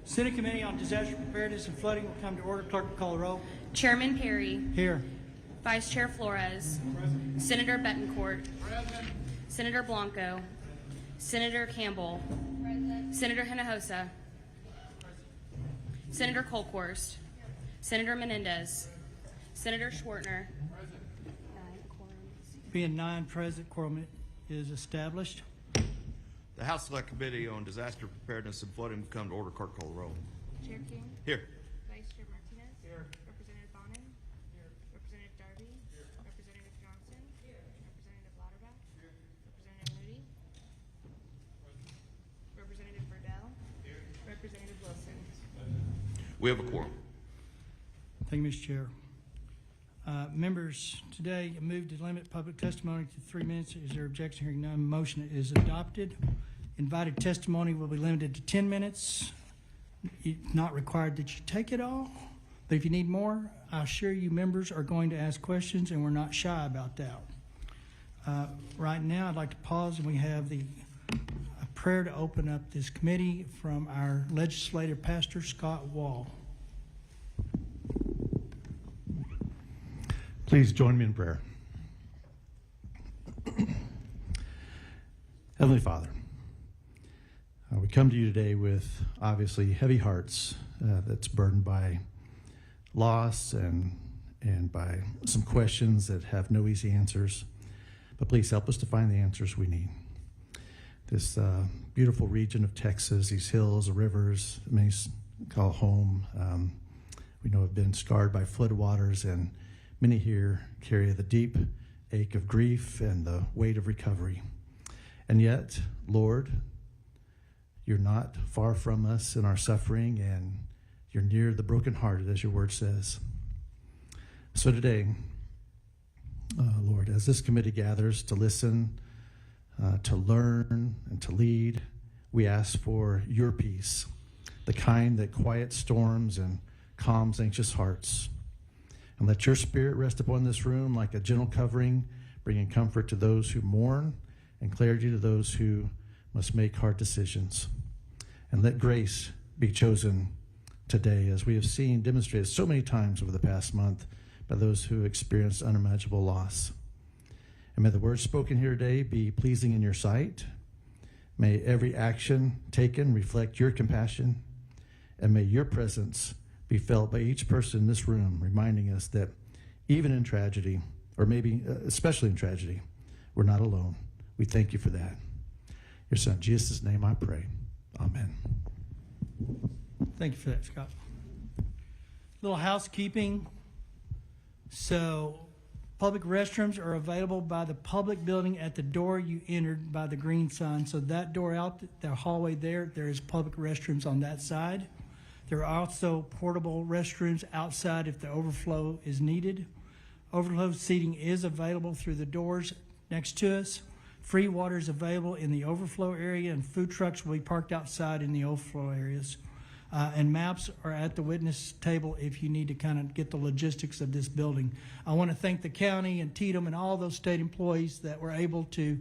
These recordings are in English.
Senate Committee on Disaster Preparedness and Flooding will come to order. Clerk will call the roll. Chairman Perry. Here. Vice Chair Flores. Present. Senator Betancourt. Present. Senator Blanco. Senator Campbell. Present. Senator Hinojosa. Senator Colquhost. Senator Menendez. Senator Schwartner. Present. Being 9 present, quorum is established. The House Select Committee on Disaster Preparedness and Flooding will come to order. Clerk, call the roll. Chair King. Here. Vice Chair Martinez. Here. Representative Bonin. Here. Representative Darby. Here. Representative Johnson. Here. Representative Lauterbach. Here. Representative Moody. Representative Burdell. Here. Representative Wilson. We have a quorum. Thank you, Mr. Chair. Members, today I move to limit public testimony to 3 minutes. Is there objection? Hearing none, motion is adopted. Invited testimony will be limited to 10 minutes. It's not required that you take it all, but if you need more, I assure you members are going to ask questions, and we're not shy about that. Right now, I'd like to pause, and we have a prayer to open up this committee from our legislative pastor, Scott Wall. Please join me in prayer. Heavenly Father, we come to you today with obviously heavy hearts that's burdened by loss and by some questions that have no easy answers. But please help us to find the answers we need. This beautiful region of Texas, these hills, the rivers, many call home, we know have been scarred by floodwaters, and many here carry the deep ache of grief and the weight of recovery. And yet, Lord, you're not far from us in our suffering, and you're near the brokenhearted, as your word says. So today, Lord, as this committee gathers to listen, to learn, and to lead, we ask for your peace, the kind that quiets storms and calms anxious hearts. And let your spirit rest upon this room like a gentle covering, bringing comfort to those who mourn and clarity to those who must make hard decisions. And let grace be chosen today, as we have seen demonstrated so many times over the past month by those who experienced unimaginable loss. And may the words spoken here today be pleasing in your sight. May every action taken reflect your compassion, and may your presence be felt by each person in this room, reminding us that even in tragedy, or maybe especially in tragedy, we're not alone. We thank you for that. Your son, Jesus' name I pray. Amen. Thank you for that, Scott. Little housekeeping. So, public restrooms are available by the public building at the door you entered by the green sign. So that door out, the hallway there is public restrooms on that side. There are also portable restrooms outside if the overflow is needed. Overflow seating is available through the doors next to us. Free water is available in the overflow area, and food trucks will be parked outside in the overflow areas. And maps are at the witness table if you need to kind of get the logistics of this building. I want to thank the county and TDM and all those state employees that were able to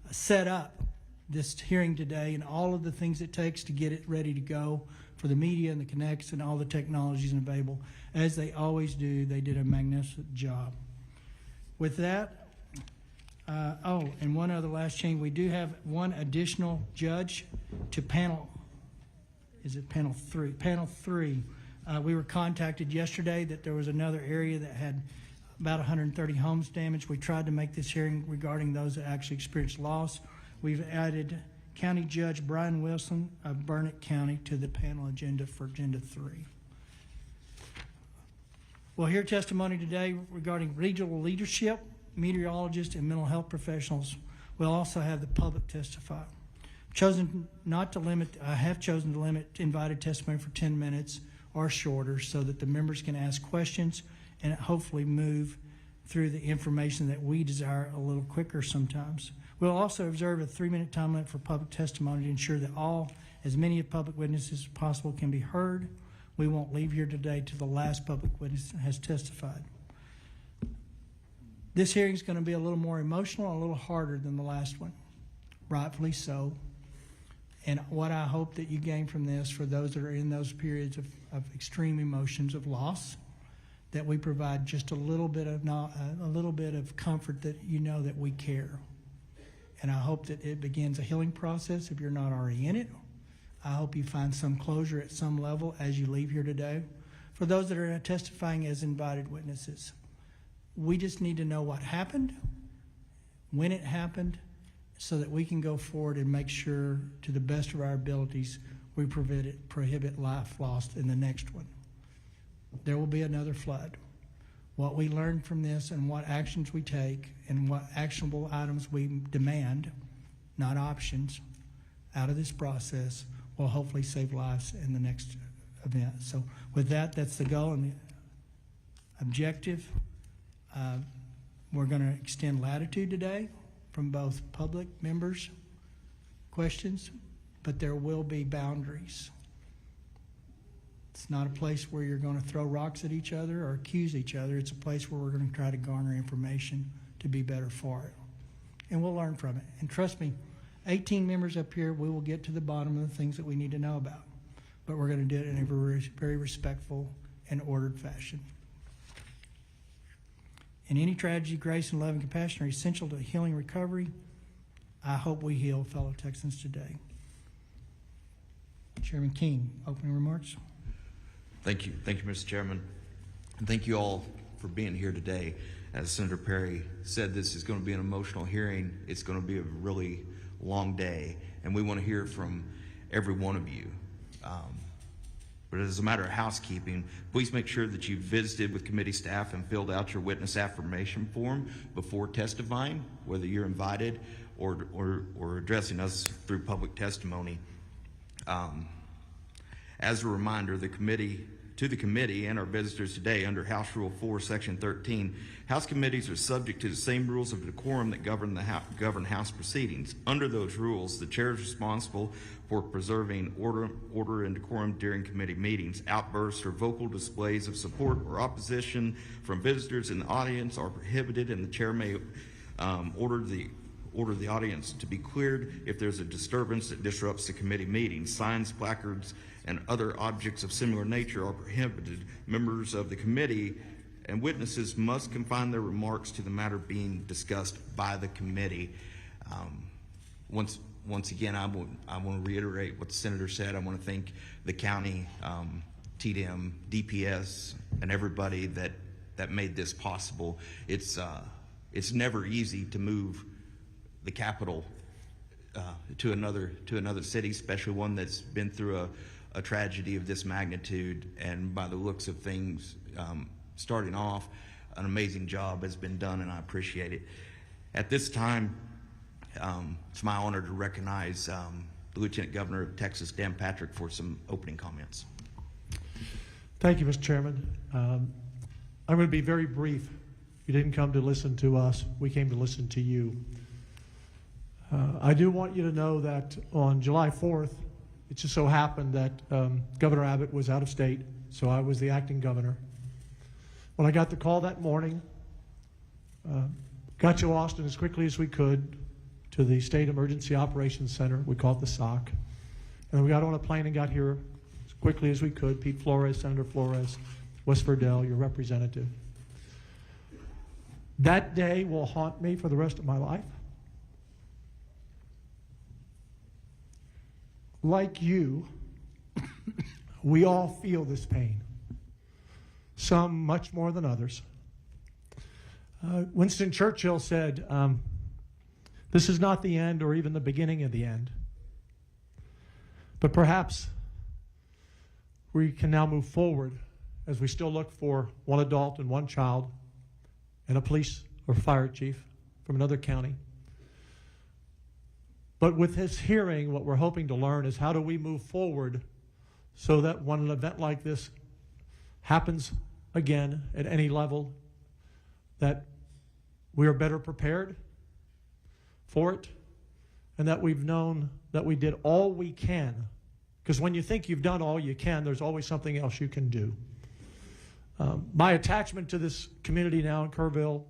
set up this hearing today and all of the things it takes to get it ready to go for the media and the connects and all the technologies available. As they always do, they did a magnificent job. With that, and one other last change, we do have one additional judge to panel. Is it panel 3? Panel 3. We were contacted yesterday that there was another area that had about 130 homes damaged. We tried to make this hearing regarding those that actually experienced loss. We've added County Judge Brian Wilson of Burnett County to the panel agenda for Agenda 3. We'll hear testimony today regarding regional leadership, meteorologists, and mental health professionals. We'll also have the public testify. I have chosen to limit invited testimony for 10 minutes or shorter so that the members can ask questions and hopefully move through the information that we desire a little quicker sometimes. We'll also observe a 3-minute time limit for public testimony to ensure that as many public witnesses as possible can be heard. We won't leave here today till the last public witness has testified. This hearing is going to be a little more emotional and a little harder than the last one, rightfully so. And what I hope that you gain from this, for those that are in those periods of extreme emotions of loss, that we provide just a little bit of comfort, that you know that we care. And I hope that it begins a healing process if you're not already in it. I hope you find some closure at some level as you leave here today. For those that are testifying as invited witnesses, we just need to know what happened, when it happened, so that we can go forward and make sure, to the best of our abilities, we prohibit life lost in the next one. There will be another flood. What we learn from this and what actions we take and what actionable items we demand, not options, out of this process will hopefully save lives in the next event. So with that, that's the goal and the objective. We're going to extend latitude today from both public members' questions, but there will be boundaries. It's not a place where you're going to throw rocks at each other or accuse each other. It's a place where we're going to try to garner information to be better for it. And we'll learn from it. And trust me, 18 members up here, we will get to the bottom of the things that we need to know about. But we're going to do it in a very respectful and ordered fashion. In any tragedy, grace and love and compassion are essential to healing recovery. I hope we heal fellow Texans today. Chairman King, opening remarks. Thank you, Mr. Chairman. And thank you all for being here today. As Senator Perry said, this is going to be an emotional hearing. It's going to be a really long day, and we want to hear from every one of you. But as a matter of housekeeping, please make sure that you visited with committee staff and filled out your witness affirmation form before testifying, whether you're invited or addressing us through public testimony. As a reminder, the committee and our visitors today, under House Rule 4, Section 13, House committees are subject to the same rules of decorum that govern House proceedings. Under those rules, the chair is responsible for preserving order and decorum during committee meetings. Outbursts or vocal displays of support or opposition from visitors in the audience are prohibited, and the chair may order the audience to be cleared if there's a disturbance that disrupts the committee meeting. Signs, placards, and other objects of similar nature are prohibited. Members of the committee and witnesses must confine their remarks to the matter being discussed by the committee. Once again, I want to reiterate what the senator said. I want to thank the county, TDM, DPS, and everybody that made this possible. It's never easy to move the capital to another city, especially one that's been through a tragedy of this magnitude. And by the looks of things, starting off, an amazing job has been done, and I appreciate it. At this time, it's my honor to recognize the Lieutenant Governor of Texas, Dan Patrick, for some opening comments. Thank you, Mr. Chairman. I'm going to be very brief. You didn't come to listen to us. We came to listen to you. I do want you to know that on July 4th, it just so happened that Governor Abbott was out of state, so I was the acting governor. When I got the call that morning, got to Austin as quickly as we could to the State Emergency Operations Center. We call it the SOC. And then we got on a plane and got here as quickly as we could. Pete Flores, Senator Flores, Wes Verdell, your representative. That day will haunt me for the rest of my life. Like you, we all feel this pain, some much more than others. Winston Churchill said, this is not the end or even the beginning of the end, but perhaps we can now move forward as we still look for one adult and one child and a police or fire chief from another county. But with this hearing, what we're hoping to learn is how do we move forward so that when an event like this happens again at any level, that we are better prepared for it, and that we've known that we did all we can. Because when you think you've done all you can, there's always something else you can do. My attachment to this community now in Kerrville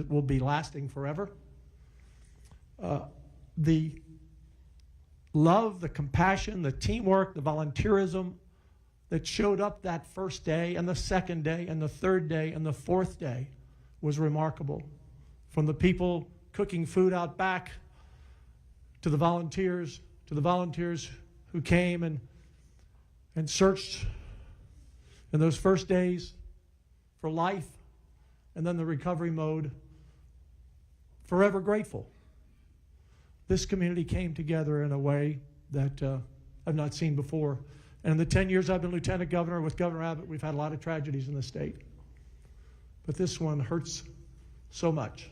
will be lasting forever. The love, the compassion, the teamwork, the volunteerism that showed up that first day and the second day and the third day and the fourth day was remarkable. From the people cooking food out back to the volunteers who came and searched in those first days for life, and then the recovery mode. Forever grateful. This community came together in a way that I've not seen before. And in the 10 years I've been lieutenant governor with Governor Abbott, we've had a lot of tragedies in the state. But this one hurts so much.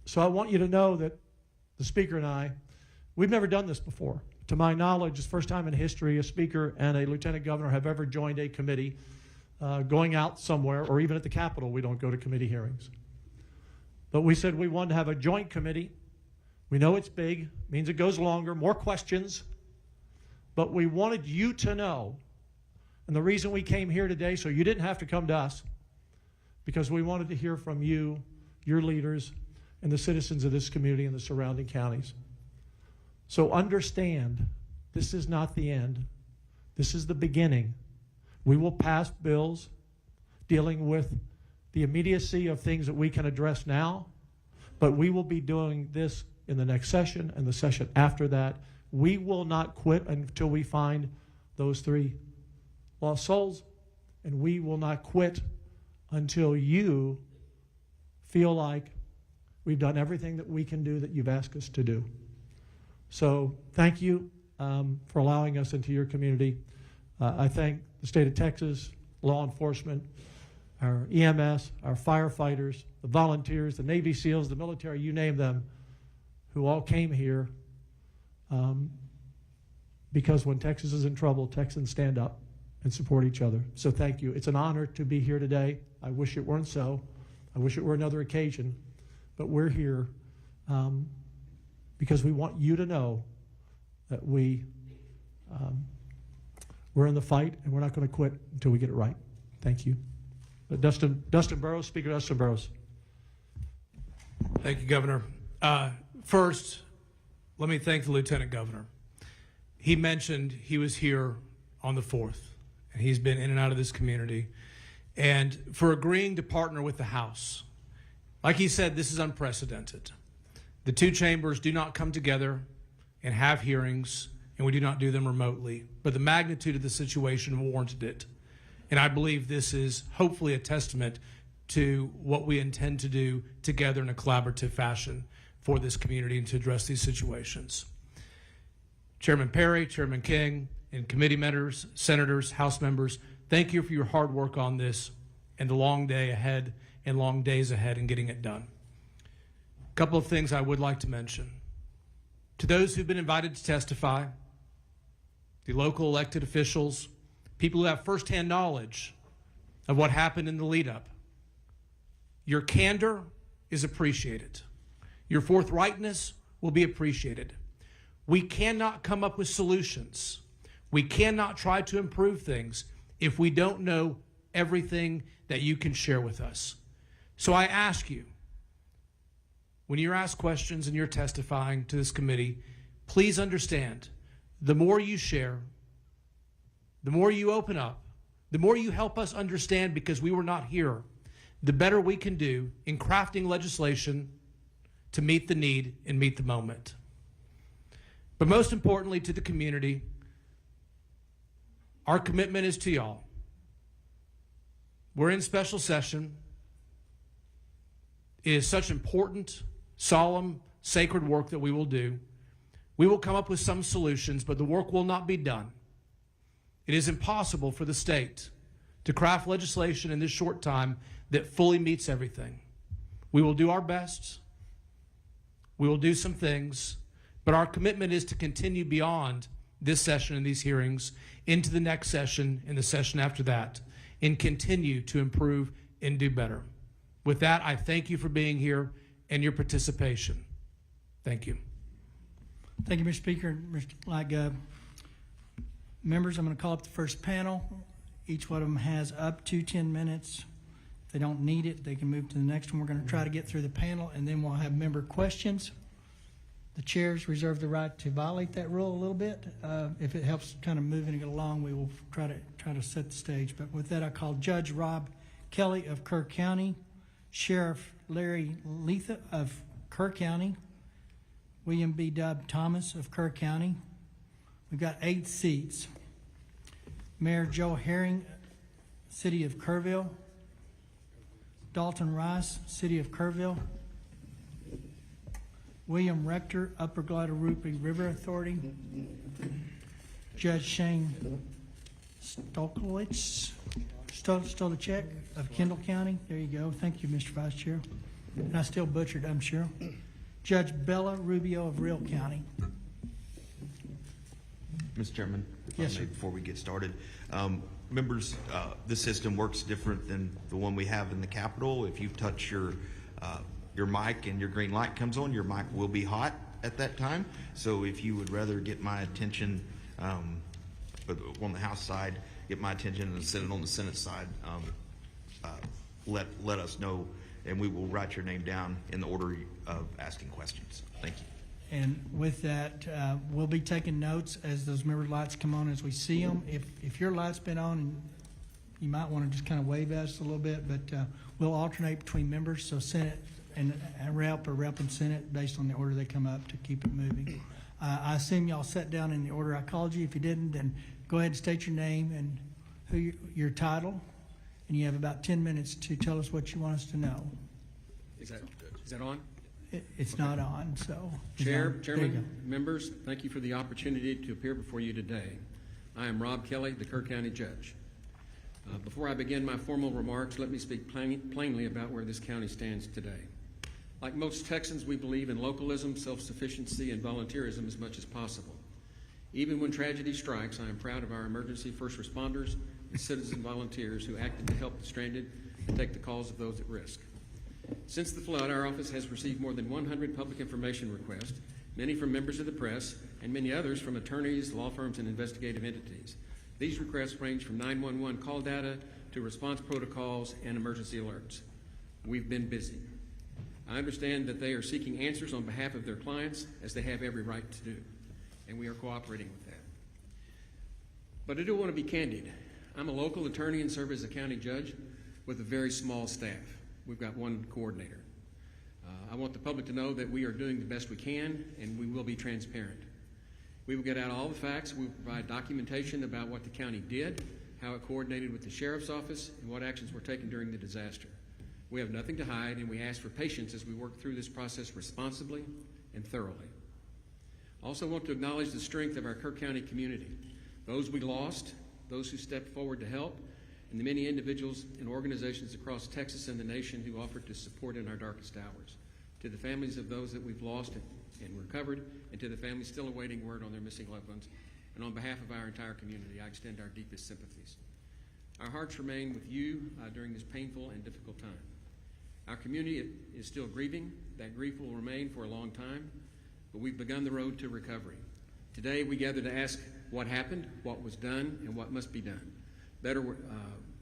So I want you to know that the speaker and I, we've never done this before. To my knowledge, it's the first time in history a speaker and a lieutenant governor have ever joined a committee going out somewhere, or even at the Capitol, we don't go to committee hearings. But we said we wanted to have a joint committee. We know it's big, means it goes longer, more questions, but we wanted you to know, and the reason we came here today, so you didn't have to come to us, because we wanted to hear from you, your leaders, and the citizens of this community and the surrounding counties. So understand, this is not the end. This is the beginning. We will pass bills dealing with the immediacy of things that we can address now, but we will be doing this in the next session and the session after that. We will not quit until we find those 3 lost souls, and we will not quit until you feel like we've done everything that we can do that you've asked us to do. So thank you for allowing us into your community. I thank the state of Texas, law enforcement, our EMS, our firefighters, the volunteers, the Navy SEALs, the military, you name them, who all came here because when Texas is in trouble, Texans stand up and support each other. So thank you. It's an honor to be here today. I wish it weren't so. I wish it were another occasion, but we're here because we want you to know that we're in the fight and we're not going to quit until we get it right. Thank you. Dustin Burrows, Speaker Dustin Burrows. Thank you, Governor. First, let me thank the Lieutenant Governor. He mentioned he was here on the 4th, and he's been in and out of this community, and for agreeing to partner with the House. Like he said, this is unprecedented. The 2 chambers do not come together and have hearings, and we do not do them remotely, but the magnitude of the situation warranted it. And I believe this is hopefully a testament to what we intend to do together in a collaborative fashion for this community and to address these situations. Chairman Perry, Chairman King, and committee members, senators, House members, thank you for your hard work on this and the long day ahead and long days ahead in getting it done. A couple of things I would like to mention. To those who've been invited to testify, the local elected officials, people who have firsthand knowledge of what happened in the lead up, your candor is appreciated. Your forthrightness will be appreciated. We cannot come up with solutions. We cannot try to improve things if we don't know everything that you can share with us. So I ask you, when you're asked questions and you're testifying to this committee, please understand, the more you share, the more you open up, the more you help us understand because we were not here, the better we can do in crafting legislation to meet the need and meet the moment. But most importantly to the community, our commitment is to y'all. We're in special session. It is such important, solemn, sacred work that we will do. We will come up with some solutions, but the work will not be done. It is impossible for the state to craft legislation in this short time that fully meets everything. We will do our best. We will do some things, but our commitment is to continue beyond this session and these hearings into the next session and the session after that and continue to improve and do better. With that, I thank you for being here and your participation. Thank you. Thank you, Mr. Speaker. Members, I'm going to call up the first panel. Each one of them has up to 10 minutes. If they don't need it, they can move to the next one. We're going to try to get through the panel, and then we'll have member questions. The chairs reserve the right to violate that rule a little bit. If it helps kind of moving it along, we will try to set the stage. But with that, I call Judge Rob Kelly of Kerr County, Sheriff Larry Letha of Kerr County, William B. Dub Thomas of Kerr County. We've got 8 seats. Mayor Joe Herring, City of Kerrville. Dalton Rice, City of Kerrville. William Rector, Upper Guadalupe River Authority. Judge Shane Stolicek of Kendall County. There you go. Thank you, Mr. Vice Chair. And I still butchered, I'm sure. Judge Bella Rubio of Real County. Mr. Chairman, if Yes, I may, sir. before we get started, members, this system works different than the one we have in the Capitol. If you touch your mic and your green light comes on, your mic will be hot at that time. So if you would rather get my attention on the House side, get my attention and send it on the Senate side, let us know, and we will write your name down in the order of asking questions. Thank you. And with that, we'll be taking notes as those member lights come on as we see them. If your light's been on, and you might want to just kind of wave at us a little bit, but we'll alternate between members, so Senate and Rep or Rep and Senate based on the order they come up to keep it moving. I assume y'all sat down in the order I called you. If you didn't, then go ahead and state your name and your title, and you have about 10 minutes to tell us what you want us to know. Is that on? It's not on, so. Chair, There you go. Chairman, members, thank you for the opportunity to appear before you today. I am Rob Kelly, the Kerr County Judge. Before I begin my formal remarks, let me speak plainly about where this county stands today. Like most Texans, we believe in localism, self-sufficiency, and volunteerism as much as possible. Even when tragedy strikes, I am proud of our emergency first responders and citizen volunteers who acted to help the stranded and take the calls of those at risk. Since the flood, our office has received more than 100 public information requests, many from members of the press, and many others from attorneys, law firms, and investigative entities. These requests range from 911 call data to response protocols and emergency alerts. We've been busy. I understand that they are seeking answers on behalf of their clients, as they have every right to do, and we are cooperating with that. But I do want to be candid. I'm a local attorney and serve as a county judge with a very small staff. We've got one coordinator. I want the public to know that we are doing the best we can, and we will be transparent. We will get out all the facts. We will provide documentation about what the county did, how it coordinated with the Sheriff's Office, and what actions were taken during the disaster. We have nothing to hide, and we ask for patience as we work through this process responsibly and thoroughly. I also want to acknowledge the strength of our Kerr County community, those we lost, those who stepped forward to help, and the many individuals and organizations across Texas and the nation who offered to support in our darkest hours. To the families of those that we've lost and recovered, and to the families still awaiting word on their missing loved ones, and on behalf of our entire community, I extend our deepest sympathies. Our hearts remain with you during this painful and difficult time. Our community is still grieving. That grief will remain for a long time, but we've begun the road to recovery. Today, we gather to ask what happened, what was done, and what must be done better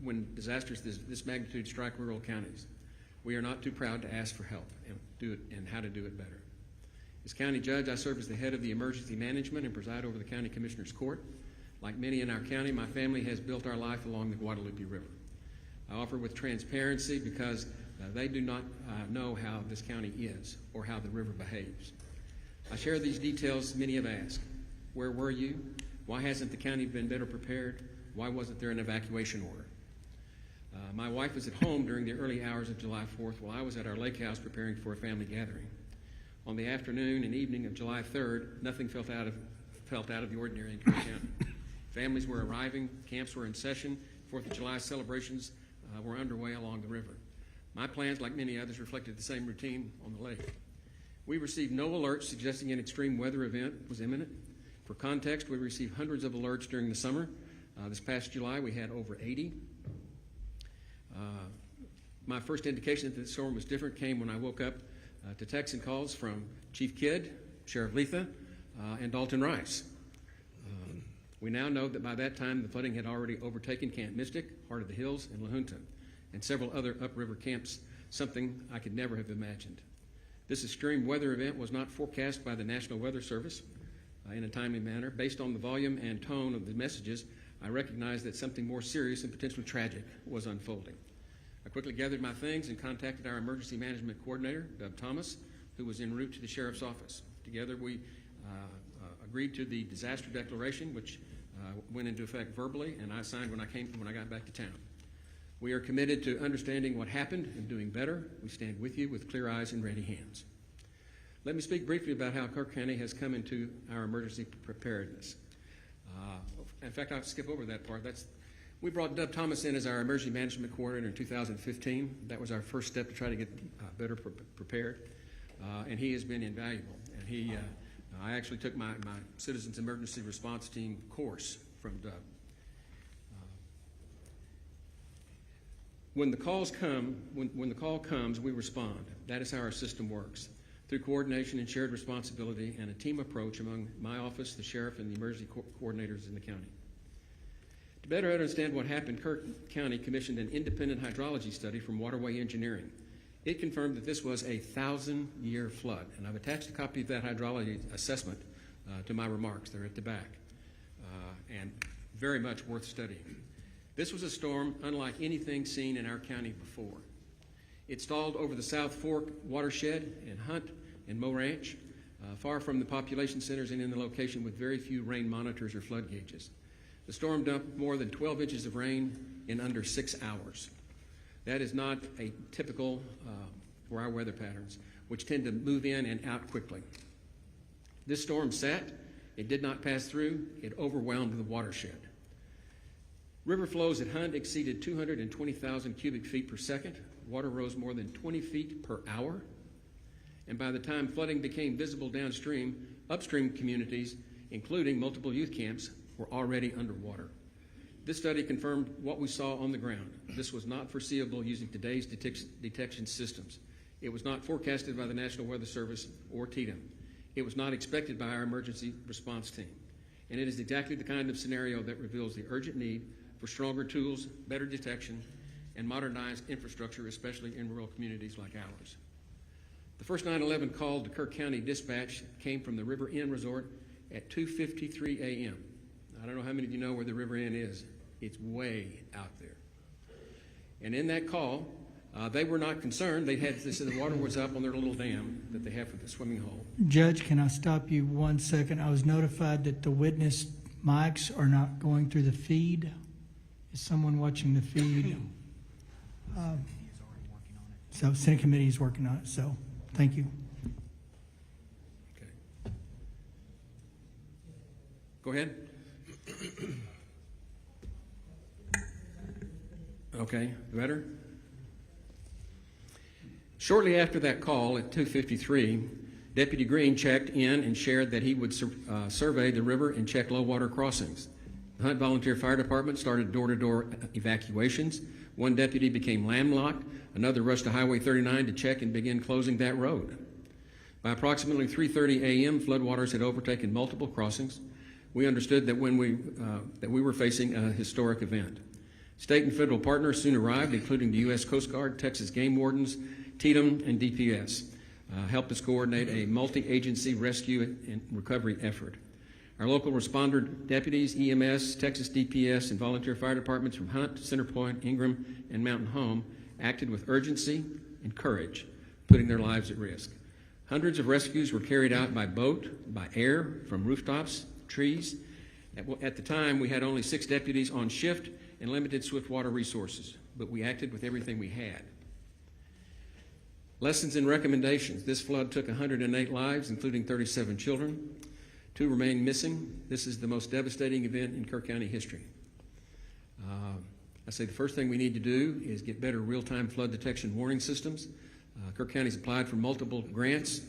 when disasters this magnitude strike rural counties. We are not too proud to ask for help and how to do it better. As county judge, I serve as the head of the emergency management and preside over the county commissioner's court. Like many in our county, my family has built our life along the Guadalupe River. I offer with transparency because they do not know how this county is or how the river behaves. I share these details many have asked. Where were you? Why hasn't the county been better prepared? Why wasn't there an evacuation order? My wife was at home during the early hours of July 4th while I was at our lake house preparing for a family gathering. On the afternoon and evening of July 3rd, nothing felt out of the ordinary in Kerr County. Families were arriving, camps were in session, 4th of July celebrations were underway along the river. My plans, like many others, reflected the same routine on the lake. We received no alerts suggesting an extreme weather event was imminent. For context, we received hundreds of alerts during the summer. This past July, we had over 80. My first indication that the storm was different came when I woke up to texts and calls from Chief Kidd, Sheriff Letha, and Dalton Rice. We now know that by that time, the flooding had already overtaken Camp Mystic, Heart of the Hills, and La Junta, and several other upriver camps, something I could never have imagined. This extreme weather event was not forecast by the National Weather Service in a timely manner. Based on the volume and tone of the messages, I recognized that something more serious and potentially tragic was unfolding. I quickly gathered my things and contacted our emergency management coordinator, Dub Thomas, who was en route to the sheriff's office. Together, we agreed to the disaster declaration, which went into effect verbally, and I signed when I got back to town. We are committed to understanding what happened and doing better. We stand with you with clear eyes and ready hands. Let me speak briefly about how Kerr County has come into our emergency preparedness. In fact, I'll skip over that part. We brought Dub Thomas in as our emergency management coordinator in 2015. That was our first step to try to get better prepared, and he has been invaluable. And I actually took my Citizens Emergency Response Team course from Dub. When the call comes, we respond. That is how our system works, through coordination and shared responsibility and a team approach among my office, the sheriff, and the emergency coordinators in the county. To better understand what happened, Kerr County commissioned an independent hydrology study from Waterway Engineering. It confirmed that this was a 1,000-year flood, and I've attached a copy of that hydrology assessment to my remarks. They're at the back, and very much worth studying. This was a storm unlike anything seen in our county before. It stalled over the South Fork watershed in Hunt and Moe Ranch, far from the population centers and in the location with very few rain monitors or flood gauges. The storm dumped more than 12 inches of rain in under 6 hours. That is not a typical for our weather patterns, which tend to move in and out quickly. This storm sat, it did not pass through, it overwhelmed the watershed. River flows at Hunt exceeded 220,000 cubic feet per second. Water rose more than 20 feet per hour. And by the time flooding became visible downstream, upstream communities, including multiple youth camps, were already underwater. This study confirmed what we saw on the ground. This was not foreseeable using today's detection systems. It was not forecasted by the National Weather Service or TDM. It was not expected by our emergency response team. And it is exactly the kind of scenario that reveals the urgent need for stronger tools, better detection, and modernized infrastructure, especially in rural communities like ours. The first 911 call to Kerr County Dispatch came from the River Inn Resort at 2:53 a.m. I don't know how many of you know where the River Inn is. It's way out there. And in that call, they were not concerned. They said the water was up on their little dam that they have for the swimming hole. Judge, can I stop you 1 second? I was notified that the witness mics are not going through the feed. Is someone watching the feed? So Senate Committee is working on it, so thank you. Okay. Go ahead. Okay, better? Shortly after that call at 2:53, Deputy Green checked in and shared that he would survey the river and check low water crossings. The Hunt Volunteer Fire Department started door-to-door evacuations. One deputy became landlocked. Another rushed to Highway 39 to check and begin closing that road. By approximately 3:30 a.m., floodwaters had overtaken multiple crossings. We understood that we were facing a historic event. State and federal partners soon arrived, including the U.S. Coast Guard, Texas Game Wardens, TDM, and DPS, helped us coordinate a multi-agency rescue and recovery effort. Our local responder deputies, EMS, Texas DPS, and volunteer fire departments from Hunt, Centerpoint, Ingram, and Mountain Home acted with urgency and courage, putting their lives at risk. Hundreds of rescues were carried out by boat, by air, from rooftops, trees. At the time, we had only 6 deputies on shift and limited swiftwater resources, but we acted with everything we had. Lessons and recommendations. This flood took 108 lives, including 37 children. 2 remain missing. This is the most devastating event in Kerr County history. I say the first thing we need to do is get better real-time flood detection warning systems. Kerr County's applied for multiple grants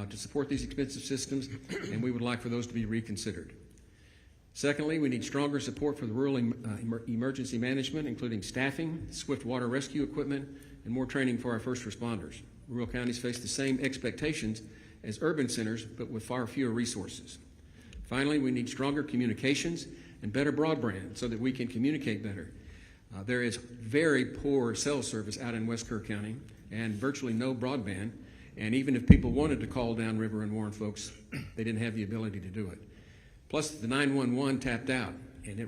to support these expensive systems, and we would like for those to be reconsidered. Secondly, we need stronger support for the rural emergency management, including staffing, swift water rescue equipment, and more training for our first responders. Rural counties face the same expectations as urban centers, but with far fewer resources. Finally, we need stronger communications and better broadband so that we can communicate better. There is very poor cell service out in West Kerr County and virtually no broadband, And even if people wanted to call downriver and warn folks, they didn't have the ability to do it. Plus, the 911 tapped out, and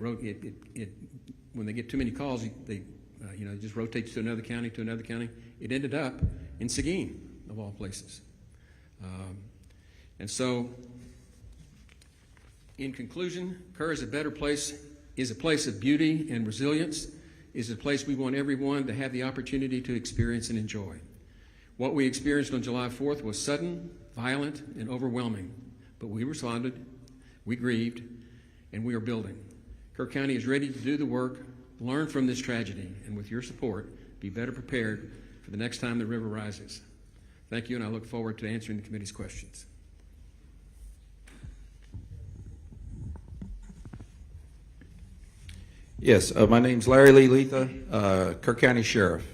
when they get too many calls, they it just rotates to another county, to another county. It ended up in Seguin, of all places. And so, in conclusion, Kerr is a better place, is a place of beauty and resilience, is a place we want everyone to have the opportunity to experience and enjoy. What we experienced on July 4th was sudden, violent, and overwhelming, but we responded, we grieved, and we are building. Kerr County is ready to do the work, learn from this tragedy, and with your support, be better prepared for the next time the river rises. Thank you, and I look forward to answering the committee's questions. Yes, my name's Larry Lee Letha, Kerr County Sheriff.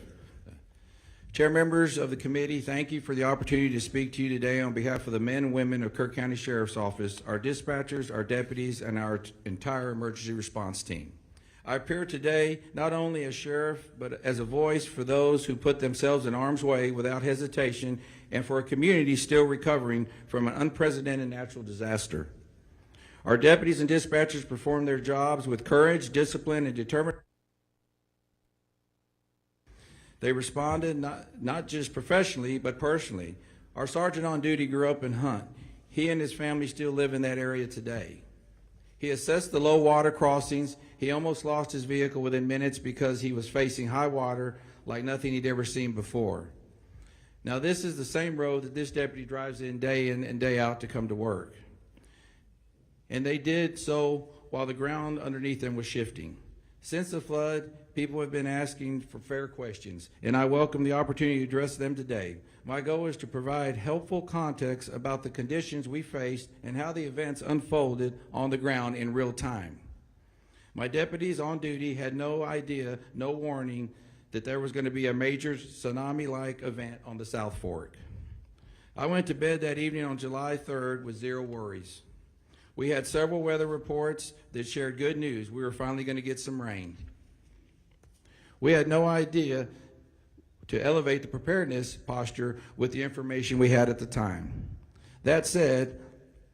Chair members of the committee, thank you for the opportunity to speak to you today on behalf of the men and women of Kerr County Sheriff's Office, our dispatchers, our deputies, and our entire emergency response team. I appear today not only as sheriff, but as a voice for those who put themselves in harm's way without hesitation, and for a community still recovering from an unprecedented natural disaster. Our deputies and dispatchers perform their jobs with courage, discipline, and determination. They responded not just professionally, but personally. Our sergeant on duty grew up in Hunt. He and his family still live in that area today. He assessed the low water crossings. He almost lost his vehicle within minutes because he was facing high water like nothing he'd ever seen before. Now, this is the same road that this deputy drives in and day out to come to work. And they did so while the ground underneath them was shifting. Since the flood, people have been asking for fair questions, and I welcome the opportunity to address them today. My goal is to provide helpful context about the conditions we faced and how the events unfolded on the ground in real time. My deputies on duty had no idea, no warning, that there was going to be a major tsunami-like event on the South Fork. I went to bed that evening on July 3rd with zero worries. We had several weather reports that shared good news. We were finally going to get some rain. We had no idea to elevate the preparedness posture with the information we had at the time. That said,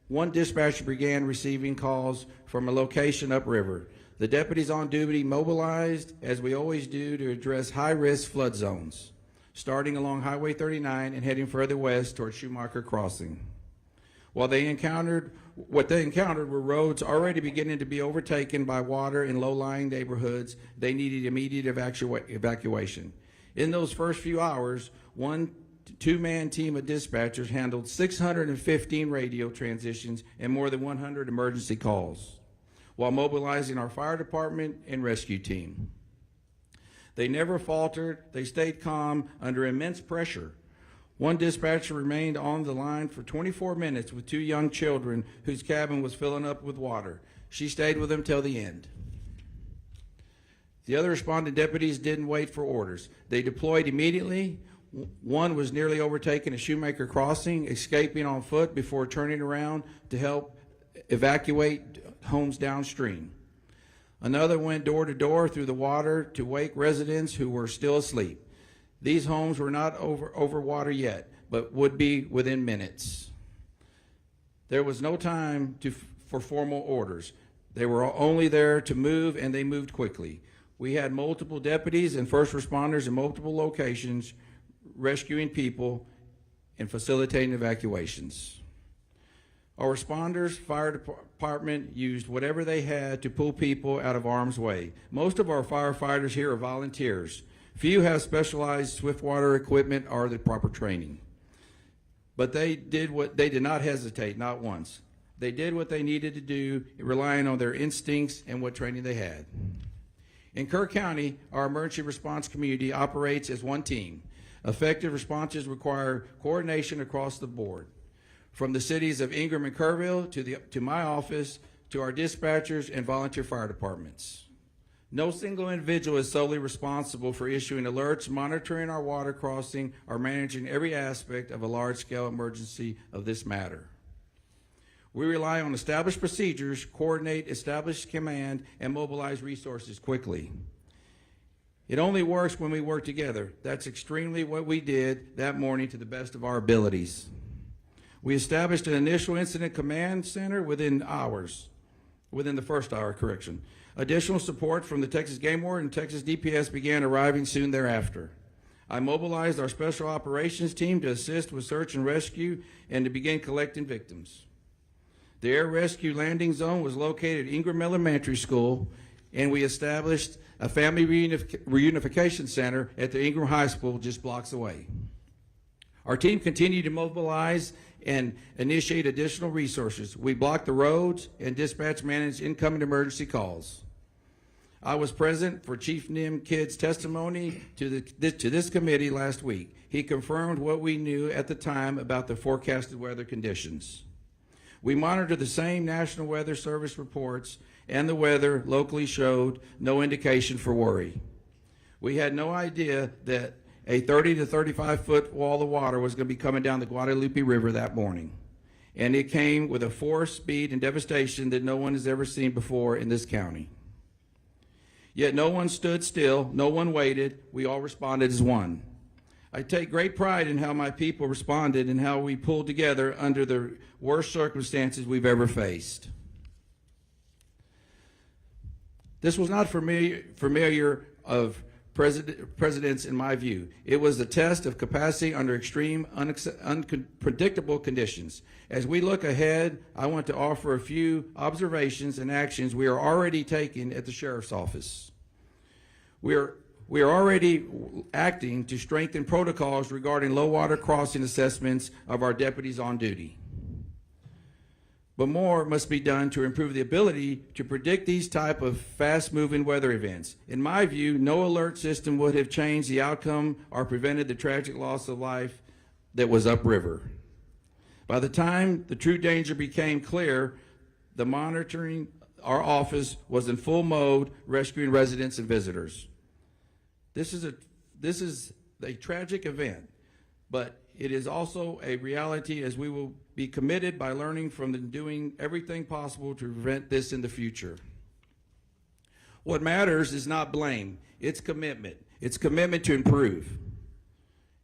one dispatcher began receiving calls from a location upriver. The deputies on duty mobilized, as we always do, to address high-risk flood zones, starting along Highway 39 and heading further west toward Schumacher Crossing. What they encountered were roads already beginning to be overtaken by water in low-lying neighborhoods. They needed immediate evacuation. In those first few hours, one two-man team of dispatchers handled 615 radio transitions and more than 100 emergency calls, while mobilizing our fire department and rescue team. They never faltered. They stayed calm under immense pressure. One dispatcher remained on the line for 24 minutes with two young children whose cabin was filling up with water. She stayed with them till the end. The other responding deputies didn't wait for orders. They deployed immediately. One was nearly overtaken at Shoemaker Crossing, escaping on foot before turning around to help evacuate homes downstream. Another went door to door through the water to wake residents who were still asleep. These homes were not over water yet, but would be within minutes. There was no time for formal orders. They were only there to move, and they moved quickly. We had multiple deputies and first responders in multiple locations rescuing people and facilitating evacuations. Our responders, fire department, used whatever they had to pull people out of harm's way. Most of our firefighters here are volunteers. Few have specialized swiftwater equipment or the proper training. But they did not hesitate, not once. They did what they needed to do, relying on their instincts and what training they had. In Kerr County, our emergency response community operates as one team. Effective responses require coordination across the board, from the cities of Ingram and Kerrville to my office, to our dispatchers and volunteer fire departments. No single individual is solely responsible for issuing alerts, monitoring our water crossing, or managing every aspect of a large-scale emergency of this matter. We rely on established procedures, coordinate established command, and mobilize resources quickly. It only works when we work together. That's extremely what we did that morning to the best of our abilities. We established an initial incident command center within the first hour, correction. Additional support from the Texas Game Warden and Texas DPS began arriving soon thereafter. I mobilized our special operations team to assist with search and rescue and to begin collecting victims. The air rescue landing zone was located at Ingram Elementary School, and we established a family reunification center at the Ingram High School just blocks away. Our team continued to mobilize and initiate additional resources. We blocked the roads and dispatch managed incoming emergency calls. I was present for Chief Nim Kidd's testimony to this committee last week. He confirmed what we knew at the time about the forecasted weather conditions. We monitored the same National Weather Service reports, and the weather locally showed no indication for worry. We had no idea that a 30 to 35 foot wall of water was going to be coming down the Guadalupe River that morning. And it came with a force, speed, and devastation that no one has ever seen before in this county. Yet no one stood still, no one waited, we all responded as one. I take great pride in how my people responded and how we pulled together under the worst circumstances we've ever faced. This was not familiar of presidents in my view. It was a test of capacity under extreme, unpredictable conditions. As we look ahead, I want to offer a few observations and actions we are already taking at the Sheriff's Office. We are already acting to strengthen protocols regarding low water crossing assessments of our deputies on duty. But more must be done to improve the ability to predict these type of fast-moving weather events. In my view, no alert system would have changed the outcome or prevented the tragic loss of life that was upriver. By the time the true danger became clear, the monitoring, our office was in full mode, rescuing residents and visitors. This is a tragic event, but it is also a reality, as we will be committed by learning from and doing everything possible to prevent this in the future. What matters is not blame, it's commitment. It's commitment to improve.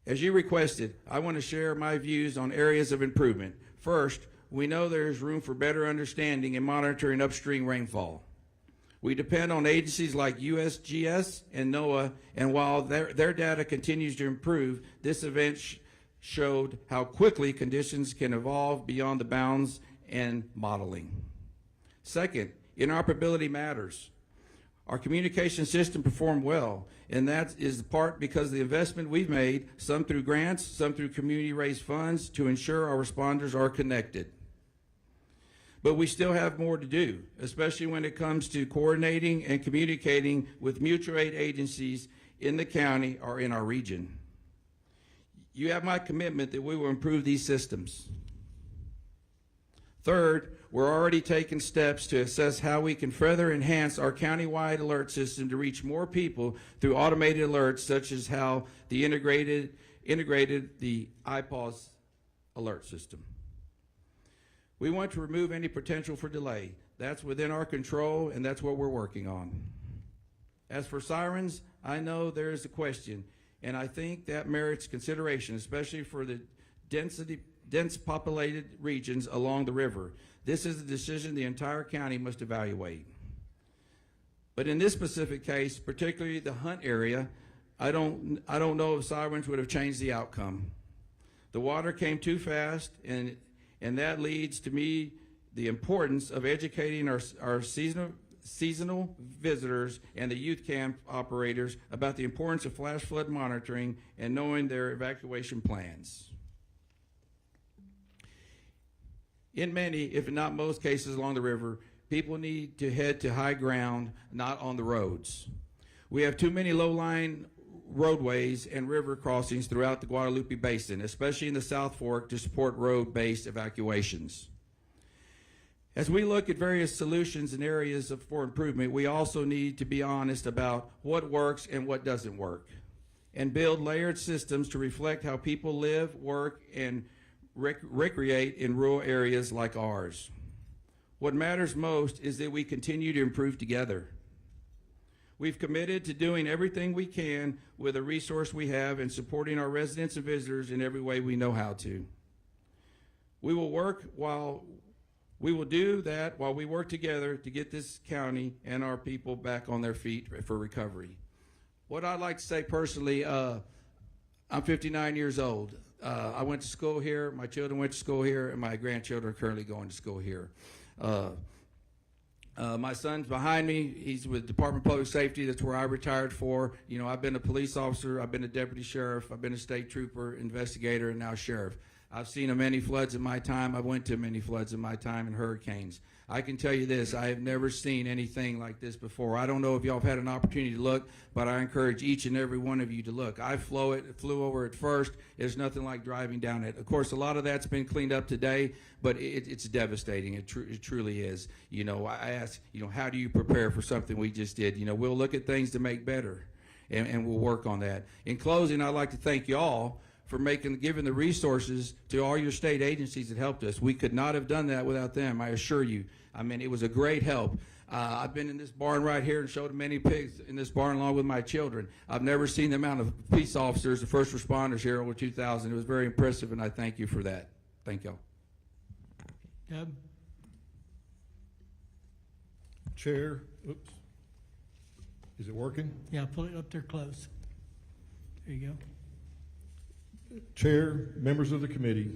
As you requested, I want to share my views on areas of improvement. First, we know there is room for better understanding and monitoring upstream rainfall. We depend on agencies like USGS and NOAA, and while their data continues to improve, this event showed how quickly conditions can evolve beyond the bounds and modeling. Second, interoperability matters. Our communication system performed well, and that is part because of the investment we've made, some through grants, some through community-raised funds, to ensure our responders are connected. But we still have more to do, especially when it comes to coordinating and communicating with mutual aid agencies in the county or in our region. You have my commitment that we will improve these systems. Third, we're already taking steps to assess how we can further enhance our countywide alert system to reach more people through automated alerts, such as how the integrated the IPAWS alert system. We want to remove any potential for delay. That's within our control, and that's what we're working on. As for sirens, I know there is a question, and I think that merits consideration, especially for the dense populated regions along the river. This is a decision the entire county must evaluate. But in this specific case, particularly the Hunt area, I don't know if sirens would have changed the outcome. The water came too fast, and that leads to me the importance of educating our seasonal visitors and the youth camp operators about the importance of flash flood monitoring and knowing their evacuation plans. In many, if not most cases along the river, people need to head to high ground, not on the roads. We have too many low-lying roadways and river crossings throughout the Guadalupe Basin, especially in the South Fork, to support road-based evacuations. As we look at various solutions and areas for improvement, we also need to be honest about what works and what doesn't work, and build layered systems to reflect how people live, work, and recreate in rural areas like ours. What matters most is that we continue to improve together. We've committed to doing everything we can with the resource we have and supporting our residents and visitors in every way we know how to. We will do that while we work together to get this county and our people back on their feet for recovery. What I'd like to say personally, I'm 59 years old. I went to school here, my children went to school here, and my grandchildren are currently going to school here. My son's behind me. He's with Department of Public Safety. That's where I retired for. You know, I've been a police officer, I've been a deputy sheriff, I've been a state trooper, investigator, and now sheriff. I've seen many floods in my time. I went to many floods in my time and hurricanes. I can tell you this, I have never seen anything like this before. I don't know if y'all have had an opportunity to look, but I encourage each and every one of you to look. I flew over it first. There's nothing like driving down it. Of course, a lot of that's been cleaned up today, but it's devastating. It truly is. You know, I ask, you know, how do you prepare for something we just did? You know, we'll look at things to make better, and we'll work on that. In closing, I'd like to thank y'all for giving the resources to all your state agencies that helped us. We could not have done that without them, I assure you. I mean, it was a great help. I've been in this barn right here and showed many pigs in this barn along with my children. I've never seen the amount of police officers and first responders here over 2,000. It was very impressive, and I thank you for that. Thank y'all. Deb? Chair, oops. Is it working? Yeah, pull it up there close. There you go. Chair, members of the committee,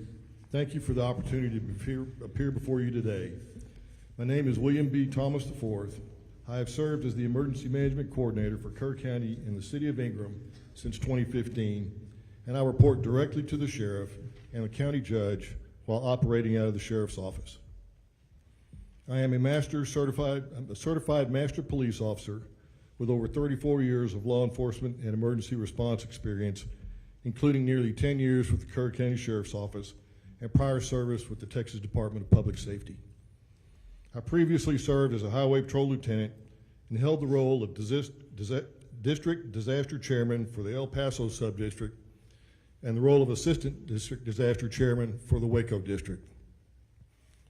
thank you for the opportunity to appear before you today. My name is William B. Thomas IV. I have served as the Emergency Management Coordinator for Kerr County in the City of Ingram since 2015, and I report directly to the Sheriff and the County Judge while operating out of the Sheriff's Office. I am a certified Master Police Officer with over 34 years of law enforcement and emergency response experience, including nearly 10 years with the Kerr County Sheriff's Office and prior service with the Texas Department of Public Safety. I previously served as a Highway Patrol Lieutenant and held the role of District Disaster Chairman for the El Paso Subdistrict and the role of Assistant District Disaster Chairman for the Waco District.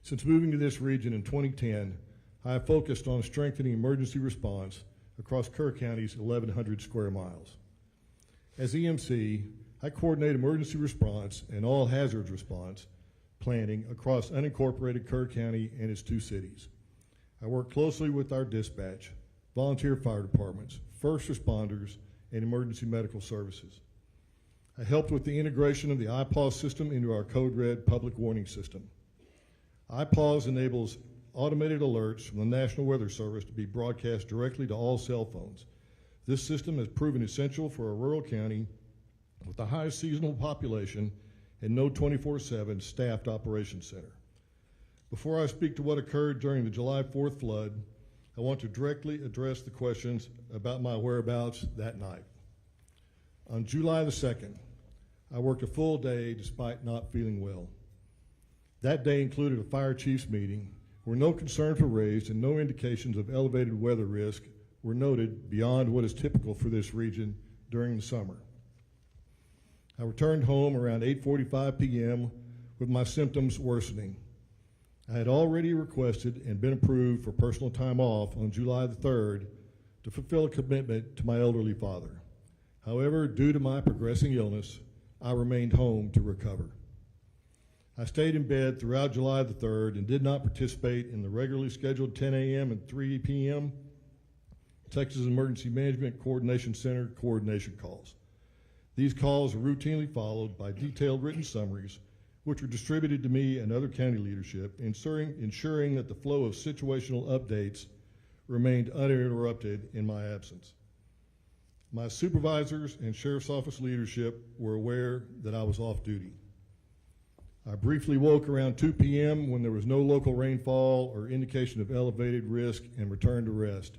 Since moving to this region in 2010, I have focused on strengthening emergency response across Kerr County's 1,100 square miles. As EMC, I coordinate emergency response and all hazards response planning across unincorporated Kerr County and its 2 cities. I work closely with our dispatch, volunteer fire departments, first responders, and emergency medical services. I helped with the integration of the iPause system into our Code Red public warning system. iPause enables automated alerts from the National Weather Service to be broadcast directly to all cell phones. This system has proven essential for a rural county with the highest seasonal population and no 24/7 staffed operations center. Before I speak to what occurred during the July 4th flood, I want to directly address the questions about my whereabouts that night. On July the 2nd, I worked a full day despite not feeling well. That day included a fire chiefs meeting where no concerns were raised and no indications of elevated weather risk were noted beyond what is typical for this region during the summer. I returned home around 8:45 p.m. with my symptoms worsening. I had already requested and been approved for personal time off on July the 3rd to fulfill a commitment to my elderly father. However, due to my progressing illness, I remained home to recover. I stayed in bed throughout July the 3rd and did not participate in the regularly scheduled 10 a.m. and 3 p.m. Texas Emergency Management Coordination Center coordination calls. These calls are routinely followed by detailed written summaries, which were distributed to me and other county leadership, ensuring that the flow of situational updates remained uninterrupted in my absence. My supervisors and Sheriff's Office leadership were aware that I was off duty. I briefly woke around 2 p.m. when there was no local rainfall or indication of elevated risk and returned to rest.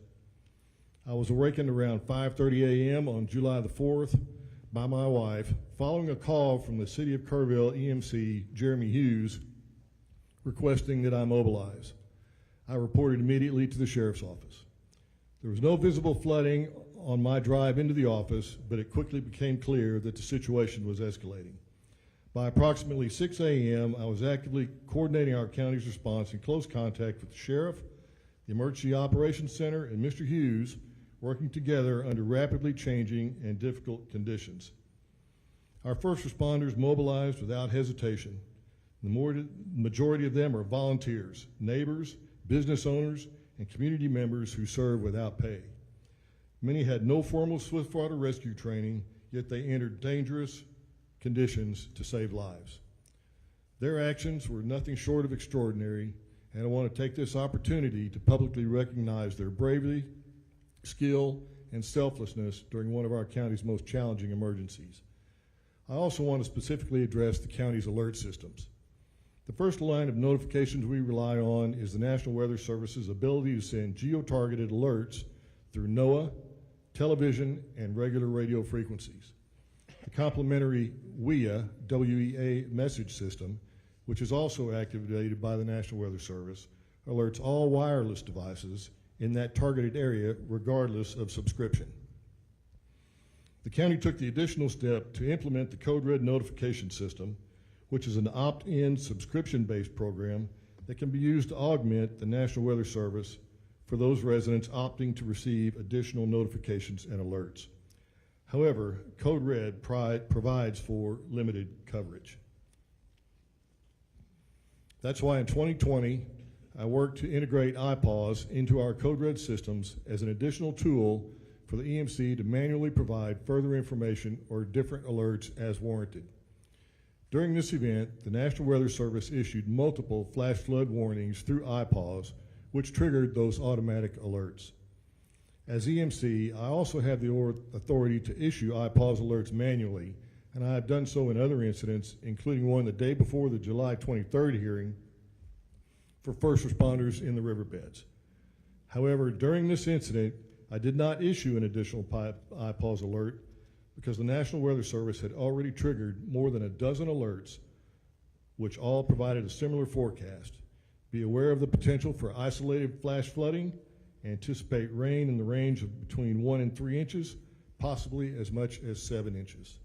I was awakened around 5:30 a.m. on July the 4th by my wife, following a call from the City of Kerrville EMC, Jeremy Hughes, requesting that I mobilize. I reported immediately to the Sheriff's Office. There was no visible flooding on my drive into the office, but it quickly became clear that the situation was escalating. By approximately 6 a.m., I was actively coordinating our county's response in close contact with the Sheriff, the Emergency Operations Center, and Mr. Hughes, working together under rapidly changing and difficult conditions. Our first responders mobilized without hesitation. The majority of them are volunteers, neighbors, business owners, and community members who serve without pay. Many had no formal swiftwater rescue training, yet they entered dangerous conditions to save lives. Their actions were nothing short of extraordinary, and I want to take this opportunity to publicly recognize their bravery, skill, and selflessness during one of our county's most challenging emergencies. I also want to specifically address the county's alert systems. The first line of notifications we rely on is the National Weather Service's ability to send geo-targeted alerts through NOAA, television, and regular radio frequencies. The complementary WEA message system, which is also activated by the National Weather Service, alerts all wireless devices in that targeted area regardless of subscription. The county took the additional step to implement the Code Red notification system, which is an opt-in subscription-based program that can be used to augment the National Weather Service for those residents opting to receive additional notifications and alerts. However, Code Red provides for limited coverage. That's why in 2020, I worked to integrate iPause into our Code Red systems as an additional tool for the EMC to manually provide further information or different alerts as warranted. During this event, the National Weather Service issued multiple flash flood warnings through iPause, which triggered those automatic alerts. As EMC, I also have the authority to issue iPause alerts manually, and I have done so in other incidents, including one the day before the July 23rd hearing for first responders in the riverbeds. However, during this incident, I did not issue an additional iPause alert because the National Weather Service had already triggered more than a dozen alerts, which all provided a similar forecast. Be aware of the potential for isolated flash flooding. Anticipate rain in the range of between 1 and 3 inches, possibly as much as 7 inches.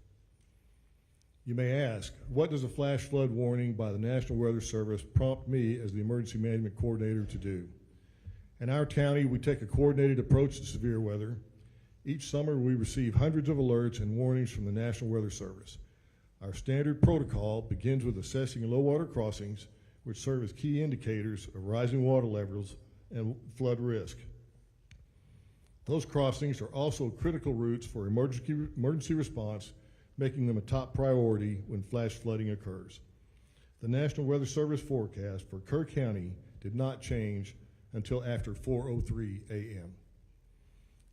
You may ask, what does a flash flood warning by the National Weather Service prompt me as the Emergency Management Coordinator to do? In our county, we take a coordinated approach to severe weather. Each summer, we receive hundreds of alerts and warnings from the National Weather Service. Our standard protocol begins with assessing low water crossings, which serve as key indicators of rising water levels and flood risk. Those crossings are also critical routes for emergency response, making them a top priority when flash flooding occurs. The National Weather Service forecast for Kerr County did not change until after 4:03 a.m.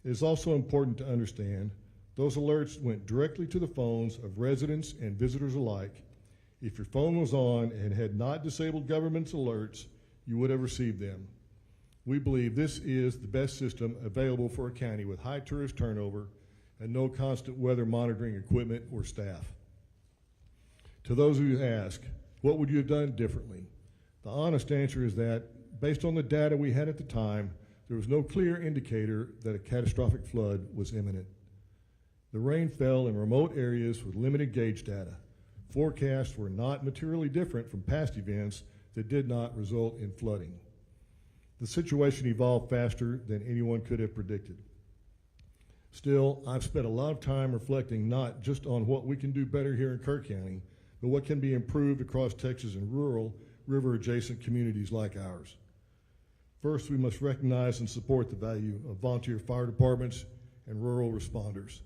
It is also important to understand those alerts went directly to the phones of residents and visitors alike. If your phone was on and had not disabled government's alerts, you would have received them. We believe this is the best system available for a county with high tourist turnover and no constant weather monitoring equipment or staff. To those who ask, what would you have done differently? The honest answer is that, based on the data we had at the time, there was no clear indicator that a catastrophic flood was imminent. The rain fell in remote areas with limited gauge data. Forecasts were not materially different from past events that did not result in flooding. The situation evolved faster than anyone could have predicted. Still, I've spent a lot of time reflecting not just on what we can do better here in Kerr County, but what can be improved across Texas and rural, river-adjacent communities like ours. First, we must recognize and support the value of volunteer fire departments and rural responders.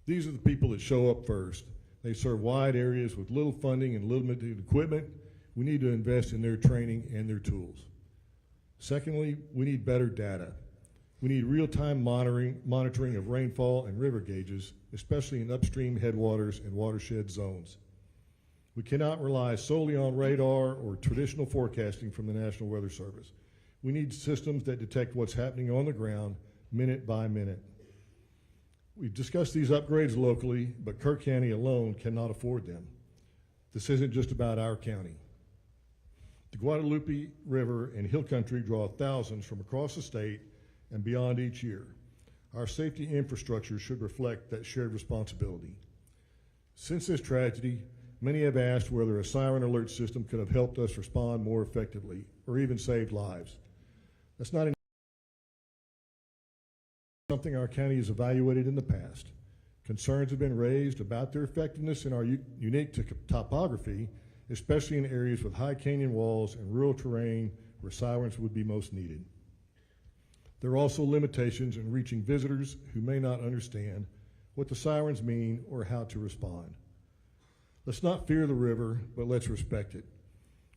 These are the people that show up first. They serve wide areas with little funding and limited equipment. We need to invest in their training and their tools. Secondly, we need better data. We need real-time monitoring of rainfall and river gauges, especially in upstream headwaters and watershed zones. We cannot rely solely on radar or traditional forecasting from the National Weather Service. We need systems that detect what's happening on the ground minute by minute. We've discussed these upgrades locally, but Kerr County alone cannot afford them. This isn't just about our county. The Guadalupe River and Hill Country draw thousands from across the state and beyond each year. Our safety infrastructure should reflect that shared responsibility. Since this tragedy, many have asked whether a siren alert system could have helped us respond more effectively or even saved lives. That's not something our county has evaluated in the past. Concerns have been raised about their effectiveness in our unique topography, especially in areas with high canyon walls and rural terrain where sirens would be most needed. There are also limitations in reaching visitors who may not understand what the sirens mean or how to respond. Let's not fear the river, but let's respect it.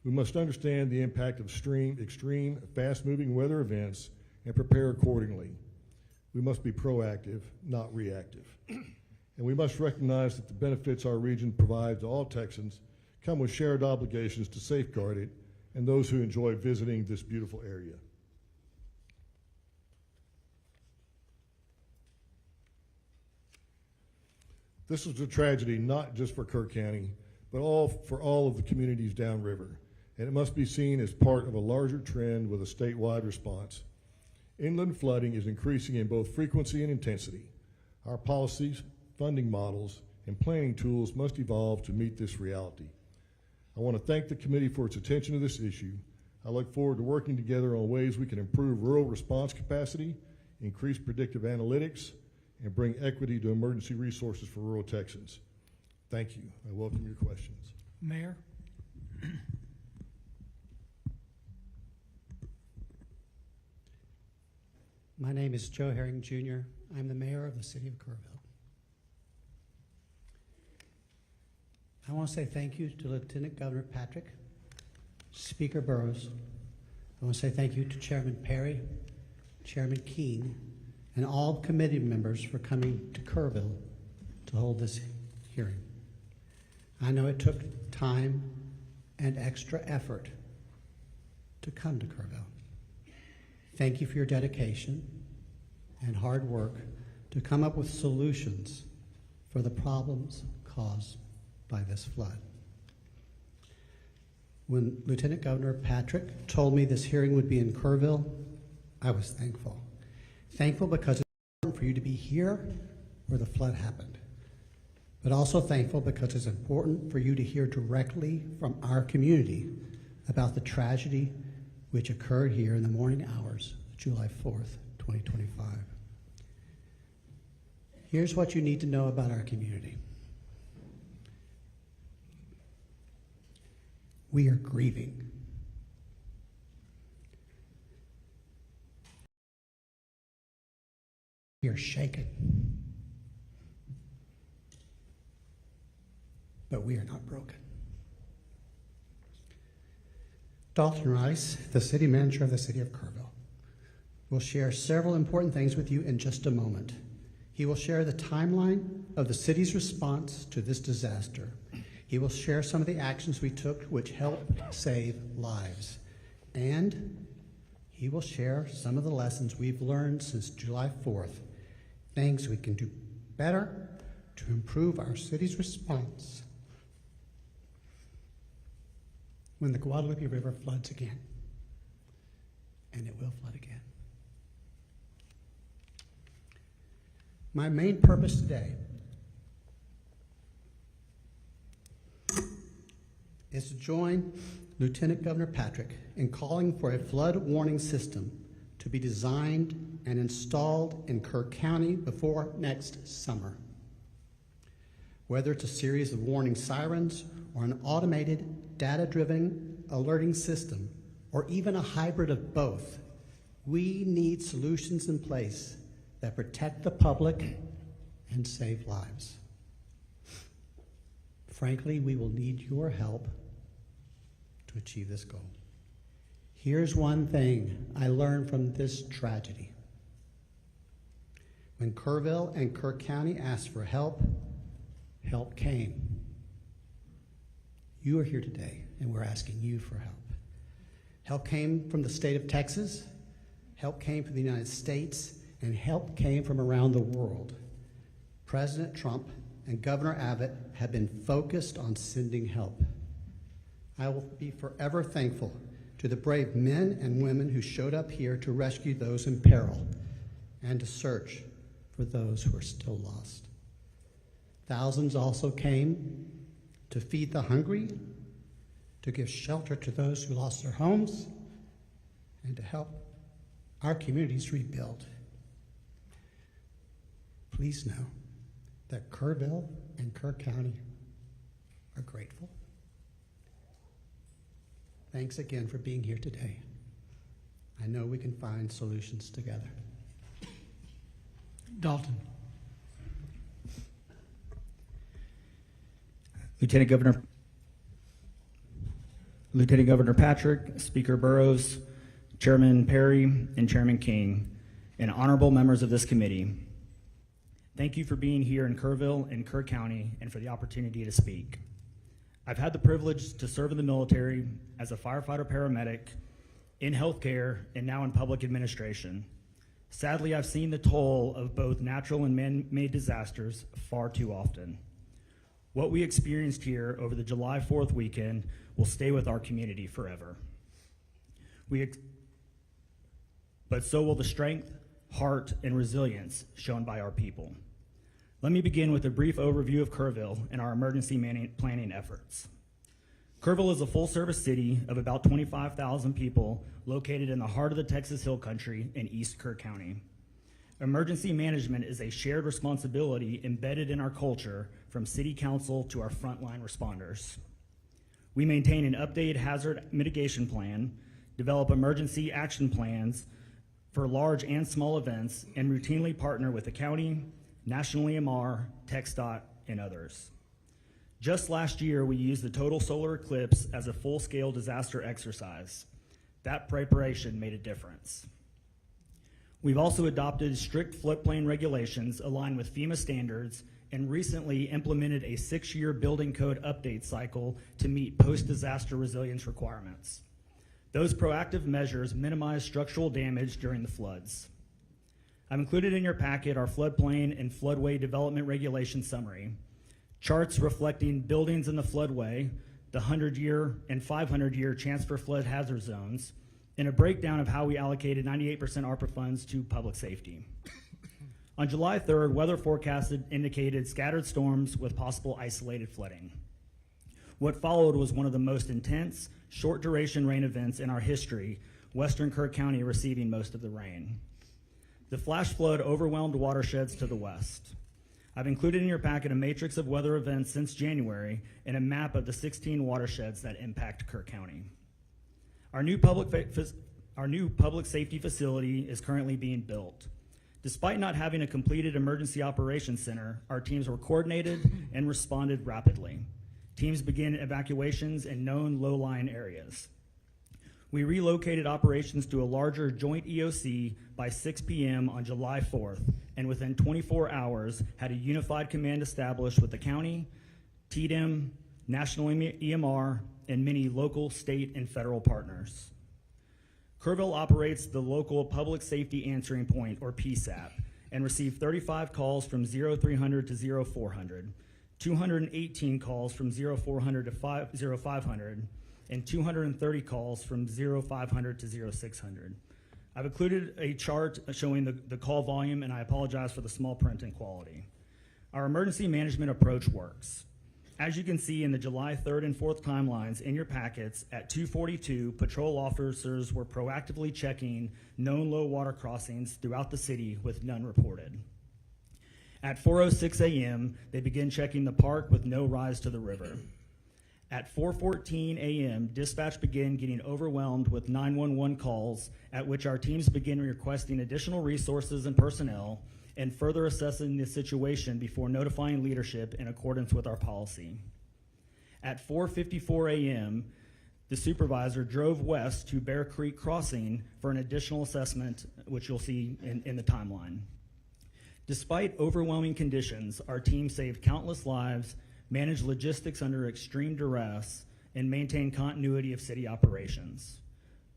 We must understand the impact of extreme, fast-moving weather events and prepare accordingly. We must be proactive, not reactive. And we must recognize that the benefits our region provides to all Texans come with shared obligations to safeguard it and those who enjoy visiting this beautiful area. This is a tragedy not just for Kerr County, but for all of the communities downriver, and it must be seen as part of a larger trend with a statewide response. Inland flooding is increasing in both frequency and intensity. Our policies, funding models, and planning tools must evolve to meet this reality. I want to thank the committee for its attention to this issue. I look forward to working together on ways we can improve rural response capacity, increase predictive analytics, and bring equity to emergency resources for rural Texans. Thank you. I welcome your questions. Mayor? My name is Joe Herring, Jr. I'm the mayor of the city of Kerrville. I want to say thank you to Lieutenant Governor Patrick, Speaker Burrows. I want to say thank you to Chairman Perry, Chairman Keene, and all committee members for coming to Kerrville to hold this hearing. I know it took time and extra effort to come to Kerrville. Thank you for your dedication and hard work to come up with solutions for the problems caused by this flood. When Lieutenant Governor Patrick told me this hearing would be in Kerrville, I was thankful. Thankful because it's important for you to be here where the flood happened, but also thankful because it's important for you to hear directly from our community about the tragedy which occurred here in the morning hours of July 4th, 2025. Here's what you need to know about our community. We are grieving. We are shaken. But we are not broken. Dalton Rice, the city manager of the city of Kerrville, will share several important things with you in just a moment. He will share the timeline of the city's response to this disaster. He will share some of the actions we took which helped save lives. And he will share some of the lessons we've learned since July 4th, things we can do better to improve our city's response when the Guadalupe River floods again. And it will flood again. My main purpose today is to join Lieutenant Governor Patrick in calling for a flood warning system to be designed and installed in Kerr County before next summer. Whether it's a series of warning sirens or an automated, data-driven alerting system, or even a hybrid of both, we need solutions in place that protect the public and save lives. Frankly, we will need your help to achieve this goal. Here's one thing I learned from this tragedy. When Kerrville and Kerr County asked for help, help came. You are here today, and we're asking you for help. Help came from the state of Texas, help came from the United States, and help came from around the world. President Trump and Governor Abbott have been focused on sending help. I will be forever thankful to the brave men and women who showed up here to rescue those in peril and to search for those who are still lost. Thousands also came to feed the hungry, to give shelter to those who lost their homes, and to help our communities rebuild. please know that Kerrville and Kerr County are grateful. Thanks again for being here today. I know we can find solutions together. Dalton. Lieutenant Governor Patrick, Speaker Burrows, Chairman Perry, and Chairman King, and honorable members of this committee, thank you for being here in Kerrville and Kerr County and for the opportunity to speak. I've had the privilege to serve in the military as a firefighter paramedic, in healthcare, and now in public administration. Sadly, I've seen the toll of both natural and man-made disasters far too often. What we experienced here over the July 4th weekend will stay with our community forever. But so will the strength, heart, and resilience shown by our people. Let me begin with a brief overview of Kerrville and our emergency planning efforts. Kerrville is a full-service city of about 25,000 people located in the heart of the Texas Hill Country in East Kerr County. Emergency management is a shared responsibility embedded in our culture from city council to our frontline responders. We maintain an updated hazard mitigation plan, develop emergency action plans for large and small events, and routinely partner with the county, National EMR, TxDOT, and others. Just last year, we used the total solar eclipse as a full-scale disaster exercise. That preparation made a difference. We've also adopted strict floodplain regulations aligned with FEMA standards and recently implemented a 6-year building code update cycle to meet post-disaster resilience requirements. Those proactive measures minimize structural damage during the floods. I've included in your packet our floodplain and floodway development regulation summary, charts reflecting buildings in the floodway, the 100-year and 500-year chance for flood hazard zones, and a breakdown of how we allocated 98% ARPA funds to public safety. On July 3rd, weather forecasts indicated scattered storms with possible isolated flooding. What followed was one of the most intense, short-duration rain events in our history, western Kerr County receiving most of the rain. The flash flood overwhelmed watersheds to the west. I've included in your packet a matrix of weather events since January and a map of the 16 watersheds that impact Kerr County. Our new public safety facility is currently being built. Despite not having a completed emergency operations center, our teams were coordinated and responded rapidly. Teams began evacuations in known low-lying areas. We relocated operations to a larger joint EOC by 6 p.m. on July 4th, and within 24 hours had a unified command established with the county, TDM, National EMR, and many local, state, and federal partners. Kerrville operates the local Public Safety Answering Point, or PSAP, and received 35 calls from 0300 to 0400, 218 calls from 0400 to 0500, and 230 calls from 0500 to 0600. I've included a chart showing the call volume, and I apologize for the small print and quality. Our emergency management approach works. As you can see in the July 3rd and 4th timelines in your packets, at 2:42, patrol officers were proactively checking known low water crossings throughout the city with none reported. At 4:06 a.m., they began checking the park with no rise to the river. At 4:14 a.m., dispatch began getting overwhelmed with 911 calls, at which our teams began requesting additional resources and personnel and further assessing the situation before notifying leadership in accordance with our policy. At 4:54 a.m., the supervisor drove west to Bear Creek Crossing for an additional assessment, which you'll see in the timeline. Despite overwhelming conditions, our team saved countless lives, managed logistics under extreme duress, and maintained continuity of city operations.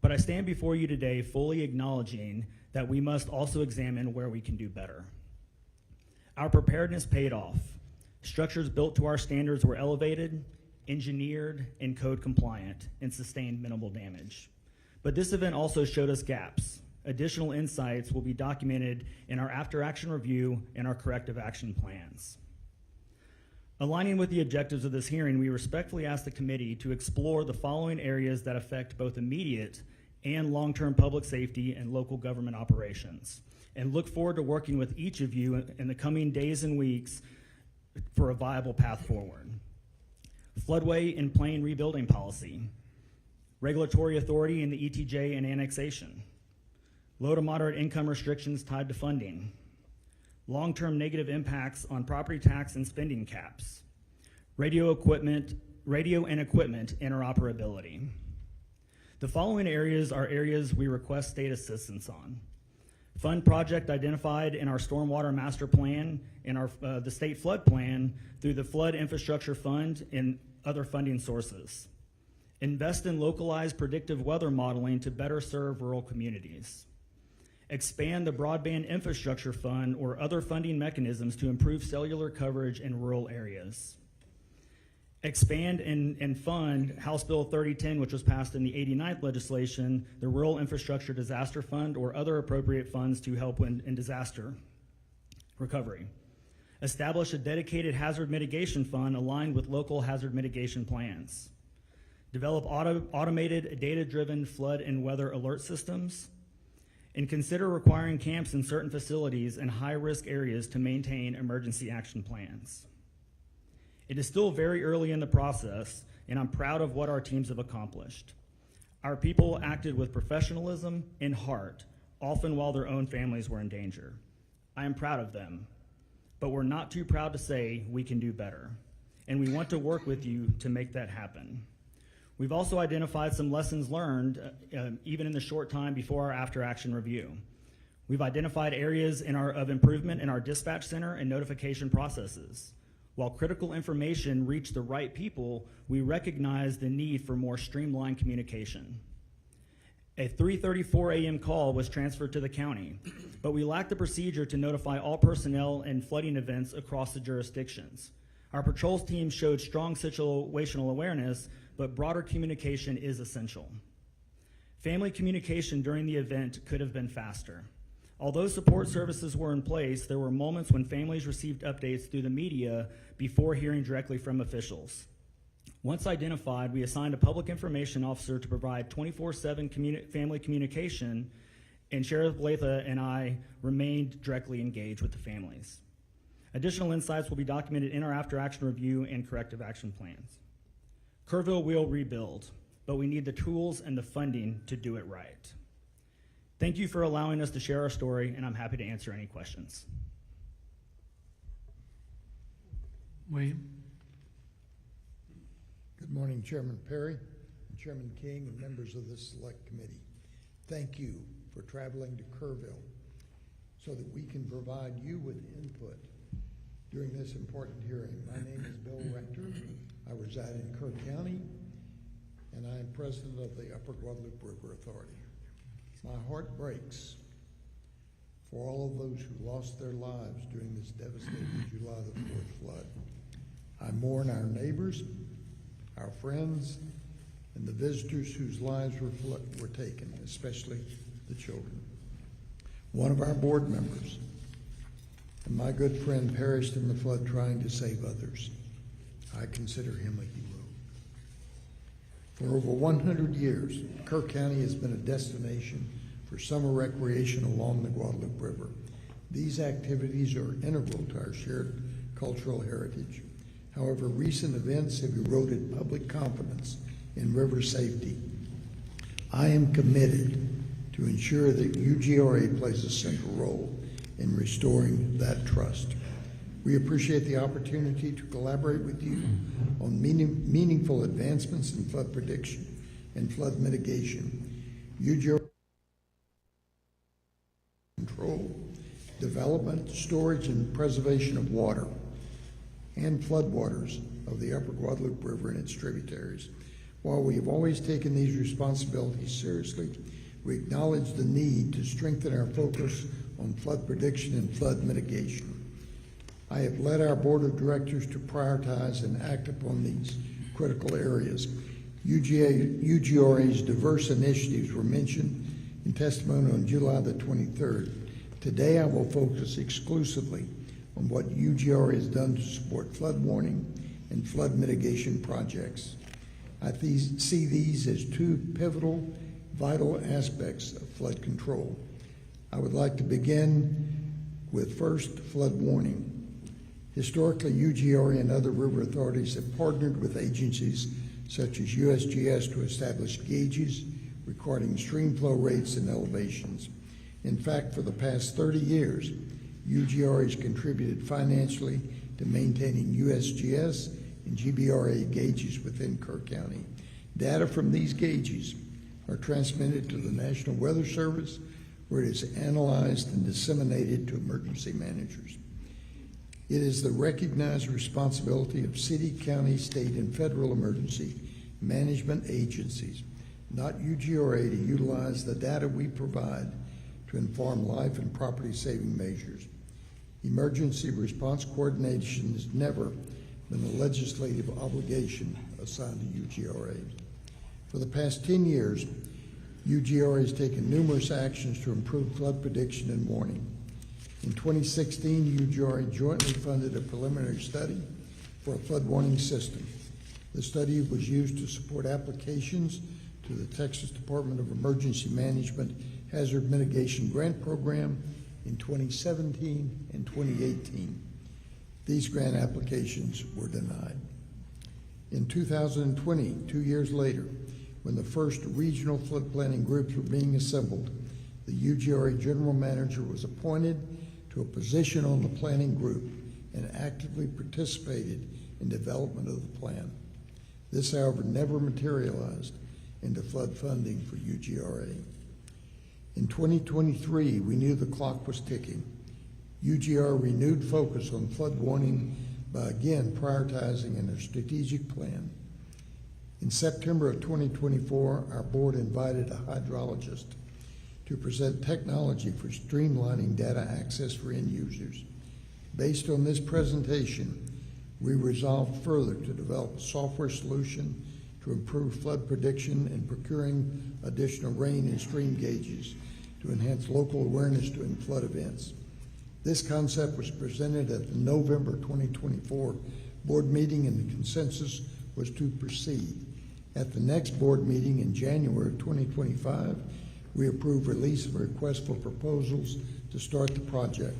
But I stand before you today fully acknowledging that we must also examine where we can do better. Our preparedness paid off. Structures built to our standards were elevated, engineered, and code compliant, and sustained minimal damage. But this event also showed us gaps. Additional insights will be documented in our after-action review and our corrective action plans. Aligning with the objectives of this hearing, we respectfully ask the committee to explore the following areas that affect both immediate and long-term public safety and local government operations. and look forward to working with each of you in the coming days and weeks for a viable path forward. Floodway and plain rebuilding policy, regulatory authority in the ETJ and annexation, low to moderate income restrictions tied to funding, long-term negative impacts on property tax and spending caps, radio and equipment interoperability. The following areas are areas we request state assistance on. Fund project identified in our stormwater master plan and the state flood plan through the Flood Infrastructure Fund and other funding sources. Invest in localized predictive weather modeling to better serve rural communities. Expand the Broadband Infrastructure Fund or other funding mechanisms to improve cellular coverage in rural areas. Expand and fund House Bill 3010, which was passed in the 89th legislation, the Rural Infrastructure Disaster Fund, or other appropriate funds to help in disaster recovery. Establish a dedicated hazard mitigation fund aligned with local hazard mitigation plans. Develop automated data-driven flood and weather alert systems. And consider requiring camps in certain facilities in high-risk areas to maintain emergency action plans. It is still very early in the process, and I'm proud of what our teams have accomplished. Our people acted with professionalism and heart, often while their own families were in danger. I am proud of them, but we're not too proud to say we can do better, and we want to work with you to make that happen. We've also identified some lessons learned, even in the short time before our after-action review. We've identified areas of improvement in our dispatch center and notification processes. While critical information reached the right people, we recognize the need for more streamlined communication. A 3:34 a.m. call was transferred to the county, but we lacked the procedure to notify all personnel in flooding events across the jurisdictions. Our patrols team showed strong situational awareness, but broader communication is essential. Family communication during the event could have been faster. Although support services were in place, there were moments when families received updates through the media before hearing directly from officials. Once identified, we assigned a public information officer to provide 24/7 family communication, and Sheriff Blatha and I remained directly engaged with the families. Additional insights will be documented in our after-action review and corrective action plans. Kerrville will rebuild, but we need the tools and the funding to do it right. Thank you for allowing us to share our story, and I'm happy to answer any questions. William? Good morning, Chairman Perry, and Chairman King, and members of this select committee. Thank you for traveling to Kerrville so that we can provide you with input during this important hearing. My name is Bill Rector. I reside in Kerr County, and I am president of the Upper Guadalupe River Authority. My heart breaks for all of those who lost their lives during this devastating July the 4th flood. I mourn our neighbors, our friends, and the visitors whose lives were taken, especially the children. One of our board members and my good friend perished in the flood trying to save others. I consider him a hero. For over 100 years, Kerr County has been a destination for summer recreation along the Guadalupe River. These activities are integral to our shared cultural heritage. However, recent events have eroded public confidence in river safety. I am committed to ensure that UGRA plays a central role in restoring that trust. We appreciate the opportunity to collaborate with you on meaningful advancements in flood prediction and flood mitigation. UGRA control, development, storage, and preservation of water and floodwaters of the Upper Guadalupe River and its tributaries. While we have always taken these responsibilities seriously, we acknowledge the need to strengthen our focus on flood prediction and flood mitigation. I have led our board of directors to prioritize and act upon these critical areas. UGRA's diverse initiatives were mentioned in testimony on July the 23rd. Today I will focus exclusively on what UGRA has done to support flood warning and flood mitigation projects. I see these as two pivotal, vital aspects of flood control. I would like to begin with first flood warning. Historically, UGRA and other river authorities have partnered with agencies such as USGS to establish gauges recording stream flow rates and elevations. In fact, for the past 30 years, UGRA has contributed financially to maintaining USGS and GBRA gauges within Kerr County. Data from these gauges are transmitted to the National Weather Service, where it is analyzed and disseminated to emergency managers. It is the recognized responsibility of city, county, state, and federal emergency management agencies, not UGRA, to utilize the data we provide to inform life and property saving measures. Emergency response coordination has never been a legislative obligation assigned to UGRA. For the past 10 years, UGRA has taken numerous actions to improve flood prediction and warning. In 2016, UGRA jointly funded a preliminary study for a flood warning system. The study was used to support applications to the Texas Department of Emergency Management Hazard Mitigation Grant Program in 2017 and 2018. These grant applications were denied. In 2020, 2 years later, when the first regional flood planning groups were being assembled, the UGRA general manager was appointed to a position on the planning group and actively participated in development of the plan. This, however, never materialized into flood funding for UGRA. In 2023, we knew the clock was ticking. UGRA renewed focus on flood warning by again prioritizing in a strategic plan. In September of 2024, our board invited a hydrologist to present technology for streamlining data access for end users. Based on this presentation, we resolved further to develop a software solution to improve flood prediction and procuring additional rain and stream gauges to enhance local awareness during flood events. This concept was presented at the November 2024 board meeting, and the consensus was to proceed. At the next board meeting in January 2025, we approved release of a request for proposals to start the project.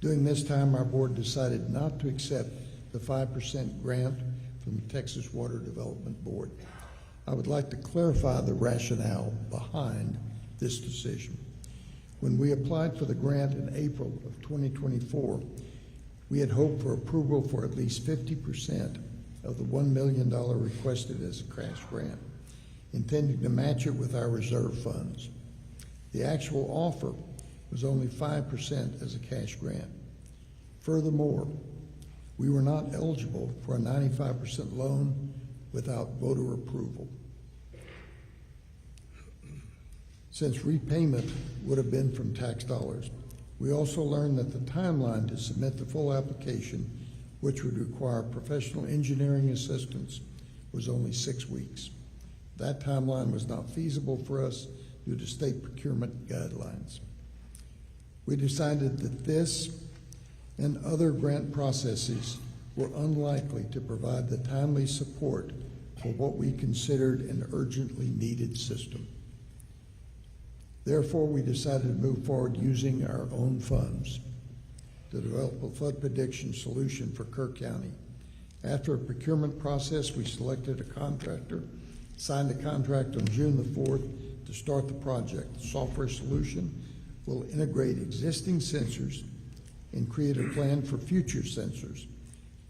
During this time, our board decided not to accept the 5% grant from the Texas Water Development Board. I would like to clarify the rationale behind this decision. When we applied for the grant in April of 2024, we had hoped for approval for at least 50% of the $1 million requested as a cash grant, intending to match it with our reserve funds. The actual offer was only 5% as a cash grant. Furthermore, we were not eligible for a 95% loan without voter approval, since repayment would have been from tax dollars. We also learned that the timeline to submit the full application, which would require professional engineering assistance, was only 6 weeks. That timeline was not feasible for us due to state procurement guidelines. We decided that this and other grant processes were unlikely to provide the timely support for what we considered an urgently needed system. Therefore, we decided to move forward using our own funds to develop a flood prediction solution for Kerr County. After a procurement process, we selected a contractor, signed a contract on June the 4th to start the project. The software solution will integrate existing sensors and create a plan for future sensors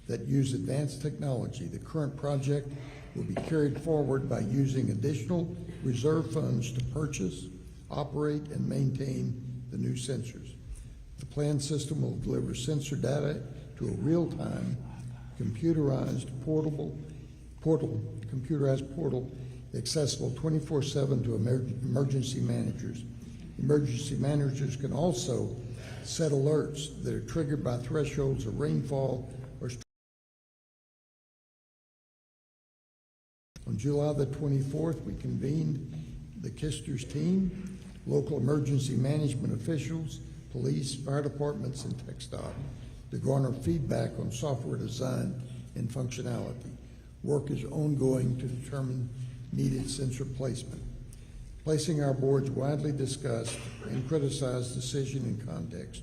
that use advanced technology. The current project will be carried forward by using additional reserve funds to purchase, operate, and maintain the new sensors. The planned system will deliver sensor data to a real-time computerized portal accessible 24/7 to emergency managers. Emergency managers can also set alerts that are triggered by thresholds of rainfall or on July the 24th, we convened the Kisters team, local emergency management officials, police, fire departments, and TxDOT to garner feedback on software design and functionality. Work is ongoing to determine needed sensor placement. placing our board's widely discussed and criticized decision in context.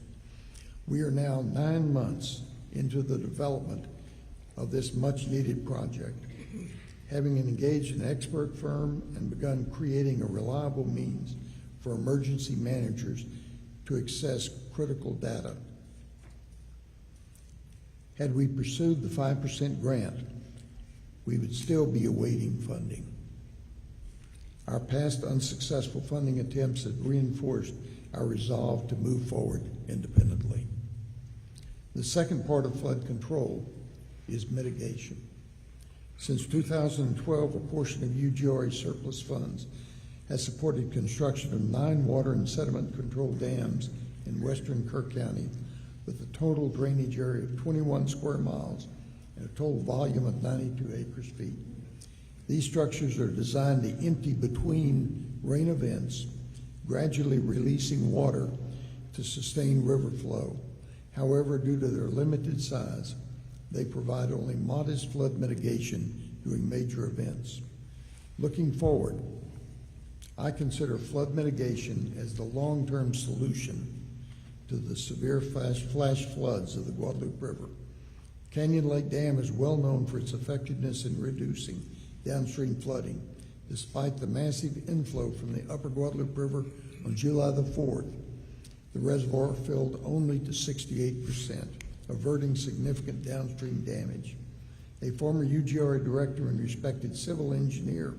We are now 9 months into the development of this much-needed project, having engaged an expert firm and begun creating a reliable means for emergency managers to access critical data. Had we pursued the 5% grant, we would still be awaiting funding. Our past unsuccessful funding attempts have reinforced our resolve to move forward independently. The second part of flood control is mitigation. Since 2012, a portion of UGRA surplus funds has supported construction of 9 water and sediment control dams in western Kerr County with a total drainage area of 21 square miles and a total volume of 92 acre-feet. These structures are designed to empty between rain events, gradually releasing water to sustain river flow. However, due to their limited size, they provide only modest flood mitigation during major events. Looking forward, I consider flood mitigation as the long-term solution to the severe flash floods of the Guadalupe River. Canyon Lake Dam is well known for its effectiveness in reducing downstream flooding. Despite the massive inflow from the upper Guadalupe River on July the 4th, the reservoir filled only to 68%, averting significant downstream damage. A former UGRA director and respected civil engineer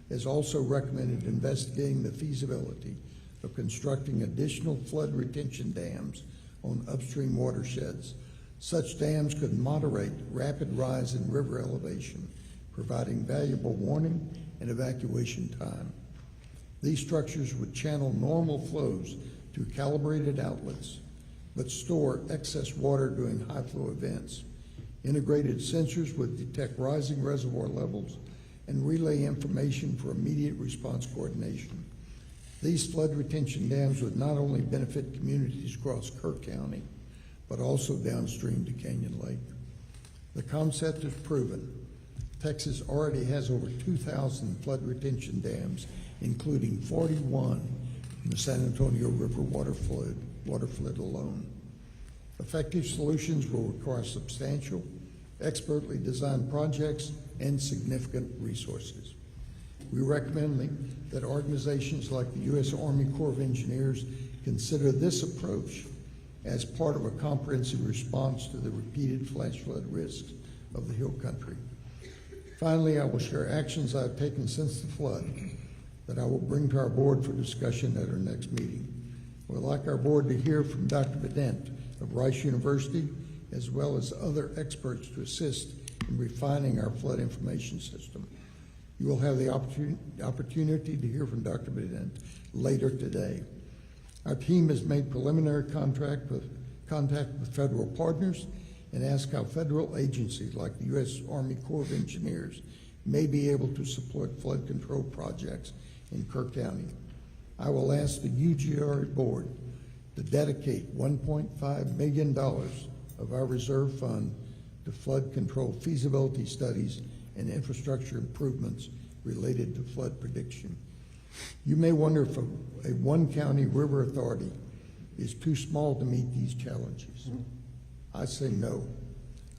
has also recommended investigating the feasibility of constructing additional flood retention dams on upstream watersheds. Such dams could moderate rapid rise in river elevation, providing valuable warning and evacuation time. These structures would channel normal flows through calibrated outlets, but store excess water during high flow events. Integrated sensors would detect rising reservoir levels and relay information for immediate response coordination. These flood retention dams would not only benefit communities across Kerr County, but also downstream to Canyon Lake. The concept is proven. Texas already has over 2,000 flood retention dams, including 41 in the San Antonio River waterflood alone. Effective solutions will require substantial, expertly designed projects and significant resources. We recommend that organizations like the U.S. Army Corps of Engineers consider this approach as part of a comprehensive response to the repeated flash flood risks of the Hill Country. Finally, I will share actions I have taken since the flood that I will bring to our board for discussion at our next meeting. We'd like our board to hear from Dr. Bedent of Rice University, as well as other experts to assist in refining our flood information system. You will have the opportunity to hear from Dr. Bedent later today. Our team has made preliminary contact with federal partners and asked how federal agencies like the U.S. Army Corps of Engineers may be able to support flood control projects in Kerr County. I will ask the UGRA board to dedicate $1.5 million of our reserve fund to flood control feasibility studies and infrastructure improvements related to flood prediction. You may wonder if a one-county river authority is too small to meet these challenges. I say no.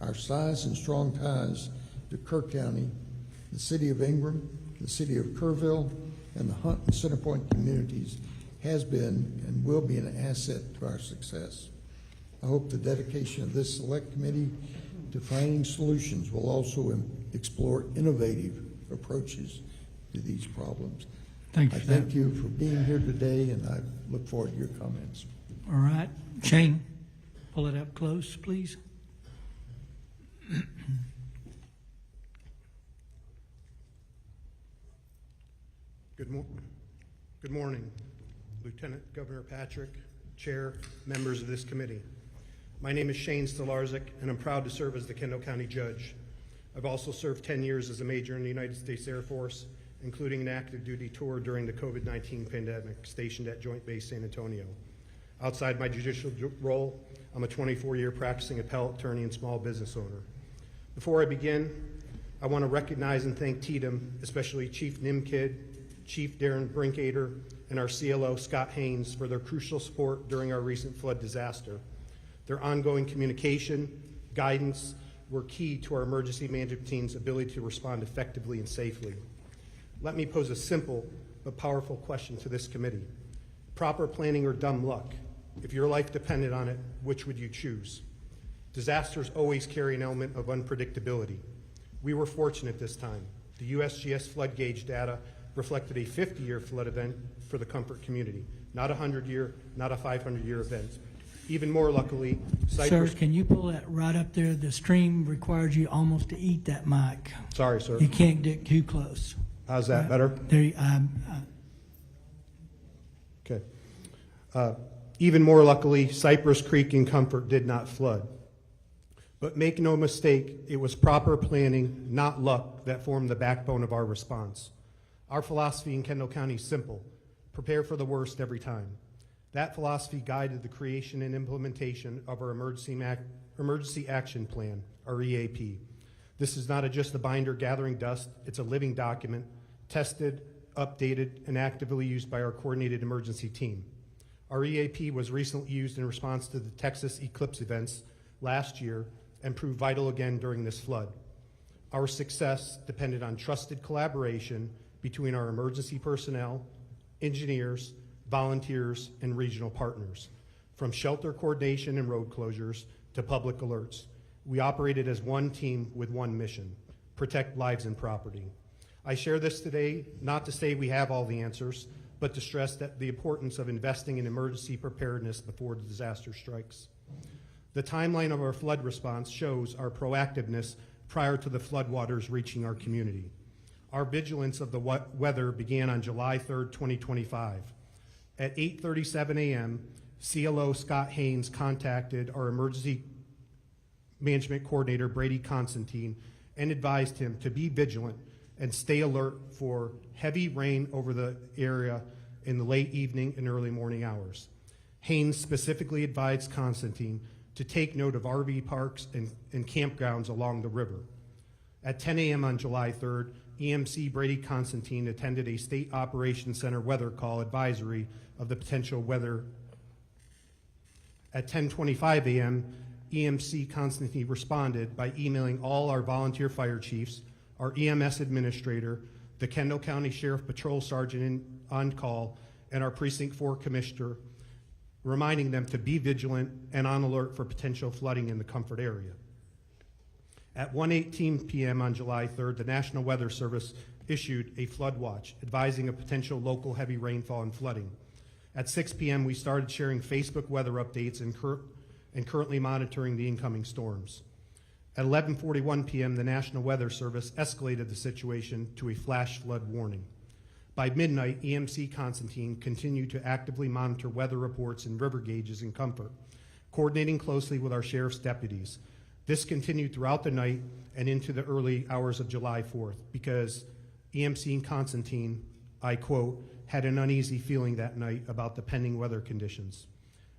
Our size and strong ties to Kerr County, the city of Ingram, the city of Kerrville, and the Hunt and Centerpoint communities has been and will be an asset to our success. I hope the dedication of this select committee to finding solutions will also explore innovative approaches to these problems. Thank you. I thank you for being here today, and I look forward to your comments. All right, Shane, pull it up close, please. Good morning, Lieutenant Governor Patrick, Chair, members of this committee. My name is Shane Stolarczyk, and I'm proud to serve as the Kendall County Judge. I've also served 10 years as a major in the United States Air Force, including an active duty tour during the COVID-19 pandemic, stationed at Joint Base San Antonio. Outside my judicial role, I'm a 24-year practicing appellate attorney and small business owner. Before I begin, I want to recognize and thank TDM, especially Chief Nimkid, Chief Darren Brinkader, and our CLO Scott Haynes for their crucial support during our recent flood disaster. Their ongoing communication, guidance were key to our emergency management team's ability to respond effectively and safely. Let me pose a simple but powerful question to this committee. Proper planning or dumb luck? If your life depended on it, which would you choose? Disasters always carry an element of unpredictability. We were fortunate this time. The USGS flood gauge data reflected a 50-year flood event for the Comfort community, not a 100-year, not a 500-year event. Even more luckily, Sir, can you pull that right up there? The stream requires you almost to eat that mic. Sorry, sir. You can't get too close. How's that better? There, Okay. Even more luckily, Cypress Creek and Comfort did not flood. But make no mistake, it was proper planning, not luck, that formed the backbone of our response. Our philosophy in Kendall County is simple: prepare for the worst every time. That philosophy guided the creation and implementation of our Emergency Action Plan, our EAP. This is not just a binder gathering dust, it's a living document, tested, updated, and actively used by our coordinated emergency team. Our EAP was recently used in response to the Texas eclipse events last year and proved vital again during this flood. Our success depended on trusted collaboration between our emergency personnel, engineers, volunteers, and regional partners. From shelter coordination and road closures to public alerts, we operated as one team with one mission: protect lives and property. I share this today not to say we have all the answers, but to stress that the importance of investing in emergency preparedness before the disaster strikes. The timeline of our flood response shows our proactiveness prior to the floodwaters reaching our community. Our vigilance of the weather began on July 3rd, 2025. At 8:37 a.m., CLO Scott Haynes contacted our emergency management coordinator, Brady Constantine, and advised him to be vigilant and stay alert for heavy rain over the area in the late evening and early morning hours. Haynes specifically advised Constantine to take note of RV parks and campgrounds along the river. At 10 a.m. on July 3rd, EMC Brady Constantine attended a State Operations Center weather call advisory of the potential weather. At 10:25 a.m., EMC Constantine responded by emailing all our volunteer fire chiefs, our EMS administrator, the Kendall County Sheriff Patrol Sergeant on call, and our Precinct 4 Commissioner, reminding them to be vigilant and on alert for potential flooding in the Comfort area. At 1:18 p.m. on July 3rd, the National Weather Service issued a flood watch, advising of potential local heavy rainfall and flooding. At 6 p.m., we started sharing Facebook weather updates and currently monitoring the incoming storms. At 11:41 p.m., the National Weather Service escalated the situation to a flash flood warning. By midnight, EMC Constantine continued to actively monitor weather reports and river gauges in Comfort, coordinating closely with our sheriff's deputies. This continued throughout the night and into the early hours of July 4th because EMC Constantine, I quote, had an uneasy feeling that night about the pending weather conditions.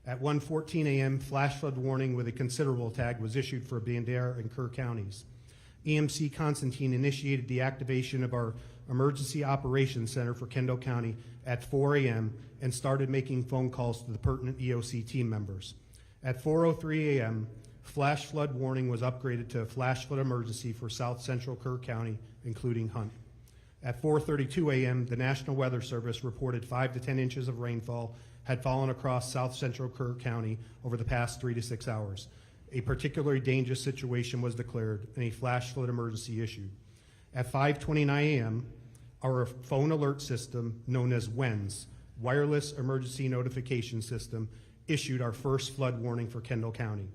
At 1:14 a.m., flash flood warning with a considerable tag was issued for Bandera and Kerr counties. EMC Constantine initiated the activation of our Emergency Operations Center for Kendall County at 4 a.m. and started making phone calls to the pertinent EOC team members. At 4:03 a.m., flash flood warning was upgraded to a flash flood emergency for South Central Kerr County, including Hunt. At 4:32 a.m., the National Weather Service reported 5 to 10 inches of rainfall had fallen across South Central Kerr County over the past 3 to 6 hours. A particularly dangerous situation was declared and a flash flood emergency issued. At 5:29 a.m., our phone alert system, known as WENS, Wireless Emergency Notification System, issued our first flood warning for Kendall County.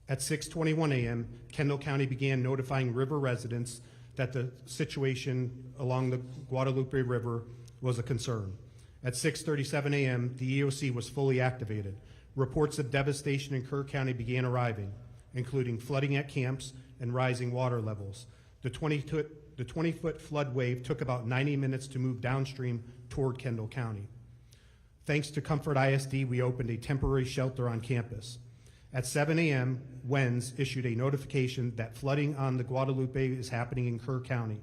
At 6:21 a.m., Kendall County began notifying river residents that the situation along the Guadalupe River was a concern. At 6:37 a.m., the EOC was fully activated. Reports of devastation in Kerr County began arriving, including flooding at camps and rising water levels. The 20-foot flood wave took about 90 minutes to move downstream toward Kendall County. Thanks to Comfort ISD, we opened a temporary shelter on campus. At 7 a.m., WENS issued a notification that flooding on the Guadalupe is happening in Kerr County.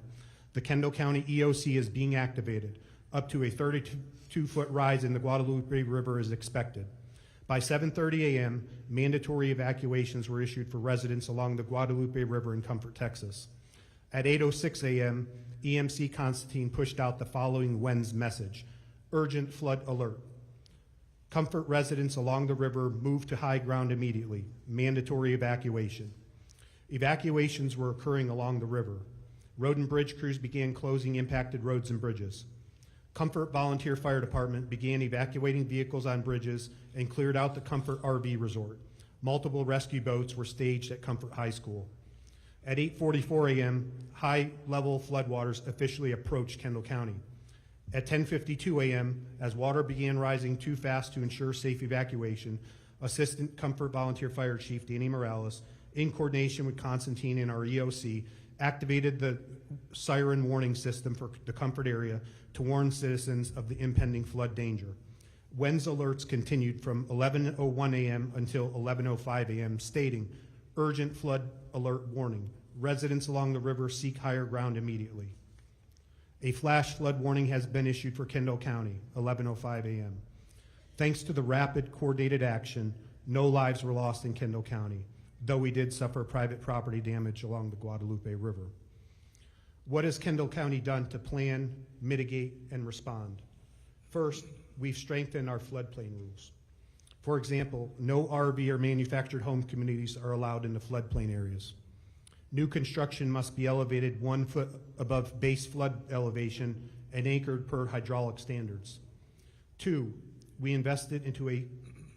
The Kendall County EOC is being activated. Up to a 32-foot rise in the Guadalupe River is expected. By 7:30 a.m., mandatory evacuations were issued for residents along the Guadalupe River in Comfort, Texas. At 8:06 a.m., EMC Constantine pushed out the following WENS message: urgent flood alert. Comfort residents along the river moved to high ground immediately. Mandatory evacuation. Evacuations were occurring along the river. Road and bridge crews began closing impacted roads and bridges. Comfort Volunteer Fire Department began evacuating vehicles on bridges and cleared out the Comfort RV Resort. Multiple rescue boats were staged at Comfort High School. At 8:44 a.m., high-level floodwaters officially approached Kendall County. At 10:52 a.m., as water began rising too fast to ensure safe evacuation, Assistant Comfort Volunteer Fire Chief Danny Morales, in coordination with Constantine and our EOC, activated the siren warning system for the Comfort area to warn citizens of the impending flood danger. WENS alerts continued from 11:01 a.m. until 11:05 a.m., stating, urgent flood alert warning. Residents along the river seek higher ground immediately. A flash flood warning has been issued for Kendall County, 11:05 a.m. Thanks to the rapid, coordinated action, no lives were lost in Kendall County, though we did suffer private property damage along the Guadalupe River. What has Kendall County done to plan, mitigate, and respond? First, we've strengthened our floodplain rules. For example, no RV or manufactured home communities are allowed in the floodplain areas. New construction must be elevated 1 foot above base flood elevation and anchored per hydraulic standards. 2, we invested into a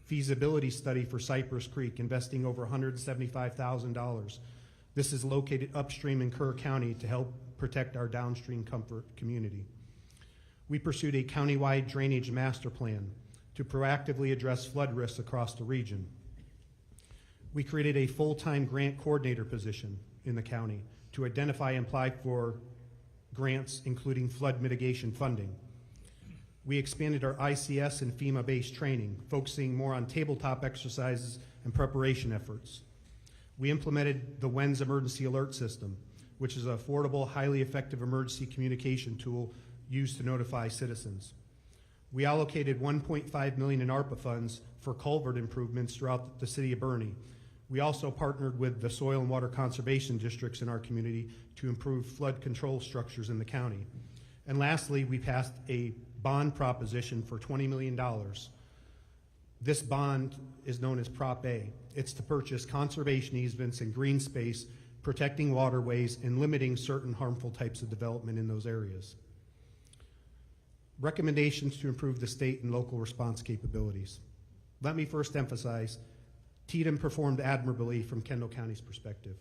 feasibility study for Cypress Creek, investing over $175,000. This is located upstream in Kerr County to help protect our downstream Comfort community. We pursued a countywide drainage master plan to proactively address flood risks across the region. We created a full-time grant coordinator position in the county to identify and apply for grants, including flood mitigation funding. We expanded our ICS and FEMA-based training, focusing more on tabletop exercises and preparation efforts. We implemented the WENS emergency alert system, which is an affordable, highly effective emergency communication tool used to notify citizens. We allocated $1.5 million in ARPA funds for culvert improvements throughout the city of Boerne. We also partnered with the soil and water conservation districts in our community to improve flood control structures in the county. And lastly, we passed a bond proposition for $20 million. This bond is known as Prop A. It's to purchase conservation easements and green space, protecting waterways and limiting certain harmful types of development in those areas. Recommendations to improve the state and local response capabilities. Let me first emphasize, TDM performed admirably from Kendall County's perspective.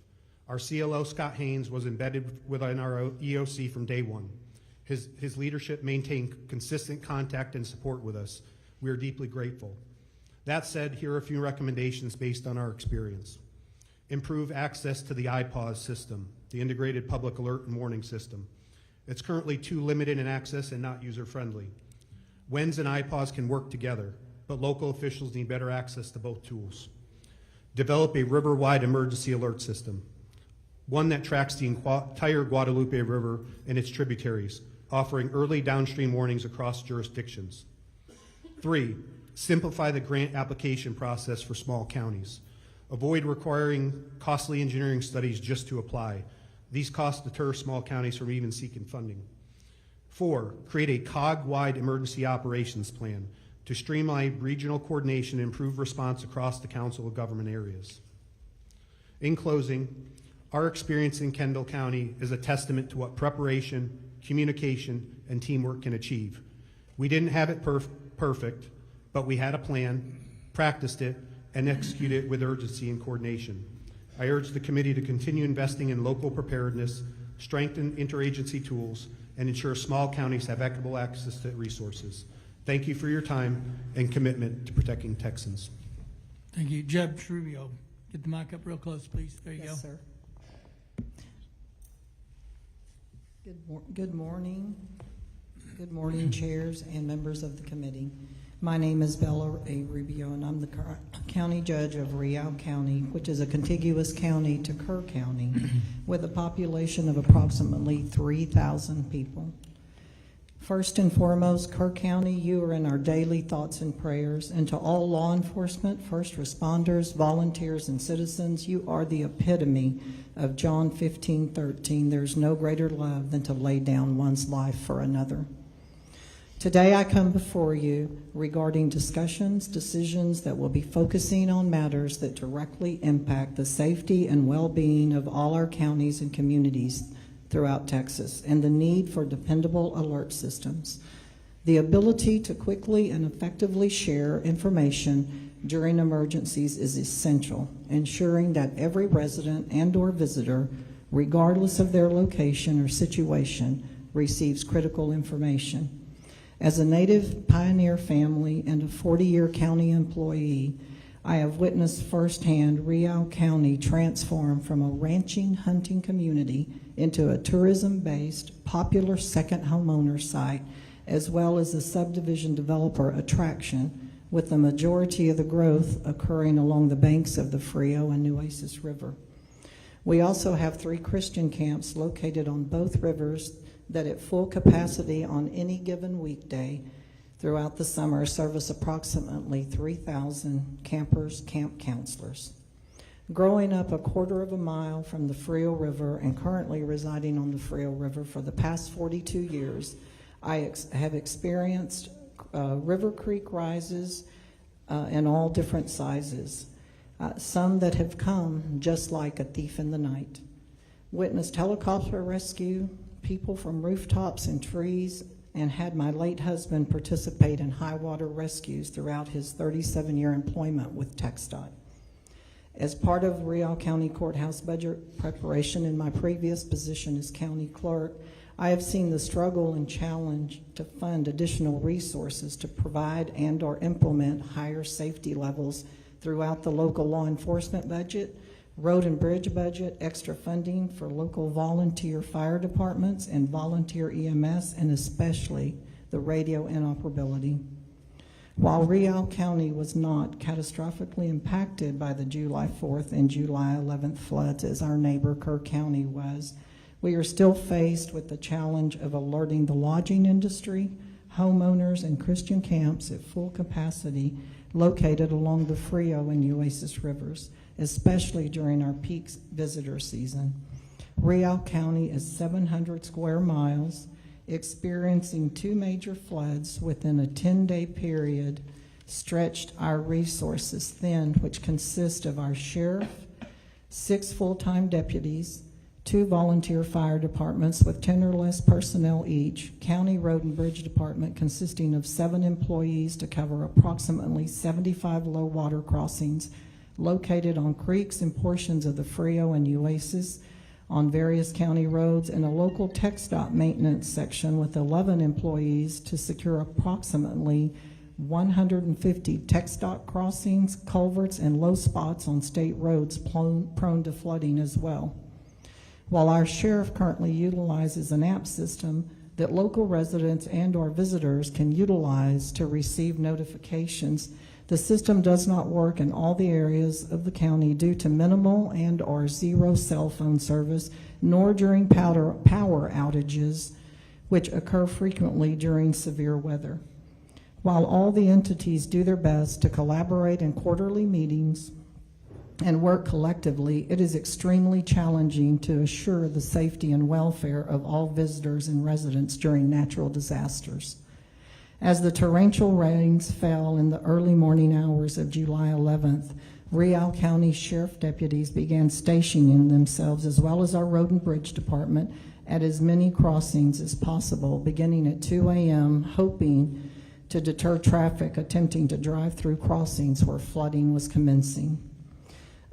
Our CLO, Scott Haynes, was embedded within our EOC from day one. His leadership maintained consistent contact and support with us. We are deeply grateful. That said, here are a few recommendations based on our experience. Improve access to the IPAWS system, the Integrated Public Alert and Warning System. It's currently too limited in access and not user-friendly. WENS and IPAWS can work together, but local officials need better access to both tools. Develop a river-wide emergency alert system, one that tracks the entire Guadalupe River and its tributaries, offering early downstream warnings across jurisdictions. 3, simplify the grant application process for small counties. Avoid requiring costly engineering studies just to apply. These costs deter small counties from even seeking funding. 4, create a COG-wide emergency operations plan to streamline regional coordination and improve response across the Council of Government areas. In closing, our experience in Kendall County is a testament to what preparation, communication, and teamwork can achieve. We didn't have it perfect, but we had a plan, practiced it, and executed it with urgency and coordination. I urge the committee to continue investing in local preparedness, strengthen interagency tools, and ensure small counties have equitable access to resources. Thank you for your time and commitment to protecting Texans. Thank you. Judge Rubio, get the mic up real close, please. There you go. Yes, sir. Good morning. Good morning, chairs and members of the committee. My name is Bella A. Rubio, and I'm the county judge of Real County, which is a contiguous county to Kerr County, with a population of approximately 3,000 people. First and foremost, Kerr County, you are in our daily thoughts and prayers. And to all law enforcement, first responders, volunteers, and citizens, you are the epitome of John 15:13. There's no greater love than to lay down one's life for another. Today I come before you regarding discussions, decisions that will be focusing on matters that directly impact the safety and well-being of all our counties and communities throughout Texas, and the need for dependable alert systems. The ability to quickly and effectively share information during emergencies is essential, ensuring that every resident and/or visitor, regardless of their location or situation, receives critical information. As a native pioneer family and a 40-year county employee, I have witnessed firsthand Real County transform from a ranching, hunting community into a tourism-based, popular second homeowner site, as well as a subdivision developer attraction, with the majority of the growth occurring along the banks of the Frio and Nueces River. We also have 3 Christian camps located on both rivers that at full capacity on any given weekday throughout the summer service approximately 3,000 campers, camp counselors. Growing up a quarter of a mile from the Frio River and currently residing on the Frio River for the past 42 years, I have experienced river creek rises in all different sizes, some that have come just like a thief in the night. Witnessed helicopter rescue, people from rooftops and trees, and had my late husband participate in high water rescues throughout his 37-year employment with TxDOT. As part of Real County Courthouse budget preparation in my previous position as county clerk, I have seen the struggle and challenge to fund additional resources to provide and/or implement higher safety levels throughout the local law enforcement budget, road and bridge budget, extra funding for local volunteer fire departments and volunteer EMS, and especially the radio inoperability. While Real County was not catastrophically impacted by the July 4th and July 11th floods as our neighbor Kerr County was, we are still faced with the challenge of alerting the lodging industry, homeowners, and Christian camps at full capacity located along the Frio and Nueces rivers, especially during our peak visitor season. Real County is 700 square miles, experiencing 2 major floods within a 10-day period, stretched our resources thin, which consist of our sheriff, 6 full-time deputies, 2 volunteer fire departments with 10 or less personnel each, county road and bridge department consisting of 7 employees to cover approximately 75 low water crossings located on creeks and portions of the Frio and Nueces on various county roads, and a local TxDOT maintenance section with 11 employees to secure approximately 150 TxDOT crossings, culverts, and low spots on state roads prone to flooding as well. While our sheriff currently utilizes an app system that local residents and/or visitors can utilize to receive notifications, the system does not work in all the areas of the county due to minimal and/or zero cell phone service, nor during power outages, which occur frequently during severe weather. While all the entities do their best to collaborate in quarterly meetings and work collectively, it is extremely challenging to assure the safety and welfare of all visitors and residents during natural disasters. As the torrential rains fell in the early morning hours of July 11th, Real County Sheriff deputies began stationing themselves, as well as our Road and Bridge Department, at as many crossings as possible, beginning at 2 a.m., hoping to deter traffic attempting to drive through crossings where flooding was commencing.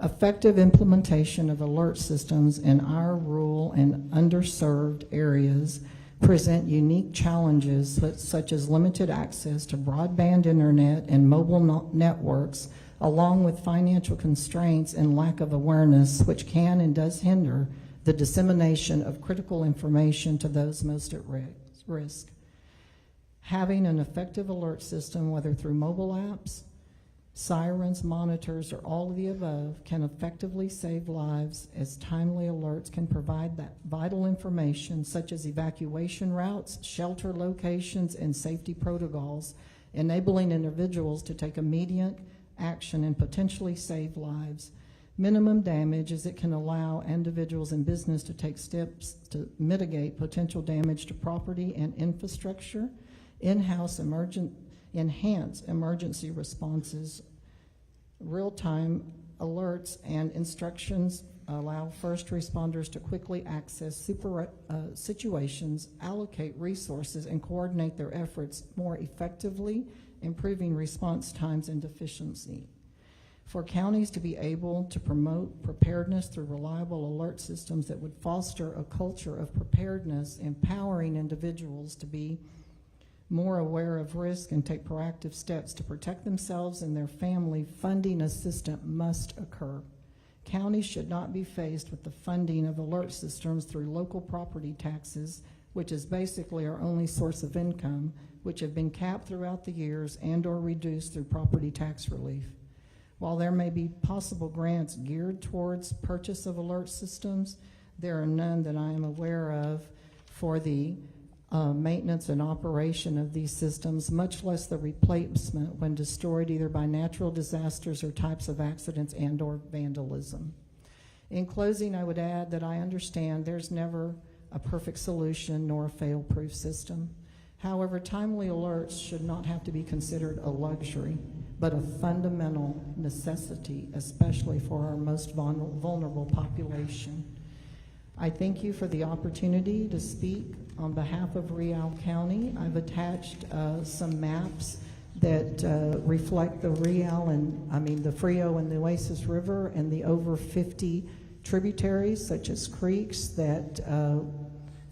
Effective implementation of alert systems in our rural and underserved areas present unique challenges such as limited access to broadband internet and mobile networks, along with financial constraints and lack of awareness, which can and does hinder the dissemination of critical information to those most at risk. Having an effective alert system, whether through mobile apps, Sirens, monitors, or all of the above can effectively save lives, as timely alerts can provide that vital information such as evacuation routes, shelter locations, and safety protocols, enabling individuals to take immediate action and potentially save lives. Minimum damage is it can allow individuals and business to take steps to mitigate potential damage to property and infrastructure. Enhance emergency responses. Real-time alerts and instructions allow first responders to quickly access situations, allocate resources, and coordinate their efforts more effectively, improving response times and efficiency. For counties to be able to promote preparedness through reliable alert systems that would foster a culture of preparedness, empowering individuals to be more aware of risk and take proactive steps to protect themselves and their family, funding assistance must occur. Counties should not be faced with the funding of alert systems through local property taxes, which is basically our only source of income, which have been capped throughout the years and or reduced through property tax relief. While there may be possible grants geared towards purchase of alert systems, there are none that I am aware of for the maintenance and operation of these systems, much less the replacement when destroyed either by natural disasters or types of accidents and or vandalism. In closing, I would add that I understand there's never a perfect solution nor a fail-proof system. However, timely alerts should not have to be considered a luxury, but a fundamental necessity, especially for our most vulnerable population. I thank you for the opportunity to speak on behalf of Riau County. I've attached some maps that reflect the the Frio and the Nueces River and the over 50 tributaries, such as creeks that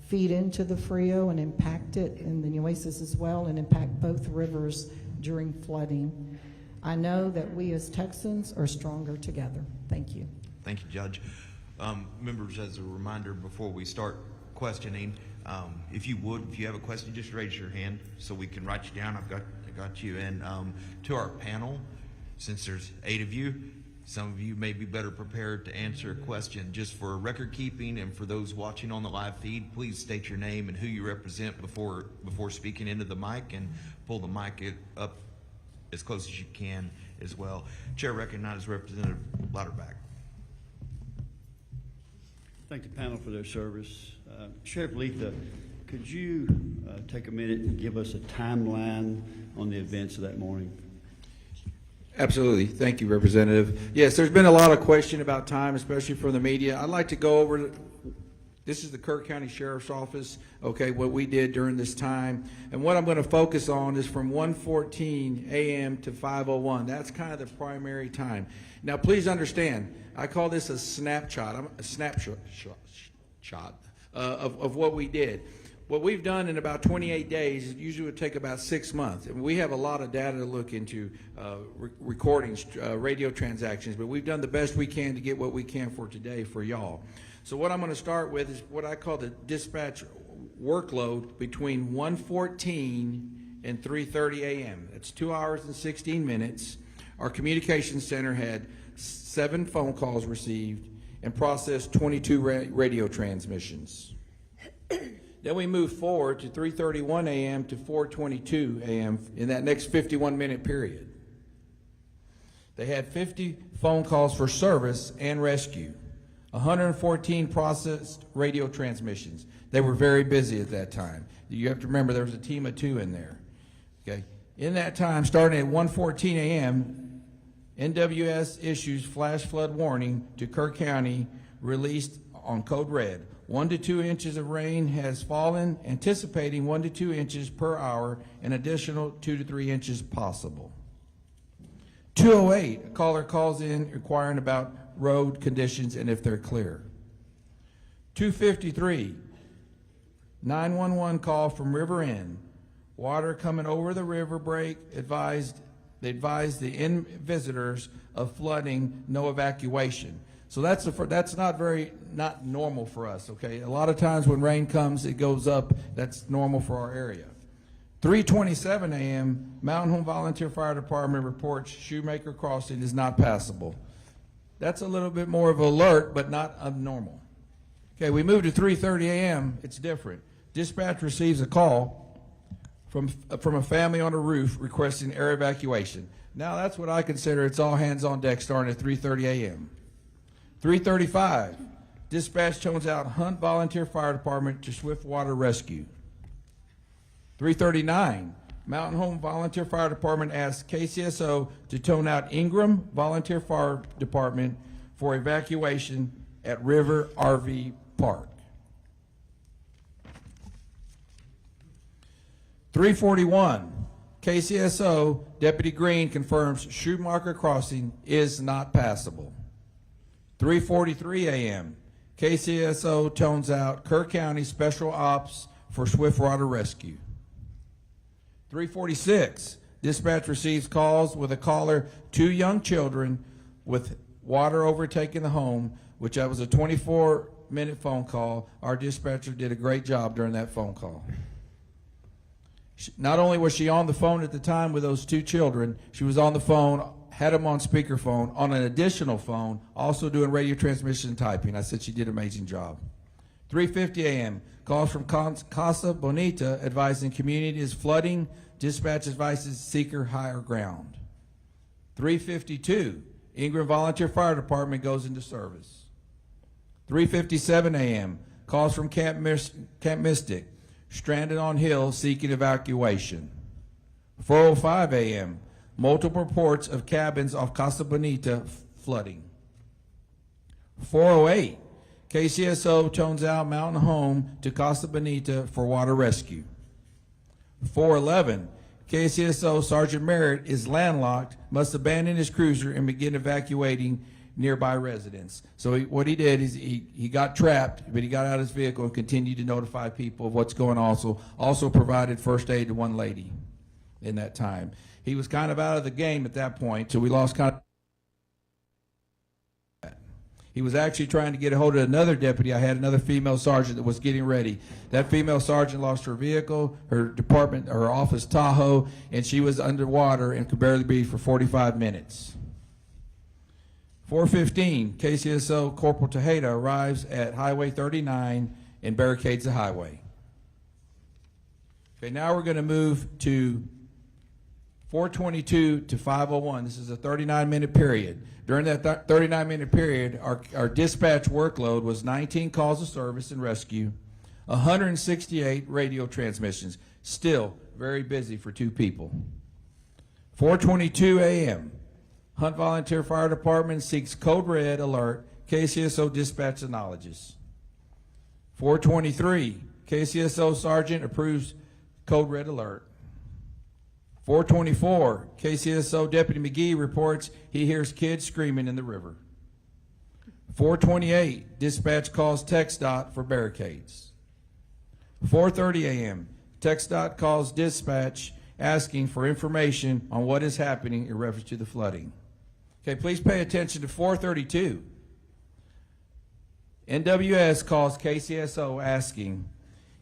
feed into the Frio and impact it, and the Nueces as well, and impact both rivers during flooding. I know that we as Texans are stronger together. Thank you. Thank you, Judge. Members, as a reminder before we start questioning, if you have a question, just raise your hand so we can write you down. I got you. And to our panel, since there's 8 of you, some of you may be better prepared to answer a question. Just for record keeping and for those watching on the live feed, please state your name and who you represent before speaking into the mic, and pull the mic up as close as you can as well. Chair recognizes Representative Lauterbach. Thank the panel for their service. Sheriff Letha, could you take a minute and give us a timeline on the events of that morning? Absolutely. Thank you, Representative. Yes, there's been a lot of question about time, especially from the media. I'd like to go over, this is the Kerr County Sheriff's Office, okay, what we did during this time. And what I'm going to focus on is from 1:14 a.m. to 5:01. That's kind of the primary time. Now, please understand, I call this a snapshot. Of what we did. What we've done in about 28 days, it usually would take about 6 months. And we have a lot of data to look into, recordings, radio transactions, but we've done the best we can to get what we can for today for y'all. So what I'm going to start with is what I call the dispatch workload between 1:14 and 3:30 a.m. That's 2 hours and 16 minutes. Our communications center had 7 phone calls received and processed 22 radio transmissions. Then we moved forward to 3:31 a.m. to 4:22 a.m. in that next 51-minute period. They had 50 phone calls for service and rescue, 114 processed radio transmissions. They were very busy at that time. You have to remember there was a team of 2 in there. Okay. In that time, starting at 1:14 a.m., NWS issues flash flood warning to Kerr County, released on code red. 1 to 2 inches of rain has fallen, anticipating 1 to 2 inches per hour, an additional 2 to 3 inches possible. 2:08, a caller calls in inquiring about road conditions and if they're clear. 2:53, 911 call from River End. Water coming over the river break, they advised the inn visitors of flooding, no evacuation. So that's not normal for us, okay? A lot of times when rain comes, it goes up. That's normal for our area. 3:27 a.m., Mountain Home Volunteer Fire Department reports Shoemaker Crossing is not passable. That's a little bit more of an alert, but not abnormal. Okay, we move to 3:30 a.m., it's different. Dispatch receives a call from a family on a roof requesting air evacuation. Now that's what I consider it's all hands on deck starting at 3:30 a.m. 3:35, dispatch tones out Hunt Volunteer Fire Department to swift water rescue. 3:39, Mountain Home Volunteer Fire Department asks KCSO to tone out Ingram Volunteer Fire Department for evacuation at River RV Park. 3:41, KCSO Deputy Green confirms Schumacher Crossing is not passable. 3:43 a.m., KCSO tones out Kerr County Special Ops for swift water rescue. 3:46, dispatch receives calls with a caller, 2 young children with water overtaking the home, which that was a 24-minute phone call. Our dispatcher did a great job during that phone call. Not only was she on the phone at the time with those 2 children, she was on the phone, had them on speakerphone, on an additional phone, also doing radio transmission and typing. I said she did an amazing job. 3:50 a.m., calls from Casa Bonita advising community is flooding. Dispatch advises seeker higher ground. 3:52, Ingram Volunteer Fire Department goes into service. 3:57 a.m., calls from Camp Mystic, stranded on hill seeking evacuation. 4:05 a.m., multiple reports of cabins off Casa Bonita flooding. 4:08, KCSO tones out Mountain Home to Casa Bonita for water rescue. 4:11, KCSO Sergeant Merritt is landlocked, must abandon his cruiser and begin evacuating nearby residents. So what he did is he got trapped, but he got out of his vehicle and continued to notify people of what's going on. Also provided first aid to one lady in that time. He was kind of out of the game at that point, so we lost kind of. He was actually trying to get a hold of another deputy. I had another female sergeant that was getting ready. That female sergeant lost her vehicle, her department, her office Tahoe, and she was underwater and could barely breathe for 45 minutes. 4:15, KCSO Corporal Tejeda arrives at Highway 39 and barricades the highway. Okay, now we're going to move to 4:22 to 5:01. This is a 39-minute period. During that 39-minute period, our dispatch workload was 19 calls of service and rescue, 168 radio transmissions. Still very busy for 2 people. 4:22 a.m., Hunt Volunteer Fire Department seeks code red alert. KCSO dispatch acknowledges. 4:23, KCSO Sergeant approves code red alert. 4:24, KCSO Deputy McGee reports he hears kids screaming in the river. 4:28, dispatch calls TxDOT for barricades. 4:30 a.m., TxDOT calls dispatch asking for information on what is happening in reference to the flooding. Okay, please pay attention to 4:32. NWS calls KCSO asking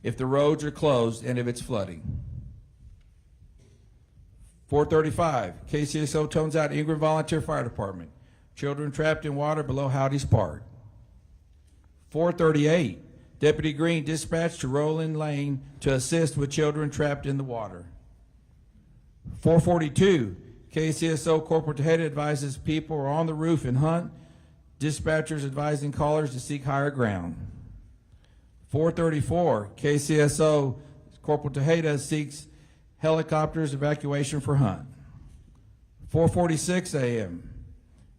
if the roads are closed and if it's flooding. 4:35, KCSO tones out Ingram Volunteer Fire Department. Children trapped in water below Howdy's Park. 4:38, Deputy Green dispatched to Roland Lane to assist with children trapped in the water. 4:42, KCSO Corporal Tejeda advises people are on the roof in Hunt. Dispatchers advising callers to seek higher ground. 4:34, KCSO Corporal Tejeda seeks helicopters evacuation for Hunt. 4:46 a.m.,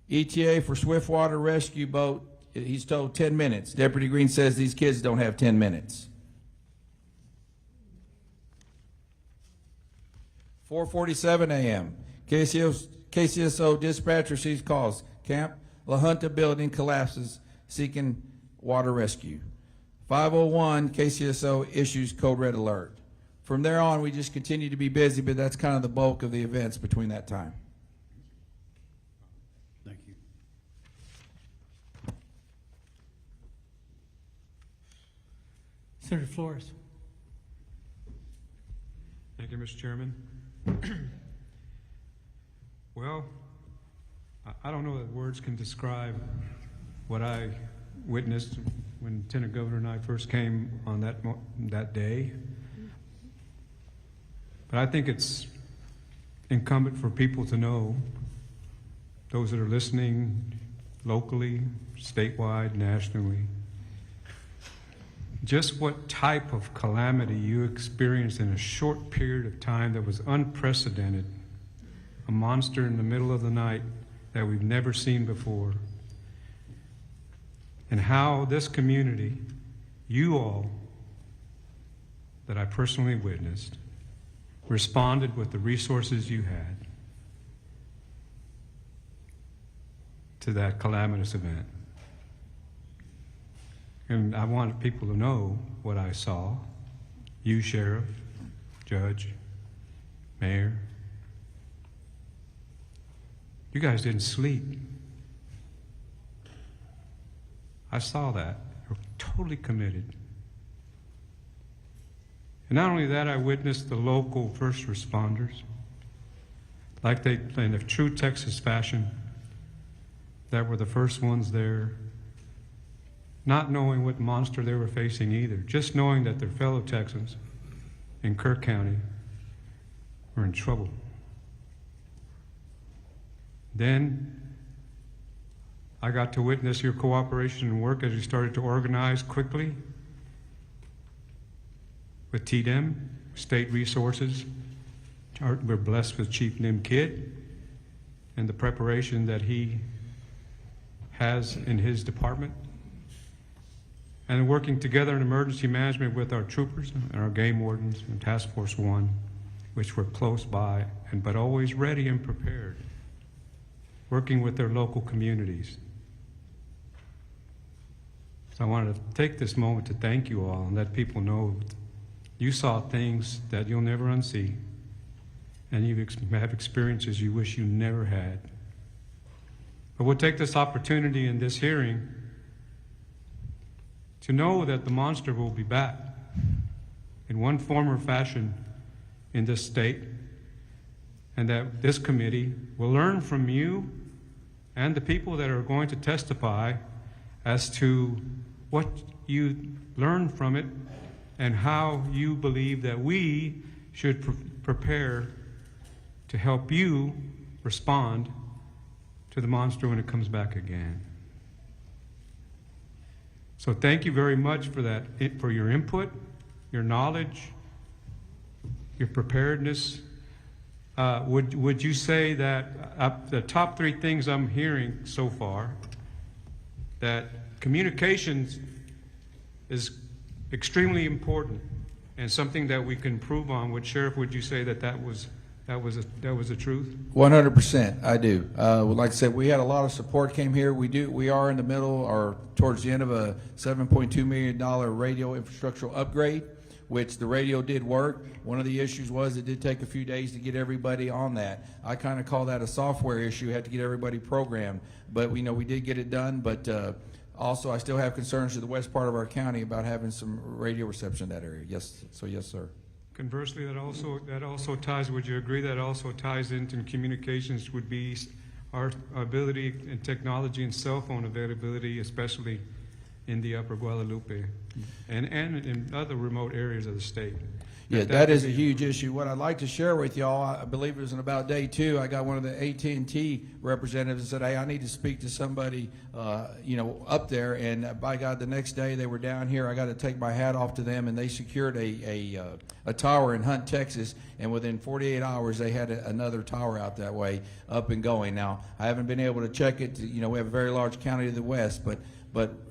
ETA for swift water rescue boat, he's told 10 minutes. Deputy Green says these kids don't have 10 minutes. 4:47 a.m., KCSO dispatch receives calls. Camp La Junta building collapses, seeking water rescue. 5:01, KCSO issues code red alert. From there on, we just continue to be busy, but that's kind of the bulk of the events between that time. Thank you. Senator Flores. Thank you, Mr. Chairman. Well, I don't know that words can describe what I witnessed when Lieutenant Governor and I first came on that day. But I think it's incumbent for people to know, those that are listening locally, statewide, nationally, just what type of calamity you experienced in a short period of time that was unprecedented, a monster in the middle of the night that we've never seen before, and how this community, you all that I personally witnessed, responded with the resources you had to that calamitous event. And I want people to know what I saw. You, Sheriff, Judge, Mayor. You guys didn't sleep. I saw that. You're totally committed. And not only that, I witnessed the local first responders, like they, in a true Texas fashion, that were the first ones there, not knowing what monster they were facing either, just knowing that their fellow Texans in Kerr County were in trouble. Then I got to witness your cooperation and work as you started to organize quickly with TDEM, state resources. We're blessed with Chief Nim Kidd and the preparation that he has in his department. And working together in emergency management with our troopers and our game wardens and Task Force 1, which were close by, but always ready and prepared, working with their local communities. So I wanted to take this moment to thank you all and let people know you saw things that you'll never unsee, and you have experiences you wish you never had. But we'll take this opportunity in this hearing to know that the monster will be back in one form or fashion in this state, and that this committee will learn from you and the people that are going to testify as to what you learned from it and how you believe that we should prepare to help you respond to the monster when it comes back again. So thank you very much for that, for your input, your knowledge, your preparedness. Would you say that the top three things I'm hearing so far, that communications is extremely important and something that we can improve on? Sheriff, would you say that was the truth? 100%, I do. Like I said, we had a lot of support came here. We are in the middle or towards the end of a $7.2 million radio infrastructural upgrade, which the radio did work. One of the issues was it did take a few days to get everybody on that. I kind of call that a software issue. Had to get everybody programmed, but we did get it done. But also, I still have concerns to the west part of our county about having some radio reception in that area. Yes, so yes, sir. Conversely, that also ties, would you agree that also ties into communications would be our ability and technology and cell phone availability, especially in the upper Guadalupe and in other remote areas of the state? Yeah, that is a huge issue. What I'd like to share with y'all, I believe it was in about day 2, I got one of the AT&T representatives and said, hey, I need to speak to somebody, up there. And by God, the next day they were down here. I got to take my hat off to them, and they secured a tower in Hunt, Texas. And within 48 hours, they had another tower out that way up and going. Now, I haven't been able to check it. We have a very large county to the west, but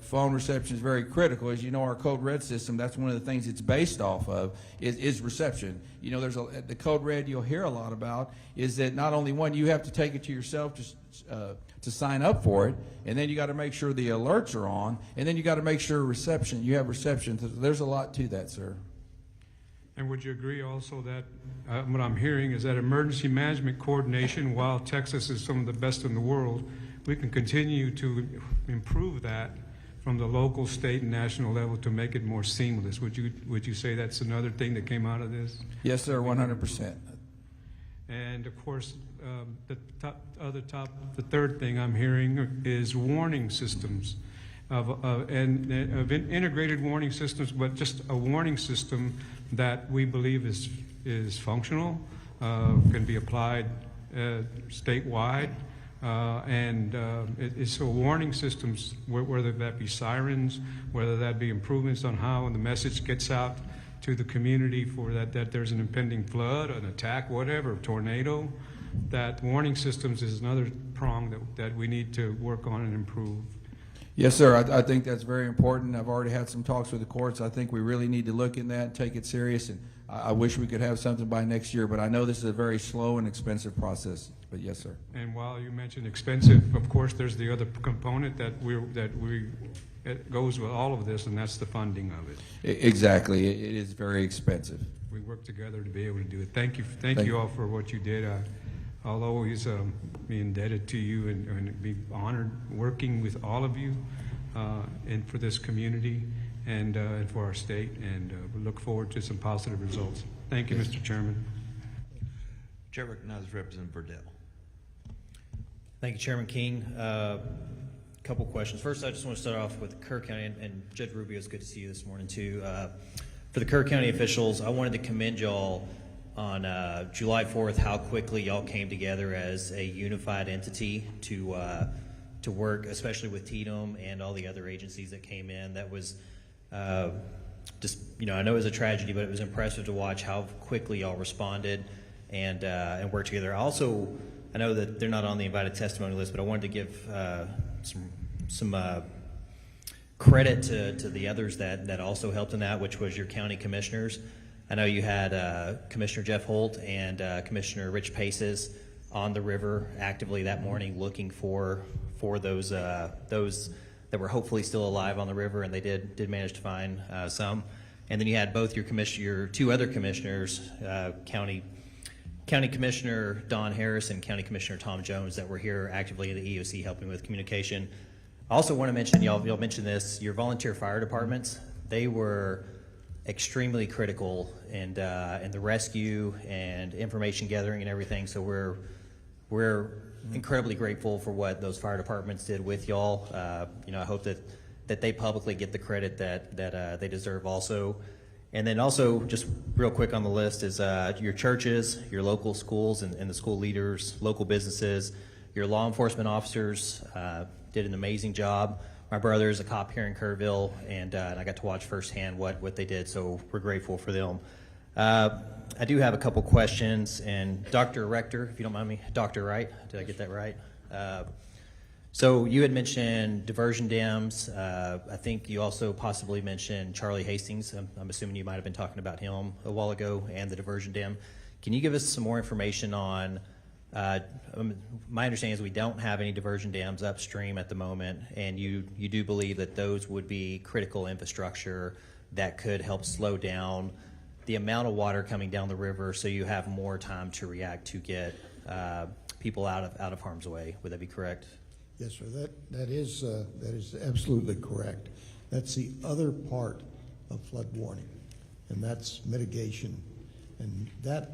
phone reception is very critical. As you know, our Code Red system, that's one of the things it's based off of, is reception. There's the Code Red you'll hear a lot about is that not only one, you have to take it to yourself to sign up for it, and then you got to make sure the alerts are on, and then you got to make sure you have reception. There's a lot to that, sir. And would you agree also that what I'm hearing is that emergency management coordination, while Texas is some of the best in the world, we can continue to improve that from the local, state, and national level to make it more seamless. Would you say that's another thing that came out of this? Yes, sir, 100%. And of course, the third thing I'm hearing is warning systems of integrated warning systems, but just a warning system that we believe is functional, can be applied statewide, and it's warning systems, whether that be sirens, whether that be improvements on how the message gets out to the community for that there's an impending flood, an attack, whatever, tornado. That warning systems is another prong that we need to work on and improve. Yes, sir. I think that's very important. I've already had some talks with the courts. I think we really need to look in that and take it serious. And I wish we could have something by next year, but I know this is a very slow and expensive process. But yes, sir. And while you mentioned expensive, of course, there's the other component that it goes with all of this, and that's the funding of it. Exactly. It is very expensive. We work together to be able to do it. Thank you all for what you did. I'll always be indebted to you and be honored working with all of you and for this community and for our state, and we look forward to some positive results. Thank you, Mr. Chairman. Chair recognizes Representative Verdell. Thank you, Chairman King. Couple questions. First, I just want to start off with Kerr County, and Judge Rubio, it's good to see you this morning too. For the Kerr County officials, I wanted to commend y'all on July 4th, how quickly y'all came together as a unified entity to work, especially with TDM and all the other agencies that came in. That was just, I know it was a tragedy, but it was impressive to watch how quickly y'all responded and worked together. Also, I know that they're not on the invited testimony list, but I wanted to give some credit to the others that also helped in that, which was your county commissioners. I know you had Commissioner Jeff Holt and Commissioner Rich Paces on the river actively that morning looking for those that were hopefully still alive on the river, and they did manage to find some. And then you had both your two other commissioners, County Commissioner Don Harris and County Commissioner Tom Jones, that were here actively in the EOC helping with communication. I also want to mention, y'all mentioned this, your volunteer fire departments, they were extremely critical in the rescue and information gathering and everything. So we're incredibly grateful for what those fire departments did with y'all. I hope that they publicly get the credit that they deserve also. And then also, just real quick on the list is your churches, your local schools and the school leaders, local businesses, your law enforcement officers did an amazing job. My brother is a cop here in Kerrville, and I got to watch firsthand what they did, so we're grateful for them. I do have a couple questions, and Dr. Rector, if you don't mind me, Dr. Wright, did I get that right? So you had mentioned diversion dams. I think you also possibly mentioned Charlie Hastings. I'm assuming you might have been talking about him a while ago and the diversion dam. Can you give us some more information on, my understanding is we don't have any diversion dams upstream at the moment, and you do believe that those would be critical infrastructure that could help slow down the amount of water coming down the river so you have more time to react to get people out of harm's way. Would that be correct? Yes, sir. That is absolutely correct. That's the other part of flood warning, and that's mitigation. And that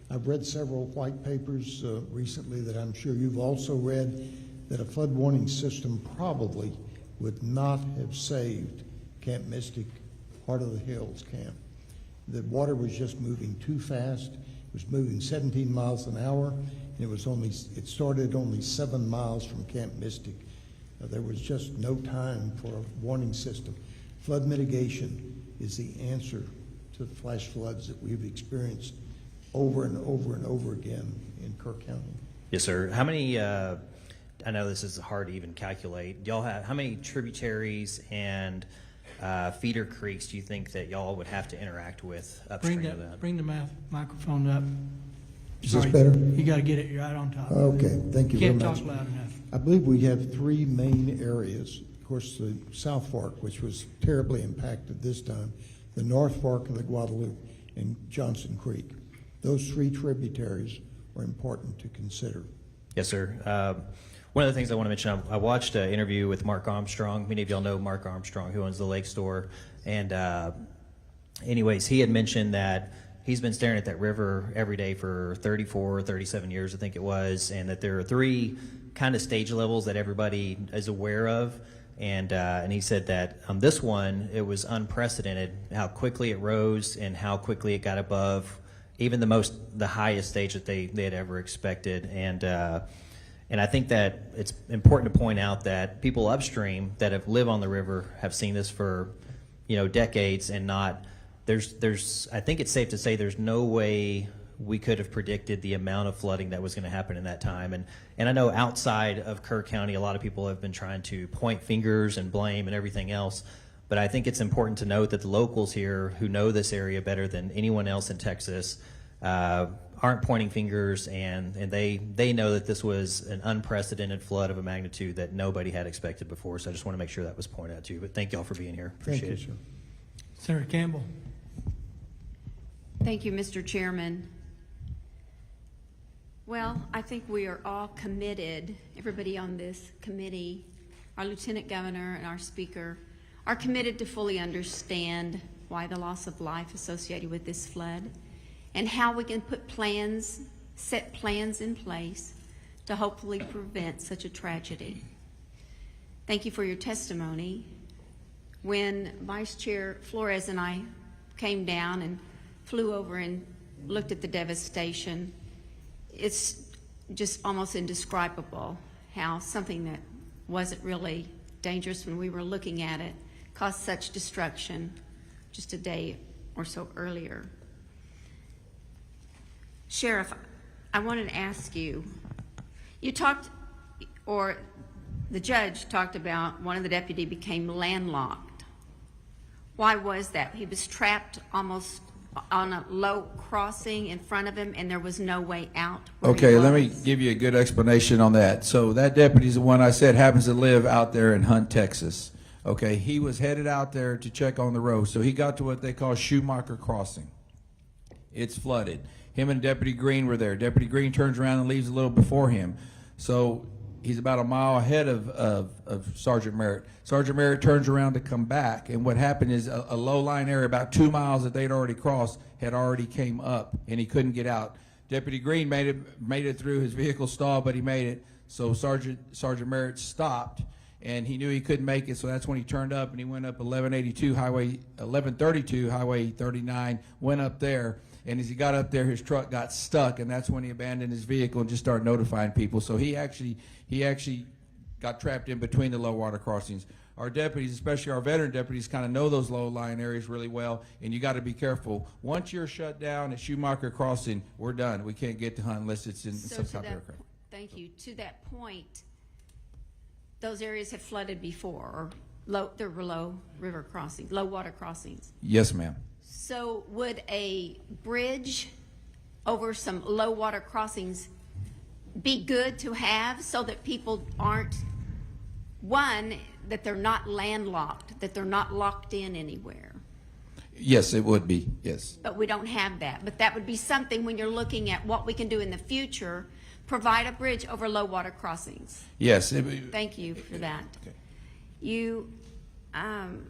I've read several white papers recently that I'm sure you've also read, that a flood warning system probably would not have saved Camp Mystic, Heart of the Hills camp. The water was just moving too fast. It was moving 17 miles an hour, and it started only 7 miles from Camp Mystic. There was just no time for a warning system. Flood mitigation is the answer to the flash floods that we've experienced over and over and over again in Kerr County. Yes, sir. How many, I know this is hard to even calculate, y'all have, how many tributaries and feeder creeks do you think that y'all would have to interact with upstream of that? Bring the microphone up. Is this better? You got to get it right on top. Okay, thank you very much. Can't talk loud enough. I believe we have 3 main areas. Of course, the South Fork, which was terribly impacted this time, the North Fork of the Guadalupe, and Johnson Creek. Those 3 tributaries are important to consider. Yes, sir. One of the things I want to mention, I watched an interview with Mark Armstrong. Many of y'all know Mark Armstrong, who owns the Lake Store. And anyways, he had mentioned that he's been staring at that river every day for 34, 37 years, I think it was, and that there are 3 kind of stage levels that everybody is aware of. And he said that on this one, it was unprecedented how quickly it rose and how quickly it got above even the highest stage that they had ever expected. And I think that it's important to point out that people upstream that have lived on the river have seen this for, decades, and not, I think it's safe to say there's no way we could have predicted the amount of flooding that was going to happen in that time. And I know outside of Kerr County, a lot of people have been trying to point fingers and blame and everything else. But I think it's important to note that the locals here who know this area better than anyone else in Texas aren't pointing fingers, and they know that this was an unprecedented flood of a magnitude that nobody had expected before. So I just want to make sure that was pointed out to you. But thank y'all for being here. Appreciate it. Sir. Senator Campbell. Thank you, Mr. Chairman. Well, I think we are all committed, everybody on this committee, our Lieutenant Governor and our Speaker, are committed to fully understand why the loss of life associated with this flood and how we can set plans in place to hopefully prevent such a tragedy. Thank you for your testimony. When Vice Chair Flores and I came down and flew over and looked at the devastation, it's just almost indescribable how something that wasn't really dangerous when we were looking at it caused such destruction just a day or so earlier. Sheriff, I wanted to ask you, the judge talked about one of the deputy became landlocked. Why was that? He was trapped almost on a low crossing in front of him, and there was no way out. Okay, let me give you a good explanation on that. So that deputy's the one I said happens to live out there in Hunt, Texas. Okay, he was headed out there to check on the road. So he got to what they call Schumacher Crossing. It's flooded. Him and Deputy Green were there. Deputy Green turns around and leaves a little before him. So he's about a mile ahead of Sergeant Merritt. Sergeant Merritt turns around to come back, and what happened is a low-lying area about 2 miles that they'd already crossed had already came up, and he couldn't get out. Deputy Green made it through. His vehicle stalled, but he made it. So Sergeant Merritt stopped, and he knew he couldn't make it, so that's when he turned up, and he went up 1132 Highway 1132 Highway 39, went up there. And as he got up there, his truck got stuck, and that's when he abandoned his vehicle and just started notifying people. So he actually got trapped in between the low water crossings. Our deputies, especially our veteran deputies, kind of know those low-lying areas really well, and you got to be careful. Once you're shut down at Schumacher Crossing, we're done. We can't get to Hunt unless it's in some type of aircraft. Thank you. To that point, those areas have flooded before, or there were low water crossings. Yes, ma'am. So would a bridge over some low water crossings be good to have so that people aren't, one, that they're not landlocked, that they're not locked in anywhere? Yes, it would be, yes. But we don't have that. But that would be something when you're looking at what we can do in the future, provide a bridge over low water crossings. Yes. Thank you for that. Okay. You,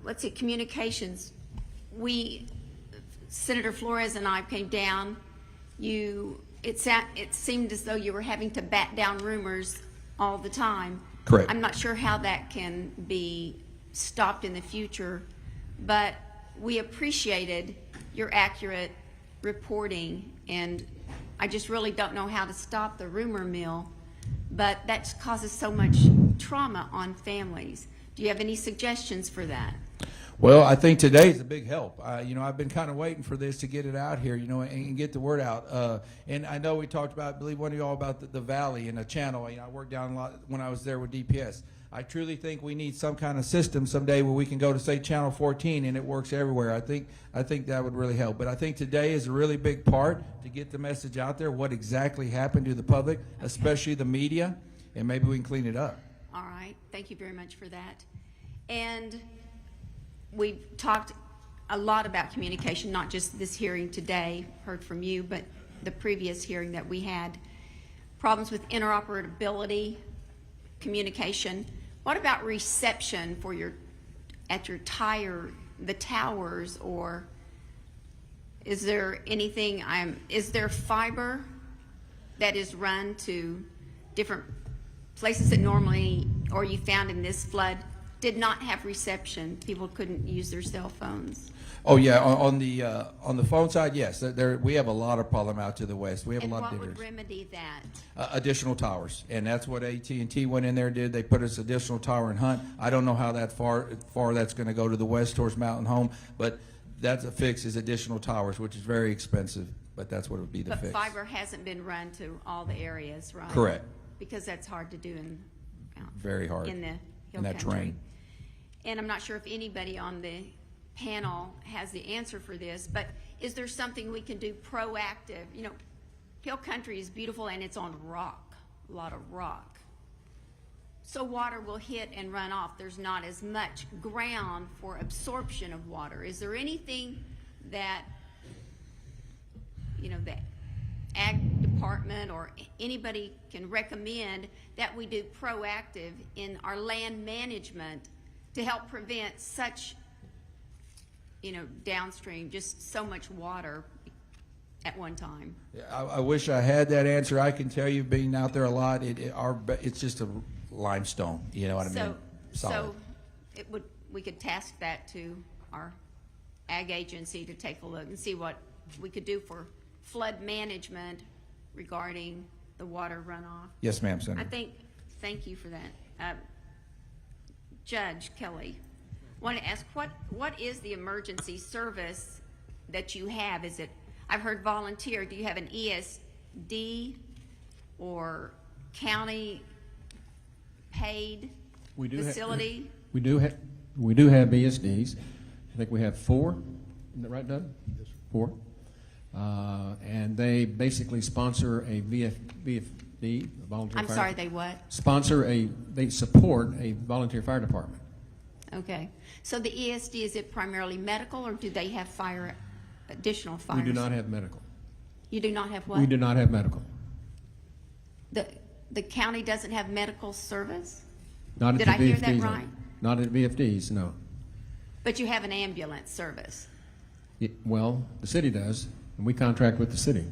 let's see, communications. Senator Flores and I came down. It seemed as though you were having to bat down rumors all the time. Correct. I'm not sure how that can be stopped in the future, but we appreciated your accurate reporting, and I just really don't know how to stop the rumor mill, but that causes so much trauma on families. Do you have any suggestions for that? Well, I think today is a big help. I've been kind of waiting for this to get it out here, and get the word out. And I know we talked about, I believe one of you all about the valley and the channel. I worked down a lot when I was there with DPS. I truly think we need some kind of system someday where we can go to, say, Channel 14 and it works everywhere. I think that would really help. But I think today is a really big part to get the message out there, what exactly happened to the public, especially the media, and maybe we can clean it up. All right. Thank you very much for that. And we've talked a lot about communication, not just this hearing today, heard from you, but the previous hearing that we had. Problems with interoperability communication. What about reception for the towers, or is there anything, is there fiber that is run to different places that normally, or you found in this flood, did not have reception? People couldn't use their cell phones. Oh, yeah, on the phone side, yes. We have a lot of problem out to the west. We have a lot of And what diggers. would remedy that? Additional towers, and that's what AT&T went in there and did. They put us additional tower in Hunt. I don't know how that far that's going to go to the west towards Mountain Home, but that's a fix, is additional towers, which is very expensive, but that's what would be the But fix. fiber hasn't been run to all the areas, right? Correct. Because that's hard to do Very hard in the hill in that country. terrain. And I'm not sure if anybody on the panel has the answer for this, but is there something we can do proactive? You know, hill country is beautiful and it's on rock, a lot of rock. So water will hit and run off. There's not as much ground for absorption of water. Is there anything that, you know, the ag department or anybody can recommend that we do proactive in our land management to help prevent such, you know, downstream, just so much water at one time? I wish I had that answer. I can tell you, being out there a lot, it's just a limestone, you know what I mean? Solid. So we could task that to our ag agency to take a look and see what we could do for flood management regarding the water runoff. Yes, ma'am, Senator. Thank you for that. Judge Kelly, want to ask, what is the emergency service that you have? Is it, I've heard volunteer, do you have an ESD or county paid facility? We do have BSDs. I think we have 4. Isn't that right, Doug? Yes. 4. And they basically sponsor a VFD, a volunteer I'm fire. sorry, they what? They support a volunteer fire department. Okay. So the ESD, is it primarily medical, or do they have additional fires? We do not have medical. You do not have what? We do not have medical. The county doesn't have medical service? Not at Did the I hear VFDs, that no. right? Not at VFDs, no. But you have an ambulance service? Well, the city does, and we contract with the city.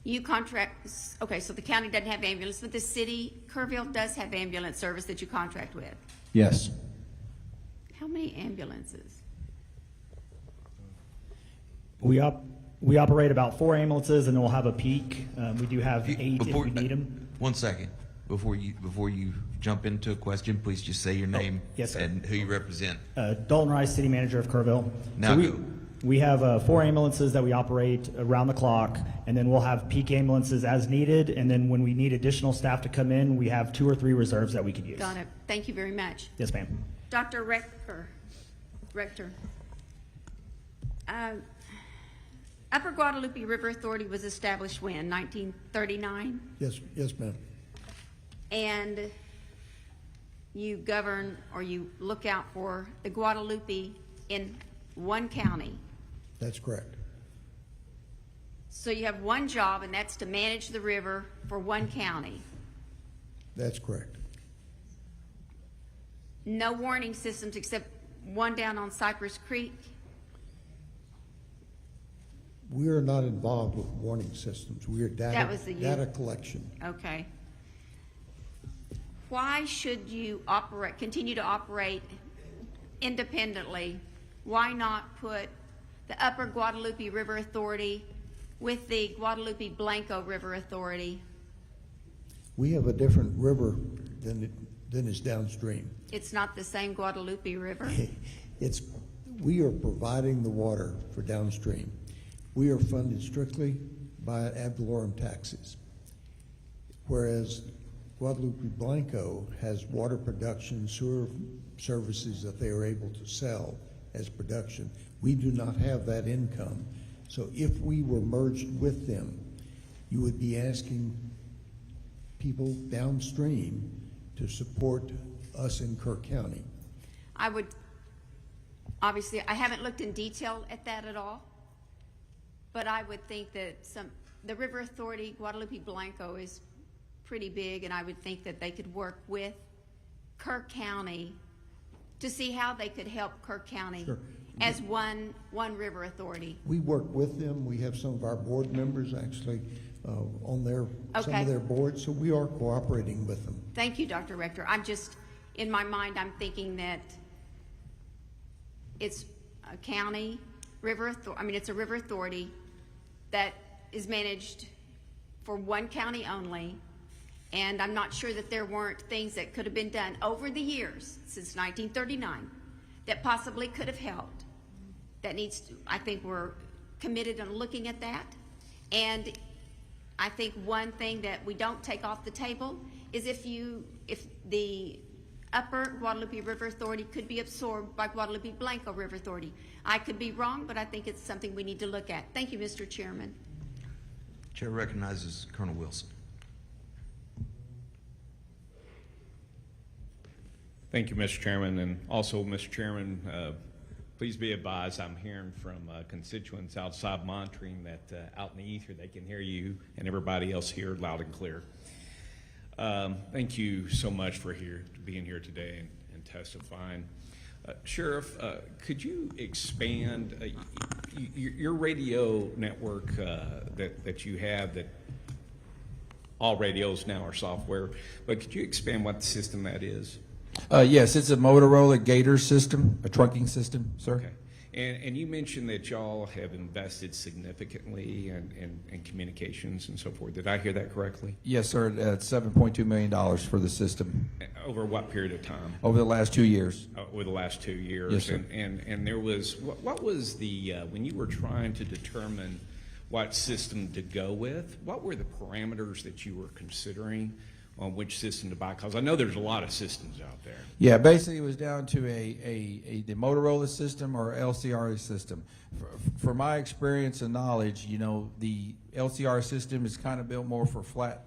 You contract, okay, so the county doesn't have ambulance, but the city, Kerrville, does have ambulance service that you contract with. Yes. How many ambulances? We operate about 4 ambulances, and then we'll have a peak. We do have 8 if we need them. 1 second. Before you jump into a question, please just say your name yes, sir. and who you represent. Dalton Rice, City Manager of Kerrville. Now go. We have 4 ambulances that we operate around the clock, and then we'll have peak ambulances as needed, and then when we need additional staff to come in, we have 2 or 3 reserves that we could use. Got it. Thank you very much. Yes, ma'am. Dr. Rector. Upper Guadalupe River Authority was established when? 1939? Yes, ma'am. And you govern, or you look out for the Guadalupe in one county. That's correct. So you have one job, and that's to manage the river for one county. That's correct. No warning systems except one down on Cypress Creek? We are not involved with warning systems. We are That was the data collection. Okay. Why should you continue to operate independently? Why not put the Upper Guadalupe River Authority with the Guadalupe Blanco River Authority? We have a different river than is downstream. It's not the same Guadalupe River? We are providing the water for downstream. We are funded strictly by ad valorem taxes, whereas Guadalupe Blanco has water production, sewer services that they are able to sell as production. We do not have that income. So if we were merged with them, you would be asking people downstream to support us in Kerr County. Obviously, I haven't looked in detail at that at all, but I would think that the River Authority, Guadalupe Blanco, is pretty big, and I would think that they could work with Kerr County to see how they could help Kerr County Sure. as one river authority. We work with them. We have some of our board members actually on some Okay. of their boards, so we are cooperating with them. Thank you, Dr. Rector. I'm just, in my mind, I'm thinking that it's a county river it's a river authority that is managed for one county only, and I'm not sure that there weren't things that could have been done over the years since 1939 that possibly could have helped. I think we're committed on looking at that, and I think one thing that we don't take off the table is if the Upper Guadalupe River Authority could be absorbed by Guadalupe Blanco River Authority. I could be wrong, but I think it's something we need to look at. Thank you, Mr. Chairman. Chair recognizes Colonel Wilson. Thank you, Mr. Chairman. And also, Mr. Chairman, please be advised I'm hearing from constituents outside monitoring that out in the ether they can hear you and everybody else here loud and clear. Thank you so much for being here today and testifying. Sheriff, could you expand your radio network that you have, that all radios now are software, but could you expand what system that is? Yes, it's a Motorola Gator system, a trunking system, sir. Okay. And you mentioned that y'all have invested significantly in communications and so forth. Did I hear that correctly? Yes, sir. $7.2 million for the system. Over what period of time? Over the last 2 years. Over the last 2 years. Yes, sir. And there was, what was the, when you were trying to determine what system to go with, what were the parameters that you were considering on which system to buy? Because I know there's a lot of systems out there. Yeah, basically it was down to the Motorola system or LCRA system. For my experience and knowledge, the LCR system is kind of built more for flat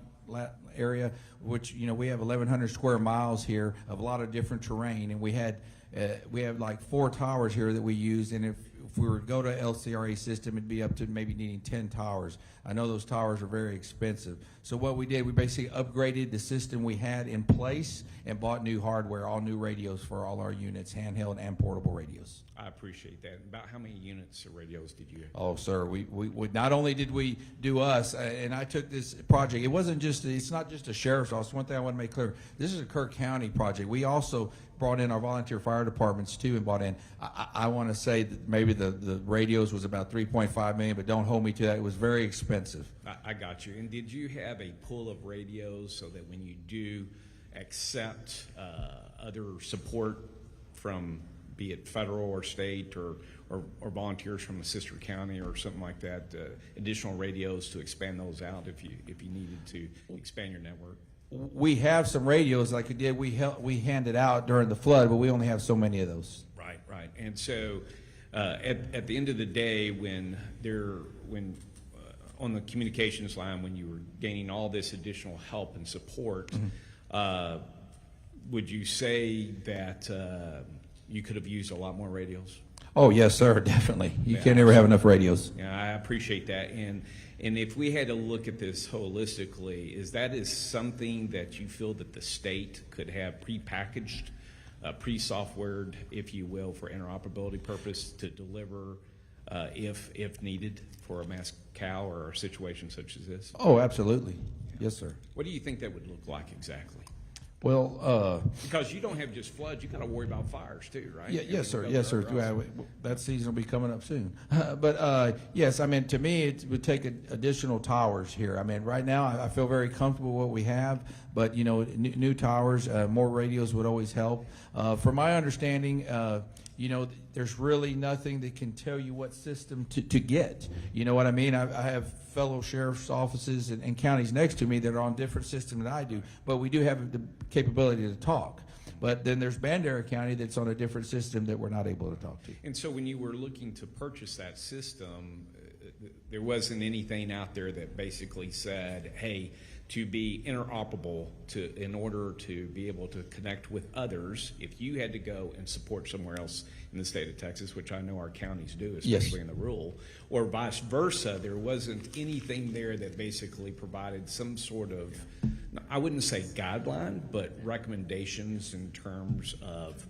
area, which, we have 1,100 square miles here of a lot of different terrain, and we have like 4 towers here that we use, and if we were to go to LCRA system, it'd be up to maybe needing 10 towers. I know those towers are very expensive. So what we did, we basically upgraded the system we had in place and bought new hardware, all new radios for all our units, handheld and portable radios. I appreciate that. About how many units of radios did you have? Oh, sir, we not only did we do us, and I took this project, it's not just a sheriff's office. One thing I want to make clear, this is a Kerr County project. We also brought in our volunteer fire departments too, and brought in, I want to say that maybe the radios was about $3.5 million, but don't hold me to that. It was very expensive. I got you. And did you have a pool of radios so that when you do accept other support from, be it federal or state or volunteers from a sister county or something like that, additional radios to expand those out if you needed to expand your network? We have some radios like we did. We handed out during the flood, but we only have so many of those. Right. And so at the end of the day, when on the communications line, when you were gaining all this additional help and support, would you say that you could have used a lot more radios? Oh, yes, sir, definitely. You can't ever have enough radios. Yeah, I appreciate that. And if we had to look at this holistically, is something that you feel that the state could have prepackaged, pre-softwared, if you will, for interoperability purpose to deliver if needed for a mass cow or a situation such as this? Oh, absolutely. Yes, sir. What do you think that would look like exactly? Well, because you don't have just floods, you got to worry about fires too, right? Yes, sir. Yes, sir. That season will be coming up soon. But yes, I mean, to me, it would take additional towers here. I mean, right now, I feel very comfortable with what we have, but new towers, more radios would always help. From my understanding, there's really nothing that can tell you what system to get. You know what I mean? I have fellow sheriff's offices and counties next to me that are on different systems than I do, but we do have the capability to talk. But then there's Bandera County that's on a different system that we're not able to talk to. And so when you were looking to purchase that system, there wasn't anything out there that basically said, hey, to be interoperable, in order to be able to connect with others, if you had to go and support somewhere else in the state of Texas, which I know our counties do, especially in the rural, or vice versa, there wasn't anything there that basically provided some sort of I wouldn't say guideline, but recommendations in terms of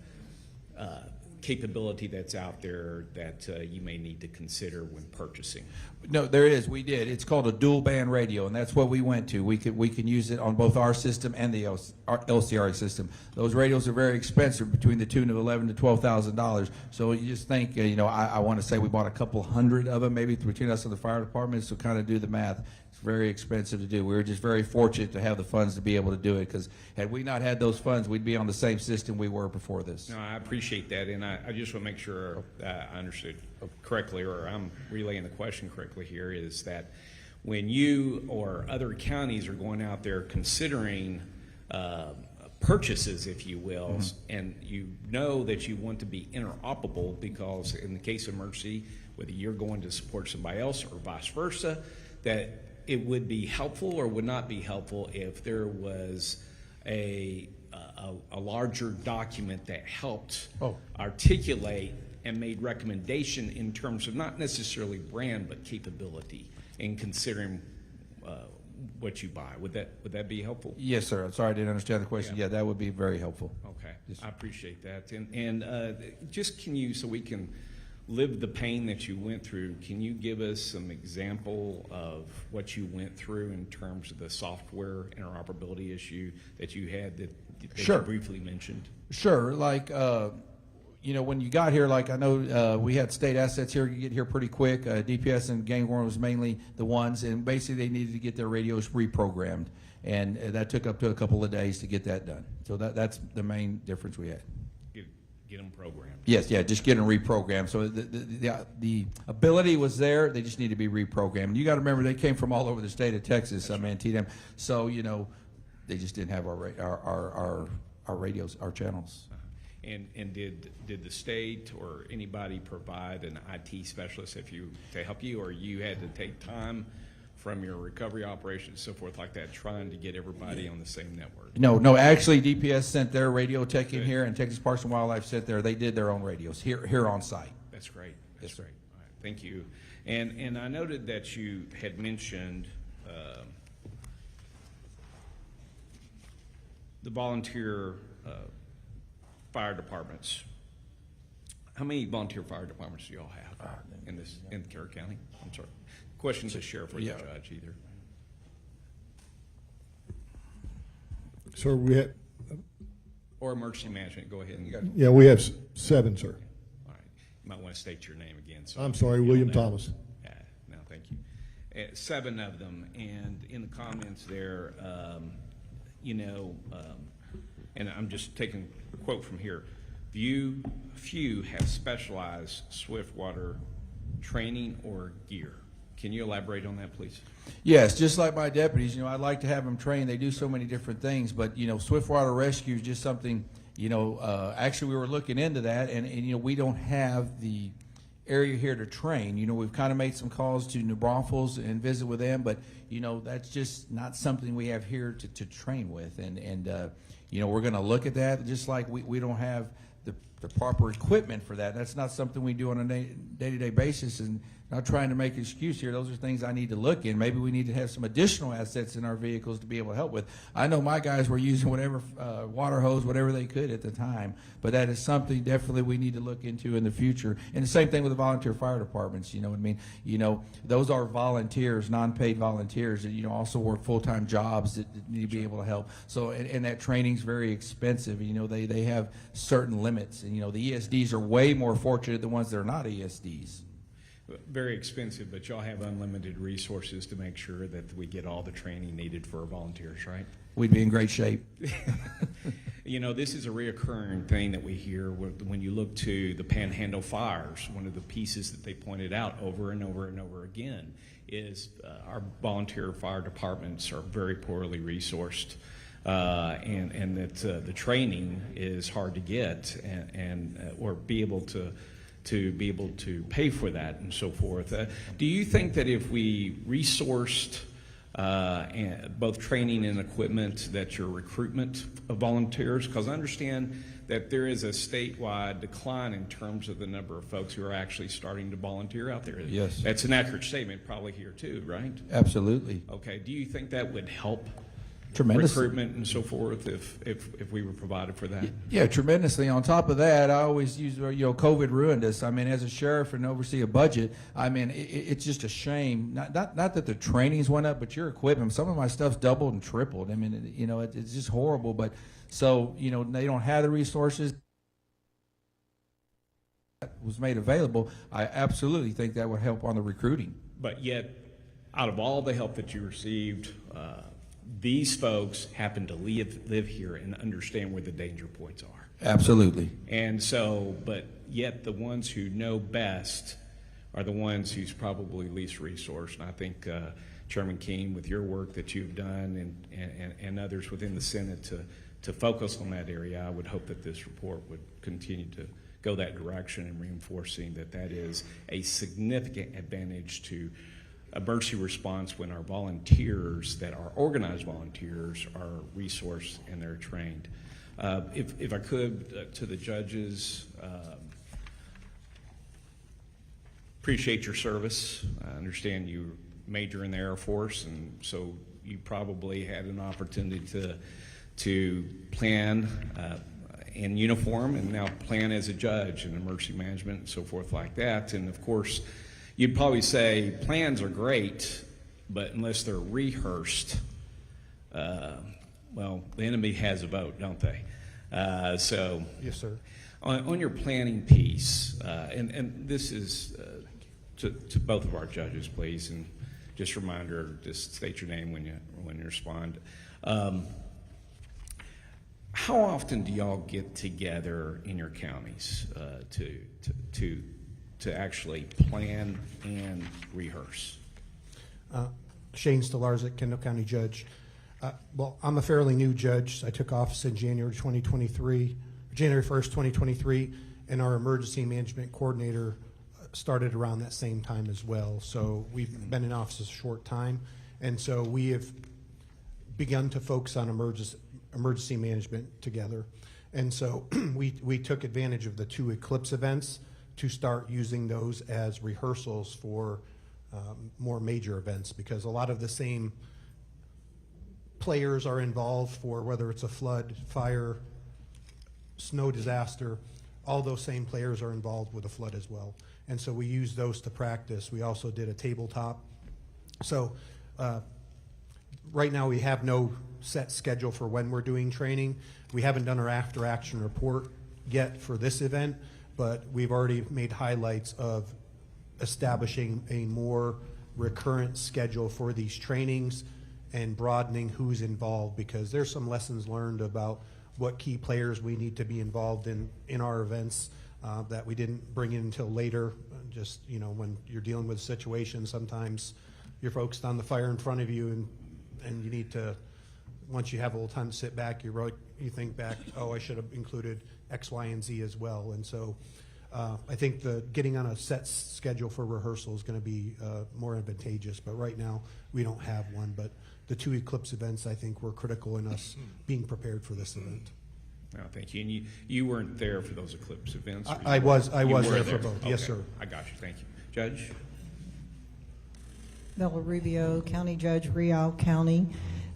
capability that's out there that you may need to consider when purchasing? No, there is. We did. It's called a dual band radio, and that's what we went to. We can use it on both our system and the LCRA system. Those radios are very expensive, between the tune of $11,000 to $12,000. So you just think, I want to say we bought a couple hundred of them, maybe between us and the fire department. So kind of do the math. It's very expensive to do. We were just very fortunate to have the funds to be able to do it, because had we not had those funds, we'd be on the same system we were before this. No, I appreciate that, and I just want to make sure I understood correctly, or I'm relaying the question correctly here, is that when you or other counties are going out there considering purchases, if you will, and you know that you want to be interoperable, because in the case of emergency, whether you're going to support somebody else or vice versa, that it would be helpful or would not be helpful if there was a larger document that helped articulate and made recommendation in terms of not necessarily brand but capability in considering what you buy. Would that be helpful? Yes, sir. I'm sorry I didn't understand the question. Yeah, that would be very helpful. Okay, Yes, I appreciate that. And just can you, so we can live the pain that you went through, can you give us some example of what you went through in terms of the software interoperability issue that you had that Sure. you briefly mentioned? Sure. Like, when you got here, like I know we had state assets here. You get here pretty quick. DPS and Gangorn was mainly the ones, and basically they needed to get their radios reprogrammed, and that took up to a couple of days to get that done. So that's the main difference we had. Get them programmed. Yes, yeah, just getting reprogrammed. So the ability was there. They just need to be reprogrammed. You got to remember, they came from all over the state of Texas. I mean, TDM. So they just didn't have our radios, our channels. And did the state or anybody provide an IT specialist to help you, or you had to take time from your recovery operations and so forth like that, trying to get everybody on the same network? No. Actually, DPS sent their radio tech in here, and Texas Parks and Wildlife sent they did their own radios here on site. That's great. That's great. All right, thank you. And I noted that you had mentioned the volunteer fire departments. How many volunteer fire departments do y'all have in Kerr County? I'm sorry. Questions to sheriff or the judge either. Sir, we have. Or emergency management. Go ahead. Yeah, we have 7, sir. All right. You might want to state your name again. So I'm sorry, William Thomas. No, thank you. 7 of them, and in the comments there, and I'm just taking a quote from here. Few have specialized swiftwater training or gear. Can you elaborate on that, please? Yes, just like my deputies, I'd like to have them trained. They do so many different things, but swiftwater rescue is just something. Actually, we were looking into that, and we don't have the area here to train. We've kind of made some calls to New Braunfels and visit with them, but that's just not something we have here to train with, and we're going to look at that. Just like we don't have the proper equipment for that. That's not something we do on a day-to-day basis, and not trying to make an excuse here. Those are things I need to look in. Maybe we need to have some additional assets in our vehicles to be able to help with. I know my guys were using whatever water hose, whatever they could at the time, but that is something definitely we need to look into in the future. And the same thing with the volunteer fire departments. You know what I mean? Those are volunteers, non-paid volunteers that also work full-time jobs that need to be able to help. So and that training's very expensive. They have certain limits, and the ESDs are way more fortunate than ones that are not ESDs. Very expensive, but y'all have unlimited resources to make sure that we get all the training needed for our volunteers, right? We'd be in great shape. This is a reoccurring thing that we hear when you look to the Panhandle fires. One of the pieces that they pointed out over and over and over again is our volunteer fire departments are very poorly resourced, and that the training is hard to get or be able to pay for that and so forth. Do you think that if we resourced both training and equipment, that your recruitment of volunteers, because I understand that there is a statewide decline in terms of the number of folks who are actually starting to volunteer out there? Yes. That's an accurate statement, probably here too, right? Absolutely. Okay. Do you think that would help Tremendously. recruitment and so forth if we were provided for that? Yeah, tremendously. On top of that, I always use, COVID ruined us. I mean, as a sheriff and oversee a budget, I mean, it's just a shame. Not that the trainings went up, but your equipment, some of my stuff's doubled and tripled. I mean, it's just horrible. But so, they don't have the resources that was made available. I absolutely think that would help on the recruiting. But yet, out of all the help that you received, these folks happen to live here and understand where the danger points are. Absolutely. And so, but yet the ones who know best are the ones who's probably least resourced. And I think Chairman King, with your work that you've done and others within the Senate to focus on that area, I would hope that this report would continue to go that direction and reinforcing that is a significant advantage to emergency response when our volunteers, that are organized volunteers, are resourced and they're trained. If I could, to the judges, appreciate your service. I understand you major in the Air Force, and so you probably had an opportunity to plan in uniform and now plan as a judge in emergency management and so forth like that. And of course, you'd probably say plans are great, but unless they're rehearsed, well, the enemy has a vote, don't they? So, yes, sir. On your planning piece, and this is to both of our judges, please, and just a reminder, just state your name when you respond. How often do y'all get together in your counties to actually plan and rehearse? Shane Stolarczyk, Kendall County Judge. Well, I'm a fairly new judge. I took office in January 1st, 2023, and our emergency management coordinator started around that same time as well. So we've been in office a short time, and so we have begun to focus on emergency management together. And so we took advantage of the 2 eclipse events to start using those as rehearsals for more major events, because a lot of the same players are involved for whether it's a flood, fire, snow disaster. All those same players are involved with a flood as well. And so we use those to practice. We also did a tabletop. So right now we have no set schedule for when we're doing training. We haven't done our after action report yet for this event, but we've already made highlights of establishing a more recurrent schedule for these trainings and broadening who's involved, because there's some lessons learned about what key players we need to be involved in our events that we didn't bring in until later. Just, when you're dealing with a situation, sometimes you're focused on the fire in front of you, and you need to, once you have a little time to sit back, you think back, oh, I should have included X, Y, and Z as well. And so I think getting on a set schedule for rehearsal is going to be more advantageous, but right now we don't have one. But the 2 eclipse events, I think, were critical in us being prepared for this event. No, thank you. And you weren't there for those eclipse events? I was there for both. Okay. Yes, sir. I got you. Thank you. Judge? Bella Rubio, County Judge, Rial County.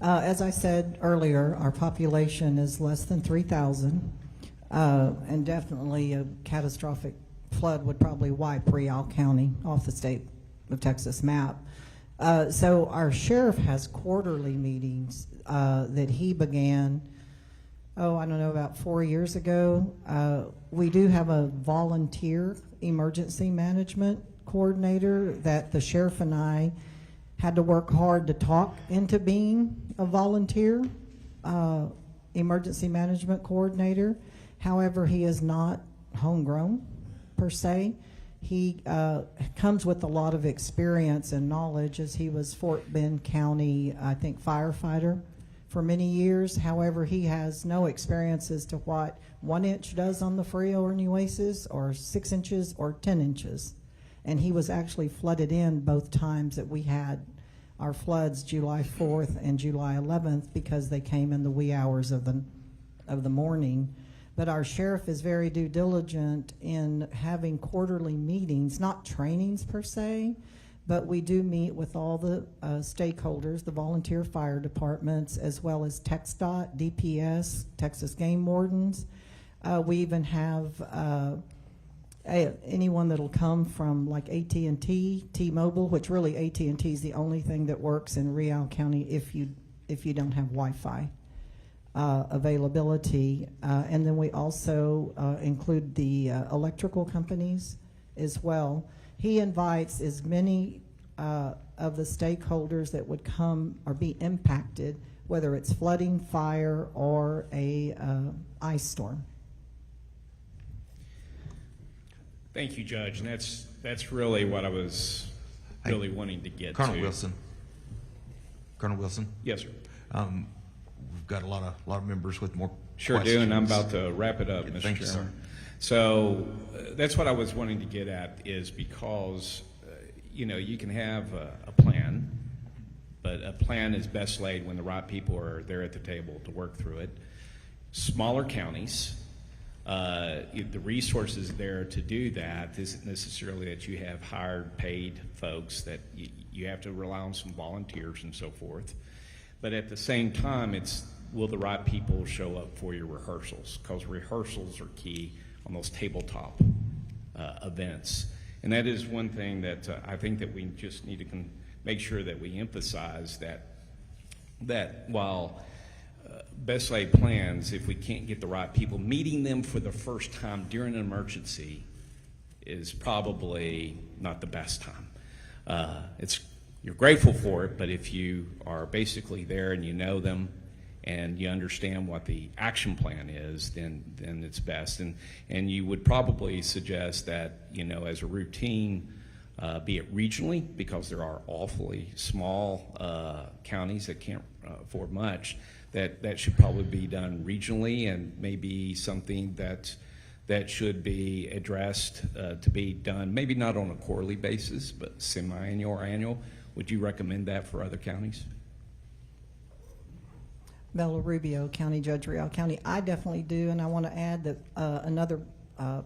As I said earlier, our population is less than 3,000, and definitely a catastrophic flood would probably wipe Rial County off the state of Texas map. So our sheriff has quarterly meetings that he began, I don't know, about 4 years ago. We do have a volunteer emergency management coordinator that the sheriff and I had to work hard to talk into being a volunteer emergency management coordinator. However, he is not homegrown per se. He comes with a lot of experience and knowledge, as he was Fort Bend County, I think, firefighter for many years. However, he has no experience as to what 1 inch does on the Frio or Nueces, or 6 inches or 10 inches. And he was actually flooded in both times that we had our floods, July 4th and July 11th, because they came in the wee hours of the morning. But our sheriff is very due diligent in having quarterly meetings, not trainings per se, But we do meet with all the stakeholders, the volunteer fire departments, as well as TxDOT, DPS, Texas Game Wardens. We even have anyone that'll come from like AT&T, T-Mobile, which really AT&T is the only thing that works in Real County if you don't have Wi-Fi availability. And then we also include the electrical companies as well. He invites as many of the stakeholders that would come or be impacted, whether it's flooding, fire, or a ice storm. Thank you, Judge, and that's really what I was really wanting to get Colonel to. Wilson. Colonel Wilson. Yes, sir. We've got a lot of members with more Sure questions. do, and I'm about to wrap it up, Mr. Thank you, sir. Chairman. So that's what I was wanting to get at, is because you can have a plan, but a plan is best laid when the right people are there at the table to work through it. Smaller counties, the resources there to do that isn't necessarily that you have hired, paid folks, that you have to rely on some volunteers and so forth. But at the same time, will the right people show up for your rehearsals? Because rehearsals are key on those tabletop events. And that is one thing that I think that we just need to make sure that we emphasize, that while best laid plans, if we can't get the right people, meeting them for the first time during an emergency is probably not the best time. You're grateful for it, but if you are basically there and you know them and you understand what the action plan is, then it's best. And you would probably suggest that, as a routine, be it regionally, because there are awfully small counties that can't afford much, that should probably be done regionally, and maybe something that should be addressed to be done, maybe not on a quarterly basis, but semi-annual or annual. Would you recommend that for other counties? Bella Rubio, County Judge, Real County. I definitely do, and I want to add that another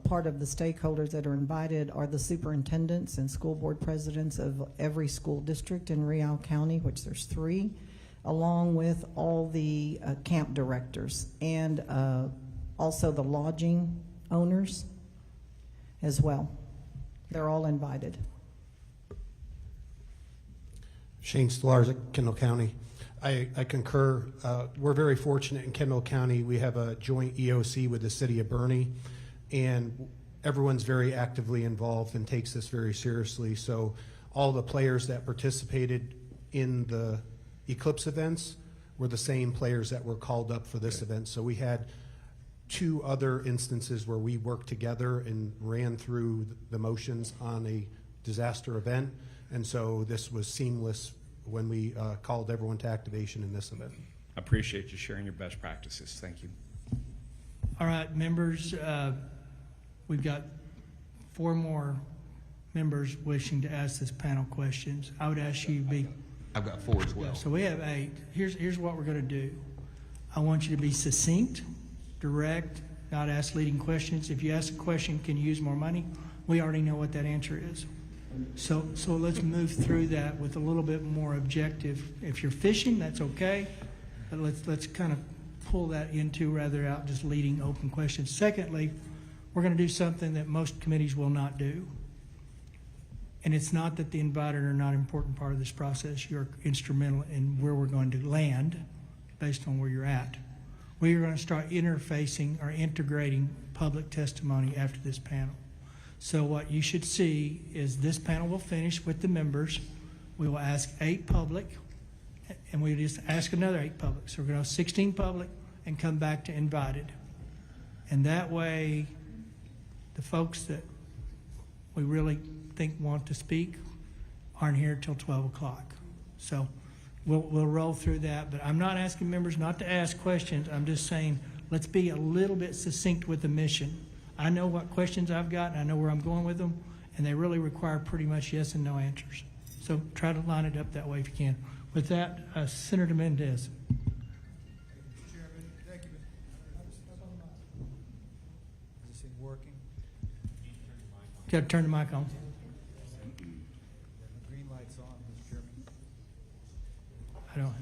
part of the stakeholders that are invited are the superintendents and school board presidents of every school district in Real County, which there's 3, along with all the camp directors, and also the lodging owners as well. They're all invited. Shane Stolarczyk, Kendall County. I concur. We're very fortunate in Kendall County. We have a joint EOC with the city of Bernie, and everyone's very actively involved and takes this very seriously. So all the players that participated in the Eclipse events were the same players that were called up for this event. So we had 2 other instances where we worked together and ran through the motions on a disaster event. And so this was seamless when we called everyone to activation in this event. I appreciate you sharing your best practices. Thank you. All right, members, we've got 4 more members wishing to ask this panel questions. I would ask you to be... I've got 4 as well. So we have 8. Here's what we're going to do. I want you to be succinct, direct, not ask leading questions. If you ask a question, can you use more money? We already know what that answer is. So let's move through that with a little bit more objective. If you're fishing, that's okay, but let's kind of pull that into rather out just leading open questions. Secondly, we're going to do something that most committees will not do. And it's not that the invited are not an important part of this process. You're instrumental in where we're going to land based on where you're at. We are going to start interfacing or integrating public testimony after this panel. So what you should see is this panel will finish with the members. We will ask 8 public, and we just ask another 8 public. So we're going to have 16 public and come back to invited. And that way, the folks that we really think want to speak aren't here till 12 o'clock. So we'll roll through that. But I'm not asking members not to ask questions. I'm just saying let's be a little bit succinct with the mission. I know what questions I've got, and I know where I'm going with them, and they really require pretty much yes and no answers. So try to line it up that way if you can. With that, Senator Mendez. Thank you. Is this thing working? Got to turn the mic on. Green I don't.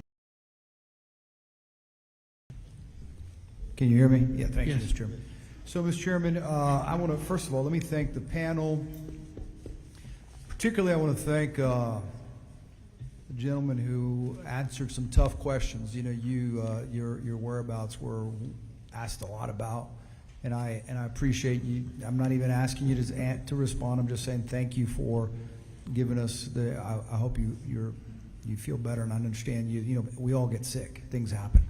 Can you hear me? Yeah, thank you, Yes. Mr. Chairman. So, Mr. Chairman, I want to, first of all, let me thank the panel. Particularly, I want to thank the gentleman who answered some tough questions. You know, your whereabouts were asked a lot about, and I appreciate you. I'm not even asking you to respond. I'm just saying thank you for giving us the. I hope you feel better, and I understand you. You know, we all get sick. Things happen.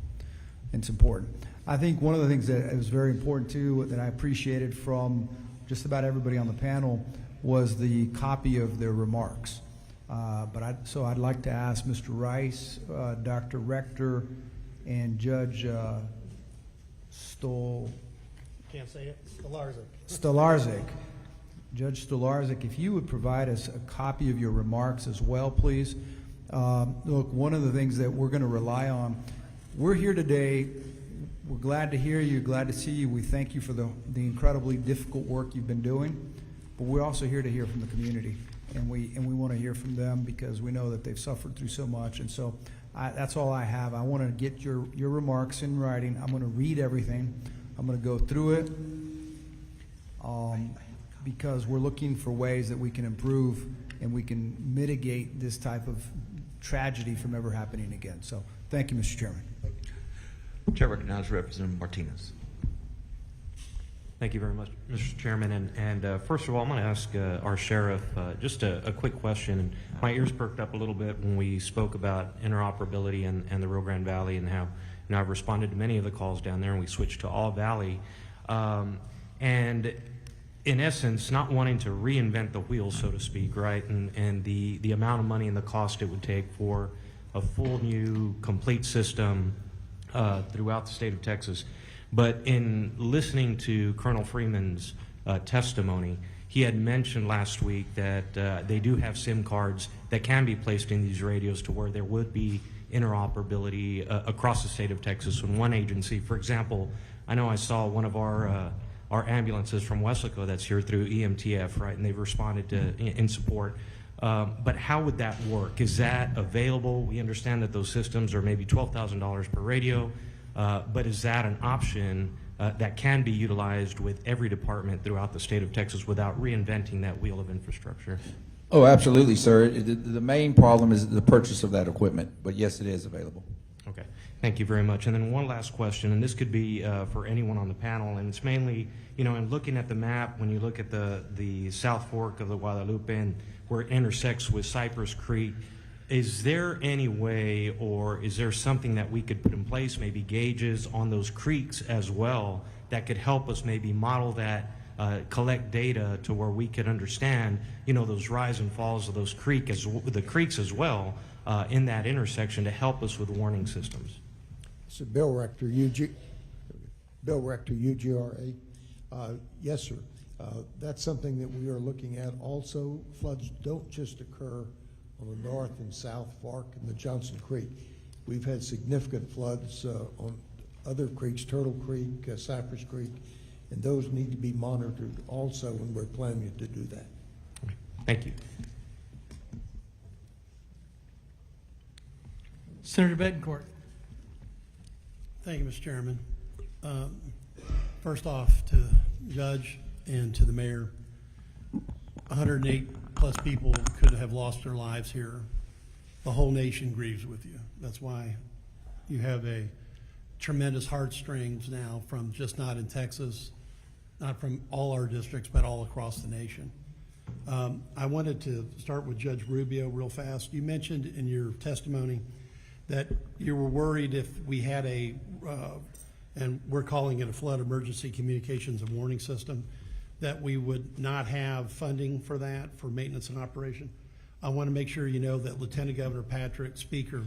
It's important. I think one of the things that was very important too, that I appreciated from just about everybody on the panel, was the copy of their remarks. So I'd like to ask Mr. Rice, Dr. Rector, and Judge Can't say it. Stolarzik. Judge Stolarzik, if you would provide us a copy of your remarks as well, please. Look, one of the things that we're going to rely on, we're here today. We're glad to hear you, glad to see you. We thank you for the incredibly difficult work you've been doing, but we're also here to hear from the community, and we want to hear from them because we know that they've suffered through so much. And so that's all I have. I want to get your remarks in writing. I'm going to read everything. I'm going to go through it because we're looking for ways that we can improve and we can mitigate this type of tragedy from ever happening again. So thank you, Mr. Chairman. Chair recognizes Representative Martinez. Thank you very much, Mr. Chairman. And first of all, I'm going to ask our sheriff just a quick question. And my ears perked up a little bit when we spoke about interoperability and the Rio Grande Valley, and how I've responded to many of the calls down there, and we switched to all Valley. And in essence, not wanting to reinvent the wheel, so to speak, right? And the amount of money and the cost it would take for a full new complete system throughout the state of Texas. But in listening to Colonel Freeman's testimony, he had mentioned last week that they do have SIM cards that can be placed in these radios to where there would be interoperability across the state of Texas. When one agency, for example, I know I saw one of our ambulances from Weslaco that's here through EMTF, right, and they've responded to in support. But how would that work? Is that available? We understand that those systems are maybe $12,000 per radio, but is that an option that can be utilized with every department throughout the state of Texas without reinventing that wheel of infrastructure? Oh, absolutely, sir. The main problem is the purchase of that equipment, but yes, it is available. Okay, thank you very much. And then one last question, and this could be for anyone on the panel, and it's mainly, you know, in looking at the map, when you look at the South Fork of the Guadalupe and where it intersects with Cypress Creek, is there any way, or is there something that we could put in place, maybe gauges on those creeks as well, that could help us maybe model that, collect data to where we could understand, you know, those rise and falls of those the creeks as well in that intersection to help us with warning systems? So Bill Rector, UGRA. Yes, sir. That's something that we are looking at. Also, floods don't just occur on the North and South Fork and the Johnson Creek. We've had significant floods on other creeks, Turtle Creek, Cypress Creek, and those need to be monitored also, and we're planning to do that. Thank you. Senator Betancourt. Thank you, Mr. Chairman. First off, to the judge and to the mayor, 108 plus people could have lost their lives here. The whole nation grieves with you. That's why you have a tremendous heartstrings now from just not in Texas, not from all our districts, but all across the nation. I wanted to start with Judge Rubio real fast. You mentioned in your testimony that you were worried if we had and we're calling it a flood emergency communications and warning system, that we would not have funding for that, for maintenance and operation. I want to make sure you know that Lieutenant Governor Patrick, Speaker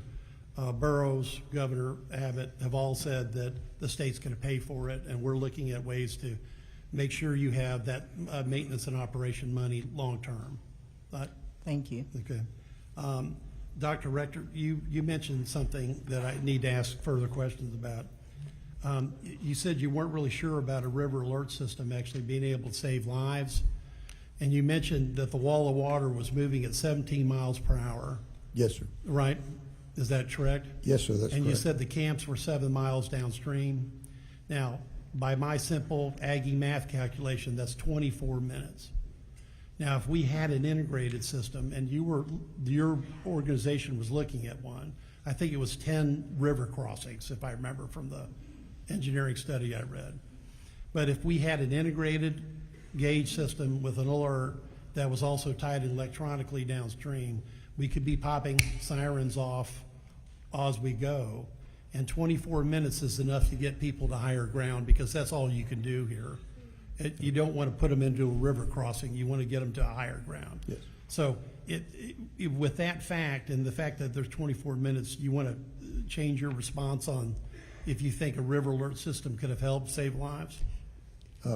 Burrows, Governor Abbott have all said that the state's going to pay for it, and we're looking at ways to make sure you have that maintenance and operation money long term. Thank you. Okay. Dr. Rector, you mentioned something that I need to ask further questions about. You said you weren't really sure about a river alert system actually being able to save lives, and you mentioned that the wall of water was moving at 17 miles per hour. Yes, sir. Right? Is that correct? Yes, sir, that's And you correct. said the camps were 7 miles downstream. Now, by my simple Aggie math calculation, that's 24 minutes. Now, if we had an integrated system, and your organization was looking at one, I think it was 10 river crossings, if I remember from the engineering study I read. But if we had an integrated gauge system with an alert that was also tied electronically downstream, we could be popping sirens off as we go. And 24 minutes is enough to get people to higher ground, because that's all you can do here. You don't want to put them into a river crossing. You want to get them to a higher ground. Yes. So with that fact and the fact that there's 24 minutes, you want to change your response on if you think a river alert system could have helped save lives?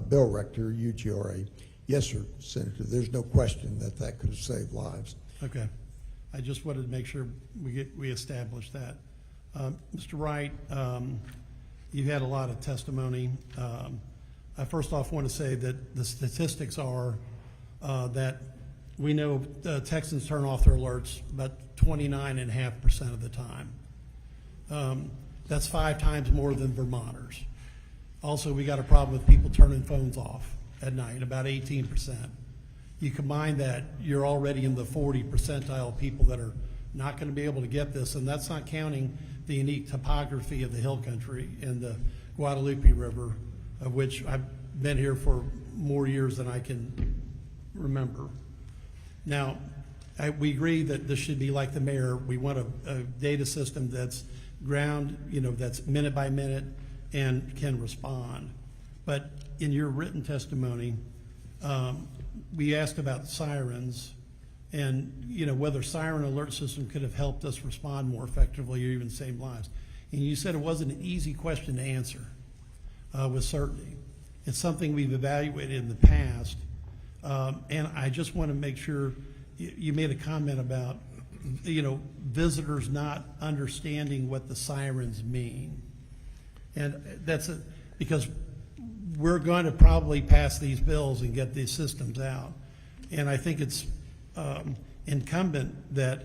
Bill Rector, UGRA. Yes, sir, Senator. There's no question that that could have saved lives. Okay. I just wanted to make sure we establish that. Mr. Wright, you had a lot of testimony. I first off want to say that the statistics are that we know Texans turn off their alerts about 29.5% of the time. That's 5 times more than Vermonters. Also, we got a problem with people turning phones off at night, about 18%. You combine that, you're already in the 40 percentile people that are not going to be able to get this, and that's not counting the unique topography of the hill country and the Guadalupe River, of which I've been here for more years than I can remember. Now, we agree that this should be like the mayor. We want a data system that's ground, that's minute by minute and can respond. But in your written testimony, we asked about sirens and whether siren alert system could have helped us respond more effectively or even save lives. And you said it wasn't an easy question to answer with certainty. It's something we've evaluated in the past. And I just want to make sure you made a comment about visitors not understanding what the sirens mean. And that's because we're going to probably pass these bills and get these systems out. And I think it's incumbent that,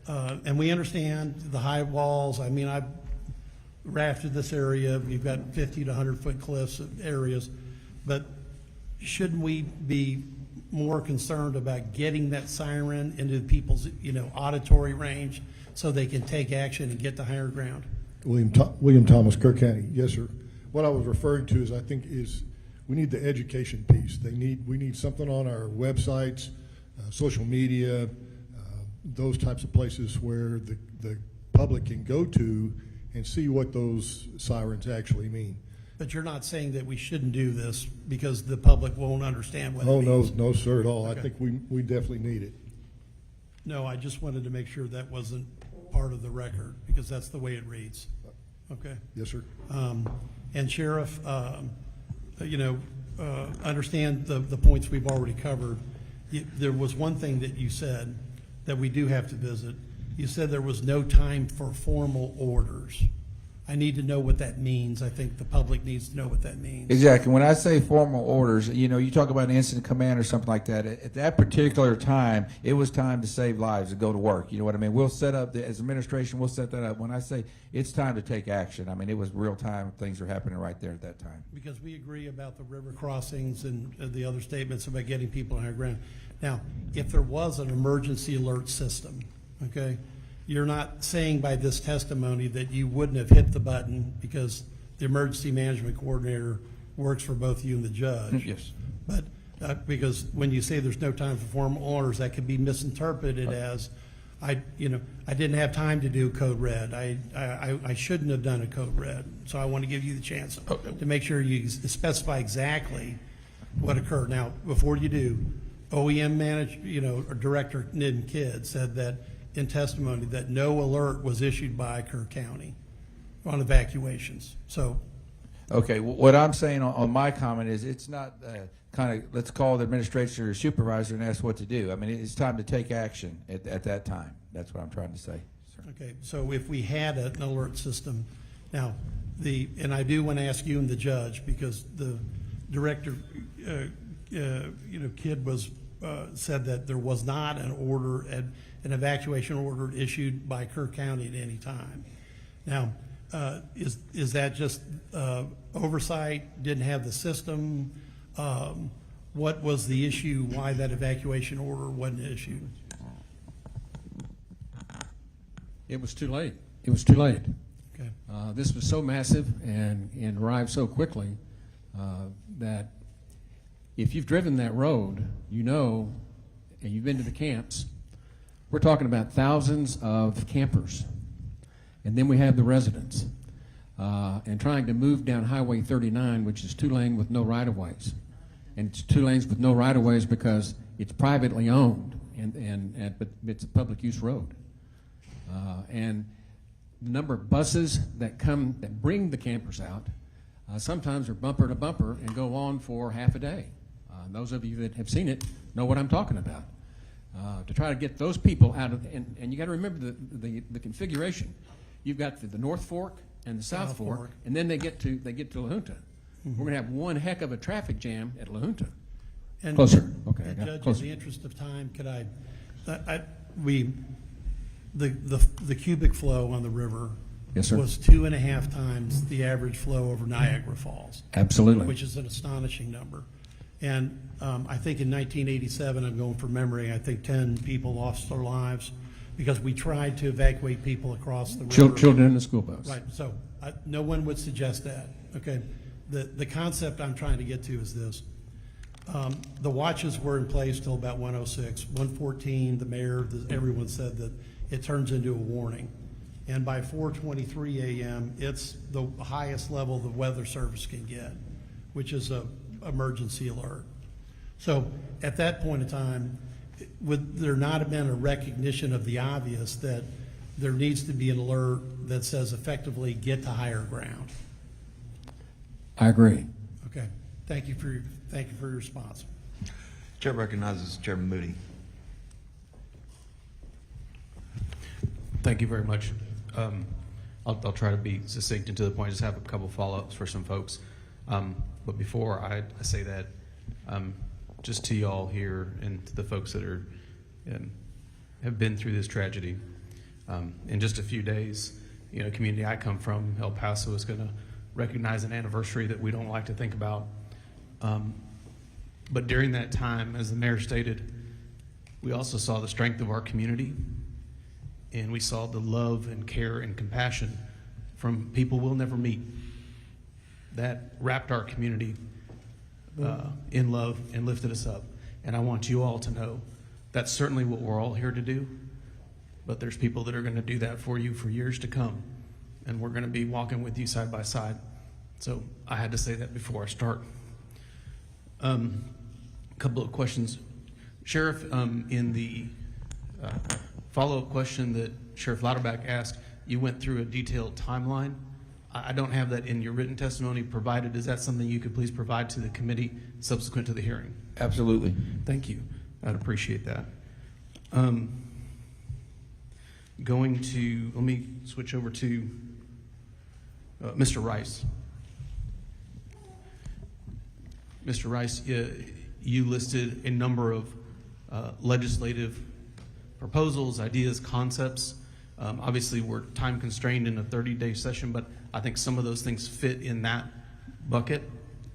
and we understand the high walls. I mean, I've rafted this area. You've got 50 to 100 foot cliffs areas, but shouldn't we be more concerned about getting that siren into people's, auditory range so they can take action and get to higher ground? William Thomas, Kerr County. Yes, sir. What I was referring to is we need the education piece. We need something on our websites, social media, those types of places where the public can go to and see what those sirens actually mean. But you're not saying that we shouldn't do this because the public won't understand what it means? No, sir, at all. Okay. I think we definitely need it. No, I just wanted to make sure that wasn't part of the record, because that's the way it reads. Okay. Yes, sir. And Sheriff, understand the points we've already covered. There was one thing that you said that we do have to visit. You said there was no time for formal orders. I need to know what that means. I think the public needs to know what that means. Exactly. When I say formal orders, you talk about an incident command or something like that. At that particular time, it was time to save lives and go to work. You know what I mean? We'll set up, as administration, we'll set that up. When I say it's time to take action, I mean, it was real time. Things are happening right there at that time. Because we agree about the river crossings and the other statements about getting people on higher ground. Now, if there was an emergency alert system, okay, you're not saying by this testimony that you wouldn't have hit the button because the emergency management coordinator works for both you and the judge. Yes. But because when you say there's no time for formal orders, that could be misinterpreted as I didn't have time to do code red. I shouldn't have done a code red. So I want to give you the chance to make sure you specify exactly what occurred. Now, before you do, OEM or Director Nidden Kidd said that in testimony that no alert was issued by Kerr County on evacuations. So, okay, what I'm saying on my comment is it's not let's call the administrator or supervisor and ask what to do. I mean, it's time to take action at that time. That's what I'm trying to say. okay, so if we had an alert system, now and I do want to ask you and the judge, because the Director Kidd was said that there was not an evacuation order issued by Kerr County at any time. Now, is that just oversight? Didn't have the system? What was the issue? Why that evacuation order wasn't issued? It was too late. It was too late. Okay. This was so massive and arrived so quickly that if you've driven that road, you know, and you've been to the camps, we're talking about thousands of campers. And then we have the residents. And trying to move down Highway 39, which is 2-lane with no right-of-ways. And it's 2 lanes with no right-of-ways because it's privately owned, but it's a public use road. And the number of buses that bring the campers out, sometimes are bumper to bumper and go on for half a day. Those of you that have seen it know what I'm talking about. To try to get those people out of, and you got to remember the configuration. You've got the North Fork and the South Fork, and then they get to La Junta. Mm-hmm. We're going to have one heck of a traffic jam at La Junta. And closer. Okay, and I got Judge, closer. in the interest of time, could the cubic flow on the river Yes, sir. was 2.5 times the average flow over Niagara Falls. Absolutely. Which is an astonishing number. And I think in 1987, I'm going from memory, I think 10 people lost their lives because we tried to evacuate people across the river. Children in the school bus. Right, so no one would suggest that. Okay, the concept I'm trying to get to is this. The watches were in place till about 1:06. 1:14, the mayor, everyone said that it turns into a warning. And by 4:23 a.m., it's the highest level the weather service can get, which is a emergency alert. So at that point in time, would there not have been a recognition of the obvious that there needs to be an alert that says effectively get to higher ground? I agree. Okay, thank you for your response. Chair recognizes Chairman Moody. Thank you very much. I'll try to be succinct and to the point. Just have a couple follow-ups for some folks. But before I say that, just to y'all here and to the folks that are have been through this tragedy, in just a few days, community I come from, El Paso, is going to recognize an anniversary that we don't like to think about. But during that time, as the mayor stated, we also saw the strength of our community, and we saw the love and care and compassion from people we'll never meet that wrapped our community in love and lifted us up. And I want you all to know that's certainly what we're all here to do, but there's people that are going to do that for you for years to come, and we're going to be walking with you side by side. So I had to say that before I start. A couple of questions. Sheriff, in the follow-up question that Sheriff Lauterbach asked, you went through a detailed timeline. I don't have that in your written testimony provided. Is that something you could please provide to the committee subsequent to the hearing? Absolutely. Thank you. I'd appreciate that. Let me switch over to Mr. Rice. Mr. Rice, you listed a number of legislative proposals, ideas, concepts. Obviously, we're time constrained in a 30-day session, but I think some of those things fit in that bucket.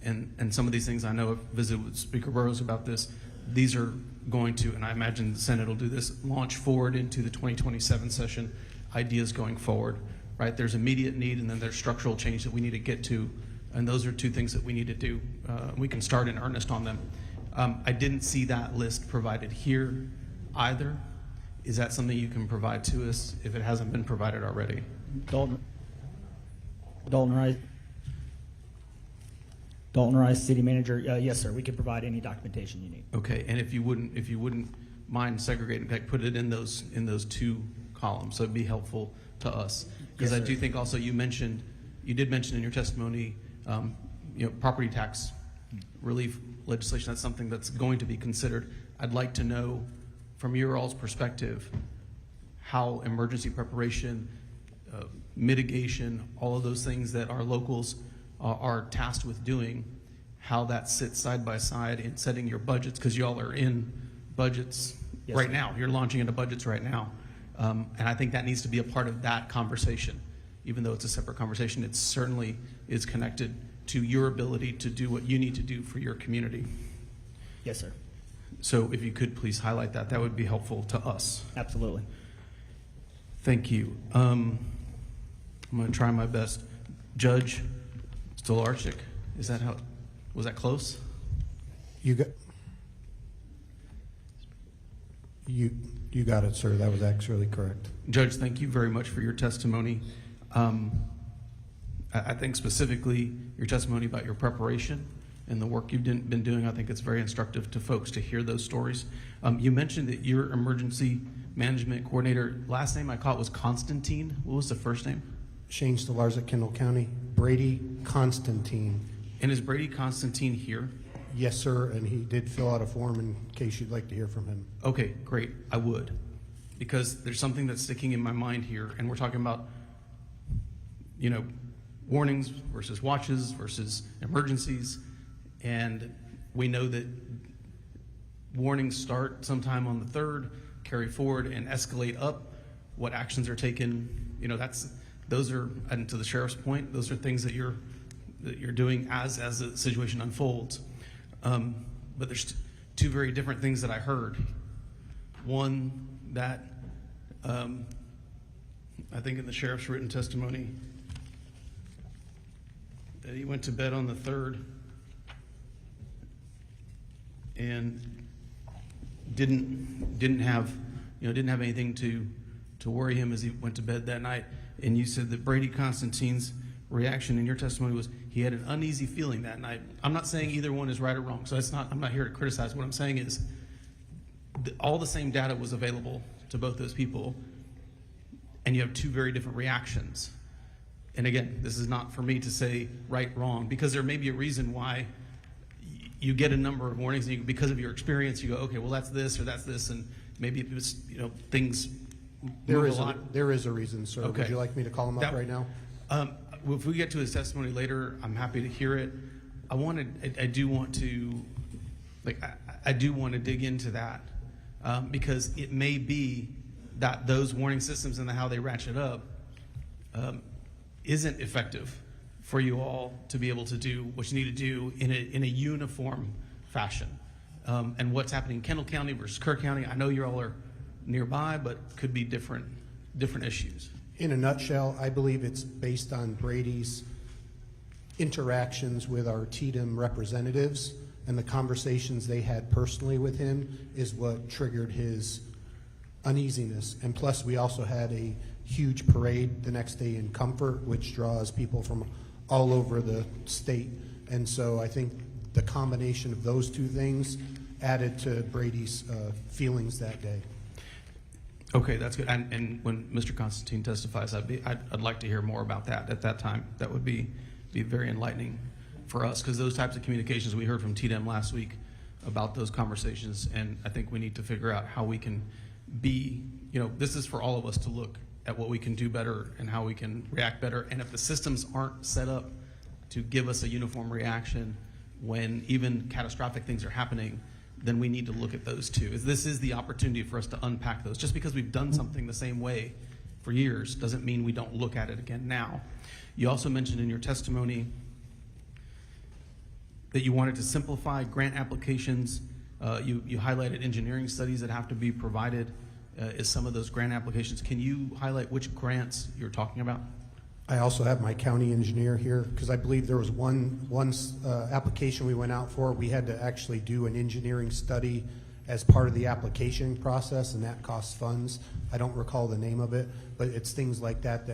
And some of these things, I know I've visited with Speaker Burrows about this. These are going to, and I imagine the Senate will do this, launch forward into the 2027 session, ideas going forward, right? There's immediate need, and then there's structural change that we need to get to. And those are two things that we need to do. We can start in earnest on them. I didn't see that list provided here either. Is that something you can provide to us if it hasn't been provided already? Dalton Rice, City Manager. Yes, sir. We can provide any documentation you need. Okay, and if you wouldn't mind segregating, like put it in those two columns, so it'd be helpful to us. Because Yes, I do think also you did mention in your testimony, property tax relief legislation. That's something that's going to be considered. I'd like to know, from your all's perspective, how emergency preparation, mitigation, all of those things that our locals are tasked with doing, how that sits side by side in setting your budgets, because y'all are in budgets Yes, right sir. now. You're launching into budgets right now. And I think that needs to be a part of that conversation. Even though it's a separate conversation, it certainly is connected to your ability to do what you need to do for your community. Yes, sir. So if you could please highlight that, that would be helpful to us. Absolutely. Thank you. I'm going to try my best. Judge Stolarczyk, is that how, was that close? You got it, sir. That was actually correct. Judge, thank you very much for your testimony. I think specifically your testimony about your preparation and the work you've been doing, I think it's very instructive to folks to hear those stories. You mentioned that your emergency management coordinator, last name I caught was Constantine. What was the first name? Shane Stolarczyk, Kendall County. Brady Constantine. And is Brady Constantine here? Yes, sir, and he did fill out a form in case you'd like to hear from him. Okay, great. I would. Because there's something that's sticking in my mind here, and we're talking about, you know, warnings versus watches versus emergencies, and we know that warnings start sometime on the 3rd, carry forward and escalate up. What actions are taken, you know, those are, and to the sheriff's point, those are things that you're doing as the situation unfolds. But there's two very different things that I heard. One, that I think in the sheriff's written testimony that he went to bed on the 3rd and didn't have anything to worry him as he went to bed that night. And you said that Brady Constantine's reaction in your testimony was he had an uneasy feeling that night. I'm not saying either one is right or wrong, so I'm not here to criticize. What I'm saying is all the same data was available to both those people, and you have two very different reactions. And again, this is not for me to say right, wrong, because there may be a reason why you get a number of warnings, and because of your experience, you go, okay, well, that's this or that's this, and maybe it was, you know, things There move is a lot. there is a reason, sir. Okay. Would you like me to call him up right now? If we get to his testimony later, I'm happy to hear it. I do want to dig into that because it may be that those warning systems and how they ratchet up isn't effective for you all to be able to do what you need to do in a uniform fashion. And what's happening in Kendall County versus Kerr County, I know you all are nearby, but could be different issues. In a nutshell, I believe it's based on Brady's interactions with our TDM representatives and the conversations they had personally with him is what triggered his uneasiness. And plus, we also had a huge parade the next day in Comfort, which draws people from all over the state. And so I think the combination of those two things added to Brady's feelings that day. Okay, that's good. And when Mr. Constantine testifies, I'd like to hear more about that at that time. That would be very enlightening for us, because those types of communications we heard from TDM last week about those conversations, and I think we need to figure out how we can be, you know, this is for all of us to look at what we can do better and how we can react better. And if the systems aren't set up to give us a uniform reaction when even catastrophic things are happening, then we need to look at those too. This is the opportunity for us to unpack those. Just because we've done something the same way for years doesn't mean we don't look at it again now. You also mentioned in your testimony that you wanted to simplify grant applications. You highlighted engineering studies that have to be provided as some of those grant applications. Can you highlight which grants you're talking about? I also have my county engineer here because I believe there was one application we went out for. We had to actually do an engineering study as part of the application process, and that costs funds. I don't recall the name of it, but it's things like that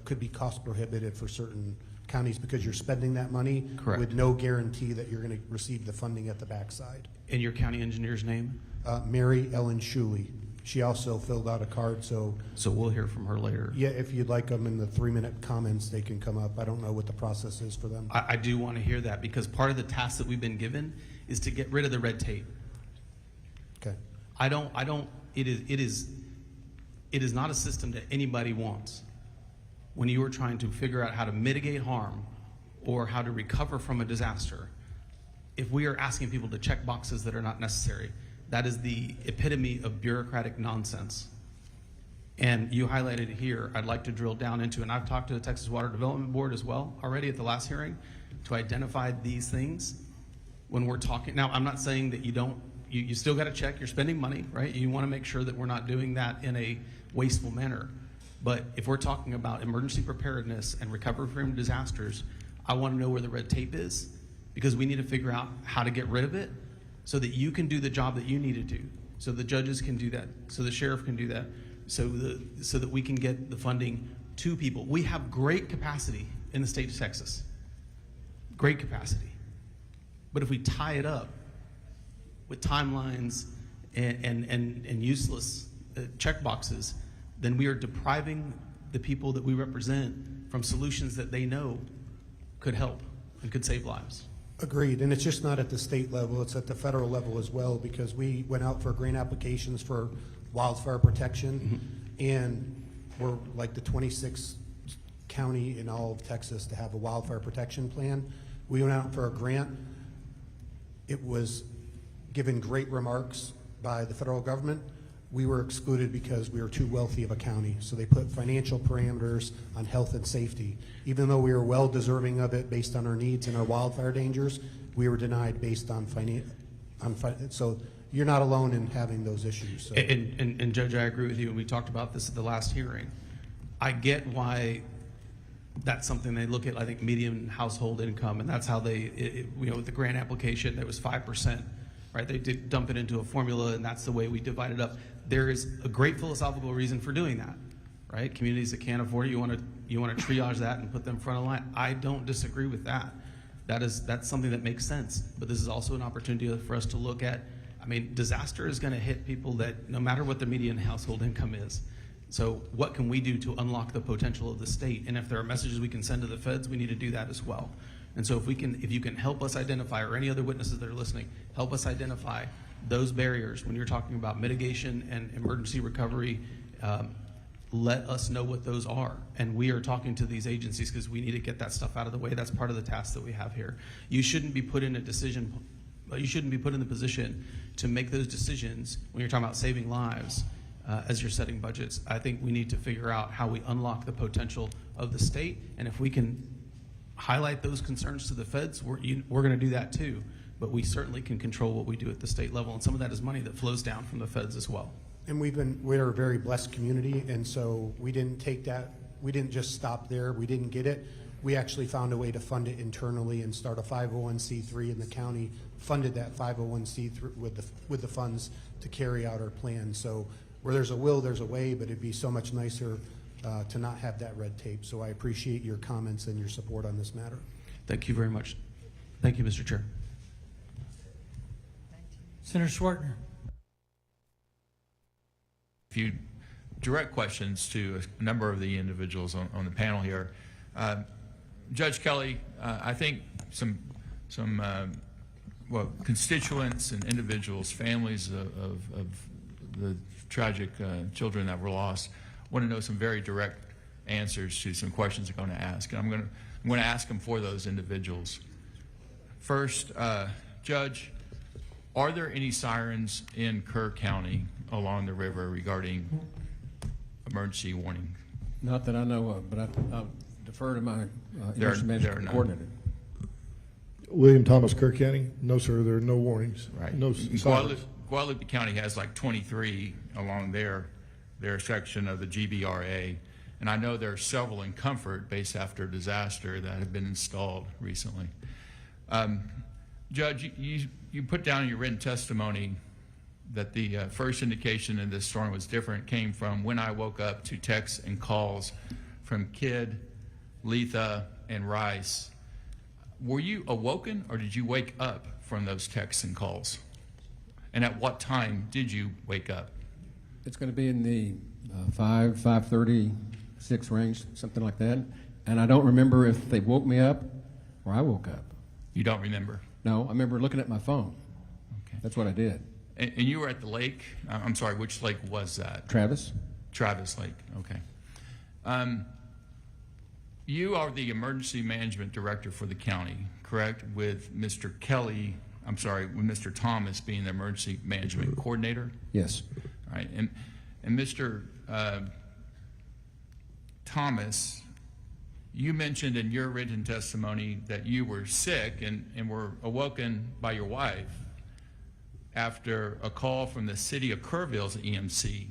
could be cost prohibitive for certain counties because you're spending that money with no guarantee that you're going to receive the funding at the backside. And your county engineer's name? Mary Ellen Schuley. She also filled out a card, so we'll hear from her later. Yeah, if you'd like them in the 3-minute comments, they can come up. I don't know what the process is for them. I do want to hear that because part of the task that we've been given is to get rid of the red tape. Okay. It is not a system that anybody wants. When you are trying to figure out how to mitigate harm or how to recover from a disaster, if we are asking people to check boxes that are not necessary, That is the epitome of bureaucratic nonsense. And you highlighted it here. I'd like to drill down into, and I've talked to the Texas Water Development Board as well already at the last hearing to identify these things when we're talking. Now, I'm not saying that you still got to check, you're spending money, right? You want to make sure that we're not doing that in a wasteful manner. But if we're talking about emergency preparedness and recovery from disasters, I want to know where the red tape is, because we need to figure out how to get rid of it so that you can do the job that you need to do, so the judges can do that, so the sheriff can do that, so that we can get the funding to people. We have great capacity in the state of Texas, great capacity. But if we tie it up with timelines and useless check boxes, then we are depriving the people that we represent from solutions that they know could help and could save lives. Agreed, and it's just not at the state level, it's at the federal level as well, because we went out for grant applications for wildfire protection, and we're like the 26th county in all of Texas to have a wildfire protection plan. We went out for a grant. It was given great remarks by the federal government. We were excluded because we were too wealthy of a county, so they put financial parameters on health and safety. Even though we were well deserving of it based on our needs and our wildfire dangers, we were denied based on so you're not alone in having those issues. So. And Judge, I agree with you, and we talked about this at the last hearing. I get why that's something they look at, I think, median household income, and that's how they, with the grant application, that was 5%, right? They did dump it into a formula, and that's the way we divide it up. There is a great philosophical reason for doing that, right? Communities that can't afford it, you want to triage that and put them front of line. I don't disagree with that. That's something that makes sense, but this is also an opportunity for us to look at, disaster is going to hit people that no matter what the median household income is. So what can we do to unlock the potential of the state? And if there are messages we can send to the feds, we need to do that as well. And so if you can help us identify, or any other witnesses that are listening, help us identify those barriers when you're talking about mitigation and emergency recovery, let us know what those are. And we are talking to these agencies because we need to get that stuff out of the way. That's part of the task that we have here. You shouldn't be put in you shouldn't be put in the position to make those decisions when you're talking about saving lives as you're setting budgets. I think we need to figure out how we unlock the potential of the state, and if we can highlight those concerns to the feds, we're going to do that too. But we certainly can control what we do at the state level, and some of that is money that flows down from the feds as well. And we're a very blessed community, and so we didn't take that, we didn't just stop there, we didn't get it. We actually found a way to fund it internally and start a 501c3, and the county funded that 501c3 with the funds to carry out our plan. So where there's a will, there's a way, but it'd be so much nicer to not have that red tape. So I appreciate your comments and your support on this matter. Thank you very much. Thank you, Mr. Chair. Senator Swartner. A few direct questions to a number of the individuals on the panel here. Judge Kelly, I think some constituents and individuals, families of the tragic children that were lost, want to know some very direct answers to some questions I'm going to ask. And I'm going to ask them for those individuals. First, Judge, are there any sirens in Kerr County along the river regarding emergency warning? Not that I know of, but I'll defer to my emergency management coordinator. William Thomas, Kerr County. No, sir, there are no warnings. Right. No sirens. Guadalupe County has like 23 along their section of the GBRA, and I know there are several in Comfort based after disaster that have been installed recently. Judge, you put down in your written testimony that the first indication of this storm was different came from when I woke up to texts and calls from Kidd, Letha, and Rice. Were you awoken, or did you wake up from those texts and calls? And at what time did you wake up? It's going to be in the 5:36 range, something like that. And I don't remember if they woke me up or I woke up. You don't remember? No, I remember looking at my phone. Okay. That's what I did. And you were at the lake? I'm sorry, which lake was that? Travis. Travis Lake, okay. You are the emergency management director for the county, correct? With Mr. Kelly I'm sorry, with Mr. Thomas being the emergency management coordinator? Yes. All right, and Mr. Thomas, you mentioned in your written testimony that you were sick and were awoken by your wife after a call from the city of Kerrville's EMC,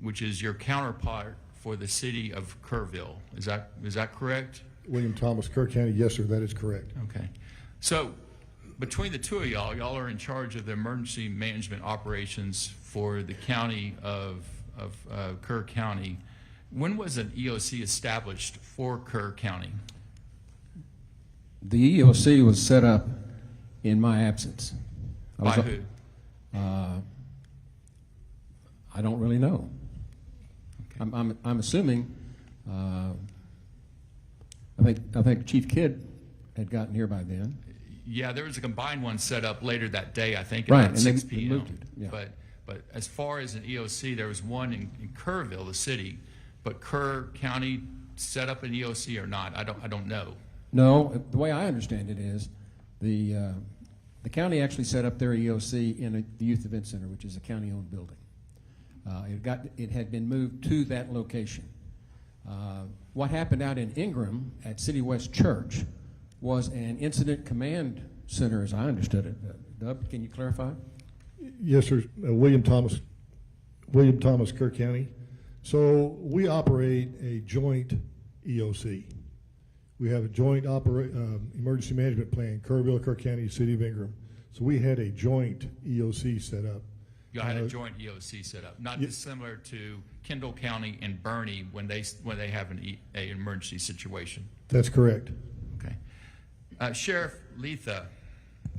which is your counterpart for the city of Kerrville. Is that correct? William Thomas, Kerr County. Yes, sir, that is correct. Okay. So between the two of y'all are in charge of the emergency management operations for the county of Kerr County. When was an EOC established for Kerr County? The EOC was set up in my absence. By who? I don't really know. Okay. I'm assuming. I think Chief Kidd had gotten here by then. Yeah, there was a combined one set up later that day, I think, Right, at and 6 they p.m. moved it, yeah. But as far as an EOC, there was one in Kerrville, the city, but Kerr County set up an EOC or not? I don't know. No, the way I understand it is the county actually set up their EOC in the Youth Event Center, which is a county-owned building. It had been moved to that location. What happened out in Ingram at City West Church was an incident command center, as I understood it. Dub, can you clarify? Yes, sir. William Thomas, Kerr County. So we operate a joint EOC. We have a joint emergency management plan, Kerrville, Kerr County, City of Ingram. So we had a joint EOC set up. You had a joint EOC set up, not dissimilar to Kendall County and Bernie when they have an emergency situation. That's correct. Okay. Sheriff Letha,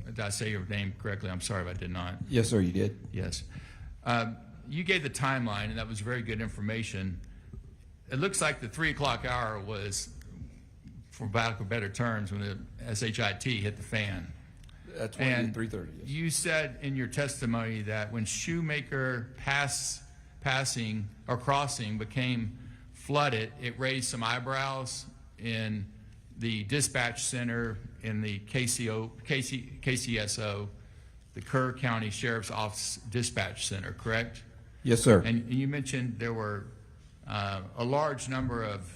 did I say your name correctly? I'm sorry if I did not. Yes, sir, you did. Yes. You gave the timeline, and that was very good information. It looks like the 3 o'clock hour was, for lack of better terms, when the SHIT hit the fan. That's And 3:30. Yes. you said in your testimony that when Shoemaker passing or crossing became flooded, it raised some eyebrows in the dispatch center in the KCSO, the Kerr County Sheriff's Office Dispatch Center, correct? Yes, sir. And you mentioned there were a large number of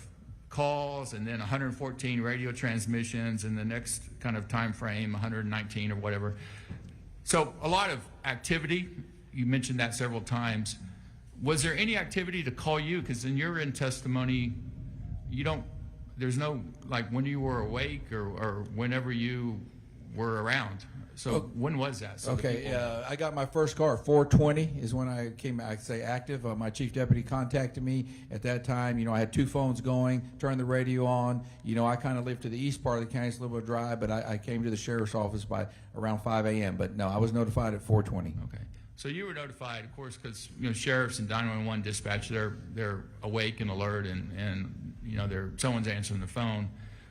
calls and then 114 radio transmissions in the next kind of time frame, 119 or whatever. So a lot of activity. You mentioned that several times. Was there any activity to call you? Because in your testimony, there's no, like when you were awake or whenever you were around. So when was that? So Okay, I got my first car at 4:20 is when I came, I say active. My chief deputy contacted me at that time. I had 2 phones going, turned the radio on. I kind of lived to the east part of the county, it's a little bit dry, but I came to the sheriff's office by around 5 a.m. But no, I was notified at 4:20. Okay. So you were notified, of course, because sheriffs and 911 dispatch, they're awake and alert, and someone's answering the phone.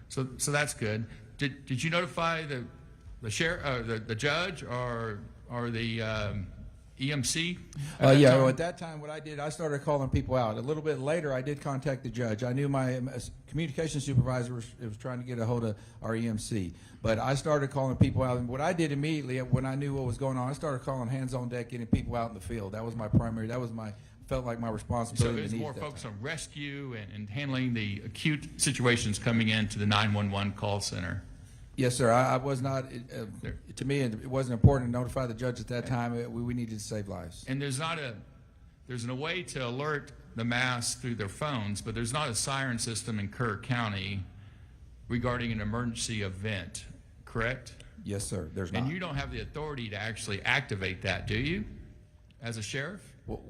So that's good. Did you notify the sheriff, the judge, or the EMC? Well, at that time, what I did, I started calling people out. A little bit later, I did contact the judge. I knew my communication supervisor was trying to get a hold of our EMC. But I started calling people out. And what I did immediately, when I knew what was going on, I started calling hands on deck, getting people out in the field. That was my primary, felt like my responsibility. So it was more focused on rescue and handling the acute situations coming into the 911 call center. Yes, sir. I was not, to me, it wasn't important to notify the judge at that time. We needed to save lives. And there's a way to alert the mass through their phones, but there's not a siren system in Kerr County regarding an emergency event, correct? Yes, sir. There's not. And you don't have the authority to actually activate that, do you, as a sheriff? Well,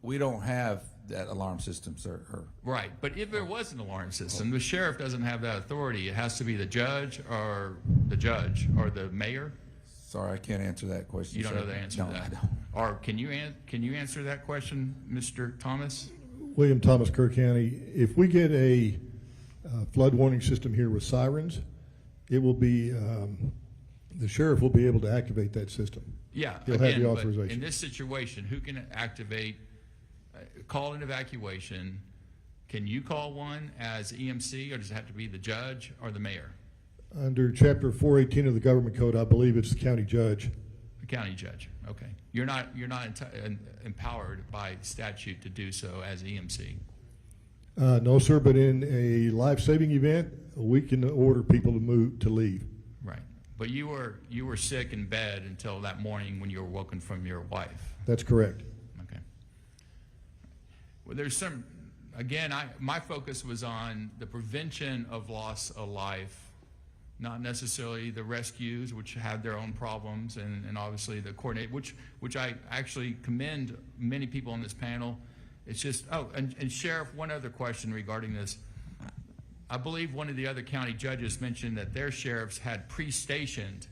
we don't have that alarm system, sir. Right, but if there was an alarm system, the sheriff doesn't have that authority. It has to be the judge or the mayor. Sorry, I can't answer that question. You don't know the answer to that. No, I don't. Or can you answer that question, Mr. Thomas? William Thomas, Kerr County. If we get a flood warning system here with sirens, it will be the sheriff will be able to activate that system. Yeah, He'll have the authorization. But in this situation, who can activate? Call an evacuation. Can you call one as EMC, or does it have to be the judge or the mayor? Under Chapter 418 of the Government Code, I believe it's the county judge. The county judge, okay. You're not empowered by statute to do so as EMC. No, sir, but in a life-saving event, we can order people to leave. Right. But you were sick in bed until that morning when you were woken from your wife. That's correct. Okay. Well, there's some, again, my focus was on the prevention of loss of life, not necessarily the rescues, which have their own problems, and obviously the coordinate, which I actually commend many people on this panel. It's just, oh, and Sheriff, one other question regarding this. I believe one of the other county judges mentioned that their sheriffs had pre-stationed,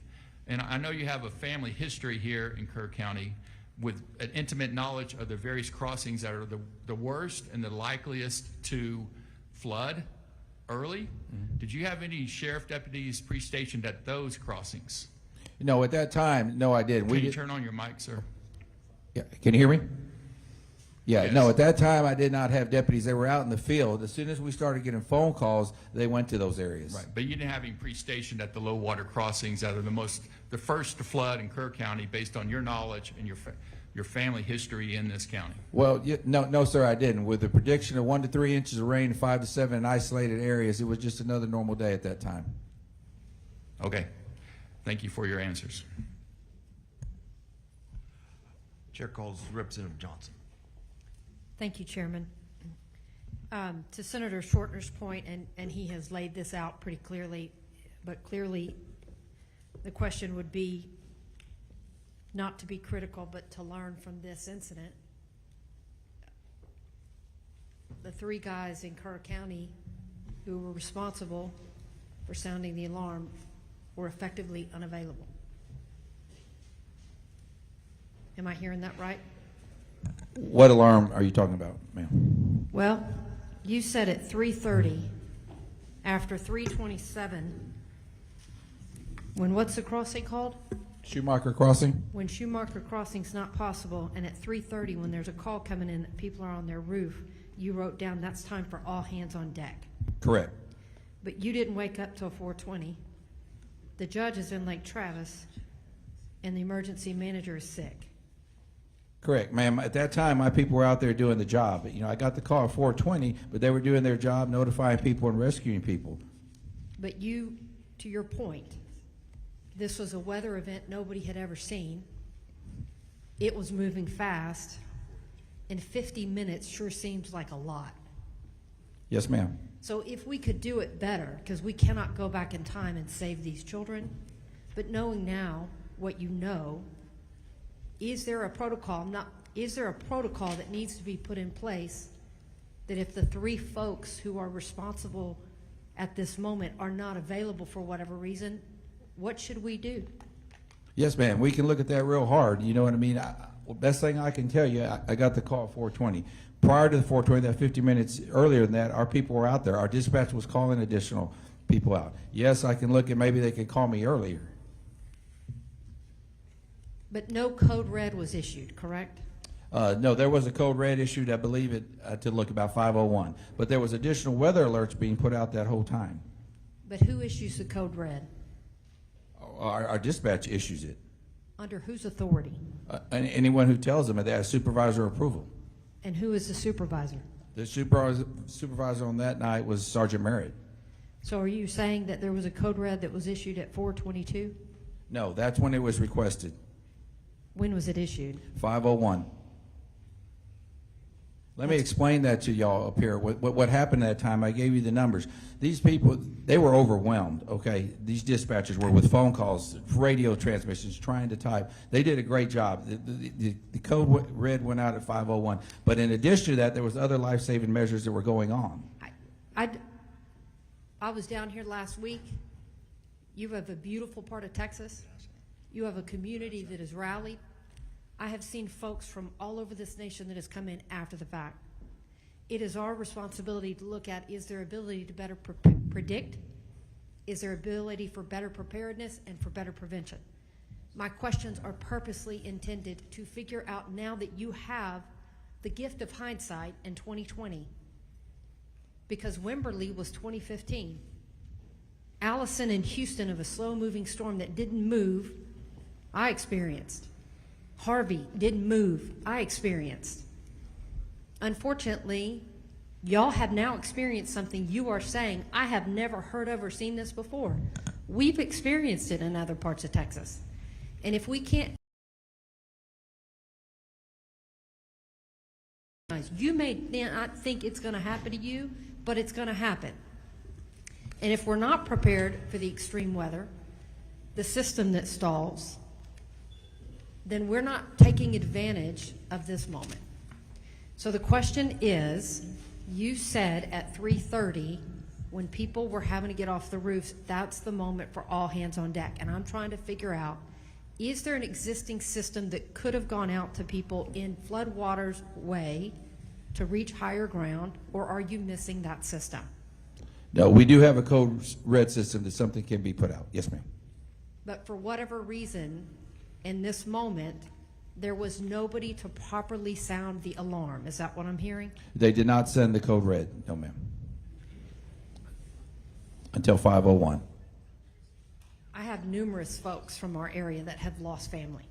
and I know you have a family history here in Kerr County with an intimate knowledge of the various crossings that are the worst and the likeliest to flood early. Mm-hmm. Did you have any sheriff deputies pre-stationed at those crossings? No, at that time, no, I didn't. Can you turn on your mic, sir? Yeah, can you hear me? Yeah, Yes. no, at that time, I did not have deputies. They were out in the field. As soon as we started getting phone calls, they went to those areas. Right, but you didn't have any pre-stationed at the low water crossings that are the first to flood in Kerr County based on your knowledge and your family history in this county. Well, no, sir, I didn't. With the prediction of 1 to 3 inches of rain, 5 to 7 in isolated areas, it was just another normal day at that time. Okay, thank you for your answers. Chair calls Representative Johnson. Thank you, Chairman. To Senator Shortner's point, and he has laid this out pretty clearly, but clearly the question would be not to be critical, but to learn from this incident. The 3 guys in Kerr County who were responsible for sounding the alarm were effectively unavailable. Am I hearing that right? What alarm are you talking about, ma'am? Well, you said at 3:30, after 3:27, when what's the crossing called? Schumacher Crossing? When Schumacher Crossing's not possible, and at 3:30, when there's a call coming in that people are on their roof, you wrote down that's time for all hands on deck. Correct. But you didn't wake up till 4:20. The judge is in Lake Travis, and the emergency manager is sick. Correct, ma'am. At that time, my people were out there doing the job. You know, I got the call at 4:20, but they were doing their job, notifying people and rescuing people. But you, to your point, this was a weather event nobody had ever seen. It was moving fast, and 50 minutes sure seems like a lot. Yes, ma'am. So if we could do it better, because we cannot go back in time and save these children, but knowing now what you know, is there a protocol that needs to be put in place that if the 3 folks who are responsible at this moment are not available for whatever reason, what should we do? Yes, ma'am. We can look at that real hard. You know what I mean? Best thing I can tell you, I got the call at 4:20. Prior to the 4:20, that 50 minutes earlier than that, our people were out there. Our dispatch was calling additional people out. Yes, I can look at maybe they could call me earlier. But no code red was issued, correct? No, there was a code red issued, I believe it, to look about 5:01. But there was additional weather alerts being put out that whole time. But who issues the code red? Our dispatch issues it. Under whose authority? Anyone who tells them that they have supervisor approval. And who is the supervisor? The supervisor on that night was Sergeant Merritt. So are you saying that there was a code red that was issued at 4:22? No, that's when it was requested. When was it issued? 5:01. Let me explain that to y'all up here. What happened at that time, I gave you the numbers. These people, they were overwhelmed, okay? These dispatchers were with phone calls, radio transmissions, trying to type. They did a great job. The code red went out at 5:01. But in addition to that, there was other life-saving measures that were going on. I was down here last week. You have a beautiful part of Texas. You have a community that has rallied. I have seen folks from all over this nation that has come in after the fact. It is our responsibility to look at, is there ability to better predict? Is there ability for better preparedness and for better prevention? My questions are purposely intended to figure out, now that you have the gift of hindsight in 2020, because Wimberley was 2015. Allison in Houston of a slow-moving storm that didn't move, I experienced. Harvey didn't move, I experienced. Unfortunately, y'all have now experienced something you are saying, I have never heard of or seen this before. We've experienced it in other parts of Texas. And if we can't, you may not think it's going to happen to you, but it's going to happen. And if we're not prepared for the extreme weather, the system that stalls, then we're not taking advantage of this moment. So the question is, you said at 3:30, when people were having to get off the roofs, that's the moment for all hands on deck. And I'm trying to figure out, is there an existing system that could have gone out to people in floodwaters way to reach higher ground, or are you missing that system? No, we do have a code red system that something can be put out. Yes, ma'am. But for whatever reason, in this moment, there was nobody to properly sound the alarm. Is that what I'm hearing? They did not send the code red. No, ma'am. Until 5:01. I have numerous folks from our area that have lost family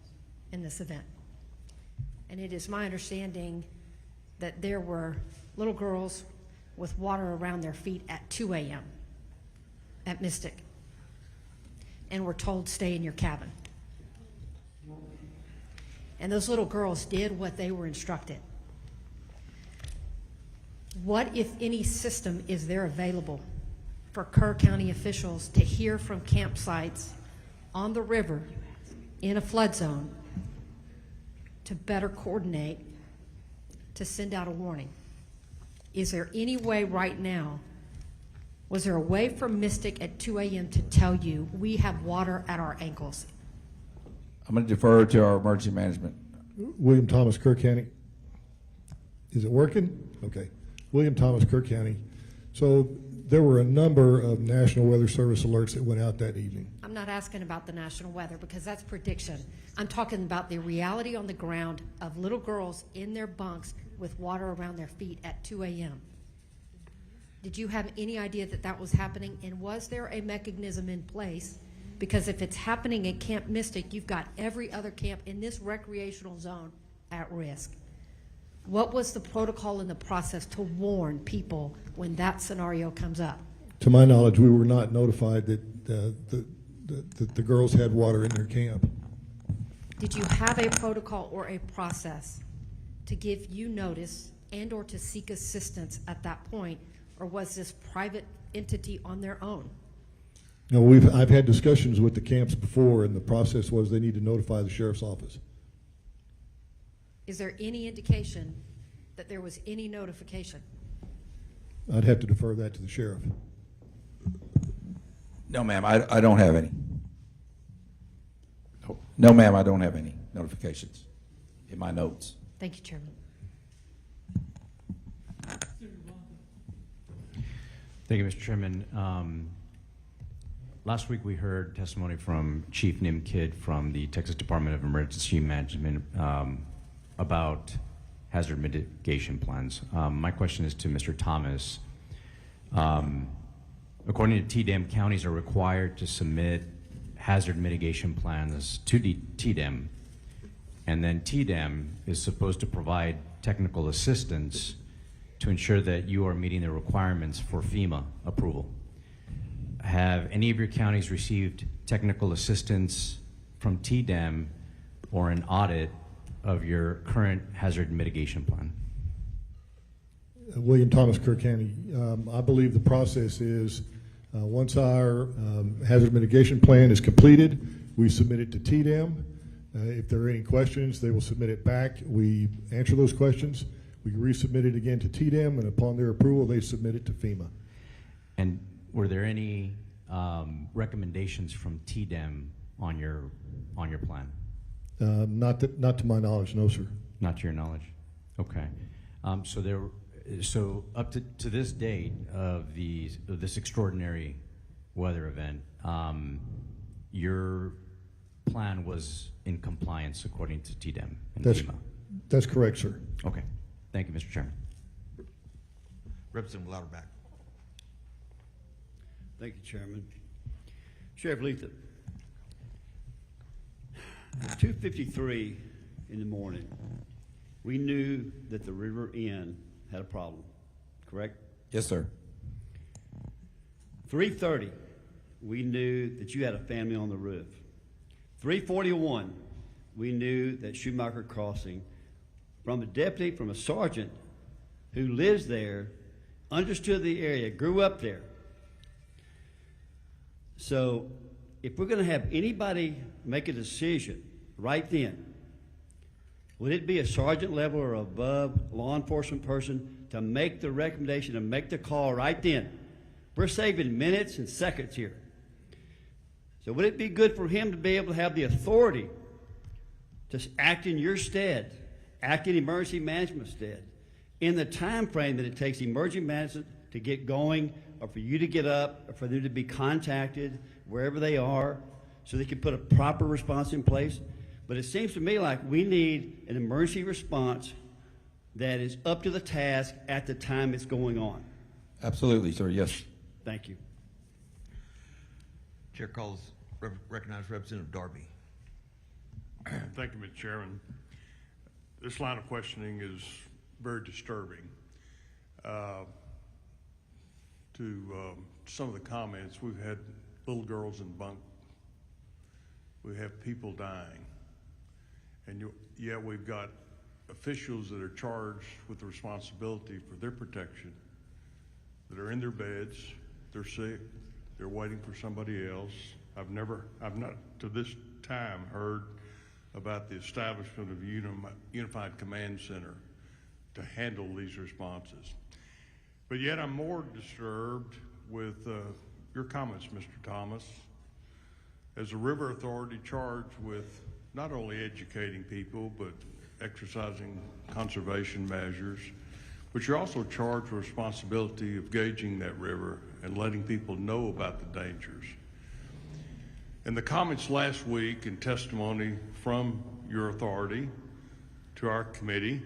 in this event. And it is my understanding that there were little girls with water around their feet at 2 a.m. at Mystic and were told, stay in your cabin. And those little girls did what they were instructed. What, if any, system is there available for Kerr County officials to hear from campsites on the river in a flood zone to better coordinate to send out a warning? Is there any way right now, was there a way for Mystic at 2 a.m. to tell you we have water at our ankles? I'm going to defer to our emergency management. William Thomas, Kerr County. Is it working? Okay. William Thomas, Kerr County. So there were a number of National Weather Service alerts that went out that evening. I'm not asking about the national weather because that's prediction. I'm talking about the reality on the ground of little girls in their bunks with water around their feet at 2 a.m. Did you have any idea that that was happening? And was there a mechanism in place? Because if it's happening at Camp Mystic, you've got every other camp in this recreational zone at risk. What was the protocol and the process to warn people when that scenario comes up? To my knowledge, we were not notified that the girls had water in their camp. Did you have a protocol or a process to give you notice and or to seek assistance at that point, or was this private entity on their own? No, I've had discussions with the camps before, and the process was they need to notify the sheriff's office. Is there any indication that there was any notification? I'd have to defer that to the sheriff. No, ma'am, I don't have any. No, ma'am, I don't have any notifications in my notes. Thank you, Chairman. Thank you, Mr. Chairman. Last week we heard testimony from Chief Nim Kidd from the Texas Department of Emergency Management about hazard mitigation plans. My question is to Mr. Thomas. According to TDEM, counties are required to submit hazard mitigation plans to TDEM, and then TDEM is supposed to provide technical assistance to ensure that you are meeting the requirements for FEMA approval. Have any of your counties received technical assistance from TDEM or an audit of your current hazard mitigation plan? William Thomas, Kerr County. I believe the process is once our hazard mitigation plan is completed, we submit it to TDEM. If there are any questions, they will submit it back. We answer those questions. We resubmit it again to TDEM, and upon their approval, they submit it to FEMA. And were there any recommendations from TDEM on your plan? Not to my knowledge, no, sir. Not to your knowledge. Okay. So up to this date of this extraordinary weather event, your plan was in compliance according to TDEM and FEMA? That's correct, sir. Okay. Thank you, Mr. Chairman. Representative Louderback. Thank you, Chairman. Sheriff Letha, at 2:53 in the morning, we knew that the River Inn had a problem, correct? Yes, sir. 3:30, we knew that you had a family on the roof. 3:41, we knew that Schumacher Crossing, from a deputy, from a sergeant who lives there, understood the area, grew up there. So if we're going to have anybody make a decision right then, would it be a sergeant level or above law enforcement person to make the recommendation and make the call right then? We're saving minutes and seconds here. So would it be good for him to be able to have the authority to act in your stead, act in emergency management stead, in the time frame that it takes emergency management to get going, or for you to get up, or for them to be contacted wherever they are, so they can put a proper response in place? But it seems to me like we need an emergency response that is up to the task at the time it's going on. Absolutely, sir, yes. Thank you. Chair calls, recognizes Representative Darby. Thank you, Mr. Chairman. This line of questioning is very disturbing. Some of the comments, we've had little girls in bunk. We have people dying. And yet we've got officials that are charged with the responsibility for their protection, that are in their beds, they're sick, they're waiting for somebody else. I've not to this time heard about the establishment of a unified command center to handle these responses. But yet I'm more disturbed with your comments, Mr. Thomas, as a river authority charged with not only educating people, but exercising conservation measures, but you're also charged with responsibility of gauging that river and letting people know about the dangers. In the comments last week and testimony from your authority to our committee,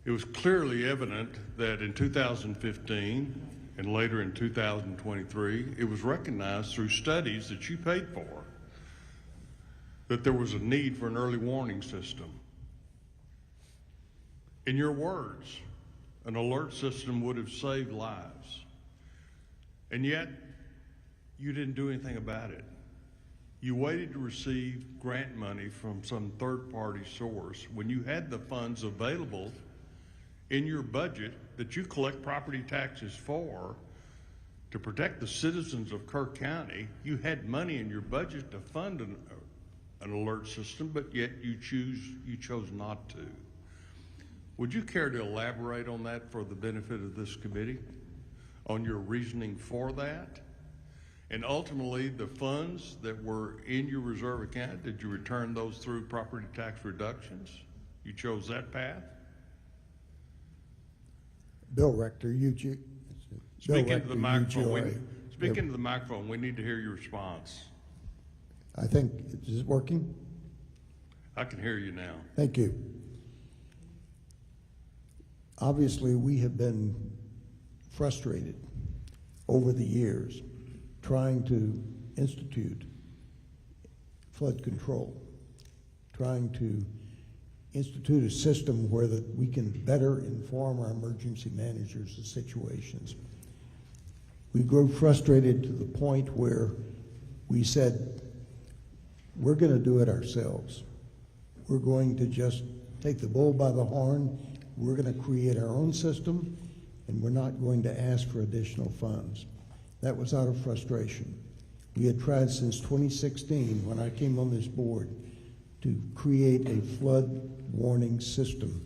it was clearly evident that in 2015 and later in 2023, it was recognized through studies that you paid for that there was a need for an early warning system. In your words, an alert system would have saved lives. And yet, you didn't do anything about it. You waited to receive grant money from some third-party source when you had the funds available in your budget that you collect property taxes for to protect the citizens of Kerr County. You had money in your budget to fund an alert system, but yet you chose not to. Would you care to elaborate on that for the benefit of this committee, on your reasoning for that? And ultimately, the funds that were in your reserve account, did you return those through property tax reductions? You chose that path? Bill Rector, Speak into the microphone. Speak into the microphone. We need to hear your response. I think, is it working? I can hear you now. Thank you. Obviously, we have been frustrated over the years trying to institute flood control, trying to institute a system where that we can better inform our emergency managers of situations. We grew frustrated to the point where we said, we're going to do it ourselves. We're going to just take the bull by the horn. We're going to create our own system, and we're not going to ask for additional funds. That was out of frustration. We had tried since 2016, when I came on this board, to create a flood warning system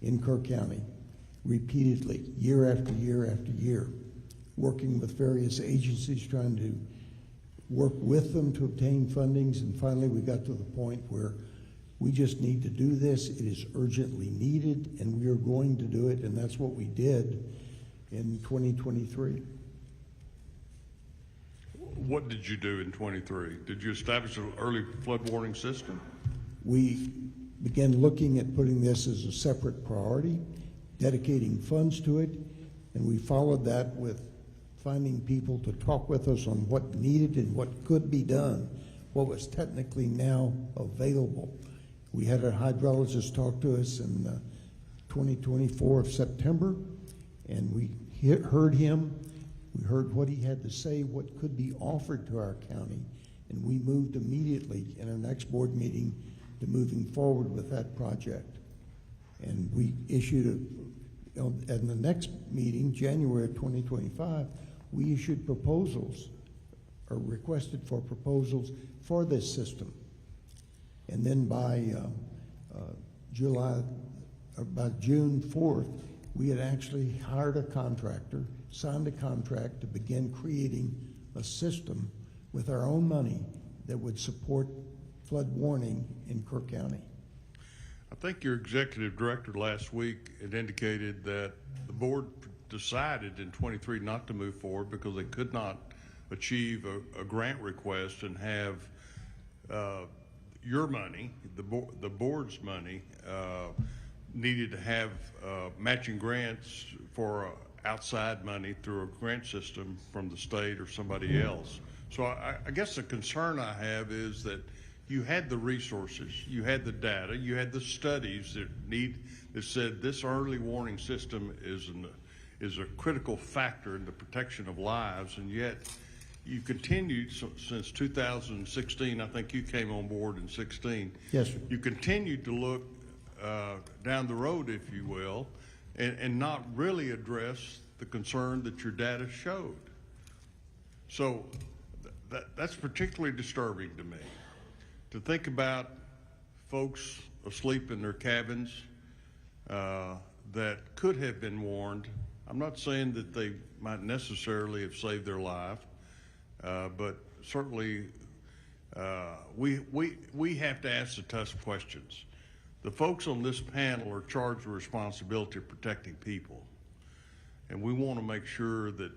in Kerr County, repeatedly, year after year after year, working with various agencies, trying to work with them to obtain fundings, and finally we got to the point where we just need to do this. It is urgently needed, and we are going to do it, and that's what we did in 2023. What did you do in 23? Did you establish an early flood warning system? We began looking at putting this as a separate priority, dedicating funds to it, and we followed that with finding people to talk with us on what needed and what could be done, what was technically now available. We had a hydrologist talk to us in 2024 of September, and we heard him. We heard what he had to say, what could be offered to our county, and we moved immediately in our next board meeting to moving forward with that project. And we issued, at the next meeting, January of 2025, we issued proposals, or requested for proposals for this system. And then by June 4th, we had actually hired a contractor, signed a contract to begin creating a system with our own money that would support flood warning in Kerr County. I think your executive director last week had indicated that the board decided in 23 not to move forward because they could not achieve a grant request and have your money, the board's money, needed to have matching grants for outside money through a grant system from the state or somebody else. So I guess the concern I have is that you had the resources, you had the data, you had the studies that said this early warning system is a critical factor in the protection of lives, and yet you continued since 2016. I think you came on board in 16. Yes, sir. You continued to look down the road, if you will, and not really address the concern that your data showed. So that's particularly disturbing to me, to think about folks asleep in their cabins that could have been warned. I'm not saying that they might necessarily have saved their life, but certainly we have to ask the tough questions. The folks on this panel are charged with responsibility of protecting people, and we want to make sure that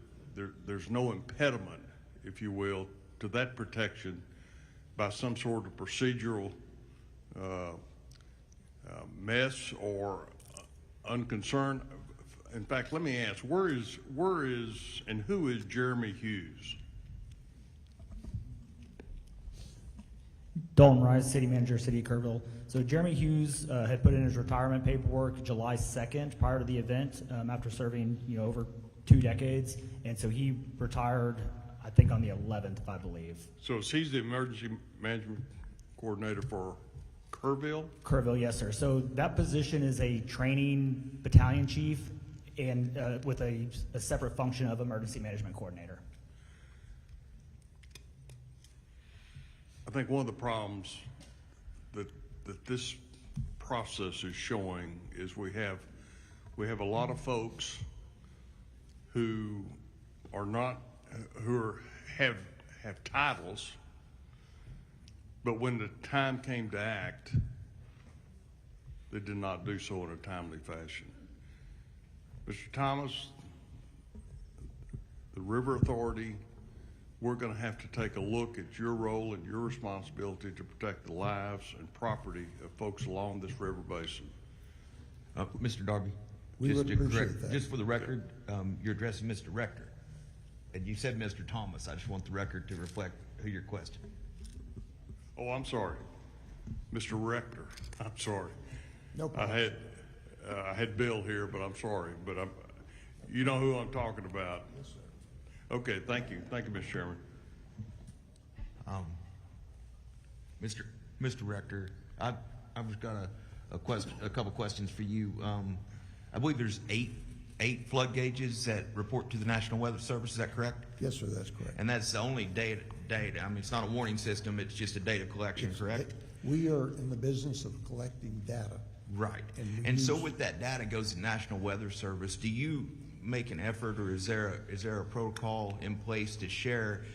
there's no impediment, if you will, to that protection by some sort of procedural mess or unconcern. In fact, let me ask, where is and who is Jeremy Hughes? Dalton Rice, City Manager, City of Kerrville. So Jeremy Hughes had put in his retirement paperwork July 2nd prior to the event after serving over 2 decades. And so he retired, I think, on the 11th, I believe. So he's the emergency management coordinator for Kerrville? Kerrville, yes, sir. So that position is a training battalion chief and with a separate function of emergency management coordinator. I think one of the problems that this process is showing is we have a lot of folks who have titles, but when the time came to act, they did not do so in a timely fashion. Mr. Thomas, the River Authority, we're going to have to take a look at your role and your responsibility to protect the lives and property of folks along this river basin. Mr. Darby, We would appreciate that. just for the record, you're addressing Mr. Rector, and you said Mr. Thomas. I just want the record to reflect who you're questioning. Oh, I'm sorry, Mr. Rector. I'm sorry. No problem. I had Bill here, but I'm sorry. But you know who I'm talking about. Yes, sir. Okay, thank you, Mr. Chairman. Mr. Rector, I've just got a couple questions for you. I believe there's eight flood gauges that report to the National Weather Service. Is that correct? Yes, sir, that's correct. And that's the only data. I mean, it's not a warning system. It's just a data collection, correct? We are in the business of collecting data. Right. And so with that data goes to National Weather Service. Do you make an effort, or is there a protocol in place to share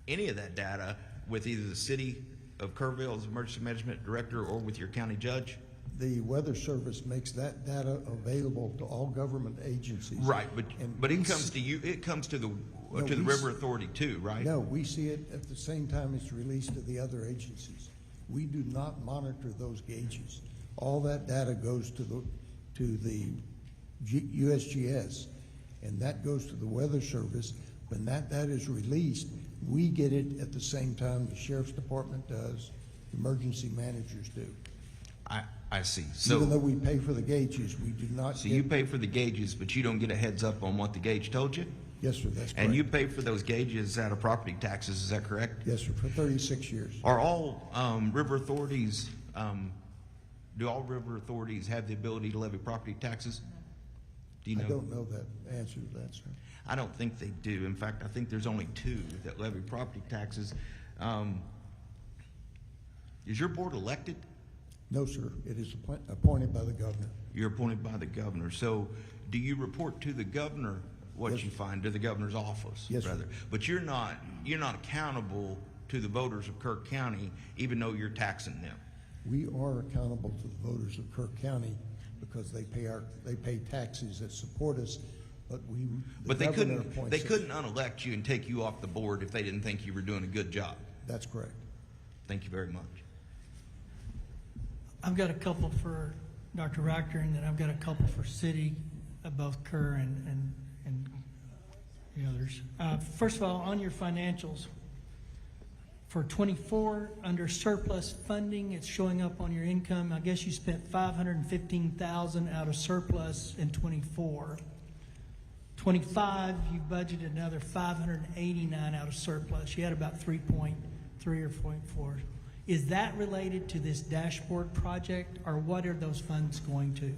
any of that data with either the City of Kerrville as Emergency Management Director or with your county judge? The Weather Service makes that data available to all government agencies. Right, but it comes to you. It comes to the River Authority too, right? No, we see it at the same time it's released to the other agencies. We do not monitor those gauges. All that data goes to the USGS, and that goes to the Weather Service. When that is released, we get it at the same time the sheriff's department does, emergency managers do. I see. So Even though we pay for the gauges, we do not so get. you pay for the gauges, but you don't get a heads up on what the gauge told you? Yes, sir, that's correct. And you pay for those gauges out of property taxes, is that correct? Yes, sir, for 36 years. Are all river authorities, do all river authorities have the ability to levy property taxes? Do you know? I don't know that answer to that, sir. I don't think they do. In fact, I think there's only 2 that levy property taxes. Is your board elected? No, sir, it is appointed by the governor. You're appointed by the governor. So do you report to the governor what Yes, you find, to the governor's office? Yes, sir. rather? But you're not accountable to the voters of Kerr County, even though you're taxing them. We are accountable to the voters of Kerr County because they pay taxes that support us, but But they couldn't appoints us. unelect you and take you off the board if they didn't think you were doing a good job. That's correct. Thank you very much. I've got a couple for Dr. Rector, and then I've got a couple for city, both Kerr and the others. First of all, on your financials, for 24, under surplus funding, it's showing up on your income. I guess you spent $515,000 out of surplus in 24. 25, you budgeted another $589 out of surplus. You had about 3.3 or 0.4. Is that related to this dashboard project, or what are those funds going to?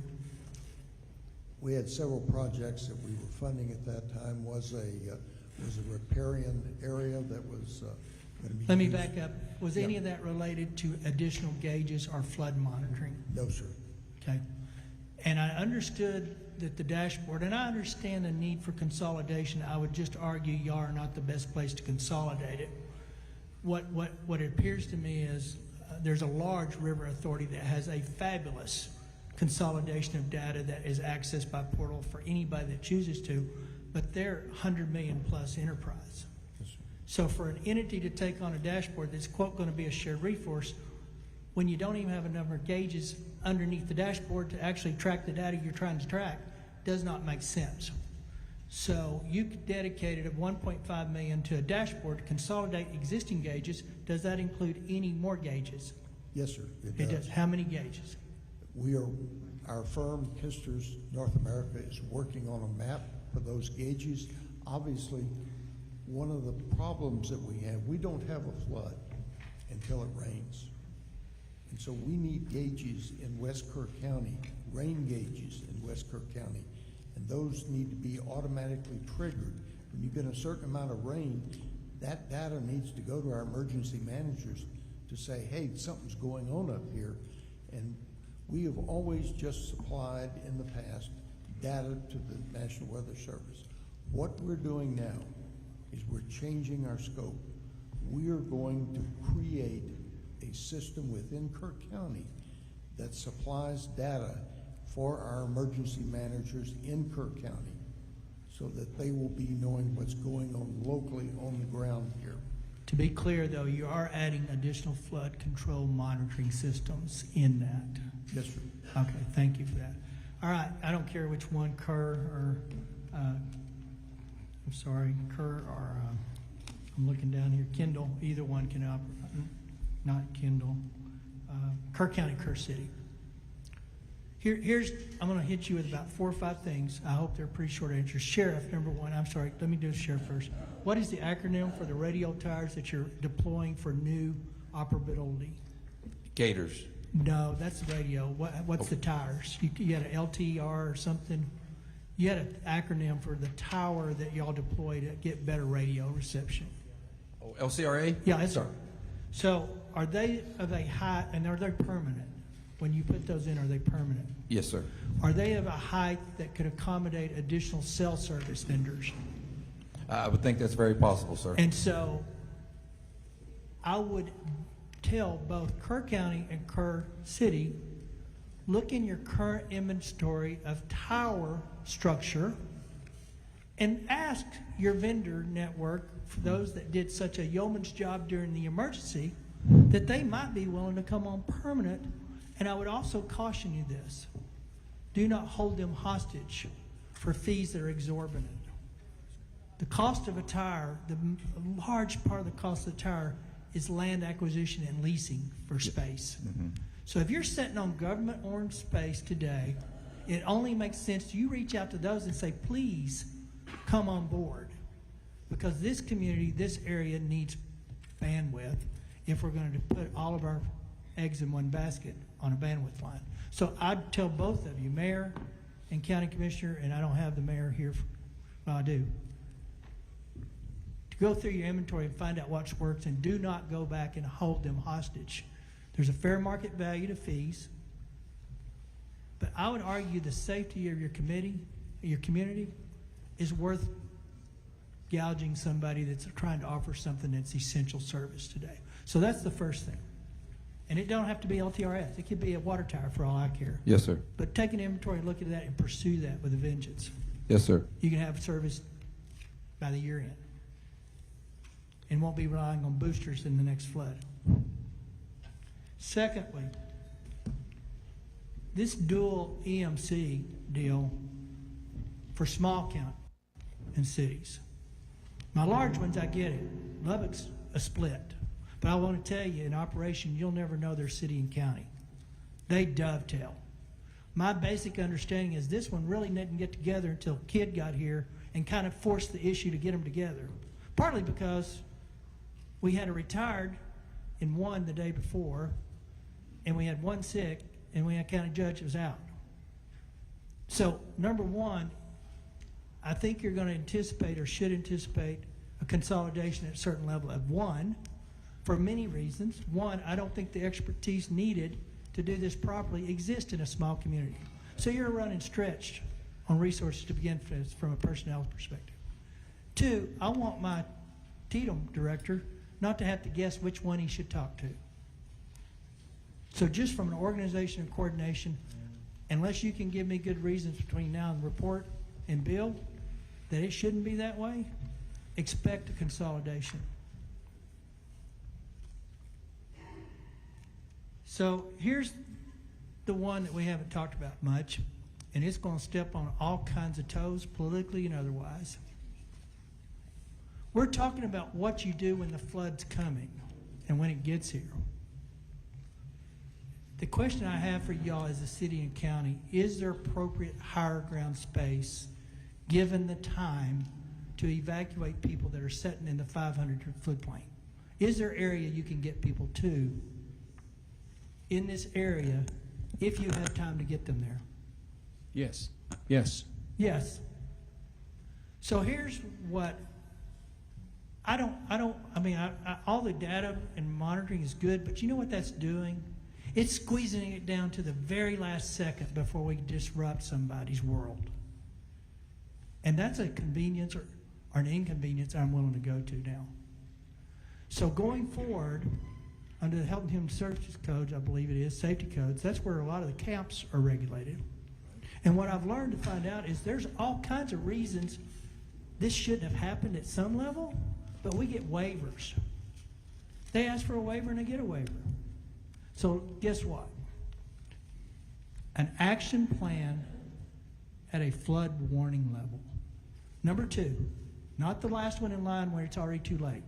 We had several projects that we were funding at that time. Was a riparian area that was going to be Let me used. back up. Was any of that related to additional gauges or flood monitoring? No, sir. Okay. And I understood that the dashboard, and I understand the need for consolidation. I would just argue y'all are not the best place to consolidate it. What it appears to me is there's a large river authority that has a fabulous consolidation of data that is accessed by portal for anybody that chooses to, but they're 100 million plus enterprise. So for an entity to take on a dashboard that's, quote, going to be a shared resource, when you don't even have a number of gauges underneath the dashboard to actually track the data you're trying to track, does not make sense. So you dedicated $1.5 million to a dashboard to consolidate existing gauges. Does that include any more gauges? Yes, sir. It does. How many gauges? Our firm, Kisters North America, is working on a map for those gauges. Obviously, one of the problems that we have, we don't have a flood until it rains. And so we need gauges in West Kerr County, rain gauges in West Kerr County. And those need to be automatically triggered. When you get a certain amount of rain, that data needs to go to our emergency managers to say, hey, something's going on up here. And we have always just supplied in the past data to the National Weather Service. What we're doing now is we're changing our scope. We are going to create a system within Kerr County that supplies data for our emergency managers in Kerr County so that they will be knowing what's going on locally on the ground here. To be clear, though, you are adding additional flood control monitoring systems in that. Yes, sir. Okay, thank you for that. All right, I don't care which one, Kerr or, I'm sorry, Kerr or, I'm looking down here, Kendall, either one can operate, not Kendall, Kerr County, Kerr City. Here's, I'm gonna hit you with about 4 or 5 things. I hope they're pretty short answers. Sheriff, number one, I'm sorry, let me do the sheriff first. What is the acronym for the radio towers that you're deploying for new operability? Gators. No, that's the radio. What's the towers? You had an LTR or something? You had an acronym for the tower that y'all deploy to get better radio reception. Oh, LCRA? Yeah, that's right. So are they of a height, and are they permanent? When you put those in, are they permanent? Yes, sir. Are they of a height that could accommodate additional cell service vendors? I would think that's very possible, sir. And so I would tell both Kerr County and Kerr City, look in your current inventory of tower structure and ask your vendor network, for those that did such a yeoman's job during the emergency, that they might be willing to come on permanent. And I would also caution you this: do not hold them hostage for fees that are exorbitant. the cost of a tire, large part of the cost of the tire is land acquisition and leasing for space. So if you're sitting on government-owned space today, it only makes sense you reach out to those and say, please come on board. Because this community, this area needs bandwidth if we're going to put all of our eggs in one basket on a bandwidth line. So I'd tell both of you, Mayor and County Commissioner, and I don't have the mayor here, well, I do, to go through your inventory and find out what works, and do not go back and hold them hostage. There's a fair market value to fees, but I would argue the safety of your community is worth gouging somebody that's trying to offer something that's essential service today. So that's the first thing. And it don't have to be LTRS. It could be a water tower for all I care. Yes, sir. But take an inventory and look at that and pursue that with a vengeance. Yes, sir. You can have service by the year end and won't be relying on boosters in the next flood. Secondly, this dual EMC deal for small county and cities. My large ones, I get it. Lubbock's a split. But I want to tell you, in operation, you'll never know their city and county. They dovetail. My basic understanding is this one really didn't get together until Kidd got here and kind of forced the issue to get them together. Partly because we had a retired in one the day before, and we had one sick, and we had a county judge that was out. So, number one, I think you're going to anticipate or should anticipate a consolidation at a certain level of one, for many reasons. One, I don't think the expertise needed to do this properly exists in a small community. So you're running stretched on resources to begin with from a personnel perspective. Two, I want my TDM director not to have to guess which one he should talk to. So just from an organization and coordination, unless you can give me good reasons between now and report and bill that it shouldn't be that way, expect a consolidation. So here's the one that we haven't talked about much, and it's going to step on all kinds of toes, politically and otherwise. We're talking about what you do when the flood's coming and when it gets here. The question I have for y'all as a city and county, is there appropriate higher ground space given the time to evacuate people that are sitting in the 500 floodplain? Is there area you can get people to in this area if you have time to get them there? Yes. Yes. Yes. So here's what all the data and monitoring is good, but you know what that's doing? It's squeezing it down to the very last second before we disrupt somebody's world. And that's a convenience or an inconvenience I'm willing to go to now. So going forward, under the Health and Human Services Codes, I believe it is, safety codes, that's where a lot of the camps are regulated. And what I've learned to find out is there's all kinds of reasons this shouldn't have happened at some level, but we get waivers. They ask for a waiver and they get a waiver. So guess what? An action plan at a flood warning level. Number two, not the last one in line where it's already too late,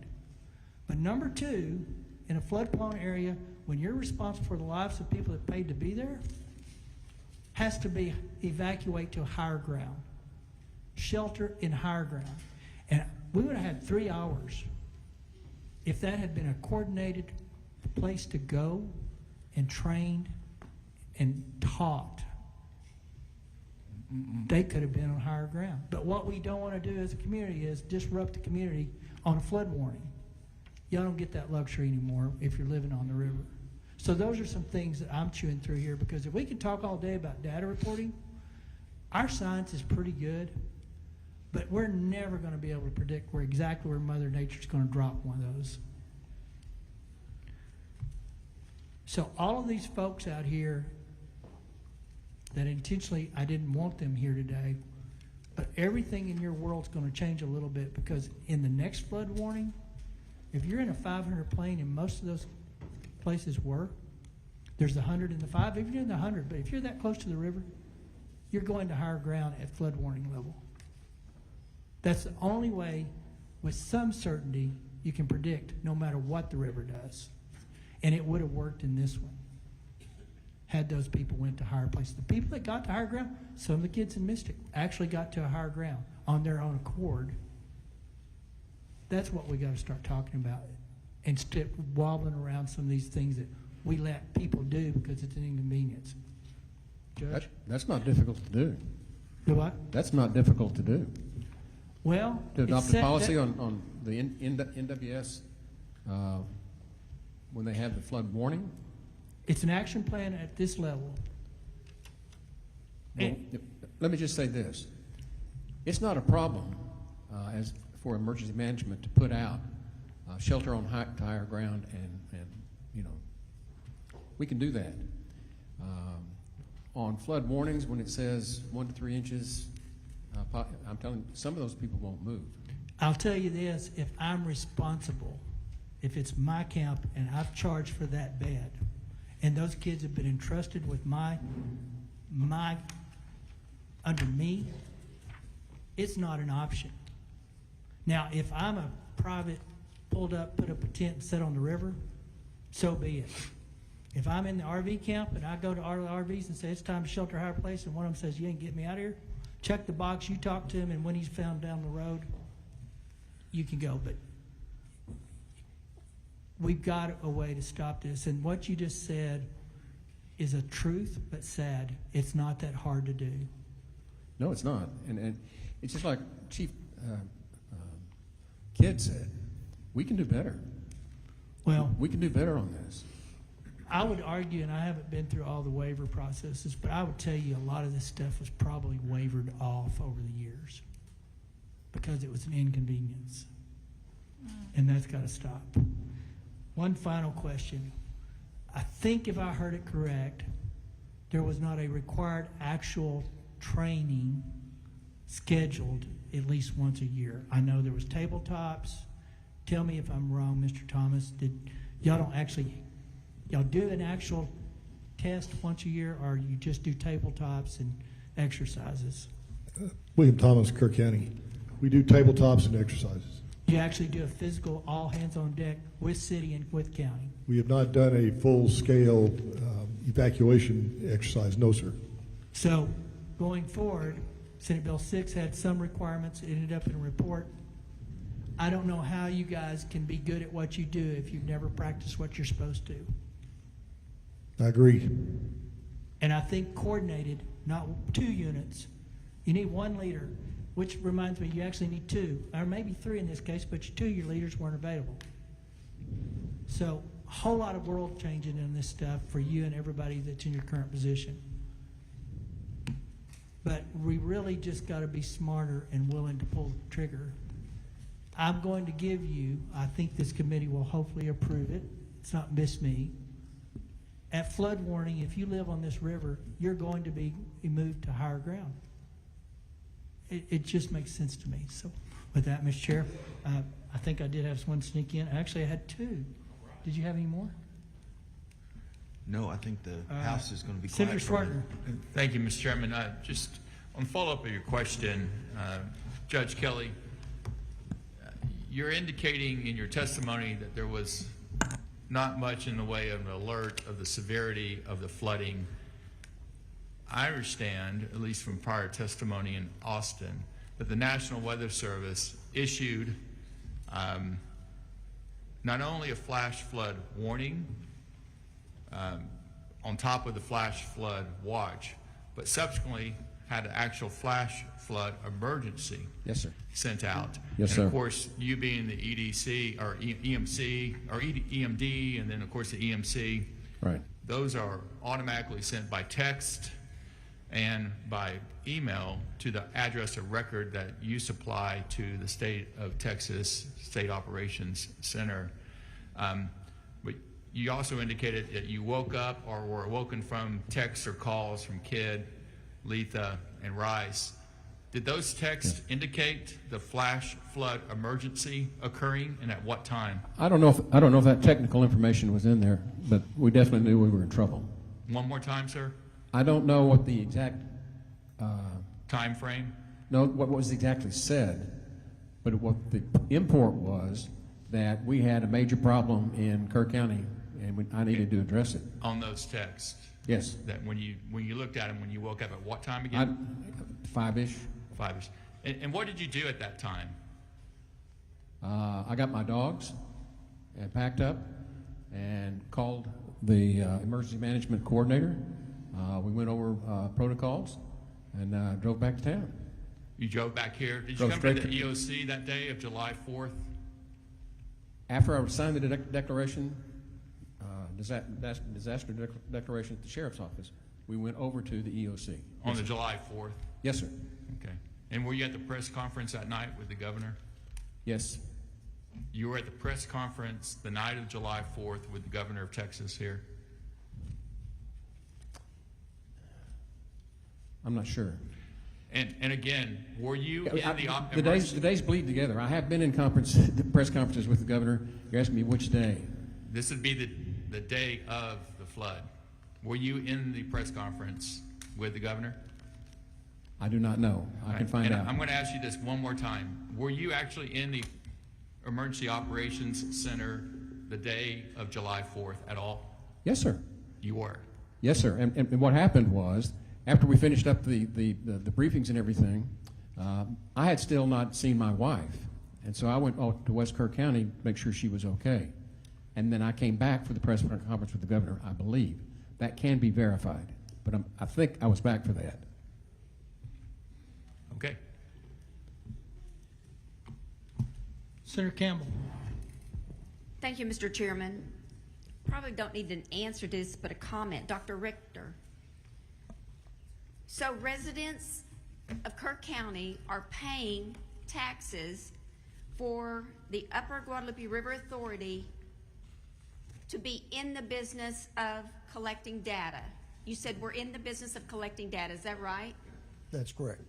but number two, in a flood-prone area, when you're responsible for the lives of people that paid to be there, has to be evacuate to higher ground. Shelter in higher ground. And we would have had 3 hours if that had been a coordinated place to go and trained and taught. They could have been on higher ground. But what we don't want to do as a community is disrupt the community on a flood warning. Y'all don't get that luxury anymore if you're living on the river. So those are some things that I'm chewing through here, because if we can talk all day about data reporting, our science is pretty good, but we're never going to be able to predict exactly where Mother Nature's going to drop one of those. So all of these folks out here that intentionally, I didn't want them here today, but everything in your world's going to change a little bit, because in the next flood warning, if you're in a 500 plane, and most of those places were, there's the 100 and the 5. If you're in the 100, but if you're that close to the river, you're going to higher ground at flood warning level. That's the only way, with some certainty, you can predict no matter what the river does. And it would have worked in this one had those people went to higher places. The people that got to higher ground, some of the kids in Mystic actually got to a higher ground on their own accord. That's what we got to start talking about, and stop wobbling around some of these things that we let people do because it's an inconvenience. Judge? That's not difficult to do. Do what? That's not difficult to do. Well, To adopt it's a policy that- on the NWS when they have the flood warning. It's an action plan at this level. Well, let me just say this. It's not a problem as for emergency management to put out shelter on to higher ground, and you know, we can do that. On flood warnings, when it says 1 to 3 inches, I'm telling you, some of those people won't move. I'll tell you this, if I'm responsible, if it's my camp and I've charged for that bed, and those kids have been entrusted with under me, it's not an option. Now, if I'm a private, pulled up, put up a tent and sit on the river, so be it. If I'm in the RV camp and I go to RVs and say it's time to shelter a higher place, and one of them says, you ain't getting me out of here, check the box, you talk to him, and when he's found down the road, you can go. But we've got a way to stop this. And what you just said is a truth, but sad. It's not that hard to do. No, it's not. And it's just like Chief Kidd said, we can do better. Well, we can do better on this. I would argue, and I haven't been through all the waiver processes, but I would tell you a lot of this stuff was probably wavered off over the years because it was an inconvenience. And that's got to stop. One final question. I think if I heard it correct, there was not a required actual training scheduled at least once a year. I know there was tabletops. Tell me if I'm wrong, Mr. Thomas. Y'all do an actual test once a year, or you just do tabletops and exercises? William Thomas, Kerr County. We do tabletops and exercises. You actually do a physical all hands on deck with city and with county? We have not done a full-scale evacuation exercise, no, sir. So going forward, Senate Bill 6 had some requirements. It ended up in a report. I don't know how you guys can be good at what you do if you've never practiced what you're supposed to. I agree. And I think coordinated, not 2 units. You need 1 leader, which reminds me, you actually need 2, or maybe 3 in this case, but your leaders weren't available. So a whole lot of world changing in this stuff for you and everybody that's in your current position. But we really just got to be smarter and willing to pull the trigger. I'm going to give you, I think this committee will hopefully approve it. It's not miss me. At flood warning, if you live on this river, you're going to be moved to higher ground. It just makes sense to me. So with that, Mr. Chair, I think I did have one sneak in. Actually, I had 2. Did you have any more? No, I think the House is going to be Senator quiet for a minute. Swartner. Thank you, Mr. Chairman. Just on follow-up of your question, Judge Kelly, you're indicating in your testimony that there was not much in the way of an alert of the severity of the flooding. I understand, at least from prior testimony in Austin, that the National Weather Service issued not only a flash flood warning on top of the flash flood watch, but subsequently had an actual flash flood emergency sent out. Yes, and sir. of course, you being the EDC or EMC or EMD, and then of course the EMC, right? Those are automatically sent by text and by email to the address of record that you supply to the state of Texas State Operations Center. But you also indicated that you woke up or were awoken from texts or calls from Kidd, Letha, and Rice. Did those texts indicate the flash flood emergency occurring, and at what time? I don't know if that technical information was in there, but we definitely knew we were in trouble. One more time, sir. I don't know what the exact time frame. No, what was exactly said, But what the import was that we had a major problem in Kerr County, and I needed to address it. On those texts? Yes. That when you looked at them, when you woke up at what time again? 5-ish. 5-ish. And what did you do at that time? I got my dogs and packed up and called the emergency management coordinator. We went over protocols and drove back to town. You drove back here. Did you Drove come straight to the EOC that day of July 4th? After I signed the declaration, disaster declaration at the sheriff's office, we went over to the EOC. On the July 4th? Yes, sir. Okay. And were you at the press conference that night with the governor? Yes. You were at the press conference the night of July 4th with the governor of Texas here? I'm not sure. And again, were you in the days bleed together. I have been in press conferences with the governor. You're asking me which day. This would be the day of the flood. Were you in the press conference with the governor? I do not know. I can find out. I'm going to ask you this one more time. Were you actually in the Emergency Operations Center the day of July 4th at all? Yes, sir. You were? Yes, sir. And what happened was, after we finished up the briefings and everything, I had still not seen my wife. And so I went to West Kerr County to make sure she was okay. And then I came back for the press conference with the governor, I believe. That can be verified. But I think I was back for that. Okay. Senator Campbell. Thank you, Mr. Chairman. Probably don't need an answer to this, but a comment. Dr. Richter. So residents of Kerr County are paying taxes for the Upper Guadalupe River Authority to be in the business of collecting data. You said we're in the business of collecting data. Is that right? That's correct.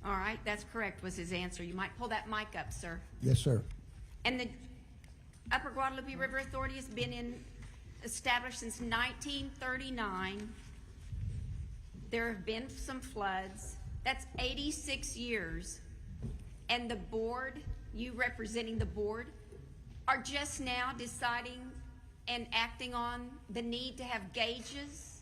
All right, that's correct was his answer. You might pull that mic up, sir. Yes, sir. And the Upper Guadalupe River Authority has been established since 1939. There have been some floods. That's 86 years. And the board, you representing the board, are just now deciding and acting on the need to have gauges?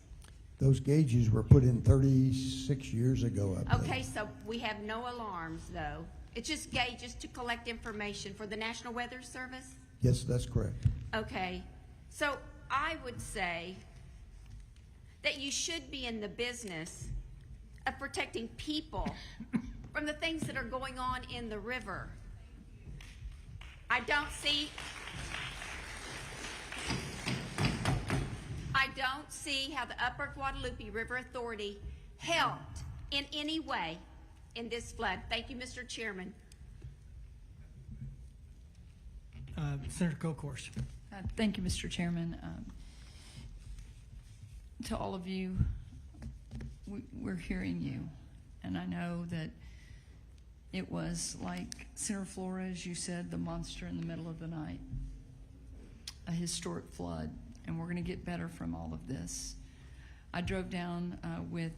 Those gauges were put in 36 years ago, I believe. Okay, so we have no alarms, though. It's just gauges to collect information for the National Weather Service? Yes, that's correct. Okay, so I would say that you should be in the business of protecting people from the things that are going on in the river. I don't see how the Upper Guadalupe River Authority helped in any way in this flood. Thank you, Mr. Chairman. Senator Kokorsh. Thank you, Mr. Chairman. To all of you, we're hearing you, and I know that it was like Senator Flores, you said, the monster in the middle of the night, a historic flood, and we're going to get better from all of this. I drove down with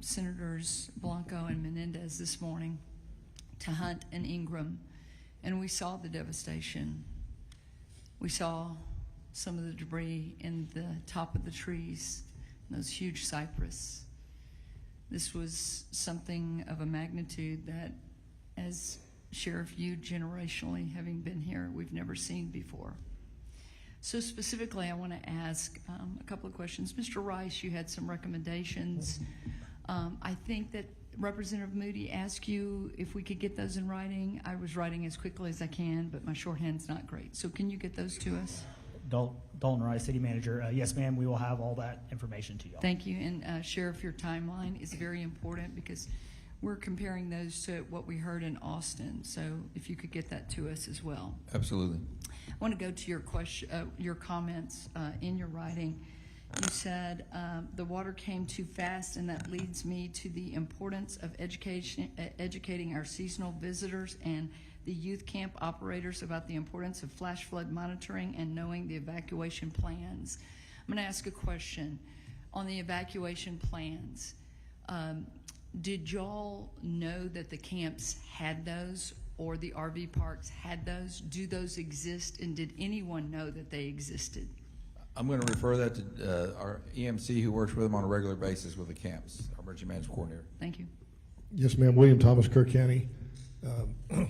Senators Blanco and Menendez this morning to Hunt and Ingram, and we saw the devastation. We saw some of the debris in the top of the trees, those huge cypress. This was something of a magnitude that, as Sheriff, you generationally, having been here, we've never seen before. So specifically, I want to ask a couple of questions. Mr. Rice, you had some recommendations. I think that Representative Moody asked you if we could get those in writing. I was writing as quickly as I can, but my shorthand's not great. So can you get those to us? Dalton Rice, City Manager. Yes, ma'am, we will have all that information to you all. Thank you. And Sheriff, your timeline is very important because we're comparing those to what we heard in Austin. So if you could get that to us as well. Absolutely. I want to go to your question, your comments in your writing. You said the water came too fast, and that leads me to the importance of educating our seasonal visitors and the youth camp operators about the importance of flash flood monitoring and knowing the evacuation plans. I'm going to ask a question on the evacuation plans. Did y'all know that the camps had those, or the RV parks had those? Do those exist, and did anyone know that they existed? I'm going to refer that to our EMC who works with them on a regular basis with the camps, our emergency management coordinator. Thank you. Yes, ma'am. William Thomas, Kerr County.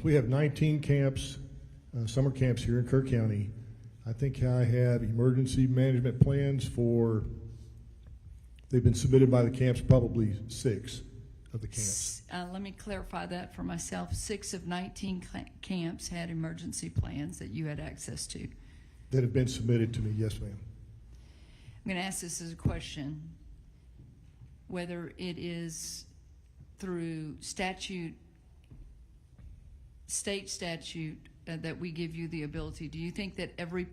We have 19 camps, summer camps here in Kerr County. I think I have emergency management plans for, they've been submitted by the camps, probably 6 of the camps. Let me clarify that for myself. 6 of 19 camps had emergency plans that you had access to. That have been submitted to me, yes, ma'am. I'm going to ask this as a question, whether it is through statute, state statute, that we give you the ability. Do you think that every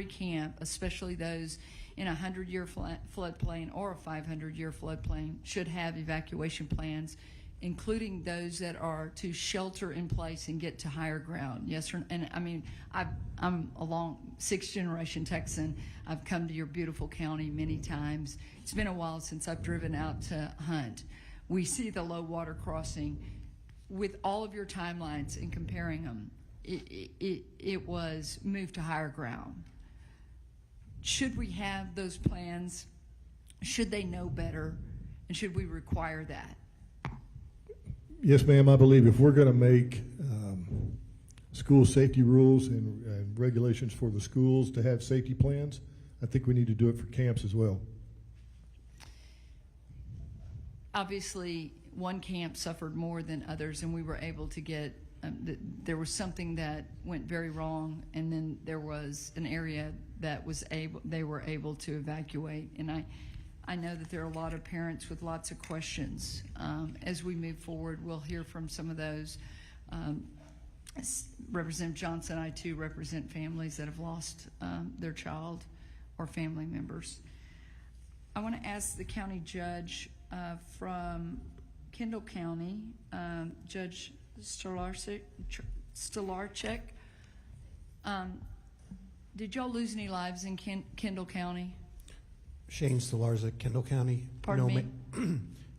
camp, especially those in a 100-year floodplain or a 500-year floodplain, should have evacuation plans, including those that are to shelter in place and get to higher ground? Yes, or, and I mean, I'm a long 6th-generation Texan. I've come to your beautiful county many times. It's been a while since I've driven out to hunt. We see the low water crossing. With all of your timelines and comparing them, it was moved to higher ground. Should we have those plans? Should they know better? And should we require that? Yes, ma'am. I believe if we're going to make school safety rules and regulations for the schools to have safety plans, I think we need to do it for camps as well. Obviously, one camp suffered more than others, and we were able to get, there was something that went very wrong, and then there was an area that they were able to evacuate. And I know that there are a lot of parents with lots of questions. As we move forward, we'll hear from some of those. Representative Johnson, I too represent families that have lost their child or family members. I want to ask the county judge from Kendall County, Judge Stolarczyk. Did y'all lose any lives in Kendall County? Shane Stolarczyk, Kendall County. Pardon me?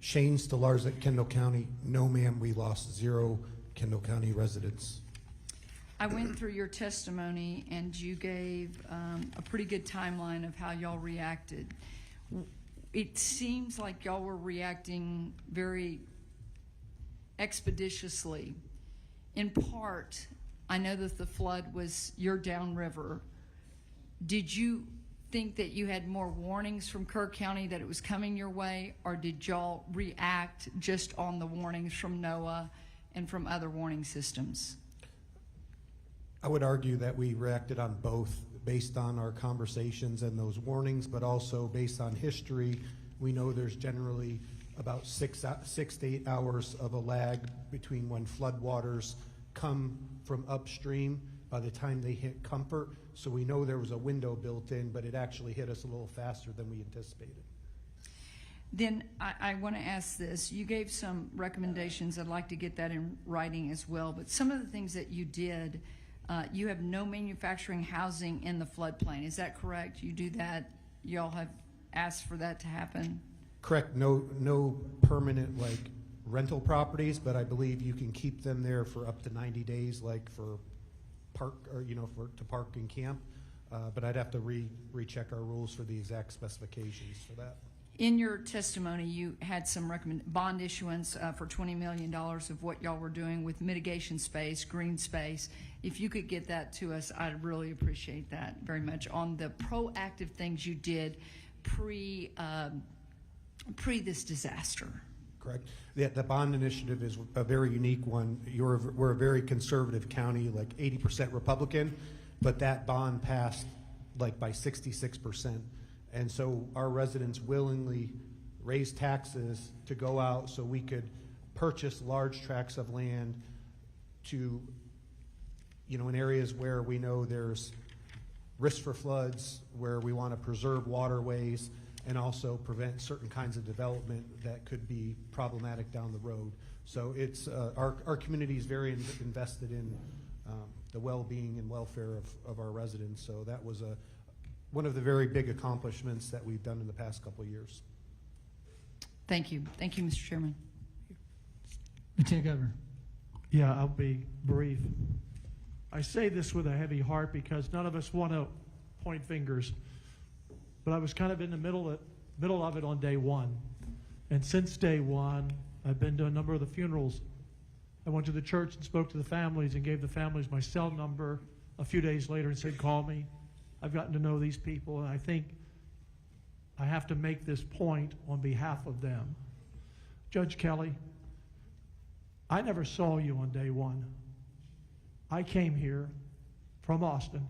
Shane Stolarczyk, Kendall County. No, ma'am, we lost 0 Kendall County residents. I went through your testimony, and you gave a pretty good timeline of how y'all reacted. It seems like y'all were reacting very expeditiously. In part, I know that the flood was your downriver. Did you think that you had more warnings from Kerr County that it was coming your way, or did y'all react just on the warnings from NOAA and from other warning systems? I would argue that we reacted on both based on our conversations and those warnings, but also based on history. We know there's generally about 6 to 8 hours of a lag between when floodwaters come from upstream by the time they hit Comfort. So we know there was a window built in, but it actually hit us a little faster than we anticipated. Then I want to ask this. You gave some recommendations. I'd like to get that in writing as well. But some of the things that you did, you have no manufacturing housing in the floodplain. Is that correct? You do that. Y'all have asked for that to happen? Correct. No permanent like rental properties, but I believe you can keep them there for up to 90 days, like for park or to park and camp. But I'd have to recheck our rules for the exact specifications for that. In your testimony, you had some bond issuance for $20 million of what y'all were doing with mitigation space, green space. If you could get that to us, I'd really appreciate that very much on the proactive things you did pre this disaster. Correct. The bond initiative is a very unique one. We're a very conservative county, like 80% Republican, but that bond passed like by 66%. And so our residents willingly raised taxes to go out so we could purchase large tracts of land to, in areas where we know there's risk for floods, where we want to preserve waterways, and also prevent certain kinds of development that could be problematic down the road. So it's our community is very invested in the well-being and welfare of our residents. So that was one of the very big accomplishments that we've done in the past couple of years. Thank you. Thank you, Mr. Chairman. Lieutenant Governor. Yeah, I'll be brief. I say this with a heavy heart because none of us want to point fingers, but I was kind of in the middle of it on day one. And since day one, I've been to a number of the funerals. I went to the church and spoke to the families and gave the families my cell number a few days later and said, call me. I've gotten to know these people, and I think I have to make this point on behalf of them. Judge Kelly, I never saw you on day one. I came here from Austin.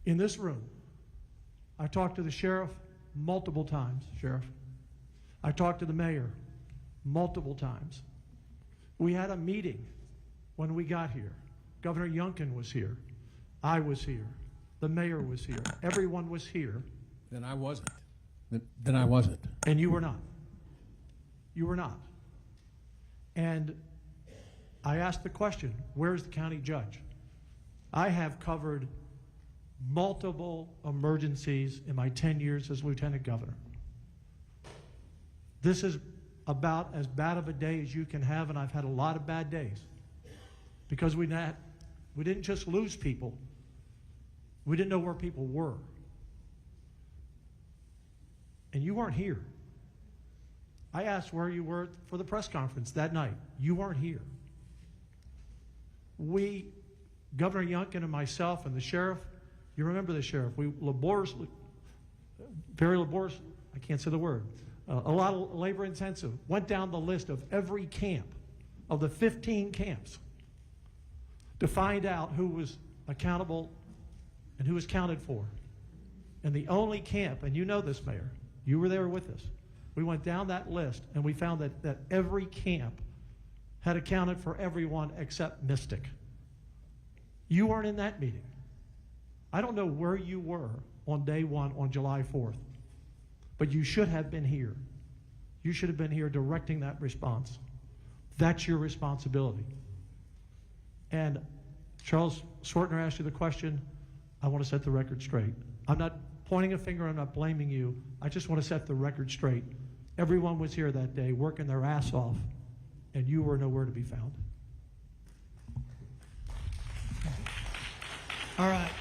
In this room, I talked to the sheriff multiple times, Sheriff. I talked to the mayor multiple times. We had a meeting when we got here. Governor Youngkin was here. I was here. The mayor was here. Everyone was here. Then I wasn't. Then I wasn't. And you were not. You were not. And I asked the question, where's the county judge? I have covered multiple emergencies in my 10 years as lieutenant governor. This is about as bad of a day as you can have, and I've had a lot of bad days because we didn't just lose people. We didn't know where people were. And you weren't here. I asked where you were for the press conference that night. You weren't here. We, Governor Youngkin and myself and the sheriff, you remember the sheriff, we very laborious, I can't say the word, a lot of labor intensive, went down the list of every camp, of the 15 camps, to find out who was accountable and who was counted for. And the only camp, and you know this, Mayor, you were there with us, we went down that list and we found that every camp had accounted for everyone except Mystic. You weren't in that meeting. I don't know where you were on day one on July 4th, but you should have been here. You should have been here directing that response. That's your responsibility. And Charles Swartner asked you the question. I want to set the record straight. I'm not pointing a finger, I'm not blaming you. I just want to set the record straight. Everyone was here that day working their ass off, and you were nowhere to be found. All right.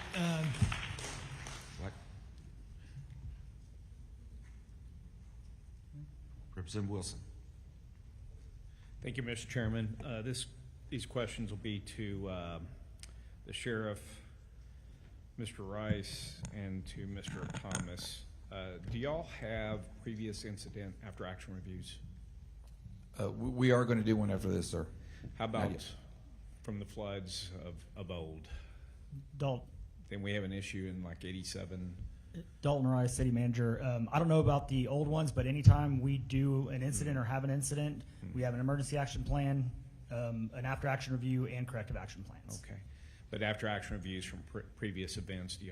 Representative Wilson. Thank you, Mr. Chairman. These questions will be to the sheriff, Mr. Rice, and to Mr. Thomas. Do y'all have previous incident after action reviews? We are going to do one after this, sir. How about from the floods of old? Then we have an issue in like 87. Dalton Rice, City Manager. I don't know about the old ones, but anytime we do an incident or have an incident, we have an emergency action plan, an after action review, and corrective action plans. Okay. But after action reviews from previous events, do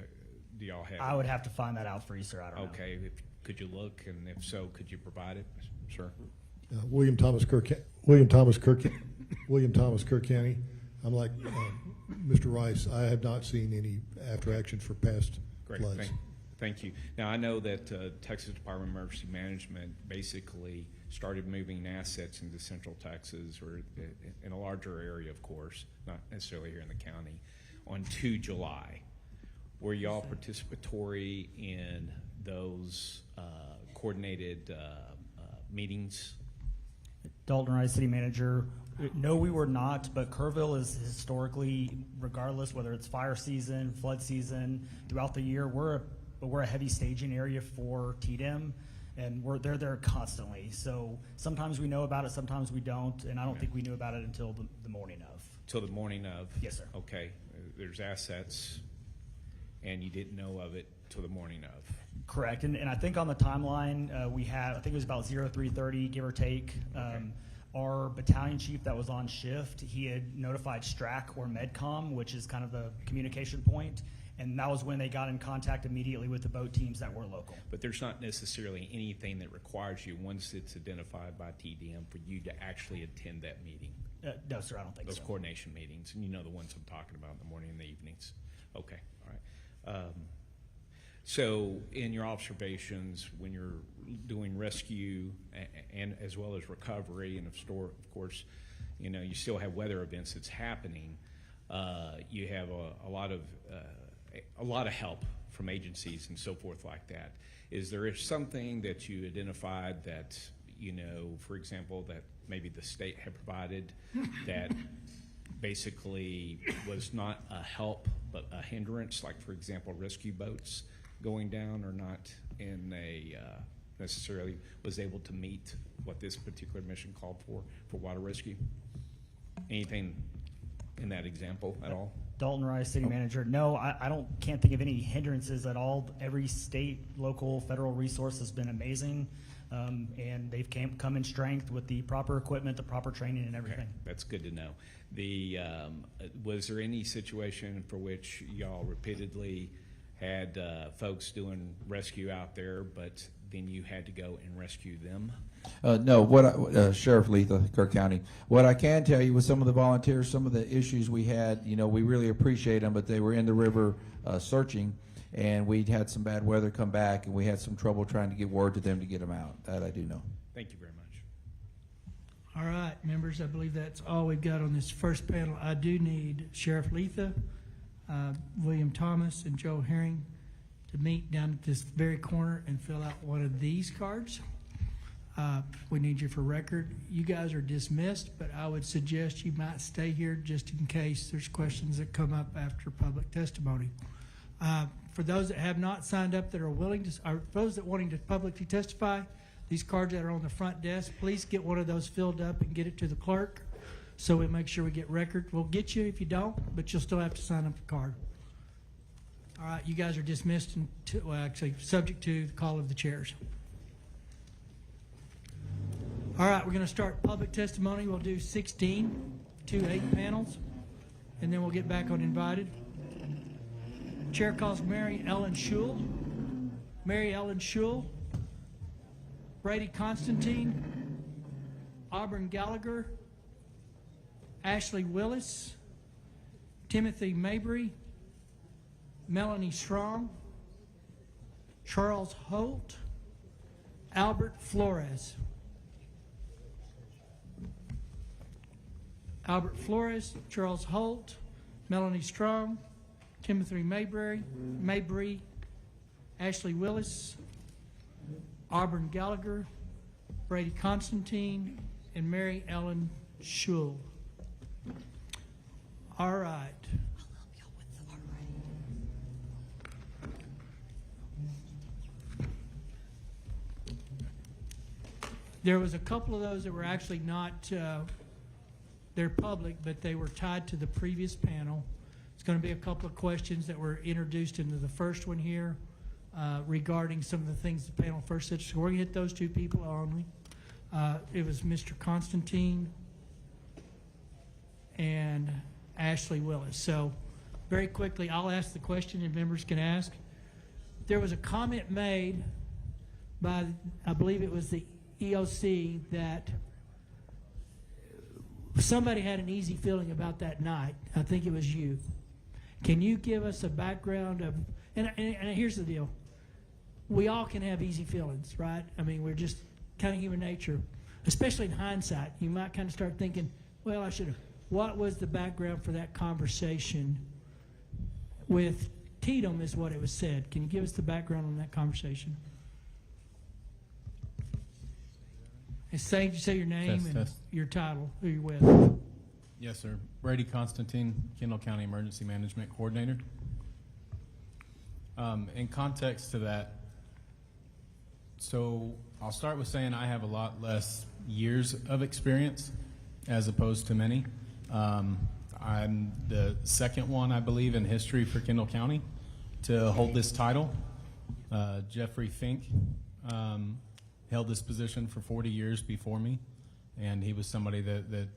y'all have? I would have to find that out for you, sir. I don't know. Okay. Could you look, and if so, could you provide it, sir? William Thomas, Kerr County. I'm like Mr. Rice. I have not seen any after action for past floods. Thank you. Now, I know that Texas Department of Emergency Management basically started moving assets into Central Texas, or in a larger area, of course, not necessarily here in the county, on 2 July. Were y'all participatory in those coordinated meetings? Dalton Rice, City Manager. No, we were not, but Kerrville is historically, regardless whether it's fire season, flood season, throughout the year, we're a heavy staging area for TDEM, and they're there constantly. So sometimes we know about it, sometimes we don't, and I don't think we knew about it until the morning of. Till the morning of? Yes, sir. Okay. There's assets, and you didn't know of it till the morning of. Correct, and I think on the timeline we had, I think it was about 03:30, give or take. Okay. Our battalion chief that was on shift, he had notified STRAC or MedCom, which is kind of the communication point, and that was when they got in contact immediately with the boat teams that were local. But there's not necessarily anything that requires you, once it's identified by TDM, for you to actually attend that meeting? No, sir, I don't think so. Those coordination meetings, and you know the ones I'm talking about in the morning and the evenings. Okay, all right. So in your observations, when you're doing rescue and as well as recovery, and of course, You know, you still have weather events that's happening. You have a lot of help from agencies and so forth like that. Is there something that you identified that, you know, for example, that maybe the state had provided that basically was not a help but a hindrance, like for example rescue boats going down or not in a necessarily was able to meet what this particular mission called for water rescue? Anything in that example at all? Dalton Rice, City Manager. No, I can't think of any hindrances at all. Every state, local, federal resource has been amazing, and they've come in strength with the proper equipment, the proper training, and everything. Okay, that's good to know. Was there any situation for which y'all repeatedly had folks doing rescue out there, but then you had to go and rescue them? No, Sheriff Letha, Kerr County. What I can tell you with some of the volunteers, some of the issues we had, you know, we really appreciate them, but they were in the river searching, and we'd had some bad weather come back, and we had some trouble trying to get word to them to get them out. That I do know. Thank you very much. All right, members, I believe that's all we've got on this first panel. I do need Sheriff Letha, William Thomas, and Joe Herring to meet down at this very corner and fill out one of these cards. We need you for record. You guys are dismissed, but I would suggest you might stay here just in case there's questions that come up after public testimony. For those that have not signed up that are willing to, or those that wanting to publicly testify, these cards that are on the front desk, please get one of those filled up and get it to the clerk so we make sure we get record. We'll get you if you don't, but you'll still have to sign up the card. All right, you guys are dismissed and actually subject to the call of the chairs. All right, we're going to start public testimony. We'll do 16 to 8 panels, and then we'll get back on invited. Chair calls Mary Ellen Schul. Mary Ellen Schul. Brady Constantine. Auburn Gallagher. Ashley Willis. Timothy Mabry. Melanie Strong. Charles Holt. Albert Flores. Albert Flores, Charles Holt, Melanie Strong, Timothy Mabry, Ashley Willis, Auburn Gallagher, Brady Constantine, and Mary Ellen Schul. All right. There was a couple of those that were actually not they're public, but they were tied to the previous panel. It's going to be a couple of questions that were introduced into the first one here regarding some of the things the panel first said. So we're going to hit those two people only. It was Mr. Constantine and Ashley Willis. So very quickly, I'll ask the question and members can ask. There was a comment made by, I believe it was the EOC, that somebody had an easy feeling about that night. I think it was you. Can you give us a background of, and here's the deal. We all can have easy feelings, right? I mean, we're just kind of human nature, especially in hindsight. You might kind of start thinking, well, I should have. What was the background for that conversation with Tatum is what it was said. Can you give us the background on that conversation? And say your name and your title, who you're with. Yes, sir. Brady Constantine, Kendall County Emergency Management Coordinator. In context to that, so I'll start with saying I have a lot less years of experience as opposed to many. I'm the second one, I believe, in history for Kendall County to hold this title. Jeffrey Fink held this position for 40 years before me, and he was somebody that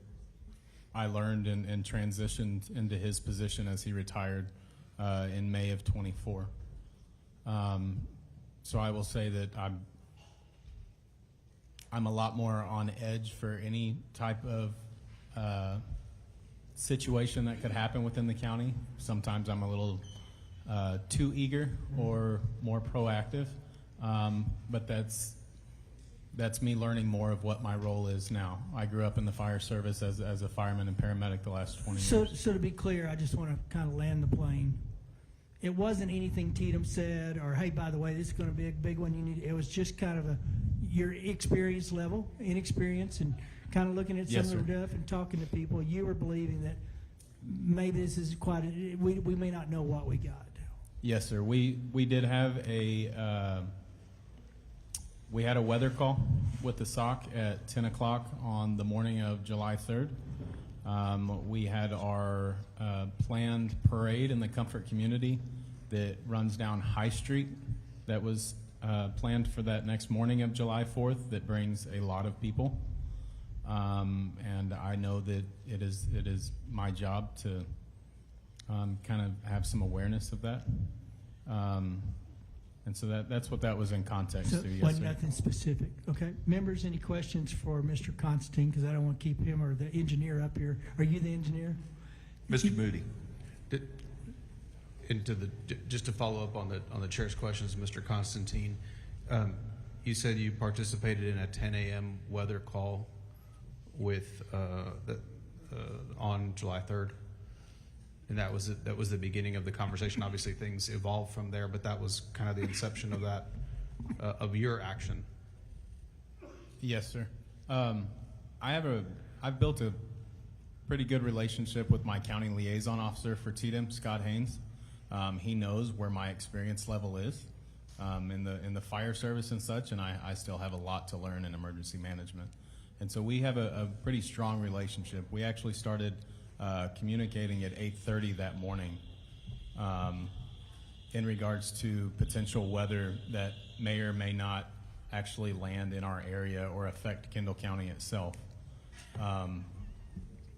I learned and transitioned into his position as he retired in May of 24. So I will say that I'm a lot more on edge for any type of situation that could happen within the county. Sometimes I'm a little too eager or more proactive, but that's that's me learning more of what my role is now. I grew up in the fire service as a fireman and paramedic the last 20 years. So to be clear, I just want to kind of land the plane. It wasn't anything Tatum said, or hey, by the way, this is going to be a big one. You need. It was just kind of your experience level, inexperience, and kind of looking at some Yes, of the sir. stuff and talking to people. You were believing that maybe this is quite. We may not know what we got. Yes, sir. We did have we had a weather call with the SOC at 10 o'clock on the morning of July 3rd. We had our planned parade in the Comfort community that runs down High Street that was planned for that next morning of July 4th that brings a lot of people. And I know that it is my job to kind of have some awareness of that. And so that's what that was in context So to. Yes, wasn't sir. nothing specific. Okay, members, any questions for Mr. Constantine? Because I don't want to keep him or the engineer up here. Are you the engineer? Mr. Moody. Just to follow up on the chair's questions, Mr. Constantine, you said you participated in a 10 a.m. weather call with on July 3rd, and that was the beginning of the conversation. Obviously, things evolved from there, but that was kind of the inception of that of your action. Yes, sir. I've built a pretty good relationship with my county liaison officer for TDM, Scott Haynes. He knows where my experience level is in the fire service and such, and I still have a lot to learn in emergency management. And so we have a pretty strong relationship. We actually started communicating at 8:30 that morning in regards to potential weather that may or may not actually land in our area or affect Kendall County itself.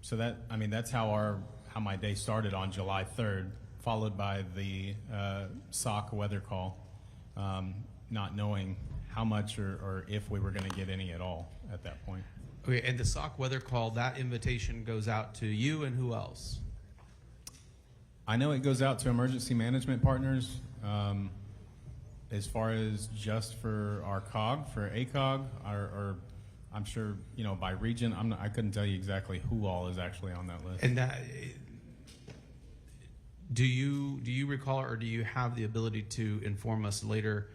So that's how my day started on July 3rd, followed by the SOC weather call, not knowing how much or if we were going to get any at all at that point. Okay, and the SOC weather call, that invitation goes out to you and who else? I know it goes out to emergency management partners. As far as just for our COG, for ACOG, or I'm sure, by region, I couldn't tell you exactly who all is actually on that list. And that, do you recall, or do you have the ability to inform us later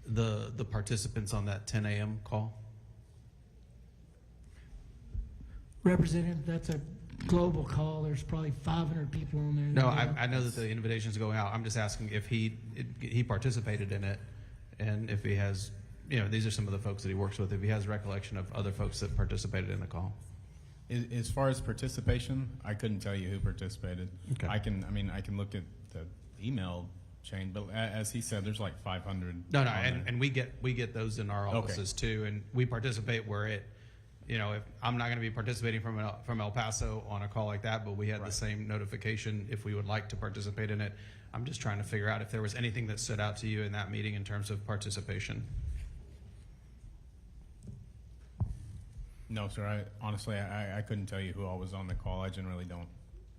the participants on that 10 a.m. call? Representative, that's a global call. There's probably 500 people on there. No, I know that the invitation's going out. I'm just asking if he participated in it, and if he has, these are some of the folks that he works with, if he has recollection of other folks that participated in the call. As far as participation, I couldn't tell you who participated. Okay. I can look at the email chain, but as he said, there's like 500. No, and we get those in our offices too, and we participate where it. If I'm not going to be participating from El Paso on a call like that, but we had the same notification if we would like to participate in it. I'm just trying to figure out if there was anything that stood out to you in that meeting in terms of participation. No, sir. Honestly, I couldn't tell you who all was on the call. I generally don't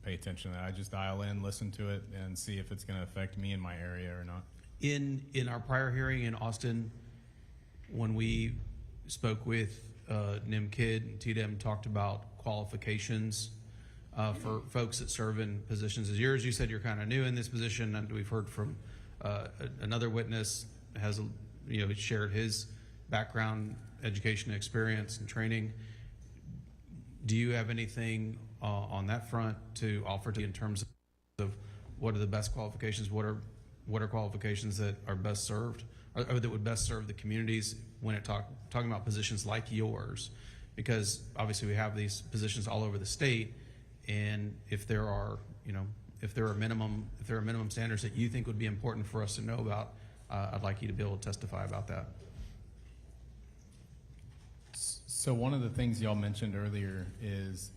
pay attention to that. I just dial in, listen to it, and see if it's going to affect me in my area or not. In our prior hearing in Austin, when we spoke with NIM Kidd and TDM, talked about qualifications for folks that serve in positions as yours. You said you're kind of new in this position, and we've heard from another witness has shared his background, education, experience, and training. Do you have anything on that front to offer to in terms of what are the best qualifications? What are qualifications that are best served, or that would best serve the communities when talking about positions like yours? Because obviously we have these positions all over the state, and if there are minimum standards that you think would be important for us to know about, I'd like you to be able to testify about that. So one of the things y'all mentioned earlier is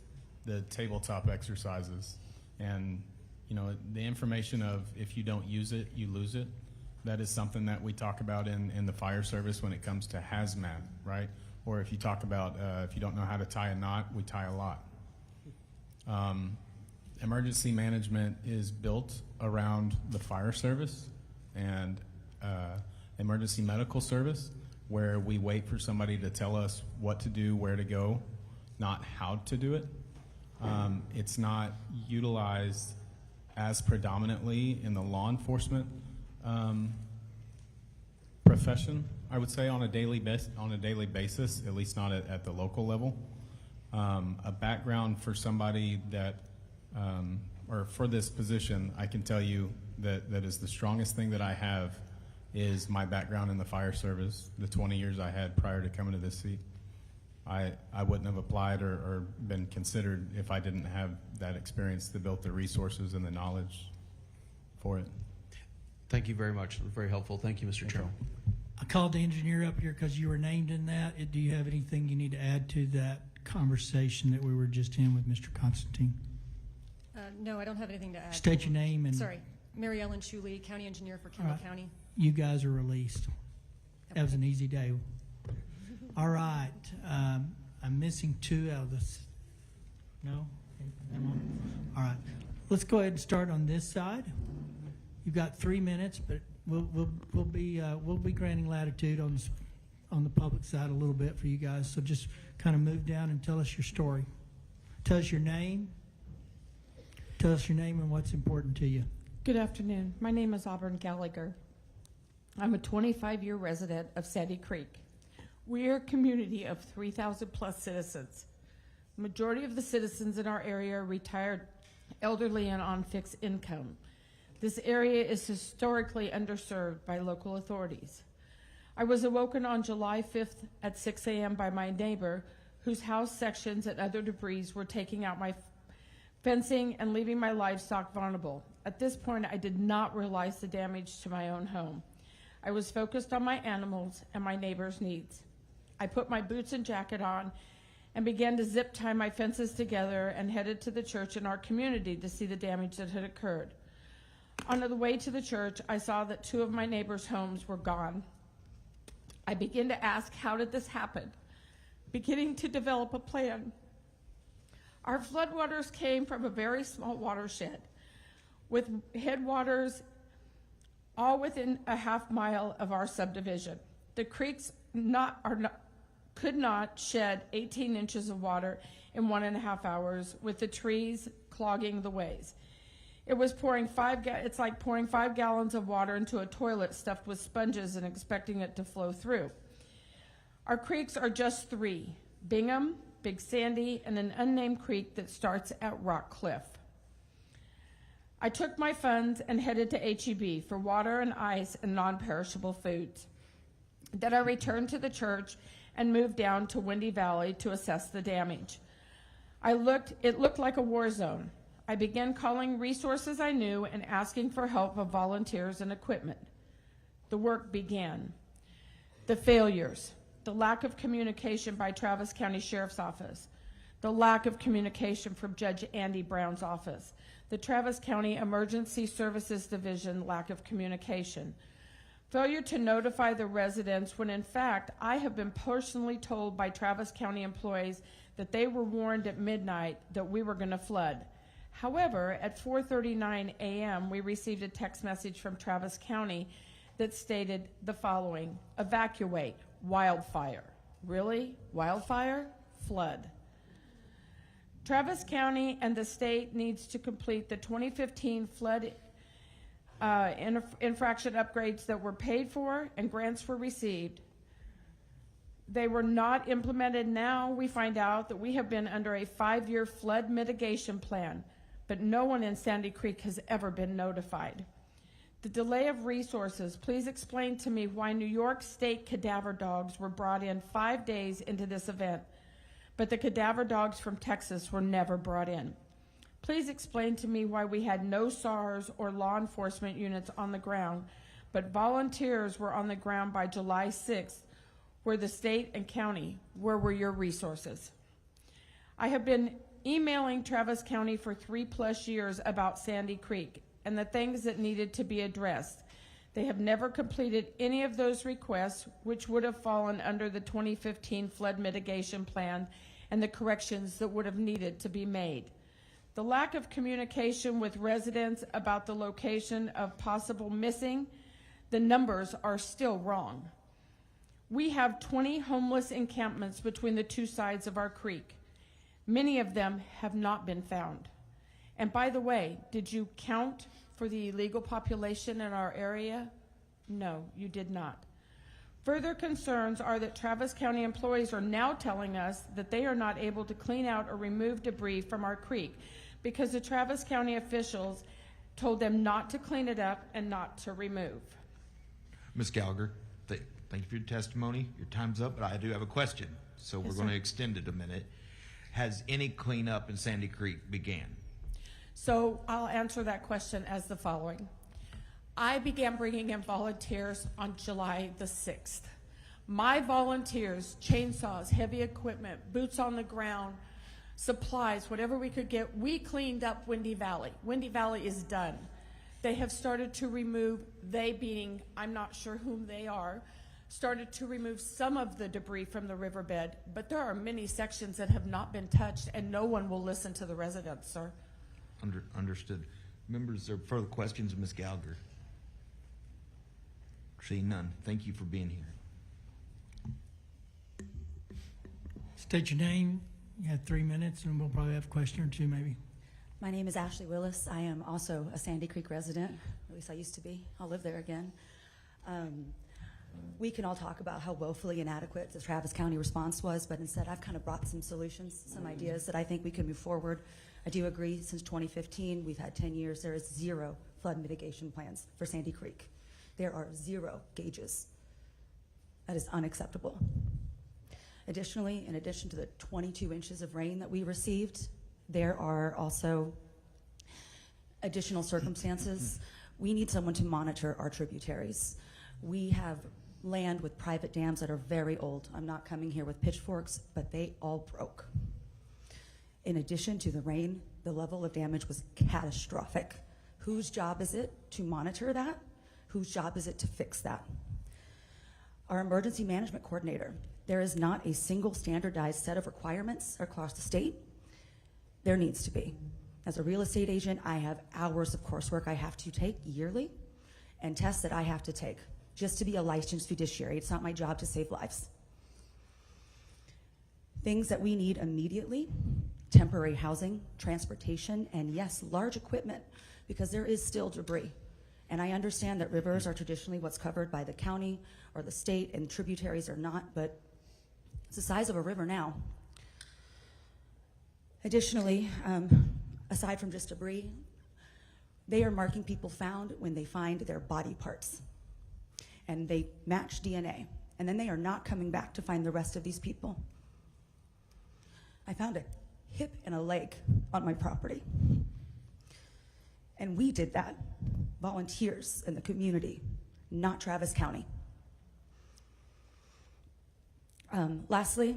the tabletop exercises, and the information of if you don't use it, you lose it. That is something that we talk about in the fire service when it comes to hazmat, right? Or if you talk about if you don't know how to tie a knot, we tie a lot. Emergency management is built around the fire service and emergency medical service, where we wait for somebody to tell us what to do, where to go, not how to do it. It's not utilized as predominantly in the law enforcement profession, I would say, on a daily basis, at least not at the local level. A background for somebody that, or for this position, I can tell you that is the strongest thing that I have is my background in the fire service, the 20 years I had prior to coming to this seat. I wouldn't have applied or been considered if I didn't have that experience that built the resources and the knowledge for it. Thank you very much. Very helpful. Thank you, Mr. Chairman. I called the engineer up here because you were named in that. Do you have anything you need to add to that conversation that we were just in with Mr. Constantine? No, I don't have anything to add. State your name and... Sorry, Mary Ellen Shuley, County Engineer for Kendall County. You guys are released. That was an easy day. All right. I'm missing two out of this. No? All right. Let's go ahead and start on this side. You've got 3 minutes, but we'll be granting latitude on the public side a little bit for you guys. So just kind of move down and tell us your story. Tell us your name. Tell us your name and what's important to you. Good afternoon. My name is Auburn Gallagher. I'm a 25-year resident of Sandy Creek. We are a community of 3,000 plus citizens. The majority of the citizens in our area are retired, elderly, and on fixed income. This area is historically underserved by local authorities. I was awoken on July 5th at 6 a.m. by my neighbor, whose house sections and other debris were taking out my fencing and leaving my livestock vulnerable. At this point, I did not realize the damage to my own home. I was focused on my animals and my neighbor's needs. I put my boots and jacket on and began to zip tie my fences together and headed to the church in our community to see the damage that had occurred. On the way to the church, I saw that 2 of my neighbors' homes were gone. I began to ask, how did this happen? Beginning to develop a plan. Our floodwaters came from a very small watershed with headwaters all within a half mile of our subdivision. The creeks could not shed 18 inches of water in 1.5 hours with the trees clogging the ways. It was pouring it's like pouring 5 gallons of water into a toilet stuffed with sponges and expecting it to flow through. Our creeks are just 3, Bingham, Big Sandy, and an unnamed creek that starts at Rock Cliff. I took my funds and headed to HEB for water and ice and non-perishable foods. Then I returned to the church and moved down to Windy Valley to assess the damage. It looked like a war zone. I began calling resources I knew and asking for help of volunteers and equipment. The work began. The failures, the lack of communication by Travis County Sheriff's Office, the lack of communication from Judge Andy Brown's office, the Travis County Emergency Services Division lack of communication, failure to notify the residents when in fact I have been personally told by Travis County employees that they were warned at midnight that we were going to flood. However, at 4:39 a.m. we received a text message from Travis County that stated the following: evacuate, wildfire. Really? Wildfire? Flood. Travis County and the state needs to complete the 2015 flood infraction upgrades that were paid for and grants were received. They were not implemented. Now we find out that we have been under a 5-year flood mitigation plan, but no one in Sandy Creek has ever been notified. The delay of resources, please explain to me why New York State cadaver dogs were brought in 5 days into this event, but the cadaver dogs from Texas were never brought in. Please explain to me why we had no SARS or law enforcement units on the ground, but volunteers were on the ground by July 6th, where the state and county, where were your resources? I have been emailing Travis County for 3+ years about Sandy Creek and the things that needed to be addressed. They have never completed any of those requests, which would have fallen under the 2015 flood mitigation plan and the corrections that would have needed to be made. The lack of communication with residents about the location of possible missing, the numbers are still wrong. We have 20 homeless encampments between the two sides of our creek. Many of them have not been found. And by the way, did you count for the illegal population in our area? No, you did not. Further concerns are that Travis County employees are now telling us that they are not able to clean out or remove debris from our creek because the Travis County officials told them not to clean it up and not to remove. Ms. Gallagher, thank you for your testimony. Your time's up, but I do have a question, so we're going to extend it a minute. Has any cleanup in Sandy Creek began? So I'll answer that question as the following. I began bringing in volunteers on July the 6th. My volunteers, chainsaws, heavy equipment, boots on the ground, supplies, whatever we could get, we cleaned up Windy Valley. Windy Valley is done. They have started to remove, they being, I'm not sure whom they are, started to remove some of the debris from the riverbed, but there are many sections that have not been touched and no one will listen to the residents, sir. Understood. Members, are further questions of Ms. Gallagher? Seeing none. Thank you for being here. State your name. You have 3 minutes, and we'll probably have a question or two, maybe. My name is Ashley Willis. I am also a Sandy Creek resident. At least I used to be. I'll live there again. We can all talk about how woefully inadequate the Travis County response was, but instead I've kind of brought some solutions, some ideas that I think we can move forward. I do agree, since 2015, we've had 10 years, there is 0 flood mitigation plans for Sandy Creek. There are 0 gauges. That is unacceptable. Additionally, in addition to the 22 inches of rain that we received, there are also additional circumstances. We need someone to monitor our tributaries. We have land with private dams that are very old. I'm not coming here with pitchforks, but they all broke. In addition to the rain, the level of damage was catastrophic. Whose job is it to monitor that? Whose job is it to fix that? Our emergency management coordinator, there is not a single standardized set of requirements across the state. There needs to be. As a real estate agent, I have hours of coursework I have to take yearly and tests that I have to take just to be a licensed fiduciary. It's not my job to save lives. Things that we need immediately: temporary housing, transportation, and yes, large equipment, because there is still debris. And I understand that rivers are traditionally what's covered by the county or the state, and tributaries are not, but it's the size of a river now. Additionally, aside from just debris, they are marking people found when they find their body parts. And they match DNA. And then they are not coming back to find the rest of these people. I found a hip and a leg on my property. And we did that, volunteers in the community, not Travis County. Lastly,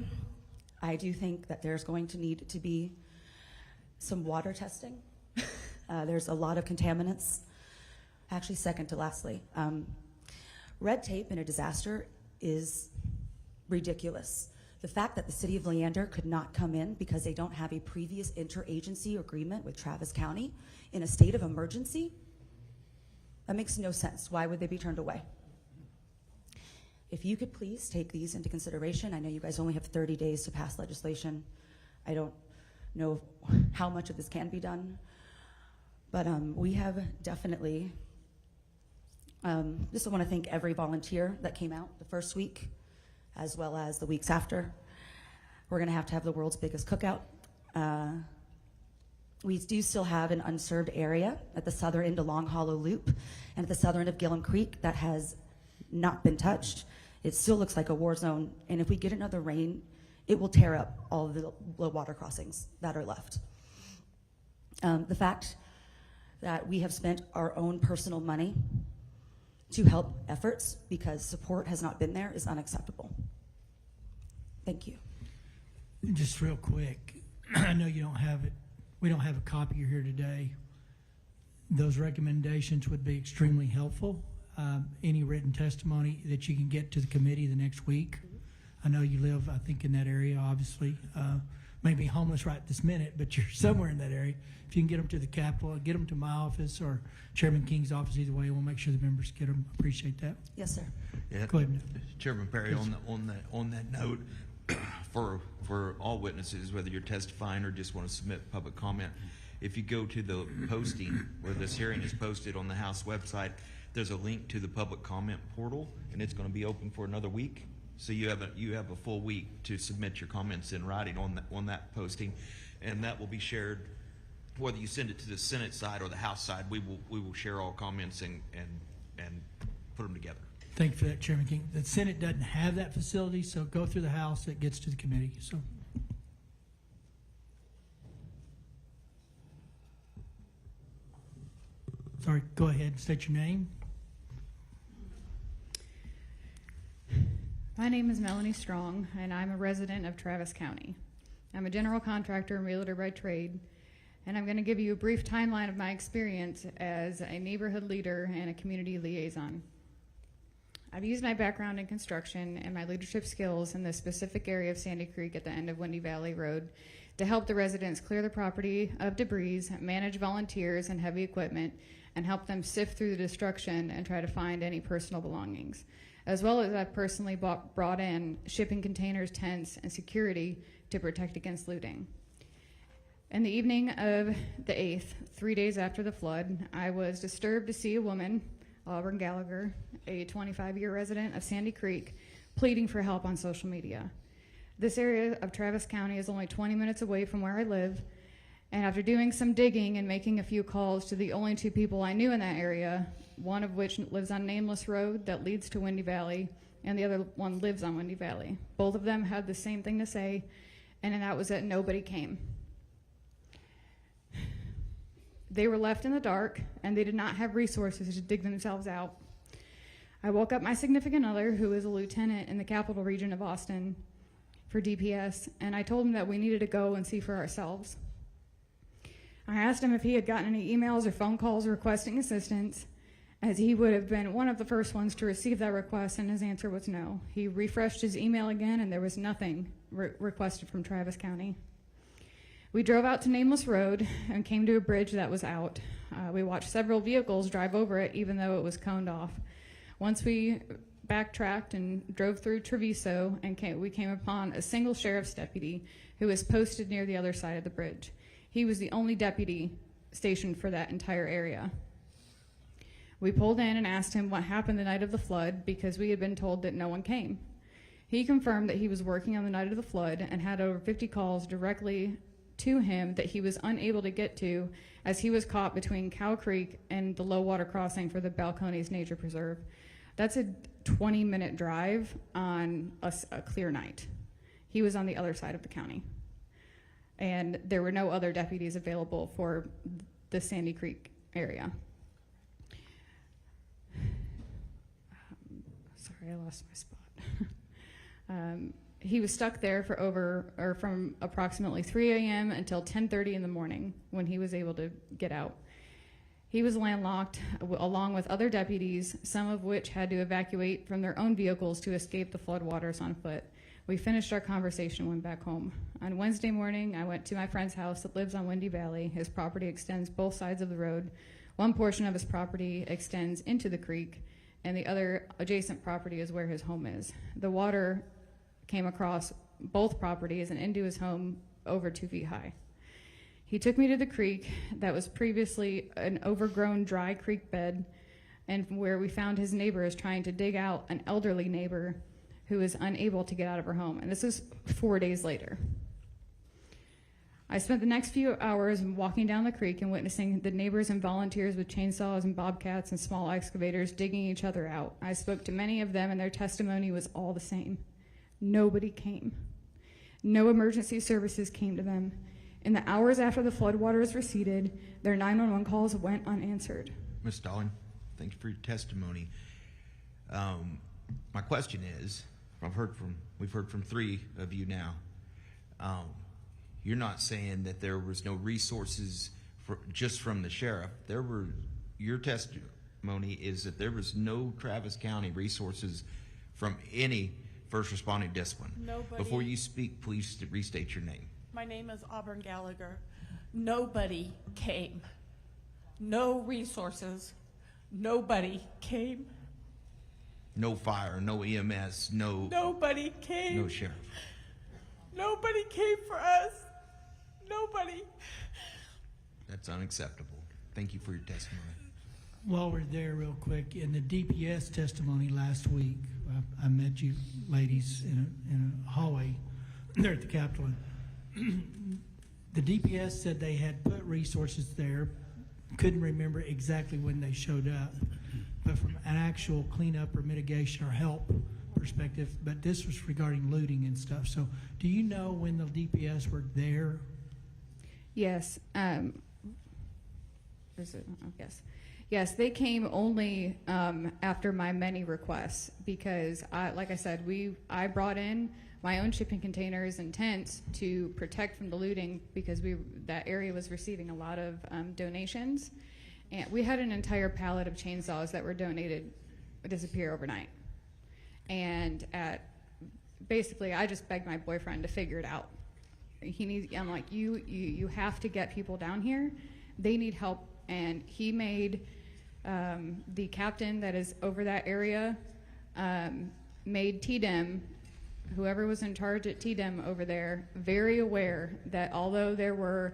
I do think that there's going to need to be some water testing. There's a lot of contaminants. Actually, second to lastly, red tape in a disaster is ridiculous. The fact that the city of Leander could not come in because they don't have a previous interagency agreement with Travis County in a state of emergency, that makes no sense. Why would they be turned away? If you could please take these into consideration. I know you guys only have 30 days to pass legislation. I don't know how much of this can be done, but we have definitely, just want to thank every volunteer that came out the first week, as well as the weeks after. We're gonna have the world's biggest cookout. We do still have an unserved area at the southern end of Long Hollow Loop and at the southern end of Gillum Creek that has not been touched. It still looks like a war zone, and if we get another rain, it will tear up all of the low water crossings that are left. The fact that we have spent our own personal money to help efforts because support has not been there is unacceptable. Thank you. Just real quick, I know you don't have it. We don't have a copy here today. Those recommendations would be extremely helpful. Any written testimony that you can get to the committee the next week. I know you live, I think, in that area, obviously. may be homeless right this minute, but you're somewhere in that area. If you can get them to the Capitol, get them to my office or Chairman King's office, either way, we'll make sure the members get them. Appreciate that. Yes, sir. Yeah. Go ahead. Chairman Perry, Yes. on that note, for all witnesses, whether you're testifying or just want to submit public comment, if you go to the posting where this hearing is posted on the House website, there's a link to the public comment portal, and it's going to be open for another week. So you have a full week to submit your comments in writing on that posting, and that will be shared. Whether you send it to the Senate side or the House side, we will share all comments and put them together. Thank you for that, Chairman King. The Senate doesn't have that facility, so go through the House, it gets to the committee. So, sorry, go ahead and state your name. My name is Melanie Strong, and I'm a resident of Travis County. I'm a general contractor and realtor by trade, and I'm going to give you a brief timeline of my experience as a neighborhood leader and a community liaison. I've used my background in construction and my leadership skills in the specific area of Sandy Creek at the end of Windy Valley Road to help the residents clear the property of debris, manage volunteers and heavy equipment, and help them sift through the destruction and try to find any personal belongings. As well as I've personally brought in shipping containers, tents, and security to protect against looting. In the evening of the 8th, 3 days after the flood, I was disturbed to see a woman, Auburn Gallagher, a 25-year resident of Sandy Creek, pleading for help on social media. This area of Travis County is only 20 minutes away from where I live, and after doing some digging and making a few calls to the only two people I knew in that area, one of which lives on Nameless Road that leads to Windy Valley, and the other one lives on Windy Valley. Both of them had the same thing to say, and that was that nobody came. They were left in the dark, and they did not have resources to dig themselves out. I woke up my significant other, who is a lieutenant in the Capital Region of Austin for DPS, and I told him that we needed to go and see for ourselves. I asked him if he had gotten any emails or phone calls requesting assistance, as he would have been one of the first ones to receive that request, and his answer was no. He refreshed his email again, and there was nothing requested from Travis County. We drove out to Nameless Road and came to a bridge that was out. We watched several vehicles drive over it, even though it was coned off. Once we backtracked and drove through Treviso, and we came upon a single sheriff's deputy who was posted near the other side of the bridge. He was the only deputy stationed for that entire area. We pulled in and asked him what happened the night of the flood because we had been told that no one came. He confirmed that he was working on the night of the flood and had over 50 calls directly to him that he was unable to get to as he was caught between Cow Creek and the low water crossing for the Balcones Nature Preserve. That's a 20-minute drive on a clear night. He was on the other side of the county. And there were no other deputies available for the Sandy Creek area. Sorry, I lost my spot. He was stuck there for from approximately 3 a.m. until 10:30 in the morning when he was able to get out. He was landlocked along with other deputies, some of which had to evacuate from their own vehicles to escape the floodwaters on foot. We finished our conversation and went back home. On Wednesday morning, I went to my friend's house that lives on Windy Valley. His property extends both sides of the road. One portion of his property extends into the creek, and the other adjacent property is where his home is. The water came across both properties and into his home over 2 feet high. He took me to the creek that was previously an overgrown dry creek bed, and where we found his neighbors trying to dig out an elderly neighbor who is unable to get out of her home. And this is 4 days later. I spent the next few hours walking down the creek and witnessing the neighbors and volunteers with chainsaws and bobcats and small excavators digging each other out. I spoke to many of them, and their testimony was all the same. Nobody came. No emergency services came to them. In the hours after the floodwaters receded, their 911 calls went unanswered. Ms. Stallings, thanks for your testimony. My question is, we've heard from 3 of you now. You're not saying that there was no resources just from the sheriff. Your testimony is that there was no Travis County resources from any first responding discipline. Nobody. Before you speak, please restate your name. My name is Auburn Gallagher. Nobody came. No resources. Nobody came. No fire, no EMS, no Nobody came. no sheriff. Nobody came for us. Nobody. That's unacceptable. Thank you for your testimony. While we're there, real quick, in the DPS testimony last week, I met you ladies in a hallway there at the Capitol. The DPS said they had put resources there, couldn't remember exactly when they showed up, but from an actual cleanup or mitigation or help perspective, but this was regarding looting and stuff. So do you know when the DPS were there? Yes. Yes, they came only after my many requests because, like I said, I brought in my own shipping containers and tents to protect from the looting because that area was receiving a lot of donations. And we had an entire pallet of chainsaws that were donated disappear overnight. And basically, I just begged my boyfriend to figure it out. I'm like, you have to get people down here. They need help. And he made the captain that is over that area, made TDEM, whoever was in charge at TDEM over there, very aware that although there were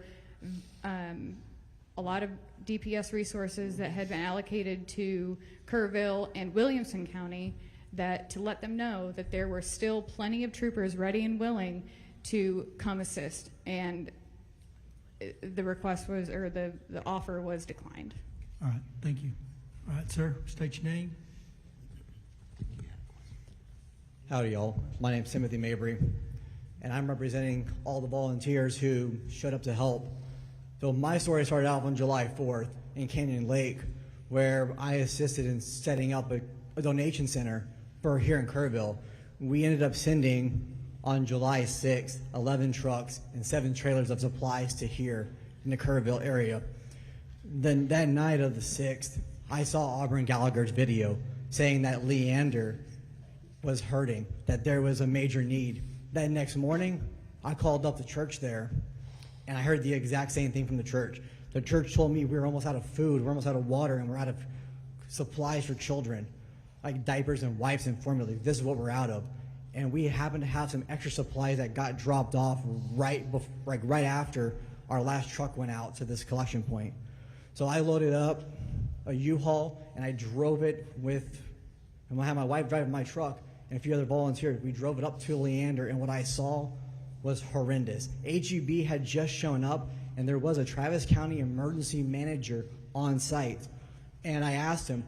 a lot of DPS resources that had been allocated to Kerrville and Williamson County, that to let them know that there were still plenty of troopers ready and willing to come assist. And the request was, or the offer was declined. All right, thank you. All right, sir, state your name. Howdy, y'all. My name's Timothy Mabry, and I'm representing all the volunteers who showed up to help. So my story started out on July 4th in Canyon Lake, where I assisted in setting up a donation center for here in Kerrville. We ended up sending, on July 6th, 11 trucks and 7 trailers of supplies to here in the Kerrville area. Then that night of the 6th, I saw Auburn Gallagher's video saying that Leander was hurting, that there was a major need. That next morning, I called up the church there, and I heard the exact same thing from the church. The church told me we were almost out of food, we're almost out of water, and we're out of supplies for children, like diapers and wipes and formula. This is what we're out of. And we happened to have some extra supplies that got dropped off right after our last truck went out to this collection point. So I loaded up a U-Haul, and I drove it and I had my wife driving my truck and a few other volunteers. We drove it up to Leander, and what I saw was horrendous. HEB had just shown up, and there was a Travis County emergency manager on site. And I asked him,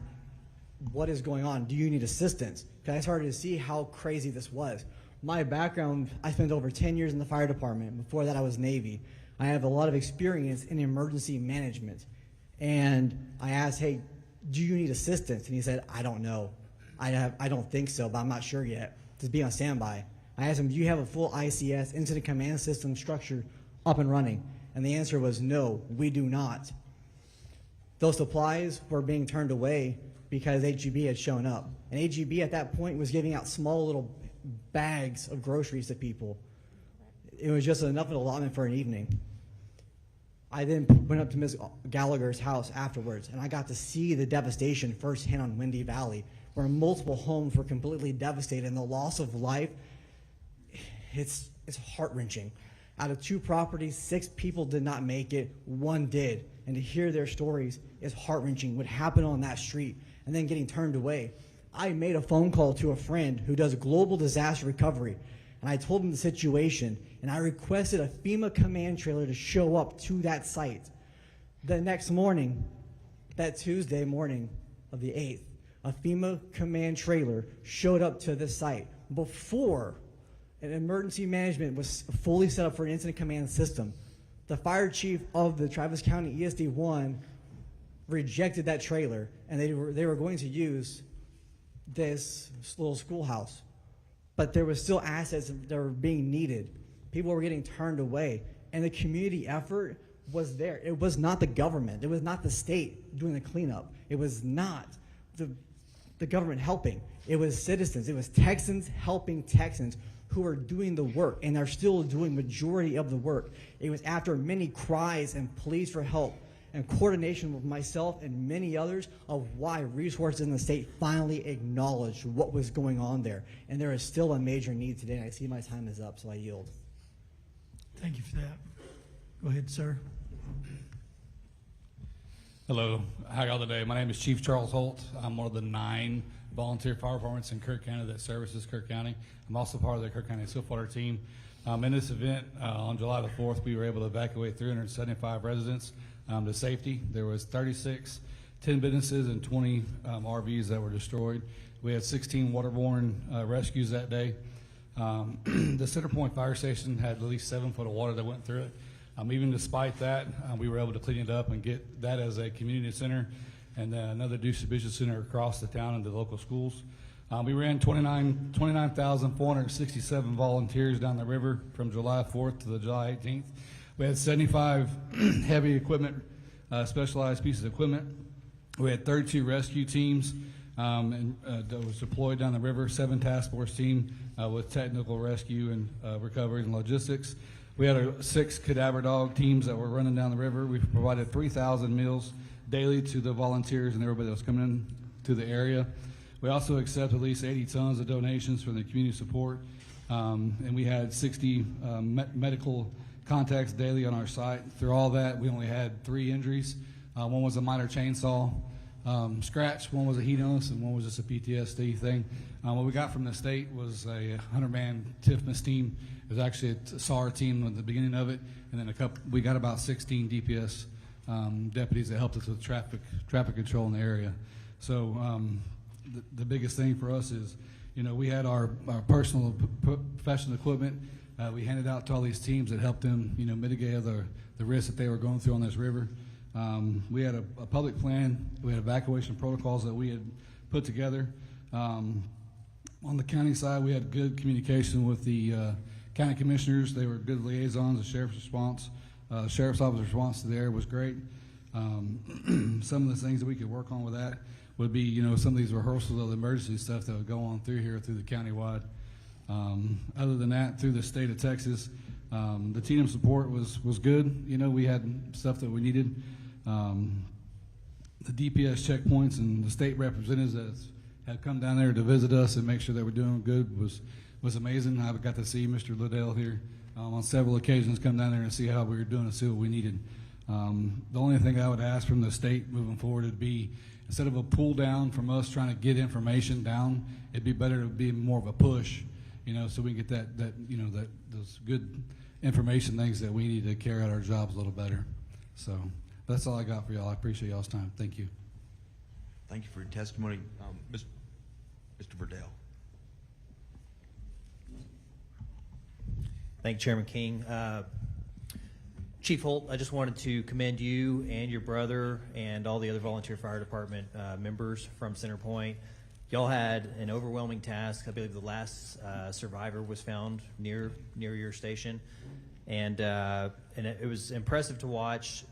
what is going on? Do you need assistance? Because I started to see how crazy this was. My background, I spent over 10 years in the fire department. Before that, I was Navy. I have a lot of experience in emergency management. And I asked, hey, do you need assistance? And he said, I don't know. I don't think so, but I'm not sure yet. Just be on standby. I asked him, do you have a full ICS, incident command system structure, up and running? And the answer was no, we do not. Those supplies were being turned away because HEB had shown up. And HEB at that point was giving out small little bags of groceries to people. It was just enough of an allotment for an evening. I then went up to Ms. Gallagher's house afterwards, and I got to see the devastation firsthand on Windy Valley, where multiple homes were completely devastated, and the loss of life, it's heart-wrenching. Out of 2 properties, 6 people did not make it, 1 did. And to hear their stories is heart-wrenching, what happened on that street, and then getting turned away. I made a phone call to a friend who does global disaster recovery, and I told him the situation, and I requested a FEMA command trailer to show up to that site. The next morning, that Tuesday morning of the 8th, a FEMA command trailer showed up to this site before an emergency management was fully set up for an incident command system. The fire chief of the Travis County ESD-1 rejected that trailer, and they were going to use this little schoolhouse. But there was still assets that were being needed. People were getting turned away, and the community effort was there. It was not the government. It was not the state doing the cleanup. It was not the government helping. It was citizens. It was Texans helping Texans who are doing the work and are still doing majority of the work. It was after many cries and pleas for help and coordination with myself and many others of why resources in the state finally acknowledged what was going on there. And there is still a major need today. And I see my time is up, so I yield. Thank you for that. Go ahead, sir. Hello, how y'all today? My name is Chief Charles Holt. I'm one of the 9 volunteer fire departments in Kerr County that services Kerr County. I'm also part of the Kerr County Siltwater team. In this event, on July the 4th, we were able to evacuate 375 residents to safety. There was 36 10 businesses and 20 RVs that were destroyed. We had 16 waterborne rescues that day. The Center Point Fire Station had at least 7 foot of water that went through it. Even despite that, we were able to clean it up and get that as a community center and then another distribution center across the town and the local schools. We ran 29,467 volunteers down the river from July 4th to the July 18th. We had 75 heavy equipment, specialized pieces of equipment. We had 32 rescue teams that was deployed down the river, 7 task force team with technical rescue and recovery and logistics. We had 6 cadaver dog teams that were running down the river. We provided 3,000 meals daily to the volunteers and everybody that was coming in to the area. We also accept at least 80 tons of donations from the community support. And we had 60 medical contacts daily on our site. Through all that, we only had 3 injuries. One was a minor chainsaw scratch, one was a heat illness, and one was just a PTSD thing. What we got from the state was a 100-man TIFMAS team. It was actually a SAR team at the beginning of it, and then we got about 16 DPS deputies that helped us with traffic control in the area. So the biggest thing for us is, we had our personal professional equipment. We handed out to all these teams that helped them, mitigate the risk that they were going through on this river. We had a public plan. We had evacuation protocols that we had put together. On the county side, we had good communication with the county commissioners. They were good liaisons. The sheriff's response, the sheriff's office response to there was great. Some of the things that we could work on with that would be, some of these rehearsals of the emergency stuff that would go on through here through the countywide. Other than that, through the state of Texas, the team support was good. We had stuff that we needed. The DPS checkpoints and the state representatives that have come down there to visit us and make sure that we're doing good was amazing. I got to see Mr. Liddell here on several occasions, come down there and see how we were doing and see what we needed. The only thing I would ask from the state moving forward would be, instead of a pull down from us trying to get information down, it'd be better to be more of a push, so we can get those good information things that we need to carry out our jobs a little better. So that's all I got for y'all. I appreciate y'all's time. Thank you. Thank you for your testimony. Mr. Verdell. Thank you, Chairman King. Chief Holt, I just wanted to commend you and your brother and all the other volunteer fire department members from Center Point. Y'all had an overwhelming task. I believe the last survivor was found near your station, and it was impressive to watch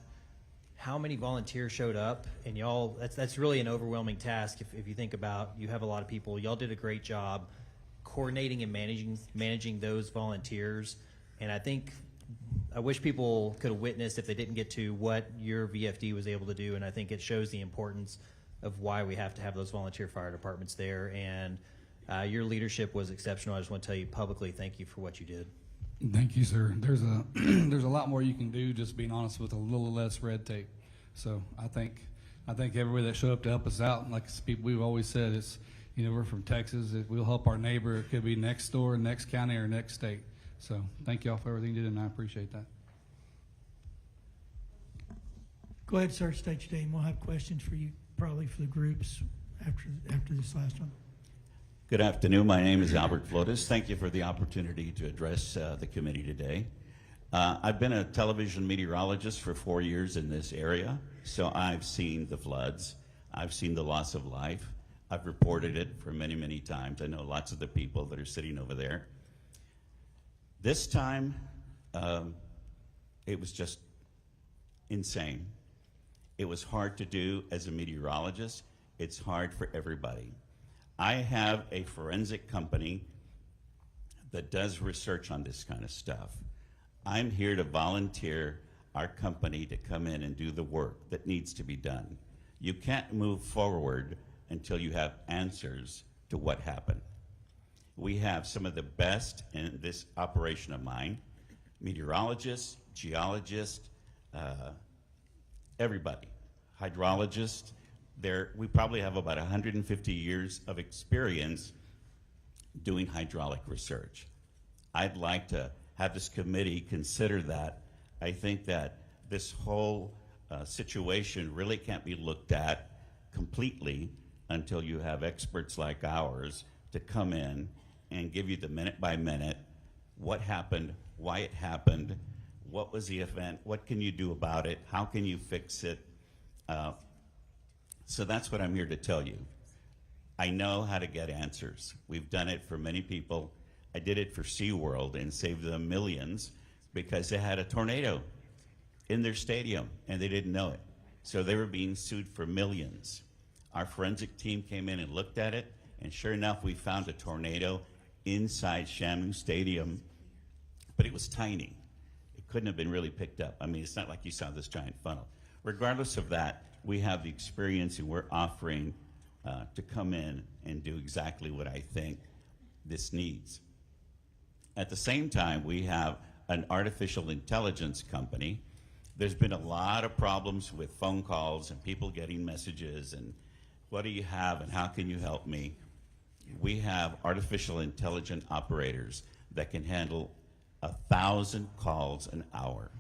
how many volunteers showed up. And y'all, that's really an overwhelming task. If you think about, you have a lot of people. Y'all did a great job coordinating and managing those volunteers. And I wish people could have witnessed, if they didn't get to, what your VFD was able to do. And I think it shows the importance of why we have to have those volunteer fire departments there. And your leadership was exceptional. I just want to tell you publicly, thank you for what you did. Thank you, sir. There's a lot more you can do, just being honest, with a little less red tape. So I think everybody that showed up to help us out, like people we've always said, it's, we're from Texas. We'll help our neighbor. It could be next door, next county, or next state. So thank you all for everything you did, and I appreciate that. Go ahead, sir. State your name. We'll have questions for you, probably for the groups after this last one. Good afternoon. My name is Albert Flotis. Thank you for the opportunity to address the committee today. I've been a television meteorologist for 4 years in this area, so I've seen the floods. I've seen the loss of life. I've reported it for many, many times. I know lots of the people that are sitting over there. This time, it was just insane. It was hard to do as a meteorologist. It's hard for everybody. I have a forensic company that does research on this kind of stuff. I'm here to volunteer our company to come in and do the work that needs to be done. You can't move forward until you have answers to what happened. We have some of the best in this operation of mine, meteorologists, geologists, everybody, hydrologists. We probably have about 150 years of experience doing hydraulic research. I'd like to have this committee consider that. I think that this whole situation really can't be looked at completely until you have experts like ours to come in and give you the minute by minute what happened, why it happened, what was the event, what can you do about it, how can you fix it. So that's what I'm here to tell you. I know how to get answers. We've done it for many people. I did it for SeaWorld and saved them millions because they had a tornado in their stadium and they didn't know it. So they were being sued for millions. Our forensic team came in and looked at it, and sure enough, we found a tornado inside Shamu Stadium, but it was tiny. It couldn't have been really picked up. I mean, it's not like you saw this giant funnel. Regardless of that, we have the experience and we're offering to come in and do exactly what I think this needs. At the same time, we have an artificial intelligence company. There's been a lot of problems with phone calls and people getting messages and what do you have and how can you help me? We have artificial intelligent operators that can handle 1,000 calls an hour.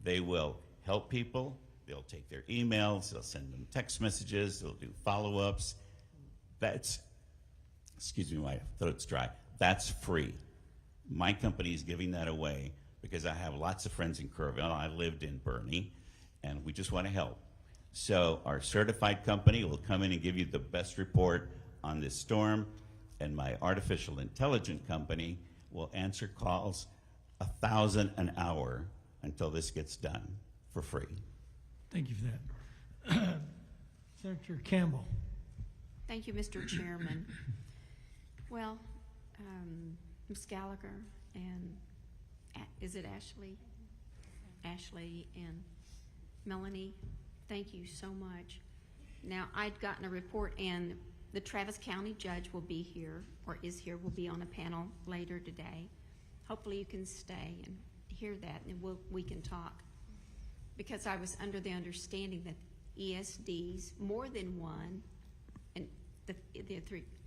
They will help people. They'll take their emails, they'll send them text messages, they'll do follow-ups. That's, excuse me, my throat's dry. That's free. My company is giving that away because I have lots of friends in Kerrville. I lived in Bernie, and we just want to help. So our certified company will come in and give you the best report on this storm, and my artificial intelligence company will answer calls 1,000 an hour until this gets done for free. Thank you for that. Senator Campbell. Thank you, Mr. Chairman. Well, Ms. Gallagher and is it Ashley? Ashley and Melanie, thank you so much. Now, I'd gotten a report, and the Travis County judge will be here, or is here, will be on a panel later today. Hopefully you can stay and hear that, and we can talk. Because I was under the understanding that ESDs, more than one, and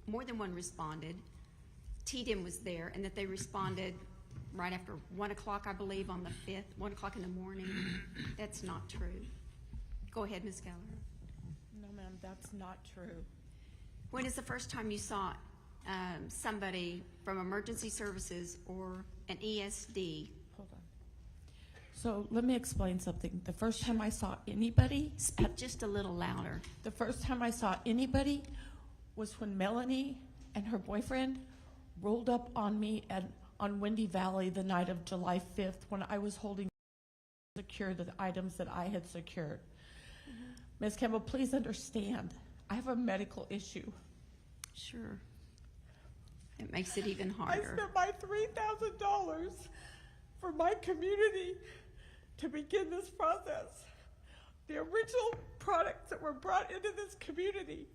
more than one responded. TDM was there, and that they responded right after 1 o'clock, I believe, on the 5th, 1 o'clock in the morning. That's not true. Go ahead, Ms. Gallagher. No, ma'am, that's not true. When is the first time you saw somebody from emergency services or an ESD? Hold on. So let me explain something. The first time I saw anybody... Speak just a little louder. The first time I saw anybody was when Melanie and her boyfriend rolled up on me on Windy Valley the night of July 5th when I was holding secure the items that I had secured. Ms. Campbell, please understand, I have a medical issue. Sure. It makes it even harder. I spent my $3,000 for my community to begin this process. The original products that were brought into this community,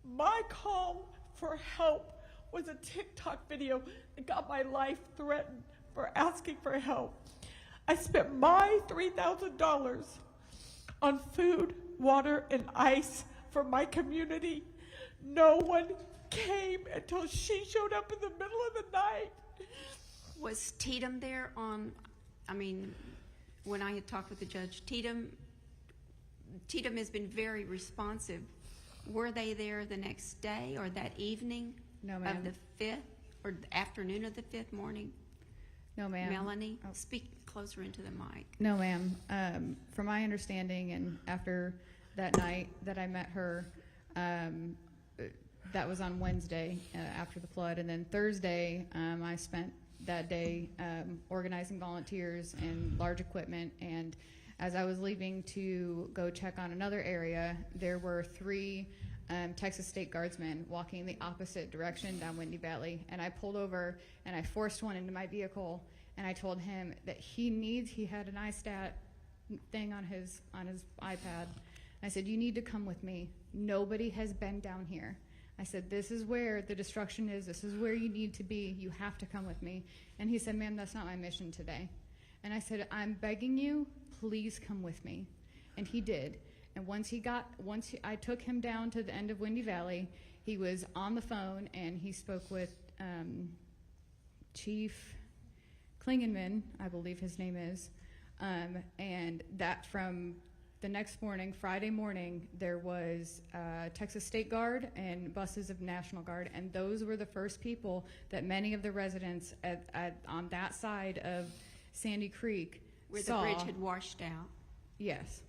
my call for help was a TikTok video that got my life threatened for asking for help. I spent my $3,000 on food, water, and ice for my community. No one came until she showed up in the middle of the night. Was TDM there when I had talked with the judge, TDM has been very responsive. Were they there the next day or that evening? No, ma'am. Of the 5th or the afternoon of the 5th morning? No, ma'am. Melanie, speak closer into the mic. No, ma'am. From my understanding, and after that night that I met her, that was on Wednesday after the flood, and then Thursday I spent that day organizing volunteers and large equipment, and as I was leaving to go check on another area, there were 3 Texas State Guardsmen walking the opposite direction down Windy Valley. And I pulled over and I forced one into my vehicle, and I told him that he had an iStat thing on his iPad. I said, you need to come with me. Nobody has been down here. I said, this is where the destruction is. This is where you need to be. You have to come with me. And he said, ma'am, that's not my mission today. And I said, I'm begging you, please come with me. And he did. And I took him down to the end of Windy Valley, he was on the phone and he spoke with Chief Klingenman, I believe his name is. And that from the next morning, Friday morning, there was Texas State Guard and buses of National Guard, and those were the first people that many of the residents on that side of Sandy Creek Where saw. the bridge had washed out. Yes.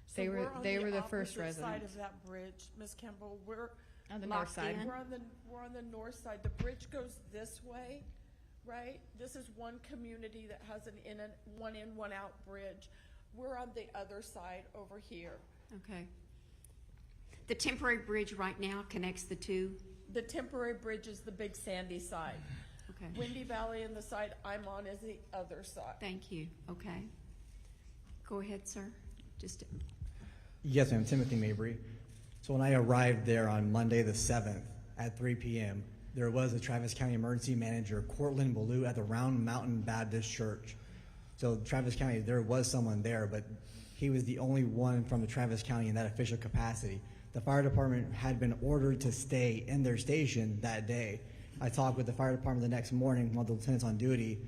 So They were the opposite first side residents. of that bridge, Ms. Campbell. We're On the north side. We're on the north side. The bridge goes this way, right? This is one community that has one in, one out bridge. We're on the other side over here. Okay. The temporary bridge right now connects the two? The temporary bridge is the big sandy side. Okay. Windy Valley and the side I'm on is the other side. Thank you. Okay. Go ahead, sir. Yes, ma'am, Timothy Mabry. So when I arrived there on Monday the 7th at 3 p.m., there was a Travis County Emergency Manager, Cortland Ballou, at the Round Mountain Baptist Church. So Travis County, there was someone there, but he was the only one from the Travis County in that official capacity. The fire department had been ordered to stay in their station that day. I talked with the fire department the next morning, one of the lieutenants on duty,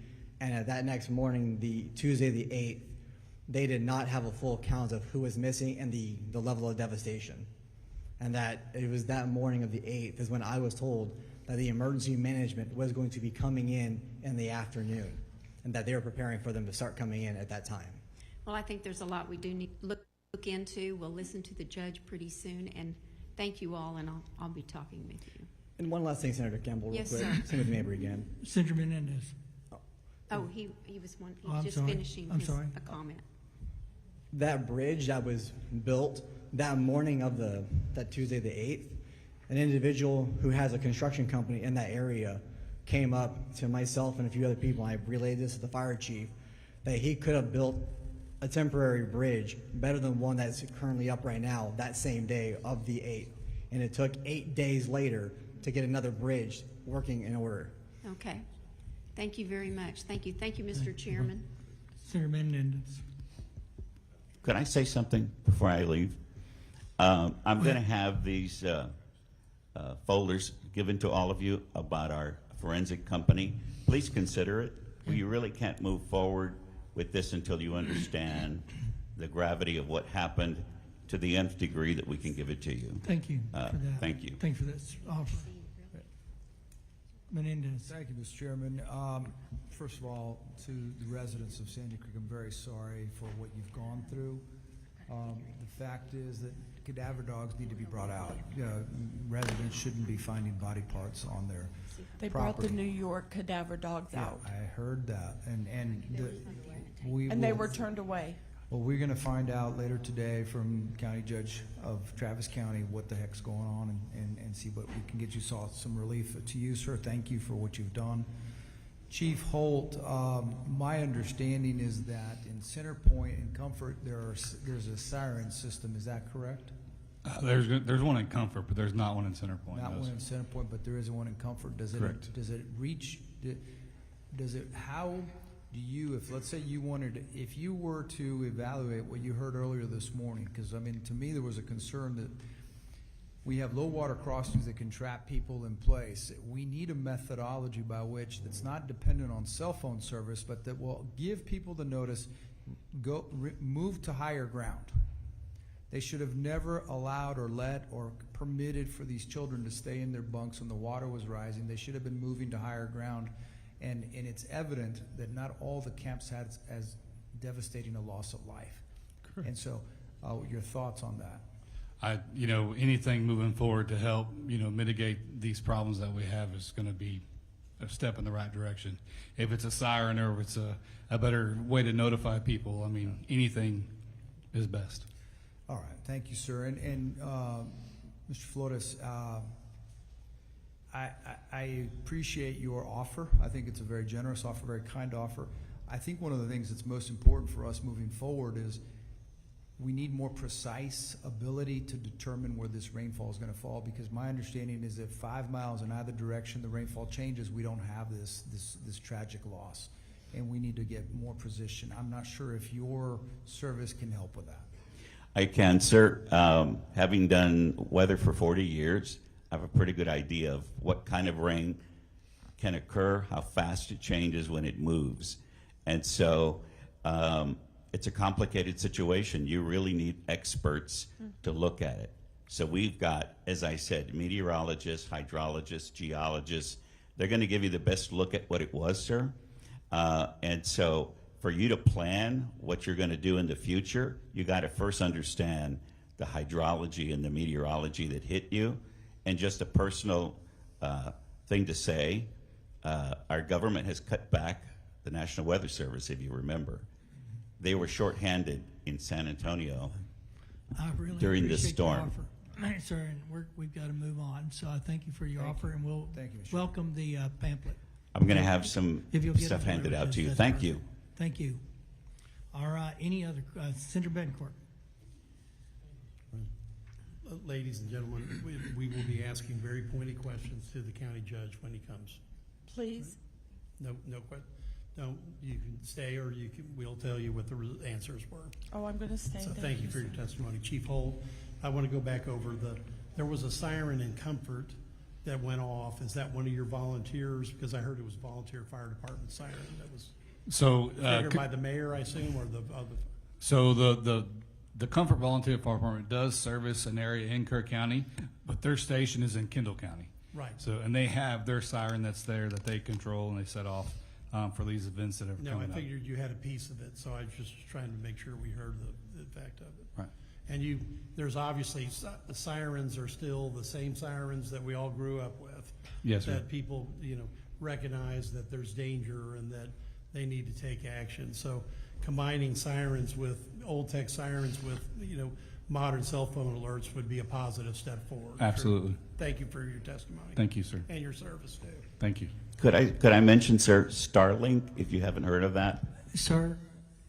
and at that next morning, the Tuesday the 8th, they did not have a full count of who was missing and the level of devastation. And that it was that morning of the 8th is when I was told that the emergency management was going to be coming in the afternoon, and that they were preparing for them to start coming in at that time. Well, I think there's a lot we do need to look into. We'll listen to the judge pretty soon, and thank you all, and I'll be talking with you. And one last thing, Senator Campbell, real Yes, quick. sir. Timothy Mabry again. Senator Menendez. Oh, he was one. He Oh, was I'm just sorry. finishing I'm sorry. a comment. That bridge that was built that morning of that Tuesday the 8th, an individual who has a construction company in that area came up to myself and a few other people, and I relayed this to the fire chief, that he could have built a temporary bridge better than one that's currently up right now that same day of the 8th. And it took 8 days later to get another bridge working in order. Okay. Thank you very much. Thank you. Thank you, Mr. Chairman. Senator Menendez. Could I say something before I leave? I'm going to have these folders given to all of you about our forensic company. Please consider it. We really can't move forward with this until you understand the gravity of what happened to the nth degree that we can give it to you. Thank you for that. Thank you. Thank you for this offer. Menendez. Thank you, Mr. Chairman. First of all, to the residents of Sandy Creek, I'm very sorry for what you've gone through. The fact is that cadaver dogs need to be brought out. Residents shouldn't be finding body parts on their They property. brought the New York cadaver dogs out. I heard that, and They were turned away. Well, we're going to find out later today from County Judge of Travis County what the heck's going on and see what we can get you some relief. To you, sir, thank you for what you've done. Chief Holt, my understanding is that in Center Point and Comfort, there's a siren system. Is that correct? There's one in Comfort, but there's not one in Center Point. Not no, one sir. in Center Point, but there is one in Comfort. Correct. How do you, if let's say you if you were to evaluate what you heard earlier this morning, because I mean, to me there was a concern that we have low water crossings that can trap people in place. We need a methodology by which that's not dependent on cell phone service, but that will give people the notice, move to higher ground. They should have never allowed or let or permitted for these children to stay in their bunks when the water was rising. They should have been moving to higher ground. And it's evident that not all the camps had as devastating a loss of life. Correct. And so, your thoughts on that? Anything moving forward to help, mitigate these problems that we have is going to be a step in the right direction. If it's a siren or if it's a better way to notify people, I mean, anything is best. All right, thank you, sir. And Mr. Flores, I appreciate your offer. I think it's a very generous offer, very kind offer. I think one of the things that's most important for us moving forward is we need more precise ability to determine where this rainfall is going to fall, because my understanding is if 5 miles in either direction the rainfall changes, we don't have this tragic loss, and we need to get more precision. I'm not sure if your service can help with that. I can, sir. Having done weather for 40 years, I have a pretty good idea of what kind of rain can occur, how fast it changes when it moves. And so it's a complicated situation. You really need experts to look at it. So we've got, as I said, meteorologists, hydrologists, geologists. They're going to give you the best look at what it was, sir. And so for you to plan what you're going to do in the future, you got to first understand the hydrology and the meteorology that hit you. And just a personal thing to say, our government has cut back the National Weather Service, if you remember. They were shorthanded in San Antonio during this storm. Sir, and we've got to move on. So I thank you for your offer, and we'll welcome the pamphlet. I'm going to have some stuff handed out to you. Thank you. Thank you. All right. Any other? Senator Betancourt. Ladies and gentlemen, we will be asking very pointed questions to the county judge when he comes. Please. No, you can stay, or we'll tell you what the answers were. Oh, I'm going to stay. So thank you for your testimony. Chief Holt, I want to go back over there was a siren in Comfort that went off. Is that one of your volunteers? Because I heard it was volunteer fire department siren that was triggered by the mayor, I assume, or the other. So the Comfort Volunteer Fire Department does service an area in Kerr County, but their station is in Kendall County. Right. So, and they have their siren that's there that they control and they set off for these events that are No, coming I up. figured you had a piece of it, so I was just trying to make sure we heard the fact of it. Right. And there's obviously, the sirens are still the same sirens that we all grew up with. Yes, sir. That people, recognize that there's danger and that they need to take action. So combining sirens with, old tech sirens with, modern cell phone alerts would be a positive step forward. Absolutely. Thank you for your testimony. Thank you, sir. And your service, too. Thank you. Could I mention, sir, Starlink, if you haven't heard of that? Sir.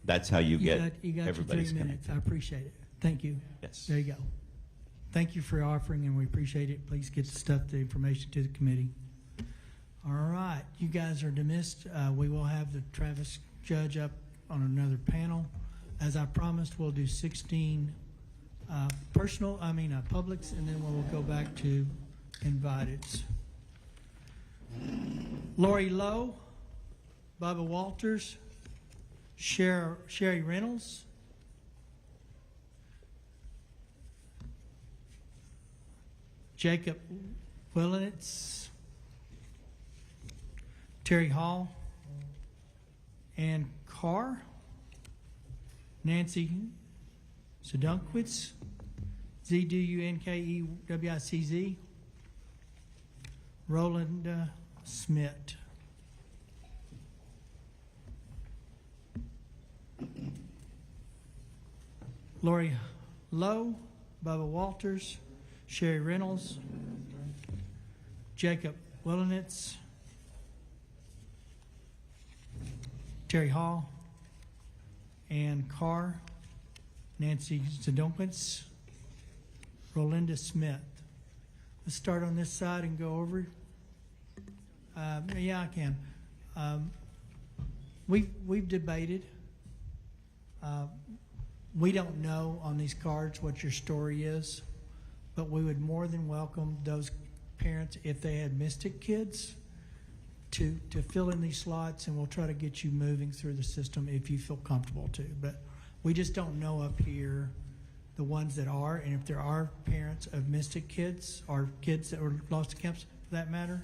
That's how you get You got everybody's your 3 minutes. connected. I appreciate it. Thank you. Yes. There you go. Thank you for offering, and we appreciate it. Please get the information to the committee. All right. You guys are dismissed. We will have the Travis judge up on another panel. As I promised, we'll do 16 publics, and then we'll go back to inviteds. Lori Lowe, Bubba Walters, Sherry Reynolds, Jacob Willenitz, Terry Hall, Ann Carr, Nancy Sedunkwitz, Zdunkewicz, Roland Smith. Lori Lowe, Bubba Walters, Sherry Reynolds, Jacob Willenitz, Terry Hall, Ann Carr, Nancy Sedunkwitz, Rolinda Smith. Let's start on this side and go over. Yeah, I can. We've debated. We don't know on these cards what your story is, but we would more than welcome those parents, if they had Mystic kids, to fill in these slots, and we'll try to get you moving through the system if you feel comfortable to. But we just don't know up here the ones that are, and if there are parents of Mystic kids or kids that were lost to camps for that matter,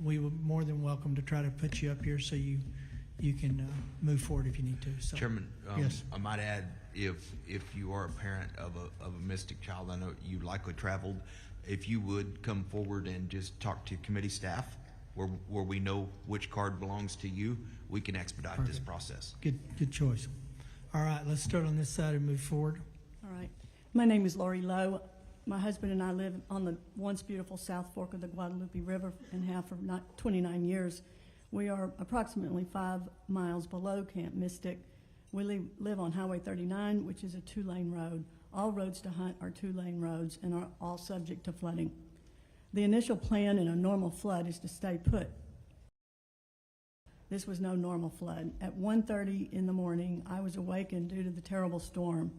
we would more than welcome to try to put you up here so you can move forward if you need to. So, Chairman, yes. I might add, if you are a parent of a Mystic child, I know you likely traveled, if you would come forward and just talk to committee staff where we know which card belongs to you, we can expedite this process. Good choice. All right, let's start on this side and move forward. All right. My name is Lori Lowe. My husband and I live on the once beautiful South Fork of the Guadalupe River and have for 29 years. We are approximately 5 miles below Camp Mystic. We live on Highway 39, which is a 2-lane road. All roads to Hunt are 2-lane roads and are all subject to flooding. The initial plan in a normal flood is to stay put. This was no normal flood. At 1:30 in the morning, I was awakened due to the terrible storm.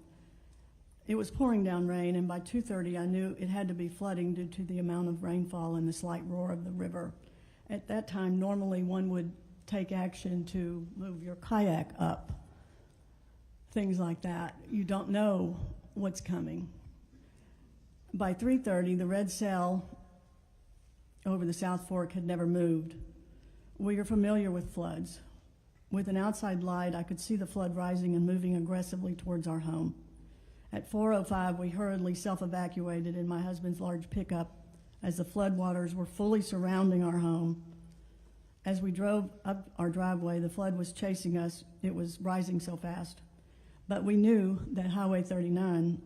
It was pouring down rain, and by 2:30 I knew it had to be flooding due to the amount of rainfall and the slight roar of the river. At that time, normally one would take action to move your kayak up, things like that. You don't know what's coming. By 3:30, the red sail over the South Fork had never moved. We are familiar with floods. With an outside light, I could see the flood rising and moving aggressively towards our home. At 4:05, we hurriedly self-evacuated in my husband's large pickup as the floodwaters were fully surrounding our home. As we drove up our driveway, the flood was chasing us. It was rising so fast. But we knew that Highway 39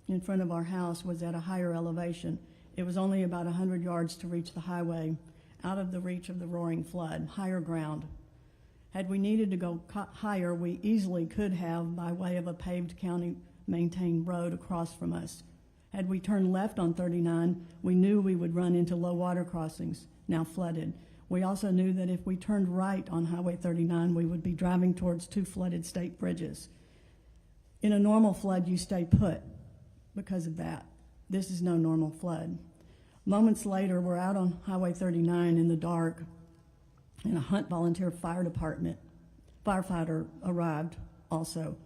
in front of our house was at a higher elevation. It was only about 100 yards to reach the highway, out of the reach of the roaring flood, higher ground. Had we needed to go higher, we easily could have by way of a paved county-maintained road across from us. Had we turned left on 39, we knew we would run into low water crossings, now flooded. We also knew that if we turned right on Highway 39, we would be driving towards 2 flooded state bridges. In a normal flood, you stay put because of that. This is no normal flood. Moments later, we're out on Highway 39 in the dark, and a Hunt Volunteer Fire Department firefighter arrived also.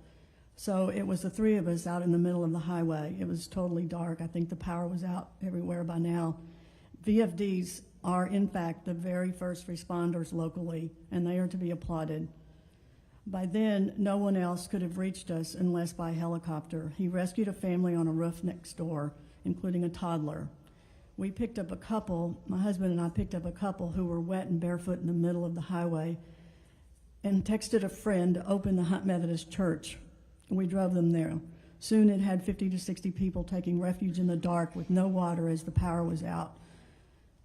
So it was the 3 of us out in the middle of the highway. It was totally dark. I think the power was out everywhere by now. VFDs are, in fact, the very first responders locally, and they are to be applauded. By then, no one else could have reached us unless by helicopter. He rescued a family on a roof next door, including a toddler. We picked up a couple, my husband and I picked up a couple who were wet and barefoot in the middle of the highway, and texted a friend to open the Hunt Methodist Church. We drove them there. Soon it had 50 to 60 people taking refuge in the dark with no water as the power was out.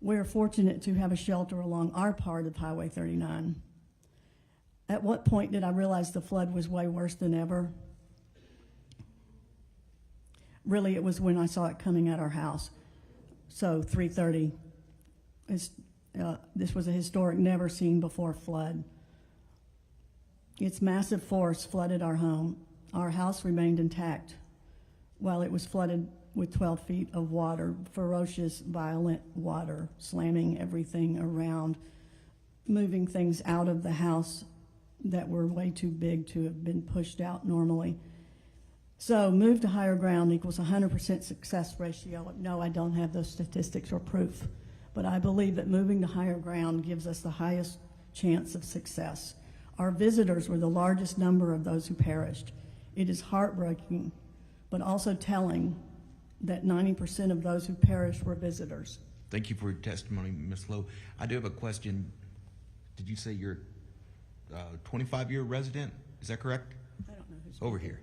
We are fortunate to have a shelter along our part of Highway 39. At what point did I realize the flood was way worse than ever? Really, it was when I saw it coming at our house. So 3:30, this was a historic, never seen before flood. Its massive force flooded our home. Our house remained intact while it was flooded with 12 feet of water, ferocious, violent water, slamming everything around, moving things out of the house that were way too big to have been pushed out normally. So move to higher ground equals 100% success ratio. No, I don't have those statistics or proof, but I believe that moving to higher ground gives us the highest chance of success. Our visitors were the largest number of those who perished. It is heartbreaking, but also telling that 90% of those who perished were visitors. Thank you for your testimony, Ms. Lowe. I do have a question. Did you say you're a 25-year resident? Is that correct? I don't know who's over here.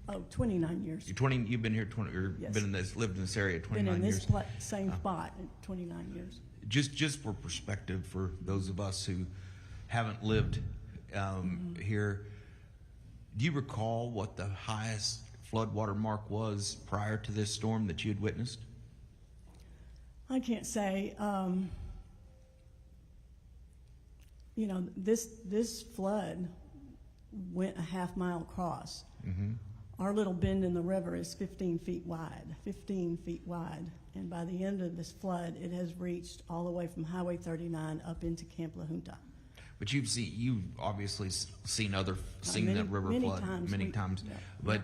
Oh, 29 years. You've been here 20, or Yes. lived in this area 29 Been in years. this same spot in 29 years. Just for perspective, for those of us who haven't lived here, do you recall what the highest floodwater mark was prior to this storm that you had witnessed? I can't say. You know, this flood went a half mile across. Mm-hmm. Our little bend in the river is 15 feet wide, 15 feet wide. And by the end of this flood, it has reached all the way from Highway 39 up into Camp La Junta. But you've obviously seen that river flood many times. Yeah. But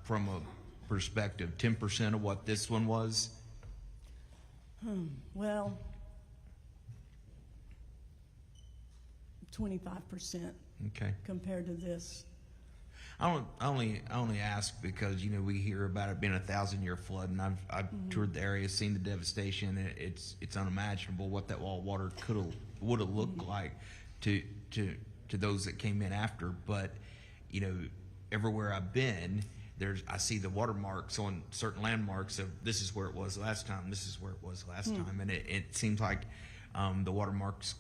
from a perspective, 10% of what this one was? Well, 25%. Okay. Compared to this. I only ask because we hear about it being a 1,000-year flood, and I've toured the area, seen the devastation. And it's unimaginable what that wall of water would have looked like to those that came in after. But everywhere I've been, I see the watermarks on certain landmarks of this is where it was last time, this is where it was last time, and it seems like the watermarks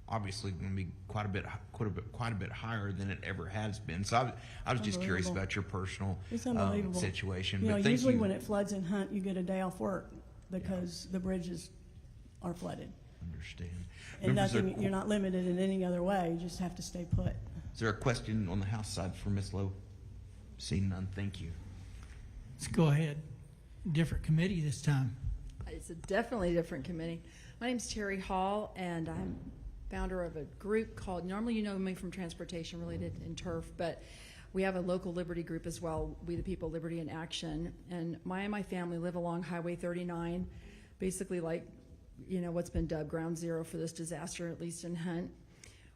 obviously going to be quite a bit higher than it ever has been. So I was just curious about your personal It's unbelievable. situation. You know, But thank usually you. when it floods in Hunt, you get a day off work because the bridges are flooded. Understand. And Members, nothing, you're not limited in any other way, you just have to stay put. is there a question on the House side for Ms. Lowe? Seeing none, thank you. Let's go ahead. Different committee this time. It's a definitely different committee. My name's Terry Hall, and I'm founder of a group called, normally you know me from transportation related and turf, but we have a local liberty group as well, We the People, Liberty in Action. And my family live along Highway 39, basically like, you know, what's been dubbed ground zero for this disaster, at least in Hunt.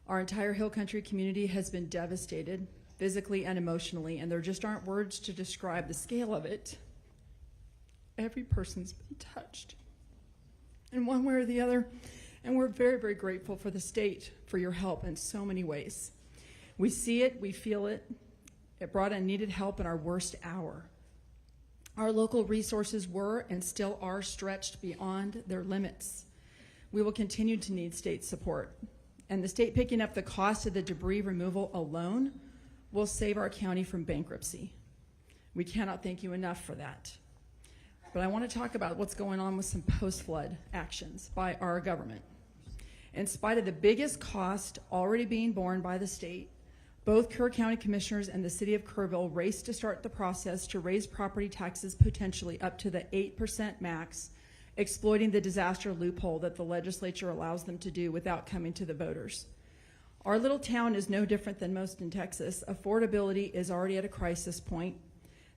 Our entire Hill Country community has been devastated, physically and emotionally, and there just aren't words to describe the scale of it. Every person's been touched in one way or the other, and we're very, very grateful for the state for your help in so many ways. We see it, we feel it. It brought in needed help in our worst hour. Our local resources were and still are stretched beyond their limits. We will continue to need state support, and the state picking up the cost of the debris removal alone will save our county from bankruptcy. We cannot thank you enough for that. But I want to talk about what's going on with some post-flood actions by our government. In spite of the biggest cost already being borne by the state, both Kerr County Commissioners and the City of Kerrville raced to start the process to raise property taxes potentially up to the 8% max, exploiting the disaster loophole that the legislature allows them to do without coming to the voters. Our little town is no different than most in Texas. Affordability is already at a crisis point.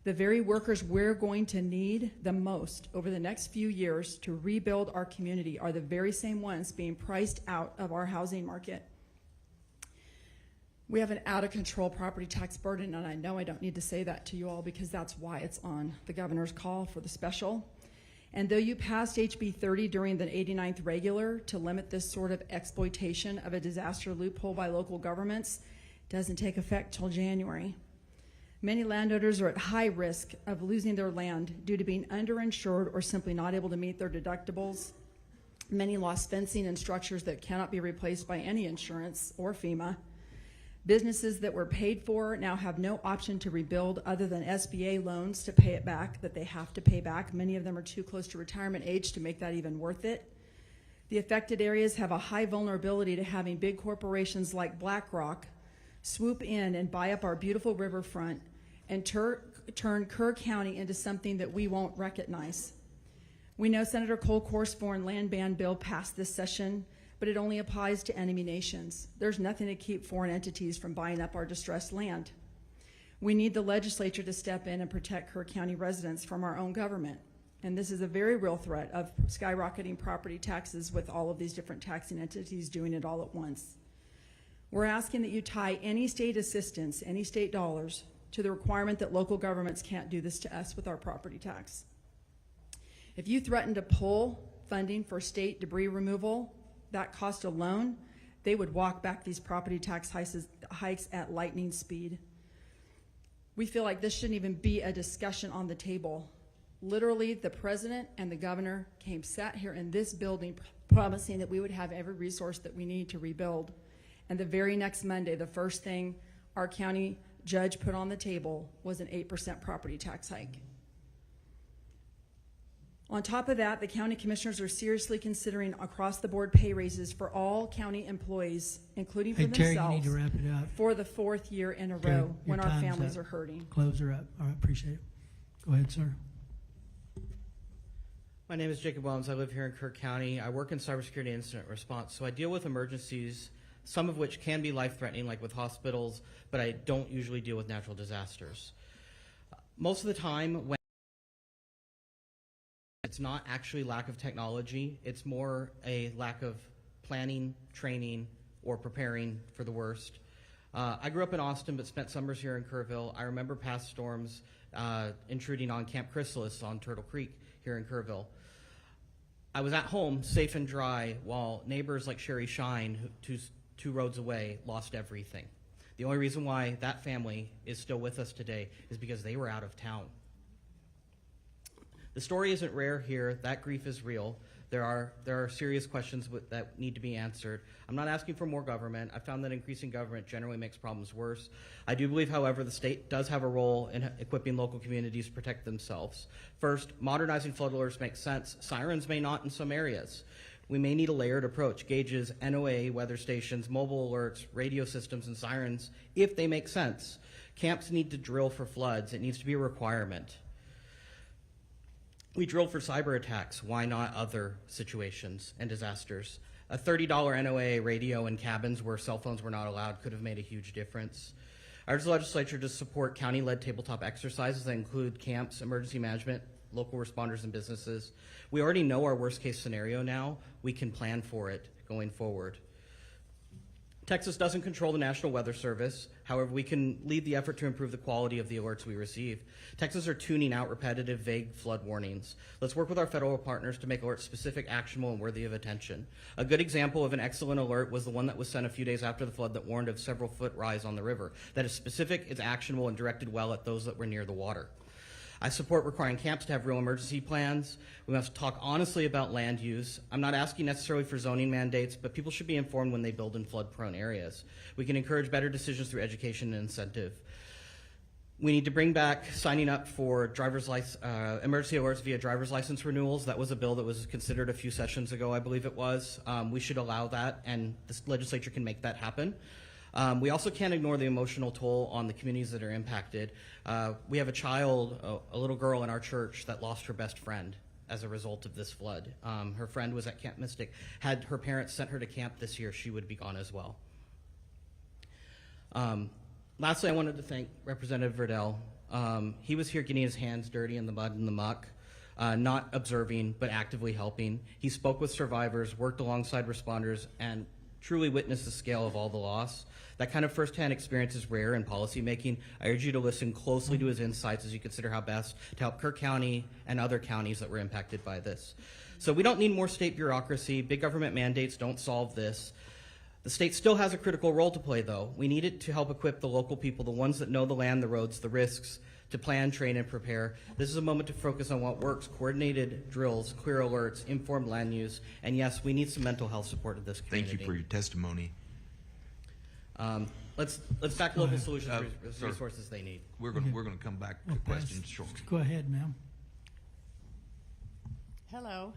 The very workers we're going to need the most over the next few years to rebuild our community are the very same ones being priced out of our housing market. We have an out-of-control property tax burden, and I know I don't need to say that to you all because that's why it's on the governor's call for the special. And though you passed HB 30 during the 89th regular to limit this sort of exploitation of a disaster loophole by local governments, it doesn't take effect till January. Many landowners are at high risk of losing their land due to being underinsured or simply not able to meet their deductibles. Many lost fencing and structures that cannot be replaced by any insurance or FEMA. Businesses that were paid for now have no option to rebuild other than SBA loans to pay it back, that they have to pay back. Many of them are too close to retirement age to make that even worth it. The affected areas have a high vulnerability to having big corporations like BlackRock swoop in and buy up our beautiful riverfront and turn Kerr County into something that we won't recognize. We know Senator Colcourt's foreign land ban bill passed this session, but it only applies to enemy nations. There's nothing to keep foreign entities from buying up our distressed land. We need the legislature to step in and protect Kerr County residents from our own government. And this is a very real threat of skyrocketing property taxes with all of these different taxing entities doing it all at once. We're asking that you tie any state assistance, any state dollars, to the requirement that local governments can't do this to us with our property tax. If you threaten to pull funding for state debris removal, that cost alone, they would walk back these property tax hikes at lightning speed. We feel like this shouldn't even be a discussion on the table. Literally, the president and the governor sat here in this building promising that we would have every resource that we need to rebuild. And the very next Monday, the first thing our county judge put on the table was an 8% property tax hike. On top of that, the county commissioners are seriously considering across-the-board pay raises for all county employees, including for Hey, Terry, themselves, you need to wrap it up. for the 4th year in a Terry, row when your our time's families up. are hurting. Close her up. All right, appreciate it. Go ahead, sir. My name is Jacob Wellens. I live here in Kerr County. I work in cybersecurity incident response, so I deal with emergencies, some of which can be life-threatening, like with hospitals, but I don't usually deal with natural disasters. Most of the time, when it's not actually lack of technology, it's more a lack of planning, training, or preparing for the worst. I grew up in Austin, but spent summers here in Kerrville. I remember past storms intruding on Camp Chrysalis on Turtle Creek here in Kerrville. I was at home, safe and dry, while neighbors like Sherry Shine, who's 2 roads away, lost everything. The only reason why that family is still with us today is because they were out of town. The story isn't rare here. That grief is real. There are serious questions that need to be answered. I'm not asking for more government. I found that increasing government generally makes problems worse. I do believe, however, the state does have a role in equipping local communities to protect themselves. First, modernizing flood alerts makes sense. Sirens may not in some areas. We may need a layered approach, gauges, NOAA, weather stations, mobile alerts, radio systems, and sirens, if they make sense. Camps need to drill for floods. It needs to be a requirement. We drilled for cyber attacks. Why not other situations and disasters? A $30 NOAA radio in cabins where cell phones were not allowed could have made a huge difference. Our legislature does support county-led tabletop exercises that include camps, emergency management, local responders, and businesses. We already know our worst-case scenario now. We can plan for it going forward. Texas doesn't control the National Weather Service. However, we can lead the effort to improve the quality of the alerts we receive. Texas are tuning out repetitive, vague flood warnings. Let's work with our federal partners to make alerts specific, actionable, and worthy of attention. A good example of an excellent alert was the one that was sent a few days after the flood that warned of several foot rise on the river. That is specific, it's actionable, and directed well at those that were near the water. I support requiring camps to have real emergency plans. We must talk honestly about land use. I'm not asking necessarily for zoning mandates, but people should be informed when they build in flood-prone areas. We can encourage better decisions through education and incentive. We need to bring back signing up for emergency alerts via driver's license renewals. That was a bill that was considered a few sessions ago, I believe it was. We should allow that, and the legislature can make that happen. We also can't ignore the emotional toll on the communities that are impacted. We have a little girl in our church that lost her best friend as a result of this flood. Her friend was at Camp Mystic. Had her parents sent her to camp this year, she would be gone as well. Lastly, I wanted to thank Representative Verdell. He was here getting his hands dirty in the mud and the muck, not observing, but actively helping. He spoke with survivors, worked alongside responders, and truly witnessed the scale of all the loss. That kind of firsthand experience is rare in policymaking. I urge you to listen closely to his insights as you consider how best to help Kerr County and other counties that were impacted by this. So we don't need more state bureaucracy. Big government mandates don't solve this. The state still has a critical role to play, though. We need it to help equip the local people, the ones that know the land, the roads, the risks, to plan, train, and prepare. This is a moment to focus on what works: coordinated drills, clear alerts, informed land use, and yes, we need some mental health support in this community. Thank you for your testimony. Let's back local solutions, resources they need. We're going to come back to questions shortly. Go ahead, ma'am. Hello,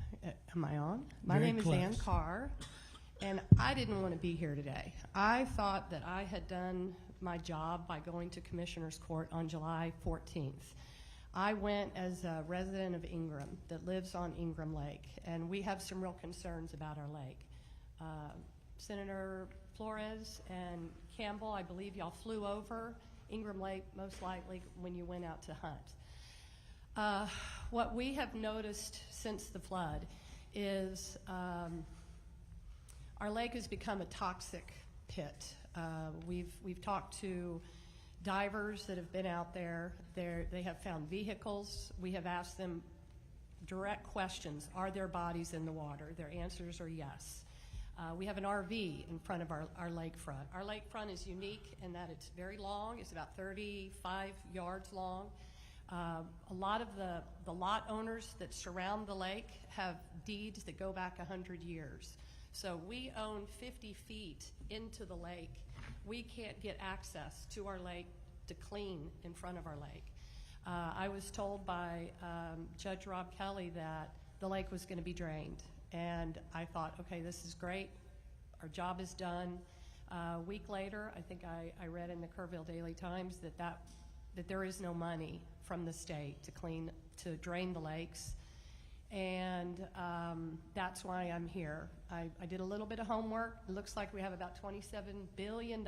am I on? My Very name is close. Ann Carr, and I didn't want to be here today. I thought that I had done my job by going to Commissioner's Court on July 14th. I went as a resident of Ingram that lives on Ingram Lake, and we have some real concerns about our lake. Senator Flores and Campbell, I believe y'all flew over Ingram Lake most likely when you went out to hunt. What we have noticed since the flood is our lake has become a toxic pit. We've talked to divers that have been out there. They have found vehicles. We have asked them direct questions. Are there bodies in the water? Their answers are yes. We have an RV in front of our lakefront. Our lakefront is unique in that it's very long. It's about 35 yards long. A lot of the lot owners that surround the lake have deeds that go back 100 years. So we own 50 feet into the lake. We can't get access to our lake to clean in front of our lake. I was told by Judge Rob Kelly that the lake was going to be drained. And I thought, okay, this is great. Our job is done. A week later, I think I read in the Kerrville Daily Times that there is no money from the state to drain the lakes. And that's why I'm here. I did a little bit of homework. It looks like we have about $27 billion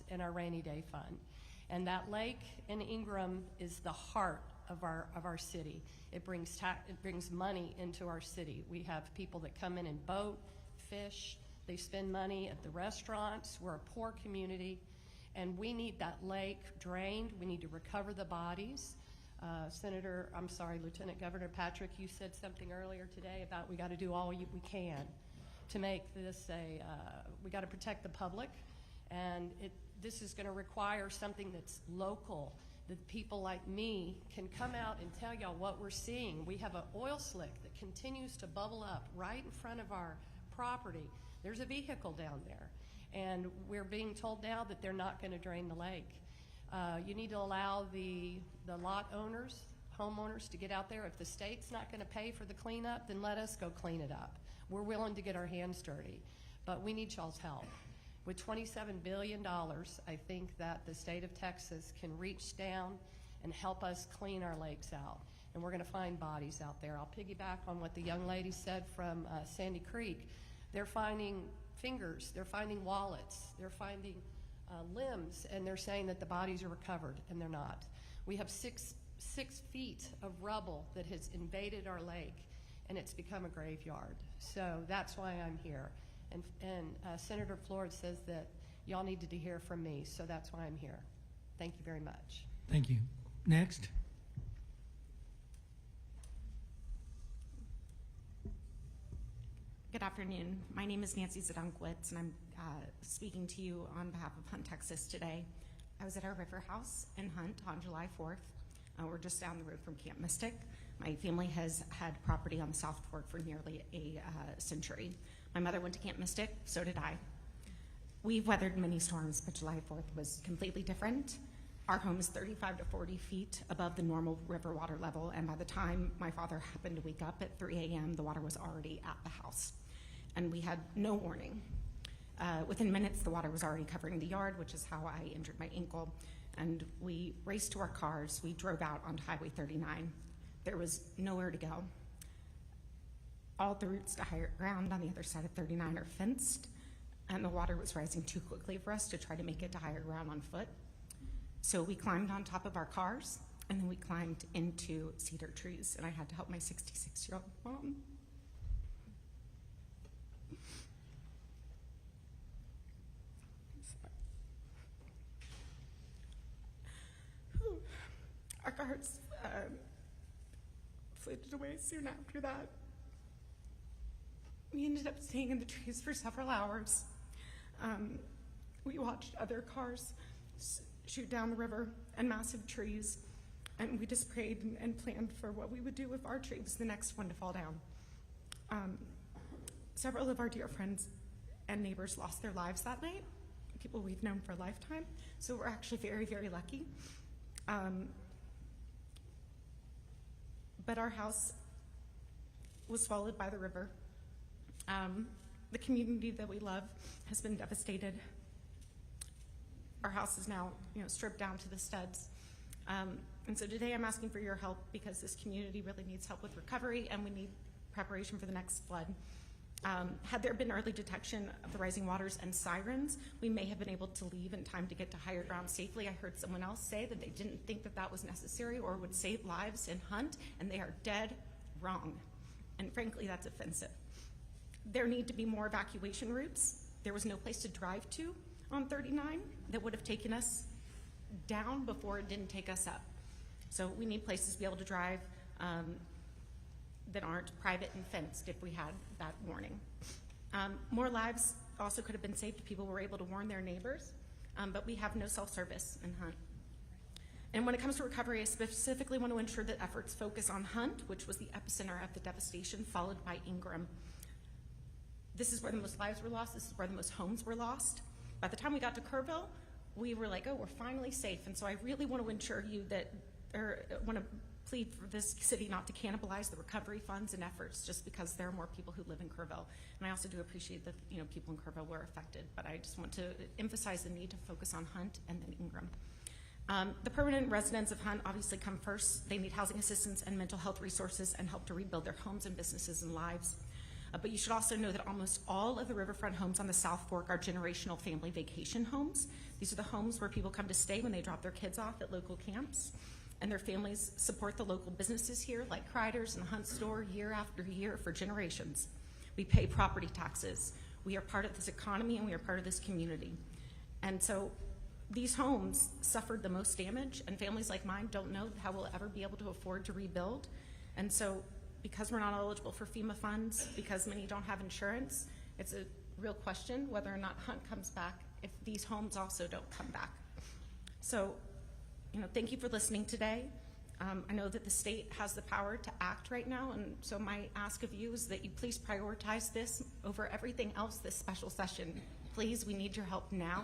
in our rainy day fund. And that lake in Ingram is the heart of our city. It brings money into our city. We have people that come in and boat, fish, they spend money at the restaurants. We're a poor community, and we need that lake drained. We need to recover the bodies. Lieutenant Governor Patrick, you said something earlier today about we got to do all we can to make this we got to protect the public, and this is going to require something that's local, that people like me can come out and tell y'all what we're seeing. We have an oil slick that continues to bubble up right in front of our property. There's a vehicle down there, and we're being told now that they're not going to drain the lake. You need to allow the lot owners, homeowners, to get out there. If the state's not going to pay for the cleanup, then let us go clean it up. We're willing to get our hands dirty, but we need y'all's help. With $27 billion, I think that the state of Texas can reach down and help us clean our lakes out. And we're going to find bodies out there. I'll piggyback on what the young lady said from Sandy Creek. They're finding fingers, they're finding wallets, they're finding limbs, and they're saying that the bodies are recovered, and they're not. We have six feet of rubble that has invaded our lake, and it's become a graveyard. So that's why I'm here. And Senator Flores says that y'all needed to hear from me, so that's why I'm here. Thank you very much. Thank you. Next. Good afternoon. My name is Nancy Zdunkowitz, and I'm speaking to you on behalf of Hunt, Texas today. I was at our river house in Hunt on July 4th. We're just down the road from Camp Mystic. My family has had property on the South Fork for nearly a century. My mother went to Camp Mystic, so did I. We've weathered many storms, but July 4th was completely different. Our home is 35 to 40 feet above the normal river water level, and by the time my father happened to wake up at 3 a.m., the water was already at the house, and we had no warning. Within minutes, the water was already covering the yard, which is how I injured my ankle, and we raced to our cars. We drove out onto Highway 39. There was nowhere to go. All the routes to higher ground on the other side of 39 are fenced, and the water was rising too quickly for us to try to make it to higher ground on foot. So we climbed on top of our cars, and then we climbed into cedar trees, and I had to help my 66-year-old mom. Our cars floated away soon after that. We ended up staying in the trees for several hours. We watched other cars shoot down the river and massive trees, and we just prayed and planned for what we would do if our tree was the next one to fall down. Several of our dear friends and neighbors lost their lives that night, people we've known for a lifetime, so we're actually very, very lucky. But our house was swallowed by the river. The community that we love has been devastated. Our house is now, stripped down to the studs. And so today I'm asking for your help because this community really needs help with recovery, and we need preparation for the next flood. Had there been early detection of the rising waters and sirens, we may have been able to leave in time to get to higher ground safely. I heard someone else say that they didn't think that that was necessary or would save lives in Hunt, and they are dead wrong. And frankly, that's offensive. There need to be more evacuation routes. There was no place to drive to on 39 that would have taken us down before it didn't take us up. So we need places to be able to drive that aren't private and fenced if we had that warning. More lives also could have been saved if people were able to warn their neighbors, but we have no self-service in Hunt. And when it comes to recovery, I specifically want to ensure that efforts focus on Hunt, which was the epicenter of the devastation, followed by Ingram. This is where the most lives were lost. This is where the most homes were lost. By the time we got to Kerrville, we were like, oh, we're finally safe. And so I really want to ensure you that, or want to plead for this city not to cannibalize the recovery funds and efforts just because there are more people who live in Kerrville. And I also do appreciate that people in Kerrville were affected, but I just want to emphasize the need to focus on Hunt and then Ingram. The permanent residents of Hunt obviously come first. They need housing assistance and mental health resources and help to rebuild their homes and businesses and lives. But you should also know that almost all of the riverfront homes on the South Fork are generational family vacation homes. These are the homes where people come to stay when they drop their kids off at local camps, and their families support the local businesses here, like Kreider's and Hunt Store, year after year for generations. We pay property taxes. We are part of this economy, and we are part of this community. And so these homes suffered the most damage, and families like mine don't know how we'll ever be able to afford to rebuild. And so because we're not eligible for FEMA funds, because many don't have insurance, it's a real question whether or not Hunt comes back if these homes also don't come back. So, thank you for listening today. I know that the state has the power to act right now, and so my ask of you is that you please prioritize this over everything else this special session. Please, we need your help now.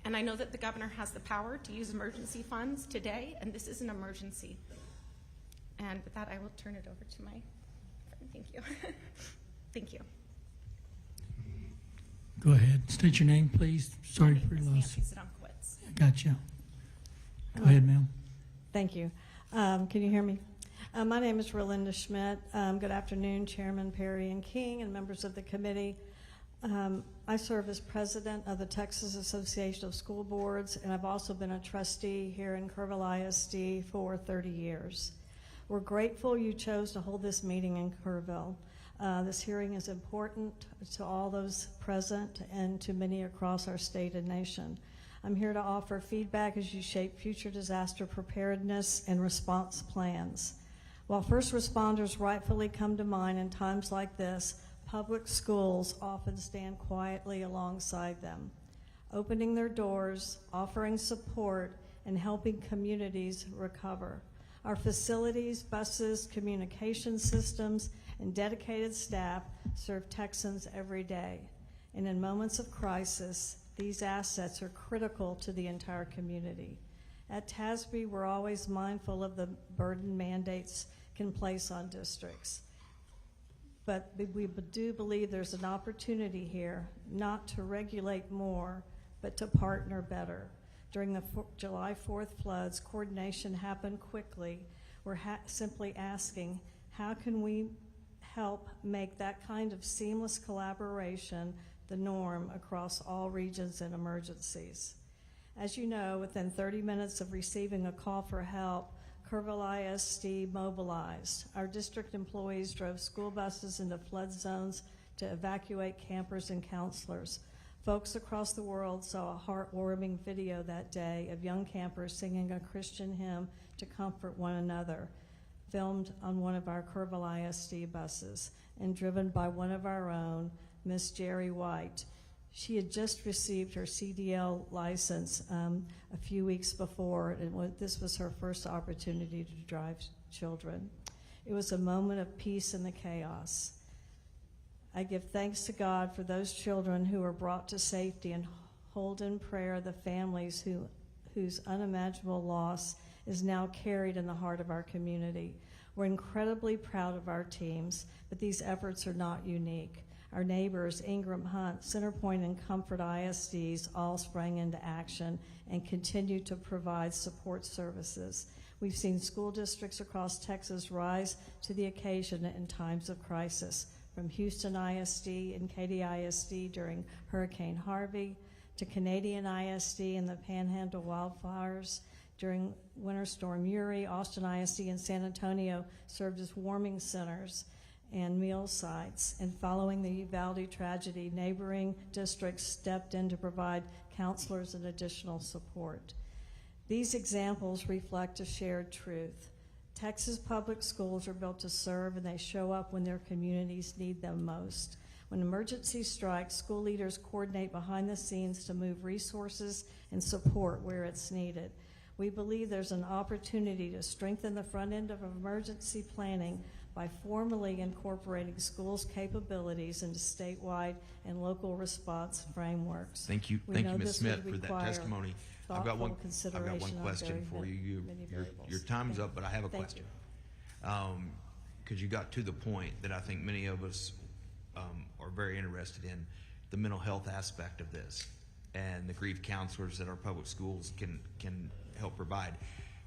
And I know that the governor has the power to use emergency funds today, and this is an emergency. And with that, I will turn it over to my friend. Thank you. Thank you. Go ahead. State your name, please. Sorry for your loss. Nancy Zdomkowicz. Gotcha. Go ahead, ma'am. Thank you. Can you hear me? My name is Rolinda Schmidt. Good afternoon, Chairman Perry and King and members of the committee. I serve as president of the Texas Association of School Boards, and I've also been a trustee here in Kerrville ISD for 30 years. We're grateful you chose to hold this meeting in Kerrville. This hearing is important to all those present and to many across our state and nation. I'm here to offer feedback as you shape future disaster preparedness and response plans. While first responders rightfully come to mind in times like this, public schools often stand quietly alongside them, opening their doors, offering support, and helping communities recover. Our facilities, buses, communication systems, and dedicated staff serve Texans every day. And in moments of crisis, these assets are critical to the entire community. At TASB, we're always mindful of the burden mandates can place on districts. But we do believe there's an opportunity here not to regulate more, but to partner better. During the July 4th floods, coordination happened quickly. We're simply asking, how can we help make that kind of seamless collaboration the norm across all regions and emergencies? As you know, within 30 minutes of receiving a call for help, Kerrville ISD mobilized. Our district employees drove school buses into flood zones to evacuate campers and counselors. Folks across the world saw a heartwarming video that day of young campers singing a Christian hymn to comfort one another, filmed on one of our Kerrville ISD buses and driven by one of our own, Miss Jerry White. She had just received her CDL license a few weeks before, and this was her first opportunity to drive children. It was a moment of peace in the chaos. I give thanks to God for those children who were brought to safety and hold in prayer the families whose unimaginable loss is now carried in the heart of our community. We're incredibly proud of our teams, but these efforts are not unique. Our neighbors, Ingram Hunt, Centerpoint, and Comfort ISDs all sprang into action and continue to provide support services. We've seen school districts across Texas rise to the occasion in times of crisis, from Houston ISD and Katy ISD during Hurricane Harvey, to Canadian ISD and the Panhandle wildfires during Winter Storm Uri. Austin ISD and San Antonio served as warming centers and meal sites. And following the Uvalde tragedy, neighboring districts stepped in to provide counselors and additional support. These examples reflect a shared truth. Texas public schools are built to serve, and they show up when their communities need them most. When emergency strikes, school leaders coordinate behind the scenes to move resources and support where it's needed. We believe there's an opportunity to strengthen the front end of emergency planning by formally incorporating schools' capabilities into statewide and local response frameworks. Thank you, Ms. Smith, for that testimony. I've got one question for you. Your time's up, but I have a question. Because you got to the point that I think many of us are very interested in, the mental health aspect of this and the grief counselors that our public schools can help provide.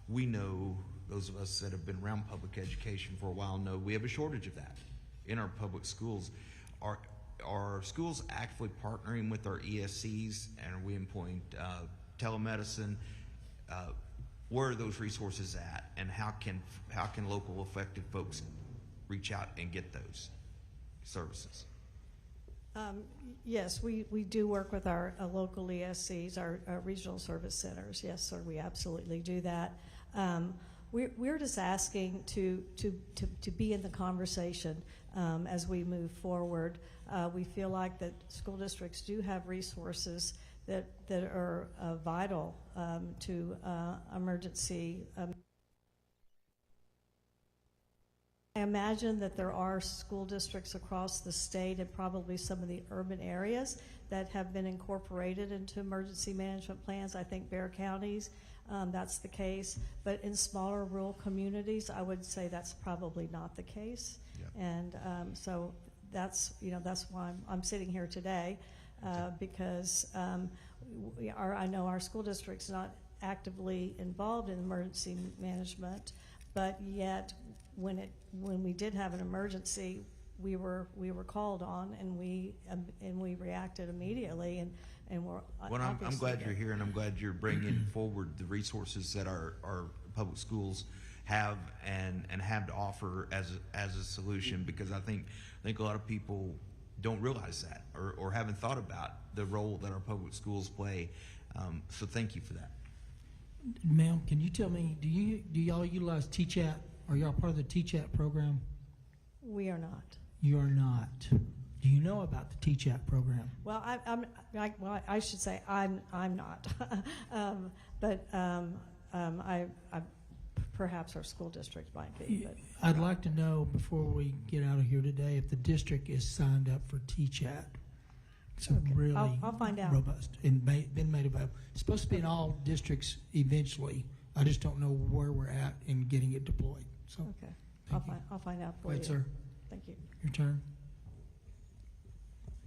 We know, those of us that have been around public education for a while know we have a shortage of that in our public schools. Are schools actually partnering with our ESCs, and are we employing telemedicine? Where are those resources at, and how can local affected folks reach out and get those services? Yes, we do work with our local ESCs, our regional service centers. Yes, sir, we absolutely do that. we're just asking to be in the conversation as we move forward. We feel like that school districts do have resources that are vital to emergency. I imagine that there are school districts across the state and probably some of the urban areas that have been incorporated into emergency management plans. I think Bexar counties, that's the case. But in smaller rural communities, I would say that's probably not the case. Yeah. And so that's why I'm sitting here today, because I know our school district's not actively involved in emergency management, but yet when we did have an emergency, we were called on, and we reacted immediately, and we're. Well, I'm glad you're here, and I'm glad you're bringing forward the resources that our public schools have and have to offer as a solution, because I think a lot of people don't realize that or haven't thought about the role that our public schools play. So thank you for that. Ma'am, can you tell me, do y'all utilize TCHAT? Are y'all part of the TCHAT program? We are not. You are not. Do you know about the TCHAT program? Well, I should say I'm not. But perhaps our school district might be. But I'd like to know before we get out of here today if the district is signed up for TCHAT. It's really I'll find out. Robust and been made available. It's supposed to be in all districts eventually. I just don't know where we're at in getting it deployed. So, okay, I'll find out for you. you. Sir. Thank you. Your turn.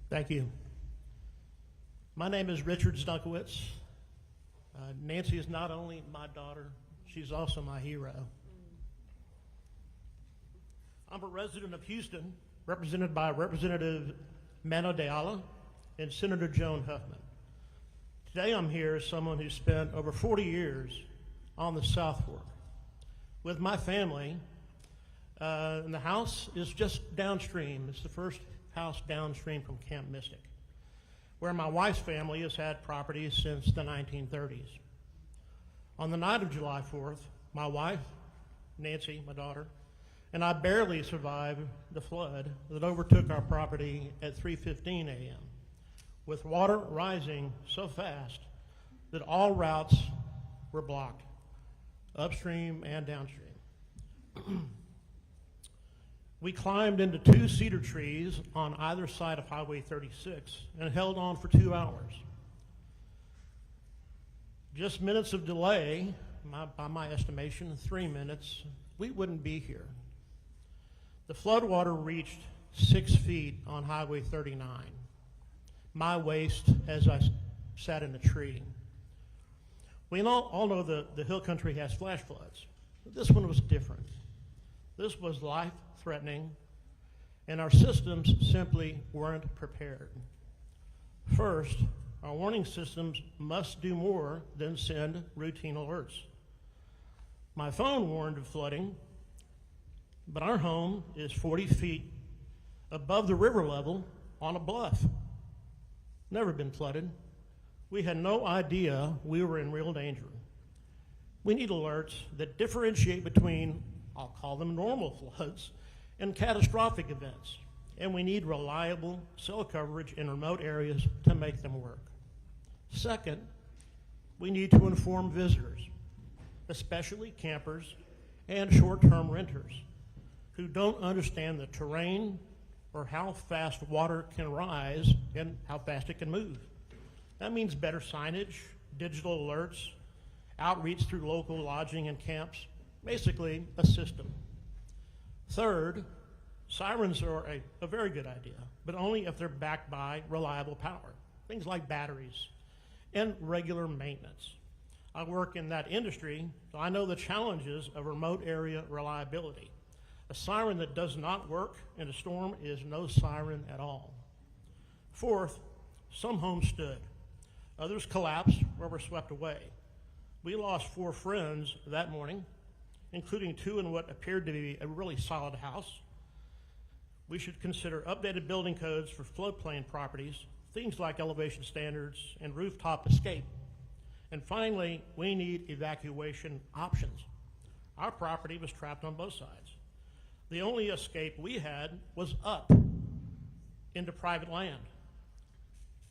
Thank you. My name is Richard Stunkowitz. Nancy is not only my daughter, she's also my hero. I'm a resident of Houston, represented by Representative Mano de Ayala and Senator Joan Huffman. Today I'm here as someone who spent over 40 years on the South Fork with my family, and the house is just downstream. It's the first house downstream from Camp Mystic, where my wife's family has had properties since the 1930s. On the night of July 4th, my wife, Nancy, my daughter, and I barely survived the flood that overtook our property at 3:15 a.m., with water rising so fast that all routes were blocked, upstream and downstream. We climbed into 2 cedar trees on either side of Highway 36 and held on for 2 hours. Just minutes of delay, by my estimation, 3 minutes, we wouldn't be here. The floodwater reached 6 feet on Highway 39, my waist as I sat in a tree. We all know the hill country has flash floods, but this one was different. This was life-threatening, and our systems simply weren't prepared. First, our warning systems must do more than send routine alerts. My phone warned of flooding, but our home is 40 feet above the river level on a bluff. Never been flooded. We had no idea we were in real danger. We need alerts that differentiate between, I'll call them normal floods, and catastrophic events. And we need reliable cell coverage in remote areas to make them work. Second, we need to inform visitors, especially campers and short-term renters, who don't understand the terrain or how fast water can rise and how fast it can move. That means better signage, digital alerts, outreach through local lodging and camps, basically a system. Third, sirens are a very good idea, but only if they're backed by reliable power, things like batteries and regular maintenance. I work in that industry, so I know the challenges of remote area reliability. A siren that does not work in a storm is no siren at all. Fourth, some homes stood. Others collapsed or were swept away. We lost 4 friends that morning, including 2 in what appeared to be a really solid house. We should consider updated building codes for floodplain properties, things like elevation standards and rooftop escape. And finally, we need evacuation options. Our property was trapped on both sides. The only escape we had was up into private land.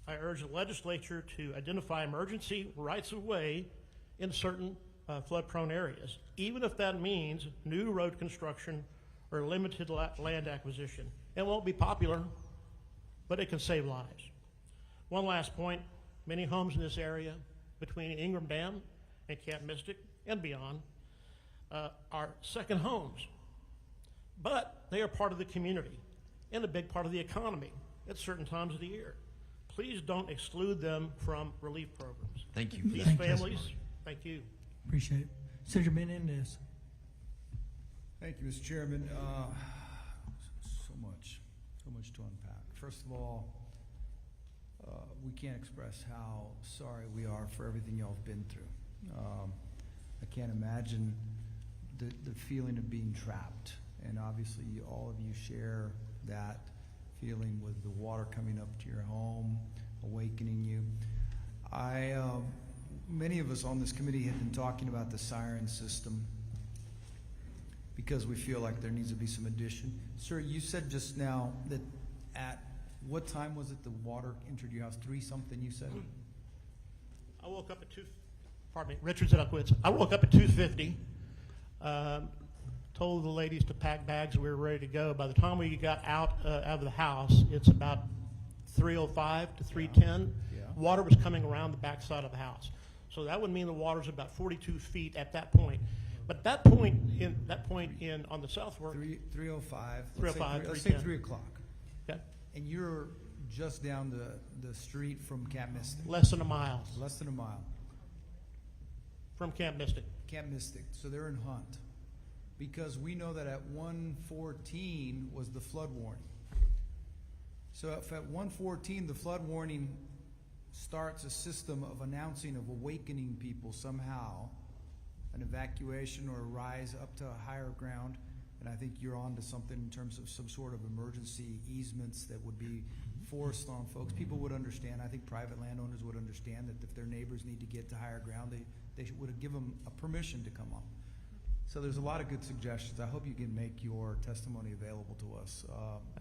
I urge the legislature to identify emergency rights of way in certain flood-prone areas, even if that means new road construction or limited land acquisition. It won't be popular, but it can save lives. One last point, many homes in this area between Ingram Dam and Camp Mystic and beyond are second homes, but they are part of the community and a big part of the economy at certain times of the year. Please don't exclude them from relief programs. Thank you. These Thank you. families, thank you. Appreciate it. Senator Menendez. Thank you, Mr. Chairman. So much to unpack. First of all, we can't express how sorry we are for everything y'all have been through. I can't imagine the feeling of being trapped, and obviously all of you share that feeling with the water coming up to your home, awakening you. Many of us on this committee have been talking about the siren system because we feel like there needs to be some addition. Sir, you said just now that at what time was it the water entered your house? 3-something you said? I woke up at Richard's at Uckwitz. I woke up at 2:50, told the ladies to pack bags, we were ready to go. By the time we got out of the house, it's about 3:05 to 3:10. Yeah. Water was coming around the back side of the house. So that would mean the water's about 42 feet at that point. But that point in on the south fork, 3:05. 3:05, Let's say 3:10. 3 o'clock. Okay. And you're just down the street from Camp Mystic. Less than a mile Less than a mile. from Camp Mystic. Camp Mystic. So they're in Hunt. Because we know that at 1:14 was the flood warning. So if at 1:14 the flood warning starts a system of announcing, of awakening people somehow, an evacuation or a rise up to a higher ground, and I think you're on to something in terms of some sort of emergency easements that would be forced on folks. People would understand. I think private landowners would understand that if their neighbors need to get to higher ground, they would give them a permission to come up. So there's a lot of good suggestions. I hope you can make your testimony available to us.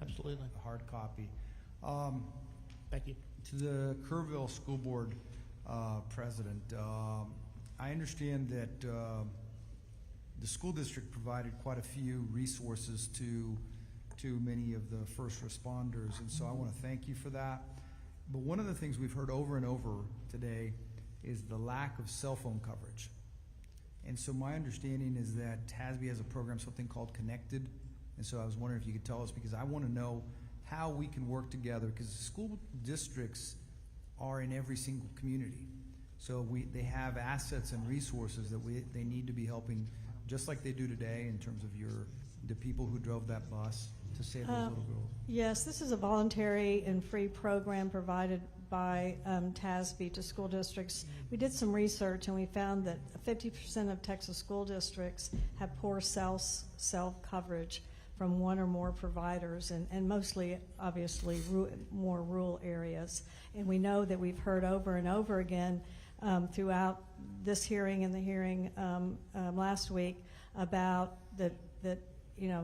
Absolutely. A hard copy. Thank you. To the Kerrville School Board president, I understand that the school district provided quite a few resources to many of the first responders, and so I want to thank you for that. But one of the things we've heard over and over today is the lack of cell phone coverage. And so my understanding is that TASB has a program, something called Connected, and so I was wondering if you could tell us, because I want to know how we can work together, because school districts are in every single community. So they have assets and resources that they need to be helping, just like they do today in terms of the people who drove that bus to save those little girls. Yes, this is a voluntary and free program provided by TASB to school districts. We did some research and we found that 50% of Texas school districts have poor cell coverage from one or more providers, and mostly, obviously, more rural areas. And we know that we've heard over and over again throughout this hearing and the hearing last week about that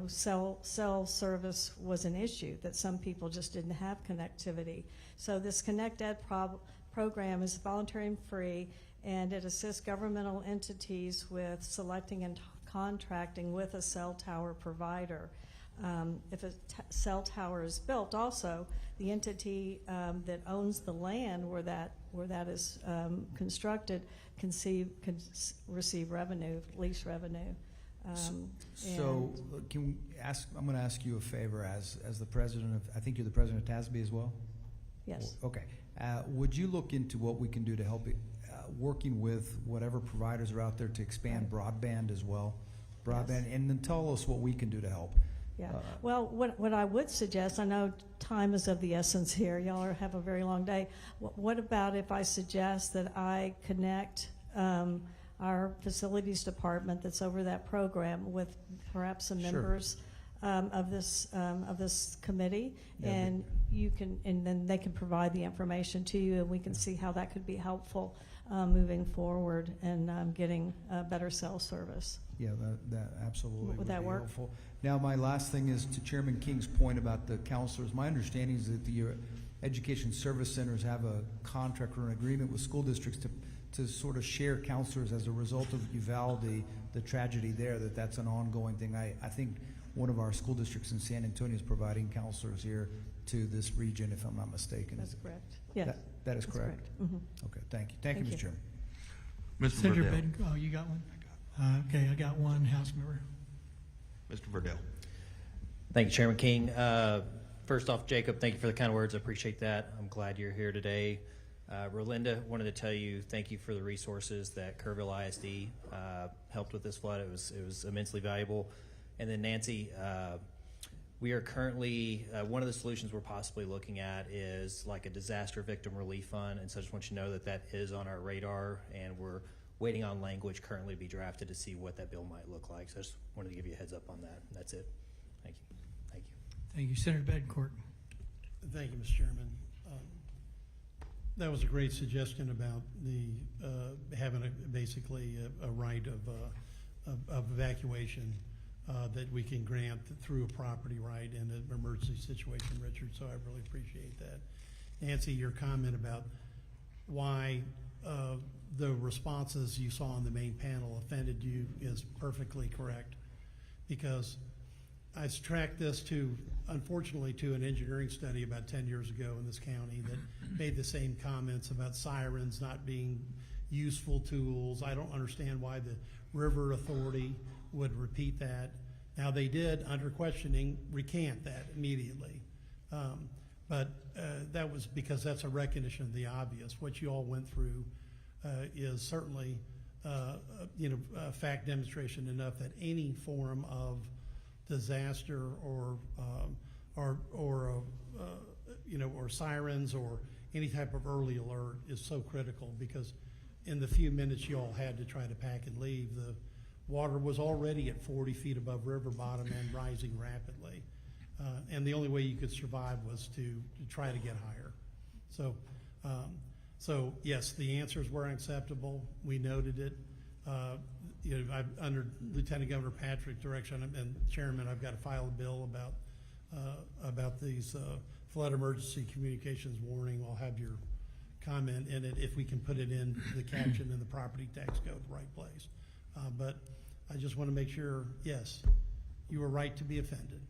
cell service was an issue, that some people just didn't have connectivity. So this Connect Ed program is voluntary and free, and it assists governmental entities with selecting and contracting with a cell tower provider. If a cell tower is built, also the entity that owns the land where that is constructed can receive revenue, lease revenue. So can we ask? I'm going to ask you a favor as the president of. I think you're the president of TASB as well. Yes. Okay. Would you look into what we can do to help it, working with whatever providers are out there to expand broadband as well, broadband, Yes. and then tell us what we can do to help. Yeah. Well, what I would suggest, I know time is of the essence here. Y'all have a very long day. What about if I suggest that I connect our facilities department that's over that program with perhaps some members of this committee, and you can, and then they can provide the information to you, and we can see how that could be helpful moving forward and getting better cell service. Yeah, that absolutely Would that be work? helpful. Now, my last thing is to Chairman King's point about the counselors. My understanding is that the education service centers have a contract or an agreement with school districts to sort of share counselors as a result of Uvalde, the tragedy there, that's an ongoing thing. I think one of our school districts in San Antonio is providing counselors here to this region, if I'm not mistaken. That's correct. Yes. That is That's correct? Mhm. Okay, thank you. Thank you, Mr. Chairman. Mr. Senator Verdell. Baden, oh, you got one? Okay, I got one House member. Mr. Verdell. Thank you, Chairman King. First off, Jacob, thank you for the kind words. I appreciate that. I'm glad you're here today. Rolinda, wanted to tell you thank you for the resources that Kerrville ISD helped with this flood. It was immensely valuable. And then Nancy, we are currently, one of the solutions we're possibly looking at is like a disaster victim relief fund. And so I just want you to know that is on our radar, and we're waiting on language currently to be drafted to see what that bill might look like. So I just wanted to give you a heads up on that. That's it. Thank you. Thank you. Thank you, Senator Betancourt. Thank you, Mr. Chairman. That was a great suggestion about the having basically a right of evacuation that we can grant through a property right in an emergency situation, Richard. So I really appreciate that. Nancy, your comment about why the responses you saw on the main panel offended you is perfectly correct, because I tracked this unfortunately to an engineering study about 10 years ago in this county that made the same comments about sirens not being useful tools. I don't understand why the River Authority would repeat that. Now, they did, under questioning, recant that immediately. But that was because that's a recognition of the obvious. What you all went through is certainly fact demonstration enough that any form of disaster or sirens or any type of early alert is so critical, because in the few minutes you all had to try to pack and leave, the water was already at 40 feet above river bottom and rising rapidly. And the only way you could survive was to try to get higher. So yes, the answers were unacceptable. We noted it. Under Lieutenant Governor Patrick's direction and Chairman, I've got to file a bill about these flood emergency communications warning. I'll have your comment in it if we can put it in the caption in the property tax code, the right place. But I just want to make sure, yes, you were right to be offended.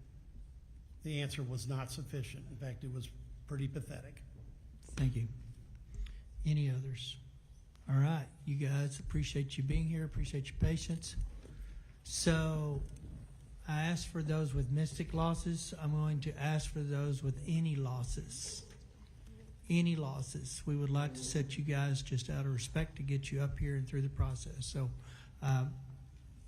The answer was not sufficient. In fact, it was pretty pathetic. Thank you. Any others? All right, you guys, appreciate you being here, appreciate your patience. So I asked for those with mystic losses. I'm going to ask for those with any losses. Any losses. We would like to set you guys just out of respect to get you up here and through the process. So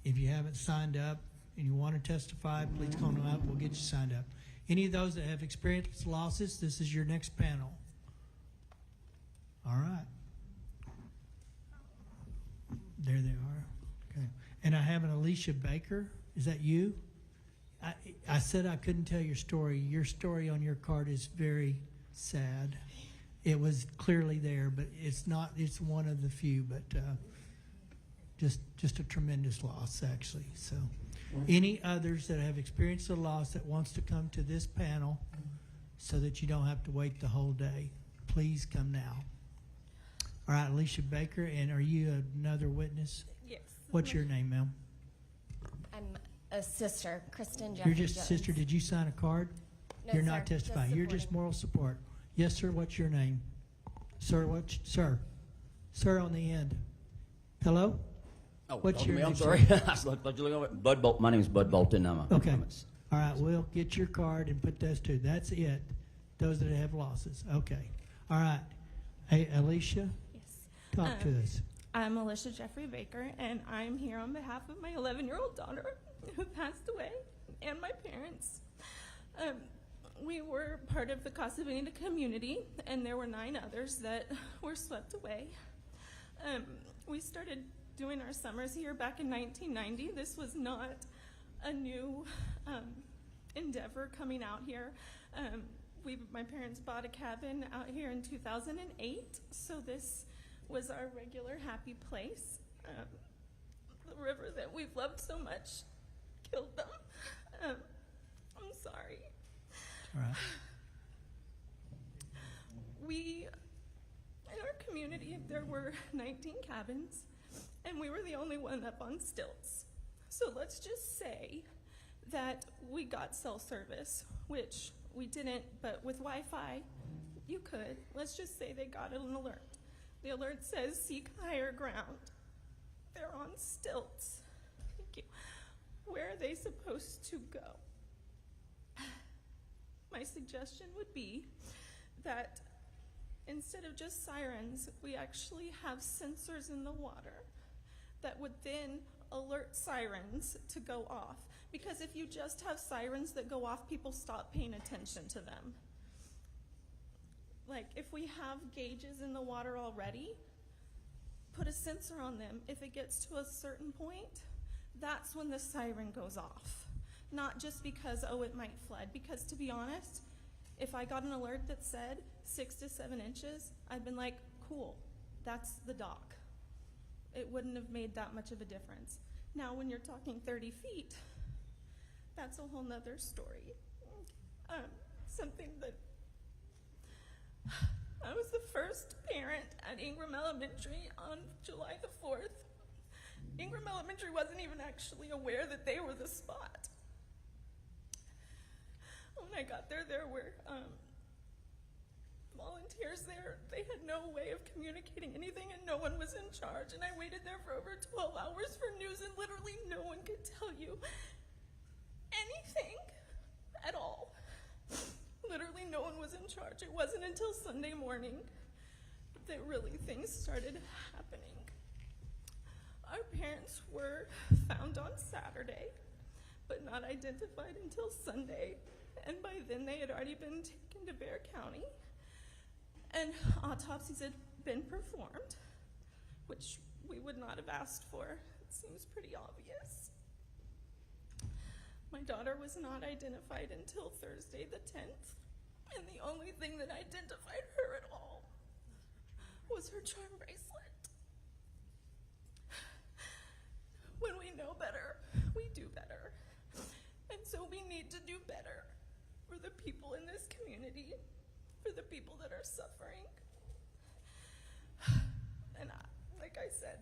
if you haven't signed up and you want to testify, please come on up. We'll get you signed up. Any of those that have experienced losses, this is your next panel. All right. There they are. Okay. And I have an Alicia Baker. Is that you? I said I couldn't tell your story. Your story on your card is very sad. It was clearly there, but it's not. It's one of the few, but just a tremendous loss, actually. So, any others that have experienced a loss that wants to come to this panel so that you don't have to wait the whole day, please come now. All right, Alicia Baker, and are you another witness? Yes. What's your name, ma'am? I'm a sister, Kristen Jeffrey You're just a Jones. sister. Did you sign a card? No, You're sir, not just testifying. You're just moral support. Yes, sir. What's your name? Sir, what? Sir. Sir on the end. Hello? Oh, what's your name? I'm sorry. Bud Bolt. My name is Bud Bolton. I'm a Okay. All right, we'll get your card and put those two. That's it. Those that have losses. Okay. All right. Hey, Alicia? Yes. Talk to us. I'm Alicia Jeffrey Baker, and I'm here on behalf of my 11-year-old daughter who passed away and my parents. We were part of the Casa Bonita community, and there were 9 others that were swept away. We started doing our summers here back in 1990. This was not a new endeavor coming out here. My parents bought a cabin out here in 2008, so this was our regular happy place. The river that we've loved so much killed them. I'm sorry. All right. In our community, there were 19 cabins, and we were the only one up on stilts. So let's just say that we got cell service, which we didn't, but with Wi-Fi, you could. Let's just say they got an alert. The alert says seek higher ground. They're on stilts. Thank you. Where are they supposed to go? My suggestion would be that instead of just sirens, we actually have sensors in the water that would then alert sirens to go off. Because if you just have sirens that go off, people stop paying attention to them. Like, if we have gauges in the water already, put a sensor on them. If it gets to a certain point, that's when the siren goes off. Not just because, oh, it might flood. Because to be honest, if I got an alert that said 6 to 7 inches, I'd been like, cool, that's the dock. It wouldn't have made that much of a difference. Now, when you're talking 30 feet, that's a whole nother story. Something that I was the first parent at Ingram Elementary on July the 4th. Ingram Elementary wasn't even actually aware that they were the spot. When I got there, there were volunteers there. They had no way of communicating anything, and no one was in charge. And I waited there for over 12 hours for news, and literally no one could tell you anything at all. Literally no one was in charge. It wasn't until Sunday morning that really things started happening. Our parents were found on Saturday, but not identified until Sunday. And by then they had already been taken to Bexar County, and autopsies had been performed, which we would not have asked for. It seems pretty obvious. My daughter was not identified until Thursday the 10th, and the only thing that identified her at all was her charm bracelet. When we know better, we do better. And so we need to do better for the people in this community, for the people that are suffering. And like I said,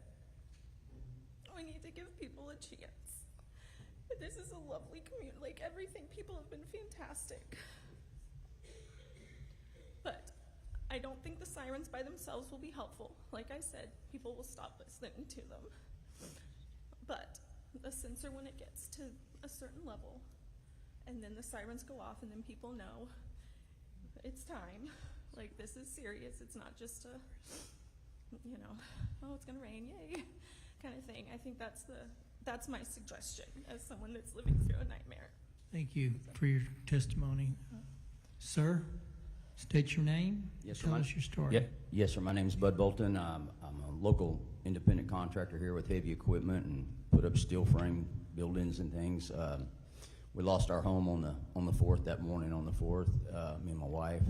we need to give people a chance. This is a lovely community. Like, everything, people have been fantastic. But I don't think the sirens by themselves will be helpful. Like I said, people will stop listening to them. But a sensor, when it gets to a certain level, and then the sirens go off, and then people know it's time. Like, this is serious. It's not just a, you know, oh, it's gonna rain, yay, kind of thing. I think that's my suggestion as someone that's living through a nightmare. Thank you for your testimony. Sir, state your name. Yes, sir. Tell us your story. Yep. Yes, sir. My name is Bud Bolton. I'm a local independent contractor here with heavy equipment and put up steel frame buildings and things. We lost our home on the 4th that morning. On the 4th, me and my wife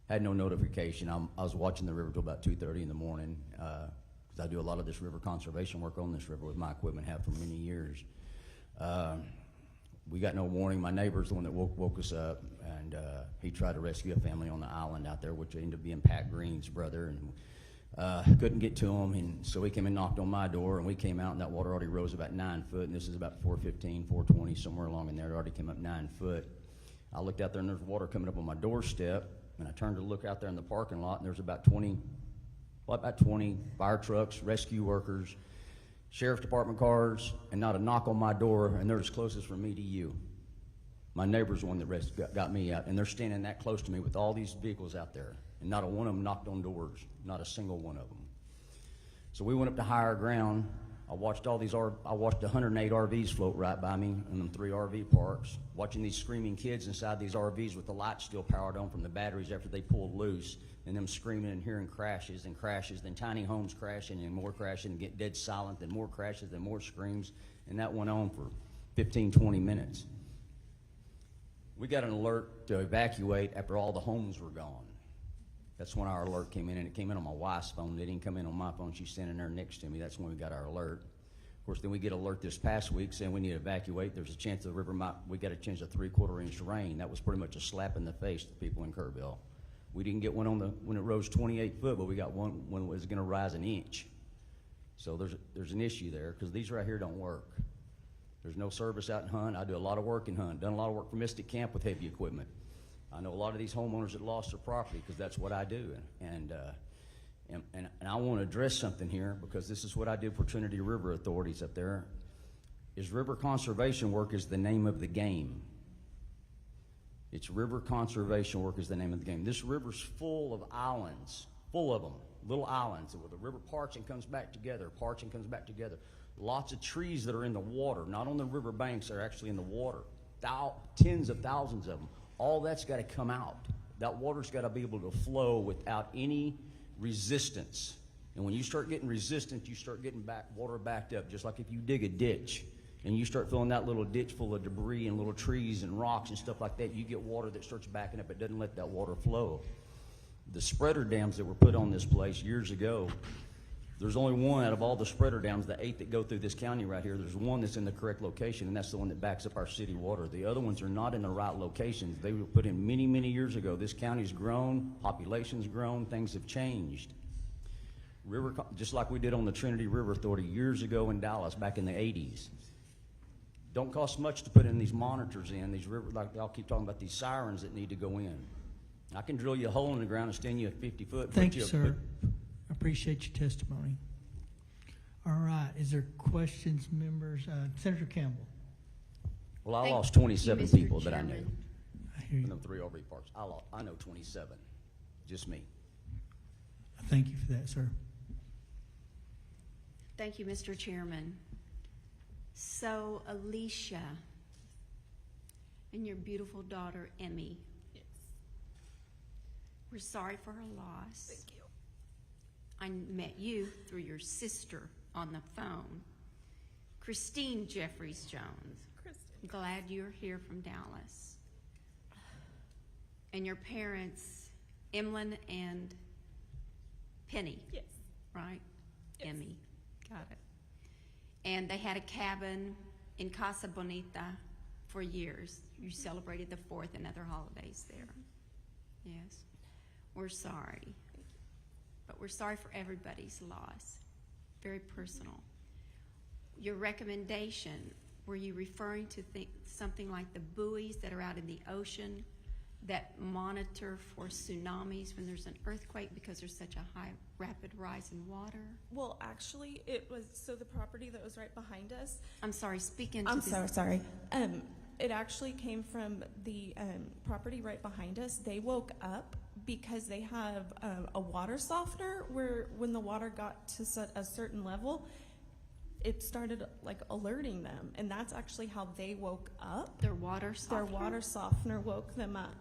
had no notification. I was watching the river till about 2:30 in the morning because I do a lot of this river conservation work on this river with my equipment, have for many years. We got no warning. My neighbor's the one that woke us up, and he tried to rescue a family on the island out there, which ended up being Pat Green's brother, and couldn't get to him, and so he came and knocked on my door, and we came out, and that water already rose about 9 foot, and this is about 4:15, 4:20, somewhere along in there. It already came up 9 foot. I looked out there, and there's water coming up on my doorstep, and I turned to look out there in the parking lot, and there's about 20 fire trucks, rescue workers, sheriff's department cars, and not a knock on my door, and they're as closest from me to you. My neighbor's the one that got me out, and they're standing that close to me with all these vehicles out there, and not a one of them knocked on doors, not a single one of them. So we went up to higher ground. I watched 108 RVs float right by me in them 3 RV parks, watching these screaming kids inside these RVs with the lights still powered on from the batteries after they pulled loose, and them screaming and hearing crashes and crashes, then tiny homes crashing and more crashing and get dead silent, then more crashes, then more screams, and that went on for 15, 20 minutes. We got an alert to evacuate after all the homes were gone. That's when our alert came in, and it came in on my wife's phone. It didn't come in on my phone. She's standing there next to me. That's when we got our alert. Of course, then we get alert this past week saying we need to evacuate. There's a chance the river we got a chance of 3/4 inch rain. That was pretty much a slap in the face to people in Kerrville. We didn't get one when it rose 28 foot, but we got one when it was going to rise an inch. So there's an issue there, because these right here don't work. There's no service out in Hunt. I do a lot of work in Hunt. Done a lot of work for Mystic Camp with heavy equipment. I know a lot of these homeowners that lost their property because that's what I do. And I want to address something here, because this is what I do for Trinity River authorities up there. Is river conservation work is the name of the game. It's river conservation work is the name of the game. This river's full of islands, full of them, little islands where the river parts and comes back together, parts and comes back together. Lots of trees that are in the water, not on the river banks, they're actually in the water. Tens of thousands of them. All that's got to come out. That water's got to be able to flow without any resistance. And when you start getting resistance, you start getting water backed up, just like if you dig a ditch and you start filling that little ditch full of debris and little trees and rocks and stuff like that, you get water that starts backing up. It doesn't let that water flow. The spreader dams that were put on this place years ago, there's only one out of all the spreader dams, the 8 that go through this county right here, there's one that's in the correct location, and that's the one that backs up our city water. The other ones are not in the right locations. They were put in many, many years ago. This county's grown, population's grown, things have changed. Just like we did on the Trinity River Authority years ago in Dallas back in the 80s. Don't cost much to put in these monitors in, these river, like y'all keep talking about these sirens that need to go in. I can drill you a hole in the ground and stand you a 50 foot. Thank you, sir. I appreciate your testimony. All right, is there questions, members? Senator Campbell. Well, I lost 27 Mr. people that I knew. Chairman. I hear In you. them 3 RV parks. I know 27. Just me. Thank you for that, sir. Thank you, Mr. Chairman. So, Alicia and your beautiful daughter, Emmy. Yes. We're sorry for her loss. Thank you. I met you through your sister on the phone, Christine Jeffries Jones. Kristen. Glad you're here from Dallas. And your parents, Emlyn and Penny, Yes. right? Yes. Emmy, got it. And they had a cabin in Casa Bonita for years. You celebrated the 4th and other holidays there. Yes. We're sorry. But we're sorry for everybody's loss. Very personal. Your recommendation, were you referring to something like the buoys that are out in the ocean that monitor for tsunamis when there's an earthquake because there's such a high rapid rise in water? Well, actually, it was, so the property that was right behind us. I'm sorry, speak into I'm this. so sorry. It actually came from the property right behind us. They woke up because they have a water softener where when the water got to a certain level, it started like alerting them, and that's actually how they woke up. Their water softener? Their water softener woke them up.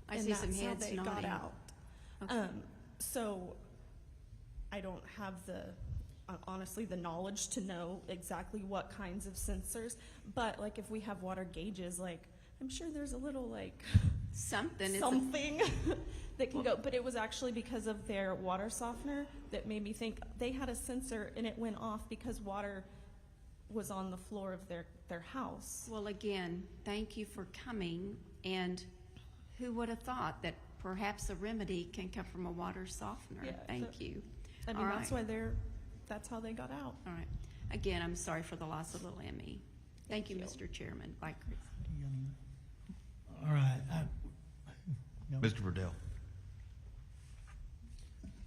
I and see some that's how heads they got nodding. out. Okay. So I don't have honestly the knowledge to know exactly what kinds of sensors, but like if we have water gauges, like I'm sure there's a little like something that can go, but it was actually because of their water softener that made me think they had a sensor and it went off because water was on the floor of their house. Well, again, thank you for coming, and who would have thought that perhaps a remedy can come from a water softener? Yeah, Thank you. I mean, All that's right. why that's how they got out. All right. Again, I'm sorry for the loss of little Emmy. Thank you, Mr. Chairman. Bye, Chris. All right. Mr. Verdell.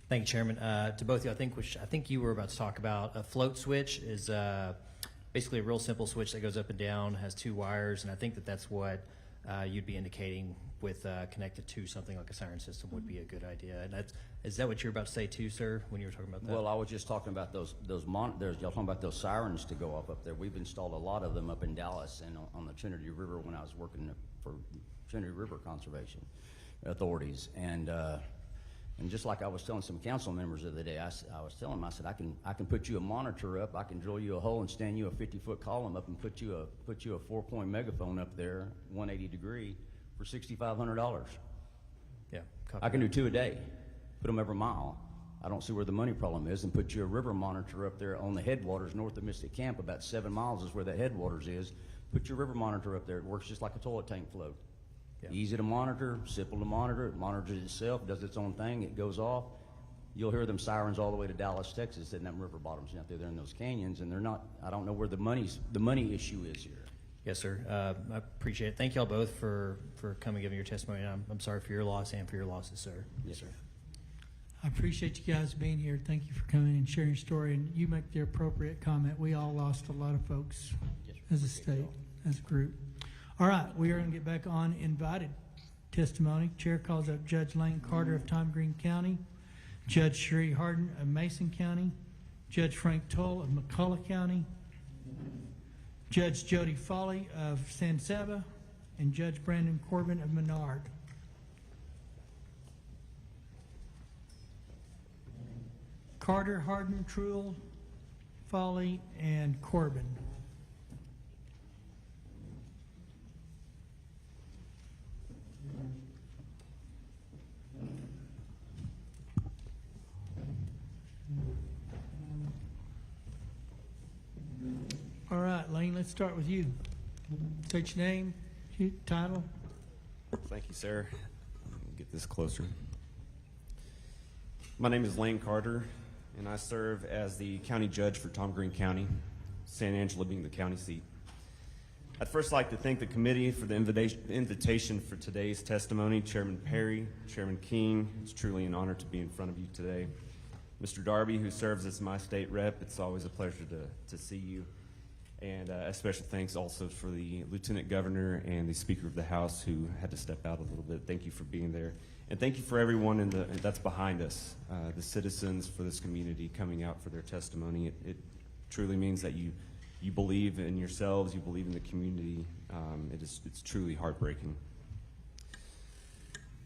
Thank you, Chairman. To both of you, I think you were about to talk about a float switch is basically a real simple switch that goes up and down, has 2 wires, and I think that's what you'd be indicating with connected to something like a siren system would be a good idea. And is that what you're about to say too, sir, when you were talking about that? Well, I was just talking about those monitors. Y'all talking about those sirens to go up there. We've installed a lot of them up in Dallas and on the Trinity River when I was working for Trinity River Conservation Authorities. And just like I was telling some council members the other day, I was telling them, I said, I can put you a monitor up, I can drill you a hole and stand you a 50-foot column up and put you a 4-point megaphone up there, 180 degree, for $6,500. Yeah. I can do 2 a day. put them every mile. I don't see where the money problem is, and put you a river monitor up there on the headwaters north of Mystic Camp. About 7 miles is where that headwaters is. Put your river monitor up there. It works just like a toilet tank flow. Yeah. Easy to monitor, simple to monitor. It monitors itself, does its own thing. It goes off. You'll hear them sirens all the way to Dallas, Texas, in them river bottoms out there. They're in those canyons, and they're not. I don't know where the money issue is here. Yes, sir. I appreciate it. Thank y'all both for coming and giving your testimony. I'm sorry for your loss and for your losses, sir. Yes, sir. I appreciate you guys being here. Thank you for coming and sharing your story. And you make the appropriate comment. We all lost a lot of folks as a state, as a group. All right, we are going to get back on invited testimony. Chair calls up Judge Lane Carter of Tom Green County, Judge Sheree Harden of Mason County, Judge Frank Toll of McCullough County, Judge Jody Foley of San Saba, and Judge Brandon Corbin of Menard. Carter, Harden, Truel, Foley, and Corbin. All right, Lane, let's start with you. State your name, title. Thank you, sir. Get this closer. My name is Lane Carter, and I serve as the county judge for Tom Green County, San Angelo being the county seat. I'd first like to thank the committee for the invitation for today's testimony. Chairman Perry, Chairman King, it's truly an honor to be in front of you today. Mr. Darby, who serves as my state rep, it's always a pleasure to see you. And a special thanks also for the Lieutenant Governor and the Speaker of the House who had to step out a little bit. Thank you for being there. And thank you for everyone that's behind us, the citizens for this community coming out for their testimony. It truly means that you believe in yourselves, you believe in the community. It's truly heartbreaking.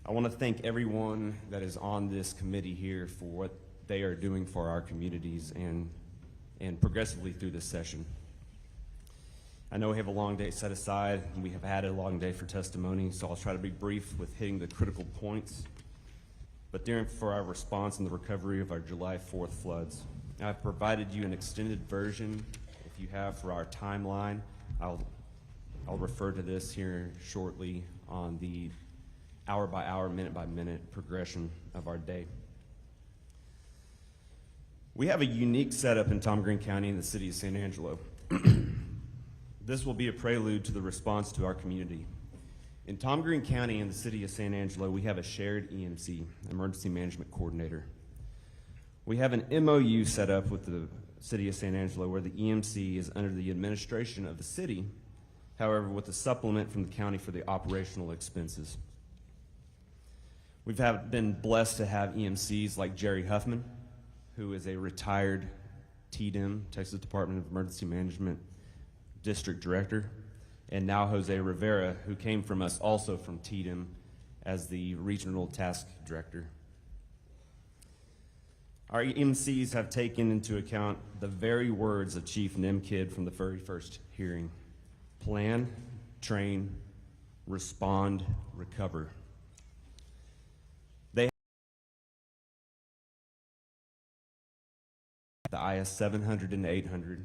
I want to thank everyone that is on this committee here for what they are doing for our communities and progressively through this session. I know we have a long day set aside, and we have had a long day for testimony, so I'll try to be brief with hitting the critical points. But for our response and the recovery of our July 4th floods, I've provided you an extended version, if you have, for our timeline. I'll refer to this here shortly on the hour by hour, minute by minute progression of our day. We have a unique setup in Tom Green County in the city of San Angelo. This will be a prelude to the response to our community. In Tom Green County and the city of San Angelo, we have a shared EMC, Emergency Management Coordinator. We have an MOU set up with the city of San Angelo where the EMC is under the administration of the city, however, with a supplement from the county for the operational expenses. We've been blessed to have EMCs like Jerry Huffman, who is a retired TDM, Texas Department of Emergency Management District Director, and now Jose Rivera, who came from us also from TDM as the Regional Task Director. Our EMCs have taken into account the very words of Chief Nemkid from the very first hearing: plan, train, respond, recover. They have the IS 700 and 800.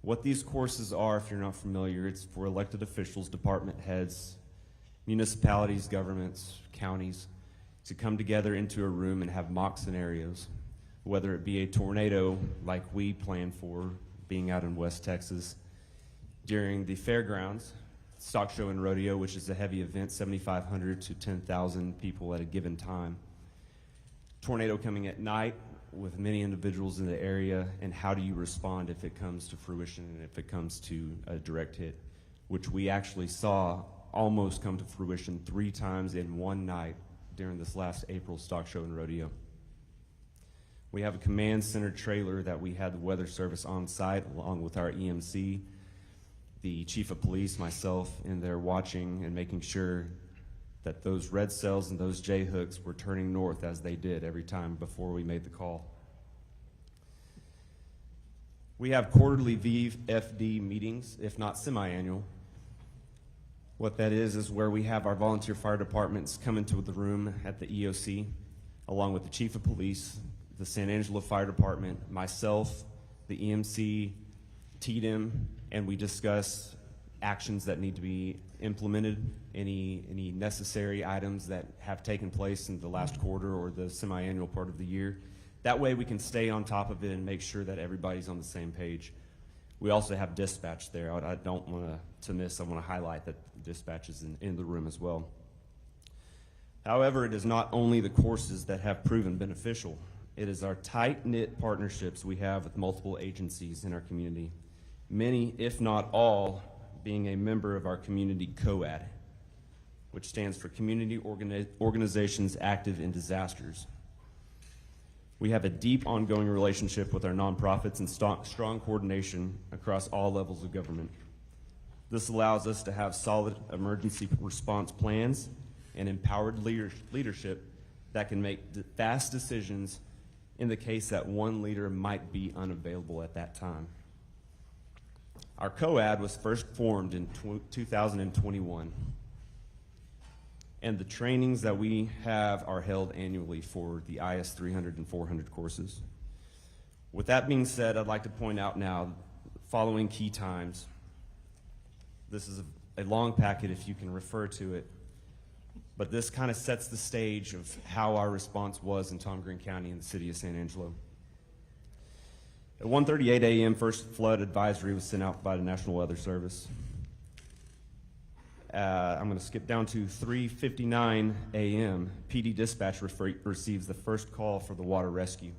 What these courses are, if you're not familiar, it's for elected officials, department heads, municipalities, governments, counties, to come together into a room and have mock scenarios, whether it be a tornado like we plan for being out in West Texas, during the fairgrounds, stock show and rodeo, which is a heavy event, 7,500 to 10,000 people at a given time. Tornado coming at night, with many individuals in the area, and how do you respond if it comes to fruition and if it comes to a direct hit, which we actually saw almost come to fruition 3 times in one night during this last April stock show and rodeo. We have a command center trailer that we had the weather service on site along with our EMC, the chief of police, myself, in there watching and making sure that those red cells and those J-hooks were turning north as they did every time before we made the call. We have quarterly VFD meetings, if not semi-annual. What that is where we have our volunteer fire departments come into the room at the EOC. along with the Chief of Police, the San Angelo Fire Department, myself, the EMC, TDM, and we discuss actions that need to be implemented, any necessary items that have taken place in the last quarter or the semi-annual part of the year. That way we can stay on top of it and make sure that everybody's on the same page. We also have dispatch there. I don't want to miss, I want to highlight that dispatch is in the room as well. However, it is not only the courses that have proven beneficial. It is our tight-knit partnerships we have with multiple agencies in our community. Many, if not all, being a member of our community COAD, which stands for Community Organizations Active in Disasters. We have a deep ongoing relationship with our nonprofits and strong coordination across all levels of government. This allows us to have solid emergency response plans and empowered leadership that can make fast decisions in the case that one leader might be unavailable at that time. Our COAD was first formed in 2021, and the trainings that we have are held annually for the IS 300 and 400 courses. With that being said, I'd like to point out now the following key times. This is a long packet if you can refer to it, but this kind of sets the stage of how our response was in Tom Green County and the city of San Angelo. At 1:38 a.m., first flood advisory was sent out by the National Weather Service. I'm going to skip down to 3:59 a.m. PD dispatch receives the first call for the water rescue.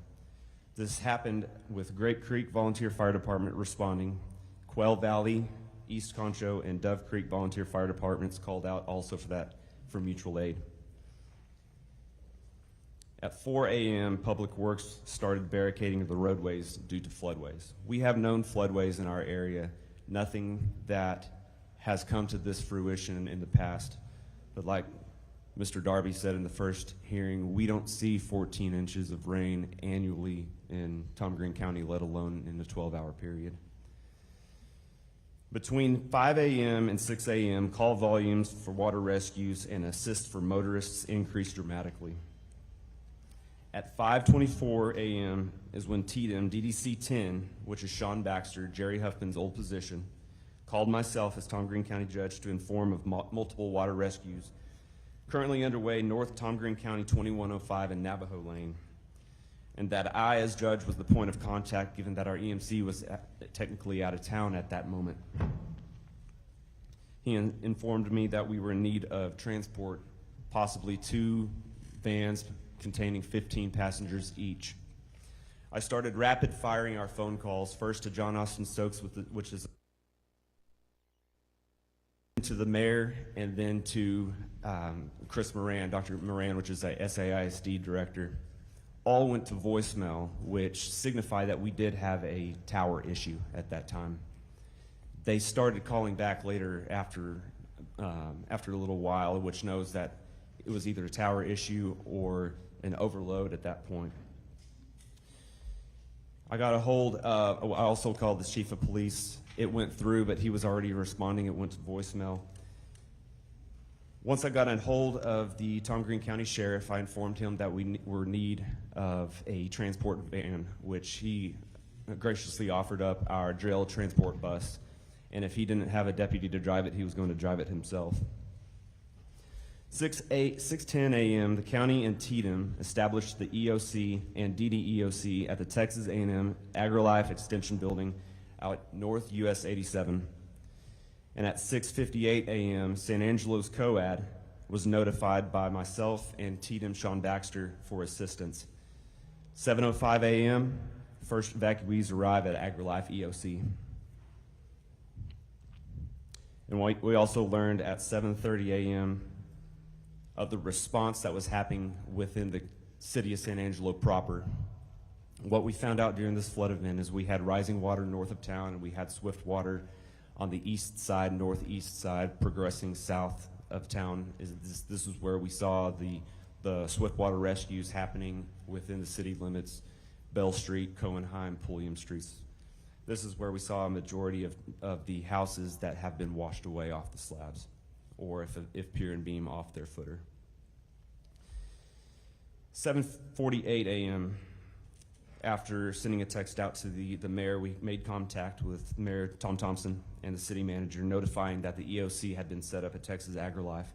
This happened with Grape Creek Volunteer Fire Department responding. Quail Valley, East Concho, and Dove Creek Volunteer Fire Departments called out also for mutual aid. At 4 a.m., Public Works started barricading the roadways due to floodways. We have known floodways in our area, nothing that has come to this fruition in the past. But like Mr. Darby said in the first hearing, we don't see 14 inches of rain annually in Tom Green County, let alone in a 12-hour period. Between 5 a.m. and 6 a.m., call volumes for water rescues and assist for motorists increased dramatically. At 5:24 a.m. is when TDM DDC 10, which is Sean Baxter, Jerry Huffman's old position, called myself as Tom Green County Judge to inform of multiple water rescues currently underway north Tom Green County 2105 and Navajo Lane, and that I, as judge, was the point of contact given that our EMC was technically out of town at that moment. He informed me that we were in need of transport, possibly 2 vans containing 15 passengers each. I started rapid firing our phone calls, first to John Austin Stokes, which is to the mayor, and then to Chris Moran, Dr. Moran, which is a SAISD director. All went to voicemail, which signified that we did have a tower issue at that time. They started calling back later after a little while, which knows that it was either a tower issue or an overload at that point. I got a hold of, I also called the chief of police. It went through, but he was already responding. It went to voicemail. Once I got a hold of the Tom Green County Sheriff, I informed him that we were in need of a transport van, which he graciously offered up our jail transport bus. And if he didn't have a deputy to drive it, he was going to drive it himself. 6:10 a.m., the county and TDM established the EOC and DDEOC at the Texas A&M AgriLife Extension Building out North US 87. And at 6:58 a.m., San Angelo's COAD was notified by myself and TDM Sean Baxter for assistance. 7:05 a.m., first evacuees arrive at AgriLife EOC. And we also learned at 7:30 a.m. of the response that was happening within the city of San Angelo proper. What we found out during this flood event is we had rising water north of town, and we had swift water on the east side, northeast side, progressing south of town. This is where we saw the swift water rescues happening within the city limits, Bell Street, Cohenheim, Pulliam Streets. This is where we saw a majority of the houses that have been washed away off the slabs, or if pier and beam off their footer. 7:48 a.m., after sending a text out to the mayor, we made contact with Mayor Tom Thompson and the city manager, notifying that the EOC had been set up at Texas AgriLife.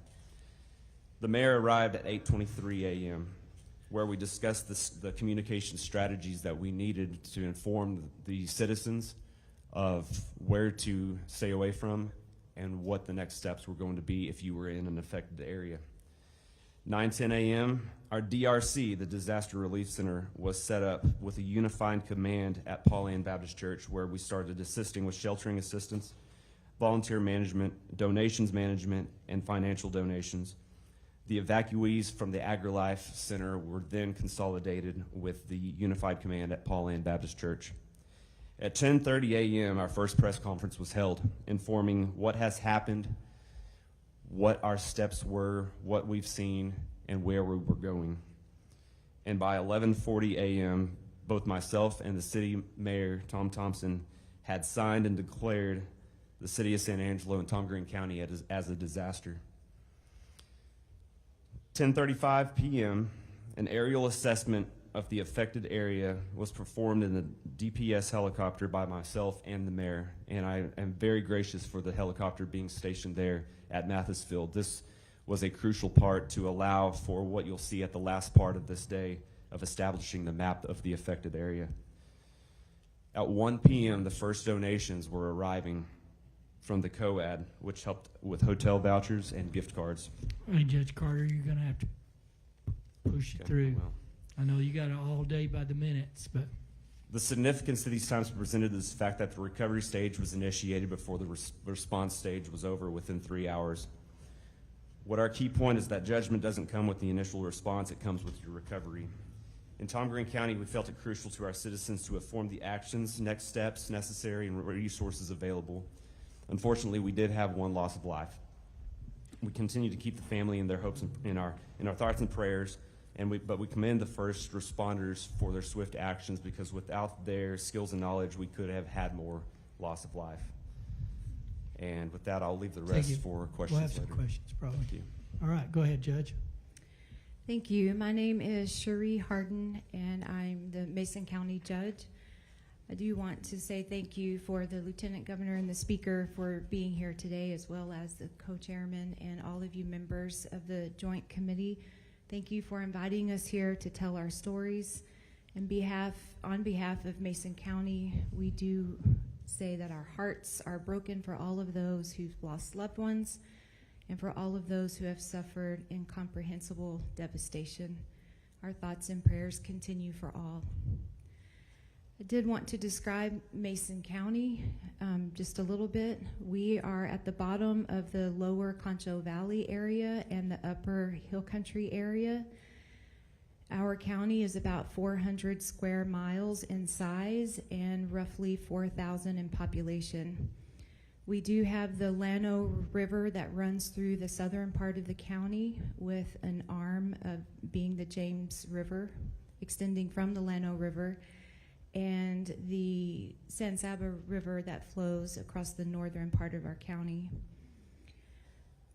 The mayor arrived at 8:23 a.m., where we discussed the communication strategies that we needed to inform the citizens of where to stay away from and what the next steps were going to be if you were in an affected area. 9:10 a.m., our DRC, the Disaster Relief Center, was set up with a unified command at Pauline Baptist Church, where we started assisting with sheltering assistance, volunteer management, donations management, and financial donations. The evacuees from the AgriLife Center were then consolidated with the unified command at Pauline Baptist Church. At 10:30 a.m., our first press conference was held, informing what has happened, what our steps were, what we've seen, and where we were going. And by 11:40 a.m., both myself and the city mayor, Tom Thompson, had signed and declared the city of San Angelo and Tom Green County as a disaster. 10:35 p.m., an aerial assessment of the affected area was performed in the DPS helicopter by myself and the mayor, and I am very gracious for the helicopter being stationed there at Mathisfield. This was a crucial part to allow for what you'll see at the last part of this day of establishing the map of the affected area. At 1 p.m., the first donations were arriving from the COAD, which helped with hotel vouchers and gift cards. Hey, Judge Carter, you're going to have to push it through. Well, I know you got it all day by the minutes, but the significance of these times presented is the fact that the recovery stage was initiated before the response stage was over within 3 hours. What our key point is that judgment doesn't come with the initial response, it comes with your recovery. In Tom Green County, we felt it crucial to our citizens to inform the actions, next steps necessary, and resources available. Unfortunately, we did have one loss of life. We continue to keep the family in their hopes and in our thoughts and prayers, but we commend the first responders for their swift actions, because without their skills and knowledge, we could have had more loss of life. And with that, I'll leave the rest for questions we'll have some later. questions, probably. Thank you. All right, go ahead, Judge. Thank you. My name is Cherie Harden, and I'm the Mason County Judge. I do want to say thank you for the Lieutenant Governor and the Speaker for being here today, as well as the co-chairman and all of you members of the Joint Committee. Thank you for inviting us here to tell our stories. On behalf of Mason County, we do say that our hearts are broken for all of those who've lost loved ones and for all of those who have suffered incomprehensible devastation. Our thoughts and prayers continue for all. I did want to describe Mason County just a little bit. We are at the bottom of the lower Concho Valley area and the upper Hill Country area. Our county is about 400 square miles in size and roughly 4,000 in population. We do have the Llano River that runs through the southern part of the county, with an arm of being the James River, extending from the Llano River, and the San Saba River that flows across the northern part of our county.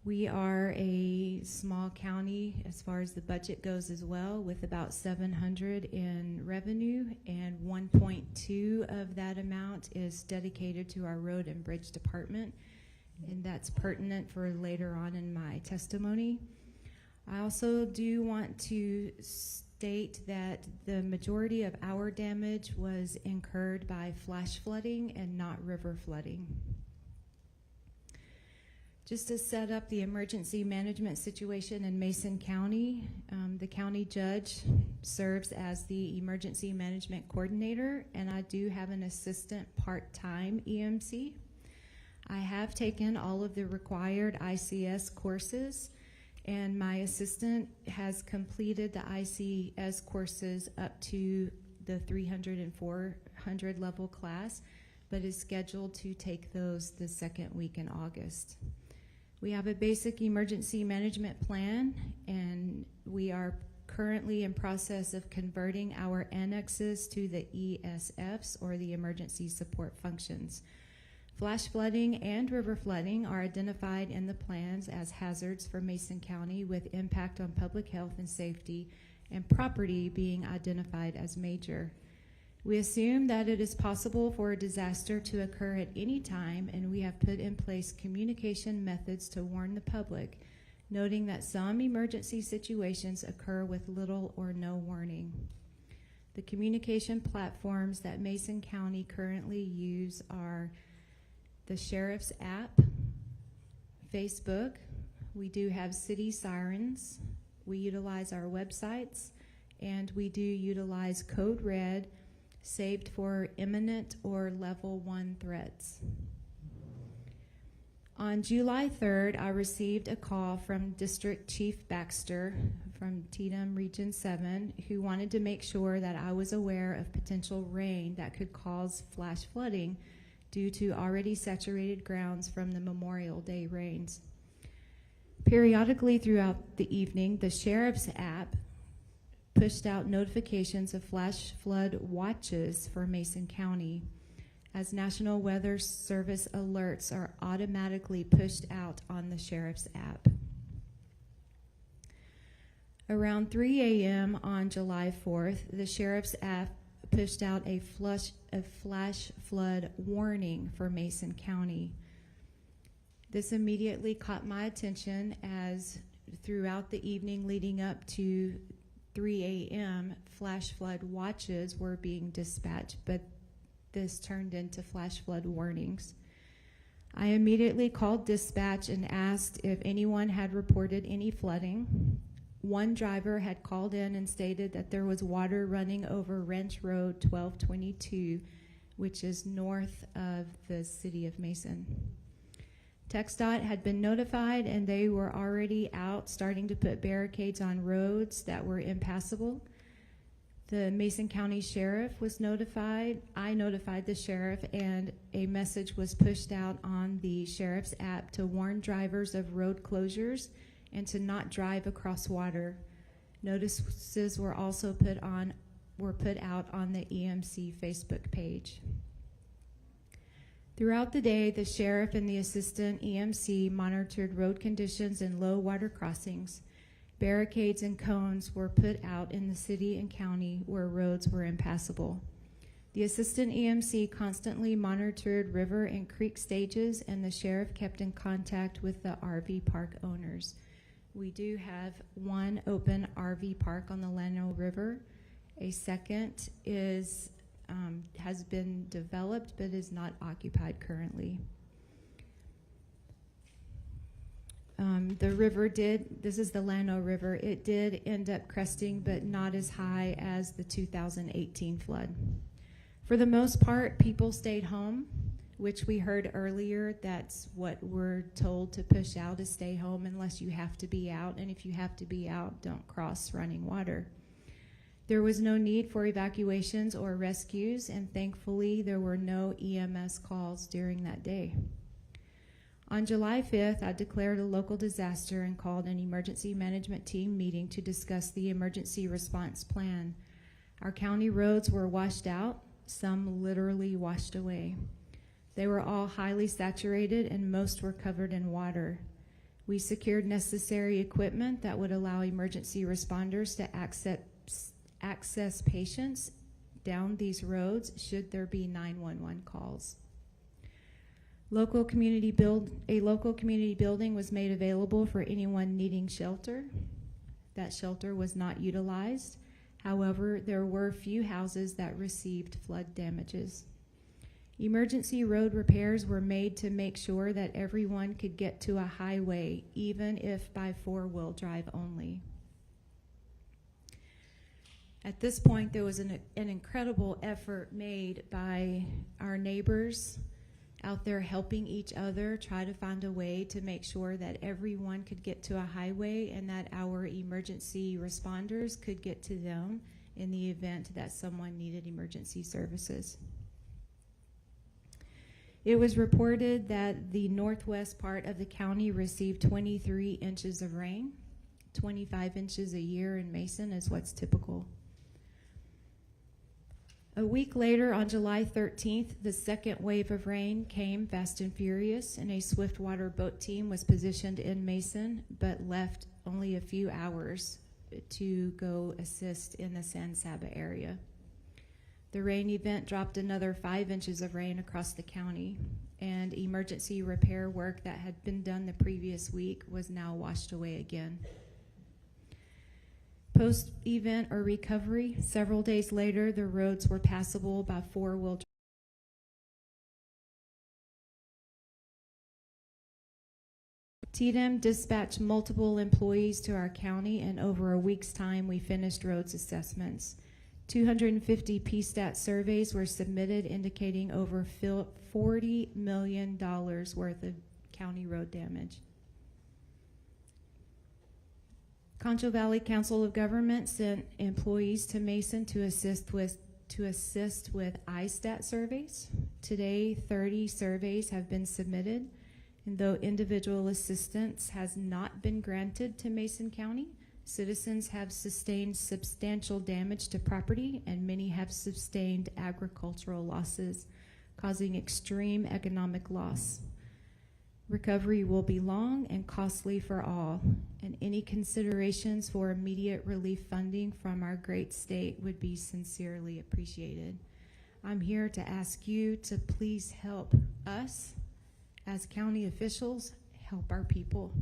We are a small county as far as the budget goes as well, with about 700 in revenue, and 1.2 of that amount is dedicated to our road and bridge department, and that's pertinent for later on in my testimony. I also do want to state that the majority of our damage was incurred by flash flooding and not river flooding. Just to set up the emergency management situation in Mason County, the county judge serves as the emergency management coordinator, and I do have an assistant part-time EMC. I have taken all of the required ICS courses, and my assistant has completed the ICS courses up to the 300 and 400 level class, but is scheduled to take those the second week in August. We have a basic emergency management plan, and we are currently in process of converting our annexes to the ESFs, or the emergency support functions. Flash flooding and river flooding are identified in the plans as hazards for Mason County with impact on public health and safety, and property being identified as major. We assume that it is possible for a disaster to occur at any time, and we have put in place communication methods to warn the public, noting that some emergency situations occur with little or no warning. The communication platforms that Mason County currently use are the Sheriff's app, Facebook. We do have city sirens. We utilize our websites, and we do utilize Code Red, saved for imminent or level 1 threats. On July 3rd, I received a call from District Chief Baxter from Tatum Region 7, who wanted to make sure that I was aware of potential rain that could cause flash flooding due to already saturated grounds from the Memorial Day rains. Periodically throughout the evening, the Sheriff's app pushed out notifications of flash flood watches for Mason County, as National Weather Service alerts are automatically pushed out on the Sheriff's app. Around 3 a.m. on July 4th, the Sheriff's app pushed out a flash flood warning for Mason County. This immediately caught my attention, as throughout the evening leading up to 3 a.m., flash flood watches were being dispatched, but this turned into flash flood warnings. I immediately called dispatch and asked if anyone had reported any flooding. One driver had called in and stated that there was water running over Wrench Road 1222, which is north of the city of Mason. TxDOT had been notified, and they were already out starting to put barricades on roads that were impassable. The Mason County Sheriff was notified. I notified the sheriff, and a message was pushed out on the Sheriff's app to warn drivers of road closures and to not drive across water. Notices were also put out on the EMC Facebook page. Throughout the day, the sheriff and the assistant EMC monitored road conditions and low water crossings. Barricades and cones were put out in the city and county where roads were impassable. The assistant EMC constantly monitored river and creek stages, and the sheriff kept in contact with the RV park owners. We do have one open RV park on the Llano River. A second has been developed but is not occupied currently. The river this is the Llano River, it did end up cresting, but not as high as the 2018 flood. For the most part, people stayed home, which we heard earlier. That's what we're told to push out, is stay home unless you have to be out, and if you have to be out, don't cross running water. There was no need for evacuations or rescues, and thankfully there were no EMS calls during that day. On July 5th, I declared a local disaster and called an emergency management team meeting to discuss the emergency response plan. Our county roads were washed out, some literally washed away. They were all highly saturated, and most were covered in water. We secured necessary equipment that would allow emergency responders to access patients down these roads should there be 911 calls. A local community building was made available for anyone needing shelter. That shelter was not utilized. However, there were few houses that received flood damages. Emergency road repairs were made to make sure that everyone could get to a highway, even if by 4-wheel drive only. At this point, there was an incredible effort made by our neighbors out there helping each other try to find a way to make sure that everyone could get to a highway and that our emergency responders could get to them in the event that someone needed emergency services. It was reported that the northwest part of the county received 23 inches of rain. 25 inches a year in Mason is what's typical. A week later, on July 13th, the second wave of rain came fast and furious, and a swiftwater boat team was positioned in Mason, but left only a few hours to go assist in the San Saba area. The rain event dropped another 5 inches of rain across the county, and emergency repair work that had been done the previous week was now washed away again. Post-event or recovery, several days later, the roads were passable by four-wheel drive. TDM dispatched multiple employees to our county, and over a week's time, we finished roads assessments. 250 PSTAT surveys were submitted indicating over $40 million worth of county road damage. Concho Valley Council of Government sent employees to Mason to assist with ISTAT surveys. Today, 30 surveys have been submitted, and though individual assistance has not been granted to Mason County, citizens have sustained substantial damage to property, and many have sustained agricultural losses, causing extreme economic loss. Recovery will be long and costly for all, and any considerations for immediate relief funding from our great state would be sincerely appreciated. I'm here to ask you to please help us as county officials help our people.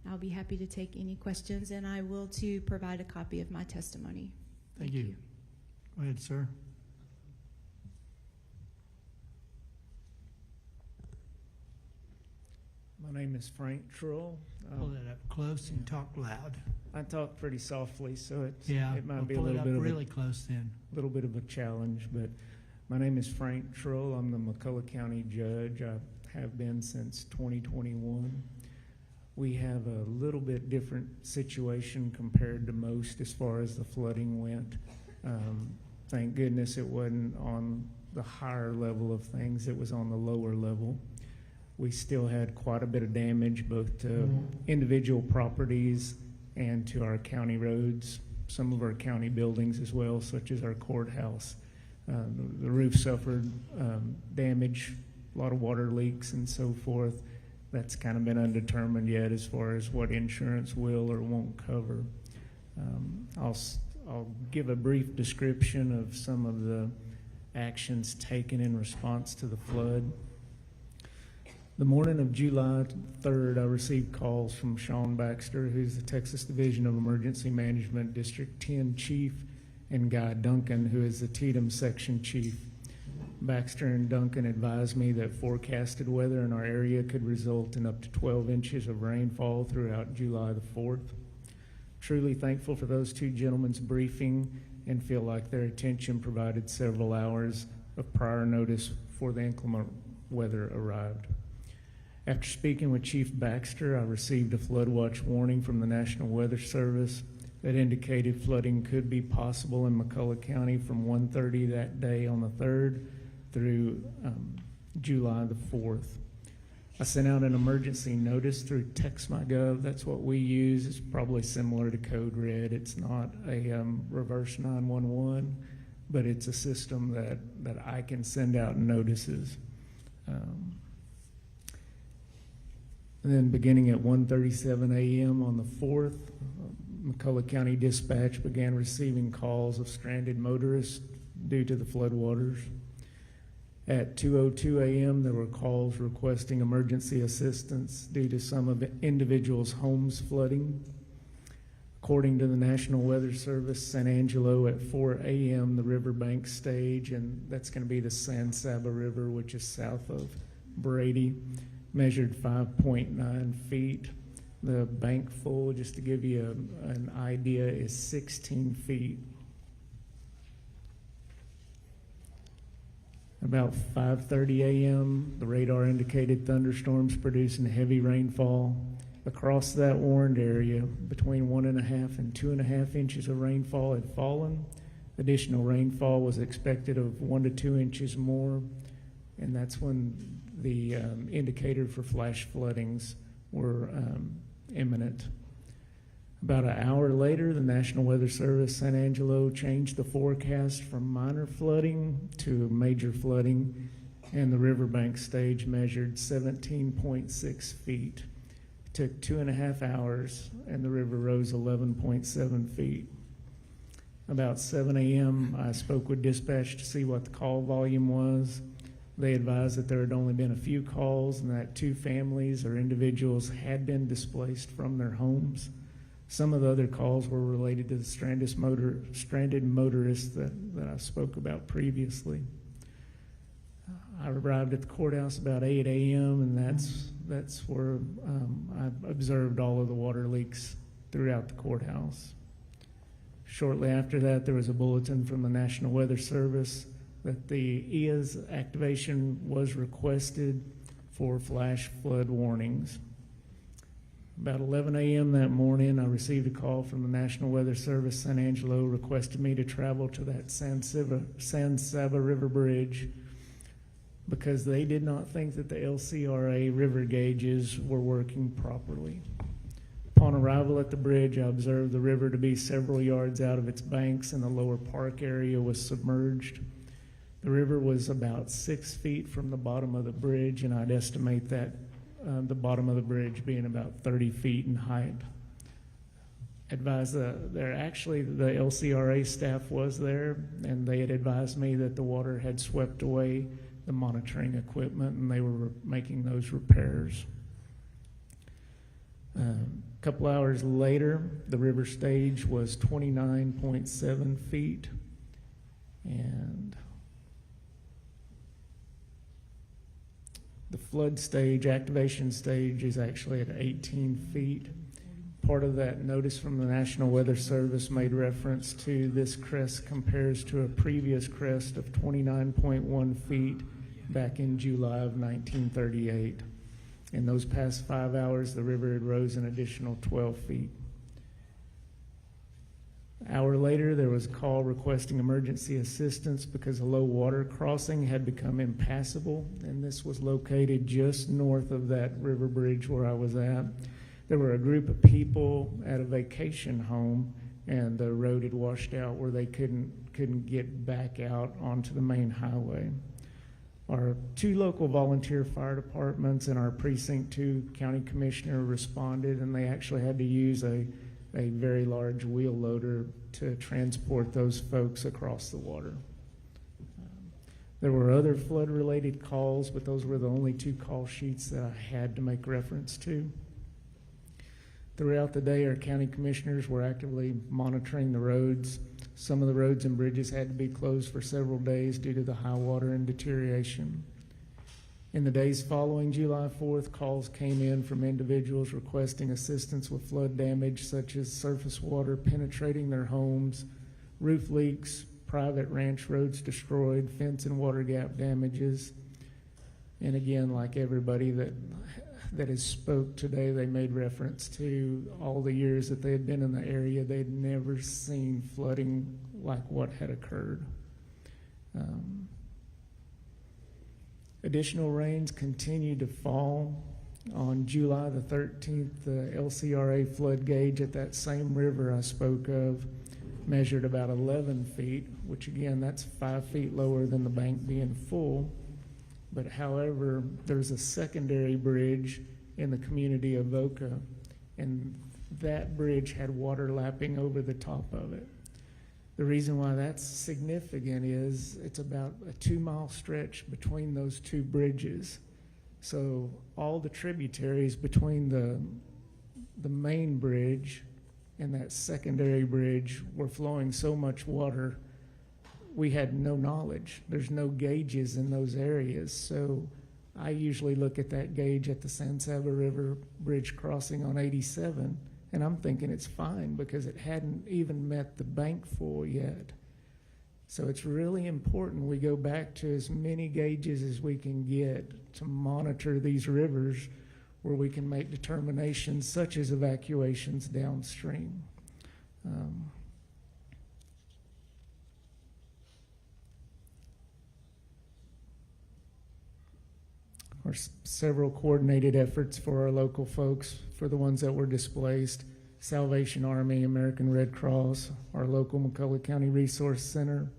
I'll be happy to take any questions, and I will too provide a copy of my testimony. Thank you. Go ahead, sir. My name is Frank Trull. Pull that up close and talk loud. I talk pretty softly, so it might be a pull it little up bit really close then. little bit of a challenge. But my name is Frank Trull. I'm the McCullough County Judge. I have been since 2021. We have a little bit different situation compared to most as far as the flooding went. Thank goodness it wasn't on the higher level of things, it was on the lower level. We still had quite a bit of damage both to individual properties and to our county roads, some of our county buildings as well, such as our courthouse. The roof suffered damage, a lot of water leaks and so forth. That's kind of been undetermined yet as far as what insurance will or won't cover. I'll give a brief description of some of the actions taken in response to the flood. The morning of July 3rd, I received calls from Sean Baxter, who's the Texas Division of Emergency Management District 10 Chief, and Guy Duncan, who is the Tatum Section Chief. Baxter and Duncan advised me that forecasted weather in our area could result in up to 12 inches of rainfall throughout July the 4th. Truly thankful for those two gentlemen's briefing and feel like their attention provided several hours of prior notice before the inclement weather arrived. After speaking with Chief Baxter, I received a flood watch warning from the National Weather Service that indicated flooding could be possible in McCullough County from 1:30 that day on the 3rd through July the 4th. I sent out an emergency notice through TextMyGov. That's what we use. It's probably similar to Code Red. It's not a reverse 911, but it's a system that I can send out notices. And then beginning at 1:37 a.m. on the 4th, McCullough County Dispatch began receiving calls of stranded motorists due to the floodwaters. At 2:02 a.m., there were calls requesting emergency assistance due to some of the individuals' homes flooding. According to the National Weather Service, San Angelo at 4 a.m., the riverbank stage, and that's going to be the San Saba River, which is south of Brady, measured 5.9 feet. The bank full, just to give you an idea, is 16 feet. About 5:30 a.m., the radar indicated thunderstorms producing heavy rainfall. Across that warned area, between 1.5 and 2.5 inches of rainfall had fallen. Additional rainfall was expected of 1 to 2 inches more, and that's when the indicator for flash floodings were imminent. About an hour later, the National Weather Service San Angelo changed the forecast from minor flooding to major flooding, and the riverbank stage measured 17.6 feet. Took 2.5 hours, and the river rose 11.7 feet. About 7 a.m., I spoke with dispatch to see what the call volume was. They advised that there had only been a few calls and that 2 families or individuals had been displaced from their homes. Some of the other calls were related to the stranded motorists that I spoke about previously. I arrived at the courthouse about 8 a.m., and that's where I observed all of the water leaks throughout the courthouse. Shortly after that, there was a bulletin from the National Weather Service that the EIS activation was requested for flash flood warnings. About 11 a.m. that morning, I received a call from the National Weather Service San Angelo requesting me to travel to that San Saba River Bridge because they did not think that the LCRA river gauges were working properly. Upon arrival at the bridge, I observed the river to be several yards out of its banks and the lower park area was submerged. The river was about 6 feet from the bottom of the bridge, and I'd estimate that the bottom of the bridge being about 30 feet in height. Advised the LCRA staff was there, and they had advised me that the water had swept away the monitoring equipment, and they were making those repairs. A couple hours later, the river stage was 29.7 feet, and the flood stage, activation stage, is actually at 18 feet. Part of that notice from the National Weather Service made reference to this crest compares to a previous crest of 29.1 feet back in July of 1938. In those past 5 hours, the river had rose an additional 12 feet. An hour later, there was a call requesting emergency assistance because a low water crossing had become impassable, and this was located just north of that river bridge where I was at. There were a group of people at a vacation home, and the road had washed out where they couldn't get back out onto the main highway. Our 2 local volunteer fire departments and our Precinct 2 county commissioner responded, and they actually had to use a very large wheel loader to transport those folks across the water. There were other flood-related calls, but those were the only 2 call sheets that I had to make reference to. Throughout the day, our county commissioners were actively monitoring the roads. Some of the roads and bridges had to be closed for several days due to the high water and deterioration. In the days following July 4th, calls came in from individuals requesting assistance with flood damage such as surface water penetrating their homes, roof leaks, private ranch roads destroyed, fence and water gap damages. And again, like everybody that has spoke today, they made reference to all the years that they had been in the area. They'd never seen flooding like what had occurred. Additional rains continued to fall. On July the 13th, the LCRA flood gauge at that same river I spoke of measured about 11 feet, which again, that's 5 feet lower than the bank being full. But however, there's a secondary bridge in the community of Voca, and that bridge had water lapping over the top of it. The reason why that's significant is it's about a 2-mile stretch between those 2 bridges. So all the tributaries between the main bridge and that secondary bridge were flowing so much water, we had no knowledge. There's no gauges in those areas. So I usually look at that gauge at the San Saba River Bridge crossing on 87, and I'm thinking it's fine because it hadn't even met the bank full yet. So it's really important we go back to as many gauges as we can get to monitor these rivers where we can make determinations such as evacuations downstream. Several coordinated efforts for our local folks, for the ones that were displaced. Salvation Army, American Red Cross, our local McCullough County Resource Center.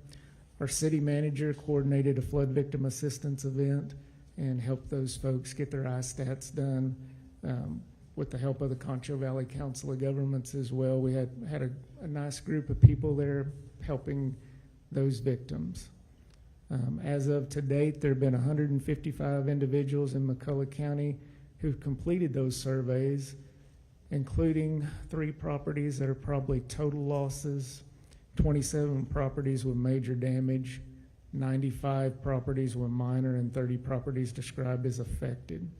Our city manager coordinated a flood victim assistance event and helped those folks get their ISTATs done. with the help of the Concho Valley Council of Governments as well. We had a nice group of people there helping those victims. As of to date, there have been 155 individuals in McCullough County who've completed those surveys, including 3 properties that are probably total losses, 27 properties with major damage, 95 properties with minor, and 30 properties described as affected.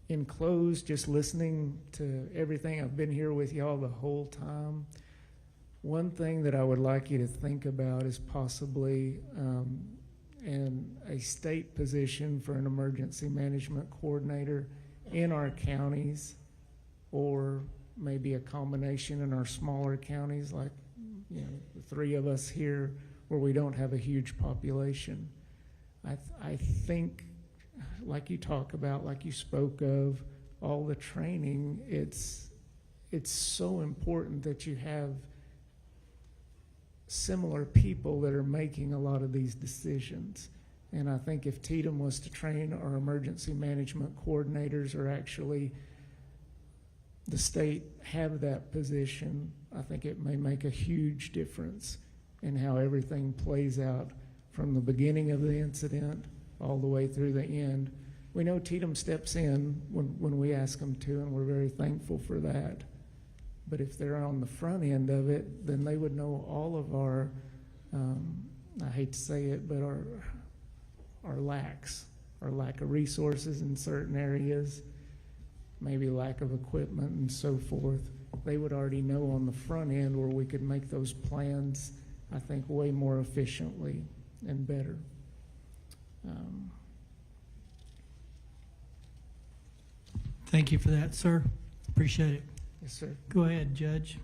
In close, just listening to everything, I've been here with y'all the whole time. One thing that I would like you to think about is possibly in a state position for an emergency management coordinator in our counties, or maybe a combination in our smaller counties, like the 3 of us here, where we don't have a huge population. I think, like you talk about, like you spoke of, all the training, it's so important that you have similar people that are making a lot of these decisions. And I think if TDM was to train our emergency management coordinators, or actually the state have that position, I think it may make a huge difference in how everything plays out from the beginning of the incident all the way through the end. We know TDM steps in when we ask them to, and we're very thankful for that. But if they're on the front end of it, then they would know all of our, I hate to say it, but our lack of resources in certain areas, maybe lack of equipment and so forth. They would already know on the front end where we could make those plans, I think, way more efficiently and better. Thank you for that, sir. Appreciate it. Yes, sir. Go ahead, Judge.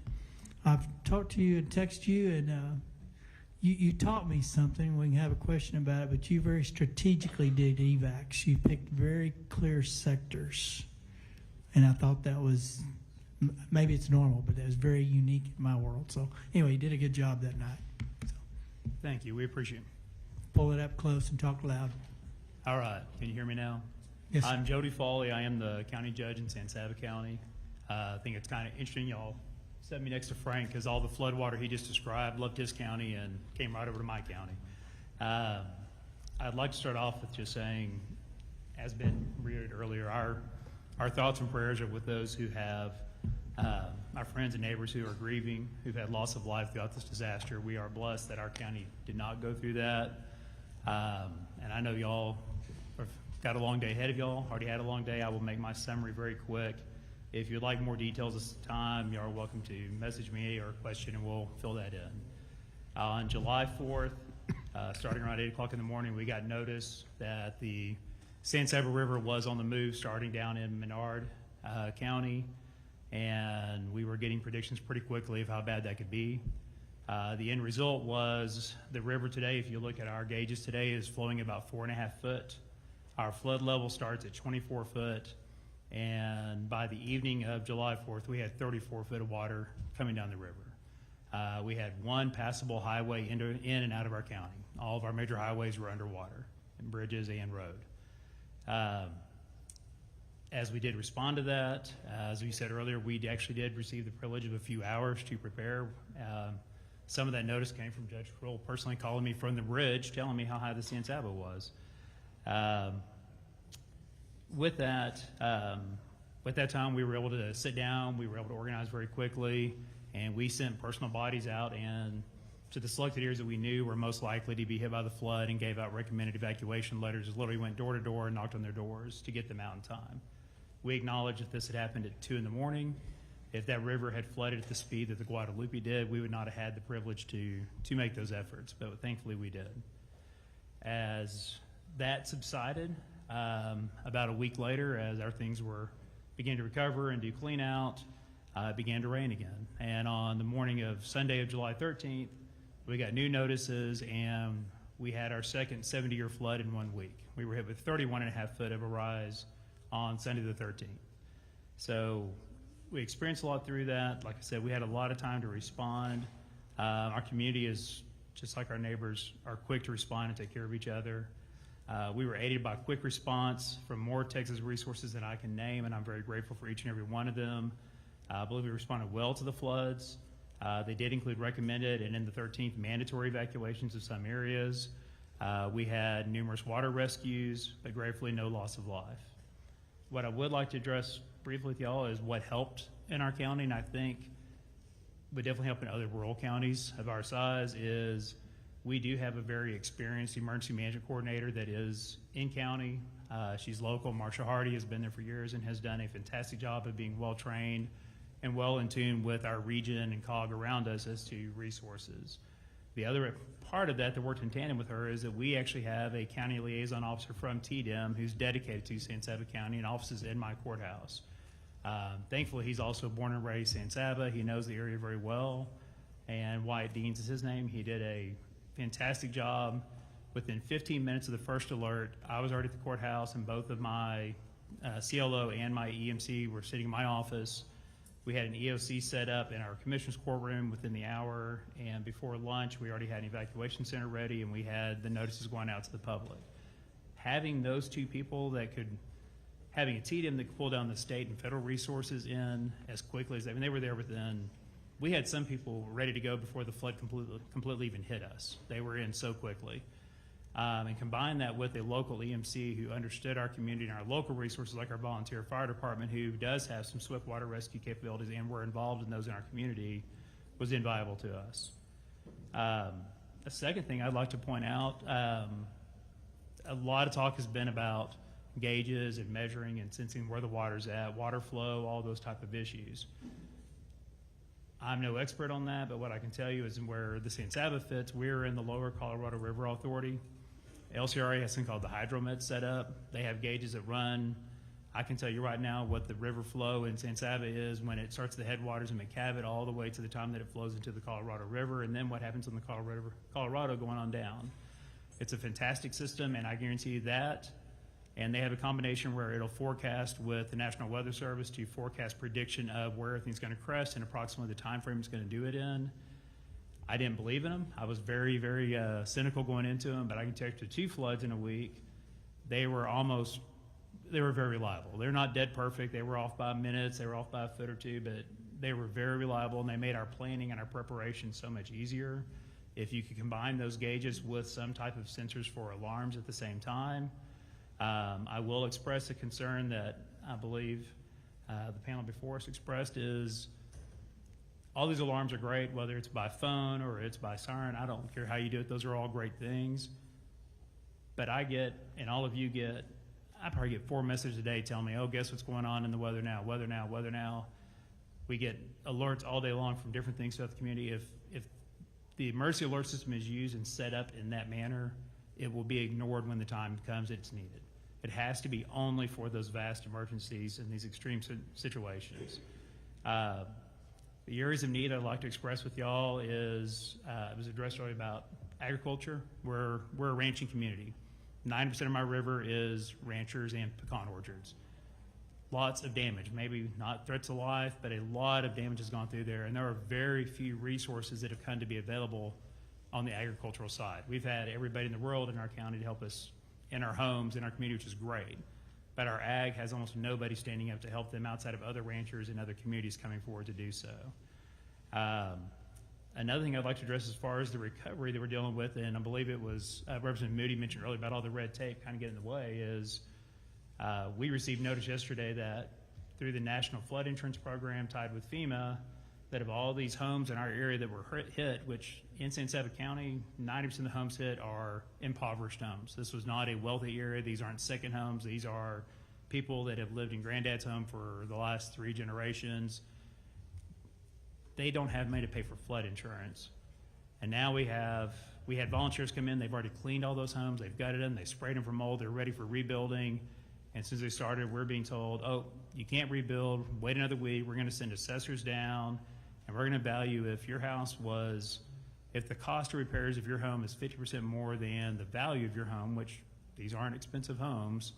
I've talked to you and texted you, and you taught me something. We can have a question about it, but you very strategically did evacs. You picked very clear sectors, and I thought that was, maybe it's normal, but that was very unique in my world. So anyway, you did a good job that night. So, thank you. We appreciate it. pull it up close and talk loud. All right. Can you hear me now? Yes, sir. I'm Jody Foley. I am the county judge in San Saba County. I think it's kind of interesting y'all set me next to Frank, because all the floodwater he just described left his county and came right over to my county. I'd like to start off with just saying, as been reiterated earlier, our thoughts and prayers are with those who have our friends and neighbors who are grieving, who've had loss of life throughout this disaster. We are blessed that our county did not go through that. And I know y'all have got a long day ahead of y'all, already had a long day. I will make my summary very quick. If you'd like more details this time, you are welcome to message me or question, and we'll fill that in. On July 4th, starting around 8 o'clock in the morning, we got notice that the San Saba River was on the move, starting down in Menard County, and we were getting predictions pretty quickly of how bad that could be. The end result was the river today, if you look at our gauges today, is flowing about 4.5 foot. Our flood level starts at 24 foot. And by the evening of July 4th, we had 34 foot of water coming down the river. We had one passable highway in and out of our county. All of our major highways were underwater, and bridges and road. As we did respond to that, as we said earlier, we actually did receive the privilege of a few hours to prepare. Some of that notice came from Judge Kroll personally calling me from the bridge, telling me how high the San Saba was. With that time, we were able to sit down, we were able to organize very quickly, and we sent personal bodies out and to the selected areas that we knew were most likely to be hit by the flood, and gave out recommended evacuation letters. Literally went door to door and knocked on their doors to get them out in time. We acknowledge that this had happened at 2 in the morning. If that river had flooded at the speed that the Guadalupe did, we would not have had the privilege to make those efforts, but thankfully we did. As that subsided, about a week later, as our things began to recover and do clean out, it began to rain again. And on the morning of Sunday of July 13th, we got new notices, and we had our second 70-year flood in 1 week. We were hit with 31.5 foot of a rise on Sunday the 13th. So we experienced a lot through that. Like I said, we had a lot of time to respond. Our community is, just like our neighbors, are quick to respond and take care of each other. We were aided by quick response from more Texas resources than I can name, and I'm very grateful for each and every one of them. I believe we responded well to the floods. They did include recommended and in the 13th mandatory evacuations of some areas. We had numerous water rescues, but gratefully no loss of life. What I would like to address briefly with y'all is what helped in our county, and I think would definitely help in other rural counties of our size, is we do have a very experienced emergency management coordinator that is in county. She's local. Marsha Hardy has been there for years and has done a fantastic job of being well trained and well in tune with our region and COG around us as to resources. The other part of that worked in tandem with her is that we actually have a county liaison officer from TDM who's dedicated to San Saba County and offices in my courthouse. Thankfully, he's also born and raised San Saba. He knows the area very well, and Wyatt Deans is his name. He did a fantastic job. Within 15 minutes of the first alert, I was already at the courthouse, and both of my CLO and my EMC were sitting in my office. We had an EOC set up in our commissioner's courtroom within the hour, and before lunch, we already had an evacuation center ready, and we had the notices going out to the public. Having those two people having a TDM that could pull down the state and federal resources in as quickly as they were there within. We had some people ready to go before the flood completely even hit us. They were in so quickly. And combine that with a local EMC who understood our community and our local resources, like our volunteer fire department, who does have some swift water rescue capabilities and we're involved in those in our community, was invaluable to us. A second thing I'd like to point out, a lot of talk has been about gauges and measuring and sensing where the water's at, water flow, all those type of issues. I'm no expert on that, but what I can tell you is where the San Saba fits, we're in the lower Colorado River Authority. LCRA has something called the Hydromet set up. They have gauges that run. I can tell you right now what the river flow in San Saba is when it starts the headwaters in McCavitt all the way to the time that it flows into the Colorado River, and then what happens in the Colorado going on down. It's a fantastic system, and I guarantee you that. And they have a combination where it'll forecast with the National Weather Service to forecast prediction of where everything's going to crest and approximately the time frame it's going to do it in. I didn't believe in them. I was very, very cynical going into them, but I can tell you, after 2 floods in a week, they were very reliable. They're not dead perfect. They were off by minutes. They were off by a foot or two, but they were very reliable, and they made our planning and our preparation so much easier. If you could combine those gauges with some type of sensors for alarms at the same time. I will express a concern that I believe the panel before us expressed is all these alarms are great, whether it's by phone or it's by siren. I don't care how you do it. Those are all great things. But I get, and all of you get, I probably get 4 messages a day telling me, oh, guess what's going on in the weather now, weather now, weather now. We get alerts all day long from different things throughout the community. If the emergency alert system is used and set up in that manner, it will be ignored when the time comes it's needed. It has to be only for those vast emergencies and these extreme situations. The areas of need I'd like to express with y'all is, it was addressed earlier about agriculture. We're a ranching community. 90% of my river is ranchers and pecan orchards. Lots of damage, maybe not threats to life, but a lot of damage has gone through there, and there are very few resources that have come to be available on the agricultural side. We've had everybody in the world in our county to help us in our homes, in our community, which is great. But our ag has almost nobody standing up to help them outside of other ranchers and other communities coming forward to do so. Another thing I'd like to address as far as the recovery that we're dealing with, and I believe it was Representative Moody mentioned earlier about all the red tape kind of getting in the way, is we received notice yesterday that through the National Flood Insurance Program tied with FEMA, that of all these homes in our area that were hit, which in San Saba County, 90% of the homes hit are impoverished homes. This was not a wealthy area. These aren't second homes. These are people that have lived in granddad's home for the last 3 generations. They don't have money to pay for flood insurance. And now we had volunteers come in. They've already cleaned all those homes. They've gutted them. They sprayed them for mold. They're ready for rebuilding. And since they started, we're being told, oh, you can't rebuild. Wait another week. We're going to send assessors down. And we're going to value if the cost of repairs of your home is 50% more than the value of your home, which these aren't expensive homes,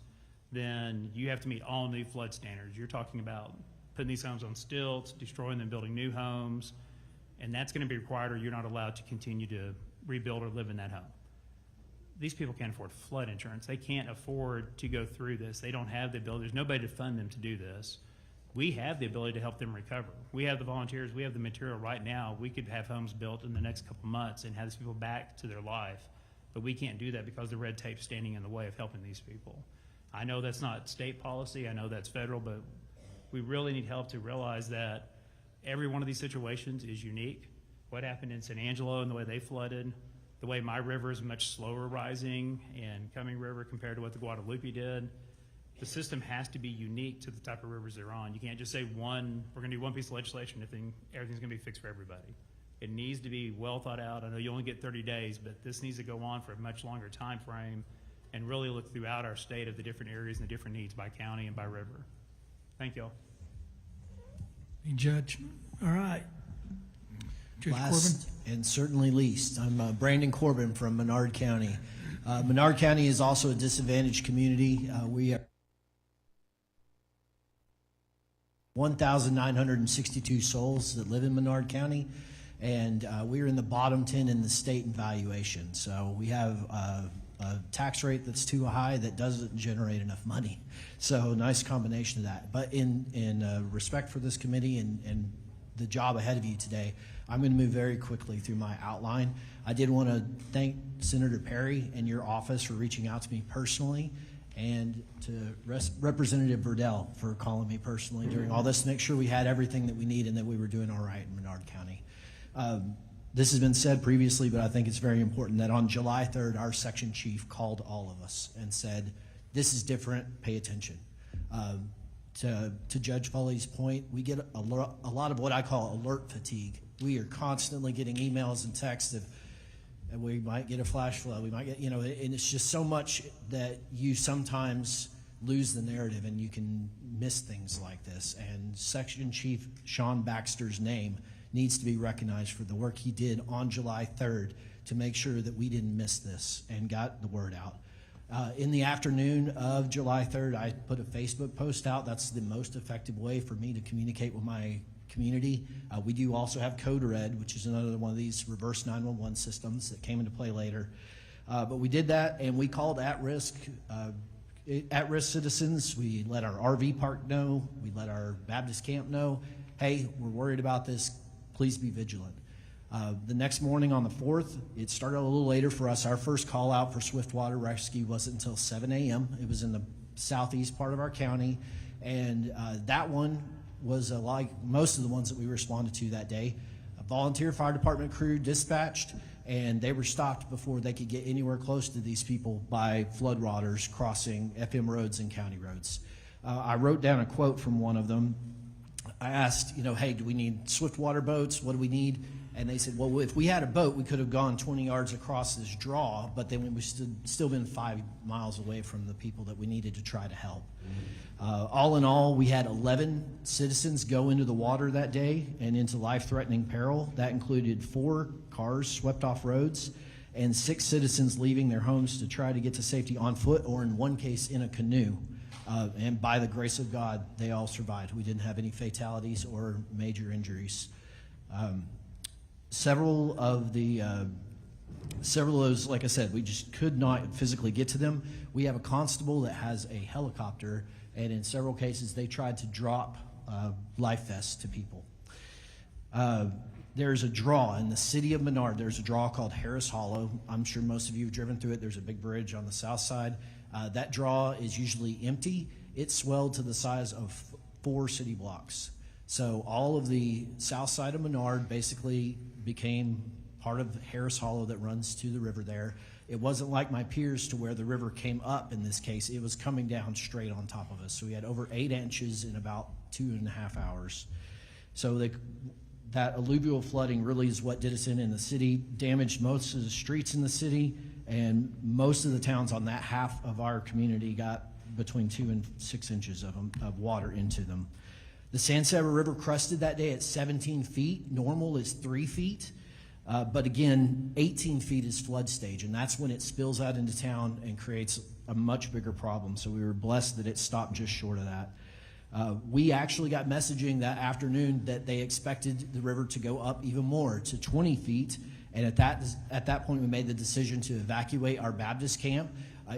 then you have to meet all new flood standards. You're talking about putting these homes on stilts, destroying them, building new homes, and that's going to be required or you're not allowed to continue to rebuild or live in that home. these people can't afford flood insurance. They can't afford to go through this. They don't have the ability. There's nobody to fund them to do this. We have the ability to help them recover. We have the volunteers. We have the material right now. We could have homes built in the next couple months and have these people back to their life. But we can't do that because the red tape's standing in the way of helping these people. I know that's not state policy. I know that's federal, but we really need help to realize that every one of these situations is unique. What happened in San Angelo and the way they flooded, the way my river is much slower rising and Cumming River compared to what the Guadalupe did. The system has to be unique to the type of rivers they're on. You can't just say we're gonna do one piece of legislation and everything's gonna be fixed for everybody. It needs to be well thought out. I know you only get 30 days, but this needs to go on for a much longer time frame and really look throughout our state of the different areas and the different needs by county and by river. Thank y'all. Hey, Judge. All right. Judge Last and certainly least, I'm Brandon Corbin from Menard County. Menard County is also a disadvantaged community. We are 1,962 souls that live in Menard County, and we're in the bottom 10 in the state in valuation. So we have a tax rate that's too high that doesn't generate enough money. So nice combination of that. But in respect for this committee and the job ahead of you today, I'm going to move very quickly through my outline. I did want to thank Senator Perry and your office for reaching out to me personally, and to Representative Verdell for calling me personally during all this to make sure we had everything that we need and that we were doing all right in Menard County. This has been said previously, but I think it's very important that on July 3rd, our section chief called all of us and said, this is different, pay attention. To Judge Foley's point, we get a lot of what I call alert fatigue. We are constantly getting emails and texts and we might get a flash flood, we might get, and it's just so much that you sometimes lose the narrative and you can miss things like this. And Section Chief Sean Baxter's name needs to be recognized for the work he did on July 3rd to make sure that we didn't miss this and got the word out. In the afternoon of July 3rd, I put a Facebook post out. That's the most effective way for me to communicate with my community. We do also have Code Red, which is another one of these reverse 911 systems that came into play later. But we did that, and we called at-risk citizens. We let our RV park know. We let our Baptist camp know, hey, we're worried about this. Please be vigilant. The next morning on the 4th, it started a little later for us. Our first call out for swift water rescue wasn't until 7 a.m. It was in the southeast part of our county, and that one was like most of the ones that we responded to that day. A volunteer fire department crew dispatched, and they were stopped before they could get anywhere close to these people by floodwaters crossing FM roads and county roads. I wrote down a quote from one of them. I asked, hey, do we need swift water boats? What do we need? And they said, well, if we had a boat, we could have gone 20 yards across this draw, but then we would still been 5 miles away from the people that we needed to try to help. All in all, we had 11 citizens go into the water that day and into life-threatening peril. That included 4 cars swept off roads and 6 citizens leaving their homes to try to get to safety on foot or in one case in a canoe. And by the grace of God, they all survived. We didn't have any fatalities or major injuries. Several of those, like I said, we just could not physically get to them. We have a constable that has a helicopter, and in several cases, they tried to drop life vests to people. There's a draw in the city of Menard. There's a draw called Harris Hollow. I'm sure most of you have driven through it. There's a big bridge on the south side. That draw is usually empty. It swelled to the size of 4 city blocks. So all of the south side of Menard basically became part of Harris Hollow that runs to the river there. It wasn't like my peers to where the river came up in this case. It was coming down straight on top of us. So we had over 8 inches in about 2.5 hours. So that alluvial flooding really is what did us in the city, damaged most of the streets in the city, and most of the towns on that half of our community got between 2 and 6 inches of water into them. The San Saba River crested that day at 17 feet. Normal is 3 feet. But again, 18 feet is flood stage, and that's when it spills out into town and creates a much bigger problem. So we were blessed that it stopped just short of that. We actually got messaging that afternoon that they expected the river to go up even more to 20 feet, And at that point, we made the decision to evacuate our Baptist camp.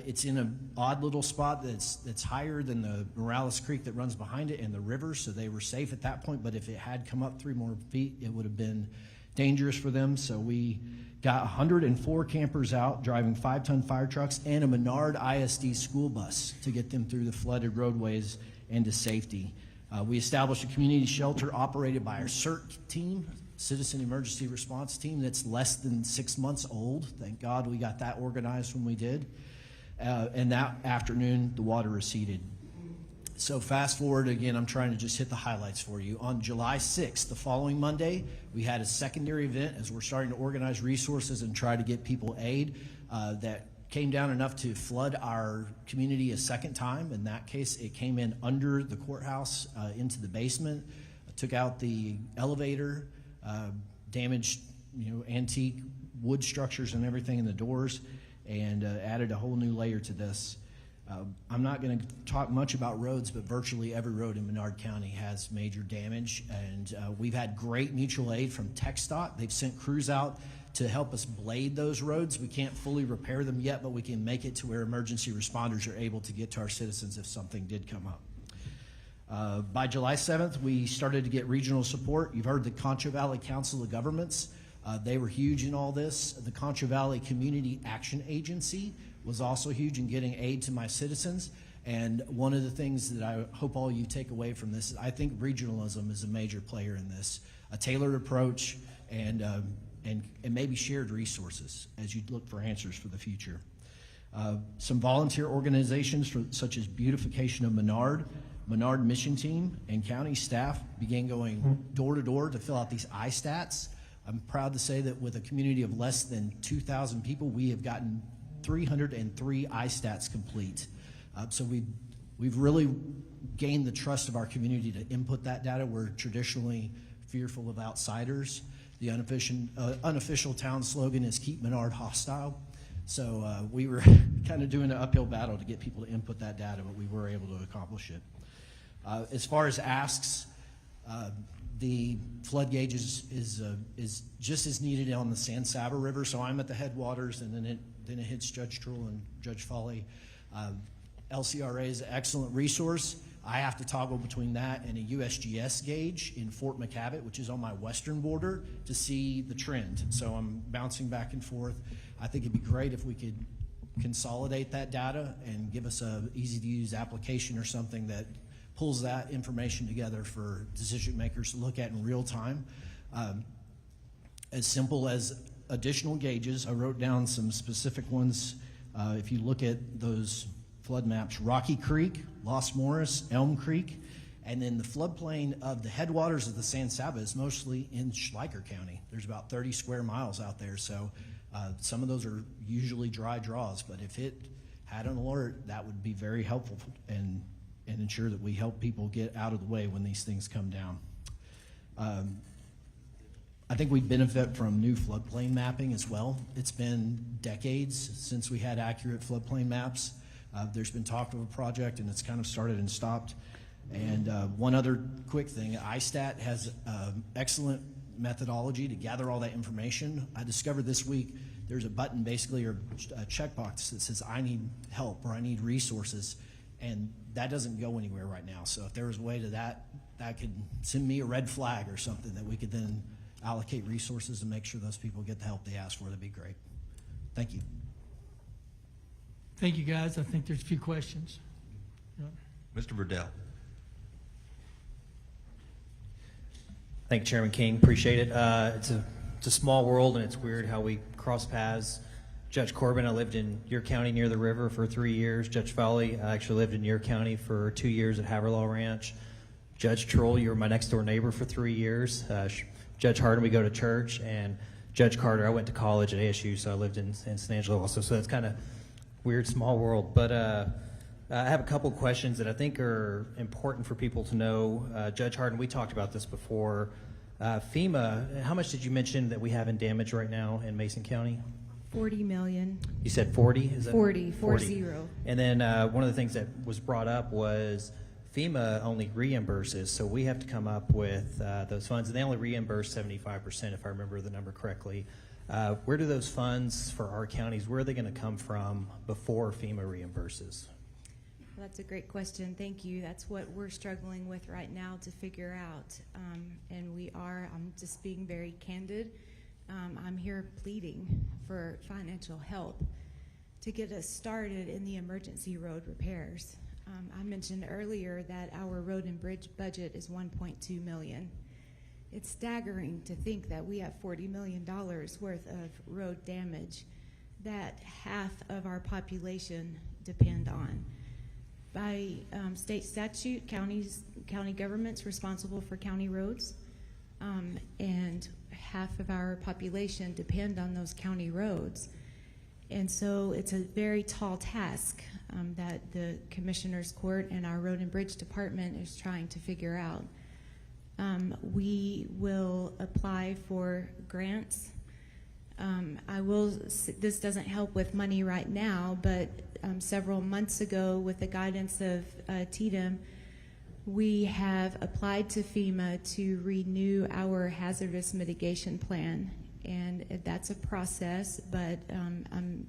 It's in an odd little spot that's higher than the Morales Creek that runs behind it and the river, so they were safe at that point. But if it had come up 3 more feet, it would have been dangerous for them. So we got 104 campers out, driving 5-ton fire trucks and a Menard ISD school bus to get them through the flooded roadways and to safety. We established a community shelter operated by our CERT team, Citizen Emergency Response Team, that's less than 6 months old. Thank God we got that organized when we did. And that afternoon, the water receded. So fast forward again, I'm trying to just hit the highlights for you. On July 6th, the following Monday, we had a secondary event as we're starting to organize resources and try to get people aid that came down enough to flood our community a second time. In that case, it came in under the courthouse into the basement, took out the elevator, damaged antique wood structures and everything in the doors, and added a whole new layer to this. I'm not going to talk much about roads, but virtually every road in Menard County has major damage, and we've had great mutual aid from TxDOT. They've sent crews out to help us blade those roads. We can't fully repair them yet, but we can make it to where emergency responders are able to get to our citizens if something did come up. By July 7th, we started to get regional support. You've heard the Concho Valley Council of Governments. They were huge in all this. The Concho Valley Community Action Agency was also huge in getting aid to my citizens. And one of the things that I hope all you take away from this is I think regionalism is a major player in this. A tailored approach and maybe shared resources as you look for answers for the future. Some volunteer organizations such as Beautification of Menard, Menard Mission Team, and county staff began going door to door to fill out these ISTATs. I'm proud to say that with a community of less than 2,000 people, we have gotten 303 ISTATs complete. So we've really gained the trust of our community to input that data. We're traditionally fearful of outsiders. The unofficial town slogan is "Keep Menard Hostile." So we were kind of doing an uphill battle to get people to input that data, but we were able to accomplish it. As far as asks, the flood gauge is just as needed on the San Saba River. So I'm at the headwaters, and then it hits Judge Trull and Judge Foley. LCRA is an excellent resource. I have to toggle between that and a USGS gauge in Fort McCavitt, which is on my western border, to see the trend. So I'm bouncing back and forth. I think it'd be great if we could consolidate that data and give us a easy-to-use application or something that pulls that information together for decision makers to look at in real time. As simple as additional gauges, I wrote down some specific ones. If you look at those flood maps, Rocky Creek, Los Morris, Elm Creek, and then the floodplain of the headwaters of the San Saba is mostly in Schleicher County. There's about 30 square miles out there, so some of those are usually dry draws, but if it had an alert, that would be very helpful and ensure that we help people get out of the way when these things come down. I think we benefit from new floodplain mapping as well. It's been decades since we had accurate floodplain maps. There's been talk of a project, and it's kind of started and stopped. And one other quick thing, ISTAT has excellent methodology to gather all that information. I discovered this week there's a button basically, or a checkbox that says I need help or I need resources, and that doesn't go anywhere right now. So if there was a way to that could send me a red flag or something that we could then allocate resources and make sure those people get the help they ask for, that'd be great. Thank you. Thank you, guys. I think there's a few questions. Mr. Verdell. Thank you, Chairman King. Appreciate it. It's a small world, and it's weird how we cross paths. Judge Corbin, I lived in your county near the river for 3 years. Judge Foley, I actually lived in your county for 2 years at Haverlaw Ranch. Judge Trull, you were my next door neighbor for 3 years. Judge Hardin, we go to church, and Judge Carter, I went to college at ASU, so I lived in San Angelo also. So it's kind of weird, small world. But I have a couple questions that I think are important for people to know. Judge Hardin, we talked about this before. FEMA, how much did you mention that we have in damage right now in Mason County? 40 million. You said 40? Is that 40. And then one of the things that was brought up was FEMA only reimburses, so we have to come up with those funds, and they only reimburse 75%, if I remember the number correctly. Where do those funds for our counties, where are they going to come from before FEMA reimburses? Well, that's a great question. Thank you. That's what we're struggling with right now to figure out. And we are, I'm just being very candid. I'm here pleading for financial help to get us started in the emergency road repairs. I mentioned earlier that our road and bridge budget is $1.2 million. It's staggering to think that we have $40 million worth of road damage that half of our population depend on. By state statute, county government's responsible for county roads, and half of our population depend on those county roads. And so it's a very tall task that the Commissioner's Court and our Road and Bridge Department is trying to figure out. We will apply for grants. This doesn't help with money right now, but several months ago, with the guidance of TDM, we have applied to FEMA to renew our hazardous mitigation plan. And that's a process, but I'm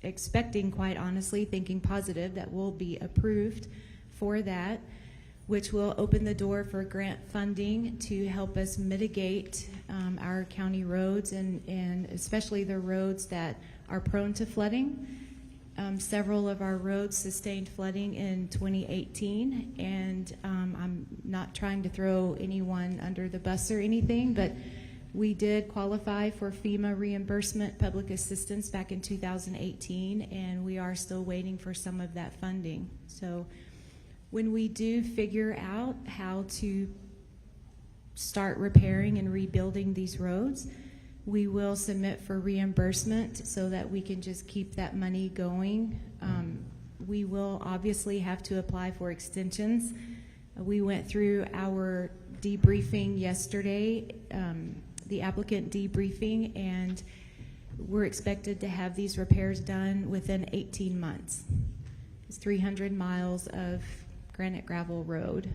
expecting, quite honestly, thinking positive, that we'll be approved for that, which will open the door for grant funding to help us mitigate our county roads and especially the roads that are prone to flooding. Several of our roads sustained flooding in 2018, and I'm not trying to throw anyone under the bus or anything, but we did qualify for FEMA reimbursement public assistance back in 2018, and we are still waiting for some of that funding. So when we do figure out how to start repairing and rebuilding these roads, we will submit for reimbursement so that we can just keep that money going. We will obviously have to apply for extensions. We went through our debriefing yesterday, the applicant debriefing, and we're expected to have these repairs done within 18 months. It's 300 miles of granite gravel road.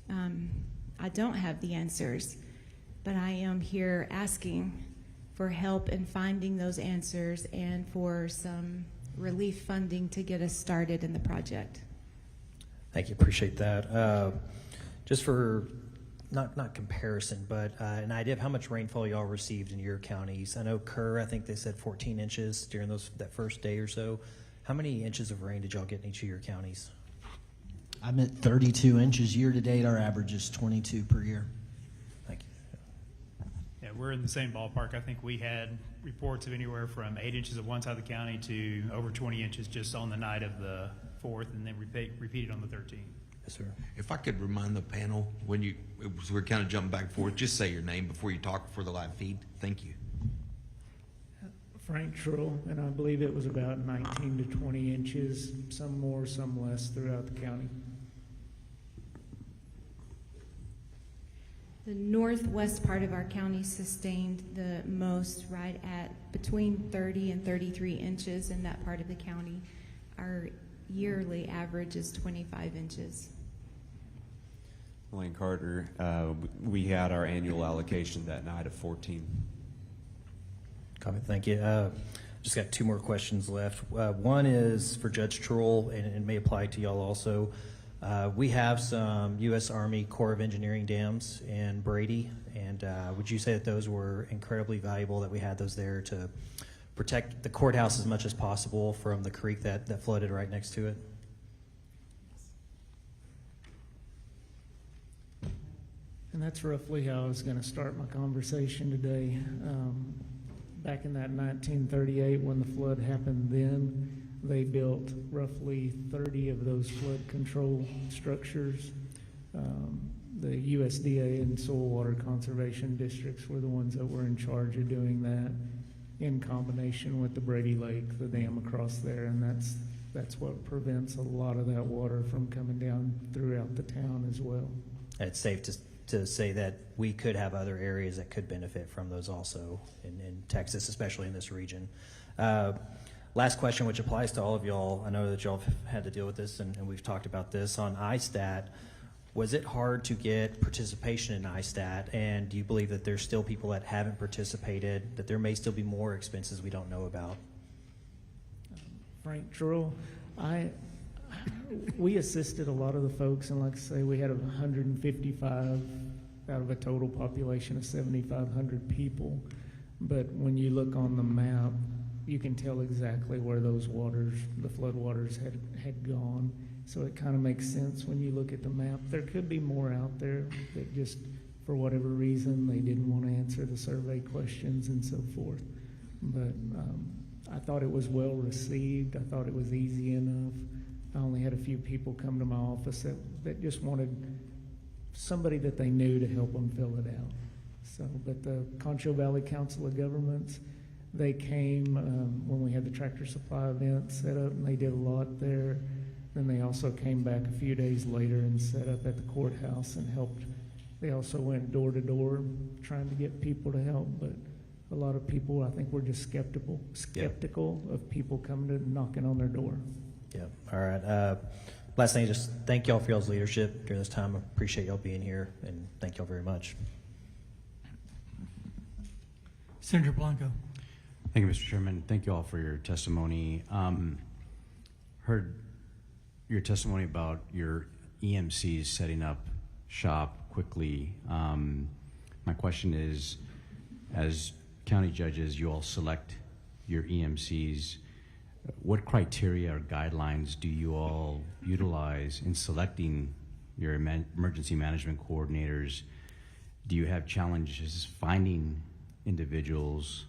I don't have the answers, but I am here asking for help in finding those answers and for some relief funding to get us started in the project. Thank you, appreciate that. Just for not comparison, but an idea of how much rainfall y'all received in your counties. I know Kerr, I think they said 14 inches during that first day or so. How many inches of rain did y'all get in each of your counties? I'm at 32 inches year to date. Our average is 22 per year. Thank you. Yeah, we're in the same ballpark. I think we had reports of anywhere from 8 inches of one side of the county to over 20 inches just on the night of the 4th, and then repeated on the 13th. Yes, sir. If I could remind the panel, we're kind of jumping back and forth, just say your name before you talk for the live feed. Thank you. Frank Trull, and I believe it was about 19 to 20 inches, some more, some less throughout the county. The northwest part of our county sustained the most, right at between 30 and 33 inches in that part of the county. Our yearly average is 25 inches. Lane Carter, we had our annual allocation that night of 14. Copy, thank you. Just got two more questions left. One is for Judge Trull, and it may apply to y'all also. We have some U.S. Army Corps of Engineering dams in Brady, and would you say that those were incredibly valuable, that we had those there to protect the courthouse as much as possible from the creek that flooded right next to it? And that's roughly how I was going to start my conversation today. Back in that 1938, when the flood happened then, they built roughly 30 of those flood control structures. The USDA and Soil Water Conservation Districts were the ones that were in charge of doing that, in combination with the Brady Lake, the dam across there, and that's what prevents a lot of that water from coming down throughout the town as well. It's safe to say that we could have other areas that could benefit from those also in Texas, especially in this region. Last question, which applies to all of y'all. I know that y'all have had to deal with this, and we've talked about this on ISTAT. Was it hard to get participation in ISTAT? And do you believe that there's still people that haven't participated, that there may still be more expenses we don't know about? Frank Drill, we assisted a lot of the folks, and like I say, we had 155 out of a total population of 7,500 people. But when you look on the map, you can tell exactly where those waters, the flood waters, had gone. So it kind of makes sense when you look at the map. There could be more out there that just, for whatever reason, they didn't want to answer the survey questions and so forth. But I thought it was well received. I thought it was easy enough. I only had a few people come to my office that just wanted somebody that they knew to help them fill it out. So, but the Concho Valley Council of Governments, they came when we had the Tractor Supply event set up, and they did a lot there. Then they also came back a few days later and set up at the courthouse and helped. They also went door to door trying to get people to help, but a lot of people, I think, were just skeptical of people coming to knocking on their door. Yeah. All right. Last thing, just thank y'all for y'all's leadership during this time. I appreciate y'all being here, and thank y'all very much. Senator Blanco. Thank you, Mr. Chairman. Thank you all for your testimony. Heard your testimony about your EMCs setting up shop quickly. My question is, as county judges, you all select your EMCs. What criteria or guidelines do you all utilize in selecting your emergency management coordinators? Do you have challenges finding individuals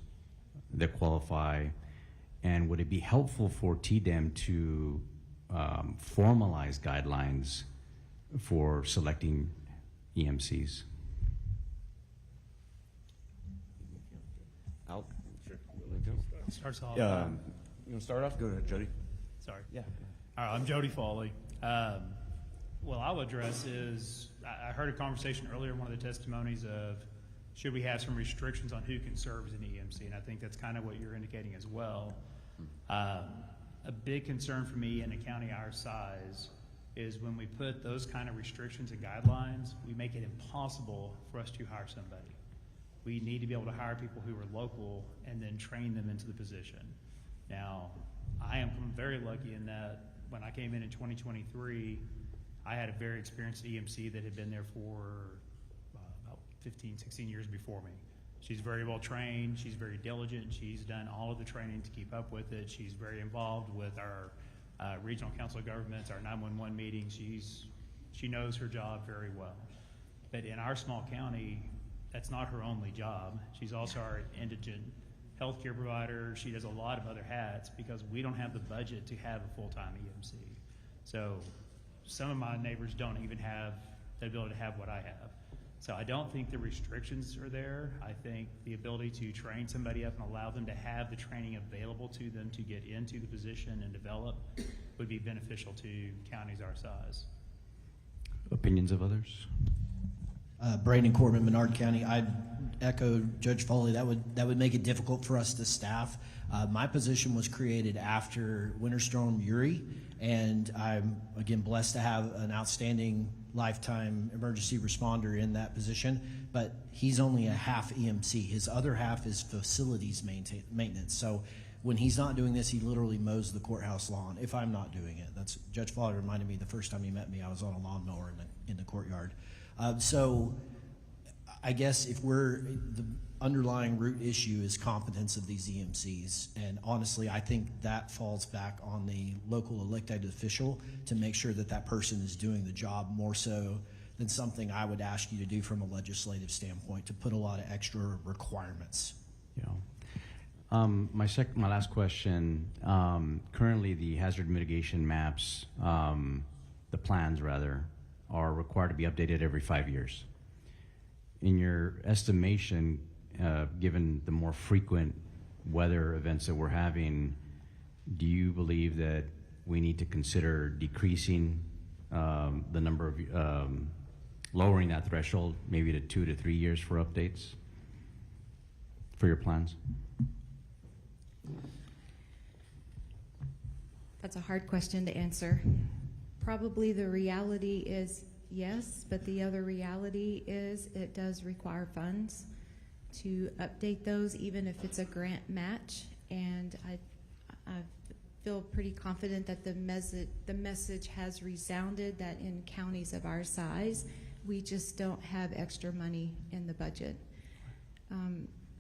that qualify? And would it be helpful for TDEM to formalize guidelines for selecting EMCs? Starts off. You want to start off? Go ahead, Jody. Sorry. Yeah. All right, I'm Jody Foley. What I'll address is, I heard a conversation earlier in one of the testimonies of, should we have some restrictions on who can serve as an EMC? And I think that's kind of what you're indicating as well. A big concern for me in a county our size is when we put those kind of restrictions and guidelines, we make it impossible for us to hire somebody. We need to be able to hire people who are local and then train them into the position. Now, I am very lucky in that when I came in 2023, I had a very experienced EMC that had been there for about 15, 16 years before me. She's very well trained, she's very diligent, she's done all of the training to keep up with it, she's very involved with our regional council of governments, our 911 meetings, she knows her job very well. But in our small county, that's not her only job. She's also our indigent healthcare provider. She does a lot of other hats because we don't have the budget to have a full-time EMC. So some of my neighbors don't even have the ability to have what I have. So I don't think the restrictions are there. I think the ability to train somebody up and allow them to have the training available to them to get into the position and develop would be beneficial to counties our size. Opinions of others? Braden Corbin, Menard County. I'd echo Judge Foley. That would make it difficult for us to staff. My position was created after Winter Storm Uri, and I'm again blessed to have an outstanding lifetime emergency responder in that position. But he's only a half EMC. His other half is facilities maintenance. So when he's not doing this, he literally mows the courthouse lawn. If I'm not doing it, that's Judge Foley reminded me the first time he met me. I was on a lawnmower in the courtyard. So I guess if the underlying root issue is competence of these EMCs, and honestly, I think that falls back on the local elected official to make sure that that person is doing the job more so than something I would ask you to do from a legislative standpoint, to put a lot of extra requirements. Yeah. My last question, currently the hazard mitigation maps, the plans rather, are required to be updated every 5 years. In your estimation, given the more frequent weather events that we're having, do you believe that we need to consider decreasing the number of, lowering that threshold maybe to 2 to 3 years for updates for your plans? That's a hard question to answer. Probably the reality is yes, but the other reality is it does require funds to update those, even if it's a grant match. And I feel pretty confident that the message has resounded that in counties of our size, we just don't have extra money in the budget.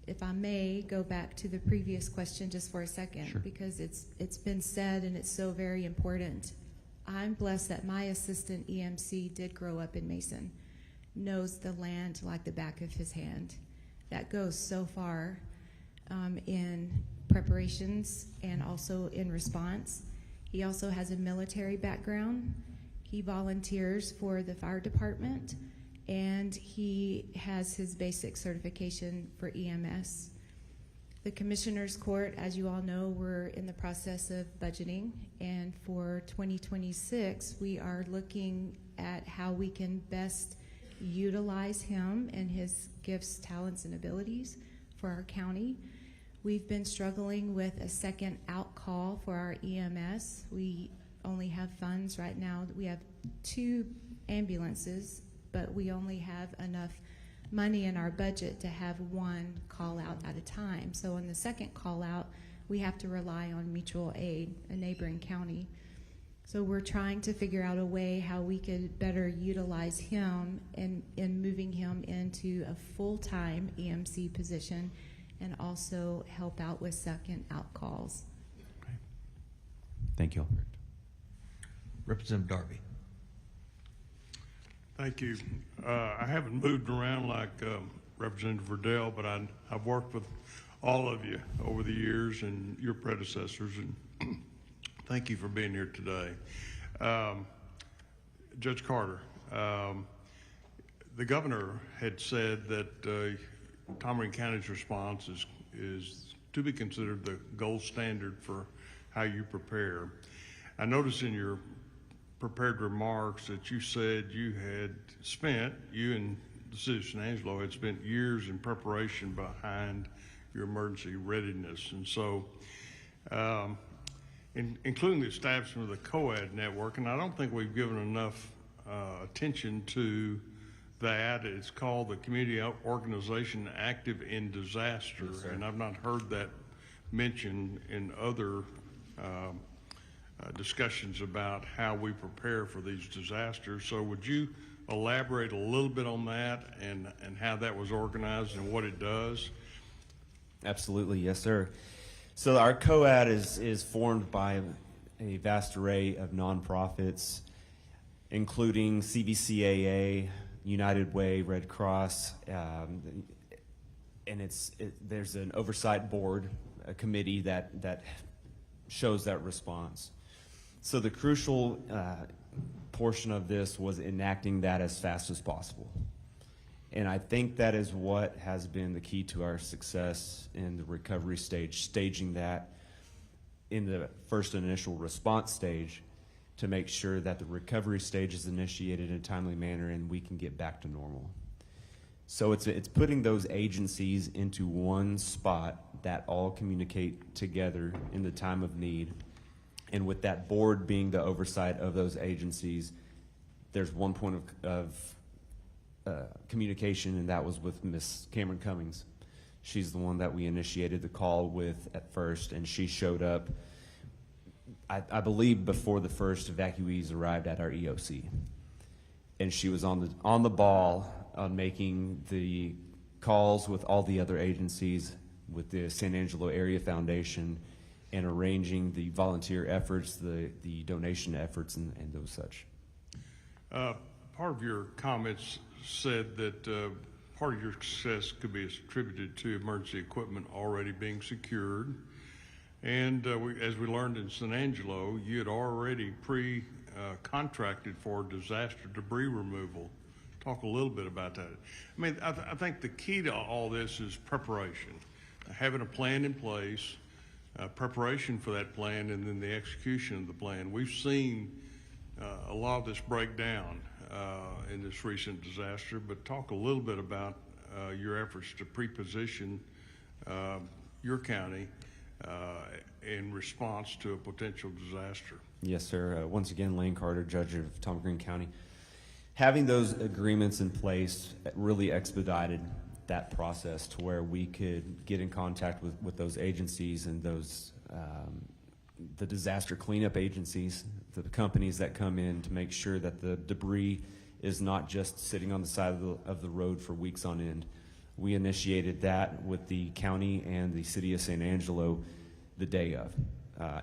If I may go back to the previous question just for a second, Sure. because it's been said and it's so very important. I'm blessed that my assistant EMC did grow up in Mason, knows the land like the back of his hand. That goes so far in preparations and also in response. He also has a military background. He volunteers for the fire department, and he has his basic certification for EMS. The Commissioners Court, as you all know, we're in the process of budgeting, and for 2026, we are looking at how we can best utilize him and his gifts, talents, and abilities for our county. We've been struggling with a second out call for our EMS. We only have funds right now. We have 2 ambulances, but we only have enough money in our budget to have 1 call out at a time. So on the second call out, we have to rely on mutual aid, a neighboring county. So we're trying to figure out a way how we could better utilize him in moving him into a full-time EMC position and also help out with second out calls. Thank you. Representative Darby. Thank you. I haven't moved around like Representative Verdell, but I've worked with all of you over the years and your predecessors, and thank you for being here today. Judge Carter, the governor had said that Tom County's response is to be considered the gold standard for how you prepare. I noticed in your prepared remarks that you said you and the city of San Angelo had spent years in preparation behind your emergency readiness. And so, including the establishment of the COAD network, and I don't think we've given enough attention to that. It's called the Community Organization Active in Disaster, Yes, sir. and I've not heard that mentioned in other discussions about how we prepare for these disasters. So would you elaborate a little bit on that and how that was organized and what it does? Absolutely, yes, sir. So our COAD is formed by a vast array of nonprofits, including CVCAA, United Way, Red Cross, and there's an oversight board, a committee that shows that response. So the crucial portion of this was enacting that as fast as possible. And I think that is what has been the key to our success in the recovery stage, staging that in the first initial response stage to make sure that the recovery stage is initiated in a timely manner and we can get back to normal. So it's putting those agencies into one spot that all communicate together in the time of need. And with that board being the oversight of those agencies, there's one point of communication, and that was with Miss Cameron Cummings. She's the one that we initiated the call with at first, and she showed up, I believe, before the first evacuees arrived at our EOC. And she was on the ball on making the calls with all the other agencies, with the San Angelo Area Foundation, and arranging the volunteer efforts, the donation efforts, and those such. Part of your comments said that part of your success could be attributed to emergency equipment already being secured. And as we learned in San Angelo, you had already contracted for disaster debris removal. Talk a little bit about that. I mean, I think the key to all this is preparation, having a plan in place, preparation for that plan, and then the execution of the plan. We've seen a lot of this break down in this recent disaster, but talk a little bit about your efforts to pre-position your county in response to a potential disaster. Yes, sir. Once again, Lane Carter, Judge of Tom Green County. having those agreements in place really expedited that process to where we could get in contact with those agencies and those the disaster cleanup agencies, the companies that come in to make sure that the debris is not just sitting on the side of the road for weeks on end. We initiated that with the county and the city of San Angelo the day of.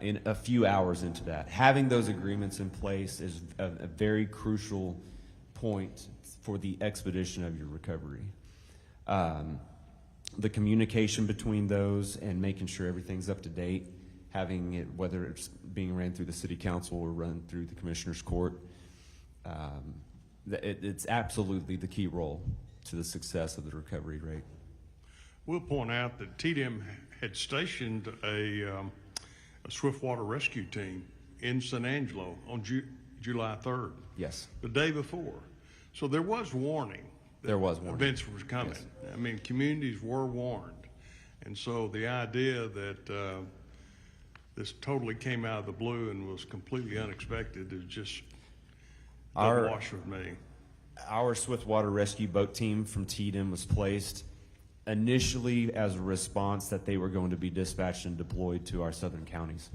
In a few hours into that, having those agreements in place is a very crucial point for the expedition of your recovery. The communication between those and making sure everything's up to date, having it, whether it's being ran through the city council or run through the commissioner's court, it's absolutely the key role to the success of the recovery rate. We'll point out that TDM had stationed a swiftwater rescue team in San Angelo on July 3rd. Yes. The day before. So there was warning. There was warning. Events were coming. Yes. I mean, communities were warned. And so the idea that this totally came out of the blue and was completely unexpected is just doesn't wash with me. Our swiftwater rescue boat team from TDM was placed initially as a response that they were going to be dispatched and deployed to our southern counties.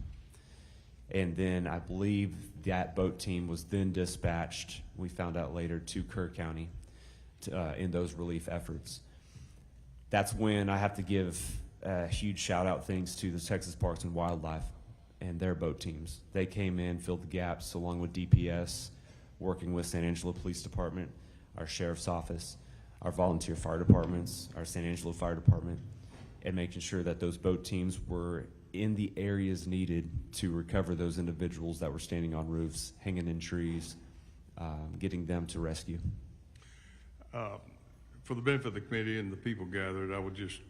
And then I believe that boat team was then dispatched, we found out later, to Kerr County in those relief efforts. That's when I have to give a huge shout out thanks to the Texas Parks and Wildlife and their boat teams. They came in, filled the gaps along with DPS, working with San Angelo Police Department, our Sheriff's Office, our volunteer fire departments, our San Angelo Fire Department, and making sure that those boat teams were in the areas needed to recover those individuals that were standing on roofs, hanging in trees, getting them to rescue. For the benefit of the committee and the people gathered, I would just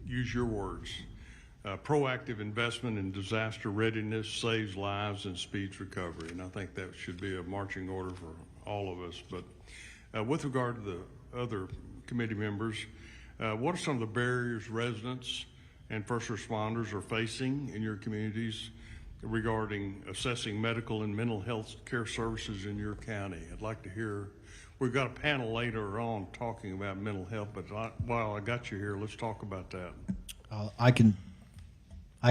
use your words. Proactive investment in disaster readiness saves lives and speeds recovery. And I think that should be a marching order for all of us. But with regard to the other committee members, what are some of the barriers residents and first responders are facing in your communities regarding assessing medical and mental health care services in your county? I'd like to hear. We've got a panel later on talking about mental health, but while I got you here, let's talk about that. I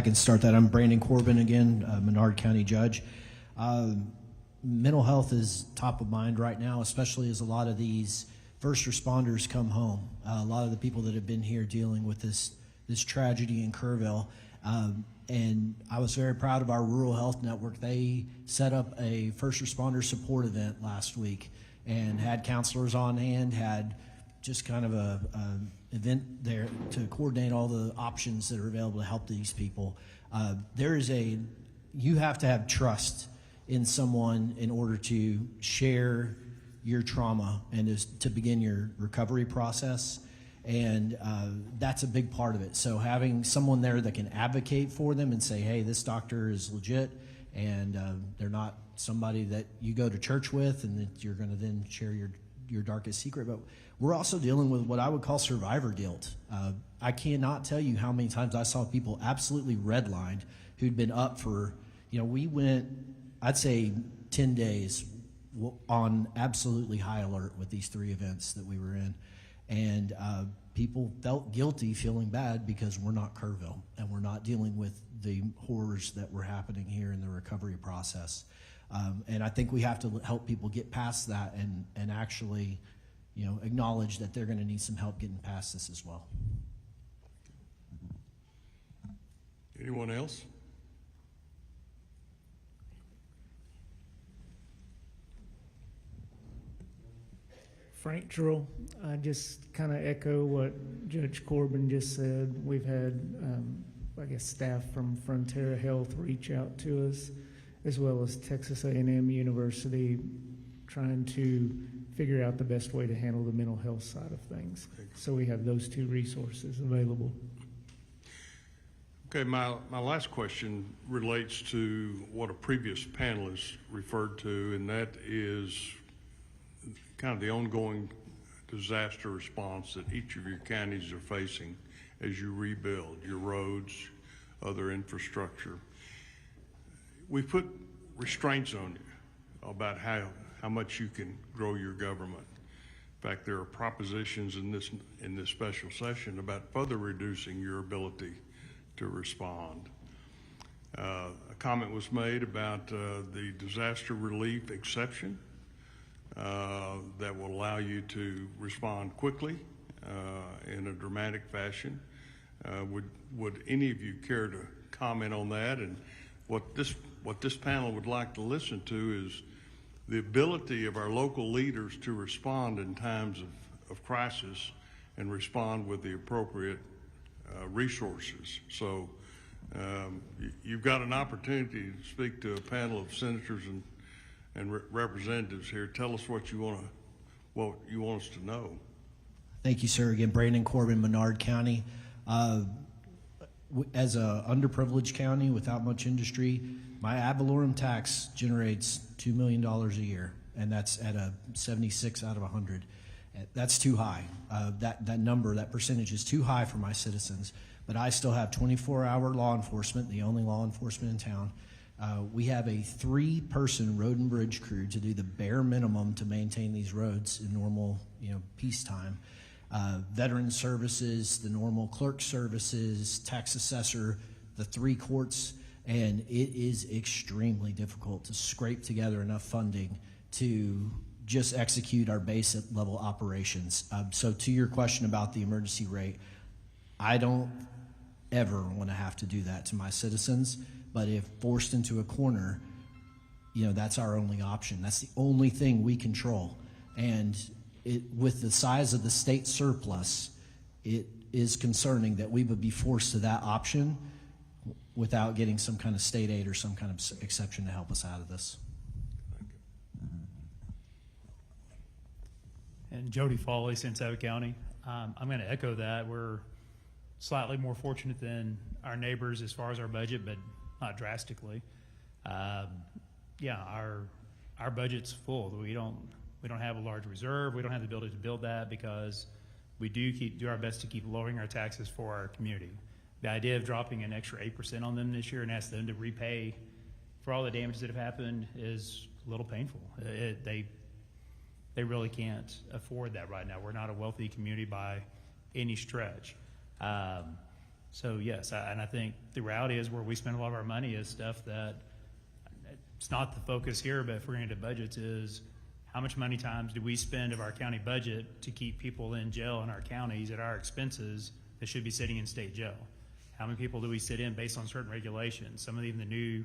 can start that. I'm Brandon Corbin again, Menard County Judge. Mental health is top of mind right now, especially as a lot of these first responders come home. A lot of the people that have been here dealing with this tragedy in Kerrville. And I was very proud of our Rural Health Network. They set up a first responder support event last week and had counselors on hand, had just kind of a event there to coordinate all the options that are available to help these people. You have to have trust in someone in order to share your trauma and to begin your recovery process. And that's a big part of it. So having someone there that can advocate for them and say, hey, this doctor is legit, and they're not somebody that you go to church with and that you're going to then share your darkest secret. But we're also dealing with what I would call survivor guilt. I cannot tell you how many times I saw people absolutely redlined who'd been up for, we went, I'd say 10 days on absolutely high alert with these 3 events that we were in. And people felt guilty, feeling bad because we're not Kerrville and we're not dealing with the horrors that were happening here in the recovery process. And I think we have to help people get past that and actually, acknowledge that they're going to need some help getting past this as well. Anyone else? Frank Drill, I just kind of echo what Judge Corbin just said. We've had, staff from Frontera Health reach out to us, as well as Texas A&M University, trying to figure out the best way to handle the mental health side of things. So we have those 2 resources available. Okay, my last question relates to what a previous panelist referred to, and that is kind of the ongoing disaster response that each of your counties are facing as you rebuild your roads, other infrastructure. We put restraints on you about how much you can grow your government. In fact, there are propositions in this special session about further reducing your ability to respond. A comment was made about the disaster relief exception that will allow you to respond quickly in a dramatic fashion. Would any of you care to comment on that? And what this panel would like to listen to is the ability of our local leaders to respond in times of crisis and respond with the appropriate resources. So you've got an opportunity to speak to a panel of senators and representatives here. Tell us what you want us to know. Thank you, sir. Again, Brandon Corbin, Menard County. As a underprivileged county without much industry, my ad valorem tax generates $2 million a year, and that's at a 76 out of 100. That's too high. That number, that percentage is too high for my citizens. But I still have 24-hour law enforcement, the only law enforcement in town. We have a 3-person road and bridge crew to do the bare minimum to maintain these roads in normal, peacetime. Veteran services, the normal clerk services, tax assessor, the 3 courts, and it is extremely difficult to scrape together enough funding to just execute our basic level operations. So to your question about the emergency rate, I don't ever want to have to do that to my citizens, but if forced into a corner, that's our only option. That's the only thing we control. And with the size of the state surplus, it is concerning that we would be forced to that option without getting some kind of state aid or some kind of exception to help us out of this. And Jody Foley, Santa County. I'm going to echo that. We're slightly more fortunate than our neighbors as far as our budget, but not drastically. Yeah, our budget's full. We don't have a large reserve. We don't have the ability to build that because we do our best to keep lowering our taxes for our community. The idea of dropping an extra 8% on them this year and ask them to repay for all the damages that have happened is a little painful. They really can't afford that right now. We're not a wealthy community by any stretch. So yes, and I think the reality is where we spend a lot of our money is stuff that it's not the focus here, but if we're going to budgets is how much money times do we spend of our county budget to keep people in jail in our counties at our expenses that should be sitting in state jail? How many people do we sit in based on certain regulations? Some of even the new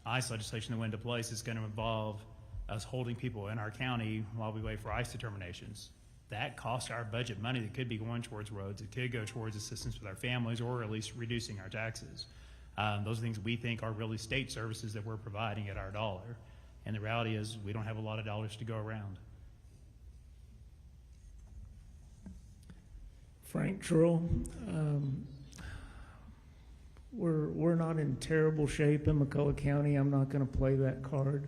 ICE legislation that went into place is going to involve us holding people in our county while we wait for ICE determinations. That costs our budget money that could be going towards roads. It could go towards assistance with our families or at least reducing our taxes. Those are things we think are really state services that we're providing at our dollar. And the reality is we don't have a lot of dollars to go around. Frank Trull, we're not in terrible shape in McCullough County. I'm not going to play that card.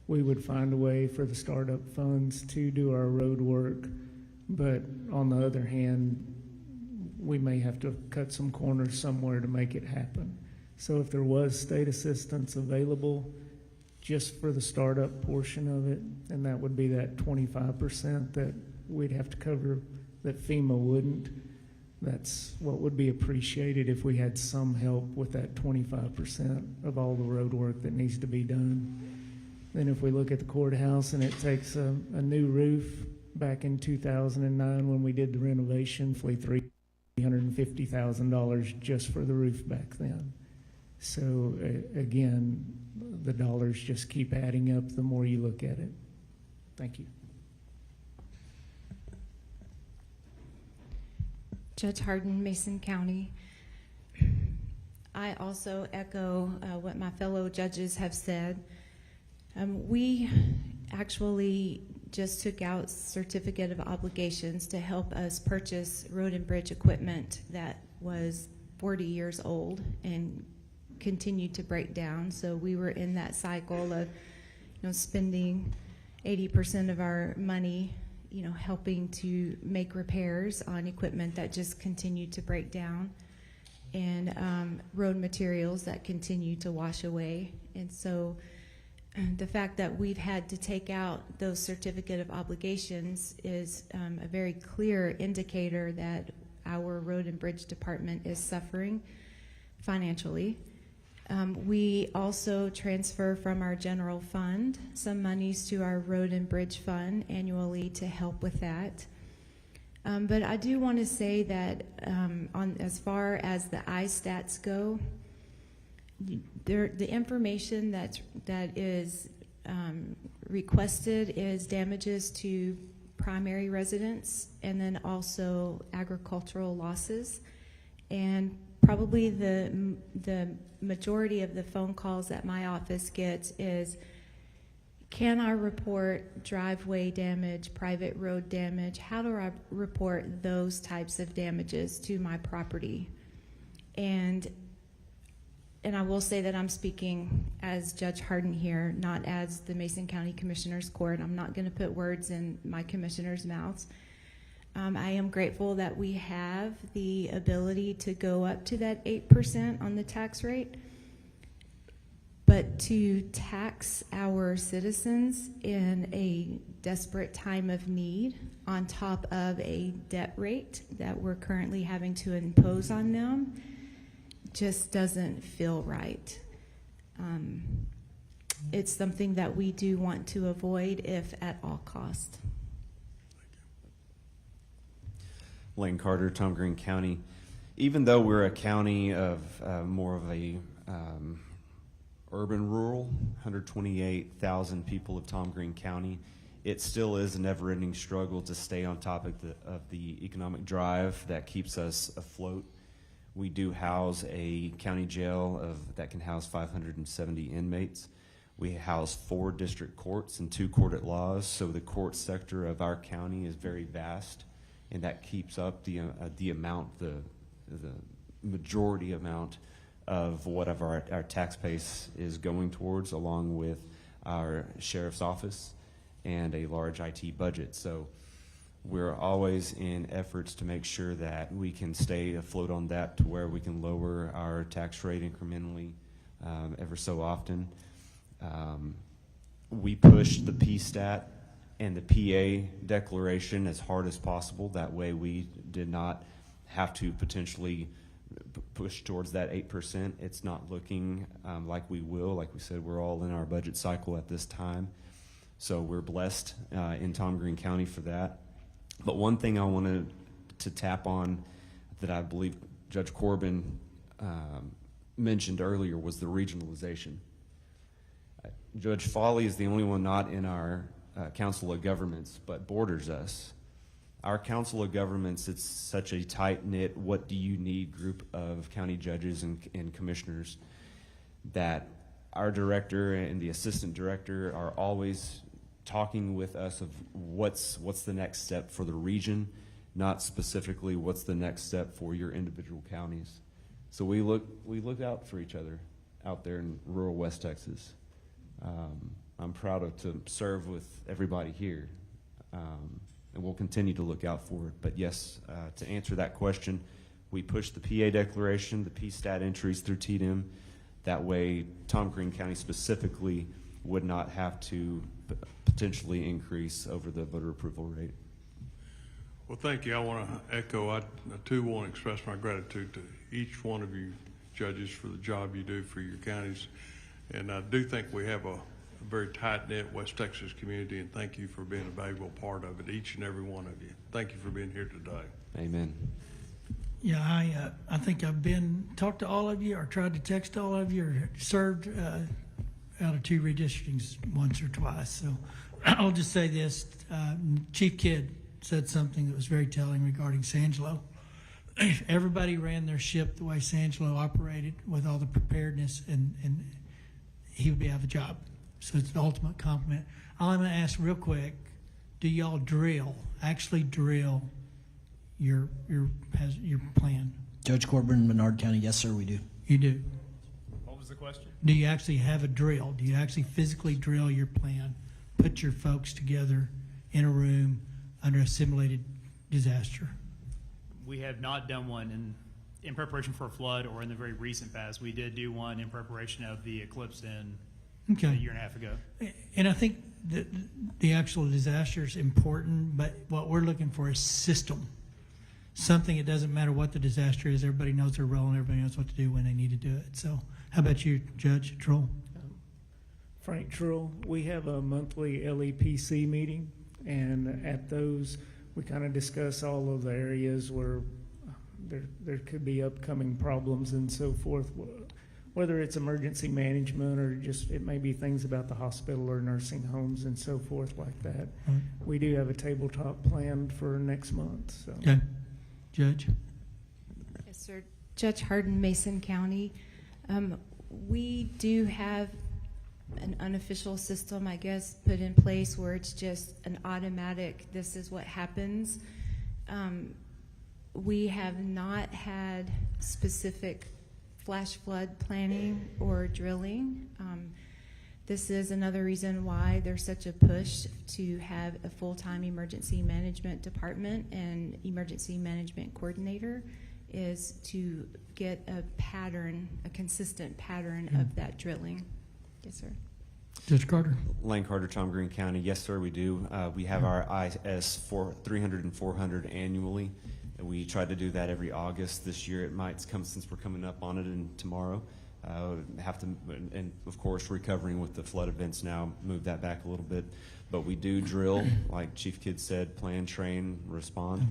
We would find a way for the startup funds to do our road work, but on the other hand, we may have to cut some corners somewhere to make it happen. So if there was state assistance available just for the startup portion of it, and that would be that 25% that we'd have to cover that FEMA wouldn't, that's what would be appreciated if we had some help with that 25% of all the road work that needs to be done. Then if we look at the courthouse and it takes a new roof, back in 2009 when we did the renovation, $350,000 just for the roof back then. So again, the dollars just keep adding up the more you look at it. Thank you. Judge Hardin, Mason County. I also echo what my fellow judges have said. We actually just took out certificate of obligations to help us purchase road and bridge equipment that was 40 years old and continued to break down. So we were in that cycle of, spending 80% of our money, helping to make repairs on equipment that just continued to break down, and road materials that continued to wash away. And so the fact that we've had to take out those certificate of obligations is a very clear indicator that our road and bridge department is suffering financially. We also transfer from our general fund some monies to our road and bridge fund annually to help with that. But I do want to say that as far as the iStats go, the information that is requested is damages to primary residents and then also agricultural losses. And probably the majority of the phone calls that my office gets is, can I report driveway damage, private road damage? How do I report those types of damages to my property? And I will say that I'm speaking as Judge Harden here, not as the Mason County Commissioners Court. I'm not going to put words in my commissioners' mouths. I am grateful that we have the ability to go up to that 8% on the tax rate. But to tax our citizens in a desperate time of need on top of a debt rate that we're currently having to impose on them just doesn't feel right. It's something that we do want to avoid if at all cost. Lane Carter, Tom Green County. Even though we're a county of more of a urban rural, 128,000 people of Tom Green County, it still is a never-ending struggle to stay on top of the economic drive that keeps us afloat. We do house a county jail that can house 570 inmates. We house 4 district courts and 2 court-at-laws, so the court sector of our county is very vast, and that keeps up the majority amount of whatever our tax base is going towards, along with our sheriff's office and a large IT budget. So we're always in efforts to make sure that we can stay afloat on that to where we can lower our tax rate incrementally ever so often. We push the PSTAT and the PA declaration as hard as possible. That way we did not have to potentially push towards that 8%. It's not looking like we will. Like we said, we're all in our budget cycle at this time. So we're blessed in Tom Green County for that. But one thing I wanted to tap on that I believe Judge Corbin mentioned earlier was the regionalization. Judge Foley is the only one not in our Council of Governments, but borders us. Our Council of Governments, it's such a tight-knit, what do you need group of county judges and commissioners that our director and the assistant director are always talking with us of what's the next step for the region, not specifically what's the next step for your individual counties. So we look out for each other out there in rural West Texas. I'm proud to serve with everybody here. And we'll continue to look out for it. But yes, to answer that question, we push the PA declaration, the PSTAT entries through TDM. That way, Tom Green County specifically would not have to potentially increase over the voter approval rate. Well, thank you. I want to echo, I too want to express my gratitude to each one of you judges for the job you do for your counties. And I do think we have a very tight-knit West Texas community, and thank you for being a valuable part of it, each and every one of you. Thank you for being here today. Amen. Yeah, I think I've talked to all of you, or tried to text all of you, or served out of 2 redistrictings once or twice. So I'll just say this. Chief Kidd said something that was very telling regarding Sangelo. If everybody ran their ship the way Sangelo operated with all the preparedness, and he would be out of a job. So it's an ultimate compliment. I'm going to ask real quick, do y'all actually drill your plan? Judge Corbin, Menard County, yes, sir, we do. You do? What was the question? Do you actually have a drill? Do you actually physically drill your plan, put your folks together in a room under a simulated disaster? We have not done one in preparation for a flood or in the very recent past. We did do one in preparation of the eclipse in Okay. a year and a half ago. And I think the actual disaster is important, but what we're looking for is system. Something, it doesn't matter what the disaster is, everybody knows their role and everybody knows what to do when they need to do it. So how about you, Judge Troll? Frank Trull, we have a monthly LEPC meeting, and at those, we kind of discuss all of the areas where there could be upcoming problems and so forth, whether it's emergency management or just it may be things about the hospital or nursing homes and so forth like that. Right. We do have a tabletop planned for next month. So. Okay. Judge? Yes, sir. Judge Hardin, Mason County. We do have an unofficial system, I guess, put in place where it's just an automatic, this is what happens. We have not had specific flash flood planning or drilling. This is another reason why there's such a push to have a full-time emergency management department and emergency management coordinator, is to get a pattern, a consistent pattern of that drilling. Yes, sir. Judge Carter? Lane Carter, Tom Green County. Yes, sir, we do. We have our IS 300 and 400 annually. And we try to do that every August. This year it might come, since we're coming up on it and tomorrow. Have to, and of course, recovering with the flood events now, move that back a little bit. But we do drill, like Chief Kidd said, plan, train, respond.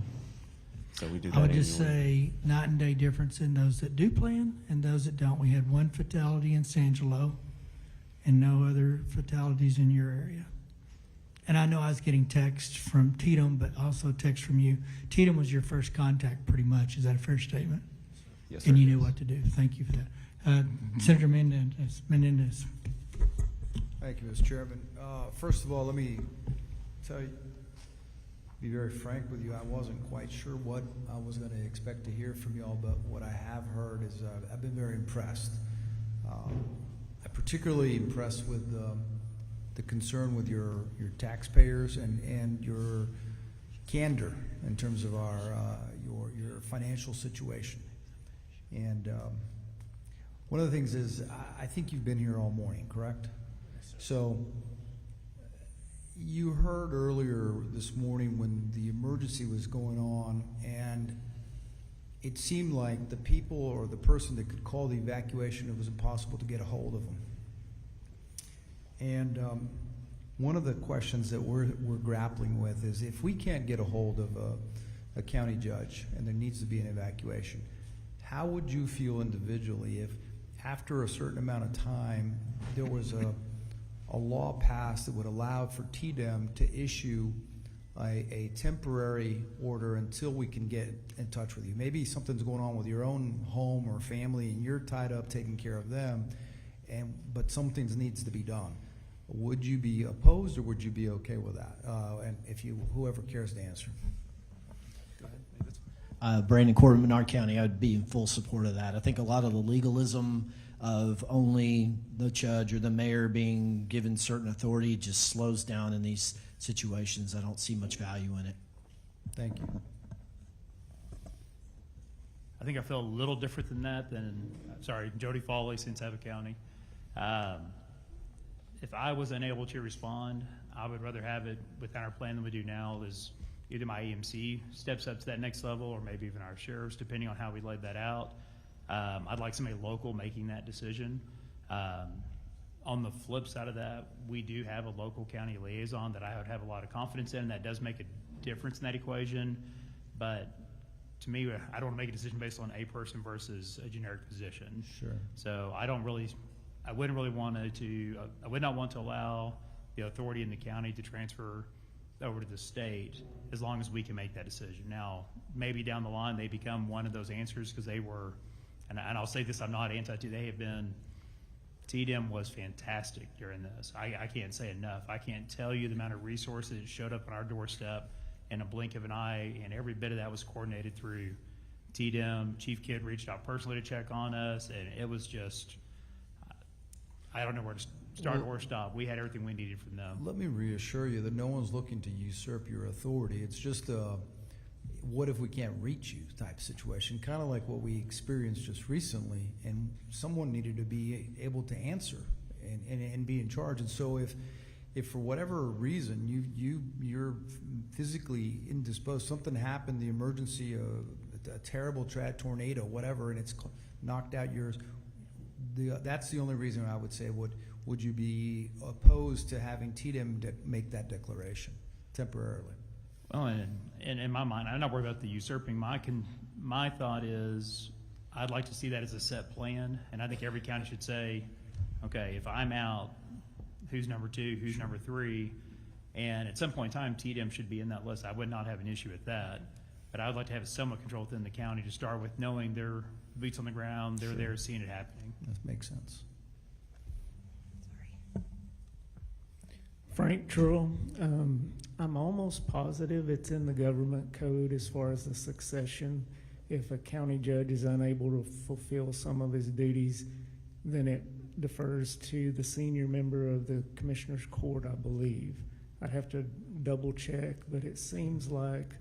So we do that I would just annually. say night and day difference in those that do plan and those that don't. We had one fatality in San Angelo and no other fatalities in your area. And I know I was getting texts from Tatum, but also text from you. Tatum was your first contact pretty much. Is that a fair statement? Yes, sir. And you knew what to do. Thank you for that. Senator Menendez. Thank you, Mr. Chairman. First of all, let me tell you, be very frank with you, I wasn't quite sure what I was going to expect to hear from y'all, but what I have heard is I've been very impressed. I'm particularly impressed with the concern with your taxpayers and your candor in terms of your financial situation. And one of the things is, I think you've been here all morning, correct? So you heard earlier this morning when the emergency was going on, and it seemed like the people or the person that could call the evacuation, it was impossible to get a hold of them. And one of the questions that we're grappling with is, if we can't get a hold of a county judge and there needs to be an evacuation, how would you feel individually if after a certain amount of time there was a law passed that would allow for TDEM to issue a temporary order until we can get in touch with you? Maybe something's going on with your own home or family and you're tied up taking care of them, but something needs to be done. Would you be opposed or would you be okay with that? And if you, whoever cares to answer. Go ahead. Brandon Corbin, Menard County, I would be in full support of that. I think a lot of the legalism of only the judge or the mayor being given certain authority just slows down in these situations. I don't see much value in it. Thank you. I think I feel a little different than that Jody Foley, Santa County. If I was unable to respond, I would rather have it within our plan than we do now. Is either my EMC steps up to that next level or maybe even our sheriffs, depending on how we laid that out. I'd like somebody local making that decision. On the flip side of that, we do have a local county liaison that I would have a lot of confidence in. That does make a difference in that equation. But to me, I don't want to make a decision based on a person versus a generic position. Sure. So I would not want to allow the authority in the county to transfer over to the state as long as we can make that decision. Now, maybe down the line they become one of those answers because they were, and I'll say this, I'm not anti-to, they have been, TDM was fantastic during this. I can't say enough. I can't tell you the amount of resources that showed up on our doorstep in a blink of an eye, and every bit of that was coordinated through TDM. Chief Kidd reached out personally to check on us, and it was just, I don't know where to start or stop. We had everything we needed from them. Let me reassure you that no one's looking to usurp your authority. It's just a what if we can't reach you type situation, kind of like what we experienced just recently, and someone needed to be able to answer. and be in charge. And so if for whatever reason you're physically indisposed, something happened, the emergency, a terrible tornado, whatever, and it's knocked out yours, that's the only reason I would say would you be opposed to having TDM make that declaration temporarily? Well, and in my mind, I'm not worried about the usurping. My thought is I'd like to see that as a set plan, and I think every county should say, okay, if I'm out, who's number 2, who's number 3, and at some point in time, TDM should be in that list. I would not have an issue with that, but I would like to have somewhat control within the county to start with, knowing they're boots on the ground, they're there seeing it happening. That makes sense. Frank Trull, I'm almost positive it's in the government code as far as the succession. If a county judge is unable to fulfill some of his duties, then it defers to the senior member of the Commissioner's Court, I believe. I'd have to double check, but it seems like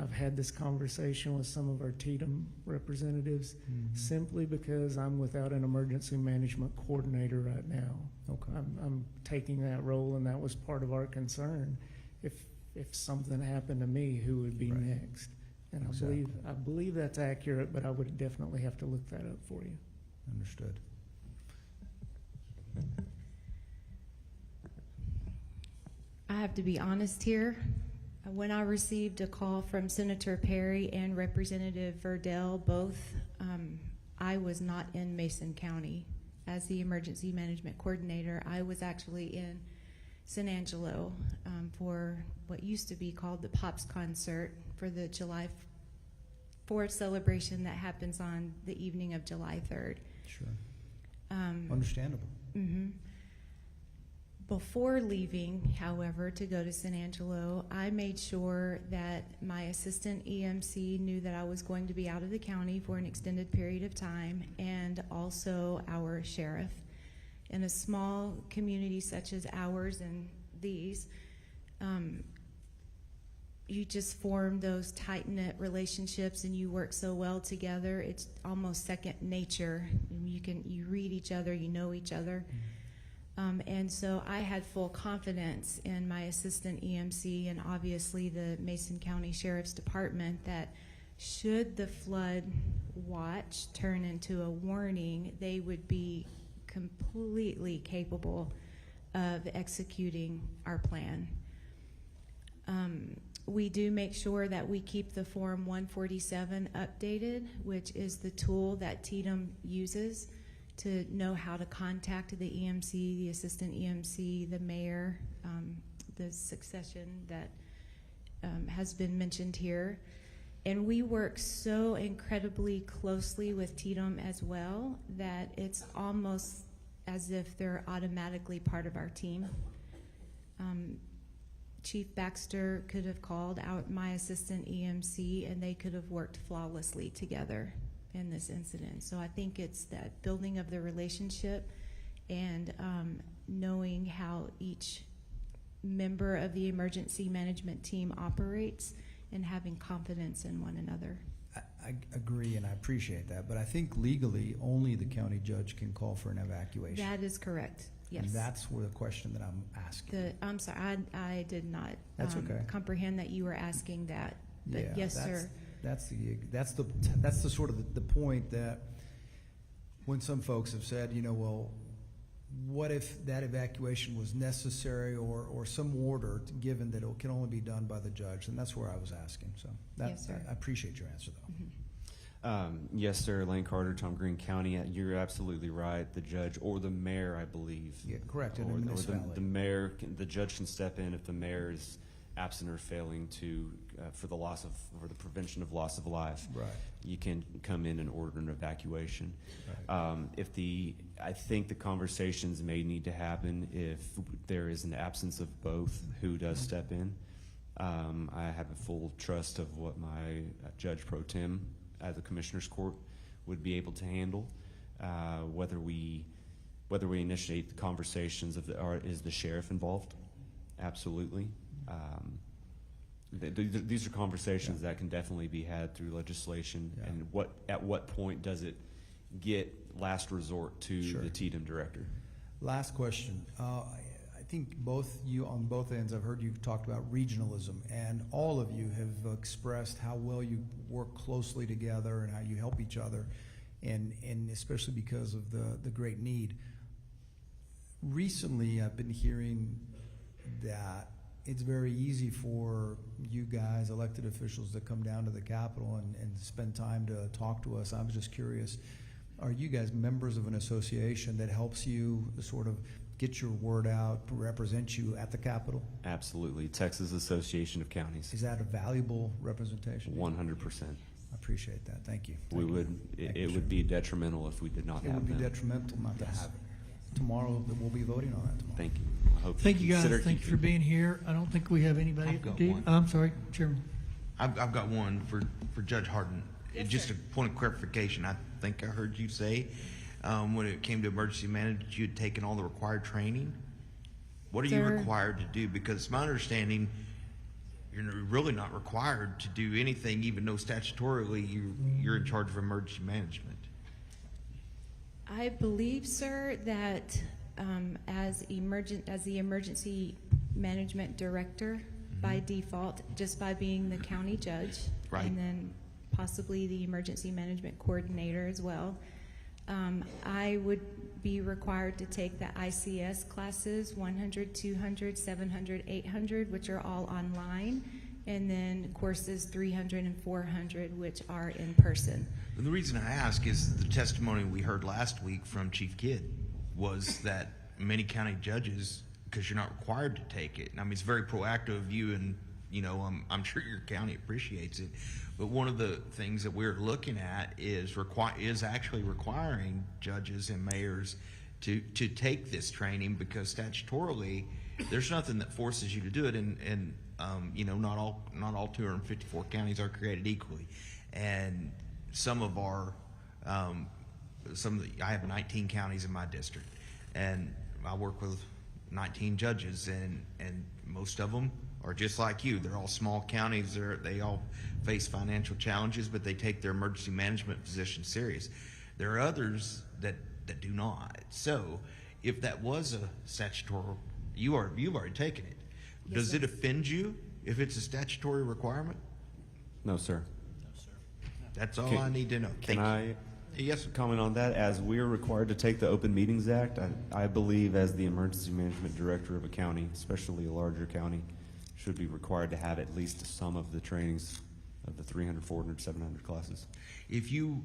I've had this conversation with some of our TDM representatives simply because I'm without an emergency management coordinator right now. Okay. I'm taking that role, and that was part of our concern. If something happened to me, who would be next? And Exactly. I believe that's accurate, but I would definitely have to look that up for you. Understood. I have to be honest here. When I received a call from Senator Perry and Representative Verdell, both, I was not in Mason County as the emergency management coordinator. I was actually in San Angelo for what used to be called the Pops Concert for the July 4th celebration that happens on the evening of July 3rd. Sure. Understandable. Mm-hmm. Before leaving, however, to go to San Angelo, I made sure that my assistant EMC knew that I was going to be out of the county for an extended period of time, and also our sheriff. In a small community such as ours and these, you just form those tight-knit relationships and you work so well together. It's almost second nature. You read each other, you know each other. And so I had full confidence in my assistant EMC and obviously the Mason County Sheriff's Department that should the flood watch turn into a warning, they would be completely capable of executing our plan. We do make sure that we keep the Form 147 updated, which is the tool that TDM uses to know how to contact the EMC, the assistant EMC, the mayor, the succession that has been mentioned here. And we work so incredibly closely with TDM as well that it's almost as if they're automatically part of our team. Chief Baxter could have called out my assistant EMC and they could have worked flawlessly together in this incident. So I think it's that building of the relationship and knowing how each member of the emergency management team operates and having confidence in one another. I agree, and I appreciate that, but I think legally only the county judge can call for an evacuation. That is correct, yes. And that's where the question that I'm asking. I'm sorry, I did not That's okay. comprehend that you were asking that, but Yeah, yes, sir. That's the sort of the point that when some folks have said, you know, well, what if that evacuation was necessary or some order given that it can only be done by the judge? And that's where I was asking. So Yes, sir. I appreciate your answer, though. Mm-hmm. Yes, sir. Lane Carter, Tom Green County. You're absolutely right. The judge or the mayor, I believe. Yeah, correct. In a Or municipality. the mayor, the judge can step in if the mayor is absent or failing to for the prevention of loss of life. Right. You can come in and order an evacuation. Right. I think the conversations may need to happen if there is an absence of both. Who does step in? I have a full trust of what my judge pro tem at the commissioner's court would be able to handle. Whether we initiate the conversations is the sheriff involved? Absolutely. These are conversations that can definitely be had through legislation. Yeah. And at what point does it get last resort to Sure. the TDM director? Last question. I think both you, on both ends, I've heard you talked about regionalism, and all of you have expressed how well you work closely together and how you help each other, and especially because of the great need. Recently, I've been hearing that it's very easy for you guys, elected officials, to come down to the Capitol and spend time to talk to us. I was just curious, are you guys members of an association that helps you sort of get your word out, represent you at the Capitol? Absolutely. Texas Association of Counties. Is that a valuable representation? 100%. I appreciate that. Thank you. It would be detrimental if we did not have them. It would be detrimental not to have it. Tomorrow, we'll be voting on that tomorrow. Thank you. I hope Thank you guys. consider Thank you for keeping- being here. I don't think we have anybody. I've got Do you? one. I'm sorry, Chairman. I've got one for Judge Harden. Just a point of clarification. I think I heard you say when it came to emergency management, you had taken all the required training. What are you Sir. required to do? Because it's my understanding you're really not required to do anything, even though statutorily you're in charge of emergency management. I believe, sir, that as the emergency management director, by default, just by being the county judge, Right. and then possibly the emergency management coordinator as well, I would be required to take the ICS classes, 100, 200, 700, 800, which are all online, and then courses 300 and 400, which are in person. The reason I ask is the testimony we heard last week from Chief Kidd was that many county judges, because you're not required to take it, and I mean, it's very proactive of you, and I'm sure your county appreciates it, but one of the things that we're looking at is actually requiring judges and mayors to take this training, because statutorily there's nothing that forces you to do it, and not all 254 counties are created equally, and I have 19 counties in my district, and I work with 19 judges, and most of them are just like you. They're all small counties. They all face financial challenges, but they take their emergency management position serious. There are others that do not. So if that was a statutory, you've already taken it. Yes, Does sir. it offend you if it's a statutory requirement? No, sir. That's all Can- I need to know. Can Thank I you. Yes, sir. comment on that? As we're required to take the Open Meetings Act, I believe as the emergency management director of a county, especially a larger county, should be required to have at least some of the trainings of the 300, 400, 700 classes. If you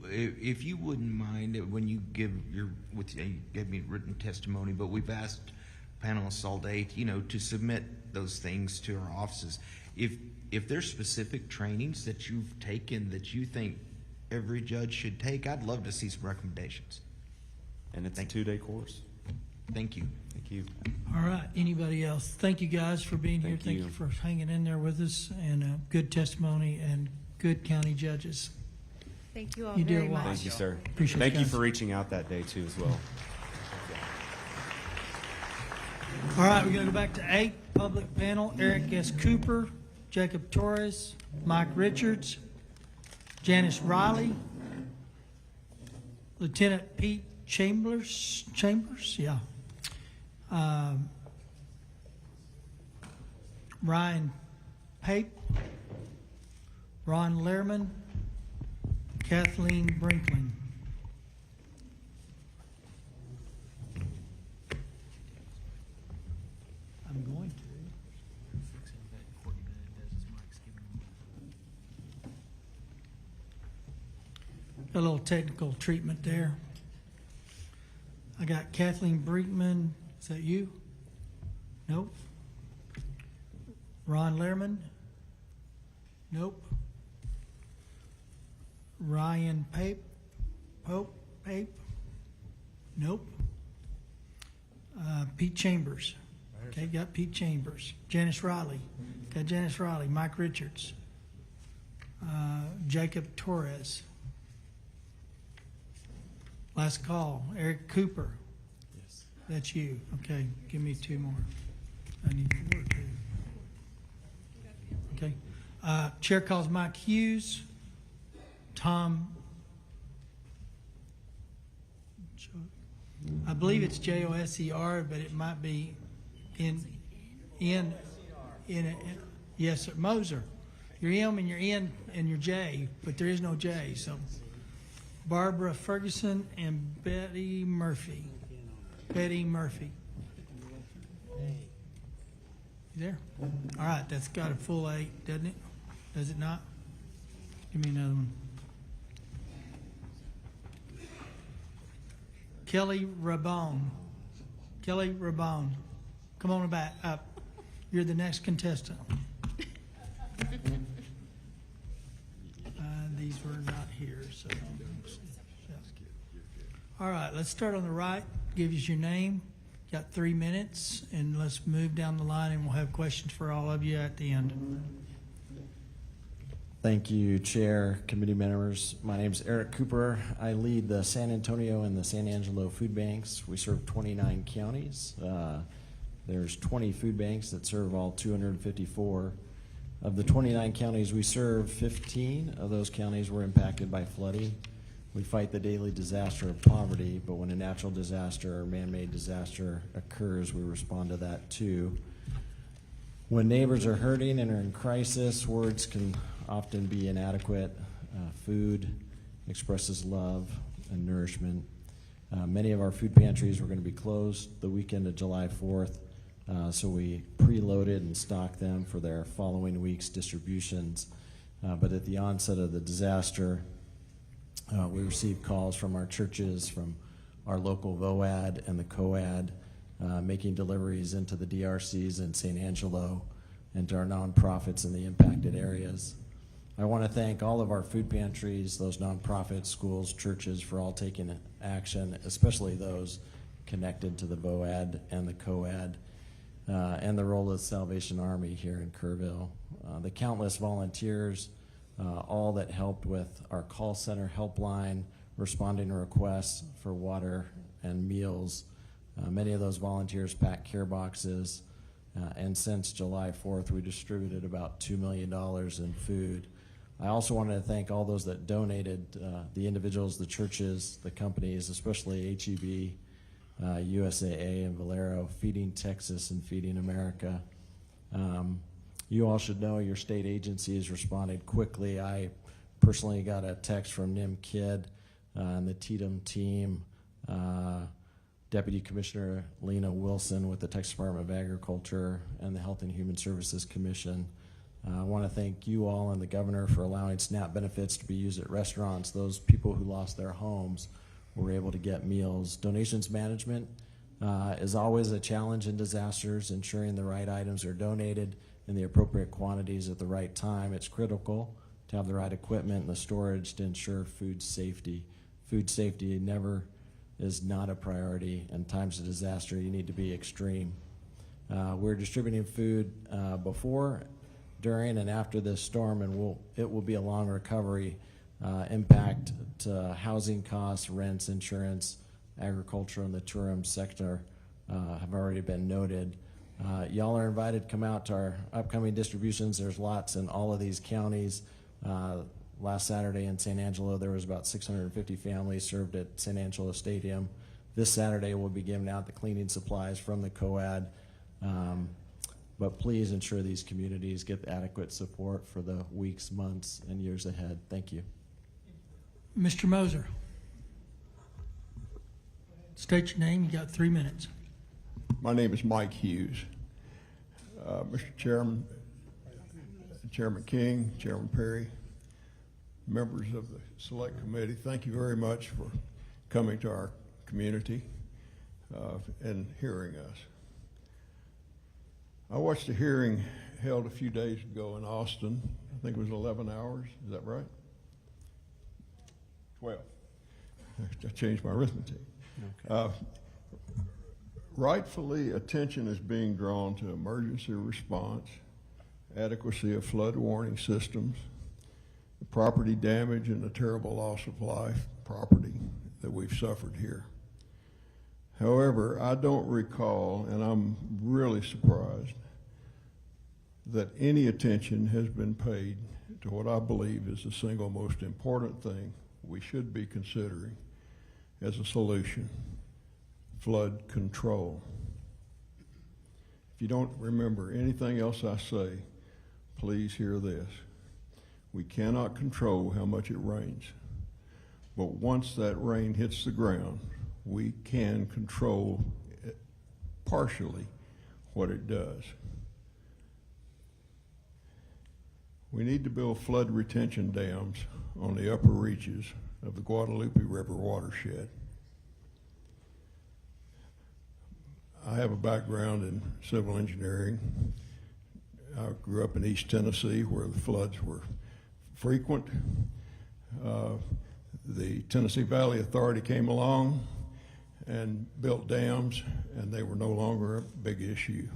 wouldn't mind, when you give you gave me written testimony, but we've asked panelists all day, to submit those things to our offices. If there's specific trainings that you've taken that you think every judge should take, I'd love to see some recommendations. And it's a 2-day course. Thank you. Thank you. All right, anybody else? Thank you guys for being here. Thank Thank you. you for hanging in there with us, and good testimony and good county judges. Thank you all You did very well. much. Thank you, sir. Appreciate Thank you you guys. for reaching out that day too as well. All right, we're going to go back to 8, public panel. Eric S. Cooper, Jacob Torres, Mike Richards, Janice Riley, Lieutenant Pete Chambers, yeah. Ryan Pape, Ron Lehrman, Kathleen Brinkman. I'm going to. A little technical treatment there. I got Kathleen Brinkman. Is that you? Nope. Ron Lehrman? Nope. Ryan Pape? Pape? Nope. Pete Chambers. Okay, got Pete Chambers. Janice Riley. Got Janice Riley. Mike Richards. Jacob Torres. Last call. Eric Cooper. Yes. That's you. Okay, give me 2 more. I need to work here. Okay. Chair calls Mike Hughes. Tom I believe it's Joser, but it might be in, yes, sir, Moser. Your M and your N and your J, but there is no J, so. Barbara Ferguson and Betty Murphy. Betty Murphy. You there? All right, that's got a full 8, doesn't it? Does it not? Give me another one. Kelly Rabone. Kelly Rabone. Come on back up. You're the next contestant. These were not here, so. All right, let's start on the right. Give us your name. Got 3 minutes, and let's move down the line, and we'll have questions for all of you at the end. Thank you, Chair, committee members. My name is Eric Cooper. I lead the San Antonio and the San Angelo food banks. We serve 29 counties. There's 20 food banks that serve all 254. Of the 29 counties we serve, 15 of those counties were impacted by flooding. We fight the daily disaster of poverty, but when a natural disaster or man-made disaster occurs, we respond to that too. When neighbors are hurting and are in crisis, words can often be inadequate. Food expresses love and nourishment. Many of our food pantries were going to be closed the weekend of July 4th, so we preloaded and stocked them for their following week's distributions. But at the onset of the disaster, we received calls from our churches, from our local VOAD and the COAD, making deliveries into the DRCs in San Angelo and to our nonprofits in the impacted areas. I want to thank all of our food pantries, those nonprofits, schools, churches, for all taking action, especially those connected to the VOAD and the COAD, and the role of the Salvation Army here in Kerrville. The countless volunteers, all that helped with our call center helpline, responding to requests for water and meals. Many of those volunteers packed care boxes, and since July 4th, we distributed about $2 million in food. I also wanted to thank all those that donated, the individuals, the churches, the companies, especially HEB, USAA, and Valero, Feeding Texas and Feeding America. You all should know your state agencies responded quickly. I personally got a text from Nim Kidd and the TDM team, Deputy Commissioner Lena Wilson with the Texas Department of Agriculture and the Health and Human Services Commission. I want to thank you all and the governor for allowing SNAP benefits to be used at restaurants. Those people who lost their homes were able to get meals. Donations management is always a challenge in disasters, ensuring the right items are donated in the appropriate quantities at the right time. It's critical to have the right equipment and the storage to ensure food safety. Food safety never is not a priority. In times of disaster, you need to be extreme. We're distributing food before, during, and after this storm, and it will be a long recovery. Impact to housing costs, rents, insurance, agriculture, and the tourism sector have already been noted. Y'all are invited to come out to our upcoming distributions. There's lots in all of these counties. Last Saturday in San Angelo, there was about 650 families served at San Angelo Stadium. This Saturday, we'll be giving out the cleaning supplies from the COAD. But please ensure these communities get adequate support for the weeks, months, and years ahead. Thank you. Mr. Moser. State your name. You got 3 minutes. My name is Mike Hughes. Mr. Chairman, Chairman King, Chairman Perry, members of the Select Committee, thank you very much for coming to our community and hearing us. I watched a hearing held a few days ago in Austin. I think it was 11 hours. Is that right? 12. I changed my arithmetic. Okay. Rightfully, attention is being drawn to emergency response, adequacy of flood warning systems, the property damage, and the terrible loss of life, property that we've suffered here. However, I don't recall, and I'm really surprised, that any attention has been paid to what I believe is the single most important thing we should be considering as a solution, flood control. If you don't remember anything else I say, please hear this. We cannot control how much it rains, but once that rain hits the ground, we can control partially what it does. We need to build flood retention dams on the upper reaches of the Guadalupe River watershed. I have a background in civil engineering. I grew up in East Tennessee where the floods were frequent. The Tennessee Valley Authority came along and built dams, and they were no longer a big issue.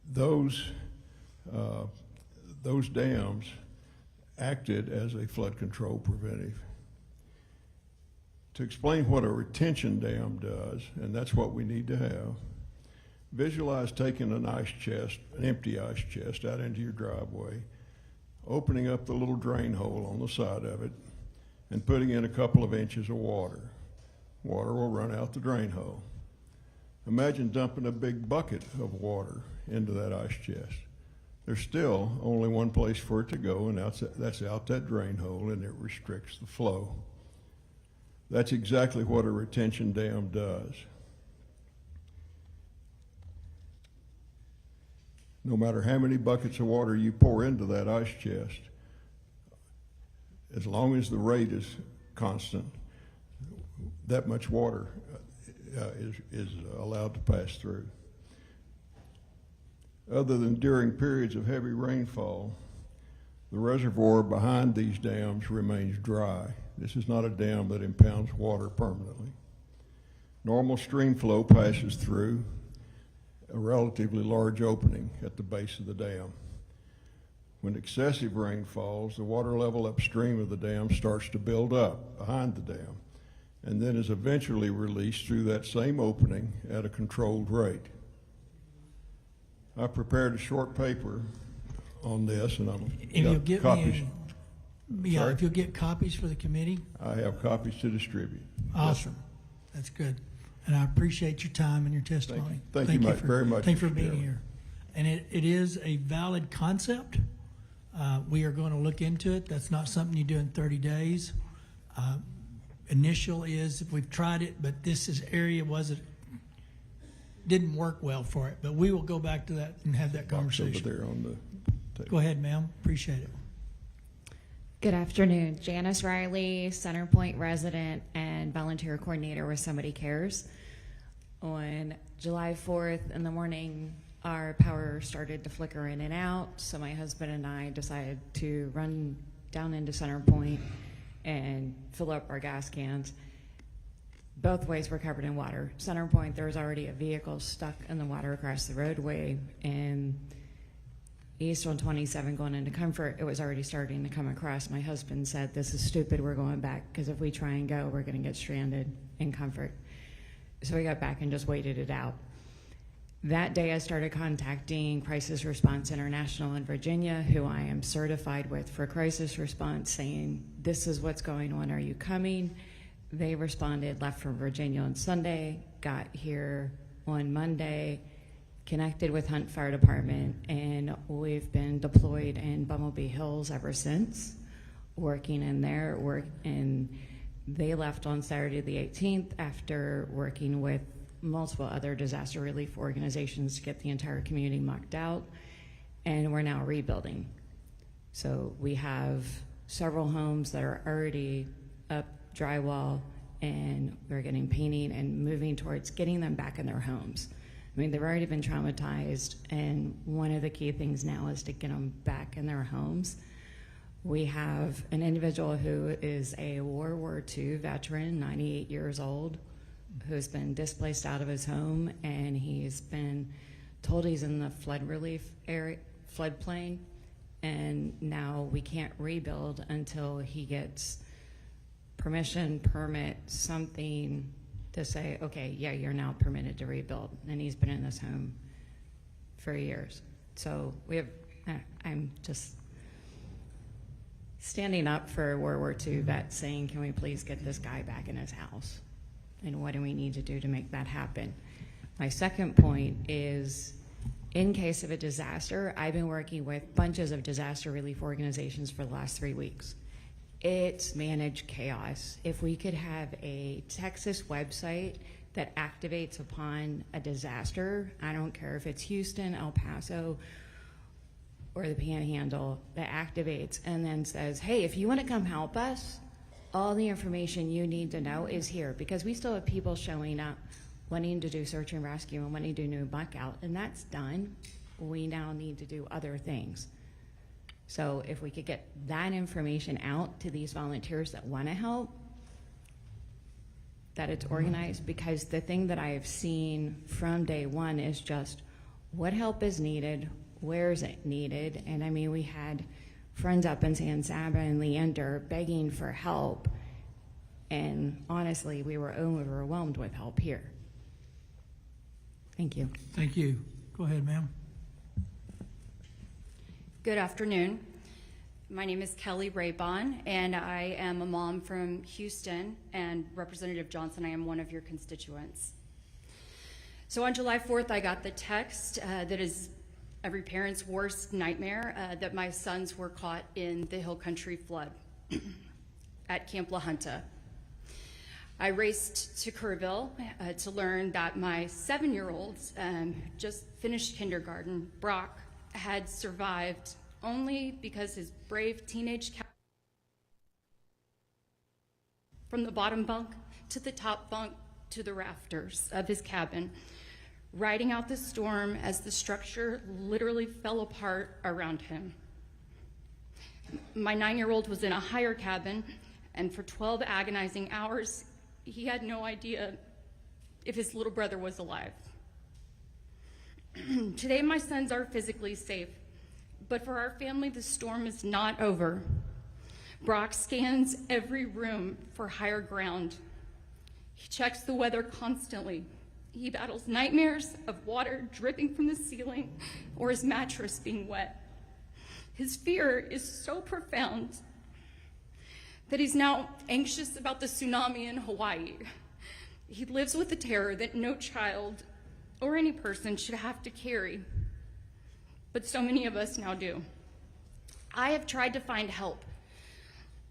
Those dams acted as a flood control preventive. To explain what a retention dam does, and that's what we need to have, visualize taking an ice chest, an empty ice chest, out into your driveway, opening up the little drain hole on the side of it, and putting in a couple of inches of water. Water will run out the drain hole. Imagine dumping a big bucket of water into that ice chest. There's still only one place for it to go, and that's out that drain hole, and it restricts the flow. That's exactly what a retention dam does. No matter how many buckets of water you pour into that ice chest, as long as the rate is constant, that much water is allowed to pass through. Other than during periods of heavy rainfall, the reservoir behind these dams remains dry. This is not a dam that impounds water permanently. Normal stream flow passes through a relatively large opening at the base of the dam. When excessive rain falls, the water level upstream of the dam starts to build up behind the dam and then is eventually released through that same opening at a controlled rate. I prepared a short paper on this, and If you'll get copies. Yeah, if you'll get copies for the committee. I have copies to distribute. Awesome. That's good. And I appreciate your time and your testimony. Thank you very much, Thank you for Mr. being Chairman. here. And it is a valid concept. We are going to look into it. That's not something you do in 30 days. Initial is, we've tried it, but area didn't work well for it. But we will go back to that and have that conversation. Over there on the table. Go ahead, ma'am. Appreciate it. Good afternoon. Janice Riley, Center Point resident and volunteer coordinator with Somebody Cares. On July 4th in the morning, our power started to flicker in and out, so my husband and I decided to run down into Center Point and fill up our gas cans. Both ways were covered in water. Center Point, there was already a vehicle stuck in the water across the roadway, and east on 27 going into Comfort, it was already starting to come across. My husband said, "This is stupid, we're going back, because if we try and go, we're going to get stranded in Comfort." So we got back and just waited it out. That day I started contacting Crisis Response International in Virginia, who I am certified with for crisis response, saying, "This is what's going on, are you coming?" They responded, left from Virginia on Sunday, got here on Monday, connected with Hunt Fire Department, and we've been deployed in Bumblebee Hills ever since, working in there. And they left on Saturday the 18th after working with multiple other disaster relief organizations to get the entire community mucked out, and we're now rebuilding. So we have several homes that are already up drywall, and we're getting painting and moving towards getting them back in their homes. I mean, they've already been traumatized, and one of the key things now is to get them back in their homes. We have an individual who is a World War II veteran, 98 years old, who's been displaced out of his home, and he's been told he's in the flood relief area, floodplain, and now we can't rebuild until he gets permission, permit, something to say, okay, yeah, you're now permitted to rebuild. And he's been in this home for years. So I'm just standing up for World War II vets saying, can we please get this guy back in his house? and what do we need to do to make that happen? My second point is, in case of a disaster, I've been working with bunches of disaster relief organizations for the last 3 weeks. It's managed chaos. If we could have a Texas website that activates upon a disaster, I don't care if it's Houston, El Paso, or the Panhandle, that activates and then says, hey, if you want to come help us, all the information you need to know is here, because we still have people showing up wanting to do search and rescue and wanting to do new buck out, and that's done. We now need to do other things. So if we could get that information out to these volunteers that want to help, that it's organized, because the thing that I have seen from day one is just what help is needed, where is it needed, and I mean, we had friends up in San Saba and Leander begging for help, and honestly, we were overwhelmed with help here. Thank you. Thank you. Go ahead, ma'am. Good afternoon. My name is Kelly Raybon, and I am a mom from Houston, and Representative Johnson, I am one of your constituents. So on July 4th, I got the text that is every parent's worst nightmare, that my sons were caught in the Hill Country flood at Camp La Junta. I raced to Kerrville to learn that my 7-year-old, just finished kindergarten, Brock, had survived only because his brave teenage from the bottom bunk to the top bunk to the rafters of his cabin, riding out the storm as the structure literally fell apart around him. My 9-year-old was in a higher cabin, and for 12 agonizing hours, he had no idea if his little brother was alive. Today, my sons are physically safe, but for our family, the storm is not over. Brock scans every room for higher ground. He checks the weather constantly. He battles nightmares of water dripping from the ceiling or his mattress being wet. His fear is so profound that he's now anxious about the tsunami in Hawaii. He lives with the terror that no child or any person should have to carry, but so many of us now do. I have tried to find help.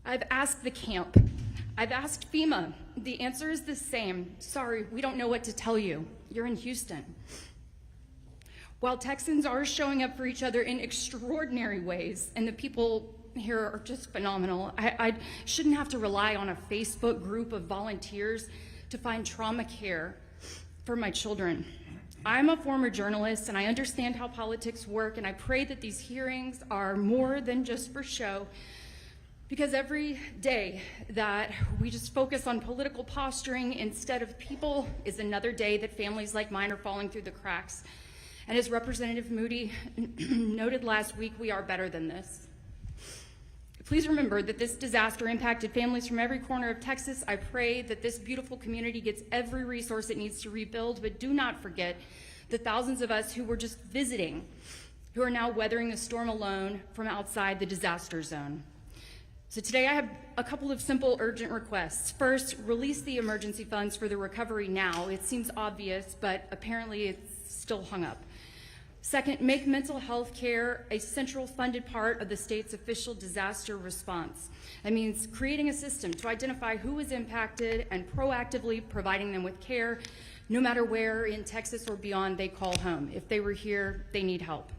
I've asked the camp. I've asked FEMA. The answer is the same. Sorry, we don't know what to tell you. You're in Houston. While Texans are showing up for each other in extraordinary ways, and the people here are just phenomenal, I shouldn't have to rely on a Facebook group of volunteers to find trauma care for my children. I'm a former journalist, and I understand how politics work, and I pray that these hearings are more than just for show, because every day that we just focus on political posturing instead of people is another day that families like mine are falling through the cracks. And as Representative Moody noted last week, we are better than this. Please remember that this disaster impacted families from every corner of Texas. I pray that this beautiful community gets every resource it needs to rebuild, but do not forget the thousands of us who were just visiting, who are now weathering the storm alone from outside the disaster zone. So today I have a couple of simple urgent requests. First, release the emergency funds for the recovery now. It seems obvious, but apparently it's still hung up. Second, make mental health care a central funded part of the state's official disaster response. That means creating a system to identify who is impacted and proactively providing them with care, no matter where in Texas or beyond they call home. If they were here, they need help.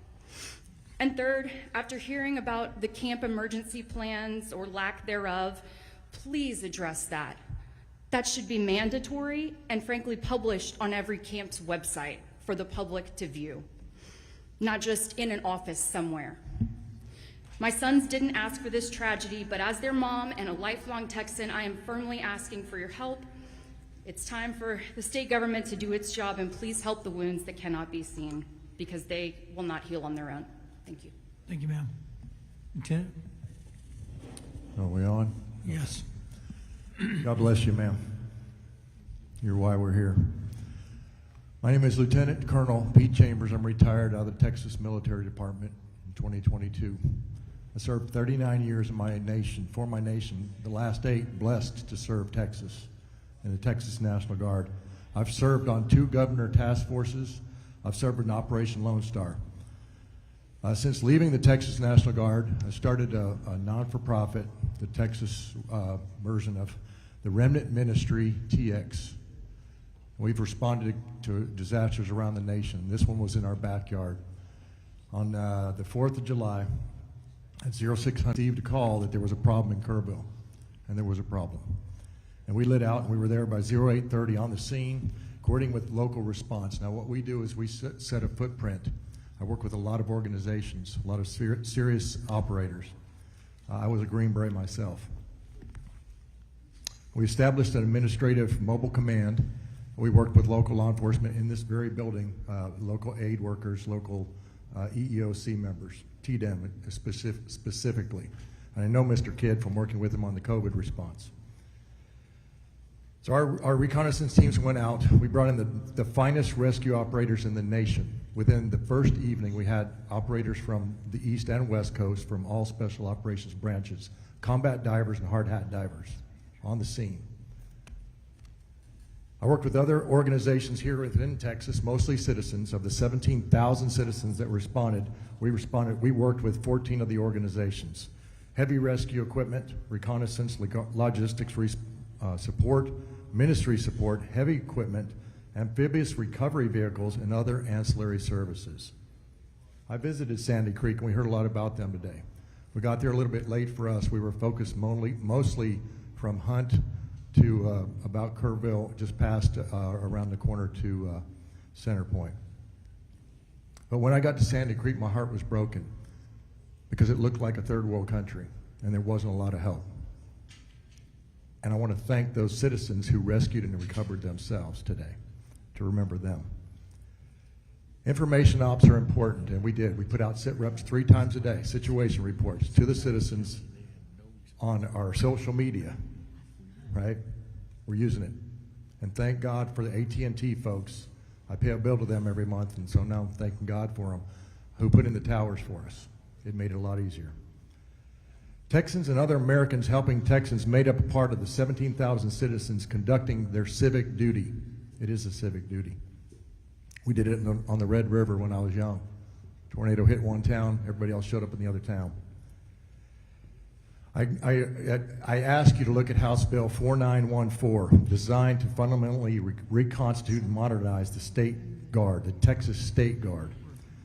And third, after hearing about the camp emergency plans or lack thereof, please address that. That should be mandatory and frankly published on every camp's website for the public to view, not just in an office somewhere. My sons didn't ask for this tragedy, but as their mom and a lifelong Texan, I am firmly asking for your help. It's time for the state government to do its job, and please help the wounds that cannot be seen, because they will not heal on their own. Thank you. Thank you, ma'am. Lieutenant? Are we on? Yes. God bless you, ma'am. You're why we're here. My name is Lieutenant Colonel Pete Chambers. I'm retired out of the Texas Military Department in 2022. I served 39 years in my nation, for my nation, the last 8 blessed to serve Texas. in the Texas National Guard. I've served on 2 governor task forces. I've served in Operation Lone Star. Since leaving the Texas National Guard, I started a non-for-profit, the Texas version of the Remnant Ministry, TX. We've responded to disasters around the nation. This one was in our backyard. On the 4th of July, at 0600, I received a call that there was a problem in Kerrville, and there was a problem. And we lit out, and we were there by 0830 on the scene, coordinating with local response. Now what we do is we set a footprint. I work with a lot of organizations, a lot of serious operators. I was a Green Beret myself. We established an administrative mobile command. We worked with local law enforcement in this very building, local aid workers, local EEOC members, TDEM specifically. And I know Mr. Kidd from working with him on the COVID response. So our reconnaissance teams went out. We brought in the finest rescue operators in the nation. Within the first evening, we had operators from the East and West Coast from all special operations branches, combat divers and hard hat divers on the scene. I worked with other organizations here within Texas, mostly citizens. Of the 17,000 citizens that responded, we worked with 14 of the organizations. Heavy rescue equipment, reconnaissance, logistics support, ministry support, heavy equipment, amphibious recovery vehicles, and other ancillary services. I visited Sandy Creek, and we heard a lot about them today. We got there a little bit late for us. We were focused mostly from Hunt to about Kerrville, just past around the corner to Center Point. But when I got to Sandy Creek, my heart was broken because it looked like a third world country, and there wasn't a lot of help. And I want to thank those citizens who rescued and recovered themselves today, to remember them. Information ops are important, and we did. We put out sit reps 3 times a day, situation reports to the citizens on our social media, right? We're using it. And thank God for the AT&T folks. I pay a bill to them every month, and so now I'm thanking God for them, who put in the towers for us. It made it a lot easier. Texans and other Americans helping Texans made up a part of the 17,000 citizens conducting their civic duty. It is a civic duty. We did it on the Red River when I was young. Tornado hit one town, everybody else showed up in the other town. I ask you to look at House Bill 4914, designed to fundamentally reconstitute and modernize the State Guard, the Texas State Guard,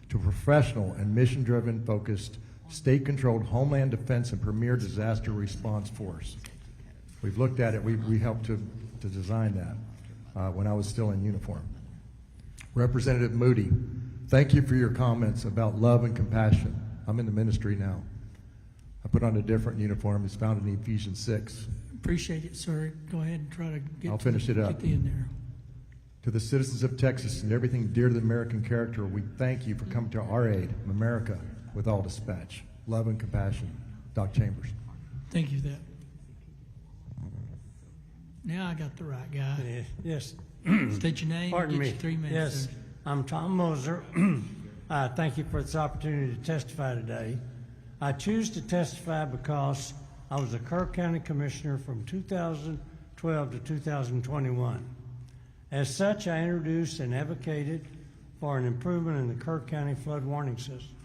to a professional and mission-driven focused state-controlled homeland defense and premier disaster response force. We've looked at it. We helped to design that when I was still in uniform. Representative Moody, thank you for your comments about love and compassion. I'm in the ministry now. I put on a different uniform. It's found in Ephesians 6. Appreciate it, sir. Go ahead and try to get I'll finish it up. Get in there. To the citizens of Texas and everything dear to the American character, we thank you for coming to our aid, America, with all dispatch. Love and compassion. Doc Chambers. Thank you for that. Now I got the right guy. Yes. State your name. Pardon get me. your 3 minutes. Yes, Sir. I'm Tom Moser. Thank you for this opportunity to testify today. I choose to testify because I was a Kerr County Commissioner from 2012 to 2021. As such, I introduced and advocated for an improvement in the Kerr County flood warning system.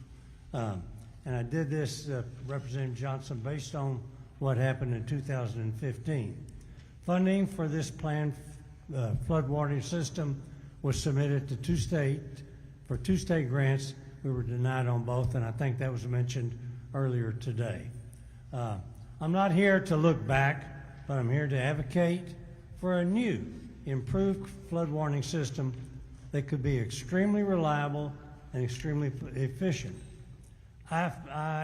And I did this, Representative Johnson, based on what happened in 2015. Funding for this planned flood warning system was submitted to 2 state grants. We were denied on both, and I think that was mentioned earlier today. I'm not here to look back, but I'm here to advocate for a new, improved flood warning system that could be extremely reliable and extremely efficient. I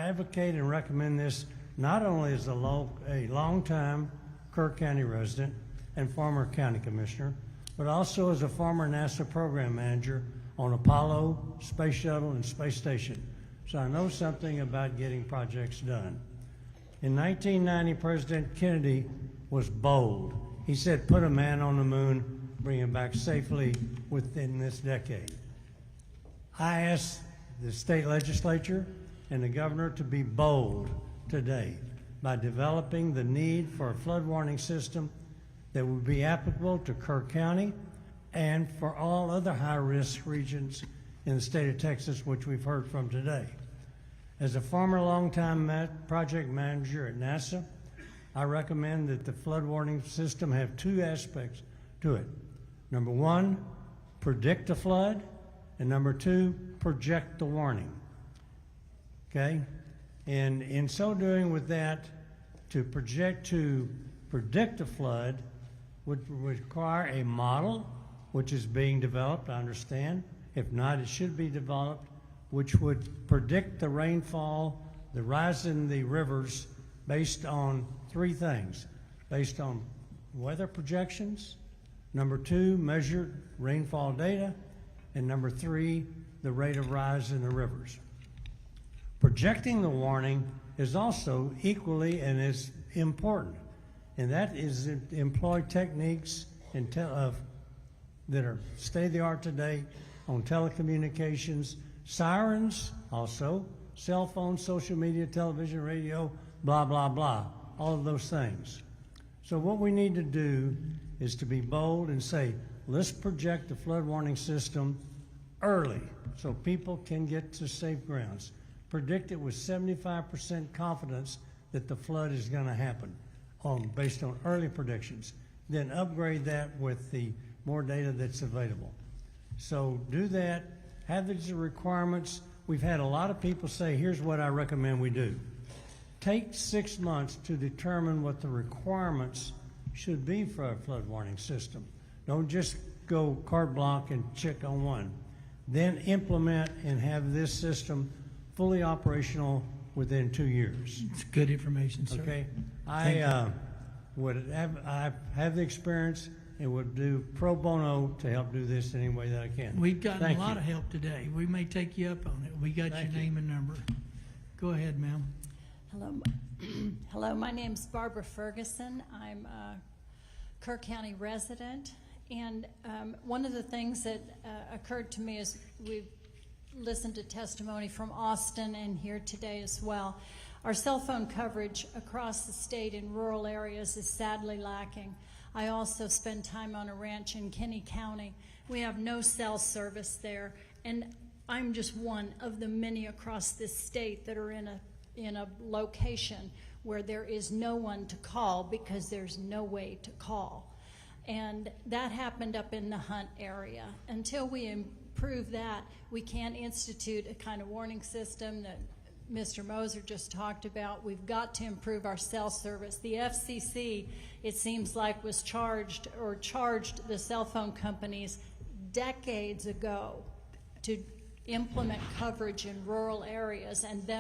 advocate and recommend this not only as a long-time Kerr County resident and former county commissioner, but also as a former NASA program manager on Apollo, Space Shuttle, and Space Station. So I know something about getting projects done. In 1990, President Kennedy was bold. He said, put a man on the moon, bring him back safely within this decade. I asked the state legislature and the governor to be bold today by developing the need for a flood warning system that would be applicable to Kerr County and for all other high-risk regions in the state of Texas, which we've heard from today. As a former longtime project manager at NASA, I recommend that the flood warning system have two aspects to it. Number one, predict a flood, and number two, project the warning. Okay? And in so doing with that, to predict a flood would require a model, which is being developed, I understand. If not, it should be developed, which would predict the rainfall, the rise in the rivers based on three things. Based on weather projections, number two, measured rainfall data, and number three, the rate of rise in the rivers. Projecting the warning is also equally and as important, and that is to employ techniques that are state-of-the-art today on telecommunications, sirens, also cell phones, social media, television, radio, blah, blah, blah, all of those things. So what we need to do is to be bold and say, let's project the flood warning system early so people can get to safe grounds. Predict it with 75% confidence that the flood is going to happen based on early predictions. Then upgrade that with the more data that's available. So do that, have these requirements. We've had a lot of people say, here's what I recommend we do. Take 6 months to determine what the requirements should be for a flood warning system. Don't just go carte blanche and check on one. Then implement and have this system fully operational within 2 years. It's good information, sir. Okay, I have the experience and would do pro bono to help do this any way that I can. We've gotten Thank a lot you. of help today. We may take you up on it. We got your name and number. Go ahead, ma'am. Hello, hello. My name's Barbara Ferguson. I'm a Kerr County resident, and one of the things that occurred to me is we've listened to testimony from Austin and here today as well. Our cell phone coverage across the state in rural areas is sadly lacking. I also spend time on a ranch in Kinney County. We have no cell service there, and I'm just one of the many across this state that are in a location where there is no one to call because there's no way to call. And that happened up in the Hunt area. Until we improve that, we can't institute a kind of warning system that Mr. Moser just talked about. We've got to improve our cell service. The FCC, it seems like, was charged the cell phone companies decades ago to implement coverage in rural areas, and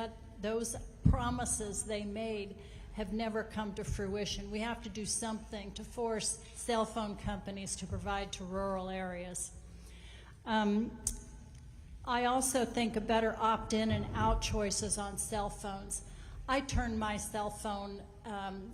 those promises they made have never come to fruition. We have to do something to force cell phone companies to provide to rural areas. I also think a better opt-in and out choices on cell phones. I turn my cell phone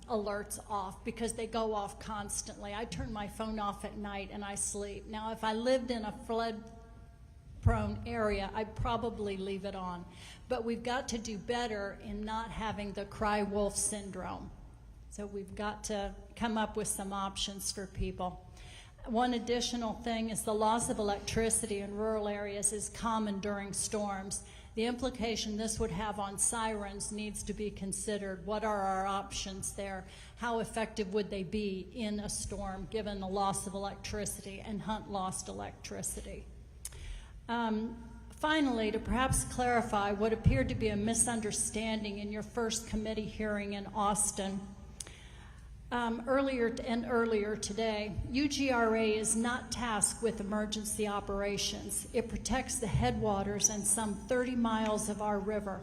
alerts off because they go off constantly. I turn my phone off at night and I sleep. Now, if I lived in a flood-prone area, I'd probably leave it on. But we've got to do better in not having the cry wolf syndrome. So we've got to come up with some options for people. One additional thing is the loss of electricity in rural areas is common during storms. The implication this would have on sirens needs to be considered. What are our options there? How effective would they be in a storm given the loss of electricity? And Hunt lost electricity. Finally, to perhaps clarify what appeared to be a misunderstanding in your first committee hearing in Austin, earlier today, UGRA is not tasked with emergency operations. It protects the headwaters and some 30 miles of our river,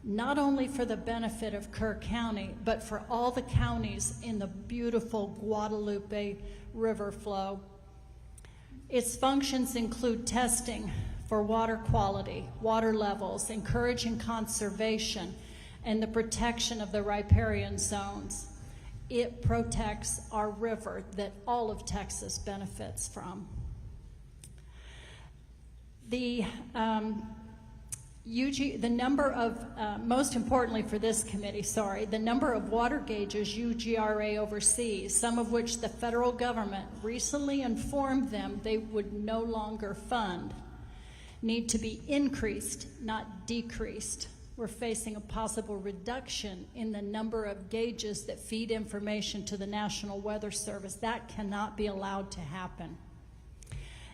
not only for the benefit of Kerr County, but for all the counties in the beautiful Guadalupe River flow. Its functions include testing for water quality, water levels, encouraging conservation, and the protection of the riparian zones. It protects our river that all of Texas benefits from. The the number of, most importantly for this committee, the number of water gauges UGRA oversees, some of which the federal government recently informed them they would no longer fund, need to be increased, not decreased. We're facing a possible reduction in the number of gauges that feed information to the National Weather Service. That cannot be allowed to happen.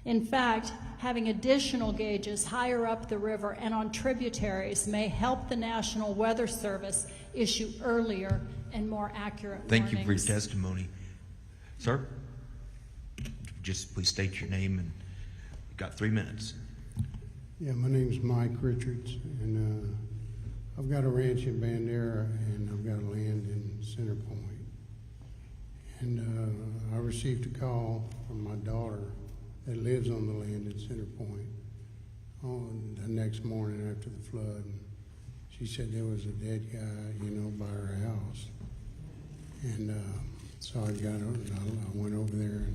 In fact, having additional gauges higher up the river and on tributaries may help the National Weather Service issue earlier and more accurate Thank you for your warnings. testimony. Sir, just please state your name, and you've got 3 minutes. Yeah, my name's Mike Richards, and I've got a ranch in Bandera, and I've got land in Center Point. And I received a call from my daughter that lives on the land in Center Point on the next morning after the flood. And she said there was a dead guy, by her house. And so I went over there,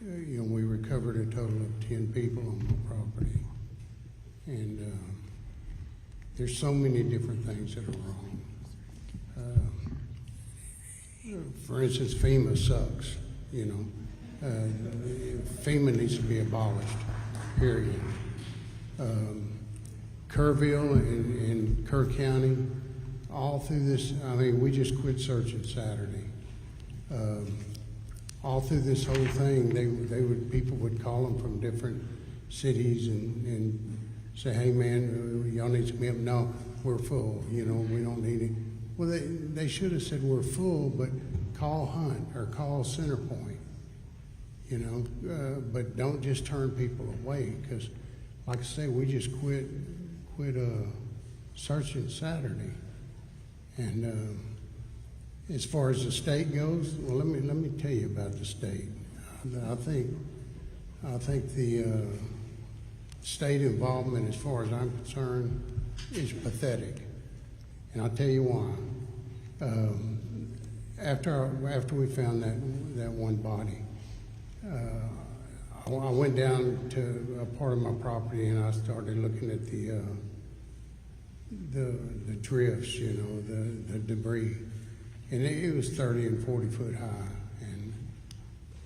and we recovered a total of 10 people on my property. And there's so many different things that are wrong. For instance, FEMA sucks, FEMA needs to be abolished, period. Kerrville in Kerr County, all through this, we just quit searching Saturday. All through this whole thing, people would call them from different cities and say, hey man, y'all need to be up. No, we're full, we don't need it. Well, they should have said we're full, but call Hunt or call Center Point, but don't just turn people away, because like I say, we just quit searching Saturday. And as far as the state goes, well, let me tell you about the state. I think the state involvement, as far as I'm concerned, is pathetic, and I'll tell you why. After we found that one body, I went down to a part of my property and I started looking at the drifts, the debris, and it was 30 and 40 foot high,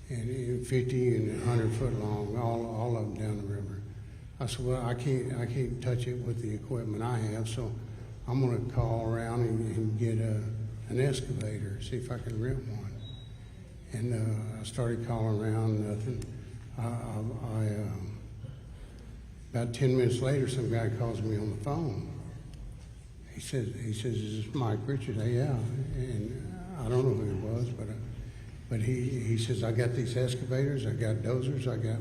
and 50 and 100 foot long, all of them down the river. I said, well, I can't touch it with the equipment I have, so I'm going to call around and get an excavator, see if I can rent one. And I started calling around, nothing. About 10 minutes later, some guy calls me on the phone. He says, is this Mike Richards? Yeah, and I don't know who it was, but he says, I got these excavators, I got dozers, I got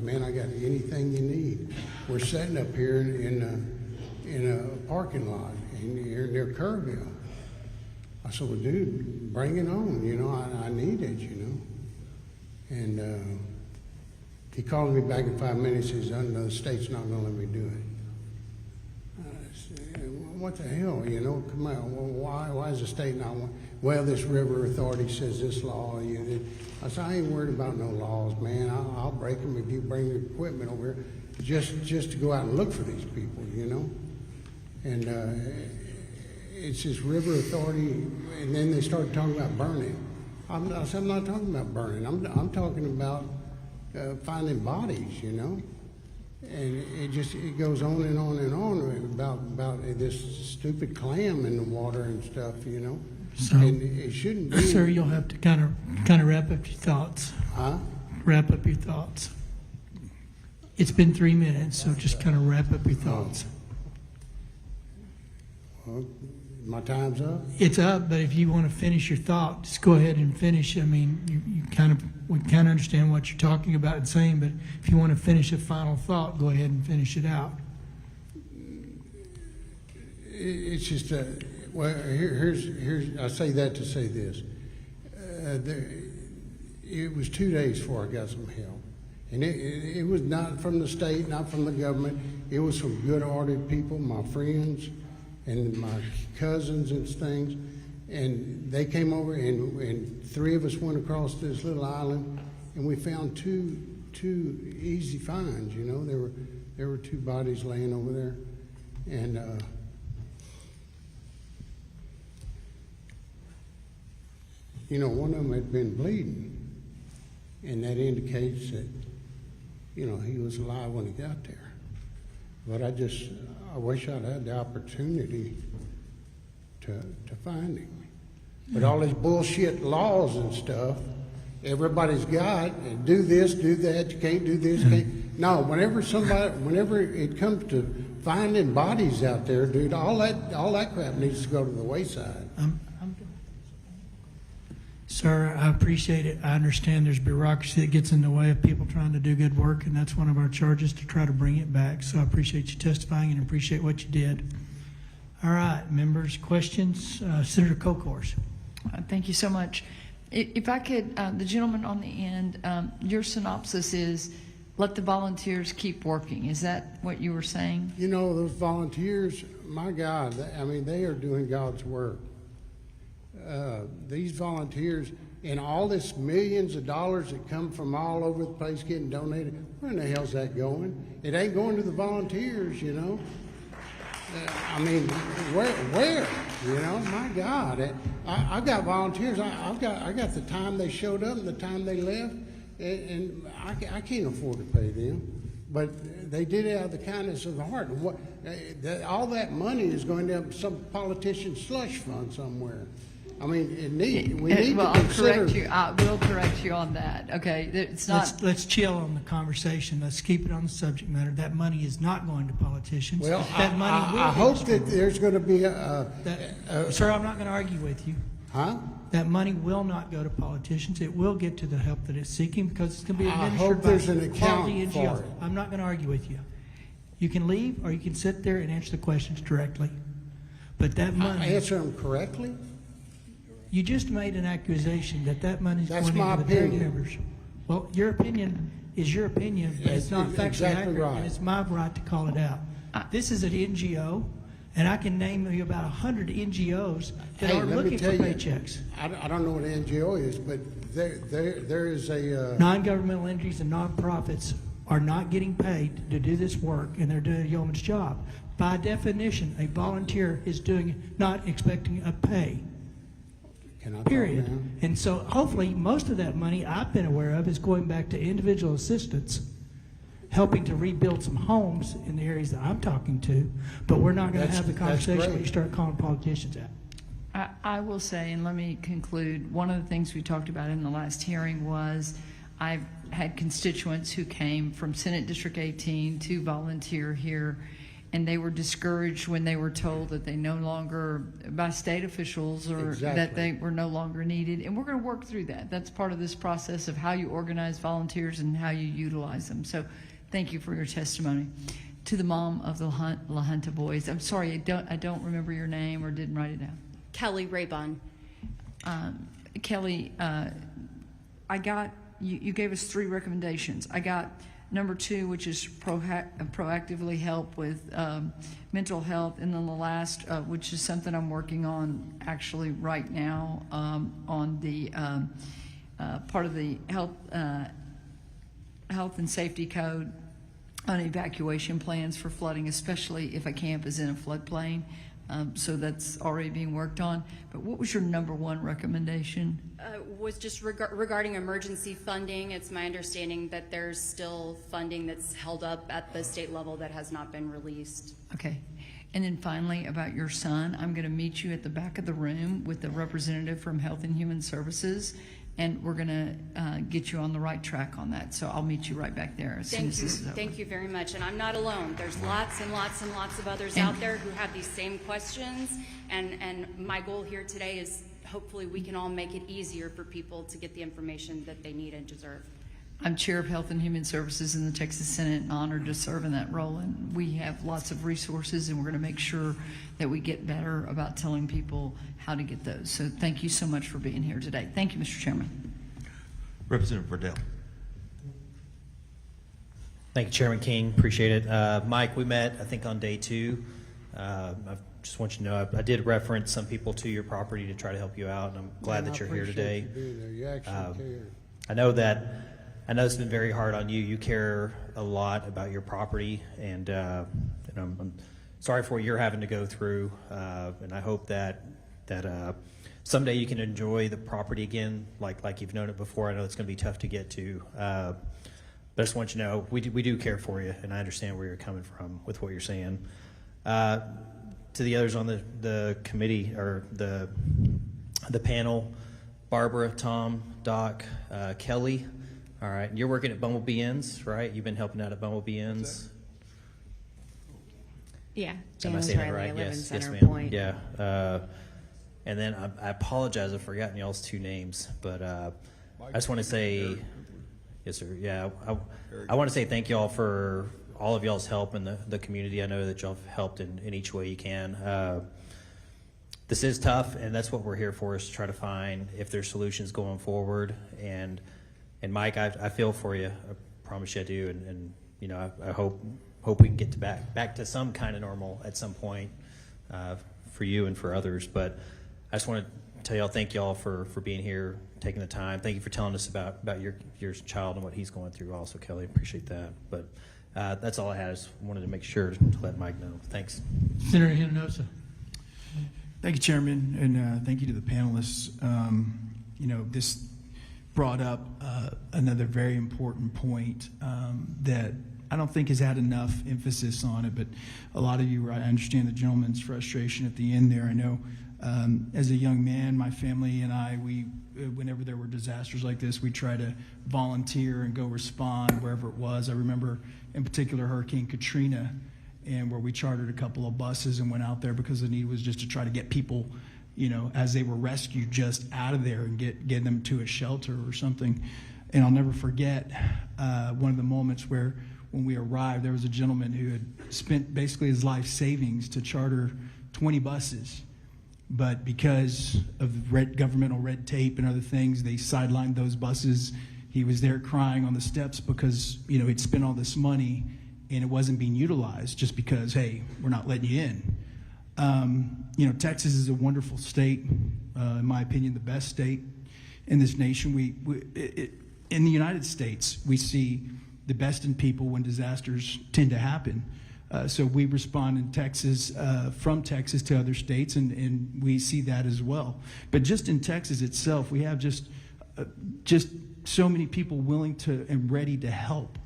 anything you need. We're sitting up here in a parking lot near Kerrville. I said, well, dude, bring it on, I need it, And he called me back in 5 minutes. He says, no, the state's not going to let me do it. I said, what the hell, come on, why is the state not want? Well, this river authority says this law. I said, I ain't worried about no laws, man. I'll break them if you bring the equipment over here, just to go out and look for these people, And it's this river authority, and then they started talking about burning. I said, I'm not talking about burning. I'm talking about finding bodies, And it goes on and on and on about this stupid clam in the water and stuff, So, and it shouldn't be. Sir, you'll have to kind of wrap up your thoughts. Huh? Wrap up your thoughts. It's been 3 minutes, so just kind of wrap up your thoughts. Well, my time's up. It's up, but if you want to finish your thought, just go ahead and finish. we kind of understand what you're talking about and saying, but if you want to finish a final thought, go ahead and finish it out. It's just well, here's. I say that to say this. It was 2 days before I got some help, and it was not from the state, not from the government. It was from good-hearted people, my friends, and my cousins and things, and they came over, and 3 of us went across this little island, and we found two easy finds. There were 2 bodies laying over there, And you know, one of them had been bleeding, and that indicates that, you know, he was alive when he got there. But I wish I'd had the opportunity to find him. But all these bullshit laws and stuff, everybody's got, and do this, do that, you can't do this, can't. No, whenever it comes to finding bodies out there, dude, all that crap needs to go to the wayside. Sir, I appreciate it. I understand there's bureaucracy that gets in the way of people trying to do good work, and that's one of our charges, to try to bring it back. So I appreciate you testifying and appreciate what you did. All right, members, questions? Senator Kokors. Thank you so much. If I could, the gentleman on the end, your synopsis is, let the volunteers keep working. Is that what you were saying? You know, those volunteers, my God, I mean, they are doing God's work. These volunteers and all this millions of dollars that come from all over the place getting donated, where in the hell's that going? It ain't going to the volunteers, you know. I mean, where? You know, my God, I've got volunteers. I got the time they showed up and the time they left, and I can't afford to pay them. But they did it out of the kindness of the heart. And all that money is going to some politician's slush fund somewhere. I mean, we need to consider. I will correct you on that. Okay, it's not. Let's chill on the conversation. Let's keep it on the subject matter. That money is not going to politicians. Well, that money I hope that there's going to be Sir, I'm not going to argue with you. Huh? That money will not go to politicians. It will get to the help that it's seeking, because it's going to be administered I hope there's an by account quality for NGOs. it. I'm not going to argue with you. You can leave, or you can sit there and answer the questions directly. But that money. I answer them correctly. You just made an accusation that money is That's going my into the charity opinion. members. Well, your opinion is your opinion, but it's not factually exactly accurate, right. and it's my right to call it out. This is an NGO, and I can name you about 100 NGOs that are looking for paychecks. I don't know what an NGO is, but there is a Non-governmental entities and nonprofits are not getting paid to do this work, and they're doing a yeoman's job. By definition, a volunteer is not expecting a pay. Period. And so hopefully most of that money I've been aware of is going back to individual assistance, helping to rebuild some homes in the areas that I'm talking to. But we're not going to have the conversation when you start calling politicians out. I will say, and let me conclude, one of the things we talked about in the last hearing was I've had constituents who came from Senate District 18 to volunteer here, and they were discouraged when they were told that they no longer, by state officials, or that they were no longer needed. And we're going to work through that. That's part of this process of how you organize volunteers and how you utilize them. So thank you for your testimony. To the mom of the La Junta boys, I'm sorry, I don't remember your name or didn't write it down. Kelly Raybon. Kelly, I got, you gave us 3 recommendations. I got number 2, which is proactively help with mental health, and then the last, which is something I'm working on actually right now, on the part of the health and safety code on evacuation plans for flooding, especially if a camp is in a floodplain. So that's already being worked on. But what was your number 1 recommendation? Was just regarding emergency funding. It's my understanding that there's still funding that's held up at the state level that has not been released. Okay. And then finally, about your son, I'm going to meet you at the back of the room with the representative from Health and Human Services, and we're going to get you on the right track on that. So I'll meet you right back there as soon as this is over. Thank you very much. And I'm not alone. There's lots and lots and lots of others out there who have these same questions. And my goal here today is hopefully we can all make it easier for people to get the information that they need and deserve. I'm Chair of Health and Human Services in the Texas Senate and honored to serve in that role. And we have lots of resources, and we're going to make sure that we get better about telling people how to get those. So thank you so much for being here today. Thank you, Mr. Chairman. Representative Verdell. Thank you, Chairman King. Appreciate it. Mike, we met, I think, on day 2. I just want you to know I did reference some people to your property to try to help you out, and I'm glad that you're here today. You being there. You actually care. I know it's been very hard on you. You care a lot about your property, and I'm sorry for what you're having to go through, and I hope that someday you can enjoy the property again, like you've known it before. I know it's going to be tough to get to, but I just want you to know we do care for you, and I understand where you're coming from with what you're saying. To the others on the committee or the panel, Barbara, Tom, Doc, Kelly. All right, you're working at Bumblebee Inns, right? You've been helping out at Bumblebee Inns. Yeah, Am I Janice saying that Riley, right? I live in Yes, Center yes, ma'am. Point. Yeah. And then I apologize, I've forgotten y'all's two names, but I just want to say, yes, sir. Yeah, I want to say thank y'all for all of y'all's help in the community. I know that y'all have helped in each way you can. This is tough, and that's what we're here for, is to try to find if there's solutions going forward. And Mike, I feel for you. I promise you I do. And you know, I hope we can get back to some kind of normal at some point for you and for others. But I just want to tell y'all, thank y'all for being here, taking the time. Thank you for telling us about your child and what he's going through also, Kelly. Appreciate that. But that's all I had. I just wanted to make sure to let Mike know. Thanks. Senator Hinojosa. Thank you, Chairman, and thank you to the panelists. You know, this brought up another very important point that I don't think has had enough emphasis on it, but a lot of you, I understand the gentleman's frustration at the end there. I know as a young man, my family and I, whenever there were disasters like this, we try to volunteer and go respond wherever it was. I remember in particular Hurricane Katrina, and where we chartered a couple of buses and went out there because the need was just to try to get people, you know, as they were rescued, just out of there and get them to a shelter or something. And I'll never forget one of the moments where when we arrived, there was a gentleman who had spent basically his life savings to charter 20 buses. But because of governmental red tape and other things, they sidelined those buses. He was there crying on the steps because, you know, he'd spent all this money and it wasn't being utilized just because, hey, we're not letting you in. You know, Texas is a wonderful state, in my opinion, the best state in this nation. In the United States, we see the best in people when disasters tend to happen. So we respond in Texas, from Texas to other states, and we see that as well. But just in Texas itself, we have just so many people willing to and ready to help.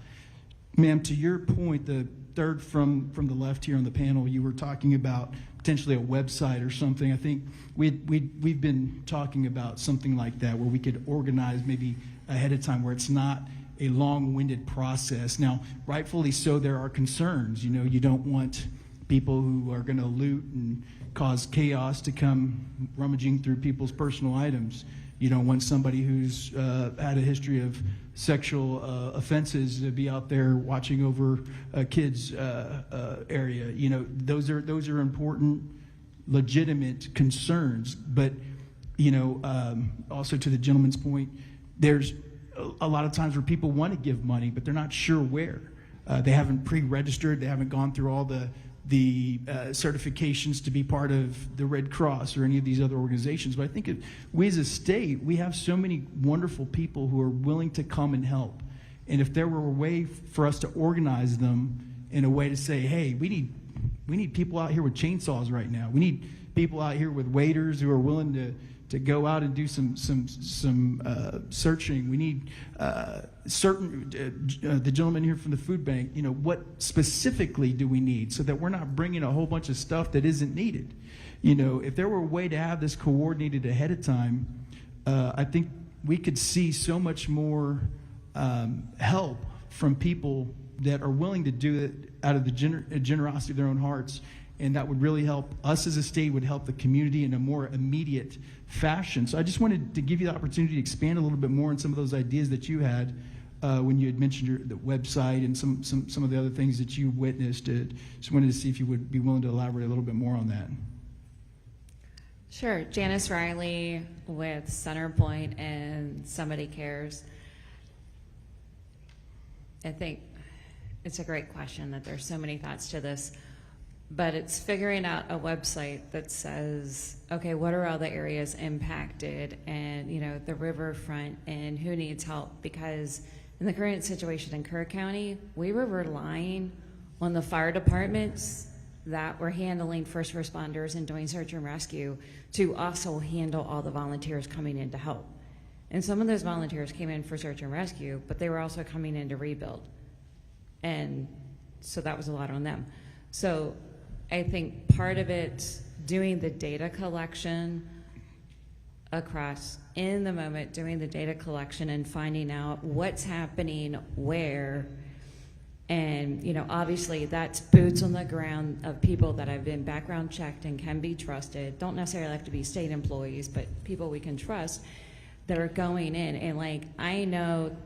Ma'am, to your point, the third from the left here on the panel, you were talking about potentially a website or something. I think we've been talking about something like that where we could organize maybe ahead of time where it's not a long-winded process. Now, rightfully so, there are concerns. You know, you don't want people who are going to loot and cause chaos to come rummaging through people's personal items. You don't want somebody who's had a history of sexual offenses to be out there watching over a kid's area. You know, those are important, legitimate concerns. But, you know, also to the gentleman's point, there's a lot of times where people want to give money, but they're not sure where. They haven't pre-registered. They haven't gone through all the certifications to be part of the Red Cross or any of these other organizations. But I think we as a state, we have so many wonderful people who are willing to come and help. And if there were a way for us to organize them in a way to say, hey, we need people out here with chainsaws right now. We need people out here with waiters who are willing to go out and do some searching. We need the gentleman here from the food bank, you know, what specifically do we need so that we're not bringing a whole bunch of stuff that isn't needed. You know, if there were a way to have this coordinated ahead of time, I think we could see so much more help from people that are willing to do it out of the generosity of their own hearts. And that would really help us as a state, would help the community in a more immediate fashion. So I just wanted to give you the opportunity to expand a little bit more on some of those ideas that you had when you had mentioned the website and some of the other things that you witnessed. Just wanted to see if you would be willing to elaborate a little bit more on that. Sure. Janice Riley with Centerpoint and Somebody Cares. I think it's a great question that there's so many thoughts to this. But it's figuring out a website that says, okay, what are all the areas impacted and, you know, the riverfront and who needs help? Because in the current situation in Kerr County, we were relying on the fire departments that were handling first responders and doing search and rescue to also handle all the volunteers coming in to help. And some of those volunteers came in for search and rescue, but they were also coming in to rebuild. And so that was a lot on them. So I think part of it's doing the data collection across in the moment, doing the data collection and finding out what's happening where. And, you know, obviously that's boots on the ground of people that have been background checked and can be trusted. Don't necessarily have to be state employees, but people we can trust that are going in. And like, I know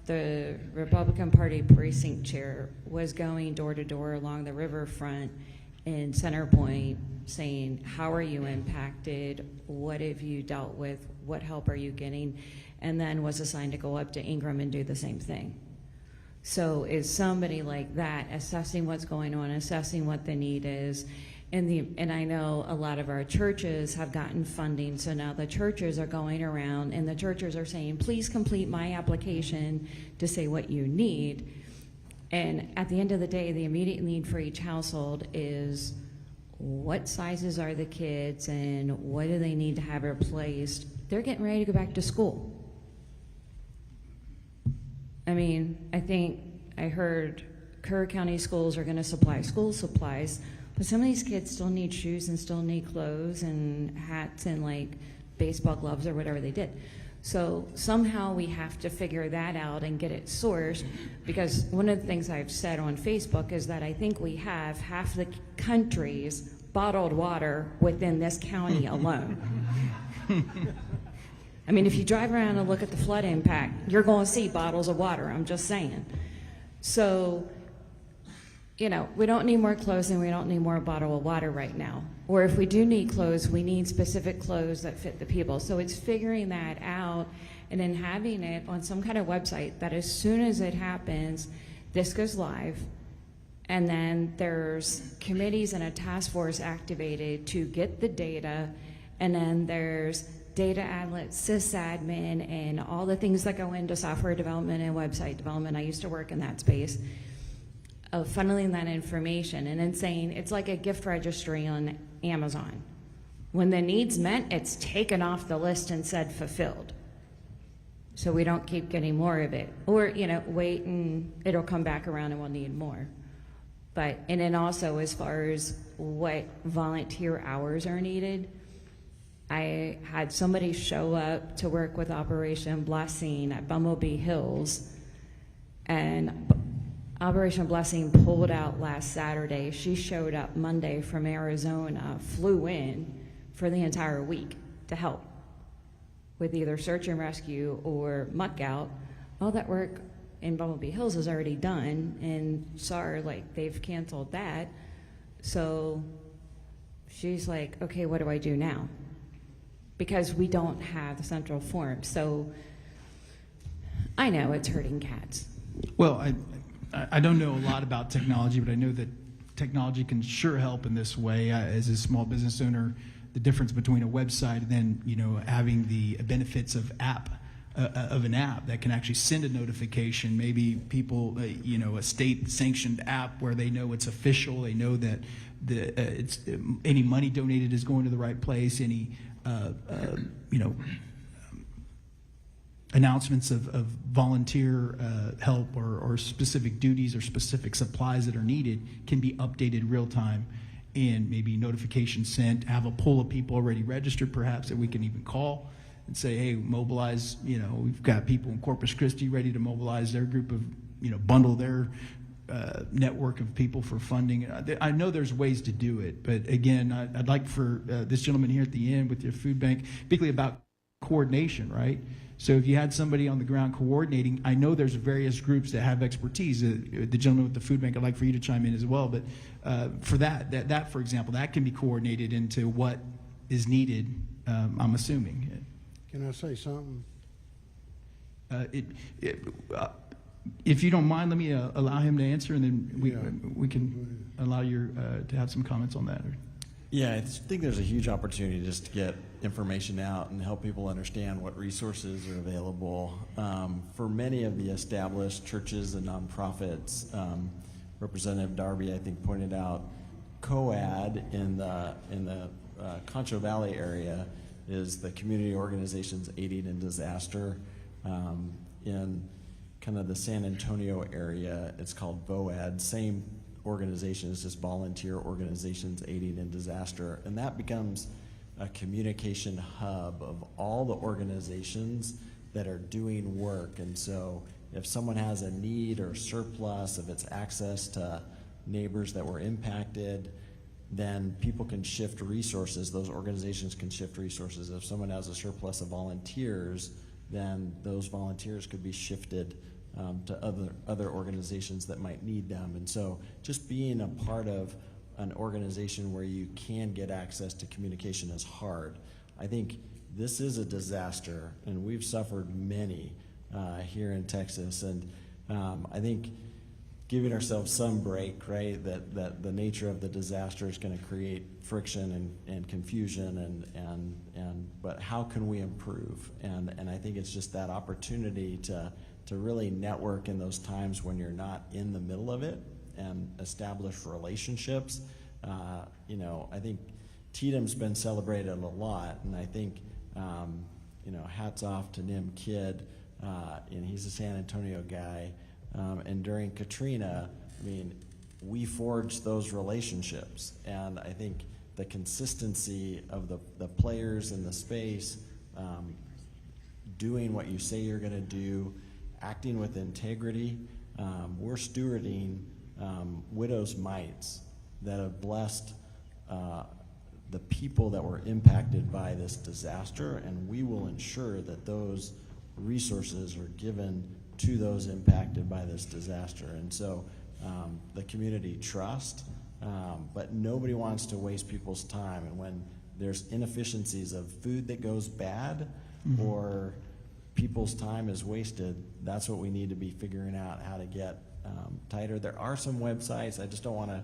the Republican Party precinct chair was going door to door along the riverfront in Center Point saying, how are you impacted? What have you dealt with? What help are you getting? And then was assigned to go up to Ingram and do the same thing. So is somebody like that assessing what's going on, assessing what the need is, and I know a lot of our churches have gotten funding, so now the churches are going around and the churches are saying, please complete my application to say what you need. And at the end of the day, the immediate need for each household is what sizes are the kids and what do they need to have replaced. They're getting ready to go back to school. I mean, I think I heard Kerr County schools are going to supply school supplies, but some of these kids still need shoes and still need clothes and hats and like baseball gloves or whatever they did. So somehow we have to figure that out and get it sourced, because one of the things I've said on Facebook is that I think we have half the country's bottled water within this county alone. I mean, if you drive around and look at the flood impact, you're going to see bottles of water, I'm just saying. So, you know, we don't need more clothes and we don't need more bottle of water right now. Or if we do need clothes, we need specific clothes that fit the people. So it's figuring that out and then having it on some kind of website that as soon as it happens, this goes live. And then there's committees and a task force activated to get the data. And then there's data outlets, sysadmin, and all the things that go into software development and website development. I used to work in that space of funneling that information and then saying it's like a gift registry on Amazon. When the need's met, it's taken off the list and said fulfilled. So we don't keep getting more of it. Or, you know, wait and it'll come back around and we'll need more. But, and then also as far as what volunteer hours are needed, I had somebody show up to work with Operation Blessing at Bumblebee Hills, and Operation Blessing pulled out last Saturday. She showed up Monday from Arizona, flew in for the entire week to help with either search and rescue or muck out. All that work in Bumblebee Hills is already done, and sorry, like they've canceled that. So she's like, okay, what do I do now? Because we don't have the central forum. So I know it's hurting cats. Well, I don't know a lot about technology, but I know that technology can sure help in this way. As a small business owner, the difference between a website and then, you know, having the benefits of an app that can actually send a notification. Maybe people, you know, a state-sanctioned app where they know it's official. They know that it's any money donated is going to the right place. Any you know, announcements of volunteer help or specific duties or specific supplies that are needed can be updated real time, and maybe notifications sent, have a pool of people already registered perhaps that we can even call and say, hey, mobilize, you know, we've got people in Corpus Christi ready to mobilize their group of, you know, bundle their network of people for funding. I know there's ways to do it, but again, I'd like for this gentleman here at the end with your food bank, particularly about coordination, right? So if you had somebody on the ground coordinating, I know there's various groups that have expertise. The gentleman with the food bank, I'd like for you to chime in as well, but for that, for example, that can be coordinated into what is needed, I'm assuming. Can I say something? If you don't mind, let me allow him to answer, and then we can allow you to have some comments on that. Yeah, I think there's a huge opportunity just to get information out and help people understand what resources are available. For many of the established churches and nonprofits, Representative Darby, I think, pointed out COAD in the Concho Valley area is the Community Organizations Aiding in Disaster. In kind of the San Antonio area, it's called VOAD. Same organization, it's just Volunteer Organizations Aiding in Disaster. And that becomes a communication hub of all the organizations that are doing work. And so if someone has a need or surplus, if it's access to neighbors that were impacted, then people can shift resources. Those organizations can shift resources. If someone has a surplus of volunteers, then those volunteers could be shifted to other organizations that might need them. And so just being a part of an organization where you can get access to communication is hard. I think this is a disaster, and we've suffered many here in Texas. And I think giving ourselves some break, right? That the nature of the disaster is going to create friction and confusion, but how can we improve? And I think it's just that opportunity to really network in those times when you're not in the middle of it and establish relationships. You know, I think Tatum's been celebrated a lot, and I think you know, hats off to Nim Kidd, and he's a San Antonio guy. And during Katrina, I mean, we forged those relationships. And I think the consistency of the players in the space, doing what you say you're going to do, acting with integrity. We're stewarding widows' mites that have blessed the people that were impacted by this disaster, and we will ensure that those resources are given to those impacted by this disaster. And so the community trust, but nobody wants to waste people's time. And when there's inefficiencies of food that goes bad, or people's time is wasted, that's what we need to be figuring out how to get tighter. There are some websites, I just don't want to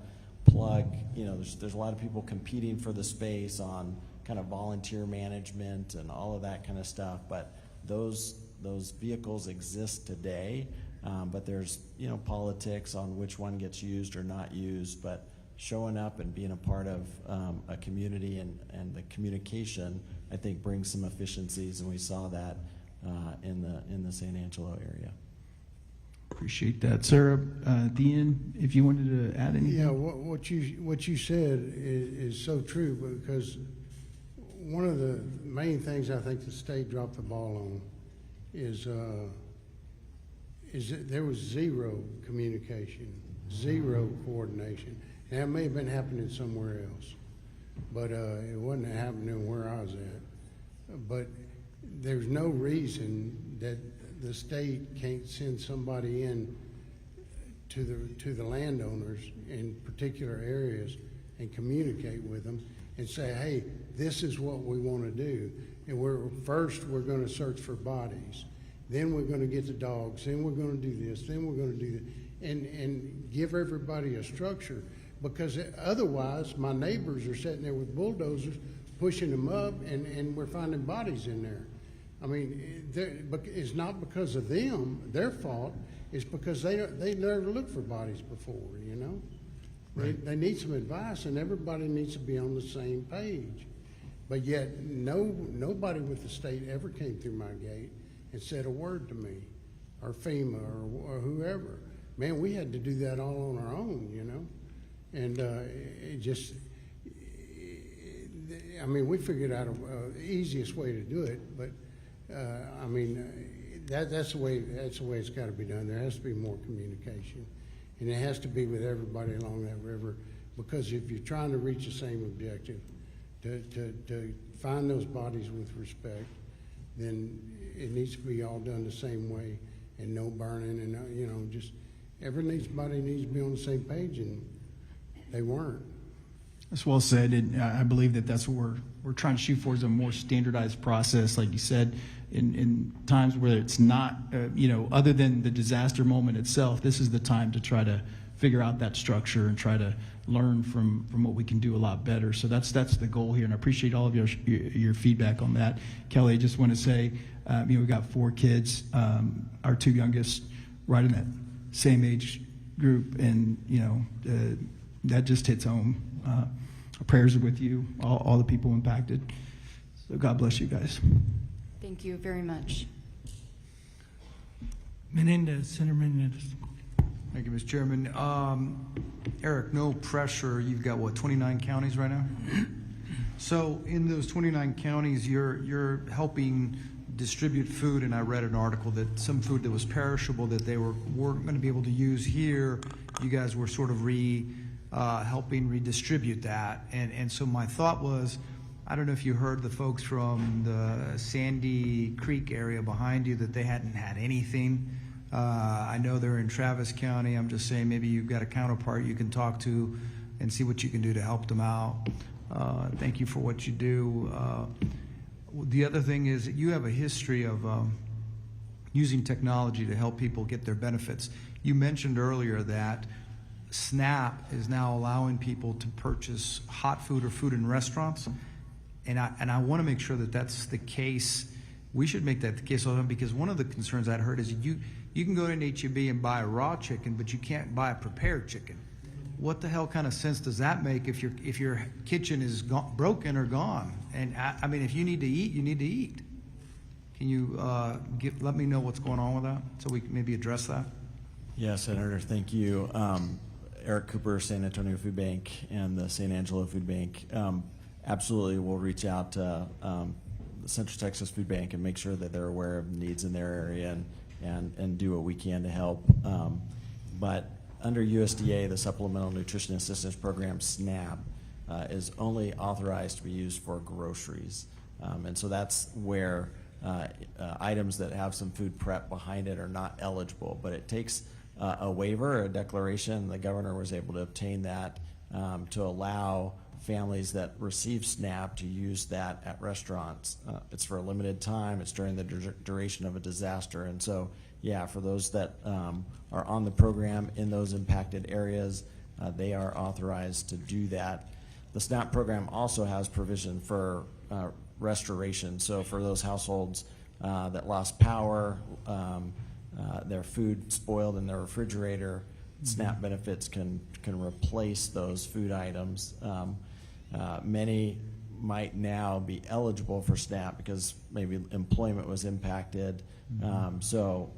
plug, you know, there's a lot of people competing for the space on kind of volunteer management and all of that kind of stuff, but those vehicles exist today, but there's, you know, politics on which one gets used or not used. But showing up and being a part of a community and the communication, I think, brings some efficiencies, and we saw that in the San Angelo area. Appreciate that, Sarah. At the end, if you wanted to add anything. Yeah, what you said is so true, because one of the main things I think the state dropped the ball on is that there was zero communication, zero coordination. And that may have been happening somewhere else, but it wasn't happening where I was at. But there's no reason that the state can't send somebody in to the landowners in particular areas and communicate with them and say, hey, this is what we want to do. And we're going to search for bodies. Then we're going to get the dogs. Then we're going to do this. Then we're going to do that. And give everybody a structure. Because otherwise, my neighbors are sitting there with bulldozers pushing them up, and we're finding bodies in there. I mean, it's not because of them, their fault. It's because they never looked for bodies before, you know? Right. They need some advice, and everybody needs to be on the same page. But yet, nobody with the state ever came through my gate and said a word to me, or FEMA, or whoever. Man, we had to do that all on our own, you know? And it just, I mean, we figured out the easiest way to do it, but I mean, that's the way it's got to be done. There has to be more communication, and it has to be with everybody along that river, because if you're trying to reach the same objective, to find those bodies with respect, then it needs to be all done the same way, and no burning, and you know, just everybody needs to be on the same page, and they weren't. That's well said, and I believe that's what we're trying to shoot for, is a more standardized process, like you said, in times where it's not, you know, other than the disaster moment itself. This is the time to try to figure out that structure and try to learn from what we can do a lot better. So that's the goal here, and I appreciate all of your feedback on that. Kelly, I just want to say, you know, we've got 4 kids, our 2 youngest right in that same age group, and you know, that just hits home. Our prayers are with you, all the people impacted. So God bless you guys. Thank you very much. Menendez, Senator Menendez. Thank you, Mr. Chairman. Eric, no pressure. You've got, what, 29 counties right now? So in those 29 counties, you're helping distribute food, and I read an article that some food that was perishable that they weren't going to be able to use here, you guys were sort of helping redistribute that. And so my thought was, I don't know if you heard the folks from the Sandy Creek area behind you that they hadn't had anything. I know they're in Travis County. I'm just saying maybe you've got a counterpart you can talk to and see what you can do to help them out. Thank you for what you do. The other thing is that you have a history of using technology to help people get their benefits. You mentioned earlier that SNAP is now allowing people to purchase hot food or food in restaurants. And I want to make sure that that's the case. We should make that the case all the time, because one of the concerns I'd heard is you can go to an H-E-B and buy a raw chicken, but you can't buy a prepared chicken. What the hell kind of sense does that make if your kitchen is broken or gone? And I mean, if you need to eat, you need to eat. Can you let me know what's going on with that so we can maybe address that? Yes, Senator, thank you. Eric Cooper, San Antonio Food Bank and the San Angelo Food Bank. Absolutely, we'll reach out to the Central Texas Food Bank and make sure that they're aware of needs in their area and do what we can to help. But under USDA, the Supplemental Nutrition Assistance Program, SNAP, is only authorized to be used for groceries. And so that's where items that have some food prep behind it are not eligible. But it takes a waiver, a declaration. The governor was able to obtain that to allow families that receive SNAP to use that at restaurants. It's for a limited time. It's during the duration of a disaster. And so, yeah, for those that are on the program in those impacted areas, they are authorized to do that. The SNAP program also has provision for restoration. So for those households that lost power, their food spoiled in their refrigerator, SNAP benefits can replace those food items. Many might now be eligible for SNAP because maybe employment was impacted. So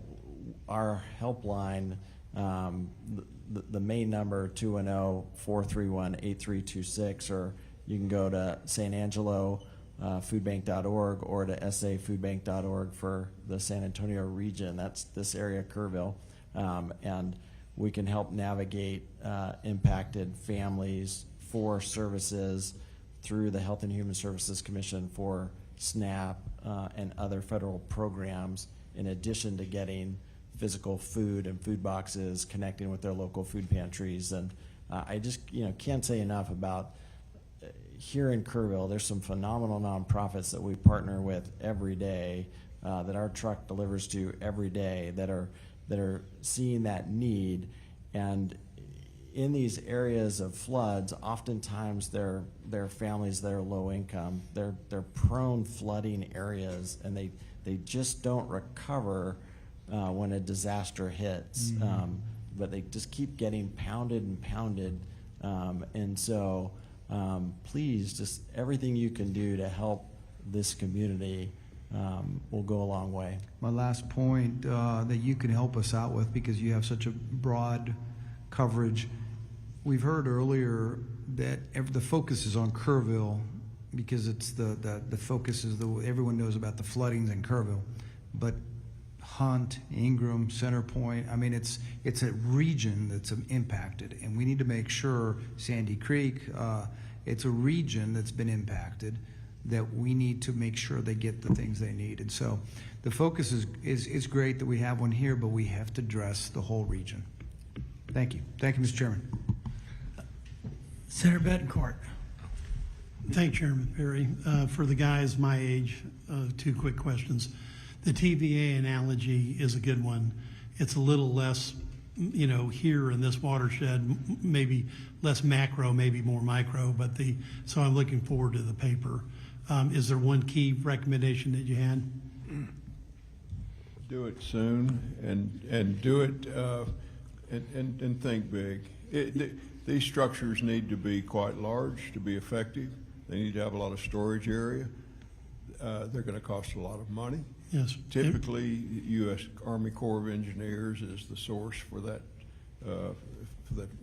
our helpline, the main number, 210-431-8326, or you can go to San Angelo foodbank.org or to safoodbank.org for the San Antonio region. That's this area, Kerrville. And we can help navigate impacted families for services through the Health and Human Services Commission for SNAP and other federal programs, in addition to getting physical food and food boxes, connecting with their local food pantries. And I just can't say enough about here in Kerrville. There's some phenomenal nonprofits that we partner with every day, that our truck delivers to every day, that are seeing that need. And in these areas of floods, oftentimes they're families that are low income. They're prone flooding areas, and they just don't recover when a disaster hits. But they just keep getting pounded and pounded. And so please, just everything you can do to help this community will go a long way. My last point that you can help us out with, because you have such a broad coverage. We've heard earlier that the focus is on Kerrville because it's the focus is everyone knows about the floodings in Kerrville, but Hunt, Ingram, Center Point, I mean, it's a region that's impacted, and we need to make sure Sandy Creek, it's a region that's been impacted, that we need to make sure they get the things they need. And so the focus is great that we have one here, but we have to address the whole region. Thank you. Thank you, Mr. Chairman. Senator Betancourt. Thank you, Chairman Perry. For the guys my age, two quick questions. The TVA analogy is a good one. It's a little less, here in this watershed, maybe less macro, maybe more micro, but so I'm looking forward to the paper. Is there one key recommendation that you had? Do it soon and do it and think big. These structures need to be quite large to be effective. They need to have a lot of storage area. They're going to cost a lot of money. Yes. Typically, U.S. Army Corps of Engineers is the source for that,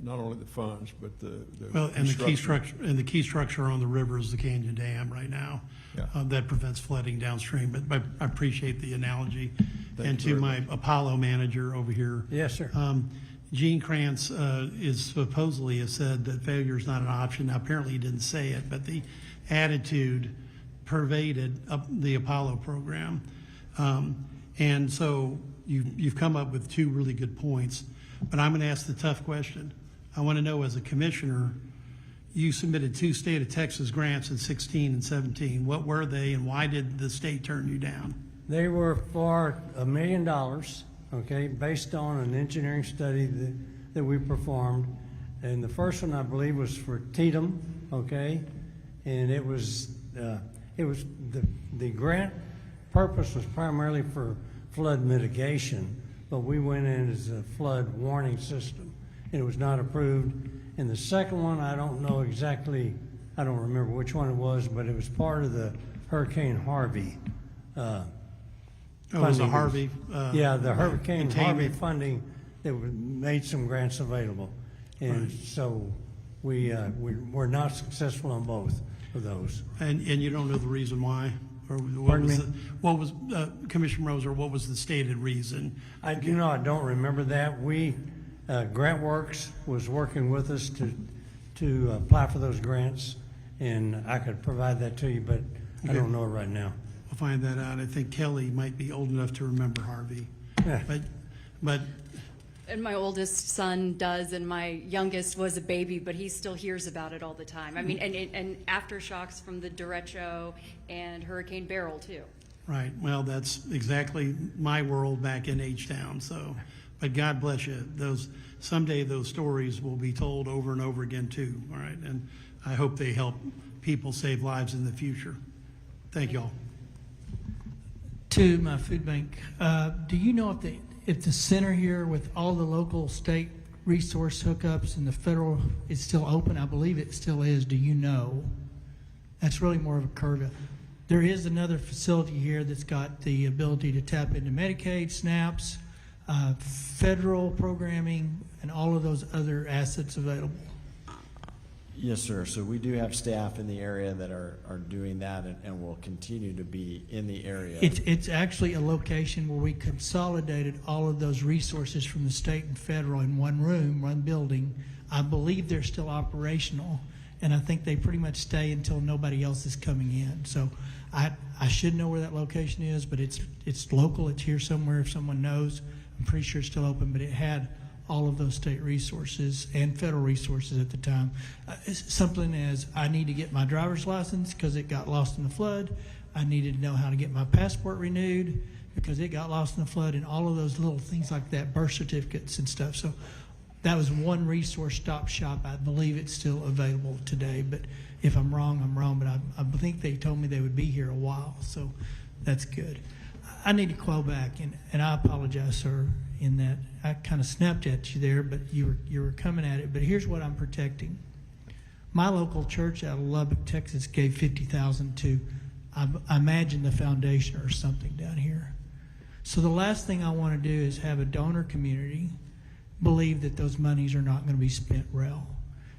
not only the funds, but the Well, and construction. the key structure on the river is the Canyon Dam right now. Yeah. That prevents flooding downstream, but I appreciate the analogy. Thank And you to very my Apollo manager over here. Yes, sir. Gene Krantz is supposedly has said that failure is not an option. Now, apparently he didn't say it, but the attitude pervaded the Apollo program. And so you've come up with two really good points, but I'm going to ask the tough question. I want to know, as a commissioner, you submitted 2 state of Texas grants in 16 and 17. What were they, and why did the state turn you down? They were for $1 million, okay, based on an engineering study that we performed. And the first one, I believe, was for Tatum, okay, and it was the grant purpose was primarily for flood mitigation, but we went in as a flood warning system, and it was not approved. And the second one, I don't know exactly, I don't remember which one it was, but it was part of the Hurricane Harvey. It was a Harvey. Yeah, the Hurricane Harvey containment. funding that made some grants available. And so we're not successful on both of those. And you don't know the reason why? Or what was Commissioner Roser, what was the stated reason? I don't remember that. GrantWorks was working with us to apply for those grants, and I could provide that to you, but I don't know it right now. We'll find that out. I think Kelly might be old enough to remember Harvey. Yeah. But And my oldest son does, and my youngest was a baby, but he still hears about it all the time. I mean, and aftershocks from the derecho and Hurricane Beryl, too. right, well, that's exactly my world back in H-Town. So, but God bless you. Someday those stories will be told over and over again too. All right, and I hope they help people save lives in the future. Thank y'all. To my food bank, do you know if the center here with all the local state resource hookups and the federal is still open? I believe it still is. Do you know? That's really more of a Kerrville. There is another facility here that's got the ability to tap into Medicaid, SNAPs, federal programming, and all of those other assets available. Yes, sir. So we do have staff in the area that are doing that and will continue to be in the area. It's actually a location where we consolidated all of those resources from the state and federal in one room, one building. I believe they're still operational, and I think they pretty much stay until nobody else is coming in. So I should know where that location is, but it's local. It's here somewhere if someone knows. I'm pretty sure it's still open, but it had all of those state resources and federal resources at the time. It's something as I need to get my driver's license because it got lost in the flood. I needed to know how to get my passport renewed because it got lost in the flood, and all of those little things like that, birth certificates and stuff. So that was one resource stop shop. I believe it's still available today, but if I'm wrong, I'm wrong. But I think they told me they would be here a while, so that's good. I need to call back, and I apologize, sir, in that I kind of snapped at you there, but you were coming at it. But here's what I'm protecting. My local church out of Lubbock, Texas, gave $50,000 to, I imagine, the foundation or something down here. So the last thing I want to do is have a donor community believe that those monies are not going to be spent well.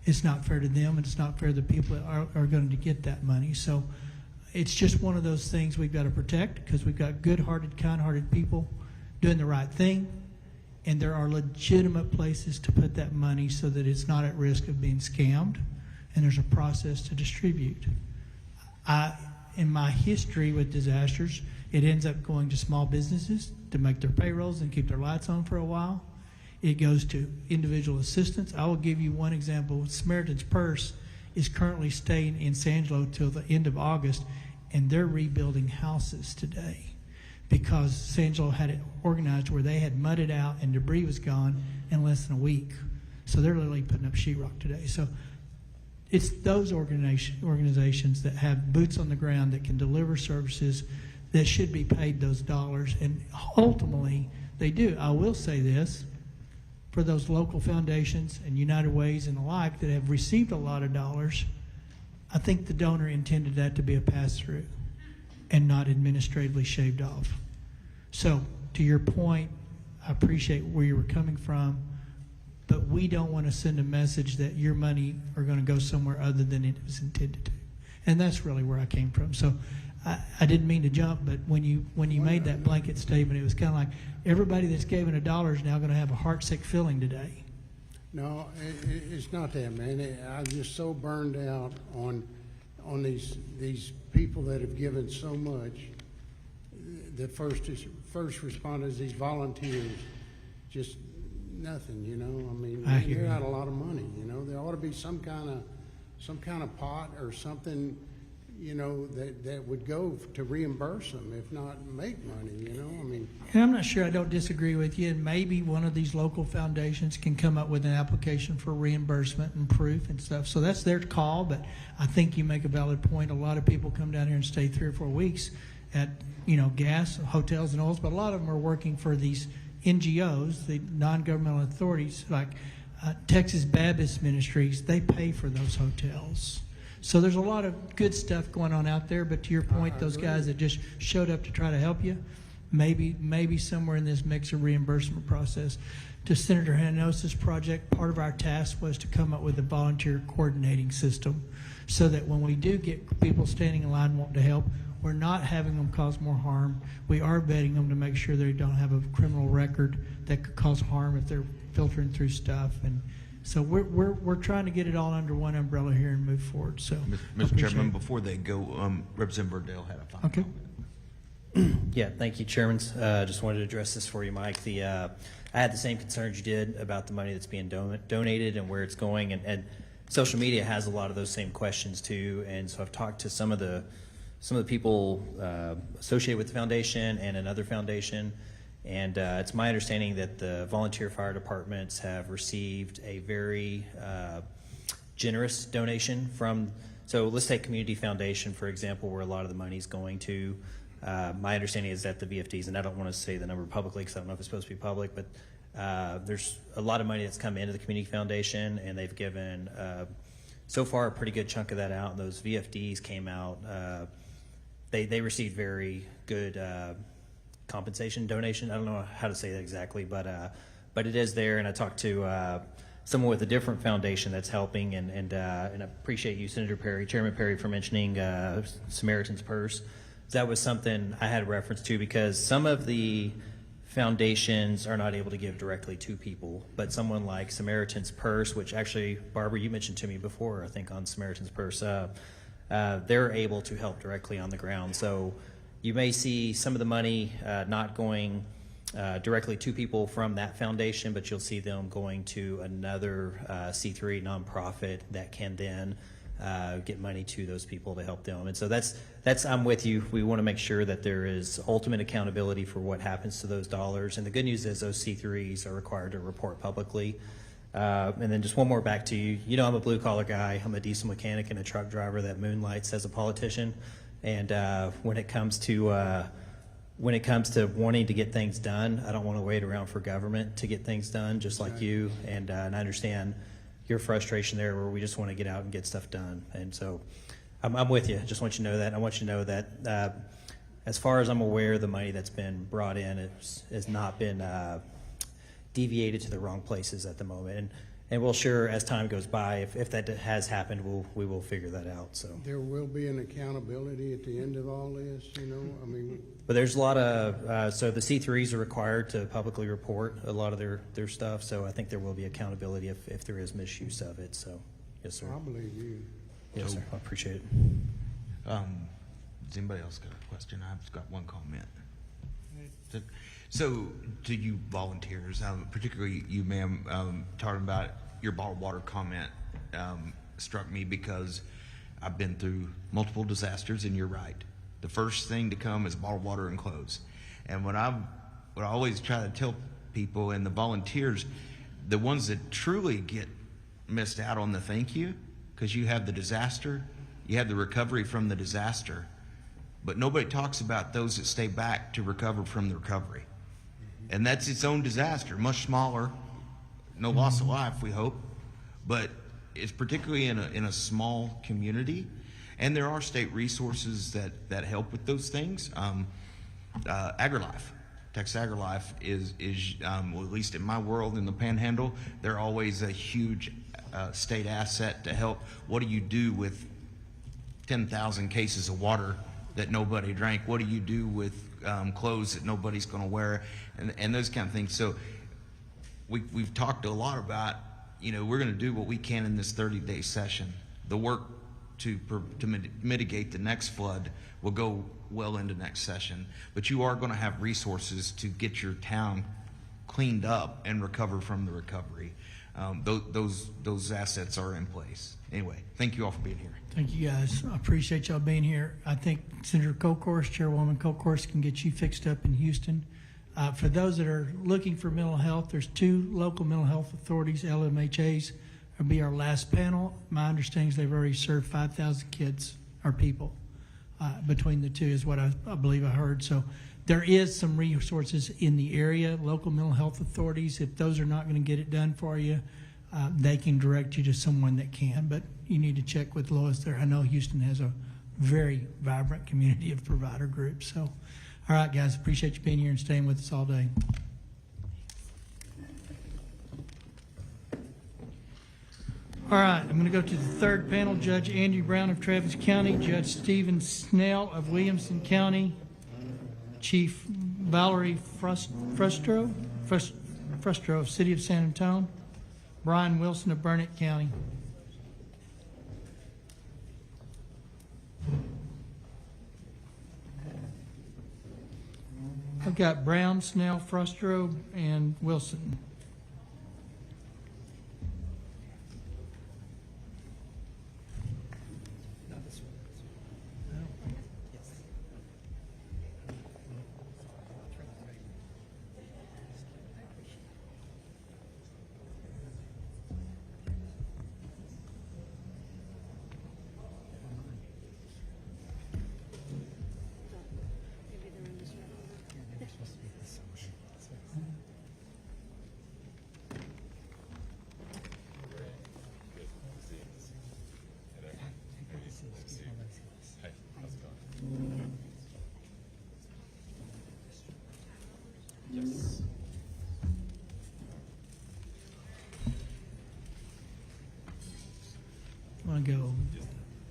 It's not fair to them, and it's not fair to the people that are going to get that money. So it's just one of those things we've got to protect because we've got good-hearted, kind-hearted people doing the right thing, and there are legitimate places to put that money so that it's not at risk of being scammed, and there's a process to distribute. In my history with disasters, it ends up going to small businesses to make their payrolls and keep their lights on for a while. It goes to individual assistance. I will give you one example. Samaritan's Purse is currently staying in San Angelo till the end of August, and they're rebuilding houses today because San Angelo had it organized where they had mudded out and debris was gone in less than a week. So they're literally putting up sheetrock today. So it's those organizations that have boots on the ground that can deliver services that should be paid those dollars, and ultimately they do. I will say this, for those local foundations and United Ways and the like that have received a lot of dollars, I think the donor intended that to be a pass-through and not administratively shaved off. So to your point, I appreciate where you were coming from, but we don't want to send a message that your money are going to go somewhere other than it was intended to. And that's really where I came from. So I didn't mean to jump, but when you made that blanket statement, it was kind of like everybody that's given $1 is now going to have a heartsick feeling today. No, it's not that, man. I'm just so burned out on these people that have given so much. The first responders, these volunteers, just nothing, you know. I mean, they're out a lot of money, you know. There ought to be some kind of pot or something, you know, that would go to reimburse them, if not make money, you know. I mean, and I'm not sure, I don't disagree with you, and maybe one of these local foundations can come up with an application for reimbursement and proof and stuff. So that's their call, but I think you make a valid point. A lot of people come down here and stay 3 or 4 weeks at, you know, gas, hotels and oils, but a lot of them are working for these NGOs, the non-governmental authorities, like Texas Baptist Ministries. They pay for those hotels. So there's a lot of good stuff going on out there, but to your point, those guys that just showed up to try to help you, maybe somewhere in this mix of reimbursement process. To Senator Hanosa's project, part of our task was to come up with a volunteer coordinating system so that when we do get people standing in line wanting to help, we're not having them cause more harm. We are vetting them to make sure they don't have a criminal record that could cause harm if they're filtering through stuff. And so we're trying to get it all under one umbrella here and move forward. So, Mr. Chairman, before they go, Representative Verdell had a final comment. Yeah, thank you, Chairman. Just wanted to address this for you, Mike. I had the same concerns you did about the money that's being donated and where it's going, and social media has a lot of those same questions too. And so I've talked to some of the people associated with the foundation and another foundation, and it's my understanding that the volunteer fire departments have received a very generous donation from, so let's take Community Foundation, for example, where a lot of the money is going to. My understanding is that the VFDs, and I don't want to say the number publicly because I don't know if it's supposed to be public, but there's a lot of money that's come into the Community Foundation, and they've given so far a pretty good chunk of that out. And those VFDs came out, they received very good compensation donation. I don't know how to say that exactly, but it is there. And I talked to someone with a different foundation that's helping, and I appreciate you, Senator Perry, Chairman Perry, for mentioning Samaritan's Purse. That was something I had reference to because some of the foundations are not able to give directly to people, but someone like Samaritan's Purse, which actually, Barbara, you mentioned to me before, I think on Samaritan's Purse, they're able to help directly on the ground. So you may see some of the money not going directly to people from that foundation, but you'll see them going to another C3 nonprofit that can then get money to those people to help them. And so that's I'm with you. We want to make sure that there is ultimate accountability for what happens to those dollars. And the good news is those C3s are required to report publicly. And then just one more back to you. You know, I'm a blue collar guy. I'm a diesel mechanic and a truck driver that moonlights as a politician. And when it comes to wanting to get things done, I don't want to wait around for government to get things done, just like you. And I understand your frustration there, where we just want to get out and get stuff done. And so I'm with you. Just want you to know that. I want you to know that as far as I'm aware, the money that's been brought in has not been deviated to the wrong places at the moment. And we'll sure, as time goes by, if that has happened, we will figure that out. So there will be an accountability at the end of all this, you know. I mean, but there's a lot of so the C3s are required to publicly report a lot of their stuff. So I think there will be accountability if there is misuse of it. So yes, sir. I believe you. Yes, sir. I appreciate it. Does anybody else got a question? I've just got one comment. So to you volunteers, particularly you, ma'am, talking about your bottled water comment struck me because I've been through multiple disasters, and you're right. The first thing to come is bottled water and clothes. And what I always try to tell people and the volunteers, the ones that truly get missed out on the thank you, because you have the disaster, you have the recovery from the disaster, but nobody talks about those that stay back to recover from the recovery. And that's its own disaster, much smaller, no loss of life, we hope, but it's particularly in a small community, and there are state resources that help with those things. AgriLife, Texas AgriLife is well, at least in my world in the Panhandle, they're always a huge state asset to help. What do you do with 10,000 cases of water that nobody drank? What do you do with clothes that nobody's going to wear, and those kind of things? So we've talked a lot about, we're going to do what we can in this 30-day session. The work to mitigate the next flood will go well into next session, but you are going to have resources to get your town cleaned up and recover from the recovery. Those assets are in place. Anyway, thank you all for being here. Thank you, guys. I appreciate y'all being here. I think Senator Colcourse, Chairwoman Colcourse, can get you fixed up in Houston. For those that are looking for mental health, there's 2 local mental health authorities, LMHAs. It'll be our last panel. My understanding is they've already served 5,000 kids or people between the 2 is what I believe I heard. So there is some resources in the area, local mental health authorities. If those are not going to get it done for you, they can direct you to someone that can, but you need to check with Lois there. I know Houston has a very vibrant community of provider groups. So, all right, guys, appreciate you being here and staying with us all day. All right, I'm going to go to the third panel. Judge Andy Brown of Travis County, Judge Stephen Snell of Williamson County, Chief Valerie Frustro of City of San Antonio, Brian Wilson of Burnett County. I've got Brown, Snell, Frustro, and Wilson. Want to go?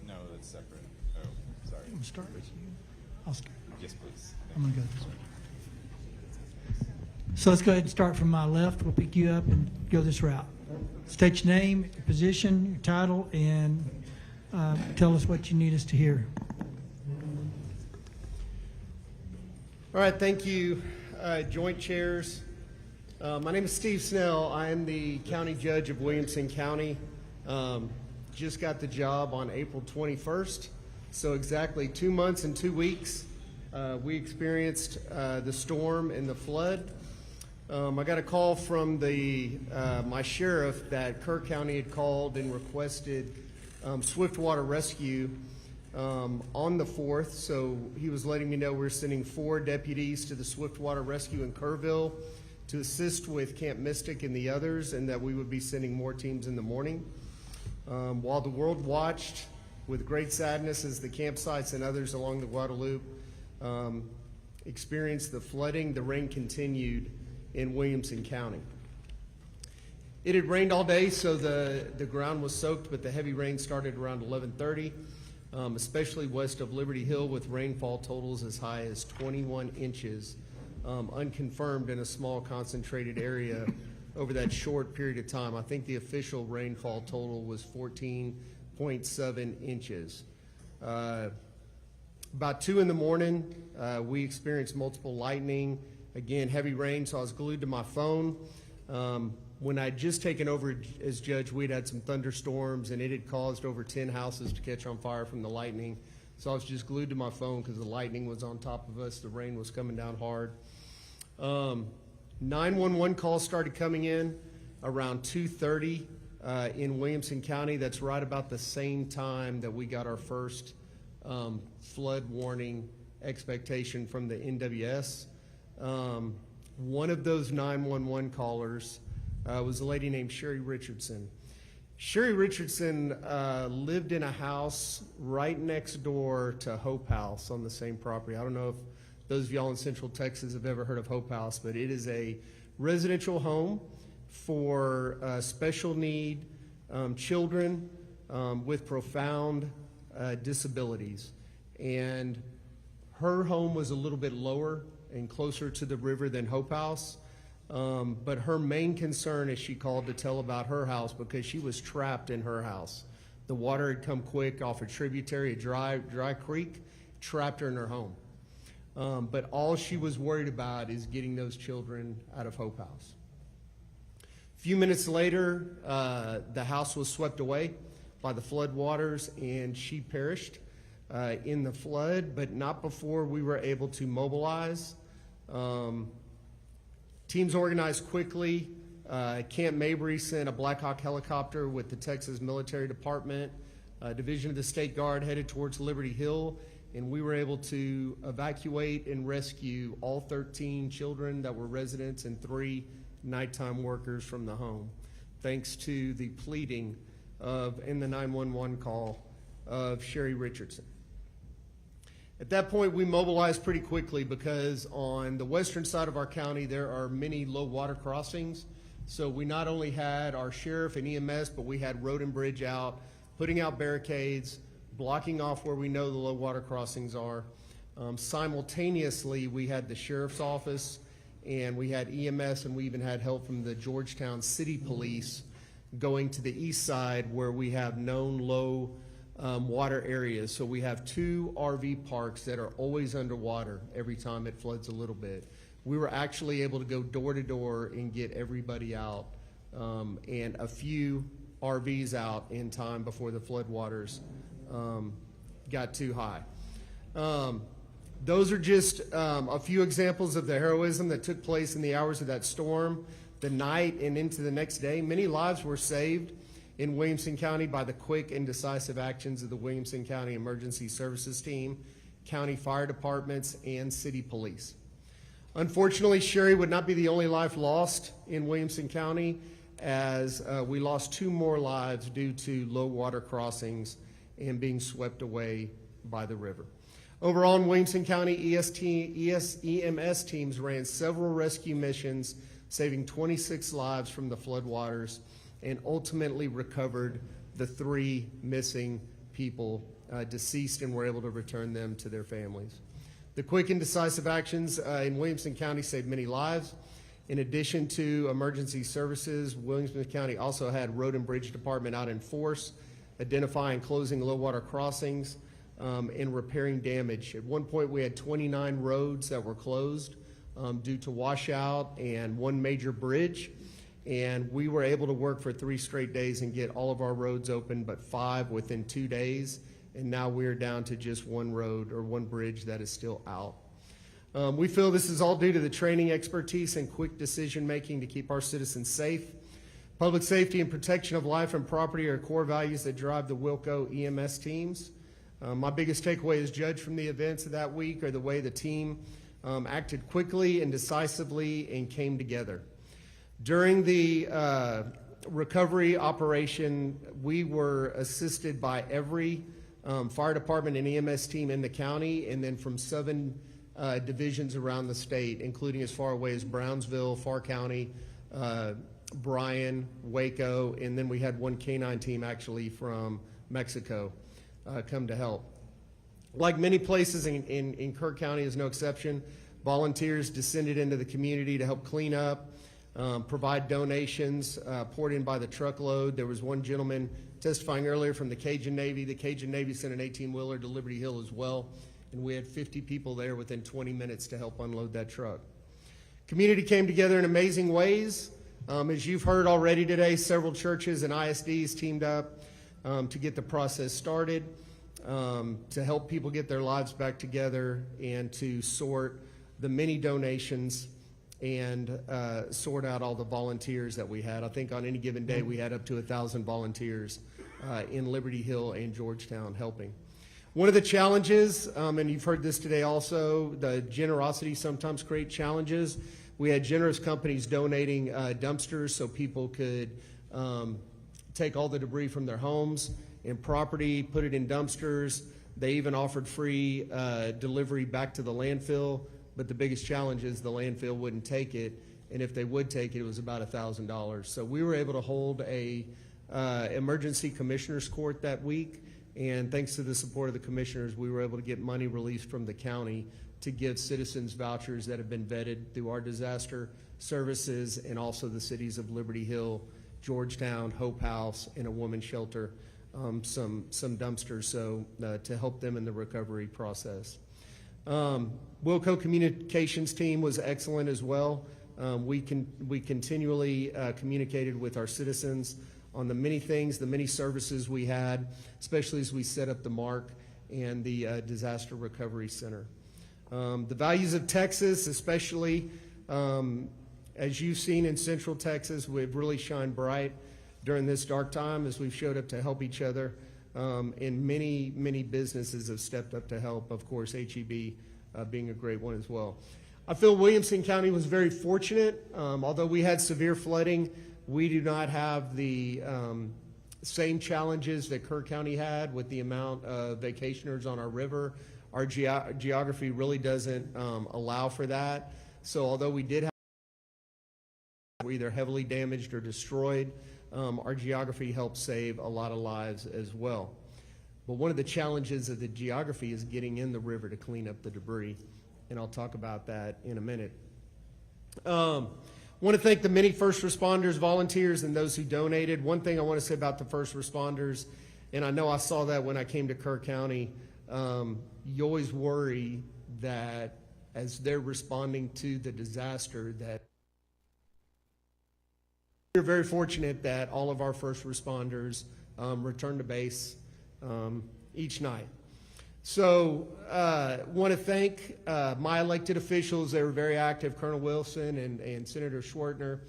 No, that's separate. Oh, sorry. I'm going to start with you. I'll start. Yes, please. I'm going to go this way. So let's go ahead and start from my left. We'll pick you up and go this route. State your name, your position, your title, and tell us what you need us to hear. All right, thank you, joint chairs. My name is Steve Snell. I am the county judge of Williamson County. Just got the job on April 21st, so exactly 2 months and 2 weeks. We experienced the storm and the flood. I got a call from my sheriff that Kerr County had called and requested swift water rescue on the 4th, so he was letting me know we're sending 4 deputies to the swift water rescue in Kerrville to assist with Camp Mystic and the others, and that we would be sending more teams in the morning. While the world watched with great sadness as the campsites and others along the Guadalupe experienced the flooding, the rain continued in Williamson County. It had rained all day, so the ground was soaked, but the heavy rain started around 11:30, especially west of Liberty Hill, with rainfall totals as high as 21 inches, unconfirmed in a small concentrated area over that short period of time. I think the official rainfall total was 14.7 inches. About 2 in the morning, we experienced multiple lightning. Again, heavy rain, so I was glued to my phone. When I'd just taken over as judge, we'd had some thunderstorms, and it had caused over 10 houses to catch on fire from the lightning. So I was just glued to my phone because the lightning was on top of us. The rain was coming down hard. 911 calls started coming in around 2:30 in Williamson County. That's right about the same time that we got our first flood warning expectation from the NWS. One of those 911 callers was a lady named Sherry Richardson. Sherry Richardson lived in a house right next door to Hope House on the same property. I don't know if those of y'all in Central Texas have ever heard of Hope House, but it is a residential home for special need children with profound disabilities. And her home was a little bit lower and closer to the river than Hope House. But her main concern is she called to tell about her house because she was trapped in her house. The water had come quick off a tributary, a dry creek, trapped her in her home. But all she was worried about is getting those children out of Hope House. A few minutes later, the house was swept away by the flood waters and she perished in the flood, but not before we were able to mobilize. Teams organized quickly. Camp Mabry sent a Black Hawk helicopter with the Texas Military Department, Division of the State Guard headed towards Liberty Hill, and we were able to evacuate and rescue all 13 children that were residents and 3 nighttime workers from the home, thanks to the pleading of, in the 911 call, of Sherry Richardson. At that point, we mobilized pretty quickly because on the western side of our county, there are many low water crossings. So we not only had our sheriff and EMS, but we had road and bridge out, putting out barricades, blocking off where we know the low water crossings are. Simultaneously, we had the sheriff's office and we had EMS, and we even had help from the Georgetown City Police going to the east side where we have known low water areas. So we have 2 RV parks that are always underwater every time it floods a little bit. We were actually able to go door to door and get everybody out, and a few RVs out in time before the floodwaters got too high. Those are just a few examples of the heroism that took place in the hours of that storm, the night and into the next day. Many lives were saved in Williamson County by the quick and decisive actions of the Williamson County Emergency Services Team, county fire departments, and city police. Unfortunately, Sherry would not be the only life lost in Williamson County, as we lost 2 more lives due to low water crossings and being swept away by the river. Overall, in Williamson County, EMS teams ran several rescue missions, saving 26 lives from the floodwaters, and ultimately recovered the 3 missing people deceased and were able to return them to their families. The quick and decisive actions in Williamson County saved many lives. In addition to emergency services, Williamson County also had Road and Bridge Department out in force, identifying, closing low water crossings, and repairing damage. At one point, we had 29 roads that were closed due to washout and 1 major bridge. And we were able to work for 3 straight days and get all of our roads open, but 5 within 2 days. And now we're down to just 1 road or 1 bridge that is still out. We feel this is all due to the training, expertise, and quick decision-making to keep our citizens safe. Public safety and protection of life and property are core values that drive the Wilco EMS teams. My biggest takeaway as judge from the events of that week are the way the team acted quickly and decisively and came together. During the recovery operation, we were assisted by every fire department and EMS team in the county, and then from 7 divisions around the state, including as far away as Brownsville, Farr County, Bryan, Waco, and then we had 1 K-9 team actually from Mexico come to help. Like many places in Kerr County is no exception, volunteers descended into the community to help clean up, provide donations poured in by the truckload. There was one gentleman testifying earlier from the Cajun Navy. The Cajun Navy sent an 18-wheeler to Liberty Hill as well, and we had 50 people there within 20 minutes to help unload that truck. Community came together in amazing ways. As you've heard already today, several churches and ISDs teamed up to get the process started, to help people get their lives back together and to sort the many donations and sort out all the volunteers that we had. I think on any given day we had up to 1,000 volunteers in Liberty Hill and Georgetown helping. One of the challenges, and you've heard this today also, the generosity sometimes create challenges, We had generous companies donating dumpsters so people could take all the debris from their homes and property, put it in dumpsters. They even offered free delivery back to the landfill, but the biggest challenge is the landfill wouldn't take it, and if they would take it, it was about $1,000. So we were able to hold a emergency commissioners court that week, and thanks to the support of the commissioners, we were able to get money released from the county to give citizens vouchers that have been vetted through our disaster services and also the cities of Liberty Hill, Georgetown, Hope House, and a woman's shelter, some dumpsters, so to help them in the recovery process. Wilco Communications team was excellent as well. We continually communicated with our citizens on the many things, the many services we had, especially as we set up the MARC and the Disaster Recovery Center. The values of Texas, especially as you've seen in Central Texas, we've really shined bright during this dark time as we've showed up to help each other. And many businesses have stepped up to help, of course, HEB being a great one as well. I feel Williamson County was very fortunate. Although we had severe flooding, we do not have the same challenges that Kerr County had with the amount of vacationers on our river. Our geography really doesn't allow for that. So although we did have were either heavily damaged or destroyed, our geography helped save a lot of lives as well. But one of the challenges of the geography is getting in the river to clean up the debris, and I'll talk about that in a minute. Want to thank the many first responders, volunteers, and those who donated. One thing I want to say about the first responders, and I know I saw that when I came to Kerr County, you always worry that as they're responding to the disaster that we're very fortunate that all of our first responders return to base each night. So want to thank my elected officials. They were very active, Colonel Wilson and Senator Schwartner,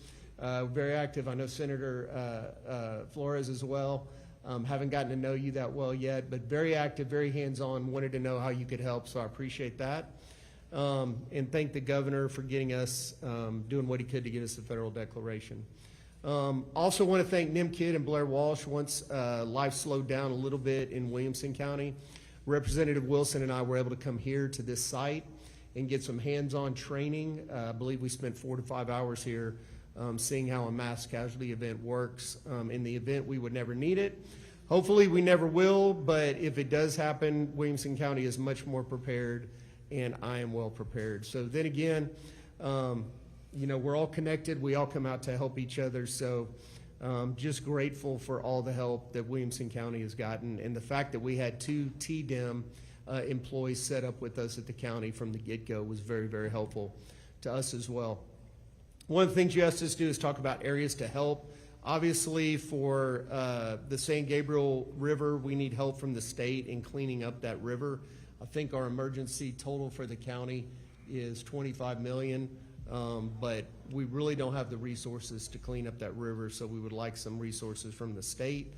very active. I know Senator Flores as well. Haven't gotten to know you that well yet, but very active, very hands-on, wanted to know how you could help, so I appreciate that. And thank the governor for getting us, doing what he could to get us the federal declaration. Also want to thank NIMKID and Blair Walsh. Once life slowed down a little bit in Williamson County, Representative Wilson and I were able to come here to this site and get some hands-on training. I believe we spent 4 to 5 hours here seeing how a mass casualty event works. In the event we would never need it. Hopefully we never will, but if it does happen, Williamson County is much more prepared, and I am well prepared. So then again, you know, we're all connected. We all come out to help each other. So just grateful for all the help that Williamson County has gotten, and the fact that we had 2 TDEM employees set up with us at the county from the get-go was very, very helpful to us as well. One of the things you asked us to do is talk about areas to help. Obviously, for the San Gabriel River, we need help from the state in cleaning up that river. I think our emergency total for the county is $25 million, but we really don't have the resources to clean up that river, so we would like some resources from the state.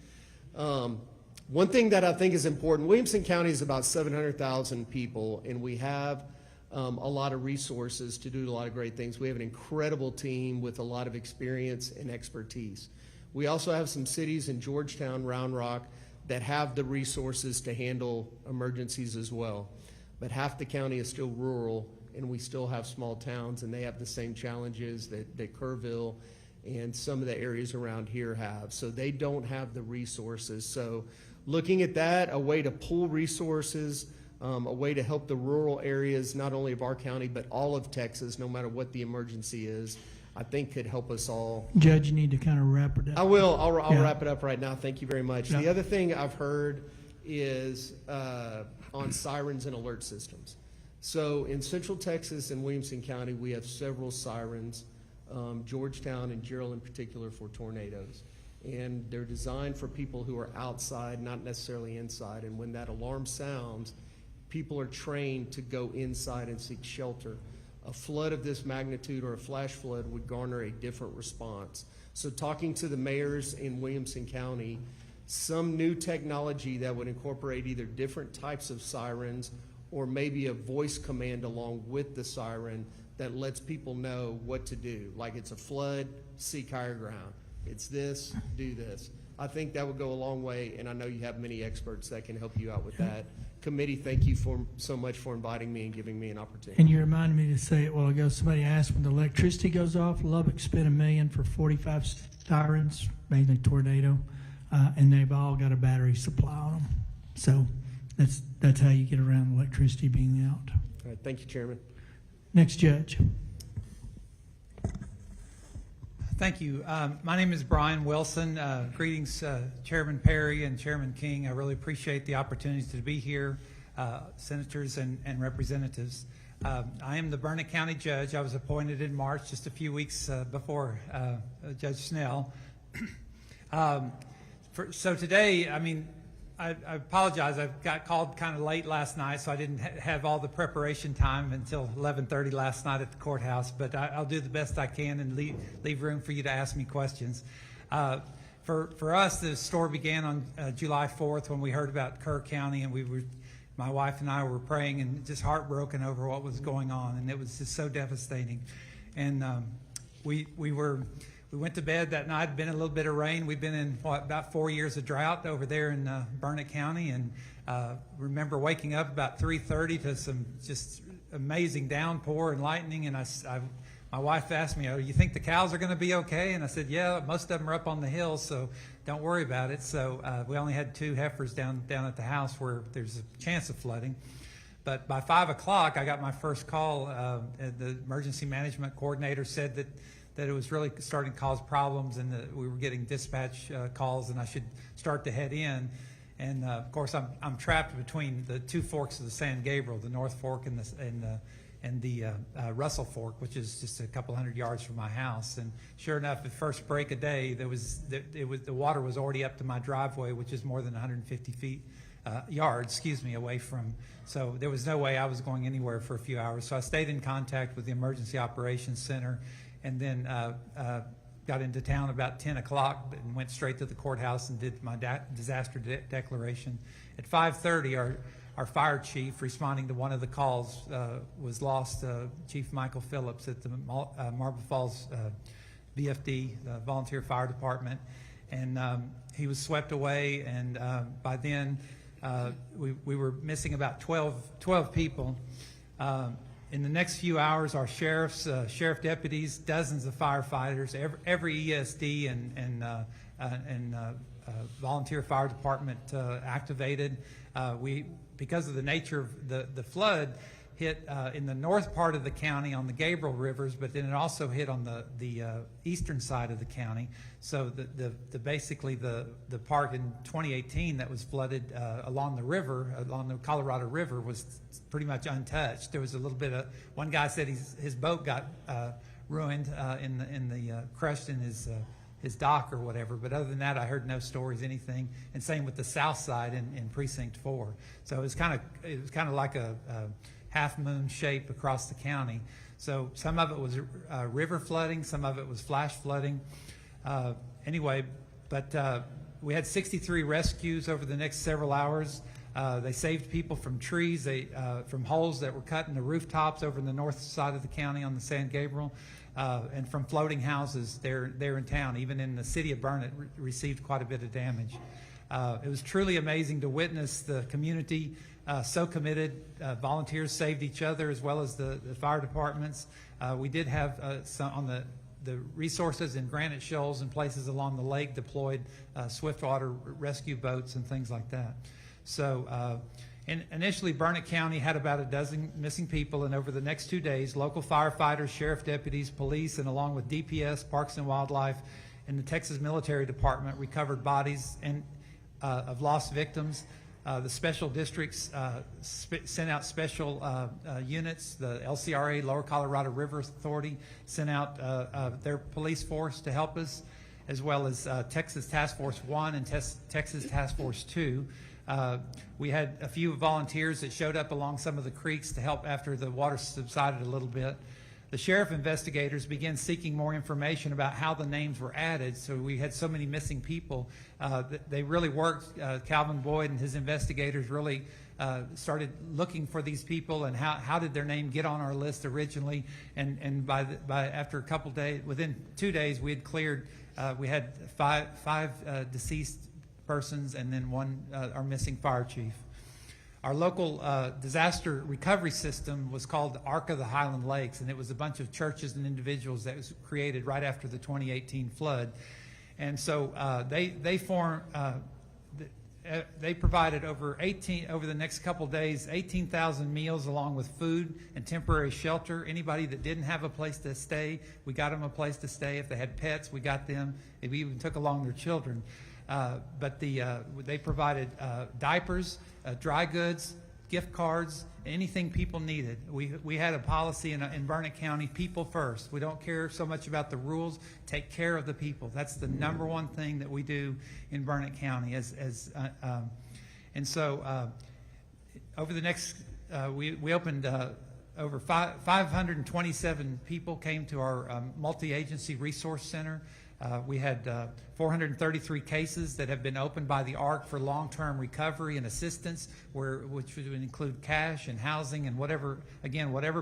One thing that I think is important, Williamson County is about 700,000 people, and we have a lot of resources to do a lot of great things. We have an incredible team with a lot of experience and expertise. We also have some cities in Georgetown, Round Rock, that have the resources to handle emergencies as well. But half the county is still rural, and we still have small towns, and they have the same challenges that Kerrville and some of the areas around here have. So they don't have the resources. So looking at that, a way to pool resources, a way to help the rural areas, not only of our county, but all of Texas, no matter what the emergency is, I think could help us all. Judge, you need to kind of wrap it up. I will. I'll Yeah. wrap it up right now. Thank you very much. Yeah. The other thing I've heard is on sirens and alert systems. So in Central Texas and Williamson County, we have several sirens, Georgetown and Gerald in particular, for tornadoes. And they're designed for people who are outside, not necessarily inside. And when that alarm sounds, people are trained to go inside and seek shelter. A flood of this magnitude or a flash flood would garner a different response. So talking to the mayors in Williamson County, some new technology that would incorporate either different types of sirens or maybe a voice command along with the siren that lets people know what to do. Like it's a flood, seek higher ground. It's this, do this. I think that would go a long way, and I know you have many experts that can help you out with that. Committee, thank you so much for inviting me and giving me an opportunity. And you reminded me to say it a while ago. Somebody asked when the electricity goes off, Lubbock spent $1 million for 45 sirens, mainly tornado, and they've all got a battery supply on them. So that's how you get around electricity being out. All right, thank you, Chairman. Next judge. Thank you. My name is Brian Wilson. Greetings, Chairman Perry and Chairman King. I really appreciate the opportunity to be here, senators and representatives. I am the Burnett County Judge. I was appointed in March, just a few weeks before Judge Snell. So today, I apologize. I got called kind of late last night, so I didn't have all the preparation time until 11:30 last night at the courthouse, but I'll do the best I can and leave room for you to ask me questions. For us, the story began on July 4th when we heard about Kerr County, and my wife and I were praying and just heartbroken over what was going on, and it was just so devastating. And we went to bed that night. Been a little bit of rain. We've been in about 4 years of drought over there in Burnett County, and remember waking up about 3:30 to some just amazing downpour and lightning. And my wife asked me, "Oh, you think the cows are going to be okay?" And I said, "Yeah, most of them are up on the hills, so don't worry about it." So we only had 2 heifers down at the house where there's a chance of flooding. But by 5 o'clock, I got my first call. The emergency management coordinator said that it was really starting to cause problems, and that we were getting dispatch calls, and I should start to head in. And of course, I'm trapped between the 2 forks of the San Gabriel, the North Fork and the Russell Fork, which is just a couple hundred yards from my house. And sure enough, the first break of day, the water was already up to my driveway, which is more than 150 yards, away from. So there was no way I was going anywhere for a few hours. So I stayed in contact with the Emergency Operations Center, and then got into town about 10 o'clock and went straight to the courthouse and did my disaster declaration. At 5:30, our fire chief, responding to one of the calls, was lost, Chief Michael Phillips at the Marble Falls VFD, Volunteer Fire Department, and he was swept away, and by then we were missing about 12 people. In the next few hours, our sheriff deputies, dozens of firefighters, every ESD and volunteer fire department activated. Because of the nature of the flood, hit in the north part of the county on the Gabriel rivers, but then it also hit on the eastern side of the county. So basically the part in 2018 that was flooded along the river, along the Colorado River, was pretty much untouched. There was a little bit of, one guy said his boat got ruined crushed in his dock or whatever, but other than that, I heard no stories, anything. And same with the south side in Precinct 4. So it was kind of like a half moon shape across the county. So some of it was river flooding, some of it was flash flooding. Anyway, but we had 63 rescues over the next several hours. They saved people from trees, from holes that were cut in the rooftops over in the north side of the county on the San Gabriel, and from floating houses there in town. Even in the city of Burnett received quite a bit of damage. It was truly amazing to witness the community so committed. Volunteers saved each other as well as the fire departments. We did have some on the resources in Granite Shoals and places along the lake deployed swiftwater rescue boats and things like that. So initially, Burnett County had about a dozen missing people, and over the next 2 days, local firefighters, sheriff deputies, police, and along with DPS, Parks and Wildlife, and the Texas Military Department recovered bodies of lost victims. The special districts sent out special units. The LCRA, Lower Colorado River Authority, sent out their police force to help us, as well as Texas Task Force 1 and Texas Task Force 2. We had a few volunteers that showed up along some of the creeks to help after the water subsided a little bit. The sheriff investigators began seeking more information about how the names were added. So we had so many missing people. They really worked. Calvin Boyd and his investigators really started looking for these people and how did their name get on our list originally. And after a couple days, within 2 days, we had cleared. We had five deceased persons and then one our missing fire chief. Our local disaster recovery system was called the Ark of the Highland Lakes, and it was a bunch of churches and individuals that was created right after the 2018 flood. And so they provided over the next couple days 18,000 meals along with food and temporary shelter. Anybody that didn't have a place to stay, we got them a place to stay. If they had pets, we got them. We even took along their children. But they provided diapers, dry goods, gift cards, anything people needed. We had a policy in Burnett County, people first. We don't care so much about the rules. Take care of the people. That's the number one thing that we do in Burnett County. And so over the next, we opened over 527 people came to our multi-agency resource center. We had 433 cases that have been opened by the ARC for long-term recovery and assistance, which would include cash and housing and whatever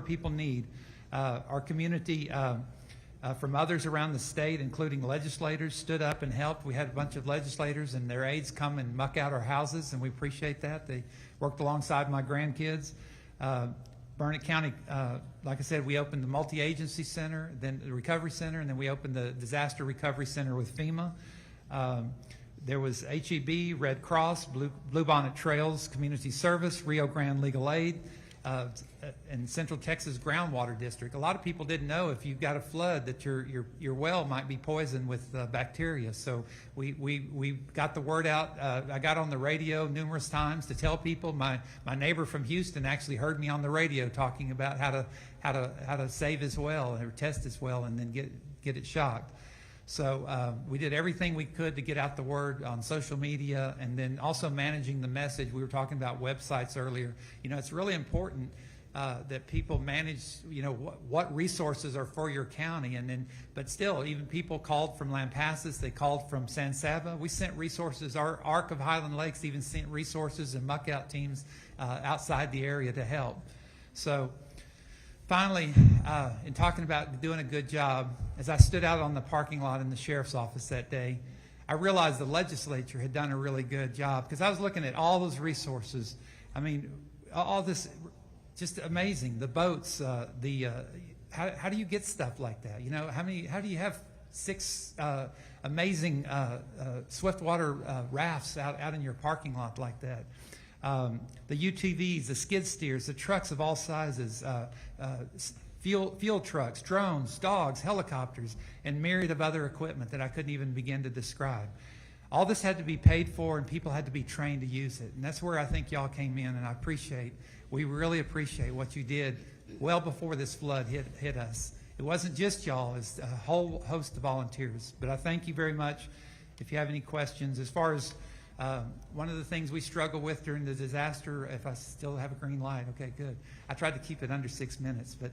people need. Our community from others around the state, including legislators, stood up and helped. We had a bunch of legislators and their aides come and muck out our houses, and we appreciate that. They worked alongside my grandkids. Burnett County, like I said, we opened the multi-agency center, then the recovery center, and then we opened the disaster recovery center with FEMA. There was HEB, Red Cross, Blue Bonnet Trails, Community Service, Rio Grande Legal Aid, and Central Texas Groundwater District. A lot of people didn't know if you got a flood that your well might be poisoned with bacteria. So we got the word out. I got on the radio numerous times to tell people. My neighbor from Houston actually heard me on the radio talking about how to save his well or test his well and then get it shocked. So we did everything we could to get out the word on social media, and then also managing the message. We were talking about websites earlier. It's really important that people manage, what resources are for your county. But still, even people called from Lampasas, they called from San Saba. We sent resources. Our Ark of Highland Lakes even sent resources and muck out teams outside the area to help. So finally, in talking about doing a good job, as I stood out on the parking lot in the sheriff's office that day, I realized the legislature had done a really good job, because I was looking at all those resources. I mean, all this, just amazing. The boats, how do you get stuff like that? How do you have 6 amazing swiftwater rafts out in your parking lot like that? The UTVs, the skid steers, the trucks of all sizes, fuel trucks, drones, dogs, helicopters, and myriad of other equipment that I couldn't even begin to describe. All this had to be paid for, and people had to be trained to use it. And that's where I think y'all came in, and we really appreciate what you did well before this flood hit us. It wasn't just y'all, it's a whole host of volunteers. But I thank you very much. If you have any questions, as far as one of the things we struggle with during the disaster, if I still have a green light, okay, good. I tried to keep it under 6 minutes, but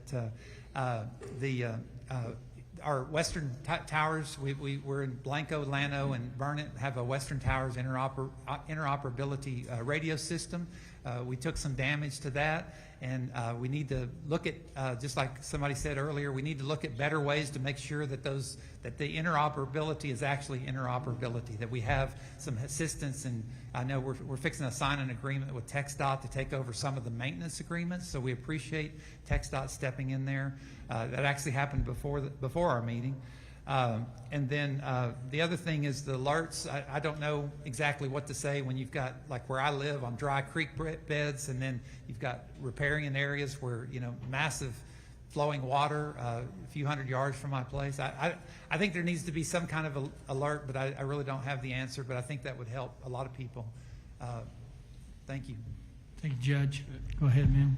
our Western Towers, we're in Blanco, Llano, and Burnett have a Western Towers interoperability radio system. We took some damage to that, and we need to look at, just like somebody said earlier, we need to look at better ways to make sure that the interoperability is actually interoperability, that we have some assistance. And I know we're fixing to sign an agreement with TxDOT to take over some of the maintenance agreements, so we appreciate TxDOT stepping in there. That actually happened before our meeting. And then the other thing is the alerts. I don't know exactly what to say when you've got, like where I live, on dry creek beds, and then you've got riparian areas where, massive flowing water a few hundred yards from my place. I think there needs to be some kind of alert, but I really don't have the answer, but I think that would help a lot of people. Thank you. Thank you, Judge. Go ahead, ma'am.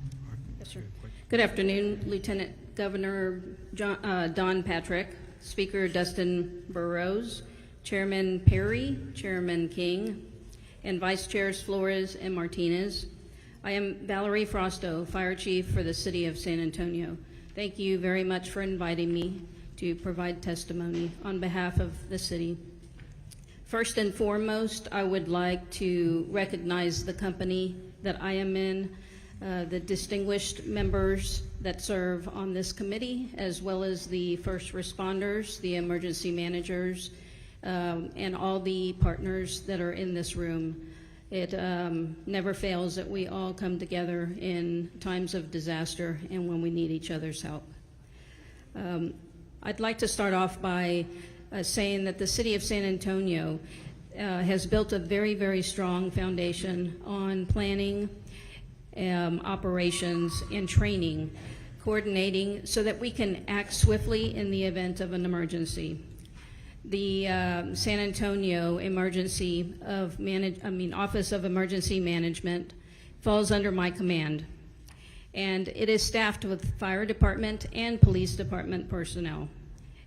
Yes, sir. Good afternoon, Lieutenant Governor Don Patrick, Speaker Dustin Burrows, Chairman Perry, Chairman King, and Vice Chairs Flores and Martinez. I am Valerie Frosto, Fire Chief for the City of San Antonio. Thank you very much for inviting me to provide testimony on behalf of the city. First and foremost, I would like to recognize the company that I am in, the distinguished members that serve on this committee, as well as the first responders, the emergency managers, and all the partners that are in this room. It never fails that we all come together in times of disaster and when we need each other's help. I'd like to start off by saying that the City of San Antonio has built a very, very strong foundation on planning, operations, and training, coordinating so that we can act swiftly in the event of an emergency. The San Antonio Office of Emergency Management falls under my command, and it is staffed with fire department and police department personnel.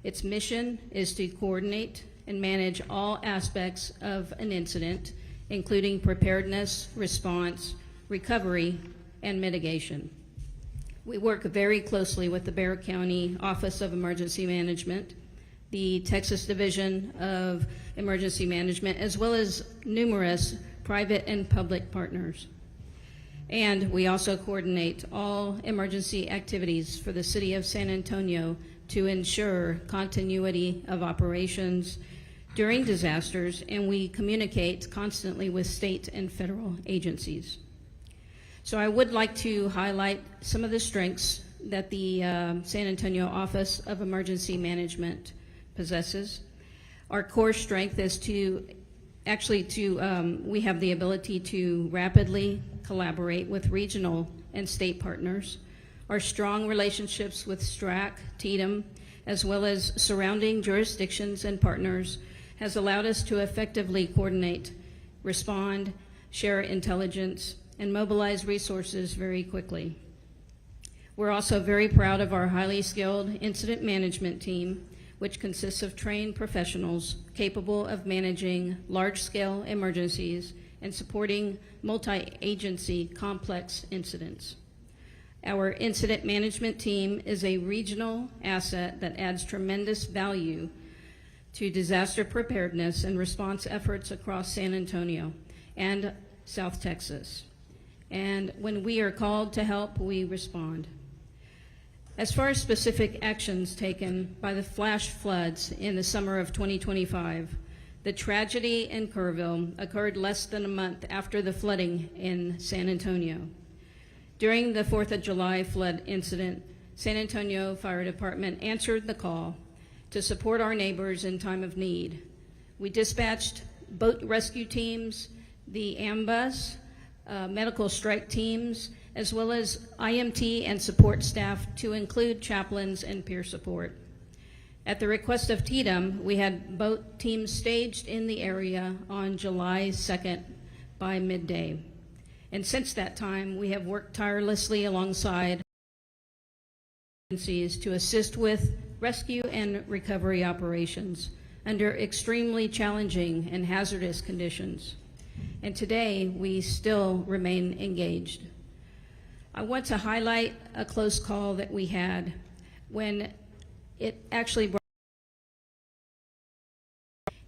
Its mission is to coordinate and manage all aspects of an incident, including preparedness, response, recovery, and mitigation. We work very closely with the Bexar County Office of Emergency Management, the Texas Division of Emergency Management, as well as numerous private and public partners. And we also coordinate all emergency activities for the City of San Antonio to ensure continuity of operations during disasters, and we communicate constantly with state and federal agencies. So I would like to highlight some of the strengths that the San Antonio Office of Emergency Management possesses. Our core strength is we have the ability to rapidly collaborate with regional and state partners. Our strong relationships with STRAC, TDM, as well as surrounding jurisdictions and partners has allowed us to effectively coordinate, respond, share intelligence, and mobilize resources very quickly. We're also very proud of our highly skilled incident management team, which consists of trained professionals capable of managing large-scale emergencies and supporting multi-agency complex incidents. Our incident management team is a regional asset that adds tremendous value to disaster preparedness and response efforts across San Antonio and South Texas. And when we are called to help, we respond. As far as specific actions taken by the flash floods in the summer of 2025, the tragedy in Kerrville occurred less than a month after the flooding in San Antonio. During the 4th of July flood incident, San Antonio Fire Department answered the call to support our neighbors in time of need. We dispatched boat rescue teams, the AMBUS, medical strike teams, as well as IMT and support staff to include chaplains and peer support. At the request of TDM, we had boat teams staged in the area on July 2nd by midday. And since that time, we have worked tirelessly alongside agencies to assist with rescue and recovery operations under extremely challenging and hazardous conditions. And today, we still remain engaged. I want to highlight a close call that we had when it actually brought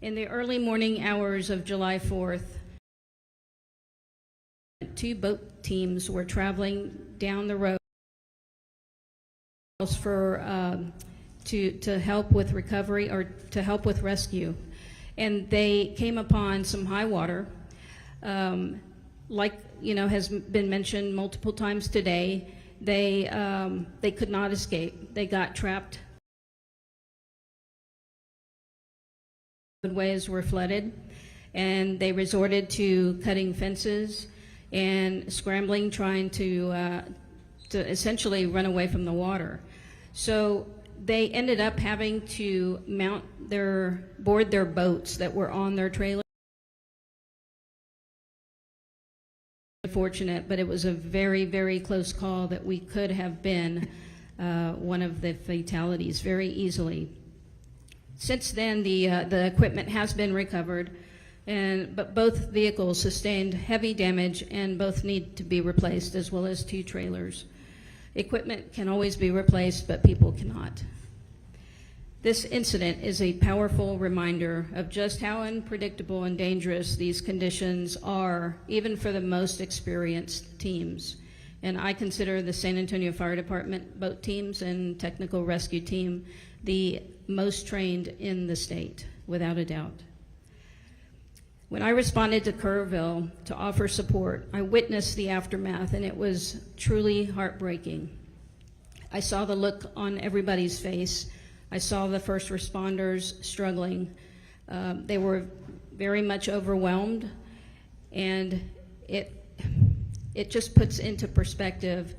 in the early morning hours of July 4th. 2 boat teams were traveling down the road to help with recovery or to help with rescue, and they came upon some high water. Like has been mentioned multiple times today, they could not escape. They got trapped. Roadways were flooded, and they resorted to cutting fences and scrambling, trying to essentially run away from the water. So they ended up having to board their boats that were on their trailer. Fortunate, but it was a very, very close call that we could have been one of the fatalities very easily. Since then, the equipment has been recovered, but both vehicles sustained heavy damage and both need to be replaced, as well as 2 trailers. Equipment can always be replaced, but people cannot. This incident is a powerful reminder of just how unpredictable and dangerous these conditions are, even for the most experienced teams. And I consider the San Antonio Fire Department boat teams and technical rescue team the most trained in the state, without a doubt. When I responded to Kerrville to offer support, I witnessed the aftermath, and it was truly heartbreaking. I saw the look on everybody's face. I saw the first responders struggling. They were very much overwhelmed, and it just puts into perspective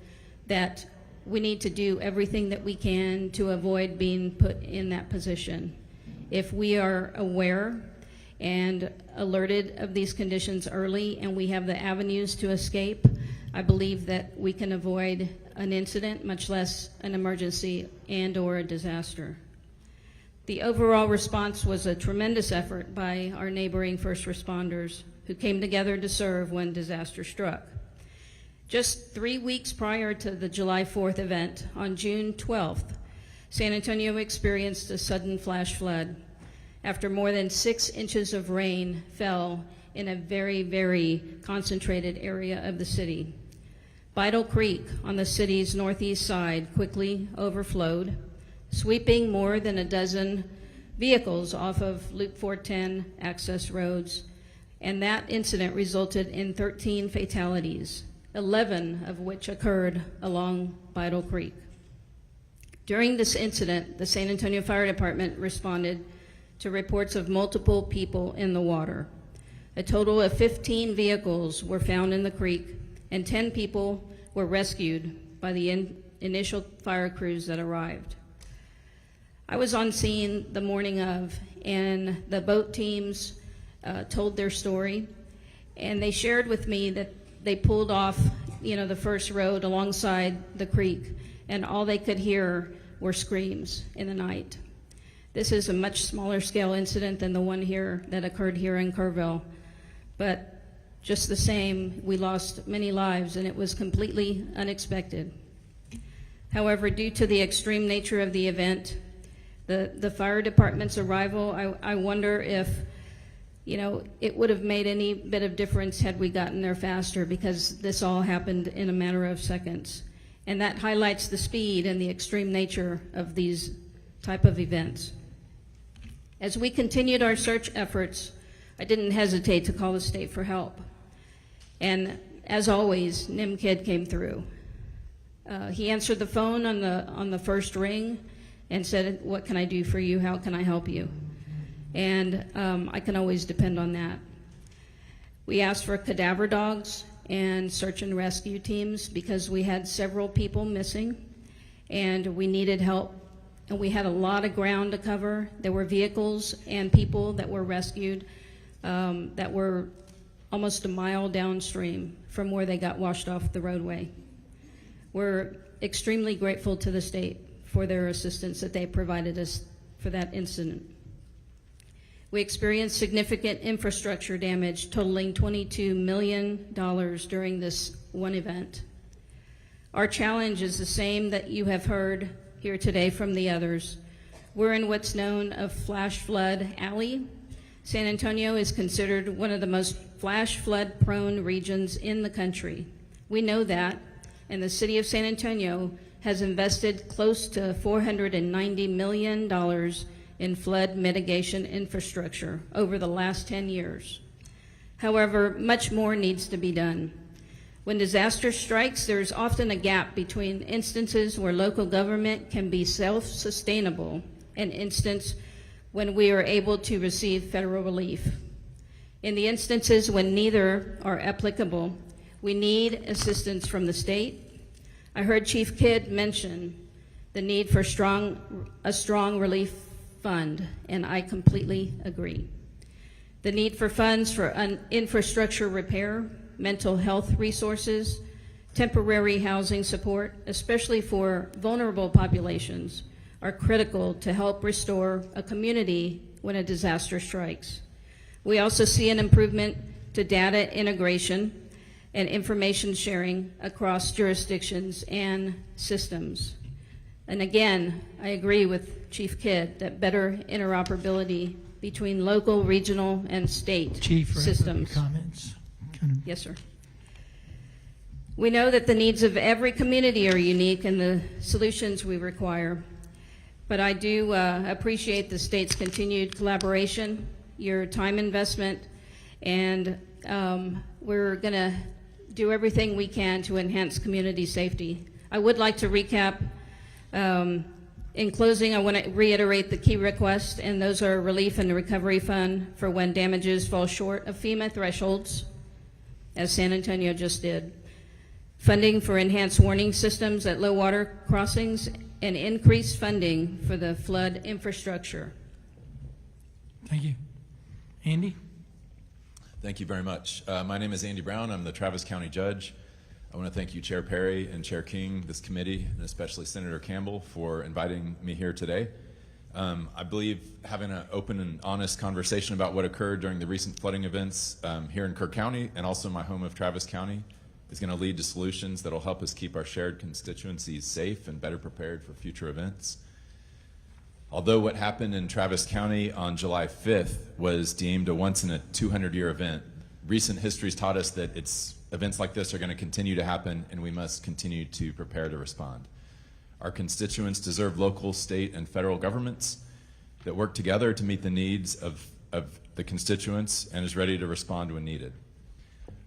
that we need to do everything that we can to avoid being put in that position. If we are aware and alerted of these conditions early and we have the avenues to escape, I believe that we can avoid an incident, much less an emergency and or a disaster. The overall response was a tremendous effort by our neighboring first responders who came together to serve when disaster struck. Just 3 weeks prior to the July 4th event, on June 12th, San Antonio experienced a sudden flash flood after more than 6 inches of rain fell in a very, very concentrated area of the city. Vital Creek on the city's northeast side quickly overflowed, sweeping more than a dozen vehicles off of Loop 410 access roads, and that incident resulted in 13 fatalities, 11 of which occurred along Vital Creek. During this incident, the San Antonio Fire Department responded to reports of multiple people in the water. A total of 15 vehicles were found in the creek, and 10 people were rescued by the initial fire crews that arrived. I was on scene the morning of, and the boat teams told their story, and they shared with me that they pulled off, the first road alongside the creek, and all they could hear were screams in the night. This is a much smaller scale incident than the one here that occurred here in Kerrville, but just the same, we lost many lives, and it was completely unexpected. However, due to the extreme nature of the event, the fire department's arrival, I wonder if, it would have made any bit of difference had we gotten there faster, because this all happened in a matter of seconds. And that highlights the speed and the extreme nature of these type of events. As we continued our search efforts, I didn't hesitate to call the state for help. And as always, NIMKID came through. He answered the phone on the first ring and said, "What can I do for you? How can I help you?" And I can always depend on that. We asked for cadaver dogs and search and rescue teams because we had several people missing and we needed help, and we had a lot of ground to cover. There were vehicles and people that were rescued that were almost a mile downstream from where they got washed off the roadway. We're extremely grateful to the state for their assistance that they provided us for that incident. We experienced significant infrastructure damage totaling $22 million during this one event. Our challenge is the same that you have heard here today from the others. We're in what's known as Flash Flood Alley. San Antonio is considered one of the most flash flood prone regions in the country. We know that, and the city of San Antonio has invested close to $490 million in flood mitigation infrastructure over the last 10 years. However, much more needs to be done. When disaster strikes, there's often a gap between instances where local government can be self-sustainable and instances when we are able to receive federal relief. In the instances when neither are applicable, we need assistance from the state. I heard Chief Kidd mention the need for a strong relief fund, and I completely agree. The need for funds for infrastructure repair, mental health resources, temporary housing support, especially for vulnerable populations, are critical to help restore a community when a disaster strikes. We also see an improvement to data integration and information sharing across jurisdictions and systems. And again, I agree with Chief Kidd that better interoperability between local, regional, and state Chief, wrap up your systems. comments. Yes, sir. We know that the needs of every community are unique and the solutions we require. But I do appreciate the state's continued collaboration, your time investment, and we're going to do everything we can to enhance community safety. I would like to recap. In closing, I want to reiterate the key requests, and those are relief and the recovery fund for when damages fall short of FEMA thresholds, as San Antonio just did. Funding for enhanced warning systems at low water crossings, and increased funding for the flood infrastructure. Thank you. Andy? Thank you very much. My name is Andy Brown. I'm the Travis County Judge. I want to thank you, Chair Perry and Chair King, this committee, and especially Senator Campbell for inviting me here today. I believe having an open and honest conversation about what occurred during the recent flooding events here in Kerr County and also my home of Travis County is going to lead to solutions that will help us keep our shared constituencies safe and better prepared for future events. Although what happened in Travis County on July 5th was deemed a once-in-a-200-year event, recent history's taught us that events like this are going to continue to happen, and we must continue to prepare to respond. Our constituents deserve local, state, and federal governments that work together to meet the needs of the constituents and is ready to respond when needed.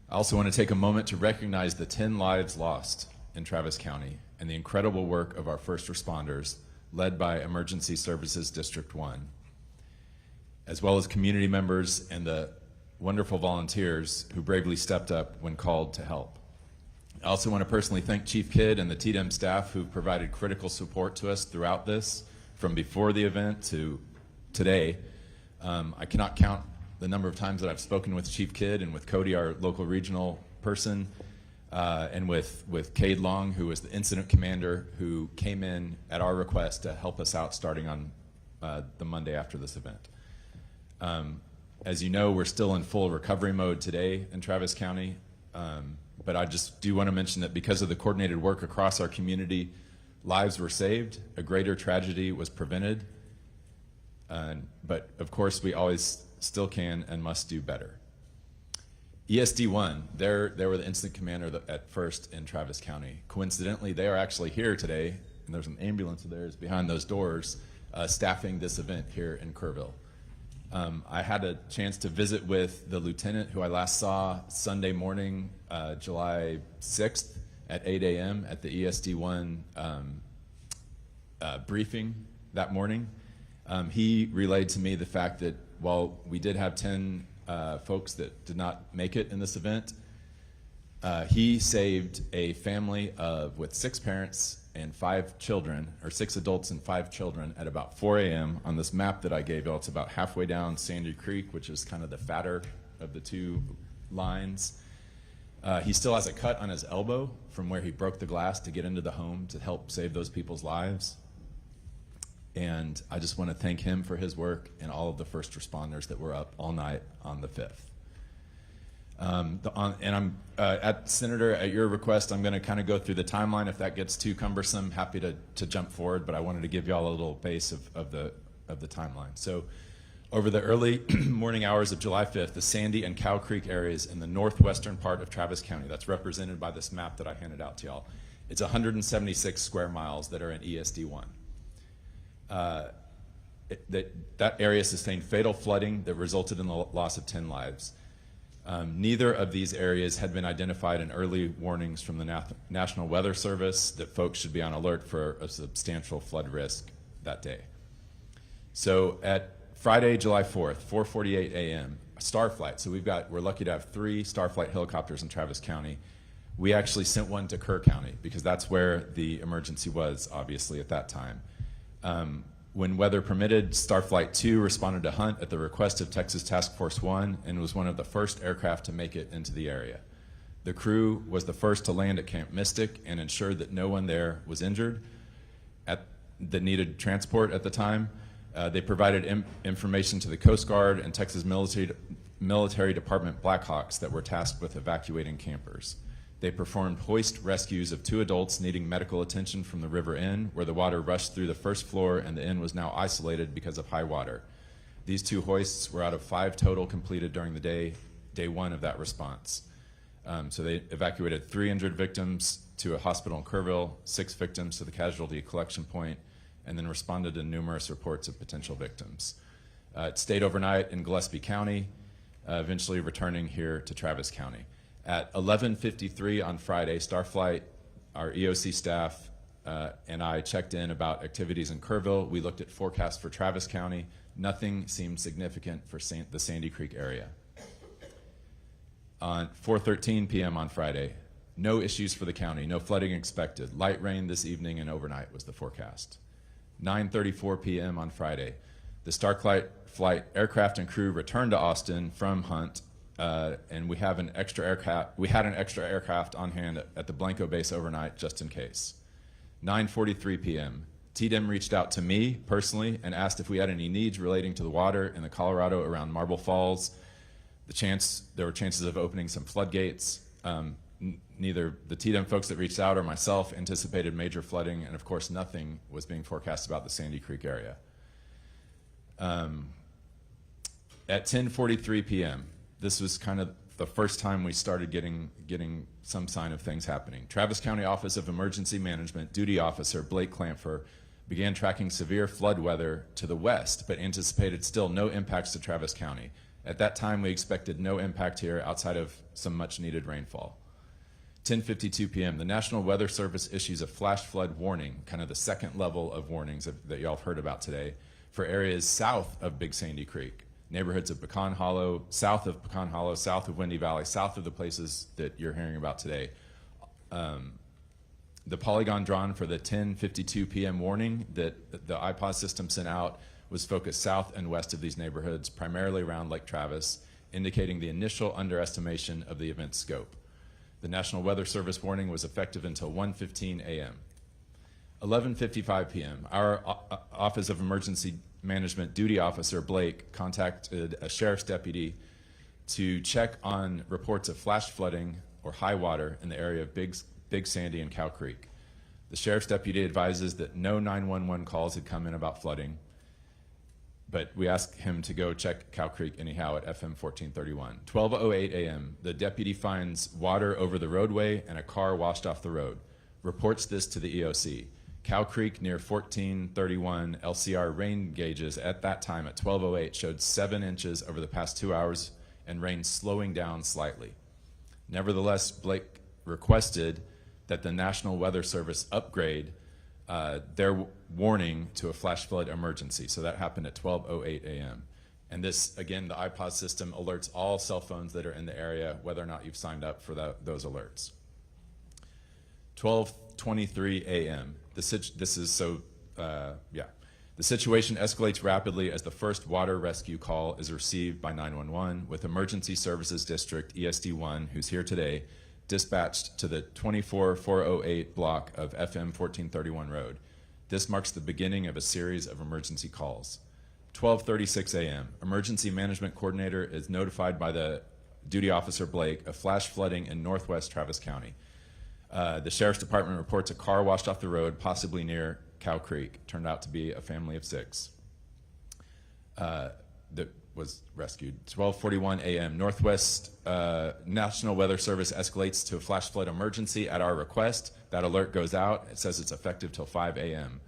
I also want to take a moment to recognize the 10 lives lost in Travis County and the incredible work of our first responders, led by Emergency Services District 1, as well as community members and the wonderful volunteers who bravely stepped up when called to help. I also want to personally thank Chief Kidd and the TDEM staff who've provided critical support to us throughout this, from before the event to today. I cannot count the number of times that I've spoken with Chief Kidd and with Cody, our local regional person, and with Cade Long, who was the incident commander, who came in at our request to help us out starting on the Monday after this event. As you know, we're still in full recovery mode today in Travis County, but I just do want to mention that because of the coordinated work across our community, lives were saved, a greater tragedy was prevented, but of course we always still can and must do better. ESD1, they were the incident commander at first in Travis County. Coincidentally, they are actually here today, and there's an ambulance of theirs behind those doors staffing this event here in Kerrville. I had a chance to visit with the lieutenant who I last saw Sunday morning, July 6th at 8 a.m. at the ESD1 briefing that morning. He relayed to me the fact that while we did have 10 folks that did not make it in this event, he saved a family with 6 parents and 5 children, or 6 adults and 5 children, at about 4 a.m. on this map that I gave you. It's about halfway down Sandy Creek, which is kind of the fatter of the two lines. He still has a cut on his elbow from where he broke the glass to get into the home to help save those people's lives. And I just want to thank him for his work and all of the first responders that were up all night on the 5th. Senator, at your request, I'm going to kind of go through the timeline. If that gets too cumbersome, happy to jump forward, but I wanted to give you all a little base of the timeline. So over the early morning hours of July 5th, the Sandy and Cow Creek areas in the northwestern part of Travis County, that's represented by this map that I handed out to y'all. It's 176 square miles that are in ESD1. That area sustained fatal flooding that resulted in the loss of 10 lives. Neither of these areas had been identified in early warnings from the National Weather Service that folks should be on alert for a substantial flood risk that day. So at Friday, July 4th, 4:48 a.m., a Starflight. So we're lucky to have 3 Starflight helicopters in Travis County. We actually sent one to Kerr County because that's where the emergency was, obviously, at that time. When weather permitted, Starflight 2 responded to Hunt at the request of Texas Task Force 1 and was one of the first aircraft to make it into the area. The crew was the first to land at Camp Mystic and ensured that no one there was injured that needed transport at the time. They provided information to the Coast Guard and Texas Military Department Blackhawks that were tasked with evacuating campers. They performed hoist rescues of 2 adults needing medical attention from the river inn, where the water rushed through the first floor and the inn was now isolated because of high water. These 2 hoists were out of 5 total completed during the day 1 of that response. So they evacuated 3 injured victims to a hospital in Kerrville, 6 victims to the casualty collection point, and then responded to numerous reports of potential victims. It stayed overnight in Gillespie County, eventually returning here to Travis County. At 11:53 on Friday, Starflight, our EOC staff, and I checked in about activities in Kerrville. We looked at forecasts for Travis County. Nothing seemed significant for the Sandy Creek area. On 4:13 p.m. on Friday, no issues for the county, no flooding expected. Light rain this evening and overnight was the forecast. 9:34 p.m. on Friday, the Starflight flight aircraft and crew returned to Austin from Hunt, and we had an extra aircraft on hand at the Blanco base overnight just in case. 9:43 p.m. TDEM reached out to me personally and asked if we had any needs relating to the water in the Colorado around Marble Falls. There were chances of opening some floodgates. Neither the TDEM folks that reached out or myself anticipated major flooding, and of course nothing was being forecast about the Sandy Creek area. At 10:43 p.m., this was kind of the first time we started getting some sign of things happening. Travis County Office of Emergency Management Duty Officer Blake Clamfer began tracking severe flood weather to the west, but anticipated still no impacts to Travis County. At that time, we expected no impact here outside of some much needed rainfall. 10:52 p.m., the National Weather Service issues a flash flood warning, kind of the second level of warnings that y'all have heard about today, for areas south of Big Sandy Creek, neighborhoods of Pecan Hollow, south of Pecan Hollow, south of Windy Valley, south of the places that you're hearing about today. The polygon drawn for the 10:52 p.m. warning that the iPod system sent out was focused south and west of these neighborhoods, primarily around Lake Travis, indicating the initial underestimation of the event's scope. The National Weather Service warning was effective until 1:15 a.m. 11:55 p.m., our Office of Emergency Management Duty Officer Blake contacted a sheriff's deputy to check on reports of flash flooding or high water in the area of Big Sandy and Cow Creek. The sheriff's deputy advises that no 911 calls had come in about flooding, but we asked him to go check Cow Creek anyhow at FM 1431. 12:08 a.m., the deputy finds water over the roadway and a car washed off the road. Reports this to the EOC. Cow Creek near 1431 LCR rain gauges at that time at 12:08 showed 7 inches over the past 2 hours and rain slowing down slightly. Nevertheless, Blake requested that the National Weather Service upgrade their warning to a flash flood emergency. So that happened at 12:08 a.m. And this, again, the iPod system alerts all cell phones that are in the area, whether or not you've signed up for those alerts. 12:23 a.m. The situation escalates rapidly as the first water rescue call is received by 911, with Emergency Services District ESD1, who's here today, dispatched to the 24408 block of FM 1431 Road. This marks the beginning of a series of emergency calls. 12:36 a.m., Emergency Management Coordinator is notified by the Duty Officer Blake of flash flooding in northwest Travis County. The Sheriff's Department reports a car washed off the road, possibly near Cow Creek. Turned out to be a family of 6 that was rescued. 12:41 a.m. Northwest National Weather Service escalates to a flash flood emergency at our request. That alert goes out. It says it's effective till 5 a.m.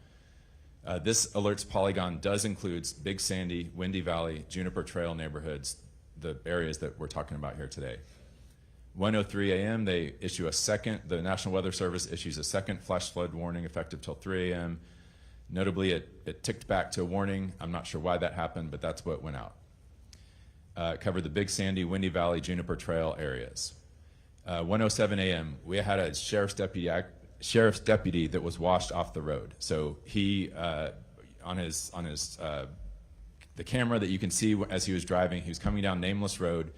This alert's polygon does include Big Sandy, Windy Valley, Juniper Trail neighborhoods, the areas that we're talking about here today. 1:03 a.m. they issue the National Weather Service issues a second flash flood warning effective till 3 a.m. Notably, it ticked back to a warning. I'm not sure why that happened, but that's what went out. Covered the Big Sandy, Windy Valley, Juniper Trail areas. 1:07 a.m. we had a sheriff's deputy that was washed off the road. So he, on his the camera that you can see as he was driving, he was coming down Nameless Road.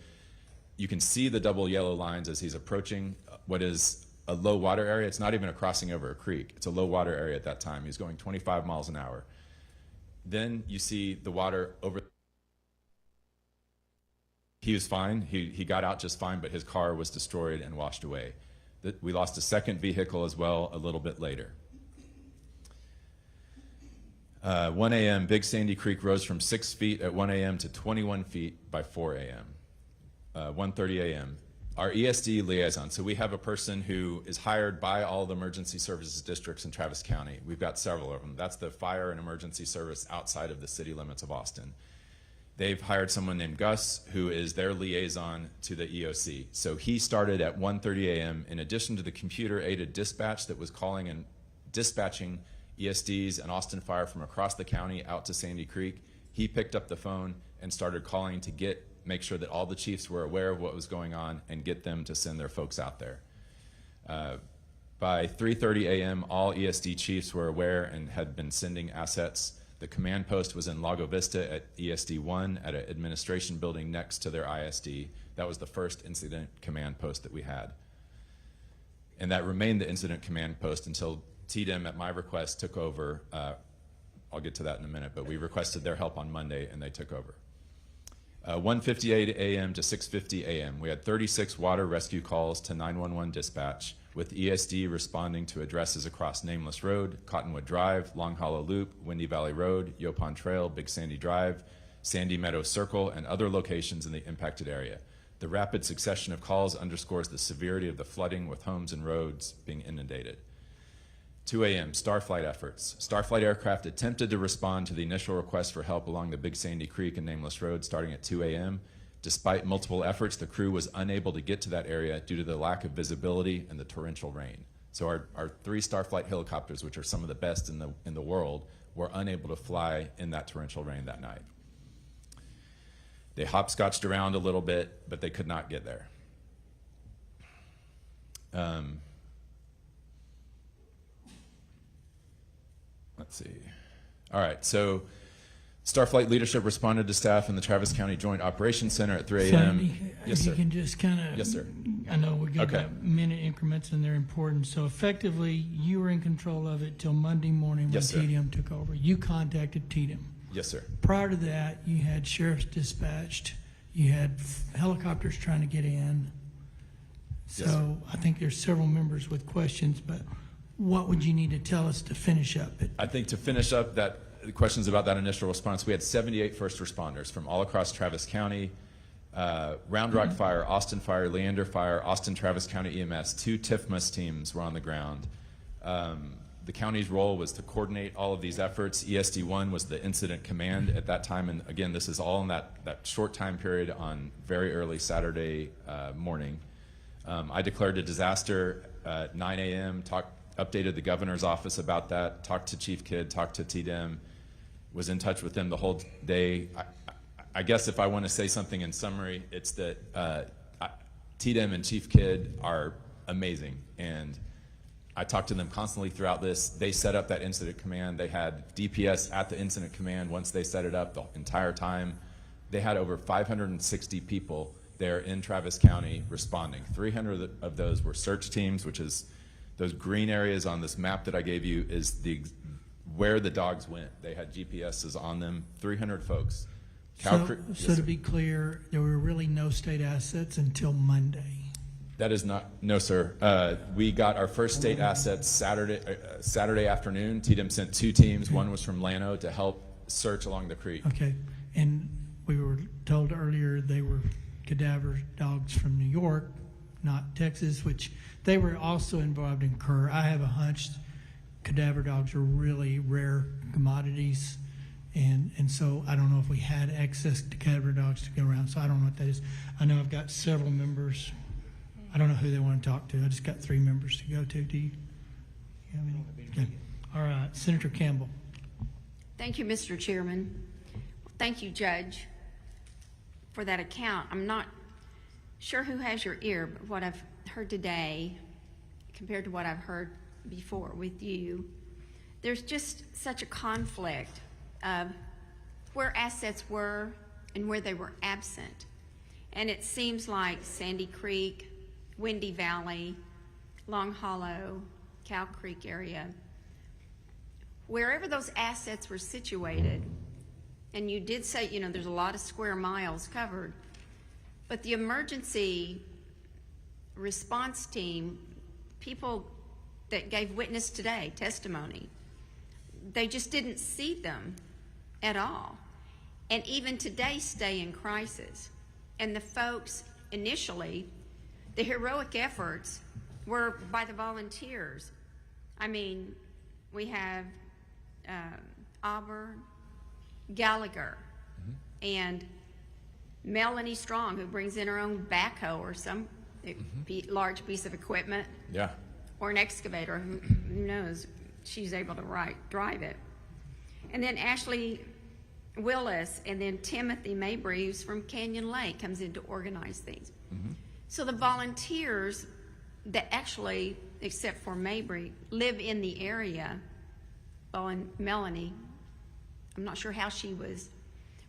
You can see the double yellow lines as he's approaching what is a low water area. It's not even a crossing over a creek. It's a low water area at that time. He's going 25 miles an hour. Then you see the water over. He was fine. He got out just fine, but his car was destroyed and washed away. We lost a second vehicle as well a little bit later. 1 a.m., Big Sandy Creek rose from 6 feet at 1 a.m. to 21 feet by 4 a.m. 1:30 a.m. Our ESD liaison, so we have a person who is hired by all the emergency services districts in Travis County. We've got several of them. That's the fire and emergency service outside of the city limits of Austin. They've hired someone named Gus, who is their liaison to the EOC. So he started at 1:30 a.m. In addition to the computer-aided dispatch that was calling and dispatching ESDs and Austin Fire from across the county out to Sandy Creek, he picked up the phone and started calling to make sure that all the chiefs were aware of what was going on and get them to send their folks out there. By 3:30 a.m., all ESD chiefs were aware and had been sending assets. The command post was in Lago Vista at ESD 1 at an administration building next to their ISD. That was the first incident command post that we had. And that remained the incident command post until TDM, at my request, took over. I'll get to that in a minute, but we requested their help on Monday and they took over. 1:58 a.m. to 6:50 a.m. We had 36 water rescue calls to 911 dispatch, with ESD responding to addresses across Nameless Road, Cottonwood Drive, Long Hollow Loop, Windy Valley Road, Yopon Trail, Big Sandy Drive, Sandy Meadow Circle, and other locations in the impacted area. The rapid succession of calls underscores the severity of the flooding, with homes and roads being inundated. 2 a.m., Starflight efforts. Starflight aircraft attempted to respond to the initial request for help along the Big Sandy Creek and Nameless Road starting at 2 a.m. Despite multiple efforts, the crew was unable to get to that area due to the lack of visibility and the torrential rain. So our 3 Starflight helicopters, which are some of the best in the world, were unable to fly in that torrential rain that night. They hopscotched around a little bit, but they could not get there. Let's see. All right, so Starflight leadership responded to staff in the Travis County Joint Operations Center at 3 a.m. Sandy, Yes, if sir. you can just kind of. Yes, sir. I know we got Okay. about minute increments and they're important. So effectively, you were in control of it till Monday morning when Yes, sir. TDM took over. You contacted TDM. Yes, sir. Prior to that, you had sheriffs dispatched. You had helicopters trying to get in. So Yes, sir. I think there's several members with questions, but what would you need to tell us to finish up it? I think to finish up the questions about that initial response, we had 78 first responders from all across Travis County, Round Rock Fire, Austin Fire, Leander Fire, Austin Travis County EMS, 2 TIFMAS teams were on the ground. The county's role was to coordinate all of these efforts. ESD 1 was the incident command at that time, and again, this is all in that short time period on very early Saturday morning. I declared a disaster at 9 a.m., updated the governor's office about that, talked to Chief Kidd, talked to TDM, was in touch with them the whole day. I guess if I want to say something in summary, it's that TDM and Chief Kidd are amazing, and I talked to them constantly throughout this. They set up that incident command. They had DPS at the incident command once they set it up the entire time. They had over 560 people there in Travis County responding. 300 of those were search teams, which is those green areas on this map that I gave you is where the dogs went. They had GPSs on them, 300 folks. So to be clear, there were really no state assets until Monday. That is not, no, sir. We got our first state assets Saturday afternoon. TDM sent 2 teams. One was from Llano to help search along the creek. Okay, and we were told earlier they were cadaver dogs from New York, not Texas, which they were also involved in Kerr. I have a hunch cadaver dogs are really rare commodities, and so I don't know if we had access to cadaver dogs to go around, so I don't know what that is. I know I've got several members. I don't know who they want to talk to. I just got 3 members to go to. Do you have any? Okay. All right, Senator Campbell. Thank you, Mr. Chairman. Thank you, Judge, for that account. I'm not sure who has your ear, but what I've heard today compared to what I've heard before with you, there's just such a conflict of where assets were and where they were absent. And it seems like Sandy Creek, Windy Valley, Long Hollow, Cow Creek area, wherever those assets were situated, and you did say, you know, there's a lot of square miles covered, but the emergency response team people that gave witness today, testimony, they just didn't see them at all. And even today stay in crisis. And the folks initially, the heroic efforts were by the volunteers. I mean, we have Auburn, Gallagher, and Melanie Strong, who brings in her own backhoe or some large piece of equipment. Yeah. Or an excavator, who knows, she's able to drive it. And then Ashley Willis, and then Timothy Mabry, who's from Canyon Lake, comes in to organize things. So the volunteers that actually, except for Mabry, live in the area. Well, and Melanie, I'm not sure how she was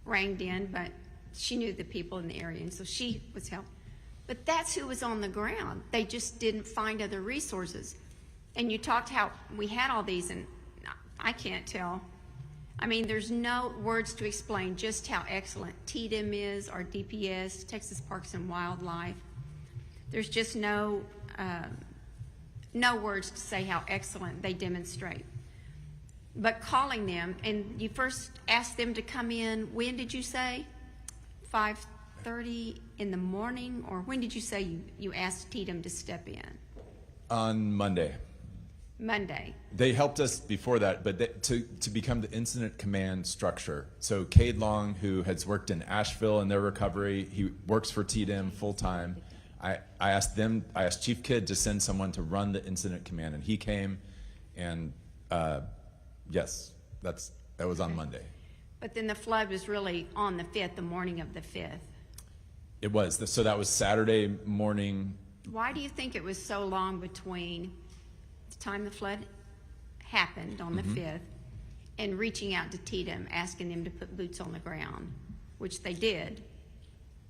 reined in, but she knew the people in the area, and so she was helped. But that's who was on the ground. They just didn't find other resources. And you talked how we had all these, and I can't tell. I mean, there's no words to explain just how excellent TDM is, our DPS, Texas Parks and Wildlife. There's just no words to say how excellent they demonstrate. But calling them, and you first asked them to come in, when did you say? 5:30 in the morning? Or when did you say you asked TDM to step in? On Monday. Monday. They helped us before that, but to become the incident command structure. So Cade Long, who has worked in Asheville in their recovery, he works for TDM full time. I asked Chief Kidd to send someone to run the incident command, and he came, and yes, that was on Monday. But then the flood was really on the 5th, the morning of the 5th. It was. So that was Saturday morning. Why do you think it was so long between the time the flood happened on the 5th and reaching out to TDM, asking them to put boots on the ground, which they did,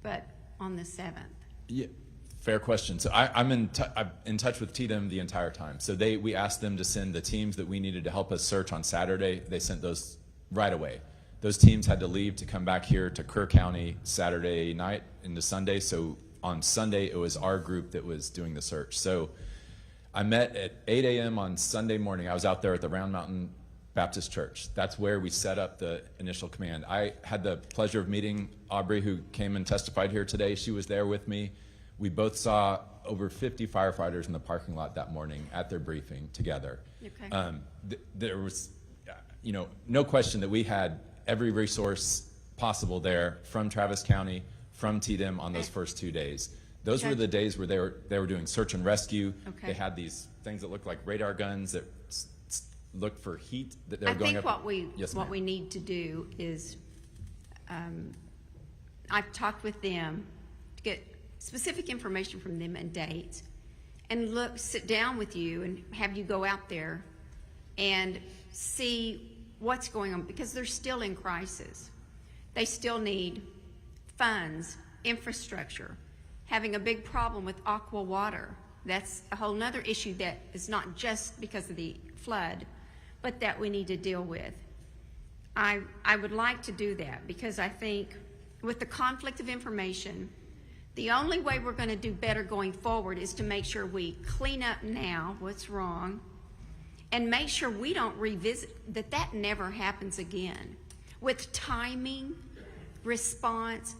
but on the 7th? Yeah, fair question. So I'm in touch with TDM the entire time. So we asked them to send the teams that we needed to help us search on Saturday. They sent those right away. Those teams had to leave to come back here to Kerr County Saturday night into Sunday. So on Sunday, it was our group that was doing the search. So I met at 8 a.m. on Sunday morning. I was out there at the Round Mountain Baptist Church. That's where we set up the initial command. I had the pleasure of meeting Aubrey, who came and testified here today. She was there with me. We both saw over 50 firefighters in the parking lot that morning at their briefing together. Okay. There was, no question that we had every resource possible there from Travis County, from TDM on those first 2 days. Those were the days where they were doing search and rescue. Okay. They had these things that looked like radar guns that looked for heat that they were going up. I think what we need to do is, I've talked with them to get specific information from them and dates, and sit down with you and have you go out there and see what's going on, because they're still in crisis. They still need funds, infrastructure, having a big problem with aqua water. That's a whole nother issue that is not just because of the flood, but that we need to deal with. I would like to do that, because I think with the conflict of information, the only way we're going to do better going forward is to make sure we clean up now what's wrong, and make sure we don't revisit, that never happens again. With timing, response,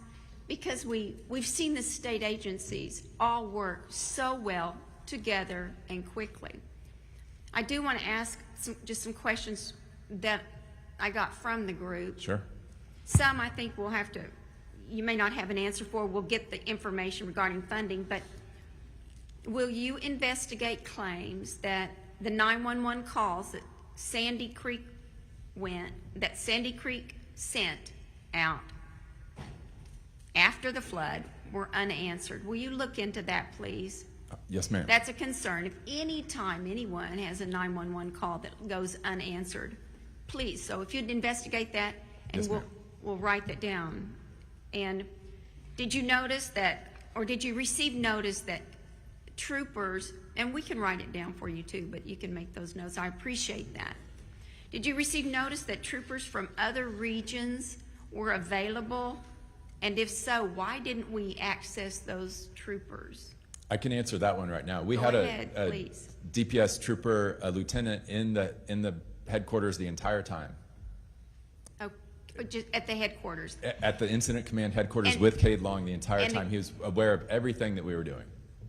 because we've seen the state agencies all work so well together and quickly. I do want to ask just some questions that I got from the group. Sure. Some I think you may not have an answer for. We'll get the information regarding funding, but will you investigate claims that the 911 calls that Sandy Creek sent out after the flood were unanswered? Will you look into that, please? Yes, ma'am. That's a concern. If any time anyone has a 911 call that goes unanswered, please. So if you'd investigate that, and yes, we'll write that down. And did you notice that, or did you receive notice that troopers, and we can write it down for you too, but you can make those notes. I appreciate that. Did you receive notice that troopers from other regions were available? And if so, why didn't we access those troopers? I can answer that one right now. We Go had ahead, a please. DPS trooper, a lieutenant in the headquarters the entire time. Oh, just at the headquarters. At the incident command headquarters And- with Cade Long the entire and- time. He was aware of everything that we were doing.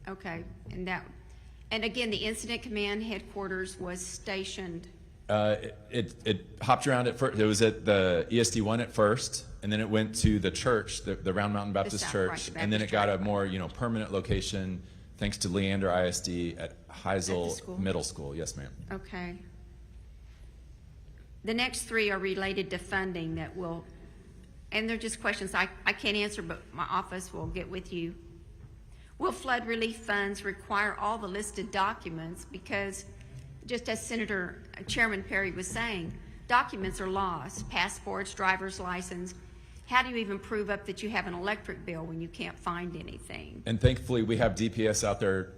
Okay, and again, the incident command headquarters was stationed. It hopped around at first. It was at the ESD1 at first, and then it went to the church, the Round Mountain Baptist South, right, Church, the and then it Baptist got a church. more permanent location thanks to Leander ISD at Heisel school? Middle School. Yes, ma'am. Okay. The next three are related to funding that will, and they're just questions I can't answer, but my office will get with you. Will flood relief funds require all the listed documents? Because just as Chairman Perry was saying, documents are lost, passports, driver's license. How do you even prove up that you have an electric bill when you can't find anything? And thankfully, we have DPS out there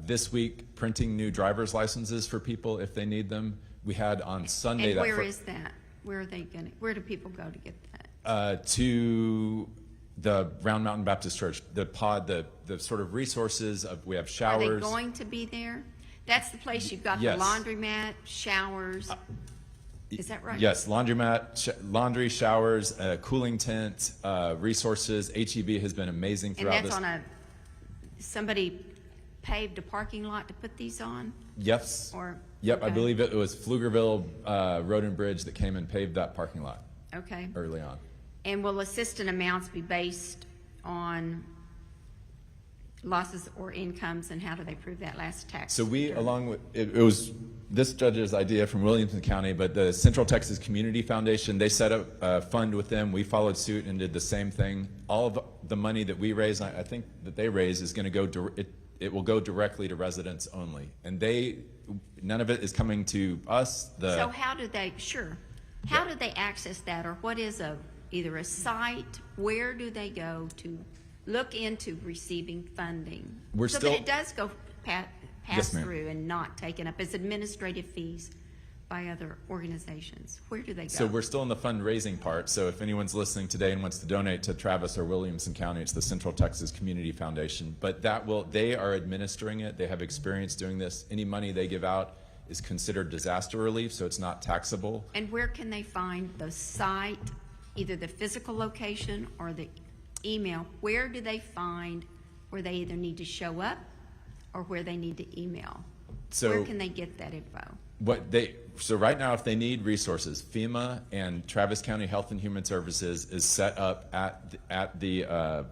this week printing new driver's licenses for people if they need them. We had on Sunday. And where is that? Where do people go to get that? To the Round Mountain Baptist Church, the sort of resources of, we have showers. Are they going to be there? That's the place you've got Yes. the laundromat, showers. Is that right? Yes, laundromat, laundry, showers, cooling tent, resources. HEB has been amazing And throughout that's this. on somebody paved a parking lot to put these on? Yes. Or Yep, I okay. believe it was Pflugerville Road and Bridge that came and paved that parking lot Okay. early on. And will assistant amounts be based on losses or incomes, and how do they prove that last tax? So we, return? along with, it was this judge's idea from Williamson County, but the Central Texas Community Foundation, they set up a fund with them. We followed suit and did the same thing. All of the money that we raise, I think that they raise, is going to go, it will go directly to residents only. And none of it is coming to us. So how do they, how do they access that, or what is either a site, where do they go to look into receiving funding? So that it does go pass Yes, ma'am. through and not taken up as administrative fees by other organizations. Where do they go? So we're still in the fundraising part. So if anyone's listening today and wants to donate to Travis or Williamson County, it's the Central Texas Community Foundation. But they are administering it. They have experience doing this. Any money they give out is considered disaster relief, so it's not taxable. And where can they find the site, either the physical location or the email? Where do they find where they either need to show up or where they need to email? So where can they get that info? So right now, if they need resources, FEMA and Travis County Health and Human Services is set up at the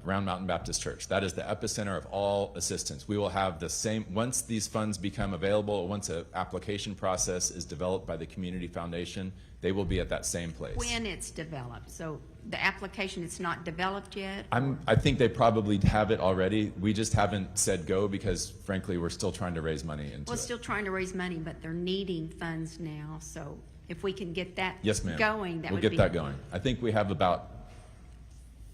Round Mountain Baptist Church. That is the epicenter of all assistance. We will have the same, once these funds become available, once an application process is developed by the Community Foundation, they will be at that same place. When it's developed. So the application, it's not developed yet? I think they probably have it already. We just haven't said go because, frankly, we're still trying to raise money into Well, it. still trying to raise money, but they're needing funds now. So if we can get that Yes, ma'am. going, that we'll would get be. that going. I think we have about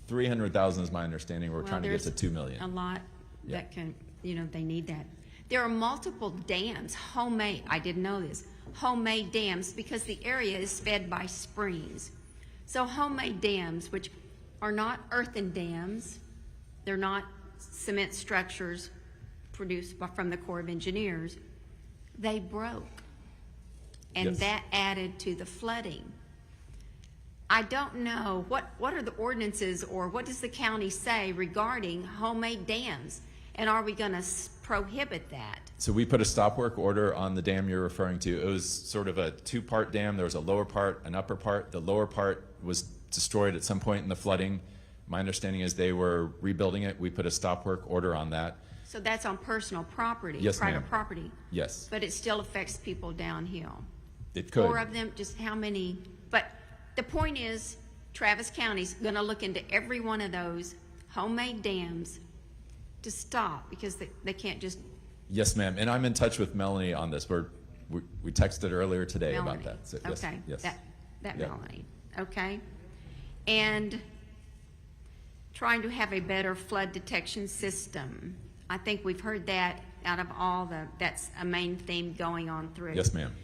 300,000 is my understanding. We're Well, trying to get to there's 2 million. A lot Yeah. that can, they need that. There are multiple dams, homemade, I didn't know this, homemade dams, because the area is fed by springs. So homemade dams, which are not earthen dams, they're not cement structures produced from the Corps of Engineers, they broke. And Yes. that added to the flooding. I don't know, what are the ordinances, or what does the county say regarding homemade dams? And are we gonna prohibit that? So we put a stop work order on the dam you're referring to. It was sort of a two-part dam. There was a lower part, an upper part. The lower part was destroyed at some point in the flooding. My understanding is they were rebuilding it. We put a stop work order on that. So that's on personal property, Yes, private ma'am. property, Yes, but it still affects people downhill. it could. 4 of them, just how many? But the point is, Travis County's gonna look into every one of those homemade dams to stop, because they can't just, Yes, ma'am. And I'm in touch with Melanie on this. We texted earlier today Melanie. about that. So, yes, Okay, yes. that Yeah. Melanie, okay? And trying to have a better flood detection system. I think we've heard that out of that's a main theme going on through. Yes, ma'am.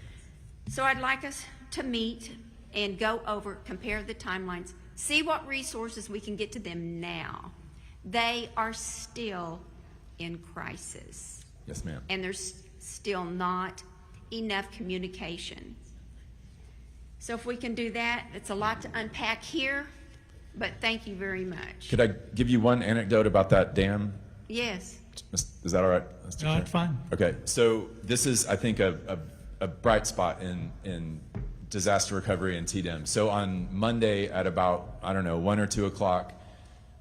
So I'd like us to meet and go over, compare the timelines, see what resources we can get to them now. They are still in crisis. Yes, ma'am. And there's still not enough communication. So if we can do that, it's a lot to unpack here, but thank you very much. Could I give you one anecdote about that dam? Yes. Is that all right, Mr. No, Chair? it's fine. Okay, so this is, I think, a bright spot in disaster recovery and TDEM. So on Monday at about, I don't know, 1 or 2 o'clock,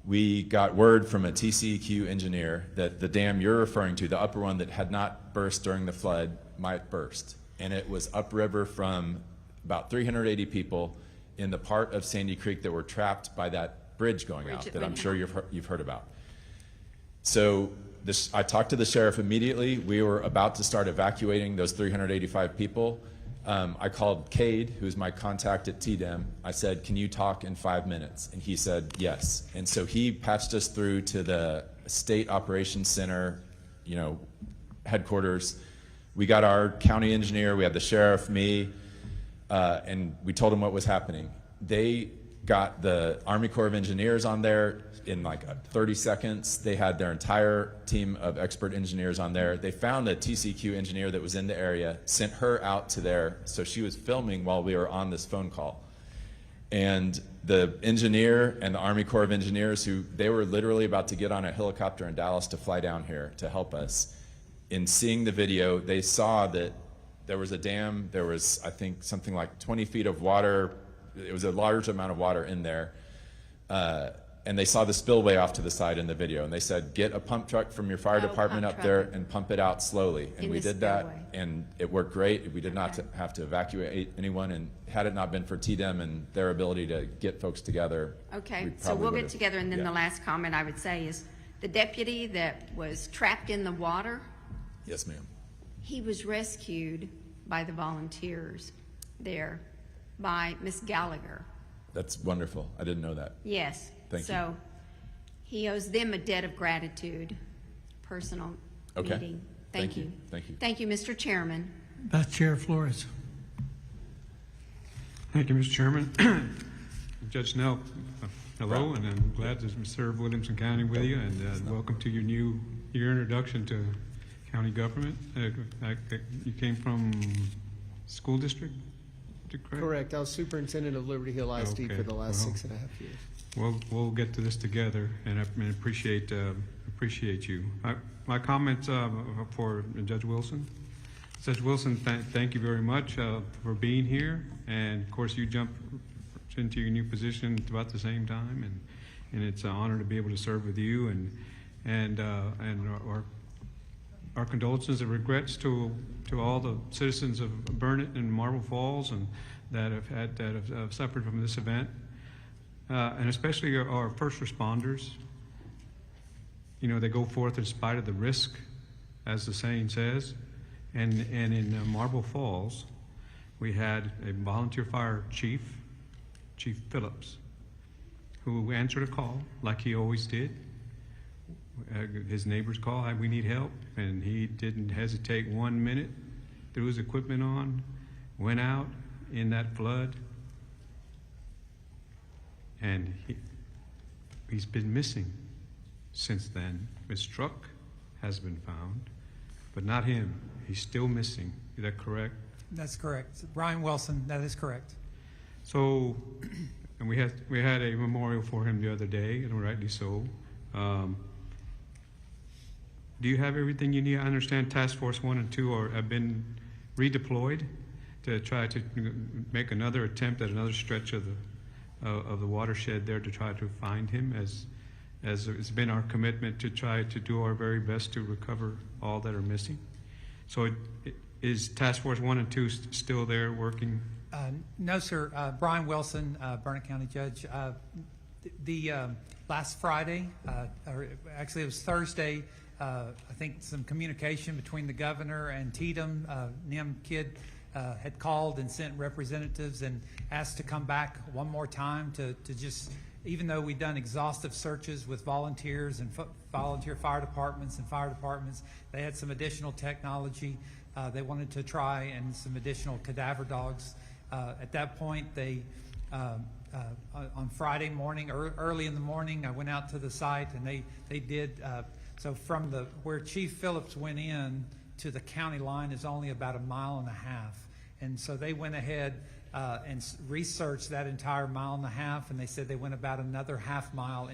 we got word from a TCEQ engineer that the dam you're referring to, the upper one that had not burst during the flood, might burst. And it was upriver from about 380 people in the part of Sandy Creek that were trapped by that bridge going out that I'm sure you've heard about. So I talked to the sheriff immediately. We were about to start evacuating those 385 people. I called Cade, who's my contact at TDEM. I said, can you talk in 5 minutes? And he said, yes. And so he patched us through to the State Operations Center, headquarters. We got our county engineer, we had the sheriff, me, and we told them what was happening. They got the Army Corps of Engineers on there in like 30 seconds. They had their entire team of expert engineers on there. They found a TCQ engineer that was in the area, sent her out to there, so she was filming while we were on this phone call. And the engineer and the Army Corps of Engineers, they were literally about to get on a helicopter in Dallas to fly down here to help us. In seeing the video, they saw that there was a dam, there was, I think, something like 20 feet of water. It was a large amount of water in there. And they saw the spillway off to the side in the video, and they said, get a pump truck from your fire department up there and pump it out slowly. And we did that, and it worked great. We did not have to evacuate anyone, and had it not been for TDEM and their ability to get folks together. Okay, so we'll get together, and then the last comment I would say is the deputy that was trapped in the water. Yes, ma'am. He was rescued by the volunteers there, by Miss Gallagher. That's wonderful. I didn't know that. Yes. Thank you. So he owes them a debt of gratitude, personal meeting. Thank you. Thank you. Thank you, Mr. Chairman. Vice Chair Flores. Thank you, Mr. Chairman. Judge Snell, hello, and I'm glad to serve Williamson County with you, and welcome to your introduction to county government. You came from school district? Correct. I was superintendent of Liberty Hill ISD for the last 6.5 years. Well, we'll get to this together, and I appreciate you. My comments for Judge Wilson. Judge Wilson, thank you very much for being here, and of course you jumped into your new position at about the same time, and it's an honor to be able to serve with you, and our condolences and regrets to all the citizens of Burnett and Marble Falls and that have suffered from this event. And especially our first responders. They go forth in spite of the risk, as the saying says. And in Marble Falls, we had a volunteer fire chief, Chief Phillips, who answered a call like he always did. His neighbors called, we need help, and he didn't hesitate 1 minute, threw his equipment on, went out in that flood, and he's been missing since then. His truck has been found, but not him. He's still missing. Is that correct? That's correct. Brian Wilson, that is correct. So, and we had a memorial for him the other day, and rightly so. Do you have everything you need? I understand Task Force 1 and 2 have been redeployed to try to make another attempt at another stretch of the watershed there to try to find him, as it's been our commitment to try to do our very best to recover all that are missing. So is Task Force 1 and 2 still there working? No, sir. Brian Wilson, Burnett County Judge. The last Friday, or actually it was Thursday, I think some communication between the governor and TDEM, NIM Kidd had called and sent representatives and asked to come back one more time to just, even though we'd done exhaustive searches with volunteers and volunteer fire departments, they had some additional technology they wanted to try, and some additional cadaver dogs. At that point, they on Friday morning, early in the morning, I went out to the site, and they did So from where Chief Phillips went in to the county line is only about 1.5 miles. And so they went ahead and researched that entire 1.5 miles, and they said they went about another 0.5 mile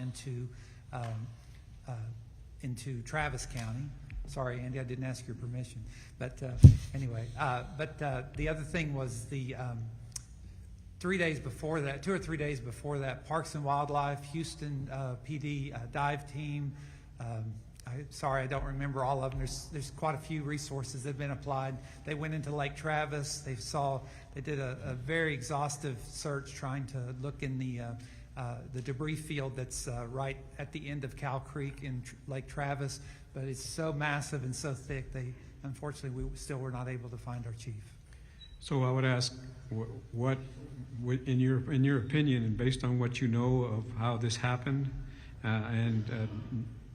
into Travis County. Sorry, Andy, I didn't ask your permission. But anyway, the other thing was the 3 days before that, 2 or 3 days before that, Parks and Wildlife, Houston PD dive team. Sorry, I don't remember all of them. There's quite a few resources that have been applied. They went into Lake Travis. They did a very exhaustive search trying to look in the debris field that's right at the end of Cow Creek in Lake Travis. But it's so massive and so thick, unfortunately, we still were not able to find our chief. So I would ask, what in your opinion, and based on what you know of how this happened, and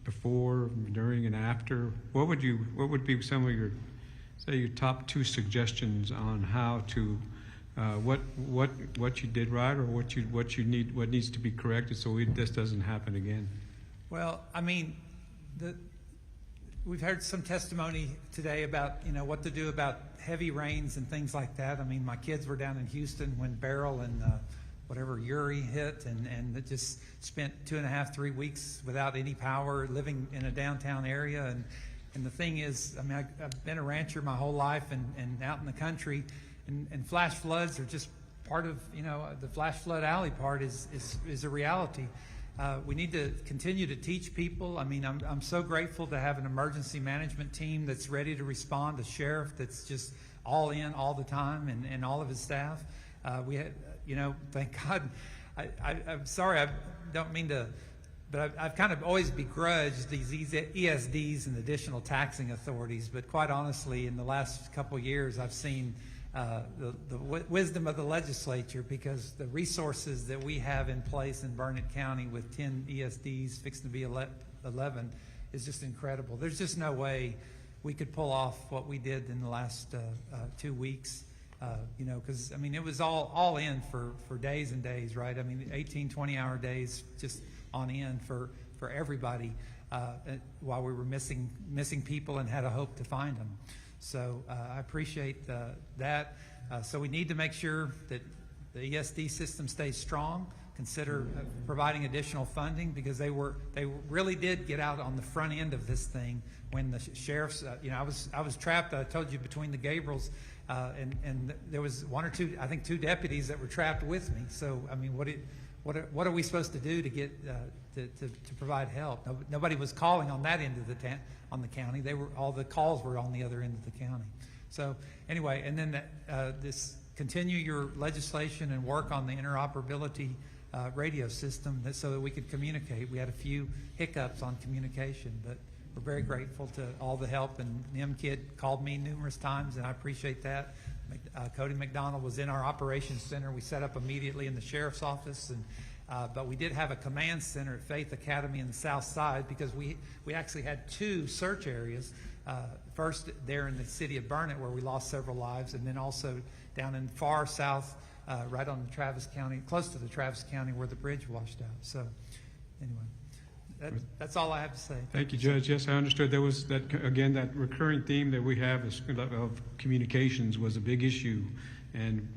before, during, and after, what would be some of your top 2 suggestions on how to what you did right, or what needs to be corrected so this doesn't happen again? Well, I mean, we've heard some testimony today about what to do about heavy rains and things like that. I mean, my kids were down in Houston when Beryl and Uri hit, and it just spent 2.5, 3 weeks without any power, living in a downtown area. And the thing is, I mean, I've been a rancher my whole life and out in the country, and flash floods are just part of, the flash flood alley part is a reality. We need to continue to teach people. I mean, I'm so grateful to have an emergency management team that's ready to respond, a sheriff that's just all in all the time, and all of his staff. We had, thank God. I'm sorry, I don't mean to, but I've kind of always begrudged these ESDs and additional taxing authorities. But quite honestly, in the last couple of years, I've seen the wisdom of the legislature, because the resources that we have in place in Burnett County with 10 ESDs fixing to be 11 is just incredible. There's just no way we could pull off what we did in the last 2 weeks. Because I mean, it was all in for days and days, right? I mean, 18, 20-hour days just on end for everybody while we were missing people and had a hope to find them. So I appreciate that. So we need to make sure that the ESD system stays strong. Consider providing additional funding, because they really did get out on the front end of this thing when the sheriffs. I was trapped. I told you, between the Gabriels. And there was 1 or 2, I think 2 deputies that were trapped with me. So I mean, what are we supposed to do to get to provide help? Nobody was calling on that end of the county. All the calls were on the other end of the county. So anyway, and then this continue your legislation and work on the interoperability radio system so that we could communicate. We had a few hiccups on communication, but we're very grateful to all the help, and NIMKID called me numerous times, and I appreciate that. Cody McDonald was in our operations center. We set up immediately in the sheriff's office, but we did have a command center at Faith Academy in the south side, because we actually had 2 search areas. First there in the city of Burnett, where we lost several lives, and then also down in far south, right on the Travis County, close to the Travis County, where the bridge washed out. So anyway. That's all I have to say. Thank you, Judge. Yes, I understood. There was that recurring theme that we have of communications was a big issue, and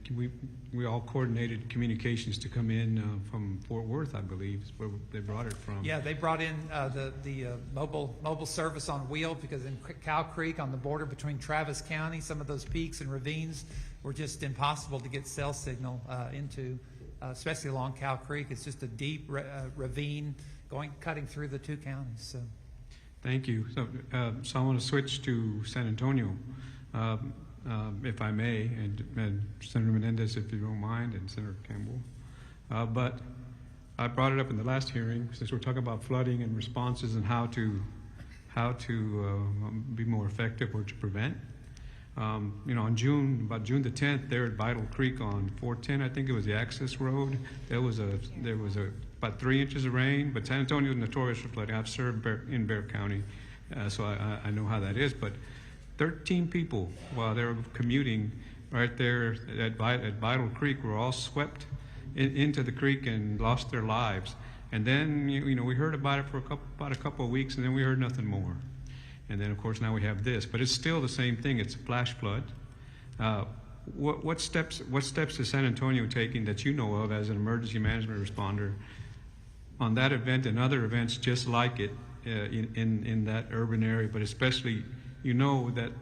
we all coordinated communications to come in from Fort Worth, I believe, is where they brought it from. Yeah, they brought in the mobile service on wheels, because in Cow Creek, on the border between Travis County, some of those peaks and ravines were just impossible to get cell signal into, especially along Cow Creek. It's just a deep ravine cutting through the 2 counties. So, thank you. So I want to switch to San Antonio, if I may, and Senator Menendez, if you don't mind, and Senator Campbell. But I brought it up in the last hearing, since we're talking about flooding and responses and how to be more effective or to prevent. On June the 10th, there at Vital Creek on 410, I think it was the access road. There was about 3 inches of rain, but San Antonio is notorious for flooding. I've served in Bexar County, so I know how that is. But 13 people, while they were commuting right there at Vital Creek, were all swept into the creek and lost their lives. And then, we heard about it for about a couple of weeks, and then we heard nothing more. And then, of course, now we have this. But it's still the same thing. It's a flash flood. What steps is San Antonio taking that you know of as an emergency management responder on that event and other events just like it in that urban area, but especially, that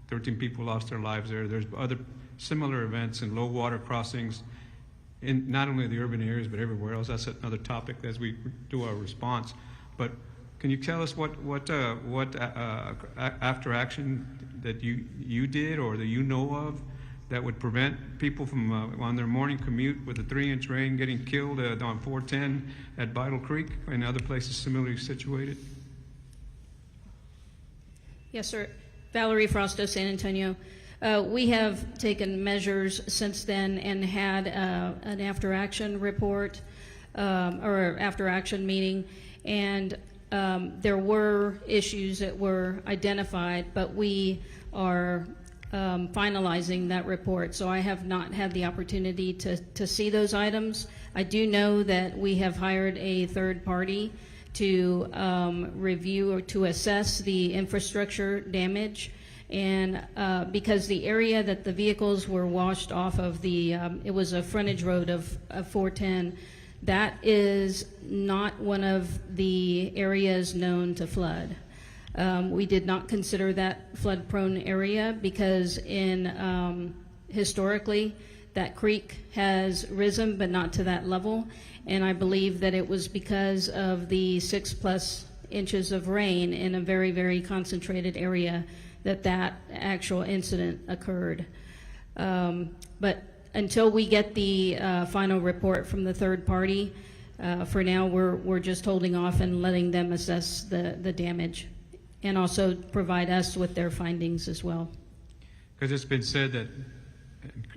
13 people lost their lives there. There's other similar events in low water crossings in not only the urban areas but everywhere else. That's another topic as we do our response. But can you tell us what after action that you did or that you know of that would prevent people from on their morning commute with a 3-inch rain getting killed on 410 at Vital Creek and other places similarly situated? Yes, sir. Valerie Frosto, San Antonio. We have taken measures since then and had an after-action report or after-action meeting, and there were issues that were identified, but we are finalizing that report, so I have not had the opportunity to see those items. I do know that we have hired a third party to review or to assess the infrastructure damage, and because the area that the vehicles were washed off of, it was a frontage road of 410, that is not one of the areas known to flood. We did not consider that flood-prone area because historically that creek has risen, but not to that level. And I believe that it was because of the 6+ inches of rain in a very, very concentrated area that actual incident occurred. But until we get the final report from the third party, for now we're just holding off and letting them assess the damage, and also provide us with their findings as well. Because it's been said that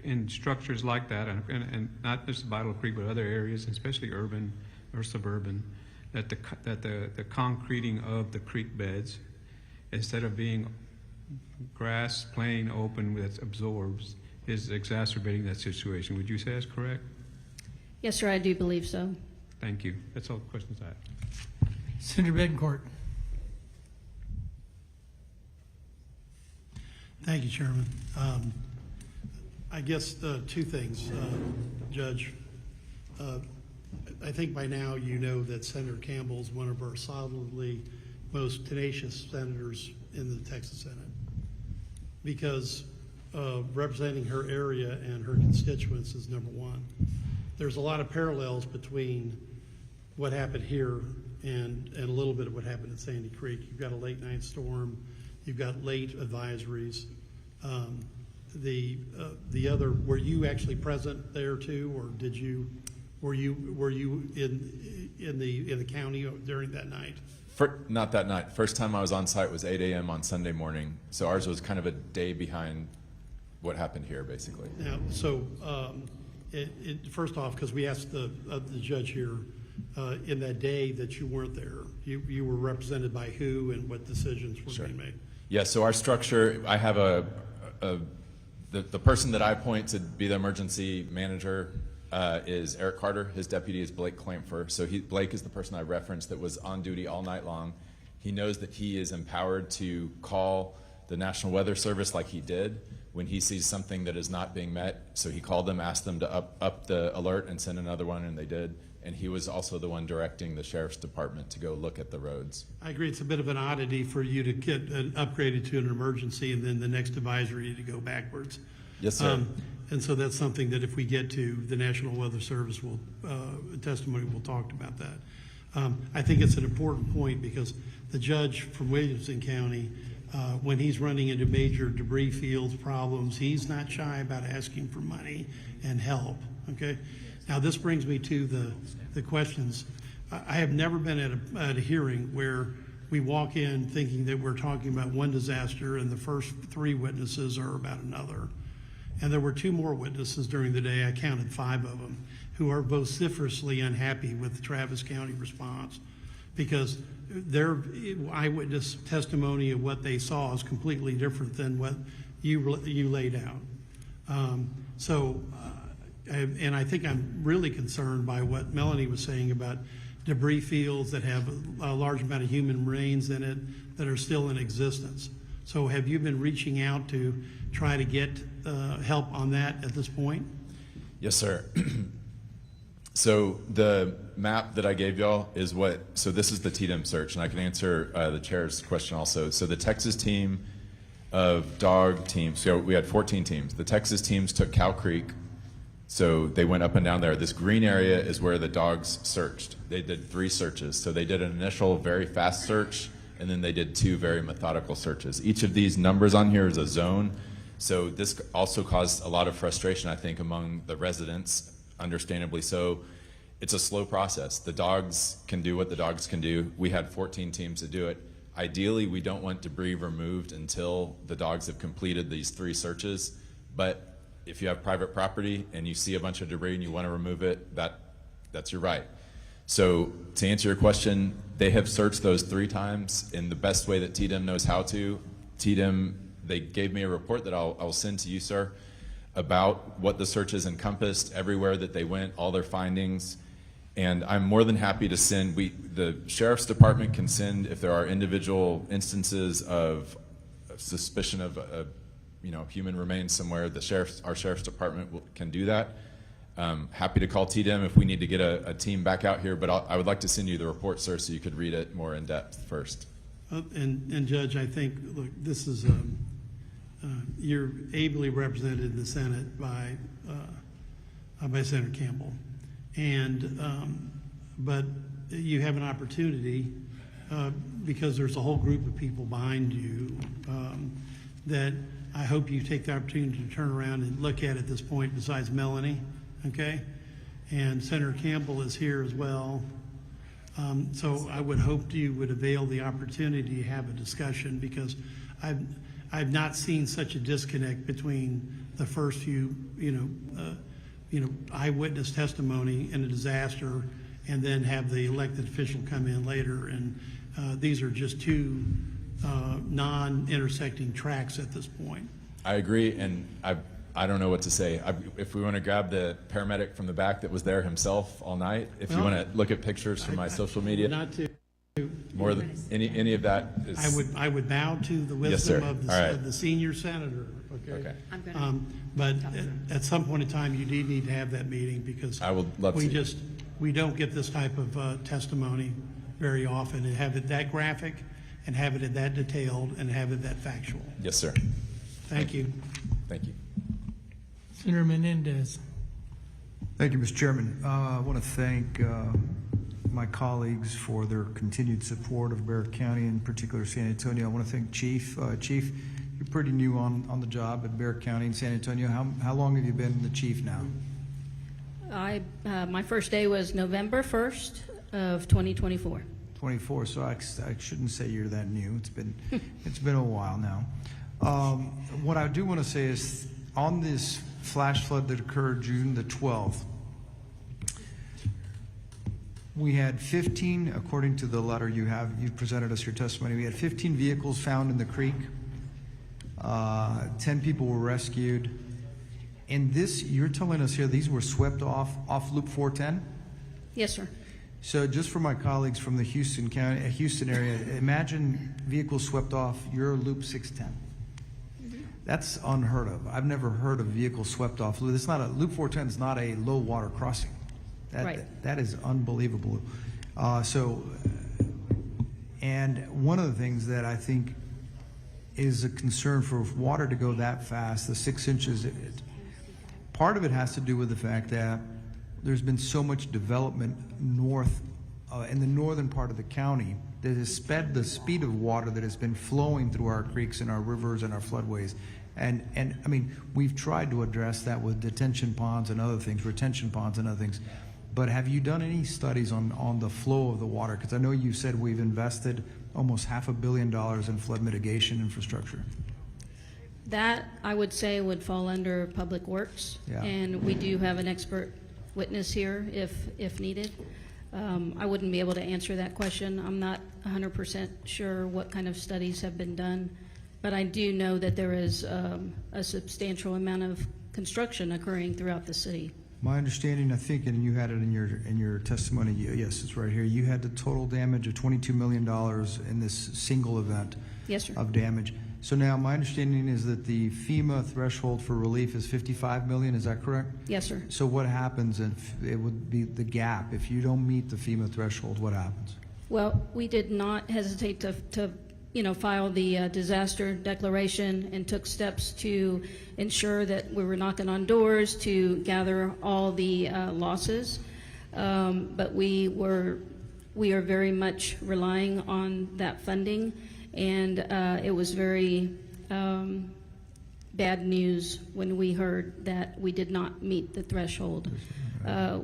in structures like that, and not just Vital Creek, but other areas, especially urban or suburban, that the concreting of the creek beds, instead of being grass, plain, open, that absorbs, is exacerbating that situation. Would you say that's correct? Yes, sir, I do believe so. Thank you. That's all the questions I have. Senator Betancourt. Thank you, Chairman. I guess two things, Judge. I think by now you know that Senator Campbell is one of our solidly most tenacious senators in the Texas Senate, because representing her area and her constituents is number one. There's a lot of parallels between what happened here and a little bit of what happened at Sandy Creek. You've got a late night storm, you've got late advisories. The other, were you actually present there too, or were you in the county during that night? Not that night. First time I was on site was 8 a.m. on Sunday morning. So ours was kind of a day behind what happened here, basically. Now, so first off, because we asked the judge here, in that day that you weren't there, you were represented by who and what decisions were being made? Yeah, so our structure, I have the person that I appoint to be the emergency manager is Eric Carter. His deputy is Blake Clampfer. So Blake is the person I referenced that was on duty all night long. He knows that he is empowered to call the National Weather Service like he did when he sees something that is not being met. So he called them, asked them to up the alert and send another one, and they did. And he was also the one directing the sheriff's department to go look at the roads. I agree, it's a bit of an oddity for you to get upgraded to an emergency and then the next advisory to go backwards. Yes, sir. And so that's something that if we get to the National Weather Service testimony, we'll talk about that. I think it's an important point because the judge from Williamson County, when he's running into major debris fields problems, he's not shy about asking for money and help, okay? Now, this brings me to the questions. I have never been at a hearing where we walk in thinking that we're talking about one disaster and the first 3 witnesses are about another. And there were 2 more witnesses during the day, I counted 5 of them, who are vociferously unhappy with the Travis County response because their eyewitness testimony of what they saw is completely different than what you laid out. And I think I'm really concerned by what Melanie was saying about debris fields that have a large amount of human remains in it that are still in existence. So have you been reaching out to try to get help on that at this point? Yes, sir. So the map that I gave y'all is so this is the TDM search, and I can answer the chair's question also. So the Texas team of dog teams, so we had 14 teams. The Texas teams took Cow Creek, so they went up and down there. This green area is where the dogs searched. They did 3 searches. So they did an initial very fast search, and then they did 2 very methodical searches. Each of these numbers on here is a zone. So this also caused a lot of frustration, I think, among the residents, understandably so. It's a slow process. The dogs can do what the dogs can do. We had 14 teams to do it. Ideally, we don't want debris removed until the dogs have completed these 3 searches. But if you have private property and you see a bunch of debris and you want to remove it, that's your right. So to answer your question, they have searched those 3 times in the best way that TDM knows how to. TDM, they gave me a report that I'll send to you, sir, about what the searches encompassed, everywhere that they went, all their findings. And I'm more than happy to send, the Sheriff's Department can send, if there are individual instances of suspicion of human remains somewhere, our Sheriff's Department can do that. Happy to call TDM if we need to get a team back out here, but I would like to send you the report, sir, so you could read it more in depth first. And Judge, I think, look, this is, you're ably represented in the Senate by Senator Campbell. And, but you have an opportunity, because there's a whole group of people behind you, that I hope you take the opportunity to turn around and look at this point besides Melanie, okay? And Senator Campbell is here as well. So I would hope you would avail the opportunity to have a discussion, because I've not seen such a disconnect between the first few, eyewitness testimony in a disaster, and then have the elected official come in later. And these are just 2 non-intersecting tracks at this point. I agree, and I don't know what to say. If we want to grab the paramedic from the back that was there himself all night, if you want to look at pictures from my social media. Not to. More than any of that is. I would bow to the wisdom of the senior senator. Okay. But at some point in time, you do need to have that meeting, because I would love to. We don't get this type of testimony very often, and have it that graphic, and have it that detailed, and have it that factual. Yes, sir. Thank you. Thank you. Senator Menendez. Thank you, Mr. Chairman. I want to thank my colleagues for their continued support of Barrett County, in particular San Antonio. I want to thank Chief. Chief, you're pretty new on the job at Barrett County in San Antonio. How long have you been the chief now? My first day was November 1st of 2024. 24, so I shouldn't say you're that new. It's been a while now. What I do want to say is, on this flash flood that occurred June the 12th, we had 15, according to the letter you presented us your testimony, we had 15 vehicles found in the creek. 10 people were rescued. And this, you're telling us here, these were swept off Loop 410? Yes, sir. So just for my colleagues from the Houston area, imagine vehicles swept off your Loop 610. That's unheard of. I've never heard of vehicles swept off. Loop 410 is not a low water crossing. That is unbelievable. And one of the things that I think is a concern for water to go that fast, the 6 inches, part of it has to do with the fact that there's been so much development north, in the northern part of the county, that has sped the speed of water that has been flowing through our creeks and our rivers and our floodways. And I mean, we've tried to address that with detention ponds and other things, retention ponds and other things. But have you done any studies on the flow of the water? Because I know you said we've invested almost $500 million in flood mitigation infrastructure. That, I would say, would fall under Public Works. Yeah. And we do have an expert witness here if needed. I wouldn't be able to answer that question. I'm not 100% sure what kind of studies have been done, but I do know that there is a substantial amount of construction occurring throughout the city. My understanding, I think, and you had it in your testimony, yes, it's right here, you had the total damage of $22 million in this single event Yes, sir. of damage. So now my understanding is that the FEMA threshold for relief is $55 million, is that correct? Yes, sir. So what happens if it would be the gap? If you don't meet the FEMA threshold, what happens? Well, we did not hesitate to file the disaster declaration and took steps to ensure that we were knocking on doors to gather all the losses. But we are very much relying on that funding, and it was very bad news when we heard that we did not meet the threshold.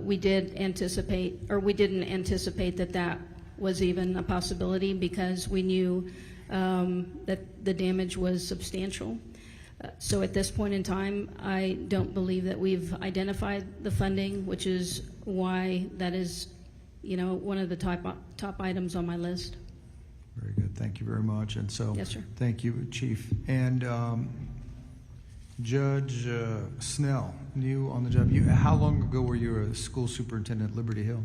We didn't anticipate that was even a possibility, because we knew that the damage was substantial. So at this point in time, I don't believe that we've identified the funding, which is why that is, one of the top items on my list. Very good, thank you very much. And so, Yes, sir. Thank you, Chief. And Judge Snell, new on the job. How long ago were you a school superintendent at Liberty Hill?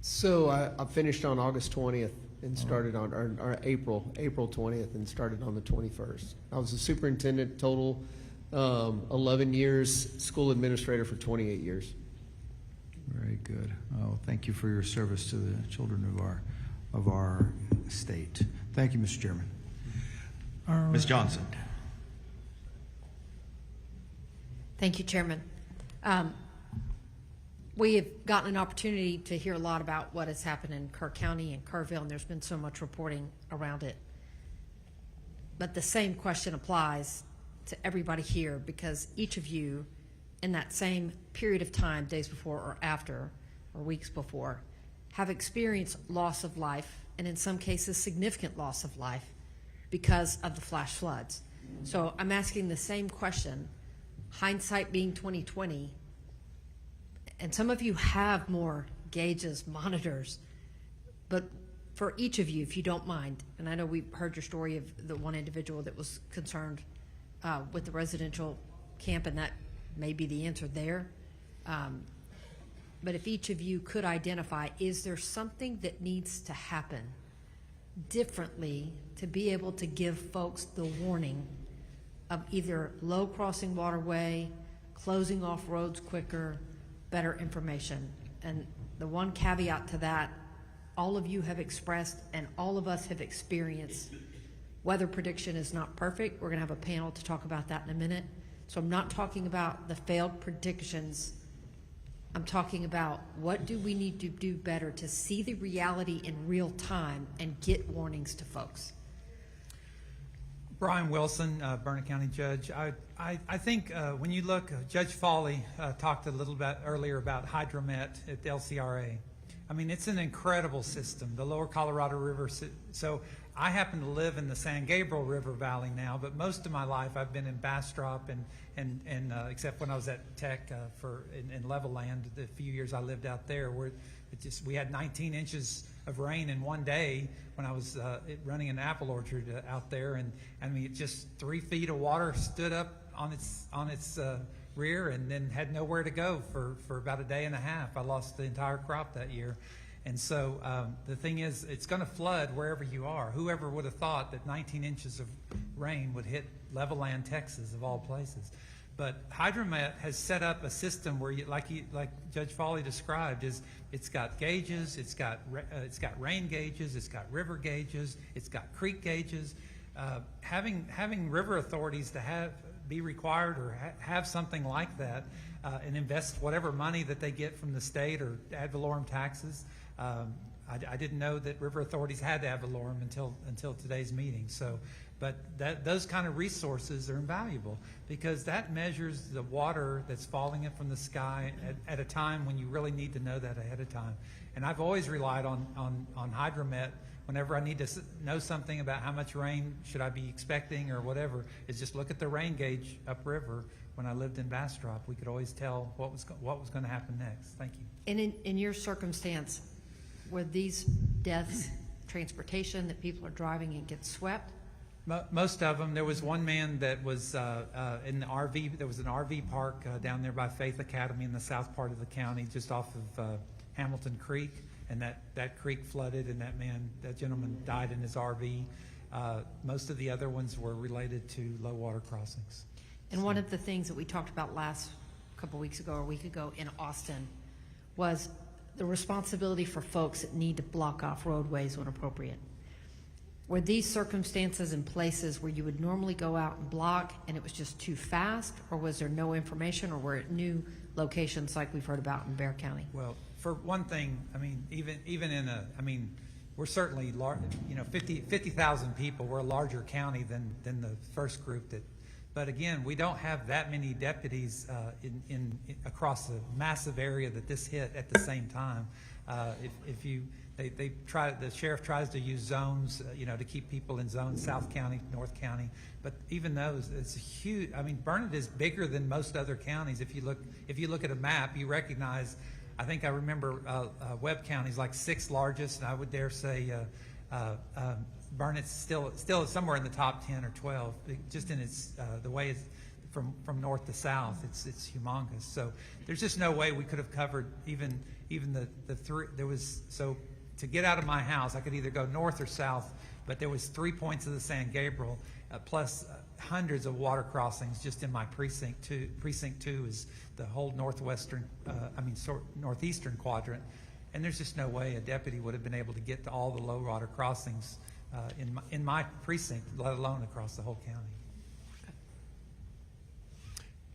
So I finished on August 20th and started on, or April 20th and started on the 21st. I was a superintendent total 11 years, school administrator for 28 years. Very good. Oh, thank you for your service to the children of our state. Thank you, Mr. Chairman. Ms. Johnson. Thank you, Chairman. We have gotten an opportunity to hear a lot about what has happened in Kerr County and Kerrville, and there's been so much reporting around it. But the same question applies to everybody here, because each of you in that same period of time, days before or after, or weeks before, have experienced loss of life, and in some cases significant loss of life, because of the flash floods. So I'm asking the same question, hindsight being 2020, and some of you have more gauges, monitors, but for each of you, if you don't mind, and I know we've heard your story of the one individual that was concerned with the residential camp, and that may be the answer there. But if each of you could identify, is there something that needs to happen differently to be able to give folks the warning of either low crossing waterway, closing off roads quicker, better information? And the one caveat to that, all of you have expressed and all of us have experienced, weather prediction is not perfect. We're going to have a panel to talk about that in a minute. So I'm not talking about the failed predictions. I'm talking about what do we need to do better to see the reality in real time and get warnings to folks. Brian Wilson, Burnett County Judge. I think when you look, Judge Foley talked a little bit earlier about Hydromet at the LCRA. I mean, it's an incredible system, the Lower Colorado River. So I happen to live in the San Gabriel River Valley now, but most of my life I've been in Bastrop and except when I was at Tech in Level Land, the few years I lived out there, where we had 19 inches of rain in one day when I was running an apple orchard out there, and I mean, just 3 feet of water stood up on its rear, and then had nowhere to go for about a day and a half. I lost the entire crop that year. And so the thing is, it's going to flood wherever you are. Whoever would have thought that 19 inches of rain would hit Level Land, Texas, of all places? But Hydromet has set up a system where, like Judge Foley described, it's got gauges, it's got rain gauges, it's got river gauges, it's got creek gauges. Having river authorities to be required or have something like that and invest whatever money that they get from the state or ad valorem taxes. I didn't know that river authorities had ad valorem until today's meeting. So, but those kind of resources are invaluable, because that measures the water that's falling in from the sky at a time when you really need to know that ahead of time. And I've always relied on Hydromet whenever I need to know something about how much rain should I be expecting or whatever. Is just look at the rain gauge upriver. When I lived in Bastrop, we could always tell what was going to happen next. Thank you. And in your circumstance, were these deaths transportation, that people are driving and get swept, Most of them. There was one man that was in the RV. There was an RV park down there by Faith Academy in the south part of the county, just off of Hamilton Creek, and that creek flooded, and that gentleman died in his RV. Most of the other ones were related to low water crossings. And one of the things that we talked about last couple weeks ago or a week ago in Austin was the responsibility for folks that need to block off roadways when appropriate. Were these circumstances in places where you would normally go out and block and it was just too fast, or was there no information, or were it new locations like we've heard about in Bexar County? Well, for one thing, I mean, even in we're certainly large, 50,000 people. We're a larger county than the first group but again, we don't have that many deputies in across the massive area that this hit at the same time. The sheriff tries to use zones, to keep people in zones, South County, North County, but even those, it's huge. I mean, Burnett is bigger than most other counties. If you look at a map, you recognize. I think I remember Webb County's like 6th largest, and I would dare say Burnett's still somewhere in the top 10 or 12, just in its the way it's from north to south. It's humongous. So there's just no way we could have covered even the three. To get out of my house, I could either go north or south, but there was 3 points of the San Gabriel, plus hundreds of water crossings just in my precinct. Precinct 2 is the whole northeastern quadrant, and there's just no way a deputy would have been able to get to all the low water crossings in my precinct, let alone across the whole county.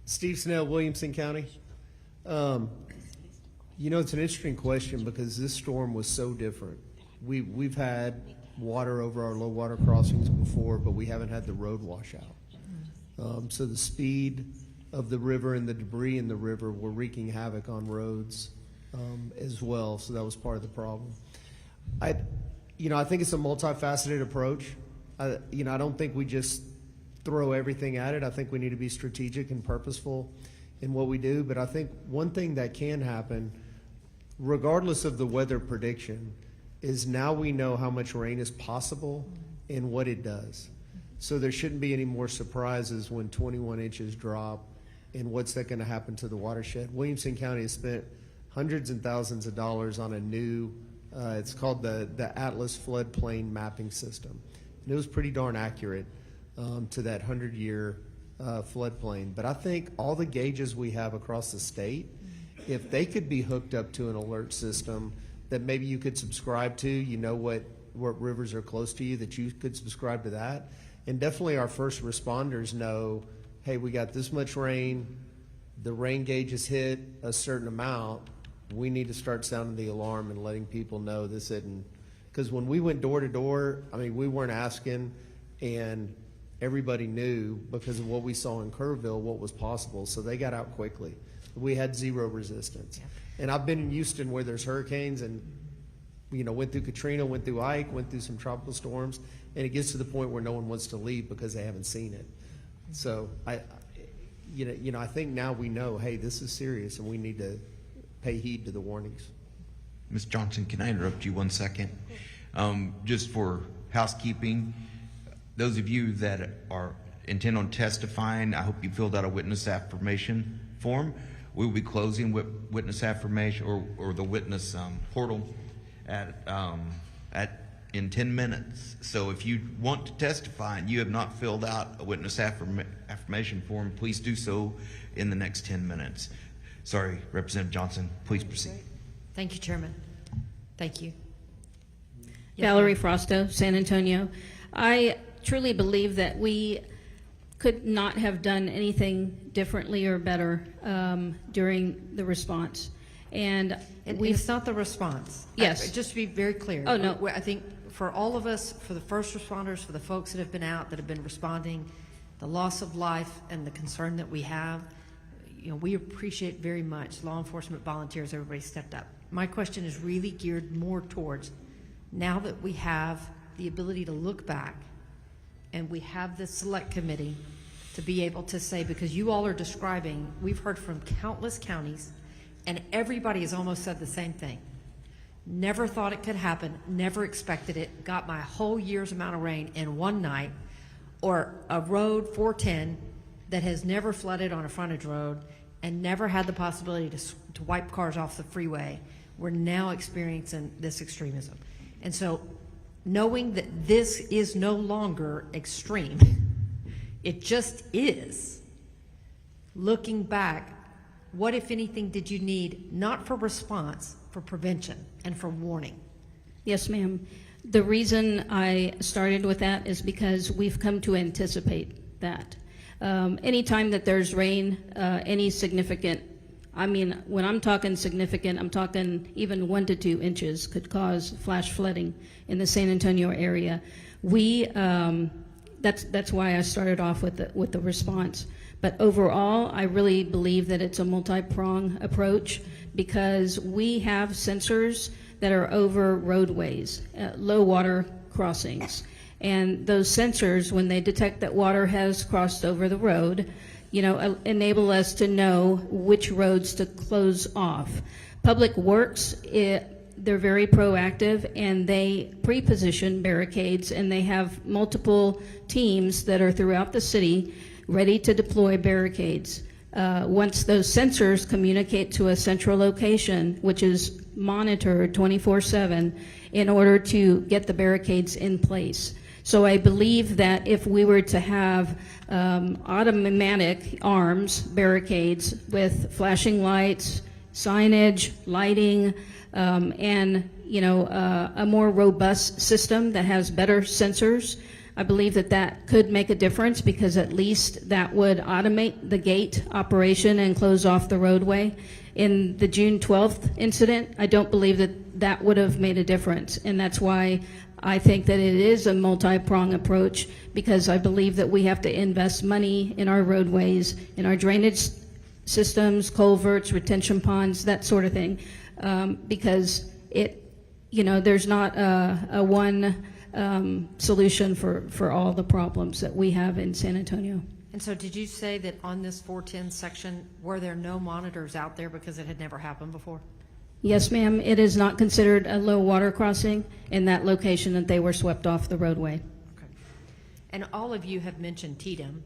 Steve Snell, Williamson County. It's an interesting question because this storm was so different. We've had water over our low water crossings before, but we haven't had the road washout. So the speed of the river and the debris in the river were wreaking havoc on roads as well. So that was part of the problem. I think it's a multifaceted approach. I don't think we just throw everything at it. I think we need to be strategic and purposeful in what we do. But I think one thing that can happen, regardless of the weather prediction, is now we know how much rain is possible and what it does. So there shouldn't be any more surprises when 21 inches drop and what's that going to happen to the watershed. Williamson County has spent hundreds and thousands of dollars on a new, it's called the Atlas Floodplain Mapping System. And it was pretty darn accurate to that 100-year floodplain. But I think all the gauges we have across the state, if they could be hooked up to an alert system that maybe you could subscribe to, what rivers are close to you, that you could subscribe to that. And definitely our first responders know, hey, we got this much rain, the rain gauge has hit a certain amount, we need to start sounding the alarm and letting people know this isn't, because when we went door to door, we weren't asking, and everybody knew because of what we saw in Kerrville what was possible, so they got out quickly. We had zero resistance. Yeah. And I've been in Houston where there's hurricanes and, went through Katrina, went through Ike, went through some tropical storms, and it gets to the point where no one wants to leave because they haven't seen it. So I think now we know, hey, this is serious and we need to pay heed to the warnings. Ms. Johnson, can I interrupt you 1 second? Just for housekeeping, those of you that intend on testifying, I hope you filled out a witness affirmation form. We will be closing witness affirmation or the witness portal in 10 minutes. So if you want to testify and you have not filled out a witness affirmation form, please do so in the next 10 minutes. Sorry, Representative Johnson, please proceed. Thank you, Chairman. Thank you. Valerie Frosto, San Antonio. I truly believe that we could not have done anything differently or better during the response. And it's not the response. Yes. Just to be very clear. Oh, no. I think for all of us, for the first responders, for the folks that have been out, that have been responding, the loss of life and the concern that we have, we appreciate very much law enforcement volunteers, everybody stepped up. My question is really geared more towards now that we have the ability to look back and we have the select committee to be able to say, because you all are describing, we've heard from countless counties and everybody has almost said the same thing. Never thought it could happen, never expected it, got my whole year's amount of rain in one night. or a road 410 that has never flooded on a frontage road and never had the possibility to wipe cars off the freeway, we're now experiencing this extremism. And so knowing that this is no longer extreme, it just is, looking back, what, if anything, did you need, not for response, for prevention and for warning? Yes, ma'am. The reason I started with that is because we've come to anticipate that. Anytime that there's rain, any significant, I mean, when I'm talking significant, I'm talking even 1 to 2 inches could cause flash flooding in the San Antonio area. That's why I started off with the response. But overall, I really believe that it's a multi-prong approach because we have sensors that are over roadways, low water crossings. And those sensors, when they detect that water has crossed over the road, enable us to know which roads to close off. Public Works, they're very proactive and they pre-position barricades, and they have multiple teams that are throughout the city ready to deploy barricades. Once those sensors communicate to a central location, which is monitored 24/7 in order to get the barricades in place. So I believe that if we were to have automatic arms, barricades with flashing lights, signage, lighting, and a more robust system that has better sensors, I believe that that could make a difference, because at least that would automate the gate operation and close off the roadway. In the June 12th incident, I don't believe that that would have made a difference, and that's why I think that it is a multi-prong approach, because I believe that we have to invest money in our roadways, in our drainage systems, culverts, retention ponds, that sort of thing, because there's not a one solution for all the problems that we have in San Antonio. And so did you say that on this 410 section, were there no monitors out there because it had never happened before? Yes, ma'am. It is not considered a low water crossing in that location that they were swept off the roadway. Okay. And all of you have mentioned TDM,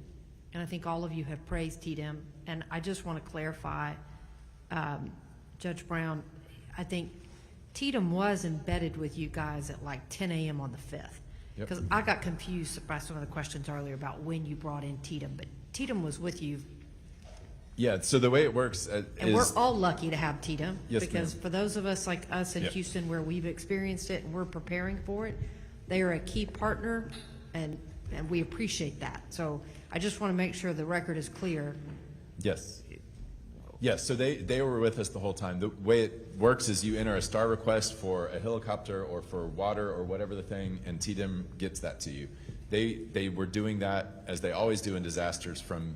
and I think all of you have praised TDM. And I just want to clarify, Judge Brown, I think TDM was embedded with you guys at like 10 a.m. on the 5th. Because I got confused by some of the questions earlier about when you brought in TDM, but TDM was with you. Yeah, so the way it works And we're all lucky to have TDM, Yes, because ma'am. for those of us like us in Yep. Houston where we've experienced it and we're preparing for it, they are a key partner, and we appreciate that. So I just want to make sure the record is clear. Yes. Yes, so they were with us the whole time. The way it works is you enter a STAR request for a helicopter or for water or whatever the thing, and TDM gets that to you. They were doing that, as they always do in disasters, from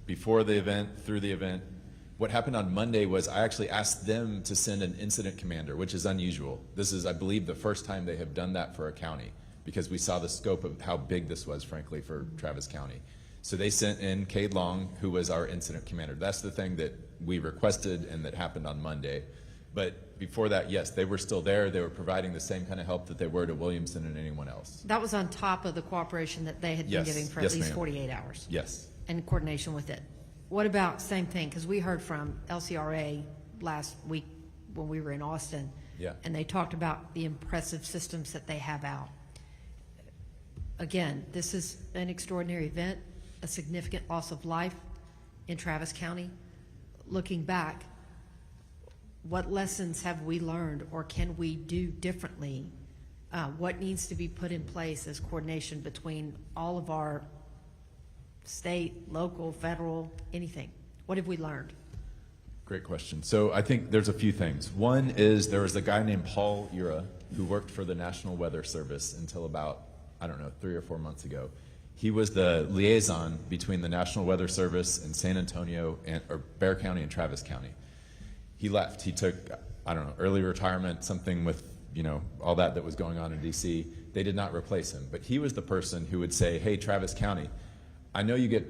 before the event, through the event. What happened on Monday was I actually asked them to send an incident commander, which is unusual. This is, I believe, the first time they have done that for a county, because we saw the scope of how big this was, frankly, for Travis County. So they sent in Cade Long, who was our incident commander. That's the thing that we requested and that happened on Monday. But before that, yes, they were still there. They were providing the same kind of help that they were to Williamson and anyone else. That was on top of the cooperation that they had been Yes. giving for Yes, at least ma'am. 48 hours. Yes. In coordination with it. What about same thing? Because we heard from LCRA last week when we were in Austin. Yeah. And they talked about the impressive systems that they have out. Again, this is an extraordinary event, a significant loss of life in Travis County. Looking back, what lessons have we learned, or can we do differently? What needs to be put in place as coordination between all of our state, local, federal, anything? What have we learned? Great question. So I think there's a few things. One is there was a guy named Paul Ura who worked for the National Weather Service until about, 3 or 4 months ago. He was the liaison between the National Weather Service and San Antonio, or Bexar County and Travis County. He left. He took, early retirement, something with, all that was going on in DC. They did not replace him. But he was the person who would say, hey, Travis County, I know you get,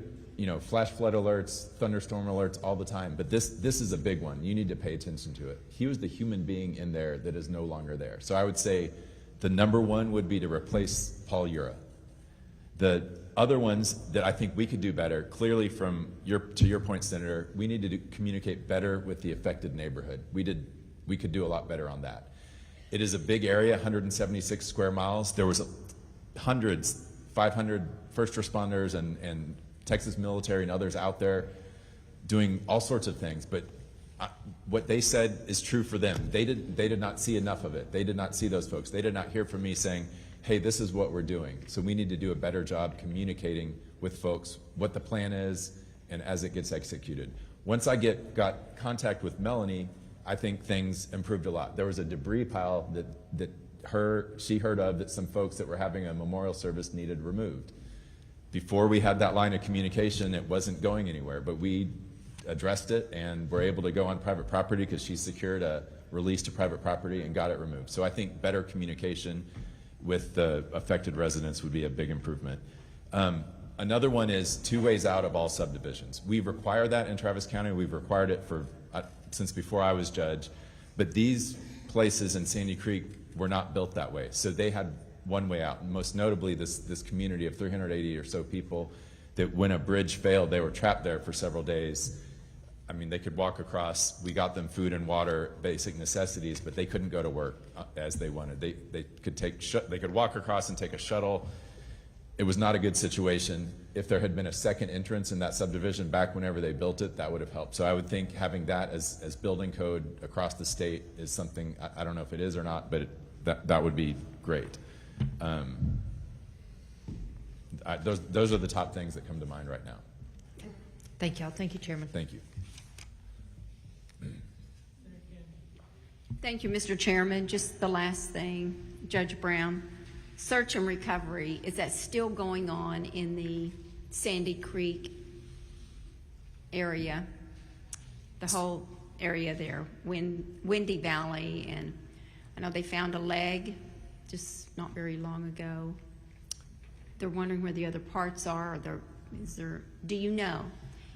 flash flood alerts, thunderstorm alerts all the time, but this is a big one. You need to pay attention to it. He was the human being in there that is no longer there. So I would say the number one would be to replace Paul Ura. The other ones that I think we could do better, clearly to your point, Senator, we need to communicate better with the affected neighborhood. We could do a lot better on that. It is a big area, 176 square miles. There was hundreds, 500 first responders and Texas military and others out there doing all sorts of things. But what they said is true for them. They did not see enough of it. They did not see those folks. They did not hear from me saying, hey, this is what we're doing. So we need to do a better job communicating with folks what the plan is and as it gets executed. Once I got contact with Melanie, I think things improved a lot. There was a debris pile that she heard of that some folks that were having a memorial service needed removed. Before we had that line of communication, it wasn't going anywhere, but we addressed it and were able to go on private property because she secured a release to private property and got it removed. So I think better communication with the affected residents would be a big improvement. Another one is 2 ways out of all subdivisions. We require that in Travis County. We've required it since before I was judge, but these places in Sandy Creek were not built that way. So they had 1 way out, and most notably this community of 380 or so people that when a bridge failed, they were trapped there for several days. I mean, they could walk across. We got them food and water, basic necessities, but they couldn't go to work as they wanted. They could walk across and take a shuttle. It was not a good situation. If there had been a second entrance in that subdivision back whenever they built it, that would have helped. So I would think having that as building code across the state is something, I don't know if it is or not, but that would be great. Those are the top things that come to mind right now. Thank you. Thank you, Chairman. Thank you. Thank you, Mr. Chairman. Just the last thing, Judge Brown. Search and recovery, is that still going on in the Sandy Creek area? The whole area there, Windy Valley, and I know they found a leg just not very long ago. They're wondering where the other parts are. Do you know,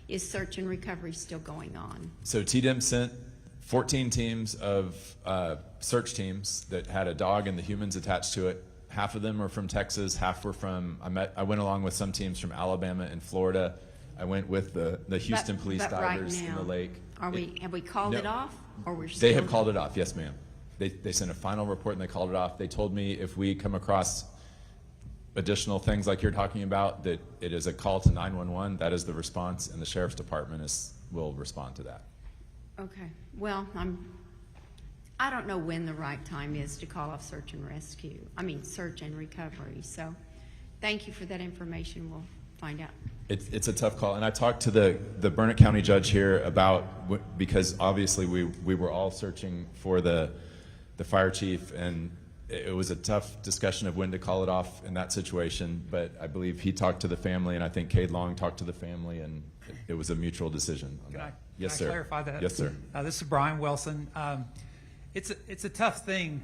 is search and recovery still going on? So TDEM sent 14 teams of search teams that had a dog and the humans attached to it. Half of them are from Texas, half were from, I went along with some teams from Alabama and Florida. I went with the Houston police divers in the lake. Have we called it off, or we're still? They have called it off, yes ma'am. They sent a final report and they called it off. They told me if we come across additional things like you're talking about, that it is a call to 911, that is the response, and the Sheriff's Department will respond to that. Okay, well, I don't know when the right time is to call off search and rescue. Search and recovery. So thank you for that information. We'll find out. It's a tough call. And I talked to the Burnett County judge here about, because obviously we were all searching for the fire chief, and it was a tough discussion of when to call it off in that situation. But I believe he talked to the family, and I think Cade Long talked to the family, and it was a mutual decision on that. Yes, sir. Can I clarify that? Yes, sir. This is Brian Wilson. It's a tough thing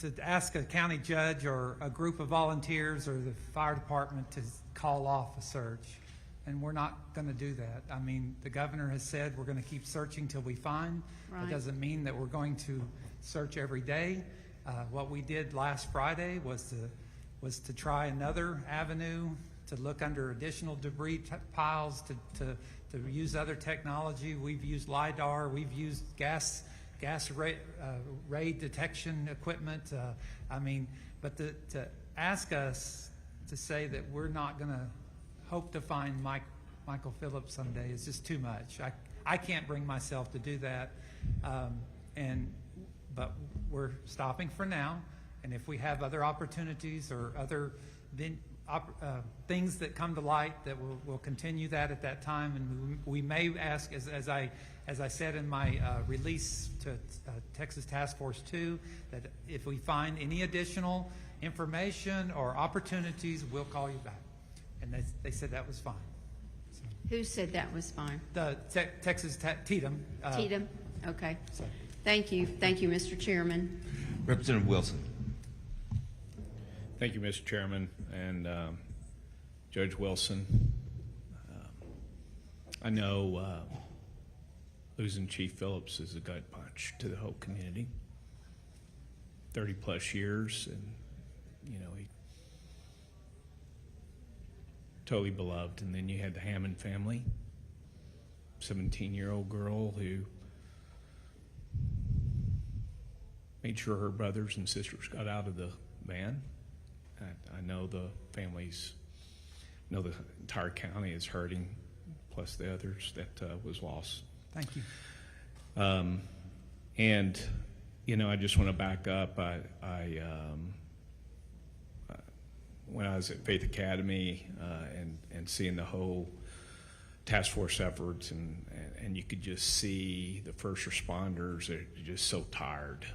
to ask a county judge or a group of volunteers or the fire department to call off a search, and we're not going to do that. The governor has said we're going to keep searching till we find. Right. It doesn't mean that we're going to search every day. What we did last Friday was to try another avenue, to look under additional debris piles, to use other technology. We've used LIDAR. We've used gas ray detection equipment. But to ask us to say that we're not going to hope to find Michael Phillips someday is just too much. I can't bring myself to do that. But we're stopping for now. And if we have other opportunities or other things that come to light, that we'll continue that at that time. And we may ask, as I said in my release to Texas Task Force 2, that if we find any additional information or opportunities, we'll call you back. And they said that was fine. So, who said that was fine? The Texas TDEM. TDEM? Okay. Thank you. Thank you, Mr. Chairman. Representative Wilson. Thank you, Mr. Chairman and Judge Wilson. I know losing Chief Phillips is a gut punch to the whole community. 30 plus years, and totally beloved. And then you had the Hammond family, 17-year-old girl who made sure her brothers and sisters got out of the van. I know the families, know the entire county is hurting, plus the others that was lost. Thank you. And, you know, I just want to back up. When I was at Faith Academy and seeing the whole task force efforts, and you could just see the first responders, they're just so tired.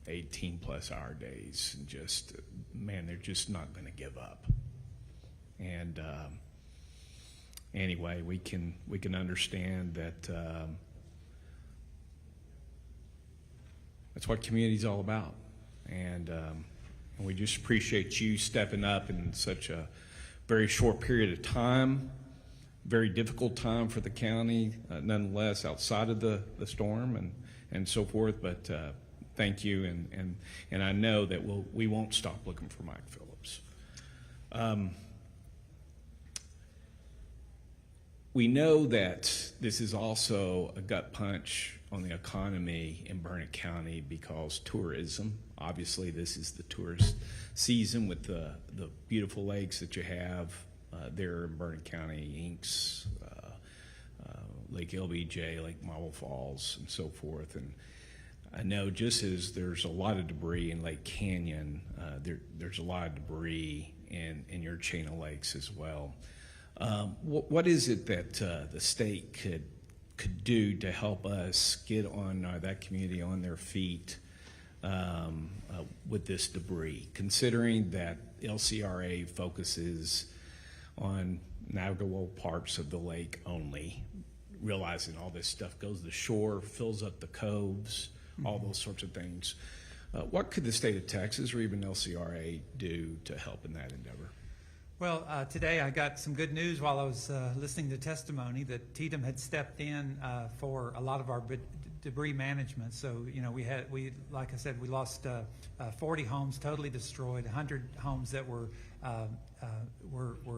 18+ hour days, and just, man, they're just not going to give up. And anyway, we can understand that that's what community's all about. And we just appreciate you stepping up in such a very short period of time, very difficult time for the county, nonetheless, outside of the storm and so forth. But thank you, and I know that we won't stop looking for Mike Phillips. We know that this is also a gut punch on the economy in Burnett County because tourism. Obviously, this is the tourist season with the beautiful lakes that you have there in Burnett County, Inks, Lake LBJ, Lake Marble Falls, and so forth. And I know just as there's a lot of debris in Lake Canyon, there's a lot of debris in your chain of lakes as well. What is it that the state could do to help us get on that community on their feet with this debris, considering that LCRA focuses on navigable parts of the lake only, realizing all this stuff goes to the shore, fills up the coves, all those sorts of things. What could the state of Texas or even LCRA do to help in that endeavor? Well, today I got some good news while I was listening to testimony that TDM had stepped in for a lot of our debris management. So, you know, like I said, we lost 40 homes totally destroyed, 100 homes that were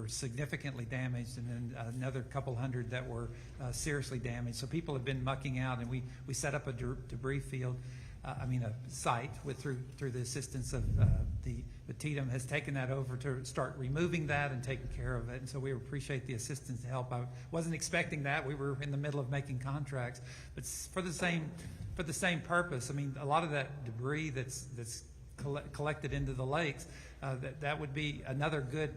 significantly damaged, and then another couple hundred that were seriously damaged. So people have been mucking out, and we set up a debris field. A site through the assistance of the TDM has taken that over to start removing that and taking care of it. And so we appreciate the assistance and help. I wasn't expecting that. We were in the middle of making contracts, but for the same purpose. I mean, a lot of that debris that's collected into the lakes, that would be another good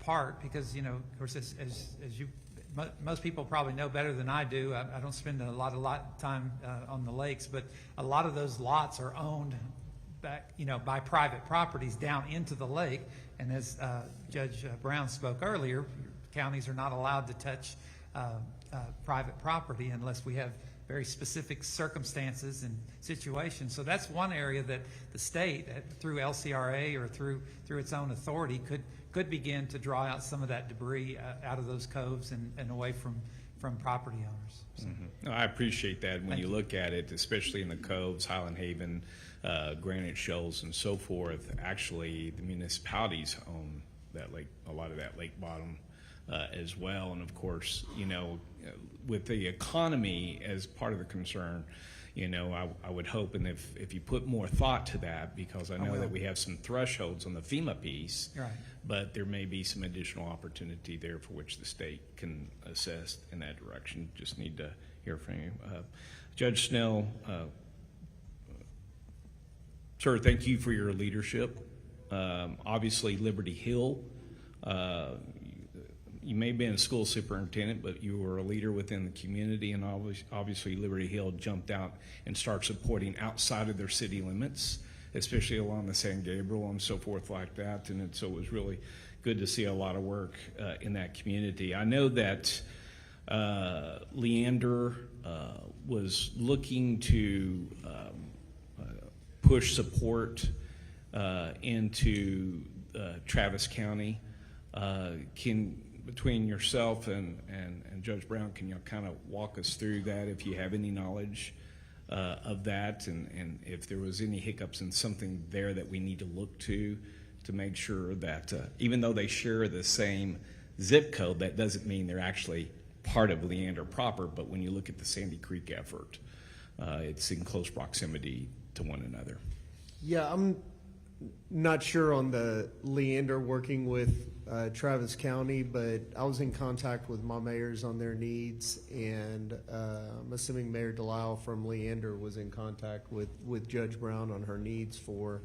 part, because, you know, of course, as you. Most people probably know better than I do. I don't spend a lot of time on the lakes, but a lot of those lots are owned back, you know, by private properties down into the lake. And as Judge Brown spoke earlier, counties are not allowed to touch private property unless we have very specific circumstances and situations. So that's one area that the state, through LCRA or through its own authority, could begin to draw out some of that debris out of those coves and away from property owners. So. No, I appreciate that. When you look at it, especially in the coves, Highland Haven, Granite Shoals, and so forth, actually the municipalities own that lake, a lot of that lake bottom as well. And of course, you know, with the economy as part of the concern, you know, I would hope, and if you put more thought to that, because I know that we have some thresholds on the FEMA piece, right, but there may be some additional opportunity there for which the state can assist in that direction. Just need to hear from you. Judge Snell, sir, thank you for your leadership. Obviously, Liberty Hill, you may have been a school superintendent, but you were a leader within the community, and obviously Liberty Hill jumped out and started supporting outside of their city limits, especially along the San Gabriel and so forth like that. And so it was really good to see a lot of work in that community. I know that Leander was looking to push support into Travis County. Between yourself and Judge Brown, can you kind of walk us through that, if you have any knowledge of that, and if there was any hiccups and something there that we need to look to to make sure that even though they share the same zip code, that doesn't mean they're actually part of Leander proper. But when you look at the Sandy Creek effort, it's in close proximity to one another. Yeah, I'm not sure on the Leander working with Travis County, but I was in contact with my mayors on their needs, and I'm assuming Mayor Delisle from Leander was in contact with Judge Brown on her needs for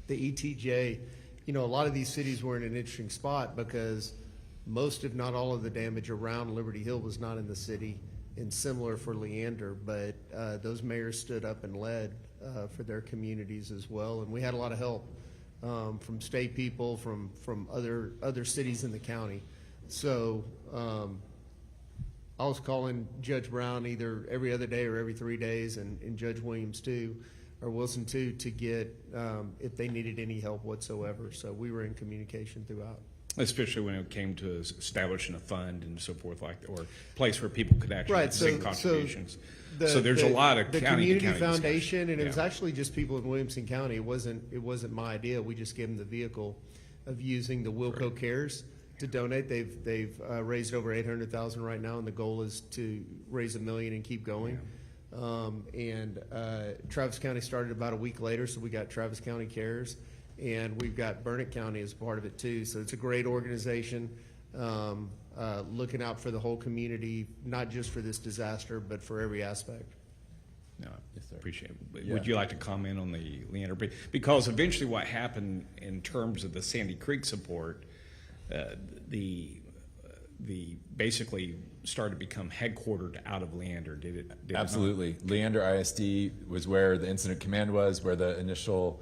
the ETJ. You know, a lot of these cities were in an interesting spot because most, if not all, of the damage around Liberty Hill was not in the city, and similar for Leander, but those mayors stood up and led for their communities as well, and we had a lot of help from state people, from other cities in the county. So I was calling Judge Brown either every other day or every 3 days, and Judge Williams too, or Wilson too, to get if they needed any help whatsoever. So we were in communication throughout. Especially when it came to establishing a fund and so forth, like, or a place where people could actually send contributions. So there's a lot of the county community to county foundation, discussion. and it was actually just people in Williamson County. It wasn't my idea. We just gave them the vehicle of using the Wilco Cares to donate. They've raised over $800,000 right now, and the goal is to raise $1 million and keep going. Travis County started about a week later, so we got Travis County Cares, and we've got Burnett County as part of it too. So it's a great organization, looking out for the whole community, not just for this disaster, but for every aspect. No, appreciate it. Would you like to comment on the Leander? Because eventually what happened in terms of the Sandy Creek support, the basically started to become headquartered out of Leander. Did it Absolutely. Leander ISD was where the incident command was, where the initial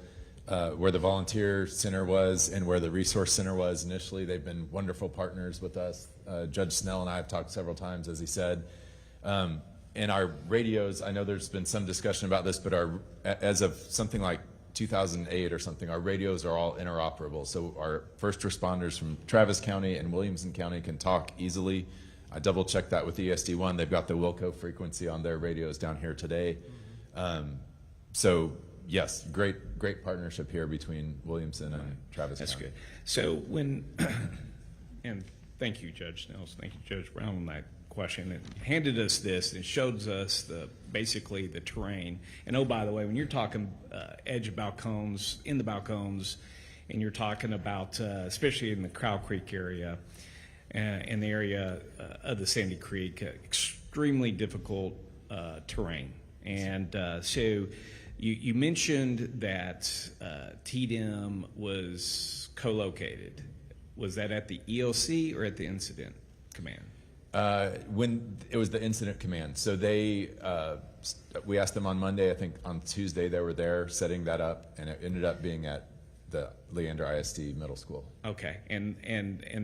where the volunteer center was, and where the resource center was initially. They've been wonderful partners with us. Judge Snell and I have talked several times, as he said. And our radios, I know there's been some discussion about this, but as of something like 2008 or something, our radios are all interoperable. So our first responders from Travis County and Williamson County can talk easily. I double checked that with ESD1. They've got the Wilco frequency on their radios down here today. So yes, great partnership here between Williamson and Travis County. That's good. So when, and thank you, Judge Snells, thank you, Judge Brown, on that question. It handed us this, and it shows us basically the terrain. And oh, by the way, when you're talking edge balcons, in the balcons, and you're talking about, especially in the Crow Creek area, in the area of the Sandy Creek, extremely difficult terrain. And so you mentioned that TDM was co-located. Was that at the EOC or at the incident command? When it was the incident command. So they, we asked them on Monday, I think on Tuesday they were there setting that up, and it ended up being at the Leander ISD Middle School. Okay, and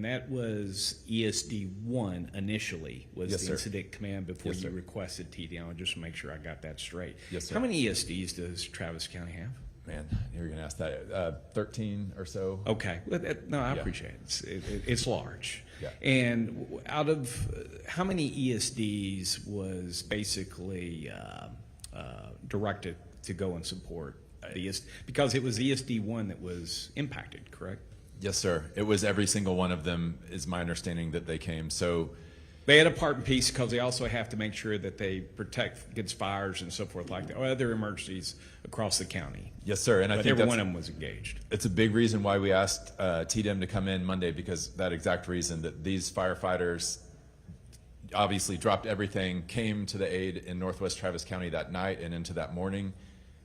that was ESD1 initially, was Yes, the sir. incident command before Yes, you sir. requested TDM, just to make sure I got that straight. Yes, sir. How many ESDs does Travis County have? Man, you're going to ask that. 13 or so. Okay, well, no, I Yeah. appreciate it. It's large. Yeah. And out of how many ESDs was basically directed to go and support the ESD? Because it was ESD1 that was impacted, correct? Yes, sir. It was every single one of them, is my understanding, that they came. So they had a part and piece because they also have to make sure that they protect against fires and so forth like that, or other emergencies across the county. yes, sir. And I But think every that's, one of them was engaged. it's a big reason why we asked TDM to come in Monday, because that exact reason, that these firefighters obviously dropped everything, came to the aid in Northwest Travis County that night and into that morning,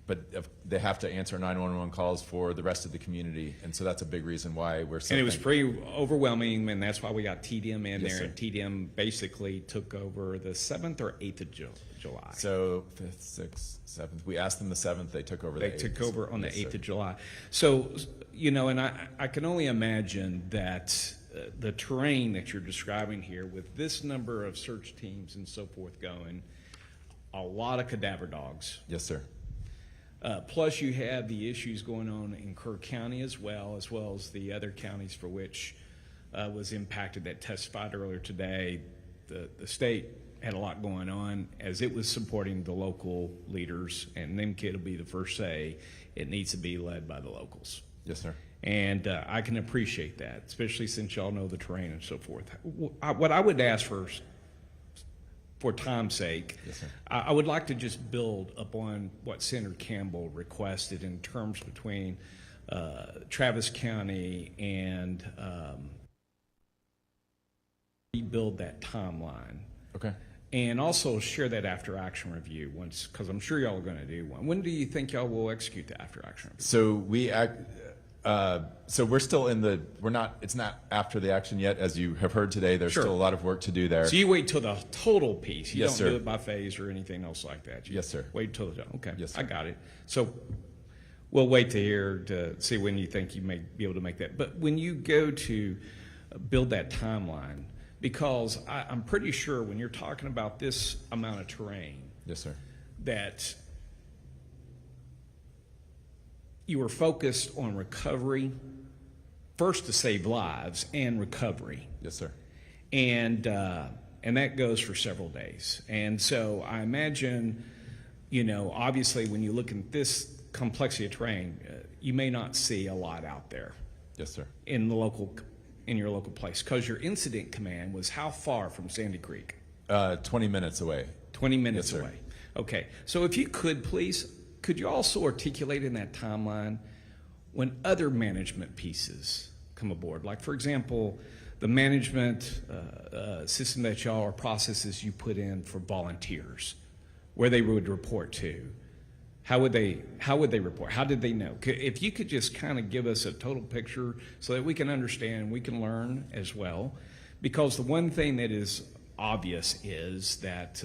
but they have to answer 911 calls for the rest of the community, and so that's a big reason why we're so And it was thankful. pretty overwhelming, and that's why we got TDM in Yes, there. sir. And TDM basically took over the 7th or 8th of July. So 5th, 6th, 7th. We asked them the 7th. They took over. They the 8th. took over on the Yes, 8th sir. of July. So, you know, and I can only imagine that the terrain that you're describing here, with this number of search teams and so forth going, a lot of cadaver dogs. Yes, sir. Plus, you have the issues going on in Kerr County as well as the other counties for which was impacted that testified earlier today. The state had a lot going on as it was supporting the local leaders, and NIMKID will be the first say it needs to be led by the locals. Yes, sir. And I can appreciate that, especially since y'all know the terrain and so forth. What I would ask for time's sake, Yes, sir. I would like to just build upon what Senator Campbell requested in terms between Travis County and rebuild that timeline. Okay. And also share that after action review once, because I'm sure y'all are going to do one. When do you think y'all will execute the after action review? So we're still in the, it's not after the action yet. As you have heard today, there's Sure. still a lot of work to do there. So you wait till the total piece. You Yes, don't sir. do it by phase or anything else like that. You Yes, sir. Wait till the, okay. Yes, sir. I got it. So we'll wait to hear to see when you think you may be able to make that. But when you go to build that timeline, because I'm pretty sure when you're talking about this amount of terrain, Yes, sir. that you were focused on recovery, first to save lives and recovery. Yes, sir. And that goes for several days. And so I imagine, obviously when you look at this complexity of terrain, you may not see a lot out there. Yes, sir. In your local place, because your incident command was how far from Sandy Creek? 20 minutes away. 20 minutes Yes, sir. away. Okay. So if you could, please, could you also articulate in that timeline when other management pieces come aboard? Like, for example, the management system that y'all or processes you put in for volunteers, where they would report to. How would they report? How did they know? If you could just kind of give us a total picture so that we can understand and we can learn as well. Because the one thing that is obvious is that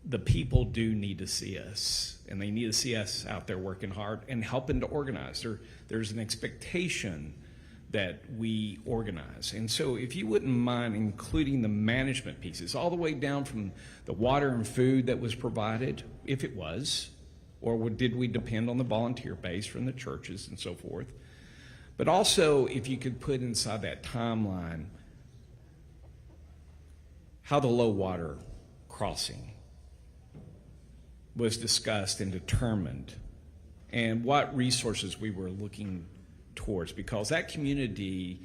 the people do need to see us, and they need to see us out there working hard and helping to organize. There's an expectation that we organize. And so if you wouldn't mind including the management pieces all the way down from the water and food that was provided, if it was, or did we depend on the volunteer base from the churches and so forth. But also if you could put inside that timeline how the low water crossing was discussed and determined, and what resources we were looking towards, because that community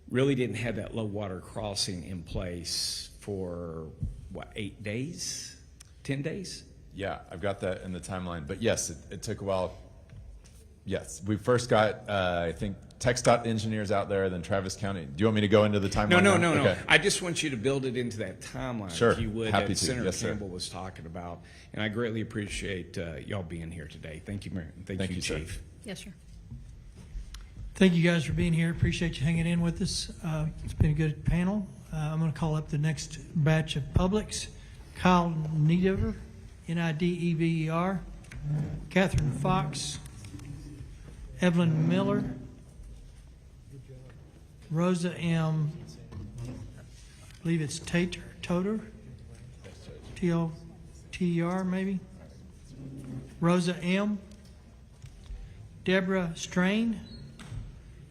really didn't have that low water crossing in place for 8 days, 10 days? Yeah, I've got that in the timeline. But yes, it took a while. Yes, we first got, I think, TxDOT engineers out there, then Travis County. Do you want me to go into the timeline? No. Okay. I just want you to build it into that timeline, Sure. if you would, Happy that to. Senator Yes, sir. Campbell was talking about. And I greatly appreciate y'all being here today. Thank you, Mayor. Thank you, sir. Chief. Yes, sir. Thank you guys for being here. Appreciate you hanging in with us. It's been a good panel. I'm going to call up the next batch of publics. Kyle Nidever, Nidever, Catherine Fox, Evelyn Miller, Rosa M. I believe it's Toter, T-O-T-E-R maybe. Rosa M. Deborah Strain,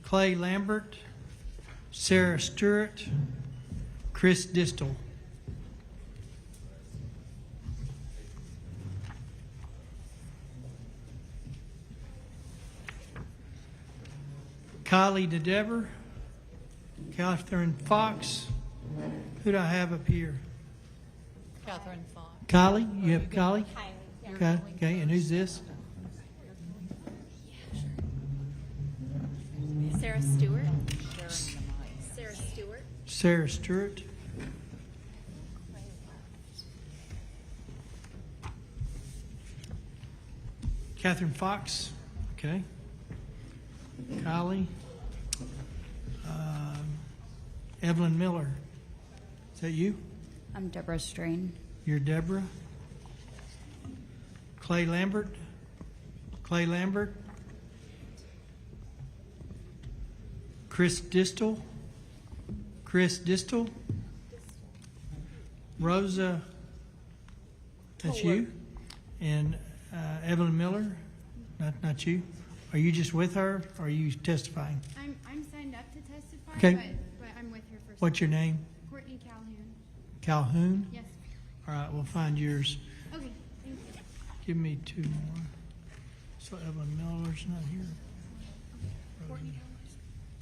Clay Lambert, Sarah Stewart, Chris Distel. Kylie DeDever, Catherine Fox. Who do I have up here? Catherine Fox. Kylie? You have Kylie? Okay, and who's this? Sarah Stewart. Sarah Stewart. Sarah Stewart. Catherine Fox. Okay. Kylie. Evelyn Miller. Is that you? I'm Deborah Strain. You're Deborah. Clay Lambert. Clay Lambert. Chris Distel. Chris Distel. Rosa. That's you. And Evelyn Miller. Not you. Are you just with her, or are you testifying? I'm signed up to testify, Okay. but I'm with her for. What's your name? Courtney Calhoun. Calhoun? Yes. All right, we'll find yours. Okay, thank you. Give me two more. So Evelyn Miller's not here.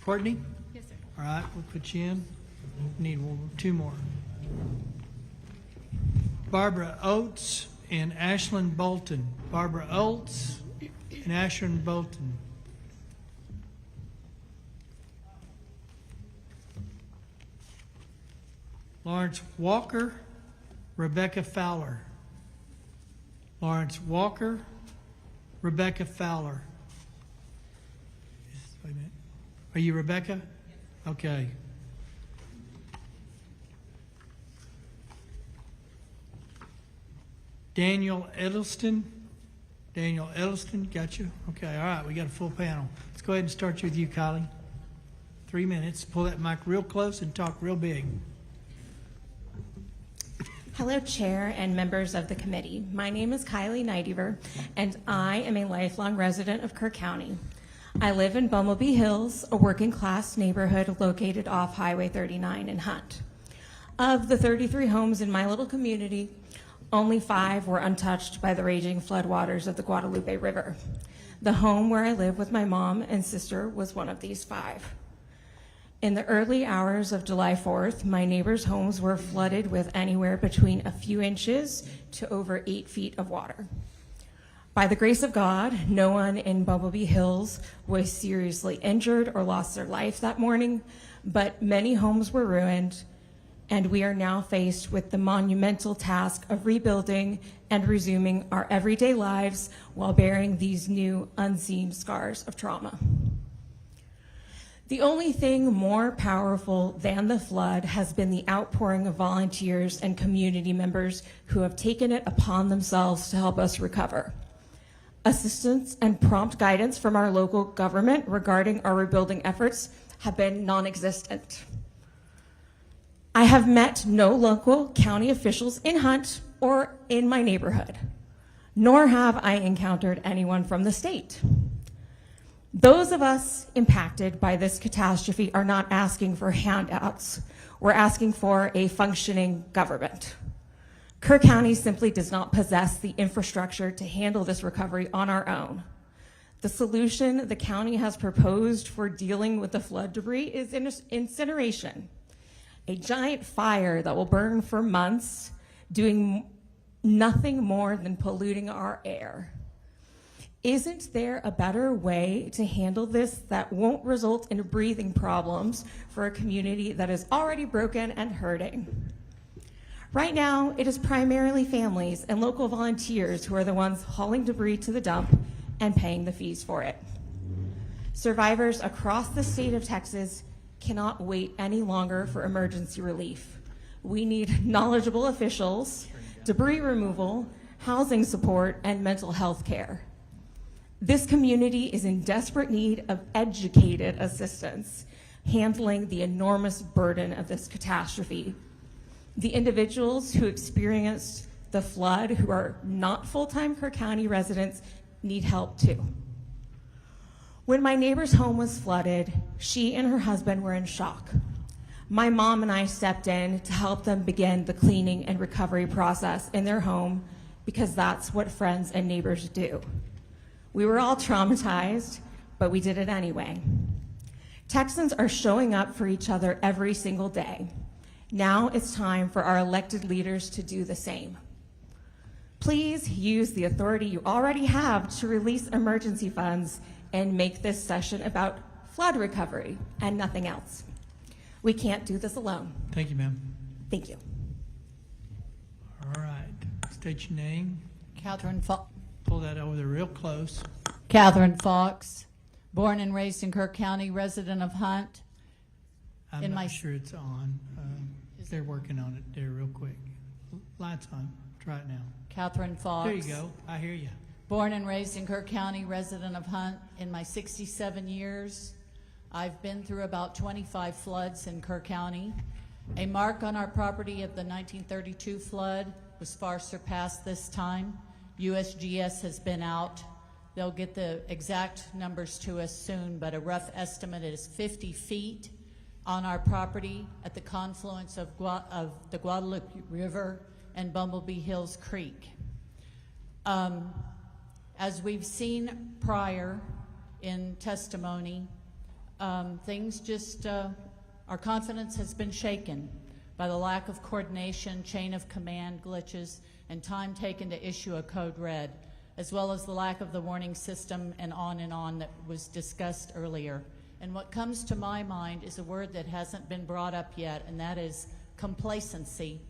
Courtney? Yes, sir. All right, we'll put you in. Need two more. Barbara Oates and Ashlyn Bolton. Barbara Oates and Ashlyn Bolton. Lawrence Walker, Rebecca Fowler. Lawrence Walker, Rebecca Fowler. Wait a minute. Are you Rebecca? Okay. Daniel Edelston. Daniel Edelston, got you? Okay, all right, we got a full panel. Let's go ahead and start with you, Kylie. 3 minutes. Pull that mic real close and talk real big. Hello, Chair and members of the committee. My name is Kylie Neidiver, and I am a lifelong resident of Kerr County. I live in Bumblebee Hills, a working-class neighborhood located off Highway 39 in Hunt. Of the 33 homes in my little community, only 5 were untouched by the raging floodwaters of the Guadalupe River. The home where I live with my mom and sister was one of these 5. In the early hours of July 4th, my neighbors' homes were flooded with anywhere between a few inches to over 8 feet of water. By the grace of God, no one in Bumblebee Hills was seriously injured or lost their life that morning, but many homes were ruined, and we are now faced with the monumental task of rebuilding and resuming our everyday lives while bearing these new unseen scars of trauma. The only thing more powerful than the flood has been the outpouring of volunteers and community members who have taken it upon themselves to help us recover. Assistance and prompt guidance from our local government regarding our rebuilding efforts have been non-existent. I have met no local county officials in Hunt or in my neighborhood, nor have I encountered anyone from the state. Those of us impacted by this catastrophe are not asking for handouts. We're asking for a functioning government. Kerr County simply does not possess the infrastructure to handle this recovery on our own. The solution the county has proposed for dealing with the flood debris is incineration, a giant fire that will burn for months, doing nothing more than polluting our air. Isn't there a better way to handle this that won't result in breathing problems for a community that is already broken and hurting? Right now, it is primarily families and local volunteers who are the ones hauling debris to the dump and paying the fees for it. Survivors across the state of Texas cannot wait any longer for emergency relief. We need knowledgeable officials, debris removal, housing support, and mental health care. This community is in desperate need of educated assistance, handling the enormous burden of this catastrophe. The individuals who experienced the flood, who are not full-time Kerr County residents, need help too. When my neighbor's home was flooded, she and her husband were in shock. My mom and I stepped in to help them begin the cleaning and recovery process in their home because that's what friends and neighbors do. We were all traumatized, but we did it anyway. Texans are showing up for each other every single day. Now it's time for our elected leaders to do the same. Please use the authority you already have to release emergency funds and make this session about flood recovery and nothing else. We can't do this alone. Thank you, ma'am. Thank you. All right. State your name. Catherine Fox. Pull that over there real close. Catherine Fox, born and raised in Kerr County, resident of Hunt. I'm not sure it's on. They're working on it there real quick. Lights on. Try it now. Catherine Fox. There you go. I hear you. Born and raised in Kerr County, resident of Hunt. In my 67 years, I've been through about 25 floods in Kerr County. A mark on our property of the 1932 flood was far surpassed this time. USGS has been out. They'll get the exact numbers to us soon, but a rough estimate is 50 feet on our property at the confluence of the Guadalupe River and Bumblebee Hills Creek. As we've seen prior in testimony, things just, our confidence has been shaken by the lack of coordination, chain of command glitches, and time taken to issue a code red, as well as the lack of the warning system and on that was discussed earlier. And what comes to my mind is a word that hasn't been brought up yet, and that is complacency,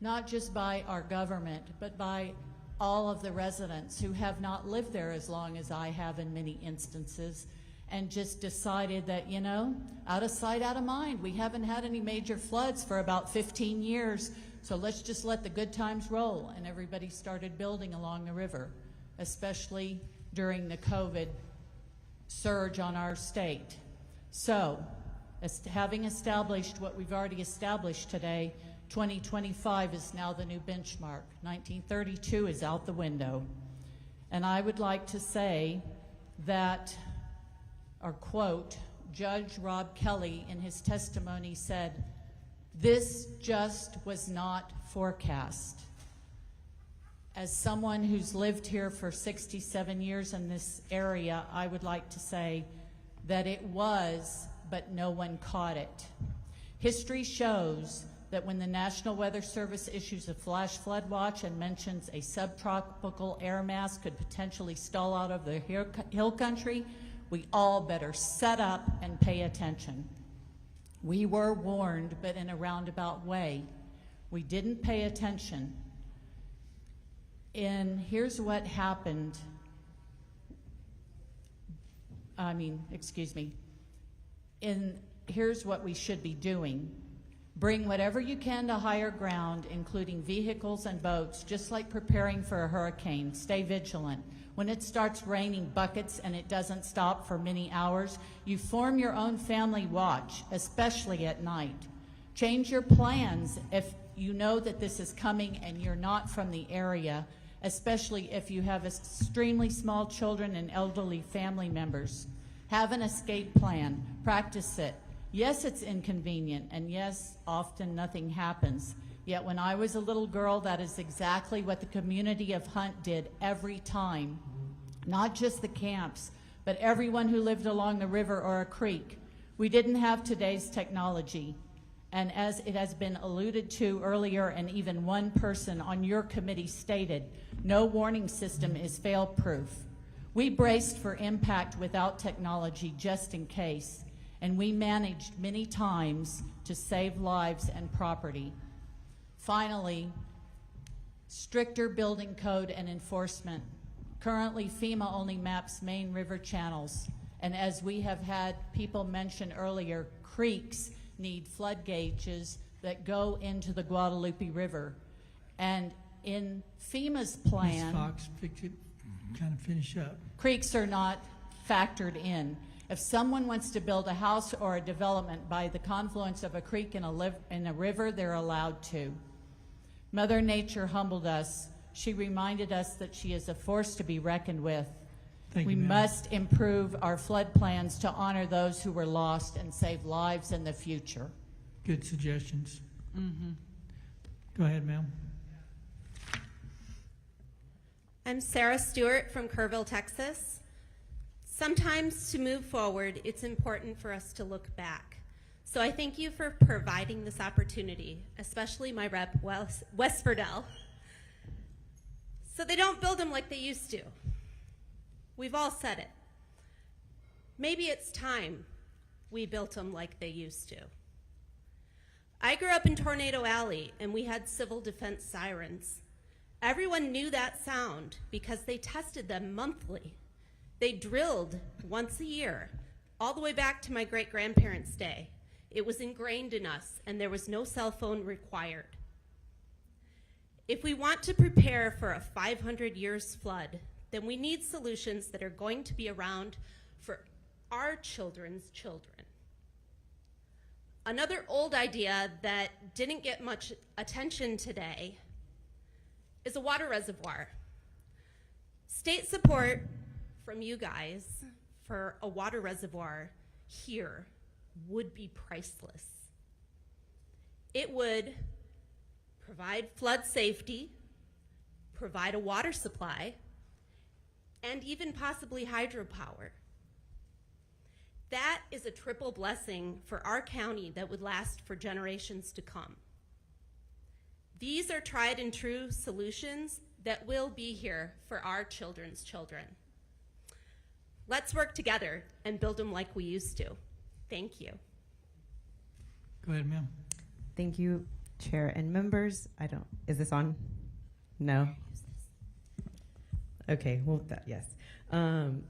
not just by our government, but by all of the residents who have not lived there as long as I have in many instances, and just decided that, you know, out of sight, out of mind. We haven't had any major floods for about 15 years, so let's just let the good times roll. And everybody started building along the river, especially during the COVID surge on our state. So, having established what we've already established today, 2025 is now the new benchmark. 1932 is out the window. And I would like to say that, or quote, Judge Rob Kelly in his testimony said, "This just was not forecast." As someone who's lived here for 67 years in this area, I would like to say that it was, but no one caught it. History shows that when the National Weather Service issues a flash flood watch and mentions a subtropical air mass could potentially stall out of the hill country, we all better set up and pay attention. We were warned, but in a roundabout way. We didn't pay attention. And here's what happened. Here's what we should be doing. Bring whatever you can to higher ground, including vehicles and boats, just like preparing for a hurricane. Stay vigilant. When it starts raining buckets and it doesn't stop for many hours, you form your own family watch, especially at night. Change your plans if you know that this is coming and you're not from the area, especially if you have extremely small children and elderly family members. Have an escape plan. Practice it. Yes, it's inconvenient, and yes, often nothing happens. Yet when I was a little girl, that is exactly what the community of Hunt did every time. Not just the camps, but everyone who lived along the river or a creek. We didn't have today's technology. And as it has been alluded to earlier, and even one person on your committee stated, no warning system is fail-proof. We braced for impact without technology just in case, and we managed many times to save lives and property. Finally, stricter building code and enforcement. Currently, FEMA only maps main river channels, and as we have had people mention earlier, creeks need flood gauges that go into the Guadalupe River. And in FEMA's plan, Ms. Fox, kind of finish up. creeks are not factored in. If someone wants to build a house or a development by the confluence of a creek and a river, they're allowed to. Mother Nature humbled us. She reminded us that she is a force to be reckoned with. We must improve our flood plans to honor those who were lost and save lives in the future. Good suggestions. Go ahead, ma'am. I'm Sarah Stewart from Kerrville, Texas. Sometimes to move forward, it's important for us to look back. So I thank you for providing this opportunity, especially my rep, West Verdell. So they don't build them like they used to. We've all said it. Maybe it's time we built them like they used to. I grew up in Tornado Alley, and we had civil defense sirens. Everyone knew that sound because they tested them monthly. They drilled once a year, all the way back to my great-grandparents' day. It was ingrained in us, and there was no cell phone required. If we want to prepare for a 500 years flood, then we need solutions that are going to be around for our children's children. Another old idea that didn't get much attention today is a water reservoir. State support from you guys for a water reservoir here would be priceless. It would provide flood safety, provide a water supply, and even possibly hydropower. That is a triple blessing for our county that would last for generations to come. These are tried and true solutions that will be here for our children's children. Let's work together and build them like we used to. Thank you. Go ahead, ma'am. Thank you, Chair and members. Is this on? No? Okay, well, yes.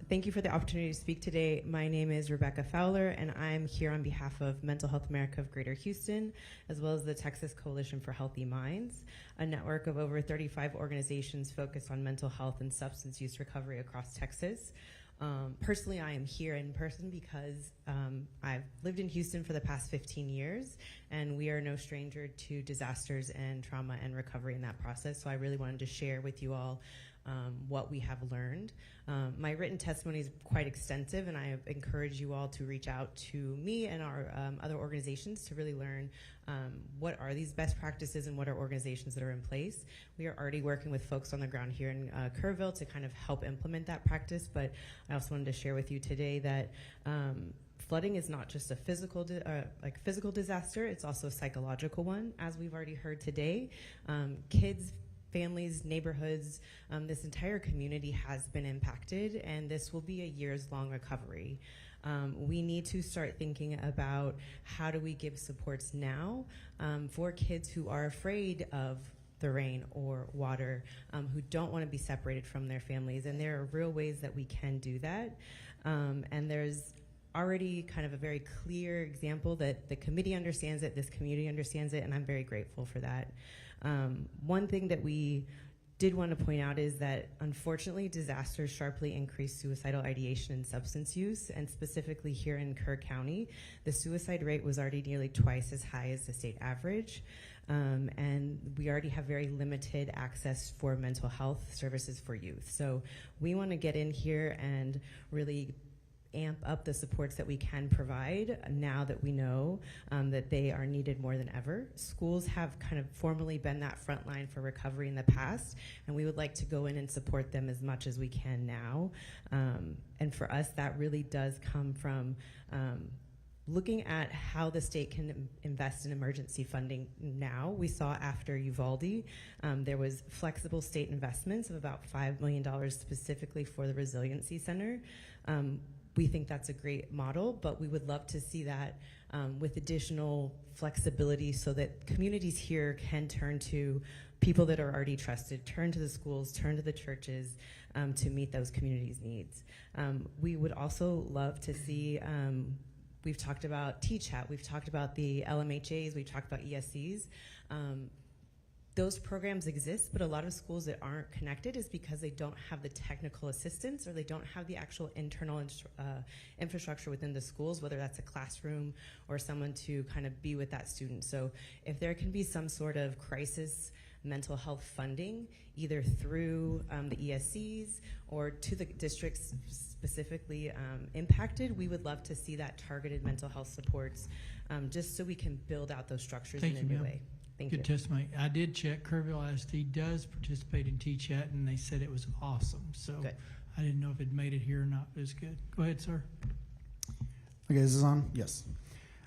Thank you for the opportunity to speak today. My name is Rebecca Fowler, and I'm here on behalf of Mental Health America of Greater Houston, as well as the Texas Coalition for Healthy Minds, a network of over 35 organizations focused on mental health and substance use recovery across Texas. Personally, I am here in person because I've lived in Houston for the past 15 years, and we are no stranger to disasters and trauma and recovery in that process. So I really wanted to share with you all what we have learned. My written testimony is quite extensive, and I encourage you all to reach out to me and our other organizations to really learn what are these best practices and what are organizations that are in place. We are already working with folks on the ground here in Kerrville to kind of help implement that practice, but I also wanted to share with you today that flooding is not just a physical disaster, it's also a psychological one, as we've already heard today. Kids, families, neighborhoods, this entire community has been impacted, and this will be a years-long recovery. We need to start thinking about how do we give supports now for kids who are afraid of the rain or water, who don't want to be separated from their families, and there are real ways that we can do that. And there's already kind of a very clear example that the committee understands it, this community understands it, and I'm very grateful for that. One thing that we did want to point out is that unfortunately disasters sharply increase suicidal ideation and substance use, and specifically here in Kerr County, the suicide rate was already nearly twice as high as the state average. And we already have very limited access for mental health services for youth. So we want to get in here and really amp up the supports that we can provide now that we know that they are needed more than ever. Schools have kind of formally been that front line for recovery in the past, and we would like to go in and support them as much as we can now. And for us, that really does come from looking at how the state can invest in emergency funding now. We saw after Uvalde, there was flexible state investments of about $5 million specifically for the Resiliency Center. We think that's a great model, but we would love to see that with additional flexibility so that communities here can turn to people that are already trusted, turn to the schools, turn to the churches to meet those communities' needs. We would also love to see, we've talked about T-Chat, we've talked about the LMHAs, we've talked about ESCs. Those programs exist, but a lot of schools that aren't connected is because they don't have the technical assistance or they don't have the actual internal infrastructure within the schools, whether that's a classroom or someone to kind of be with that student. So if there can be some sort of crisis mental health funding, either through the ESCs or to the districts specifically impacted, we would love to see that targeted mental health supports just so we can build out those structures in a new way. Thank Good you. testimony. I did check. Kerrville ISD does participate in T-Chat, and they said it was awesome. So Good. I didn't know if it made it here or not. It was good. Go ahead, sir. Okay, is this on? Yes.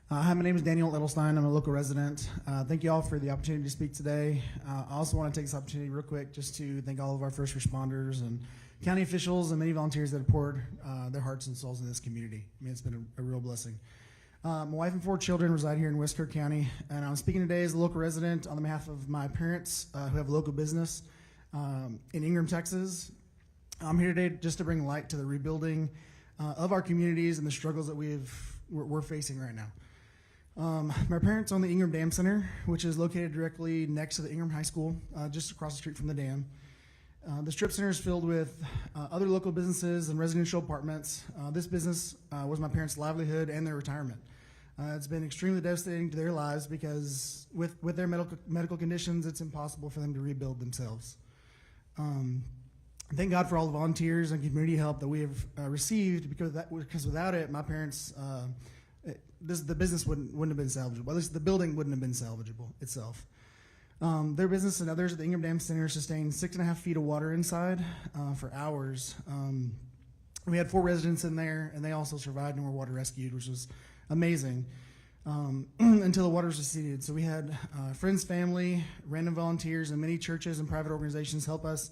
Hi, my name is Daniel Edelstein. I'm a local resident. Thank you all for the opportunity to speak today. I also want to take this opportunity real quick just to thank all of our first responders and county officials and many volunteers that have poured their hearts and souls in this community. I mean, it's been a real blessing. My wife and 4 children reside here in West Kerr County, and I'm speaking today as a local resident on behalf of my parents who have a local business in Ingram, Texas. I'm here today just to bring light to the rebuilding of our communities and the struggles that we're facing right now. My parents own the Ingram Dam Center, which is located directly next to the Ingram High School, just across the street from the dam. The strip center is filled with other local businesses and residential apartments. This business was my parents' livelihood and their retirement. It's been extremely devastating to their lives because with their medical conditions, it's impossible for them to rebuild themselves. Thank God for all the volunteers and community help that we have received because without it, my parents, the business wouldn't have been salvageable. At least the building wouldn't have been salvageable itself. Their business and others at the Ingram Dam Center sustained 6.5 feet of water inside for hours. We had 4 residents in there, and they also survived and were water rescued, which was amazing, until the waters receded. So we had friends, family, random volunteers, and many churches and private organizations help us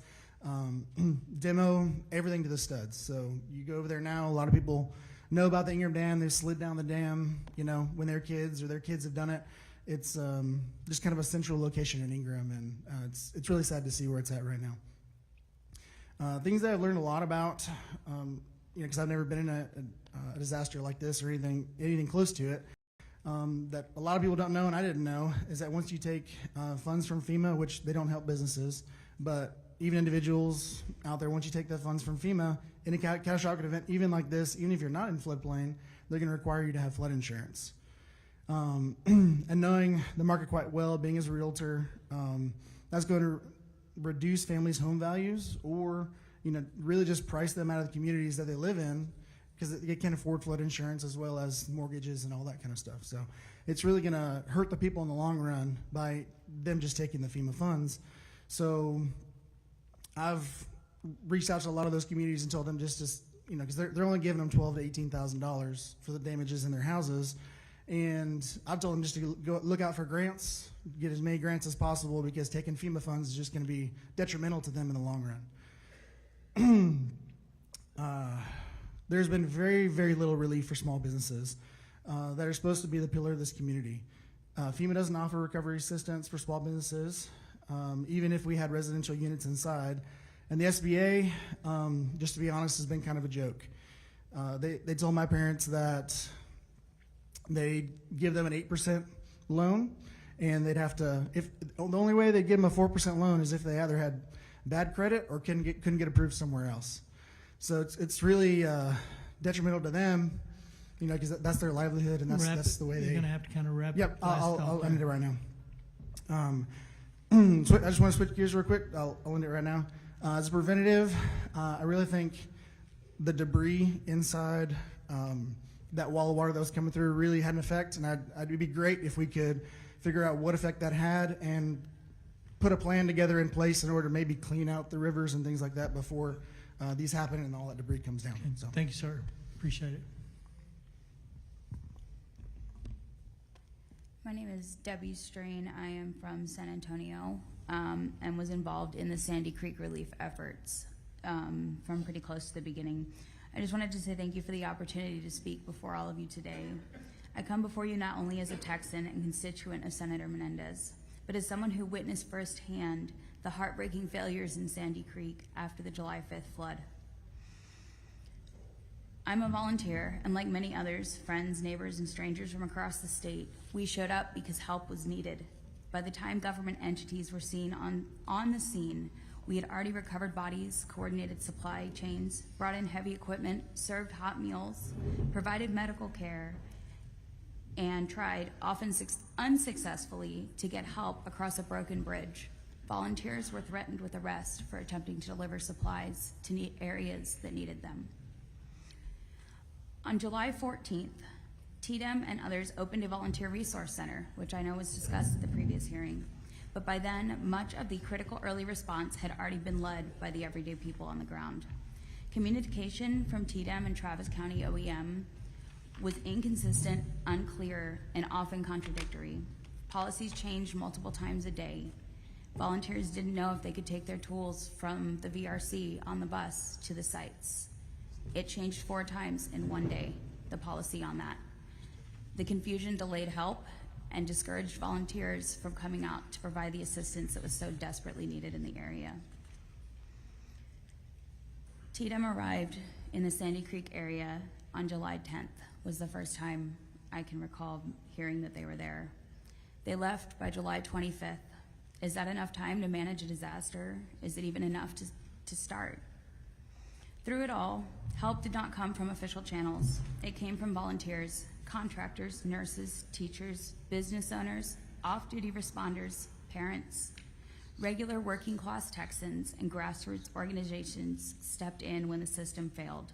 demo everything to the studs. So you go over there now, a lot of people know about the Ingram Dam. They've slid down the dam, you know, when they're kids or their kids have done it. It's just kind of a central location in Ingram, and it's really sad to see where it's at right now. Things that I've learned a lot about, you know, because I've never been in a disaster like this or anything close to it, that a lot of people don't know and I didn't know, is that once you take funds from FEMA, which they don't help businesses, but even individuals out there, once you take the funds from FEMA, in a catastrophic event, even like this, even if you're not in floodplain, they're going to require you to have flood insurance. And knowing the market quite well, being as a realtor, that's going to reduce families' home values, or really just price them out of the communities that they live in, because they can't afford flood insurance as well as mortgages and all that kind of stuff. So it's really going to hurt the people in the long run by them just taking the FEMA funds. So I've reached out to a lot of those communities and told them just because they're only giving them $12,000 to $18,000 for the damages in their houses. And I've told them just to go look out for grants, get as many grants as possible, because taking FEMA funds is just going to be detrimental to them in the long run. There's been very, very little relief for small businesses that are supposed to be the pillar of this community. FEMA doesn't offer recovery assistance for small businesses, even if we had residential units inside. And the SBA, just to be honest, has been kind of a joke. They told my parents that they give them an 8% loan, and they'd have to, if the only way they'd give them a 4% loan is if they either had bad credit or couldn't get approved somewhere else. So it's really detrimental to them, because that's their livelihood, and that's the way You're going to have to kind of wrap. Yep, I'll end it right now. So I just want to switch gears real quick. I'll end it right now. As a preventative, I really think the debris inside that wall of water that was coming through really had an effect, and it'd be great if we could figure out what effect that had and put a plan together in place in order to maybe clean out the rivers and things like that before these happen and all that debris comes down. Okay. So Thank you, sir. Appreciate it. My name is Debbie Strain. I am from San Antonio and was involved in the Sandy Creek relief efforts from pretty close to the beginning. I just wanted to say thank you for the opportunity to speak before all of you today. I come before you not only as a Texan and constituent of Senator Menendez, but as someone who witnessed firsthand the heartbreaking failures in Sandy Creek after the July 5th flood. I'm a volunteer, and like many others, friends, neighbors, and strangers from across the state, we showed up because help was needed. By the time government entities were seen on the scene, we had already recovered bodies, coordinated supply chains, brought in heavy equipment, served hot meals, provided medical care, and tried, often unsuccessfully, to get help across a broken bridge. Volunteers were threatened with arrest for attempting to deliver supplies to areas that needed them. On July 14th, TDEM and others opened a volunteer resource center, which I know was discussed at the previous hearing. But by then, much of the critical early response had already been led by the everyday people on the ground. Communication from TDEM and Travis County OEM was inconsistent, unclear, and often contradictory. Policies changed multiple times a day. Volunteers didn't know if they could take their tools from the VRC on the bus to the sites. It changed 4 times in one day, the policy on that. The confusion delayed help and discouraged volunteers from coming out to provide the assistance that was so desperately needed in the area. TDEM arrived in the Sandy Creek area on July 10th, was the first time I can recall hearing that they were there. They left by July 25th. Is that enough time to manage a disaster? Is it even enough to start? Through it all, help did not come from official channels. It came from volunteers, contractors, nurses, teachers, business owners, off-duty responders, parents. Regular working class Texans and grassroots organizations stepped in when the system failed.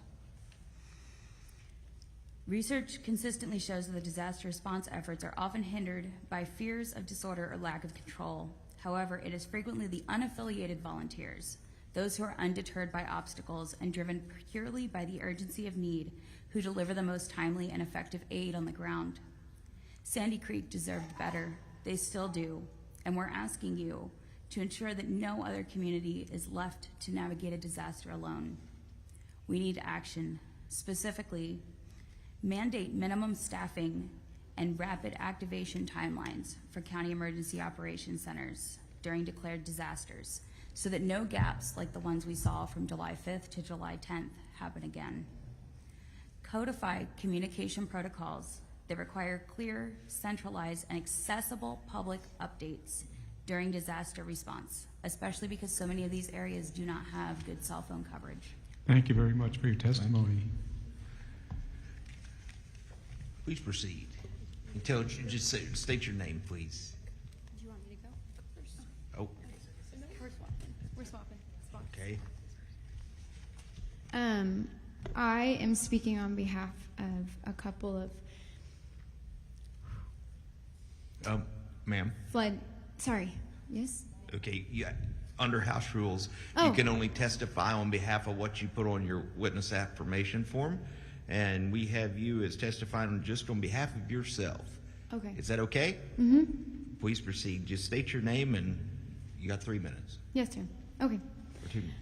Research consistently shows that the disaster response efforts are often hindered by fears of disorder or lack of control. However, it is frequently the unaffiliated volunteers, those who are undeterred by obstacles and driven purely by the urgency of need, who deliver the most timely and effective aid on the ground. Sandy Creek deserved better. They still do. And we're asking you to ensure that no other community is left to navigate a disaster alone. We need action. Specifically, mandate minimum staffing and rapid activation timelines for county emergency operations centers during declared disasters, so that no gaps like the ones we saw from July 5th to July 10th happen again. Codify communication protocols that require clear, centralized, and accessible public updates during disaster response, especially because so many of these areas do not have good cell phone coverage. Thank you very much for your testimony. Please proceed. State your name, please. Do you want me to go first? Oh, We're swapping. okay. I am speaking on behalf of a couple of Ma'am. Sorry. Yes? Okay, yeah. Under House rules, you Oh. can only testify on behalf of what you put on your witness affirmation form, and we have you as testifying just on behalf of yourself. Okay. Is that okay? Mm-hmm. Please proceed. Just state your name, and you got 3 minutes. Yes, sir. Okay. Or 2 minutes.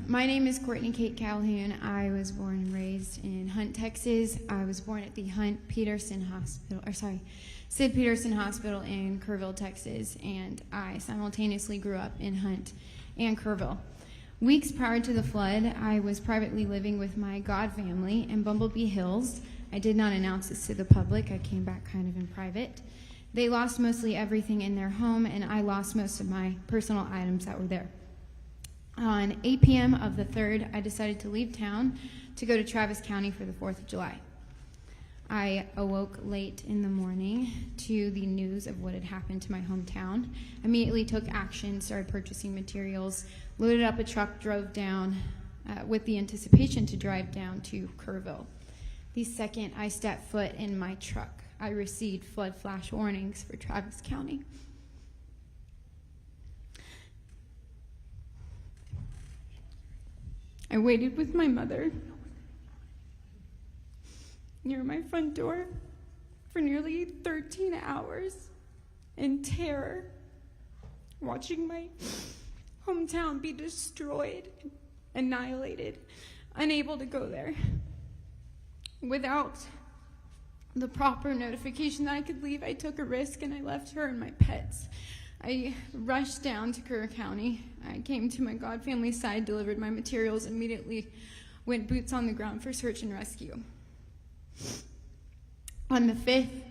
My name is Courtney Kate Calhoun. I was born and raised in Hunt, Texas. I was born at the Sid Peterson Hospital in Kerrville, Texas, and I simultaneously grew up in Hunt and Kerrville. Weeks prior to the flood, I was privately living with my God family in Bumblebee Hills. I did not announce this to the public. I came back kind of in private. They lost mostly everything in their home, and I lost most of my personal items that were there. On 8 p.m. of the 3rd, I decided to leave town to go to Travis County for the 4th of July. I awoke late in the morning to the news of what had happened to my hometown, immediately took action, started purchasing materials, loaded up a truck, drove down with the anticipation to drive down to Kerrville. The second I stepped foot in my truck, I received flood flash warnings for Travis County. I waited with my mother near my front door for nearly 13 hours in terror, watching my hometown be destroyed, annihilated, unable to go there. Without the proper notification that I could leave, I took a risk and I left her and my pets. I rushed down to Kerr County. I came to my God family side, delivered my materials, immediately went boots on the ground for search and rescue. On the 5th,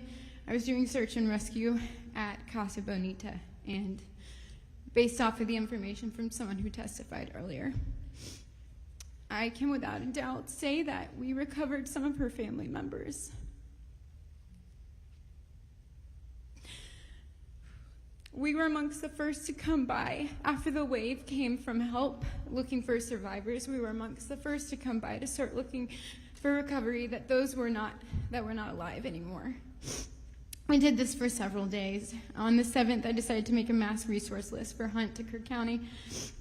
I was doing search and rescue at Casa Bonita, and based off of the information from someone who testified earlier, I can without a doubt say that we recovered some of her family members. We were amongst the first to come by. After the wave came from help looking for survivors, we were amongst the first to come by to start looking for recovery that were not alive anymore. We did this for several days. On the 7th, I decided to make a mass resource list for Hunt to Kerr County,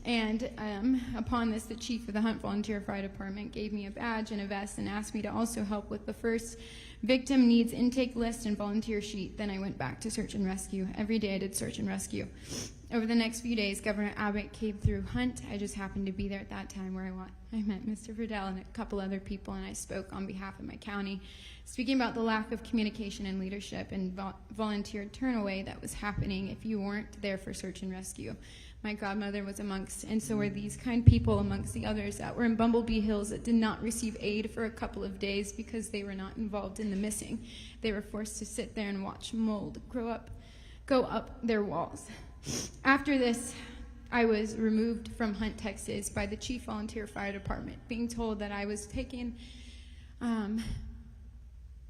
and upon this, the chief of the Hunt Volunteer Fire Department gave me a badge and a vest and asked me to also help with the first victim needs intake list and volunteer sheet. Then I went back to search and rescue. Every day I did search and rescue. Over the next few days, Governor Abbott came through Hunt. I just happened to be there at that time where I met Mr. Verdell and a couple other people, and I spoke on behalf of my county, speaking about the lack of communication and leadership and volunteer turnaway that was happening if you weren't there for search and rescue. My godmother was amongst, and so were these kind people amongst the others that were in Bumblebee Hills that did not receive aid for a couple of days because they were not involved in the missing. They were forced to sit there and watch mold go up their walls. After this, I was removed from Hunt, Texas by the Chief Volunteer Fire Department, being told that I was taking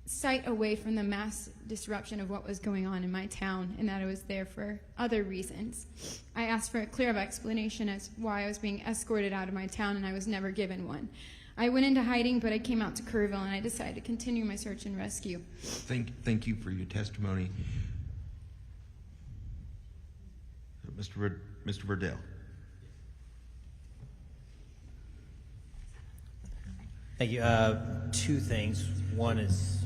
sight away from the mass disruption of what was going on in my town, and that I was there for other reasons. I asked for a clear explanation as why I was being escorted out of my town, and I was never given one. I went into hiding, but I came out to Kerrville, and I decided to continue my search and rescue. Thank you for your testimony. Mr. Verdell. Thank you. Two things. One is.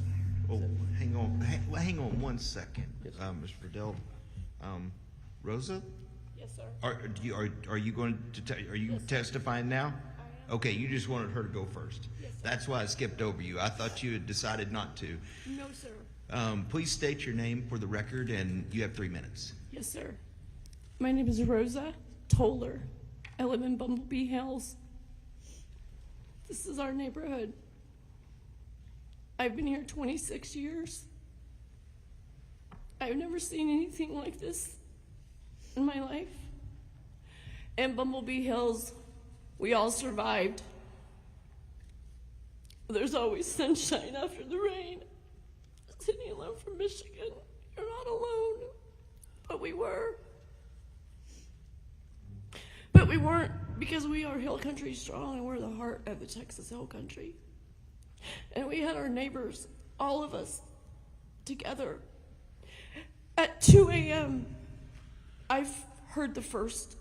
Oh, hang on 1 second, Mr. Verdell. Rosa? Yes, sir. Are you going to are you testifying now? Okay, you just wanted her to go first. Yes, sir. That's why I skipped over you. I thought you had decided not to. No, sir. Please state your name for the record, and you have 3 minutes. Yes, sir. My name is Rosa Toller. I live in Bumblebee Hills. This is our neighborhood. I've been here 26 years. I've never seen anything like this in my life. In Bumblebee Hills, we all survived. There's always sunshine after the rain. Sitting alone from Michigan, you're not alone. But we were. But we weren't, because we are Hill Country strong and we're the heart of the Texas Hill Country. And we had our neighbors, all of us, together. At 2 a.m., I've heard the first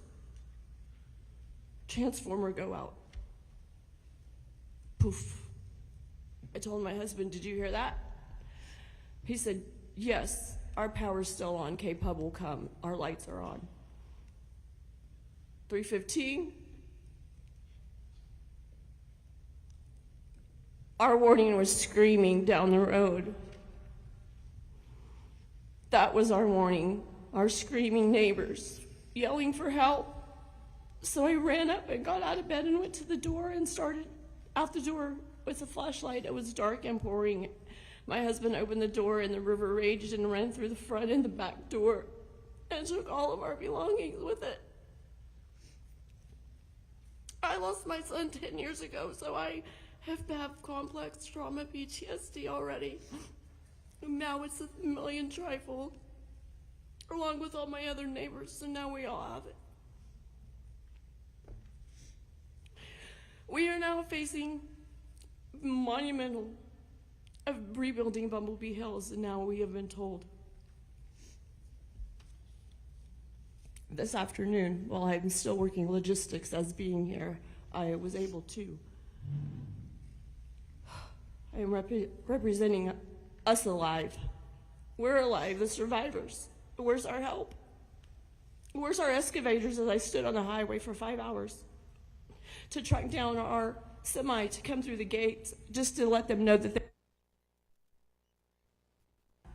transformer go out. Poof. I told my husband, did you hear that? He said, yes, our power's still on. K-Pub will come. Our lights are on. 3:15. Our warning was screaming down the road. That was our warning. Our screaming neighbors yelling for help. So I ran up and got out of bed and went to the door and started out the door with a flashlight. It was dark and pouring. My husband opened the door and the river raged and ran through the front and the back door and took all of our belongings with it. I lost my son 10 years ago, so I have to have complex trauma PTSD already. And now it's a million trifold, along with all my other neighbors, so now we all have it. We are now facing monumental of rebuilding Bumblebee Hills, and now we have been told this afternoon, while I'm still working logistics as being here, I was able to. I am representing us alive. We're alive, the survivors. Where's our help? Where's our excavators as I stood on the highway for 5 hours to track down our semi to come through the gates just to let them know that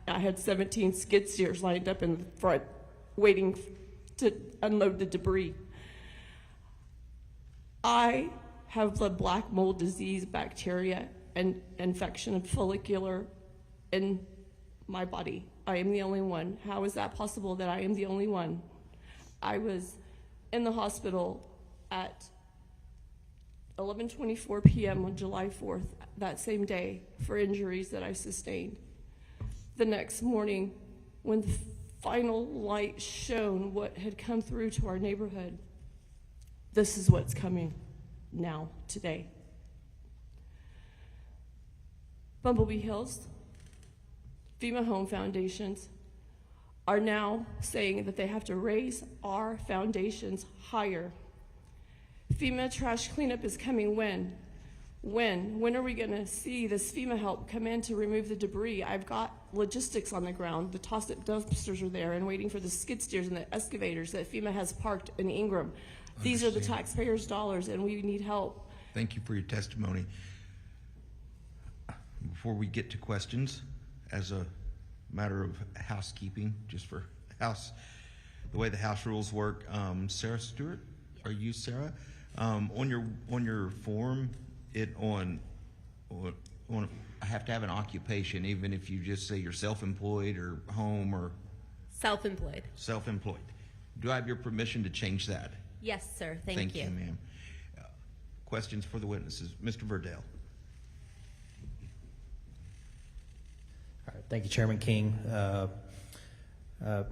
I had 17 skid steers lined up in the front waiting to unload the debris. I have the black mold disease, bacteria, and infection of follicular in my body. I am the only one. How is that possible that I am the only one? I was in the hospital at 11:24 p.m. on July 4th, that same day, for injuries that I sustained. The next morning, when the final light shone what had come through to our neighborhood, this is what's coming now, today. Bumblebee Hills, FEMA Home Foundations are now saying that they have to raise our foundations higher. FEMA trash cleanup is coming when? When are we gonna see this FEMA help come in to remove the debris? I've got logistics on the ground. The toss-up dumpsters are there and waiting for the skid steers and the excavators that FEMA has parked in Ingram. These are the taxpayers' dollars and we need help. Thank you for your testimony. Before we get to questions, as a matter of housekeeping, just for the way the house rules work, Sarah Stewart, are you Sarah? On your form, I have to have an occupation, even if you just say you're self-employed or home or Self-employed. self-employed. Do I have your permission to change that? Yes, sir. Thank you. Thank you, ma'am. Questions for the witnesses? Mr. Verdell. All right, thank you, Chairman King.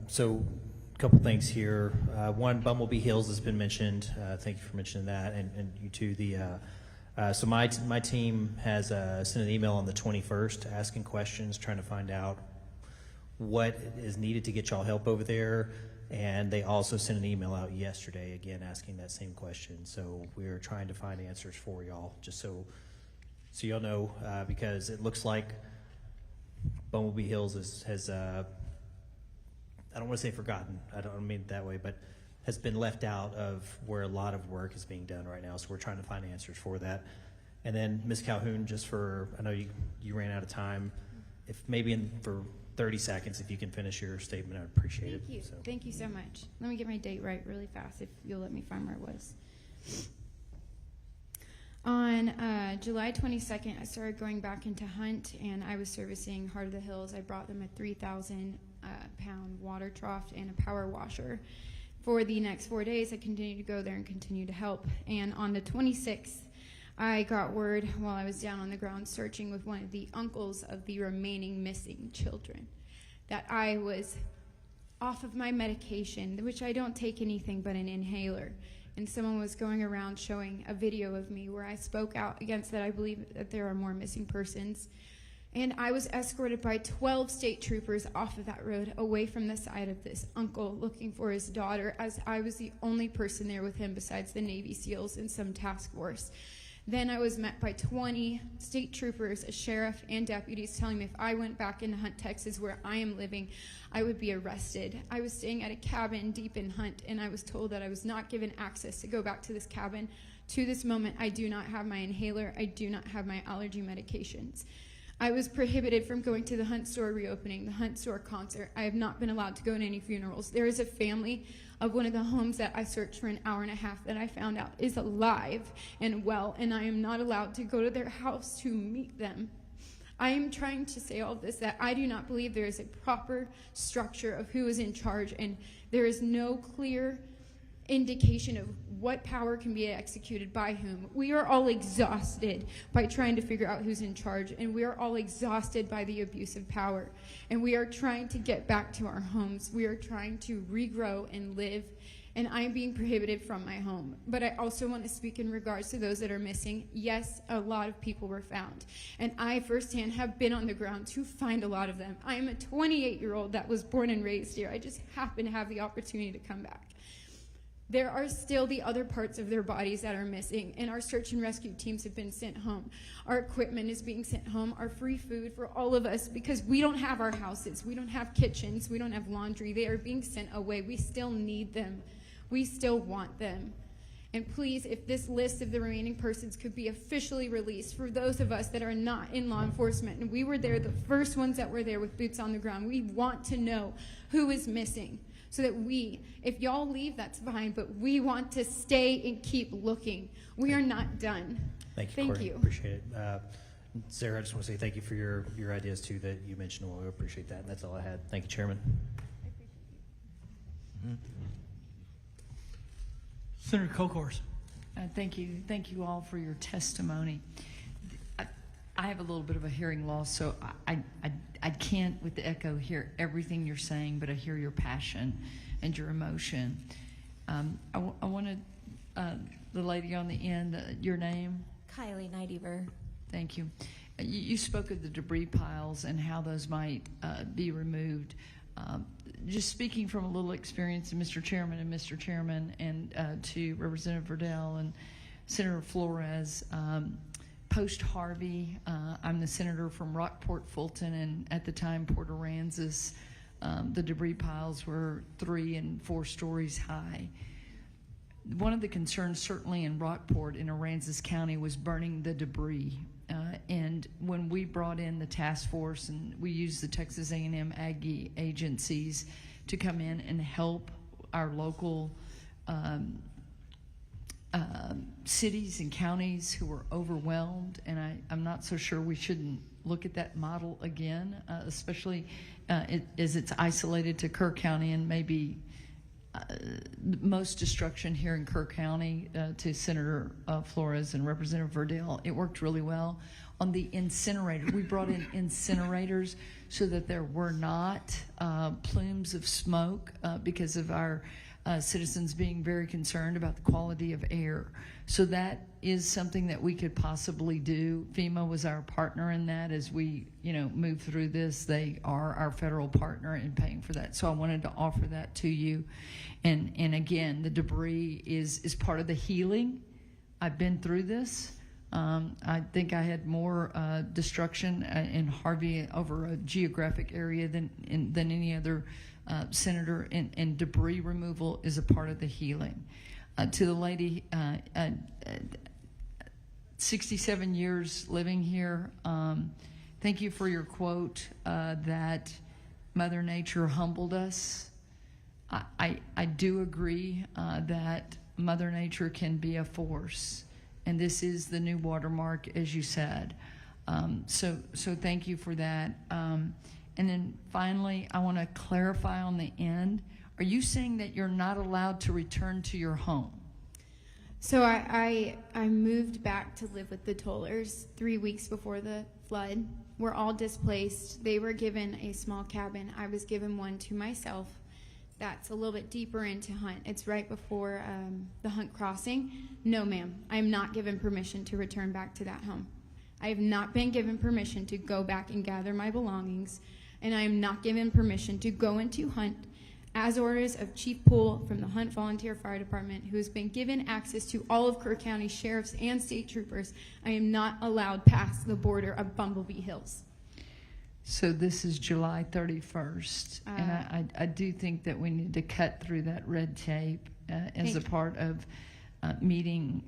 So a couple things here. One, Bumblebee Hills has been mentioned. Thank you for mentioning that, and you too. So my team has sent an email on the 21st asking questions, trying to find out what is needed to get y'all help over there. And they also sent an email out yesterday, again, asking that same question. So we're trying to find answers for y'all, just so So you'll know because it looks like Bumblebee Hills has I don't want to say forgotten. I don't mean it that way, but has been left out of where a lot of work is being done right now. So we're trying to find answers for that. And then Ms. Calhoun, just for, I know you ran out of time. If maybe for 30 seconds, if you can finish your statement, I'd appreciate it. Thank you. So. Thank you so much. Let me get my date right really fast, if you'll let me find where it was. On July 22nd, I started going back into Hunt, and I was servicing Heart of the Hills. I brought them a 3,000 pound water trough and a power washer. For the next 4 days, I continued to go there and continue to help. And on the 26th, I got word while I was down on the ground searching with one of the uncles of the remaining missing children that I was off of my medication, which I don't take anything but an inhaler. And someone was going around showing a video of me where I spoke out against that. I believe that there are more missing persons. And I was escorted by 12 state troopers off of that road, away from the side of this uncle looking for his daughter, as I was the only person there with him besides the Navy SEALs and some task force. Then I was met by 20 state troopers, a sheriff, and deputies telling me if I went back into Hunt, Texas, where I am living, I would be arrested. I was staying at a cabin deep in Hunt, and I was told that I was not given access to go back to this cabin. To this moment, I do not have my inhaler. I do not have my allergy medications. I was prohibited from going to the Hunt store reopening, the Hunt store concert. I have not been allowed to go to any funerals. There is a family of one of the homes that I searched for an hour and a half that I found out is alive and well, and I am not allowed to go to their house to meet them. I am trying to say all this, that I do not believe there is a proper structure of who is in charge, and there is no clear indication of what power can be executed by whom. We are all exhausted by trying to figure out who's in charge, and we are all exhausted by the abuse of power. And we are trying to get back to our homes. We are trying to regrow and live, and I'm being prohibited from my home. But I also want to speak in regards to those that are missing. Yes, a lot of people were found, and I firsthand have been on the ground to find a lot of them. I am a 28-year-old that was born and raised here. I just happen to have the opportunity to come back. There are still the other parts of their bodies that are missing, and our search and rescue teams have been sent home. Our equipment is being sent home, our free food for all of us, because we don't have our houses, we don't have kitchens, we don't have laundry. They are being sent away. We still need them. We still want them. And please, if this list of the remaining persons could be officially released for those of us that are not in law enforcement, and we were there, the first ones that were there with boots on the ground, we want to know who is missing. So that we, if y'all leave, that's fine, but we want to stay and keep looking. We are not done. Thank you, Thank Corey. you. Appreciate it. Sarah, I just want to say thank you for your ideas, too, that you mentioned. Well, we appreciate that. And that's all I had. Thank you, Chairman. Senator Kokors. Thank you. Thank you all for your testimony. I have a little bit of a hearing loss, so I can't, with the echo, hear everything you're saying, but I hear your passion and your emotion. I wanted the lady on the end, your name? Kylie Nightyver. Thank you. You spoke of the debris piles and how those might be removed. Just speaking from a little experience, Mr. Chairman, and to Representative Verdell and Senator Flores, post-Harvey, I'm the senator from Rockport, Fulton, and at the time, Port Aransas, the debris piles were 3 and 4 stories high. One of the concerns, certainly in Rockport, in Aransas County, was burning the debris. And when we brought in the task force, and we used the Texas A&M Aggie agencies to come in and help our local cities and counties who were overwhelmed, and I'm not so sure we shouldn't look at that model again, especially as it's isolated to Kerr County, and maybe most destruction here in Kerr County. To Senator Flores and Representative Verdell, it worked really well. On the incinerator, we brought in incinerators so that there were not plumes of smoke because of our citizens being very concerned about the quality of air. So that is something that we could possibly do. FEMA was our partner in that as we, move through this. They are our federal partner in paying for that. So I wanted to offer that to you. And again, the debris is part of the healing. I've been through this. I think I had more destruction in Harvey over a geographic area than any other senator, and debris removal is a part of the healing. To the lady, 67 years living here, thank you for your quote that Mother Nature humbled us. I do agree that Mother Nature can be a force, and this is the new watermark, as you said. So thank you for that. And then finally, I want to clarify on the end. Are you saying that you're not allowed to return to your home? So I moved back to live with the Tollers 3 weeks before the flood. We're all displaced. They were given a small cabin. I was given one to myself. That's a little bit deeper into Hunt. It's right before the Hunt crossing. No, ma'am, I am not given permission to return back to that home. I have not been given permission to go back and gather my belongings, and I am not given permission to go into Hunt as orders of Chief Poole from the Hunt Volunteer Fire Department, who has been given access to all of Kerr County sheriffs and state troopers. I am not allowed past the border of Bumblebee Hills. So this is July 31st, and I do think that we need to cut through that red tape as a part of meeting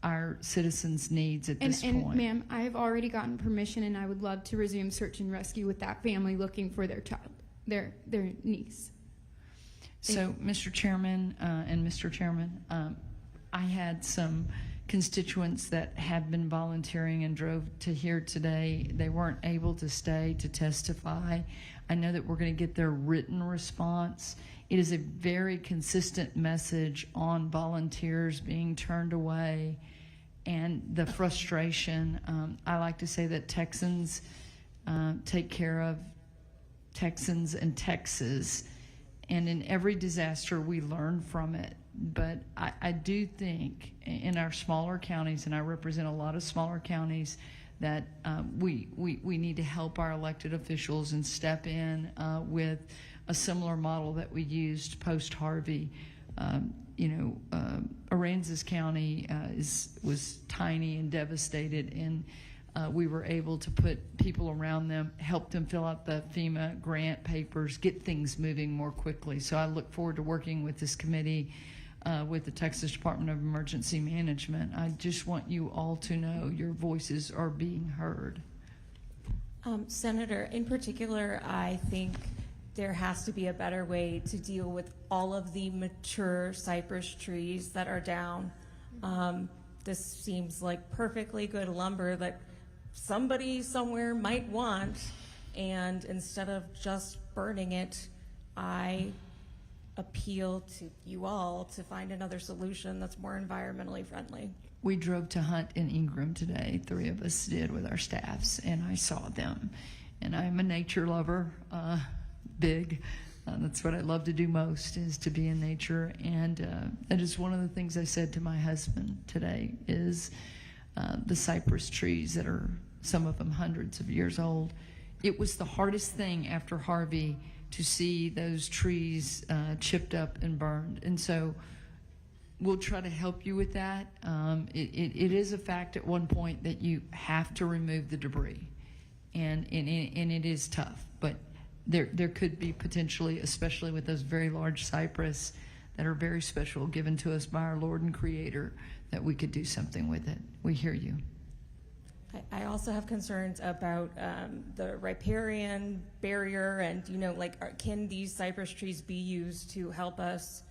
our citizens' needs at this point. And ma'am, I have already gotten permission, and I would love to resume search and rescue with that family looking for their child, their niece. So, Mr. Chairman and Mr. Chairman, I had some constituents that have been volunteering and drove to here today. They weren't able to stay to testify. I know that we're going to get their written response. It is a very consistent message on volunteers being turned away and the frustration. I like to say that Texans take care of Texans and Texas, and in every disaster we learn from it. But I do think in our smaller counties, and I represent a lot of smaller counties, that we need to help our elected officials and step in with a similar model that we used post-Harvey. Aransas County was tiny and devastated, and we were able to put people around them, help them fill out the FEMA grant papers, get things moving more quickly. So I look forward to working with this committee, with the Texas Department of Emergency Management. I just want you all to know your voices are being heard. Senator, in particular, I think there has to be a better way to deal with all of the mature cypress trees that are down. This seems like perfectly good lumber that somebody somewhere might want, and instead of just burning it, I appeal to you all to find another solution that's more environmentally friendly. We drove to Hunt and Ingram today, 3 of us did with our staffs, and I saw them. And I'm a nature lover, big. That's what I love to do most, is to be in nature. And that is one of the things I said to my husband today, is the cypress trees that are, some of them hundreds of years old. It was the hardest thing after Harvey to see those trees chipped up and burned. And so we'll try to help you with that. It is a fact at one point that you have to remove the debris, and it is tough. But there could be potentially, especially with those very large cypress that are very special, given to us by our Lord and Creator, that we could do something with it. We hear you. I also have concerns about the riparian barrier, and can these cypress trees be used to help us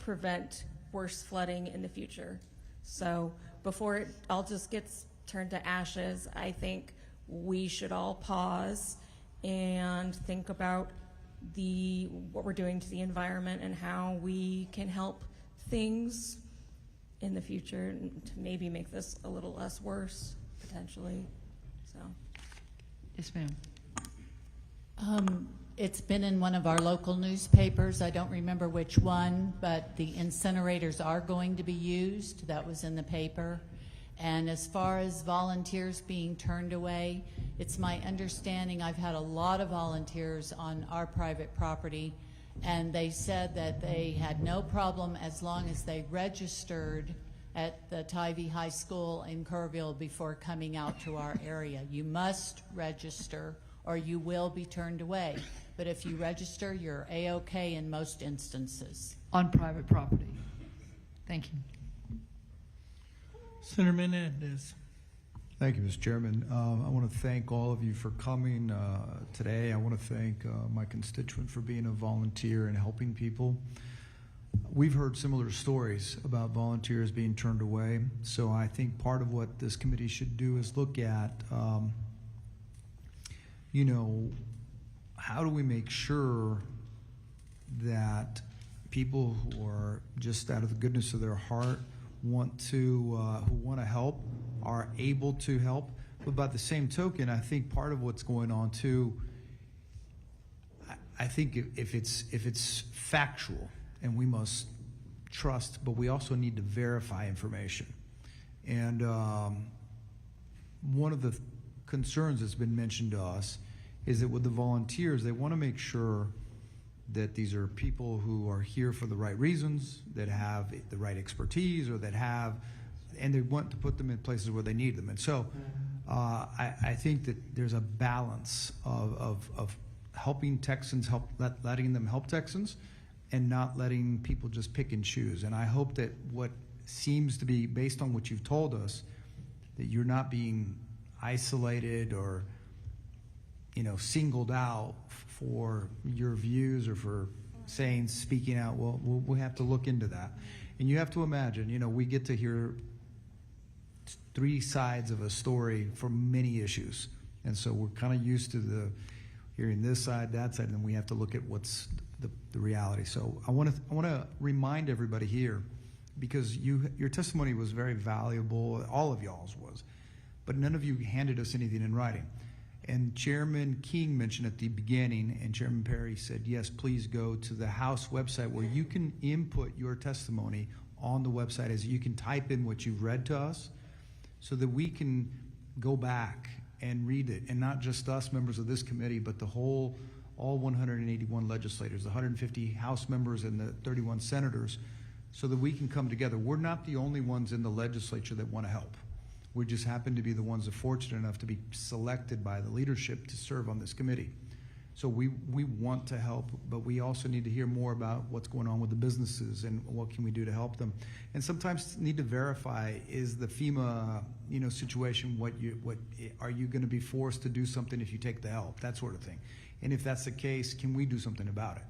prevent worse flooding in the future? So before it all just gets turned to ashes, I think we should all pause and think about what we're doing to the environment and how we can help things in the future to maybe make this a little less worse, potentially. So. Yes, ma'am. It's been in one of our local newspapers. I don't remember which one, but the incinerators are going to be used. That was in the paper. And as far as volunteers being turned away, it's my understanding, I've had a lot of volunteers on our private property, and they said that they had no problem as long as they registered at the Tivy High School in Kerrville before coming out to our area. You must register or you will be turned away. But if you register, you're A-OK in most instances. On private property. Thank you. Senator Menendez. Thank you, Mr. Chairman. I want to thank all of you for coming today. I want to thank my constituent for being a volunteer and helping people. We've heard similar stories about volunteers being turned away. So I think part of what this committee should do is look at, you know, how do we make sure that people who are just out of the goodness of their heart who want to help are able to help. But by the same token, I think part of what's going on too, I think if it's factual, and we must trust, but we also need to verify information. And one of the concerns that's been mentioned to us is that with the volunteers, they want to make sure that these are people who are here for the right reasons, that have the right expertise, or that have, and they want to put them in places where they need them. And so I think that there's a balance of helping Texans, letting them help Texans, and not letting people just pick and choose. And I hope that what seems to be, based on what you've told us, that you're not being isolated or, you know, singled out for your views or for speaking out. Well, we'll have to look into that. And you have to imagine, you know, we get to hear three sides of a story for many issues. And so we're kind of used to hearing this side, that side, and then we have to look at what's the reality. So I want to remind everybody here, because your testimony was very valuable, all of y'all's was, but none of you handed us anything in writing. And Chairman King mentioned at the beginning, and Chairman Perry said, yes, please go to the House website where you can input your testimony on the website, as you can type in what you've read to us, so that we can go back and read it, and not just us members of this committee, but all 181 legislators, the 150 House members and the 31 senators, so that we can come together. We're not the only ones in the legislature that want to help. We just happen to be the ones that are fortunate enough to be selected by the leadership to serve on this committee. So we want to help, but we also need to hear more about what's going on with the businesses and what can we do to help them. And sometimes need to verify, is the FEMA, you know, situation, what are you going to be forced to do something if you take the help, that sort of thing. And if that's the case, can we do something about it?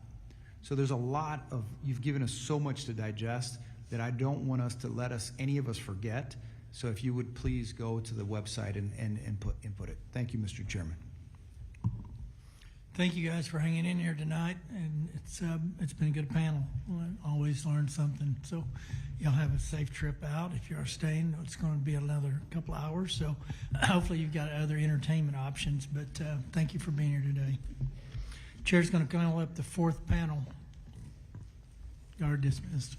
So there's a lot of, you've given us so much to digest that I don't want us to let any of us forget. So if you would please go to the website and input it. Thank you, Mr. Chairman. Thank you guys for hanging in here tonight, and it's been a good panel. Always learn something. So y'all have a safe trip out. If you are staying, it's going to be another couple of hours. So hopefully you've got other entertainment options. But thank you for being here today. Chair's going to call up the fourth panel. You are dismissed.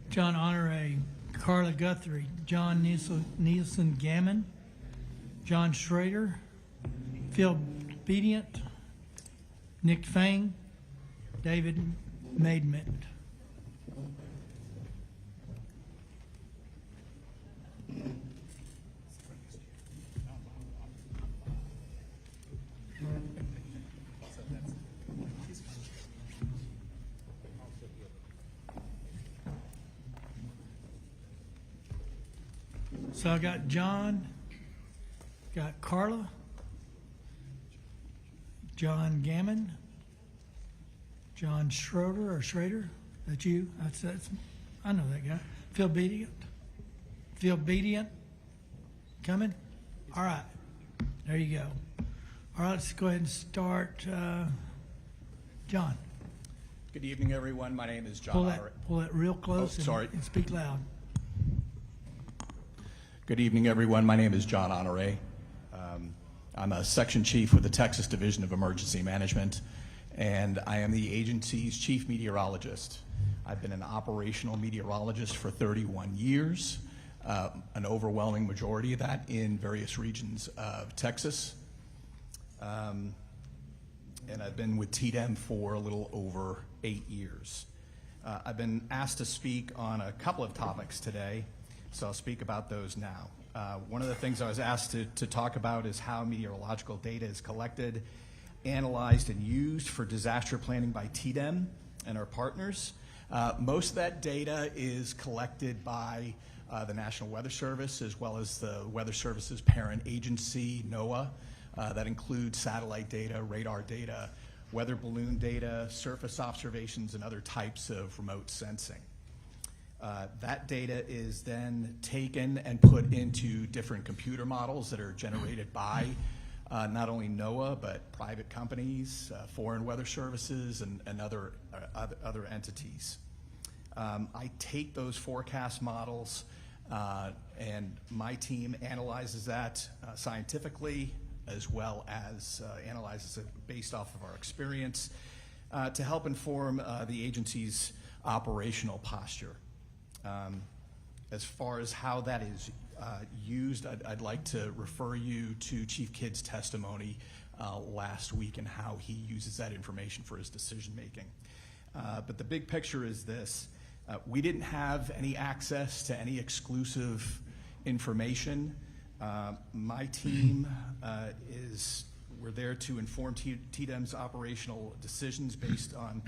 John Honore, Carla Guthrie, John Nielsen Gammon, John Schrader, Phil Bedient, Nick Fang, David Maidment. So I got John, got Carla, John Gammon, John Schrader, that's you? That's I know that guy. Phil Bedient, coming? All right, there you go. All right, let's go ahead and start. John. Good evening, everyone. My name is John. Pull that real close. Sorry. And speak loud. Good evening, everyone. My name is John Honore. I'm a section chief with the Texas Division of Emergency Management, and I am the agency's chief meteorologist. I've been an operational meteorologist for 31 years, an overwhelming majority of that in various regions of Texas. And I've been with TDEM for a little over 8 years. I've been asked to speak on a couple of topics today, so I'll speak about those now. One of the things I was asked to talk about is how meteorological data is collected, analyzed, and used for disaster planning by TDEM and our partners. Most of that data is collected by the National Weather Service, as well as the Weather Service's parent agency, NOAA. That includes satellite data, radar data, weather balloon data, surface observations, and other types of remote sensing. That data is then taken and put into different computer models that are generated by not only NOAA, but private companies, foreign weather services, and other entities. I take those forecast models, and my team analyzes that scientifically, as well as analyzes it based off of our experience to help inform the agency's operational posture. As far as how that is used, I'd like to refer you to Chief Kidd's testimony last week and how he uses that information for his decision making. But the big picture is this. We didn't have any access to any exclusive information. My team we're there to inform TDEM's operational decisions based on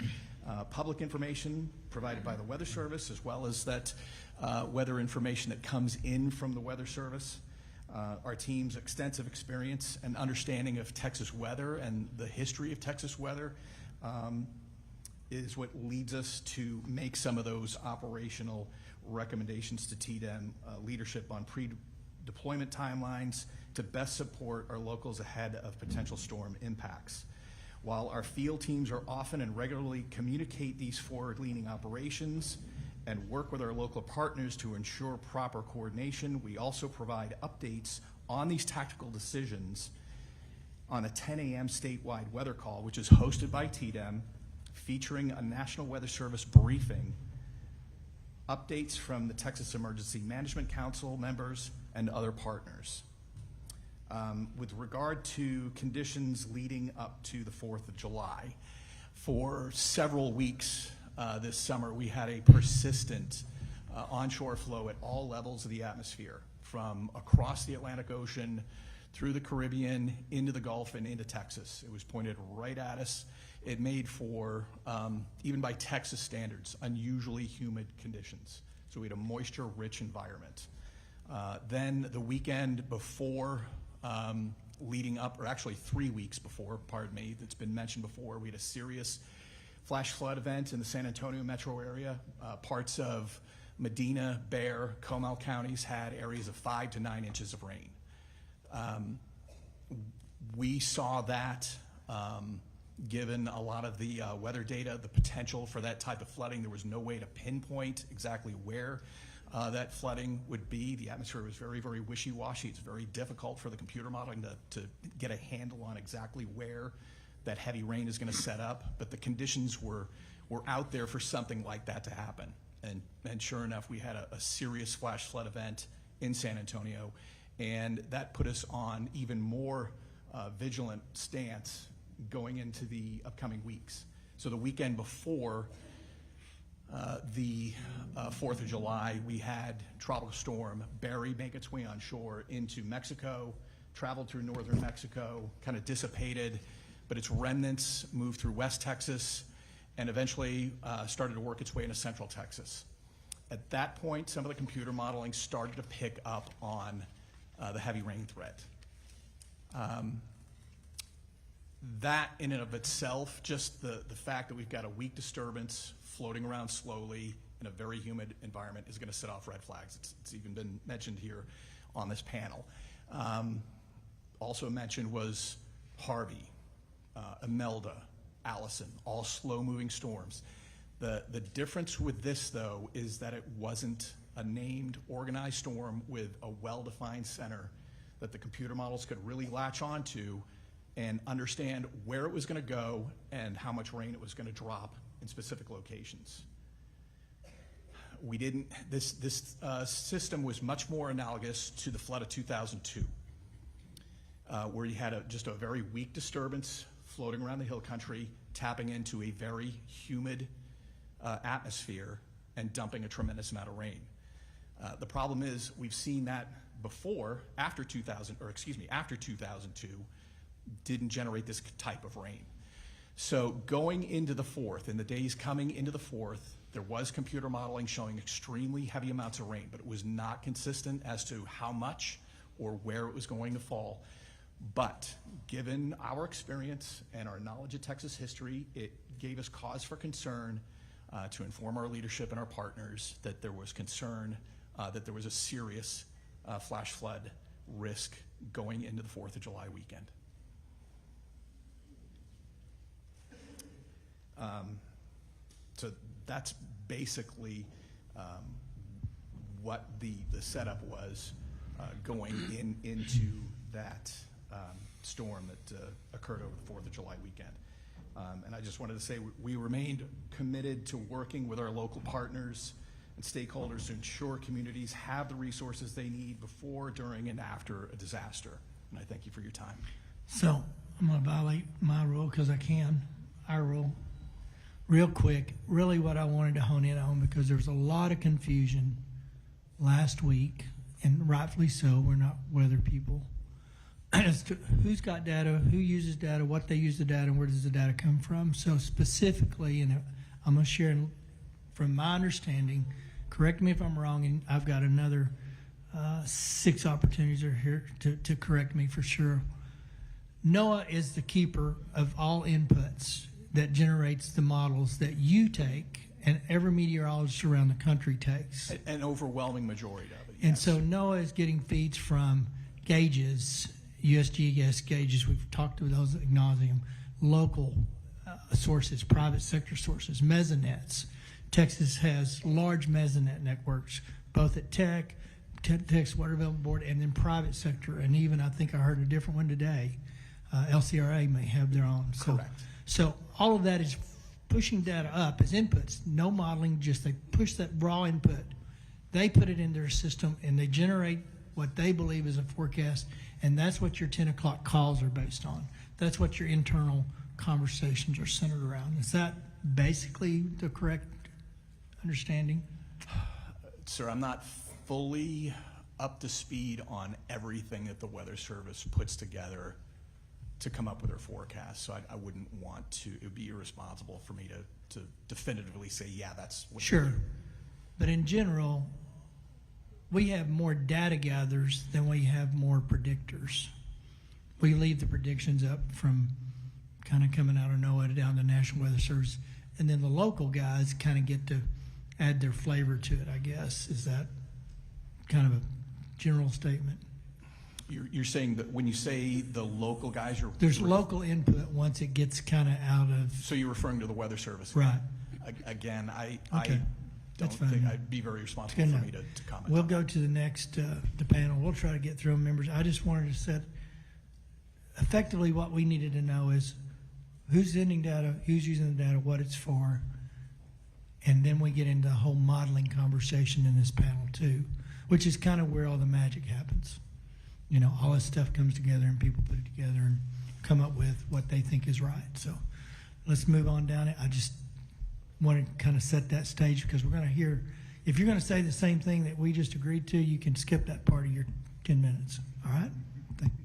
public information provided by the Weather Service, as well as that weather information that comes in from the Weather Service. Our team's extensive experience and understanding of Texas weather and the history of Texas weather is what leads us to make some of those operational recommendations to TDEM leadership on pre-deployment timelines to best support our locals ahead of potential storm impacts. While our field teams are often and regularly communicate these forward-leaning operations and work with our local partners to ensure proper coordination, we also provide updates on these tactical decisions on a 10 a.m. statewide weather call, which is hosted by TDEM, featuring a National Weather Service briefing, updates from the Texas Emergency Management Council members, and other partners. With regard to conditions leading up to the 4th of July, for several weeks this summer, we had a persistent onshore flow at all levels of the atmosphere, from across the Atlantic Ocean, through the Caribbean, into the Gulf, and into Texas. It was pointed right at us. It made for, even by Texas standards, unusually humid conditions. So we had a moisture-rich environment. Then the weekend before, leading up, or actually 3 weeks before, pardon me, that's been mentioned before, we had a serious flash flood event in the San Antonio metro area. Parts of Medina, Bexar, Comal counties had areas of 5 to 9 inches of rain. We saw that, given a lot of the weather data, the potential for that type of flooding. There was no way to pinpoint exactly where that flooding would be. The atmosphere was very, very wishy-washy. It's very difficult for the computer modeling to get a handle on exactly where that heavy rain is going to set up. But the conditions were out there for something like that to happen. And sure enough, we had a serious flash flood event in San Antonio, and that put us on even more vigilant stance going into the upcoming weeks. So the weekend before the 4th of July, we had Tropical Storm Barry make its way on shore into Mexico, traveled through northern Mexico, kind of dissipated, but its remnants moved through West Texas and eventually started to work its way into central Texas. At that point, some of the computer modeling started to pick up on the heavy rain threat. That in and of itself, just the fact that we've got a weak disturbance floating around slowly in a very humid environment is going to set off red flags. It's even been mentioned here on this panel. Also mentioned was Harvey, Imelda, Allison, all slow-moving storms. The difference with this, though, is that it wasn't a named, organized storm with a well-defined center that the computer models could really latch onto and understand where it was going to go and how much rain it was going to drop in specific locations. we didn't, this system was much more analogous to the flood of 2002, where you had just a very weak disturbance floating around the hill country, tapping into a very humid atmosphere and dumping a tremendous amount of rain. The problem is we've seen that before, after 2002, didn't generate this type of rain. So going into the fourth, in the days coming into the fourth, there was computer modeling showing extremely heavy amounts of rain, but it was not consistent as to how much or where it was going to fall. But given our experience and our knowledge of Texas history, it gave us cause for concern to inform our leadership and our partners that there was concern that there was a serious flash flood risk going into the 4th of July weekend. So that's basically what the setup was going into that storm that occurred over the 4th of July weekend. And I just wanted to say we remained committed to working with our local partners and stakeholders to ensure communities have the resources they need before, during, and after a disaster. And I thank you for your time. So I'm going to violate my rule because I can, our rule. Real quick, really what I wanted to hone in on, because there was a lot of confusion last week, and rightfully so, we're not weather people, as to who's got data, who uses data, what they use the data, and where does the data come from. So specifically, and I'm going to share from my understanding, correct me if I'm wrong, and I've got another 6 opportunities are here to correct me for sure. NOAA is the keeper of all inputs that generates the models that you take and every meteorologist around the country takes. An overwhelming majority of it. And yes. so NOAA is getting feeds from gauges, USGS gauges, we've talked about those ad nauseum, local sources, private sector sources, mesonettes. Texas has large mesonet networks, both at Texas Water Development Board, and then private sector, and even I think I heard a different one today. LCRA may have their own. Correct. So all of that is pushing data up as inputs, no modeling, just they push that raw input. They put it in their system and they generate what they believe is a forecast, and that's what your 10 o'clock calls are based on. That's what your internal conversations are centered around. Is that basically the correct understanding? Sir, I'm not fully up to speed on everything that the Weather Service puts together to come up with their forecast, so I wouldn't want to, it would be irresponsible for me to definitively say, yeah, that's what. Sure, but in general, we have more data gatherers than we have more predictors. We leave the predictions up from kind of coming out of NOAA down to National Weather Service, and then the local guys kind of get to add their flavor to it, I guess. Is that kind of a general statement? You're saying that when you say the local guys, there's local input once it gets kind of out of. So you're referring to the Weather Service, right? Again, I That's don't think fine. I'd be very responsible for me to comment. We'll go to the next the panel. We'll try to get through them, members. I just wanted to set effectively what we needed to know is who's sending data, who's using the data, what it's for, and then we get into the whole modeling conversation in this panel too, which is kind of where all the magic happens. You know, all this stuff comes together and people put it together and come up with what they think is right. So let's move on down it. I just want to kind of set that stage because we're going to hear, if you're going to say the same thing that we just agreed to, you can skip that part of your 10 minutes. All right? Thank you.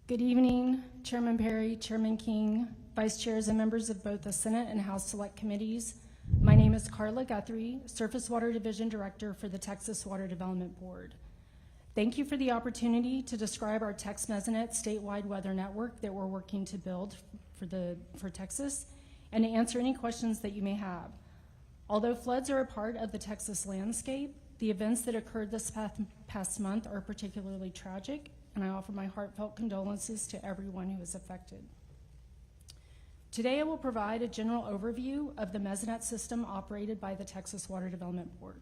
Good evening, Chairman Perry, Chairman King, Vice Chairs, and members of both the Senate and House Select Committees. My name is Carla Guthrie, Surface Water Division Director for the Texas Water Development Board. Thank you for the opportunity to describe our Tex Mesonet statewide weather network that we're working to build for Texas, and to answer any questions that you may have. Although floods are a part of the Texas landscape, the events that occurred this past month are particularly tragic, and I offer my heartfelt condolences to everyone who is affected. Today I will provide a general overview of the Mesonet system operated by the Texas Water Development Board,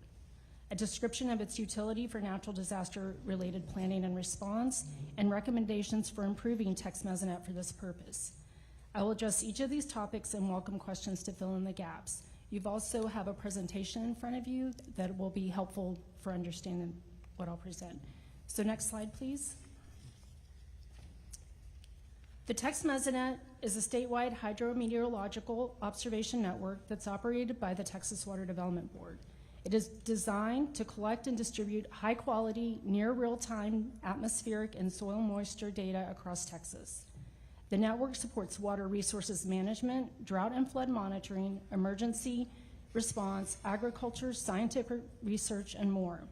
a description of its utility for natural disaster-related planning and response, and recommendations for improving Tex Mesonet for this purpose. I will address each of these topics and welcome questions to fill in the gaps. You've also have a presentation in front of you that will be helpful for understanding what I'll present. So next slide, please. The Tex Mesonet is a statewide hydrometeorological observation network that's operated by the Texas Water Development Board. It is designed to collect and distribute high-quality, near real-time atmospheric and soil moisture data across Texas. The network supports water resources management, drought and flood monitoring, emergency response, agriculture, scientific research, and more.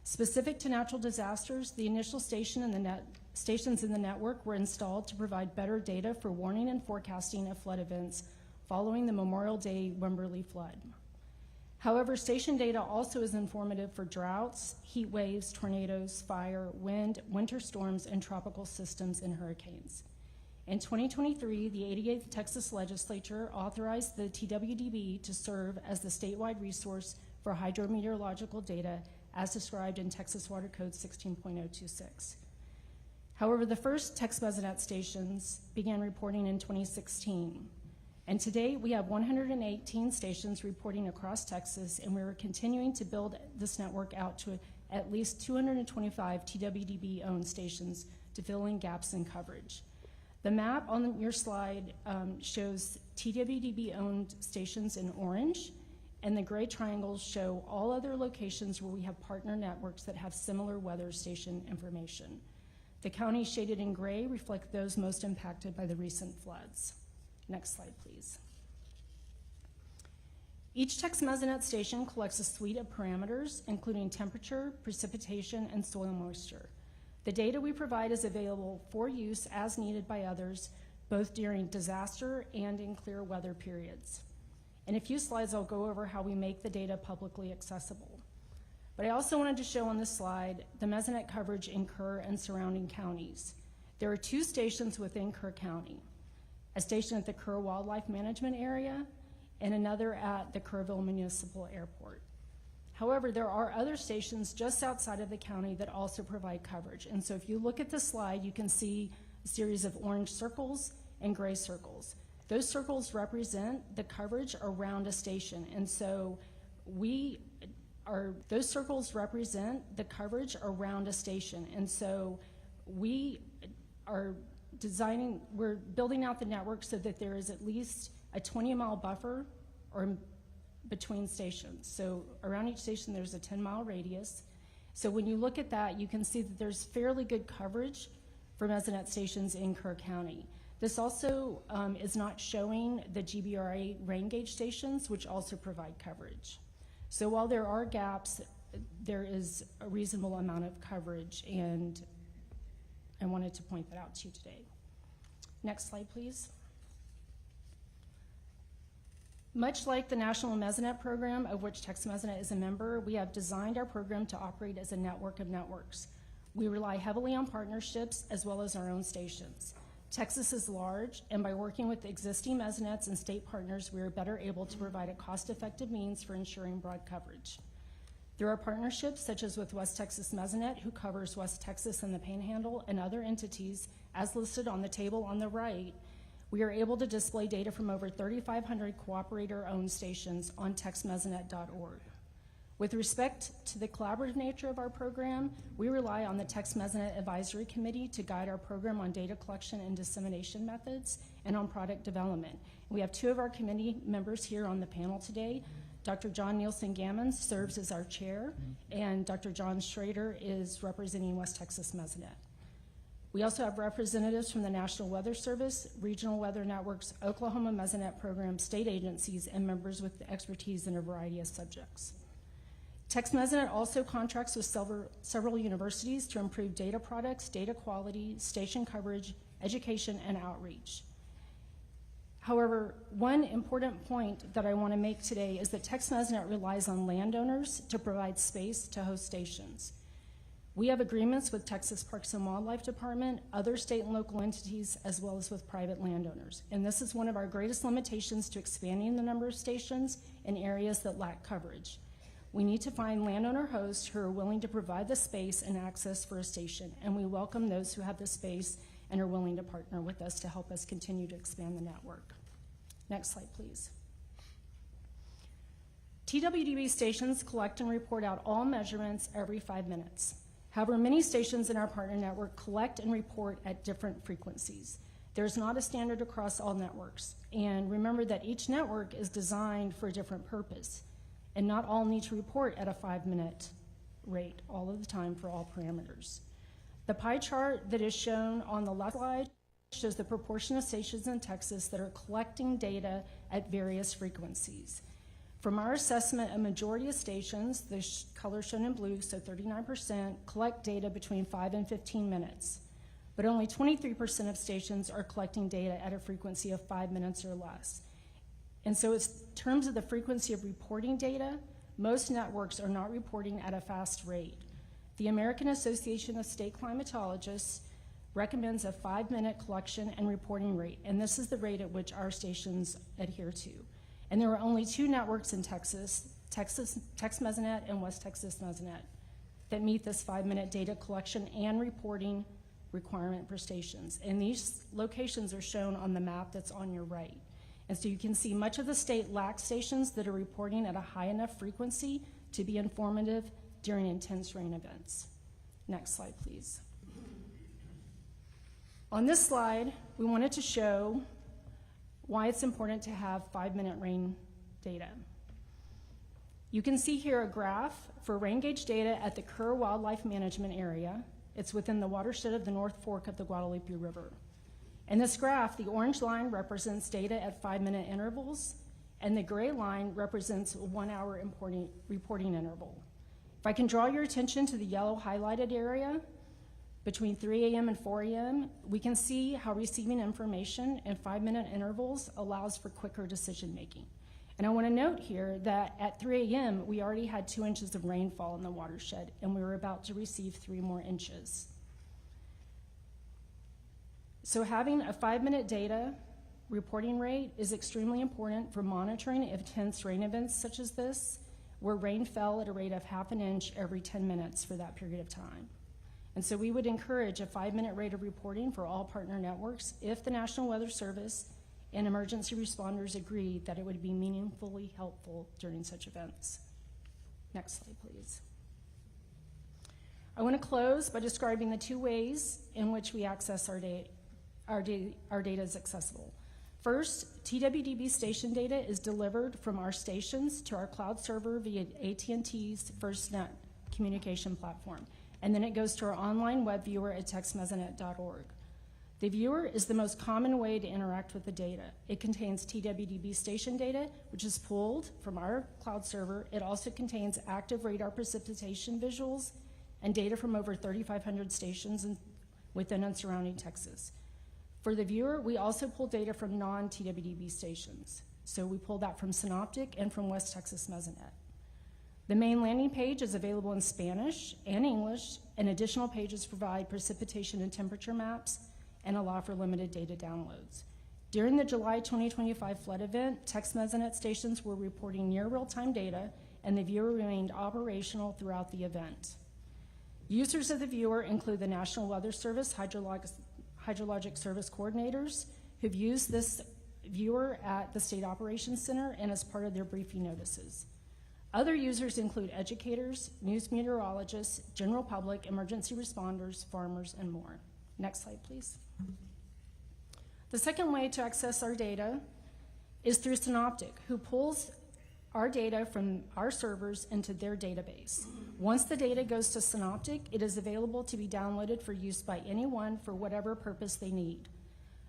Specific to natural disasters, the initial stations in the network were installed to provide better data for warning and forecasting of flood events following the Memorial Day Wimberley flood. However, station data also is informative for droughts, heat waves, tornadoes, fire, wind, winter storms, and tropical systems and hurricanes. In 2023, the 88th Texas Legislature authorized the TWDB to serve as the statewide resource for hydrometeorological data as described in Texas Water Code 16.026. However, the first Tex Mesonet stations began reporting in 2016. And today we have 118 stations reporting across Texas, and we're continuing to build this network out to at least 225 TWDB-owned stations to fill in gaps in coverage. The map on your slide shows TWDB-owned stations in orange, and the gray triangles show all other locations where we have partner networks that have similar weather station information. The counties shaded in gray reflect those most impacted by the recent floods. Next slide, please. Each Tex Mesonet station collects a suite of parameters, including temperature, precipitation, and soil moisture. The data we provide is available for use as needed by others, both during disaster and in clear weather periods. In a few slides, I'll go over how we make the data publicly accessible. But I also wanted to show on this slide the Mesonet coverage in Kerr and surrounding counties. There are 2 stations within Kerr County, a station at the Kerr Wildlife Management Area and another at the Kerrville Municipal Airport. However, there are other stations just outside of the county that also provide coverage. And so if you look at the slide, you can see a series of orange circles and gray circles. Those circles represent the coverage around a station. And so those circles represent the coverage around a station. And so we are we're building out the network so that there is at least a 20-mile buffer or between stations. So around each station there's a 10-mile radius. So when you look at that, you can see that there's fairly good coverage for Mesonet stations in Kerr County. This also is not showing the GBRA rain gauge stations, which also provide coverage. So while there are gaps, there is a reasonable amount of coverage, and I wanted to point that out to you today. Next slide, please. Much like the National Mesonet Program, of which Tex Mesonet is a member, we have designed our program to operate as a network of networks. We rely heavily on partnerships as well as our own stations. Texas is large, and by working with existing Mesonets and state partners, we are better able to provide a cost-effective means for ensuring broad coverage. There are partnerships such as with West Texas Mesonet, who covers West Texas and the Panhandle, and other entities, as listed on the table on the right. We are able to display data from over 3,500 cooperator-owned stations on texmesonet.org. With respect to the collaborative nature of our program, we rely on the Tex Mesonet Advisory Committee to guide our program on data collection and dissemination methods and on product development. We have 2 of our committee members here on the panel today. Dr. John Nielsen Gammons serves as our chair, and Dr. John Schrader is representing West Texas Mesonet. We also have representatives from the National Weather Service, Regional Weather Networks, Oklahoma Mesonet Program, state agencies, and members with expertise in a variety of subjects. Tex Mesonet also contracts with several universities to improve data products, data quality, station coverage, education, and outreach. However, one important point that I want to make today is that Tex Mesonet relies on landowners to provide space to host stations. We have agreements with Texas Parks and Wildlife Department, other state and local entities, as well as with private landowners. And this is one of our greatest limitations to expanding the number of stations in areas that lack coverage. We need to find landowner hosts who are willing to provide the space and access for a station, and we welcome those who have the space and are willing to partner with us to help us continue to expand the network. Next slide, please. TWDB stations collect and report out all measurements every 5 minutes. However, many stations in our partner network collect and report at different frequencies. There's not a standard across all networks. And remember that each network is designed for a different purpose, and not all need to report at a 5-minute rate all of the time for all parameters. The pie chart that is shown on the left slide shows the proportion of stations in Texas that are collecting data at various frequencies. From our assessment, a majority of stations, the color shown in blue, so 39%, collect data between 5 and 15 minutes. But only 23% of stations are collecting data at a frequency of 5 minutes or less. And so in terms of the frequency of reporting data, most networks are not reporting at a fast rate. The American Association of State Climatologists recommends a 5-minute collection and reporting rate, and this is the rate at which our stations adhere to. And there are only 2 networks in Texas, Tex Mesonet and West Texas Mesonet, that meet this 5-minute data collection and reporting requirement for stations. And these locations are shown on the map that's on your right. And so you can see much of the state lacks stations that are reporting at a high enough frequency to be informative during intense rain events. Next slide, please. On this slide, we wanted to show why it's important to have 5-minute rain data. You can see here a graph for rain gauge data at the Kerr Wildlife Management Area. It's within the watershed of the North Fork of the Guadalupe River. In this graph, the orange line represents data at 5-minute intervals, and the gray line represents a 1-hour reporting interval. If I can draw your attention to the yellow highlighted area, between 3 a.m. and 4 a.m., we can see how receiving information in 5-minute intervals allows for quicker decision making. And I want to note here that at 3 a.m., we already had 2 inches of rainfall in the watershed, and we were about to receive 3 more inches. So having a 5-minute data reporting rate is extremely important for monitoring intense rain events such as this, where rain fell at a rate of ½ an inch every 10 minutes for that period of time. And so we would encourage a 5-minute rate of reporting for all partner networks if the National Weather Service and emergency responders agree that it would be meaningfully helpful during such events. Next slide, please. I want to close by describing the 2 ways in which we access our data is accessible. First, TWDB station data is delivered from our stations to our cloud server via AT&T's FirstNet communication platform, and then it goes to our online web viewer at texmesonet.org. The viewer is the most common way to interact with the data. It contains TWDB station data, which is pulled from our cloud server. It also contains active radar precipitation visuals and data from over 3,500 stations within and surrounding Texas. For the viewer, we also pull data from non-TWDB stations. So we pull that from Synoptic and from West Texas Mesonet. The main landing page is available in Spanish and English, and additional pages provide precipitation and temperature maps and allow for limited data downloads. During the July 2025 flood event, Tex Mesonet stations were reporting near real-time data, and the viewer remained operational throughout the event. Users of the viewer include the National Weather Service Hydrologic Service coordinators who've used this viewer at the State Operations Center and as part of their briefing notices. Other users include educators, news meteorologists, general public, emergency responders, farmers, and more. Next slide, please. The second way to access our data is through Synoptic, who pulls our data from our servers into their database. Once the data goes to Synoptic, it is available to be downloaded for use by anyone for whatever purpose they need.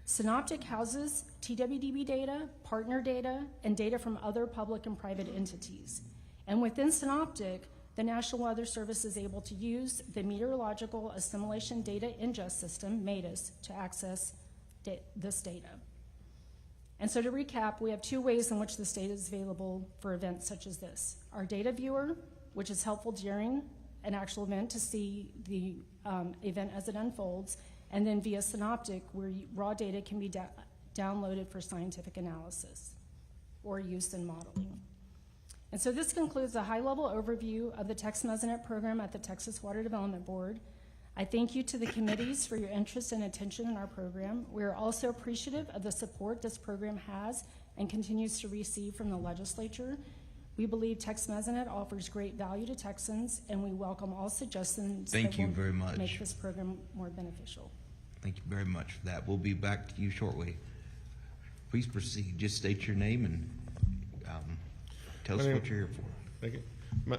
Synoptic houses TWDB data, partner data, and data from other public and private entities. And within Synoptic, the National Weather Service is able to use the Meteorological Assimilation Data Ingest System, MEDIS, to access this data. And so to recap, we have 2 ways in which this data is available for events such as this. Our data viewer, which is helpful during an actual event to see the event as it unfolds, and then via Synoptic, where raw data can be downloaded for scientific analysis or use in modeling. And so this concludes a high-level overview of the Tex Mesonet program at the Texas Water Development Board. I thank you to the committees for your interest and attention in our program. We are also appreciative of the support this program has and continues to receive from the legislature. We believe Tex Mesonet offers great value to Texans, and we welcome all suggestions Thank that you will very much. make this program more beneficial. Thank you very much for that. We'll be back to you shortly. Please proceed. Just state your name and tell us what you're here for. Thank you.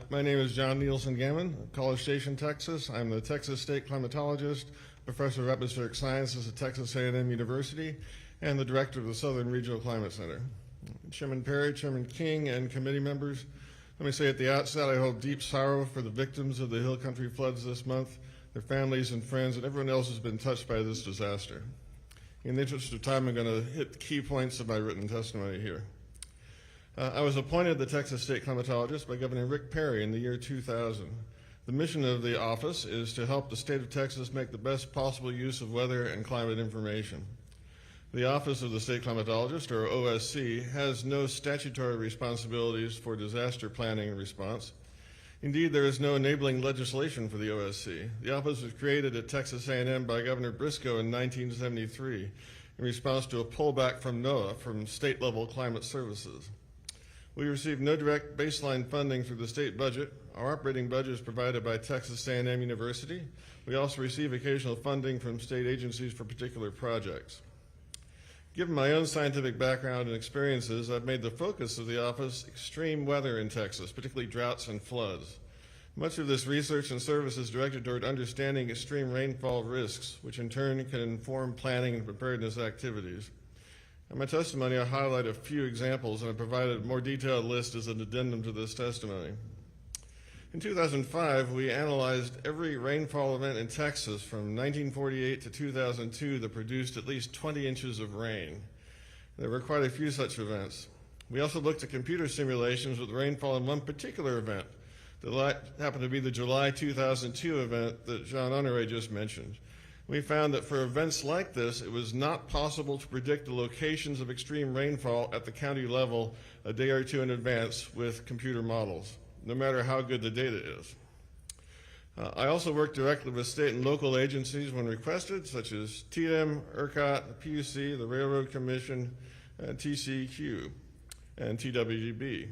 My name is John Nielsen Gammon, College Station, Texas. I'm the Texas State Climatologist, Professor of Atmospheric Sciences at Texas A&M University, and the Director of the Southern Regional Climate Center. Chairman Perry, Chairman King, and committee members, let me say at the outset I hold deep sorrow for the victims of the Hill Country floods this month, their families and friends, and everyone else who's been touched by this disaster. In the interest of time, I'm going to hit the key points of my written testimony here. I was appointed the Texas State Climatologist by Governor Rick Perry in the year 2000. The mission of the office is to help the state of Texas make the best possible use of weather and climate information. The Office of the State Climatologist, or OSC, has no statutory responsibilities for disaster planning and response. Indeed, there is no enabling legislation for the OSC. The office was created at Texas A&M by Governor Briscoe in 1973 in response to a pullback from NOAA, from state-level climate services. We receive no direct baseline funding through the state budget. Our operating budget is provided by Texas A&M University. We also receive occasional funding from state agencies for particular projects. Given my own scientific background and experiences, I've made the focus of the office extreme weather in Texas, particularly droughts and floods. Much of this research and service is directed toward understanding extreme rainfall risks, which in turn can inform planning and preparedness activities. In my testimony, I highlight a few examples, and I provided a more detailed list as an addendum to this testimony. In 2005, we analyzed every rainfall event in Texas from 1948 to 2002 that produced at least 20 inches of rain. There were quite a few such events. We also looked at computer simulations with rainfall in one particular event that happened to be the July 2002 event that Jean Honoré just mentioned. We found that for events like this, it was not possible to predict the locations of extreme rainfall at the county level a day or two in advance with computer models, no matter how good the data is. I also work directly with state and local agencies when requested, such as TDM, ERCOT, the PUC, the Railroad Commission, TCEQ, and TWGB.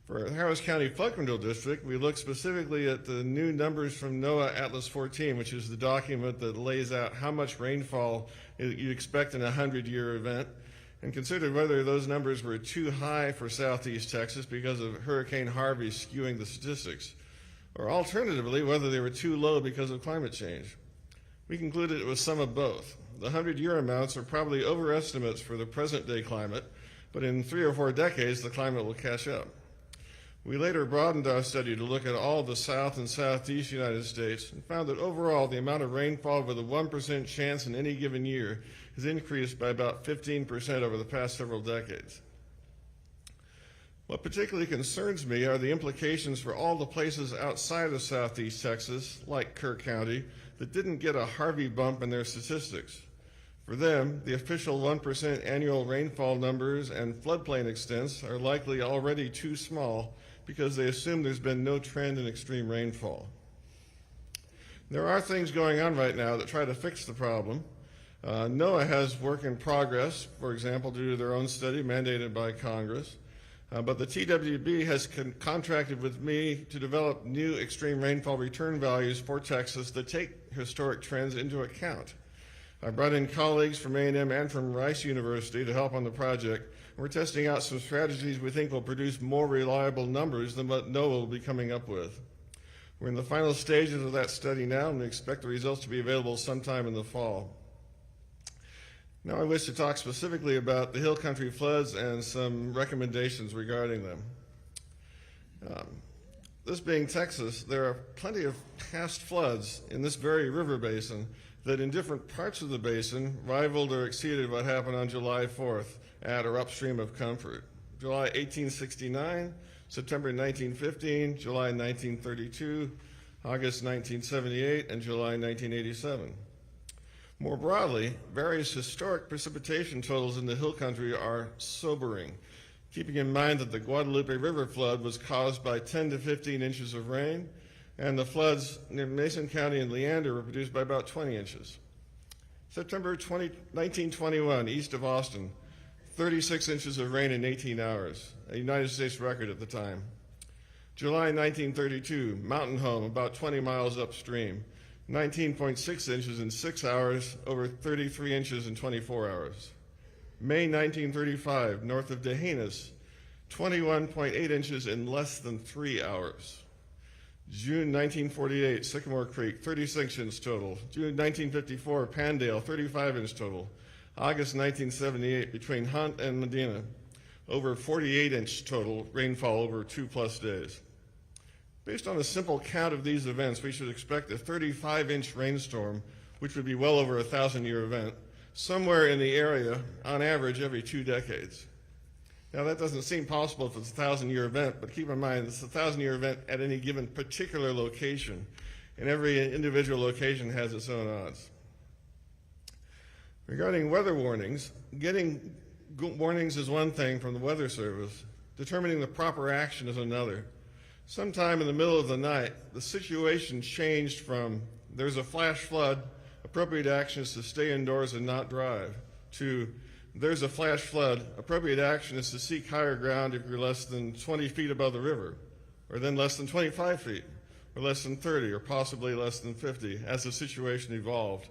For the Harris County Flood Control District, we look specifically at the new numbers from NOAA Atlas 14, which is the document that lays out how much rainfall you expect in a 100-year event, and considered whether those numbers were too high for southeast Texas because of Hurricane Harvey skewing the statistics, or alternatively, whether they were too low because of climate change. We concluded it was some of both. The 100-year amounts are probably overestimates for the present-day climate, but in 3 or 4 decades, the climate will catch up. We later broadened our study to look at all the south and southeast United States and found that overall the amount of rainfall with a 1% chance in any given year has increased by about 15% over the past several decades. What particularly concerns me are the implications for all the places outside of southeast Texas, like Kerr County, that didn't get a Harvey bump in their statistics. For them, the official 1% annual rainfall numbers and floodplain extents are likely already too small because they assume there's been no trend in extreme rainfall. There are things going on right now that try to fix the problem. NOAA has work in progress, for example, due to their own study mandated by Congress. But the TWB has contracted with me to develop new extreme rainfall return values for Texas that take historic trends into account. I brought in colleagues from A&M and from Rice University to help on the project. We're testing out some strategies we think will produce more reliable numbers than what NOAA will be coming up with. We're in the final stages of that study now, and we expect the results to be available sometime in the fall. Now I wish to talk specifically about the Hill Country floods and some recommendations regarding them. This being Texas, there are plenty of past floods in this very river basin that in different parts of the basin rivaled or exceeded what happened on July 4th at or upstream of Comfort. July 1869, September 1915, July 1932, August 1978, and July 1987. More broadly, various historic precipitation totals in the Hill Country are sobering, keeping in mind that the Guadalupe River flood was caused by 10 to 15 inches of rain, and the floods near Mason County and Leander were produced by about 20 inches. September 1921, east of Austin, 36 inches of rain in 18 hours, a United States record at the time. July 1932, Mountain Home, about 20 miles upstream, 19.6 inches in 6 hours, over 33 inches in 24 hours. May 1935, north of Dehanis, 21.8 inches in less than 3 hours. June 1948, Sycamore Creek, 36 inches total. June 1954, Pandale, 35 inch total. August 1978, between Hunt and Medina, over 48 inch total rainfall over 2+ days. Based on a simple count of these events, we should expect a 35-inch rainstorm, which would be well over a 1,000-year event, somewhere in the area on average every 2 decades. Now that doesn't seem possible if it's a 1,000-year event, but keep in mind it's a 1,000-year event at any given particular location, and every individual location has its own odds. Regarding weather warnings, getting warnings is one thing from the Weather Service, determining the proper action is another. Sometime in the middle of the night, the situation changed from there's a flash flood, appropriate action is to stay indoors and not drive, to there's a flash flood, appropriate action is to seek higher ground if you're less than 20 feet above the river, or then less than 25 feet, or less than 30, or possibly less than 50, as the situation evolved.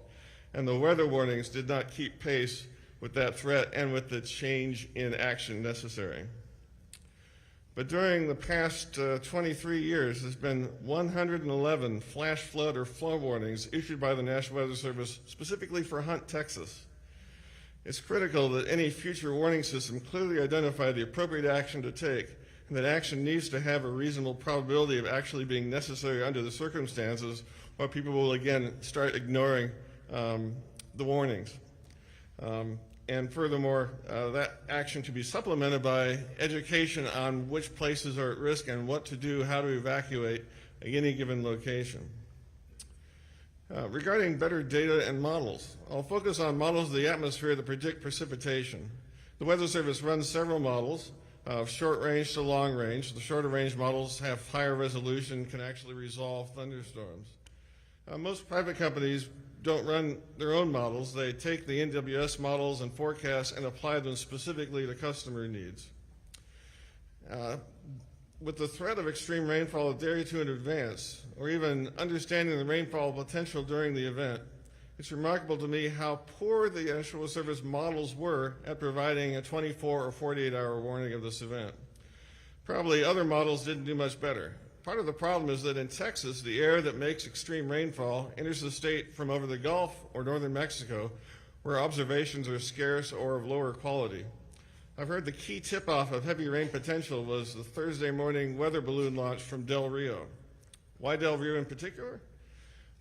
And the weather warnings did not keep pace with that threat and with the change in action necessary. But during the past 23 years, there's been 111 flash flood or flood warnings issued by the National Weather Service specifically for Hunt, Texas. It's critical that any future warning system clearly identify the appropriate action to take, and that action needs to have a reasonable probability of actually being necessary under the circumstances, or people will again start ignoring the warnings. And furthermore, that action to be supplemented by education on which places are at risk and what to do, how to evacuate any given location. Regarding better data and models, I'll focus on models of the atmosphere that predict precipitation. The Weather Service runs several models, short range to long range. The shorter range models have higher resolution, can actually resolve thunderstorms. Most private companies don't run their own models. They take the NWS models and forecasts and apply them specifically to customer needs. With the threat of extreme rainfall a day or two in advance, or even understanding the rainfall potential during the event, it's remarkable to me how poor the National Weather Service models were at providing a 24 or 48-hour warning of this event. Probably other models didn't do much better. Part of the problem is that in Texas, the air that makes extreme rainfall enters the state from over the Gulf or northern Mexico, where observations are scarce or of lower quality. I've heard the key tip-off of heavy rain potential was the Thursday morning weather balloon launch from Del Rio. Why Del Rio in particular?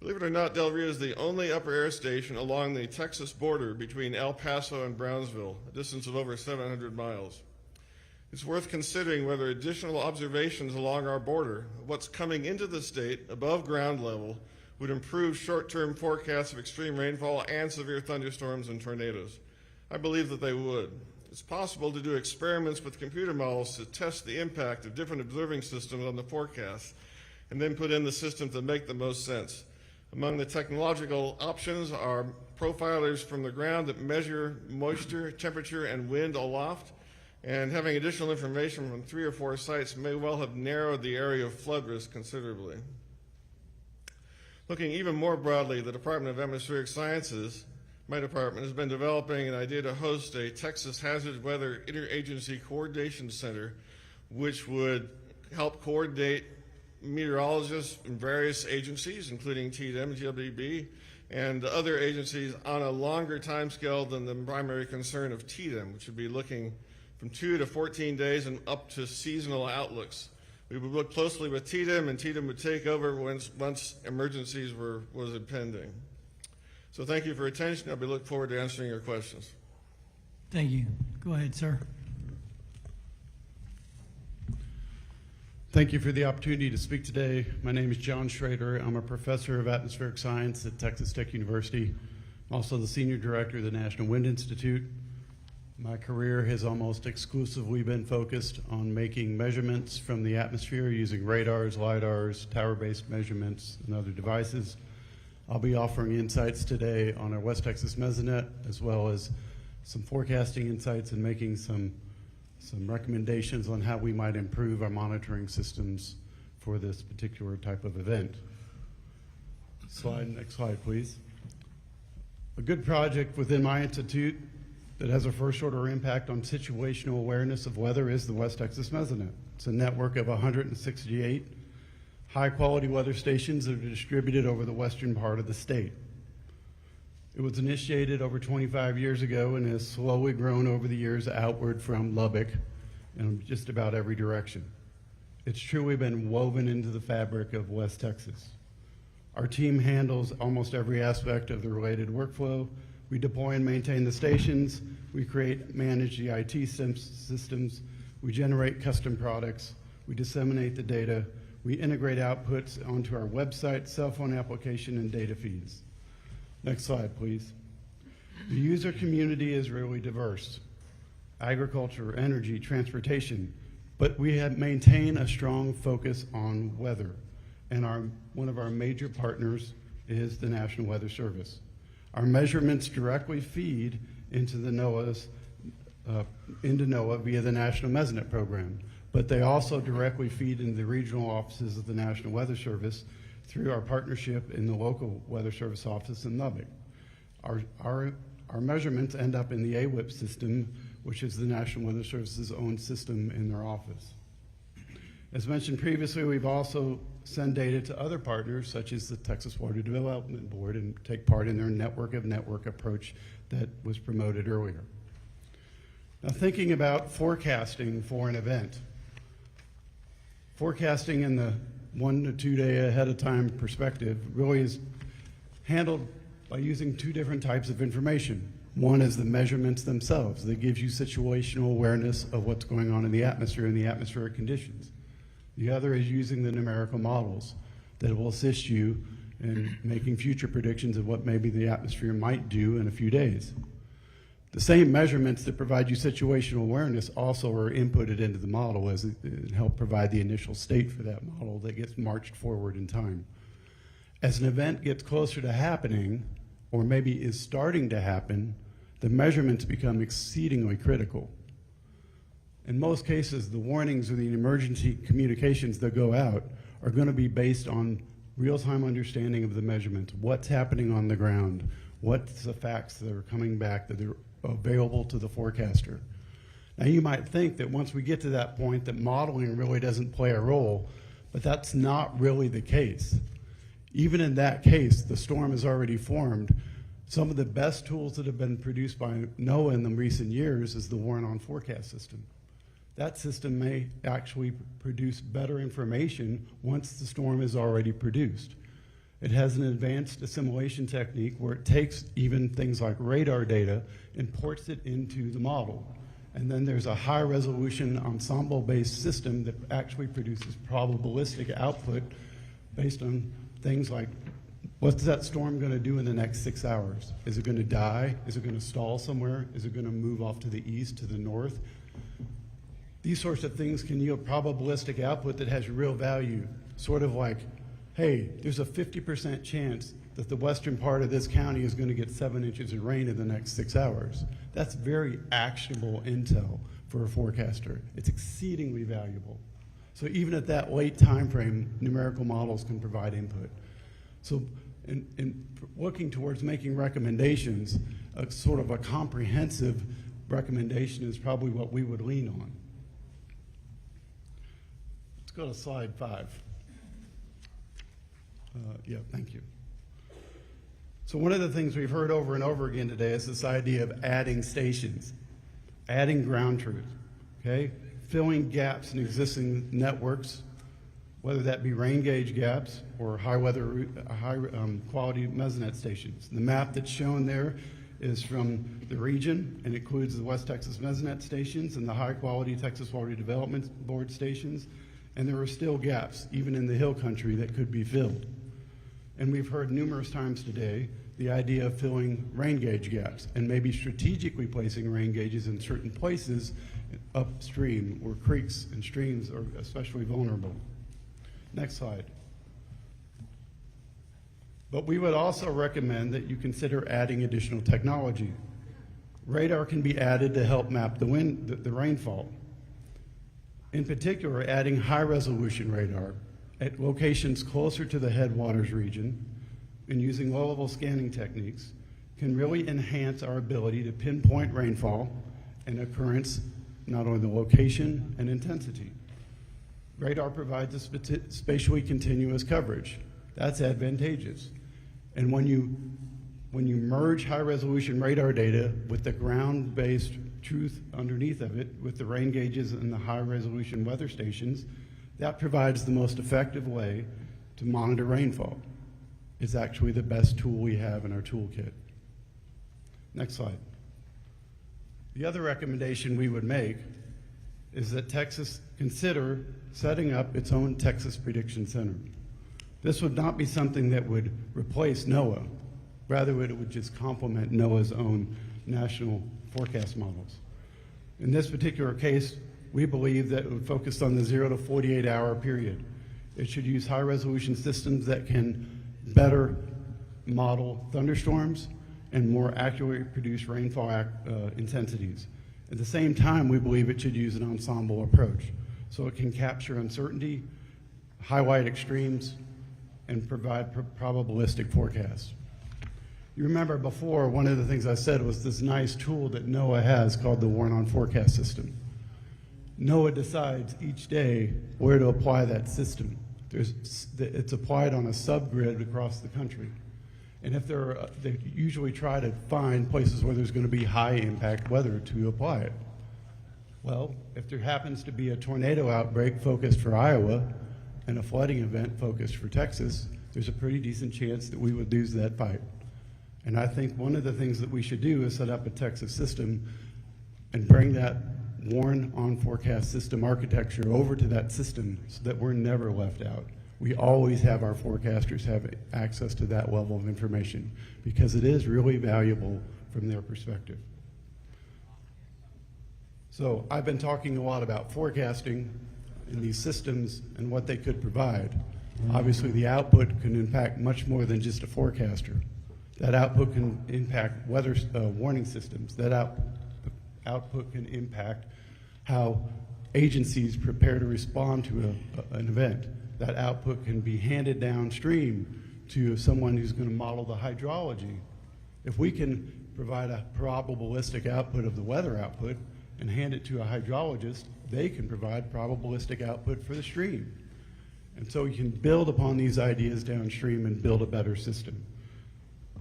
Believe it or not, Del Rio is the only upper air station along the Texas border between El Paso and Brownsville, a distance of over 700 miles. It's worth considering whether additional observations along our border, what's coming into the state above ground level, would improve short-term forecasts of extreme rainfall and severe thunderstorms and tornadoes. I believe that they would. It's possible to do experiments with computer models to test the impact of different observing systems on the forecast, and then put in the systems that make the most sense. Among the technological options are profilers from the ground that measure moisture, temperature, and wind aloft, and having additional information from 3 or 4 sites may well have narrowed the area of flood risk considerably. Looking even more broadly, the Department of Atmospheric Sciences, my department, has been developing an idea to host a Texas Hazard Weather Interagency Coordination Center, which would help coordinate meteorologists in various agencies, including TDM, GLBB, and other agencies on a longer time scale than the primary concern of TDM, which would be looking from 2 to 14 days and up to seasonal outlooks. We would work closely with TDM, and TDM would take over once emergencies was impending. So thank you for your attention. I'll be looking forward to answering your questions. Thank you. Go ahead, sir. Thank you for the opportunity to speak today. My name is John Schrader. I'm a professor of atmospheric science at Texas Tech University. I'm also the senior director of the National Wind Institute. My career has almost exclusively been focused on making measurements from the atmosphere using radars, LIDARs, tower-based measurements, and other devices. I'll be offering insights today on our West Texas Mesonet, as well as some forecasting insights and making some recommendations on how we might improve our monitoring systems for this particular type of event. Next slide, please. A good project within my institute that has a first-order impact on situational awareness of weather is the West Texas Mesonet. It's a network of 168 high-quality weather stations that are distributed over the western part of the state. It was initiated over 25 years ago and has slowly grown over the years outward from Lubbock in just about every direction. It's truly been woven into the fabric of West Texas. Our team handles almost every aspect of the related workflow. We deploy and maintain the stations. We create, manage the IT systems. We generate custom products. We disseminate the data. We integrate outputs onto our website, cell phone application, and data feeds. Next slide, please. The user community is really diverse. Agriculture, energy, transportation, but we have maintained a strong focus on weather. And one of our major partners is the National Weather Service. Our measurements directly feed into the NOAA via the National Mesonet Program, but they also directly feed into the regional offices of the National Weather Service through our partnership in the local Weather Service office in Lubbock. Our measurements end up in the AWIP system, which is the National Weather Service's own system in their office. As mentioned previously, we've also sent data to other partners, such as the Texas Water Development Board, and take part in their network of network approach that was promoted earlier. Now, thinking about forecasting for an event. Forecasting in the 1 to 2 day ahead of time perspective really is handled by using two different types of information. One is the measurements themselves. That gives you situational awareness of what's going on in the atmosphere and the atmospheric conditions. The other is using the numerical models that will assist you in making future predictions of what maybe the atmosphere might do in a few days. The same measurements that provide you situational awareness also are inputted into the model as it help provide the initial state for that model that gets marched forward in time. As an event gets closer to happening, or maybe is starting to happen, the measurements become exceedingly critical. In most cases, the warnings or the emergency communications that go out are going to be based on real-time understanding of the measurements, what's happening on the ground, what's the facts that are coming back that are available to the forecaster. Now, you might think that once we get to that point that modeling really doesn't play a role, but that's not really the case. Even in that case, the storm has already formed. Some of the best tools that have been produced by NOAA in the recent years is the Warrant on Forecast system. That system may actually produce better information once the storm is already produced. It has an advanced assimilation technique where it takes even things like radar data and ports it into the model. And then there's a high resolution ensemble-based system that actually produces probabilistic output based on things like, what's that storm going to do in the next 6 hours? Is it going to die? Is it going to stall somewhere? Is it going to move off to the east, to the north? These sorts of things can yield probabilistic output that has real value, sort of like, hey, there's a 50% chance that the western part of this county is going to get 7 inches of rain in the next 6 hours. That's very actionable intel for a forecaster. It's exceedingly valuable. So even at that late time frame, numerical models can provide input. So in looking towards making recommendations, a sort of a comprehensive recommendation is probably what we would lean on. Let's go to slide 5. Yeah, thank you. So one of the things we've heard over and over again today is this idea of adding stations, adding ground truth, okay? Filling gaps in existing networks, whether that be rain gauge gaps or high quality mesonet stations. The map that's shown there is from the region and includes the West Texas Mesonet stations and the high quality Texas Water Development Board stations. And there are still gaps, even in the hill country, that could be filled. And we've heard numerous times today the idea of filling rain gauge gaps and maybe strategically placing rain gauges in certain places upstream where creeks and streams are especially vulnerable. Next slide. But we would also recommend that you consider adding additional technology. Radar can be added to help map the rainfall. In particular, adding high-resolution radar at locations closer to the headwaters region and using low-level scanning techniques can really enhance our ability to pinpoint rainfall and occurrence, not only the location and intensity. Radar provides a spatially continuous coverage. That's advantageous. And when you merge high-resolution radar data with the ground-based truth underneath of it, with the rain gauges and the high-resolution weather stations, that provides the most effective way to monitor rainfall. It's actually the best tool we have in our toolkit. Next slide. The other recommendation we would make is that Texas consider setting up its own Texas Prediction Center. This would not be something that would replace NOAA. Rather, it would just complement NOAA's own national forecast models. In this particular case, we believe that it would focus on the 0 to 48 hour period. It should use high resolution systems that can better model thunderstorms and more accurately produce rainfall intensities. At the same time, we believe it should use an ensemble approach, so it can capture uncertainty, highlight extremes, and provide probabilistic forecasts. You remember before, one of the things I said was this nice tool that NOAA has called the Warn on Forecast system. NOAA decides each day where to apply that system. It's applied on a subgrid across the country. And if they usually try to find places where there's going to be high impact weather to apply it. Well, if there happens to be a tornado outbreak focused for Iowa and a flooding event focused for Texas, there's a pretty decent chance that we would lose that fight. And I think one of the things that we should do is set up a Texas system and bring that Warn on Forecast system architecture over to that system so that we're never left out. We always have our forecasters have access to that level of information because it is really valuable from their perspective. So I've been talking a lot about forecasting in these systems and what they could provide. Obviously, the output can impact much more than just a forecaster. That output can impact weather warning systems. That output can impact how agencies prepare to respond to an event. That output can be handed downstream to someone who's going to model the hydrology. If we can provide a probabilistic output of the weather output and hand it to a hydrologist, they can provide probabilistic output for the stream. And so you can build upon these ideas downstream and build a better system.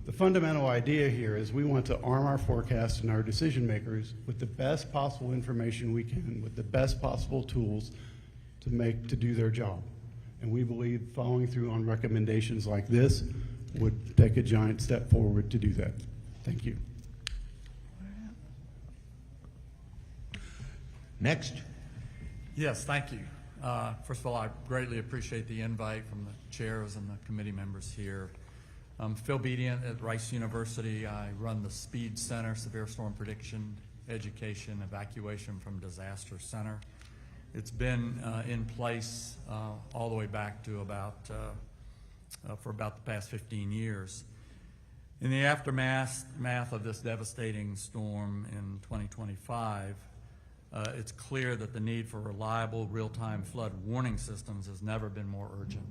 The fundamental idea here is we want to arm our forecasts and our decision makers with the best possible information we can, with the best possible tools to do their job. And we believe following through on recommendations like this would take a giant step forward to do that. Thank you. Next. Yes, thank you. First of all, I greatly appreciate the invite from the chairs and the committee members here. I'm Phil Bedient at Rice University. I run the SPEED Center, Severe Storm Prediction, Education, Evacuation from Disaster Center. It's been in place all the way back to for about the past 15 years. In the aftermath of this devastating storm in 2025, it's clear that the need for reliable real-time flood warning systems has never been more urgent.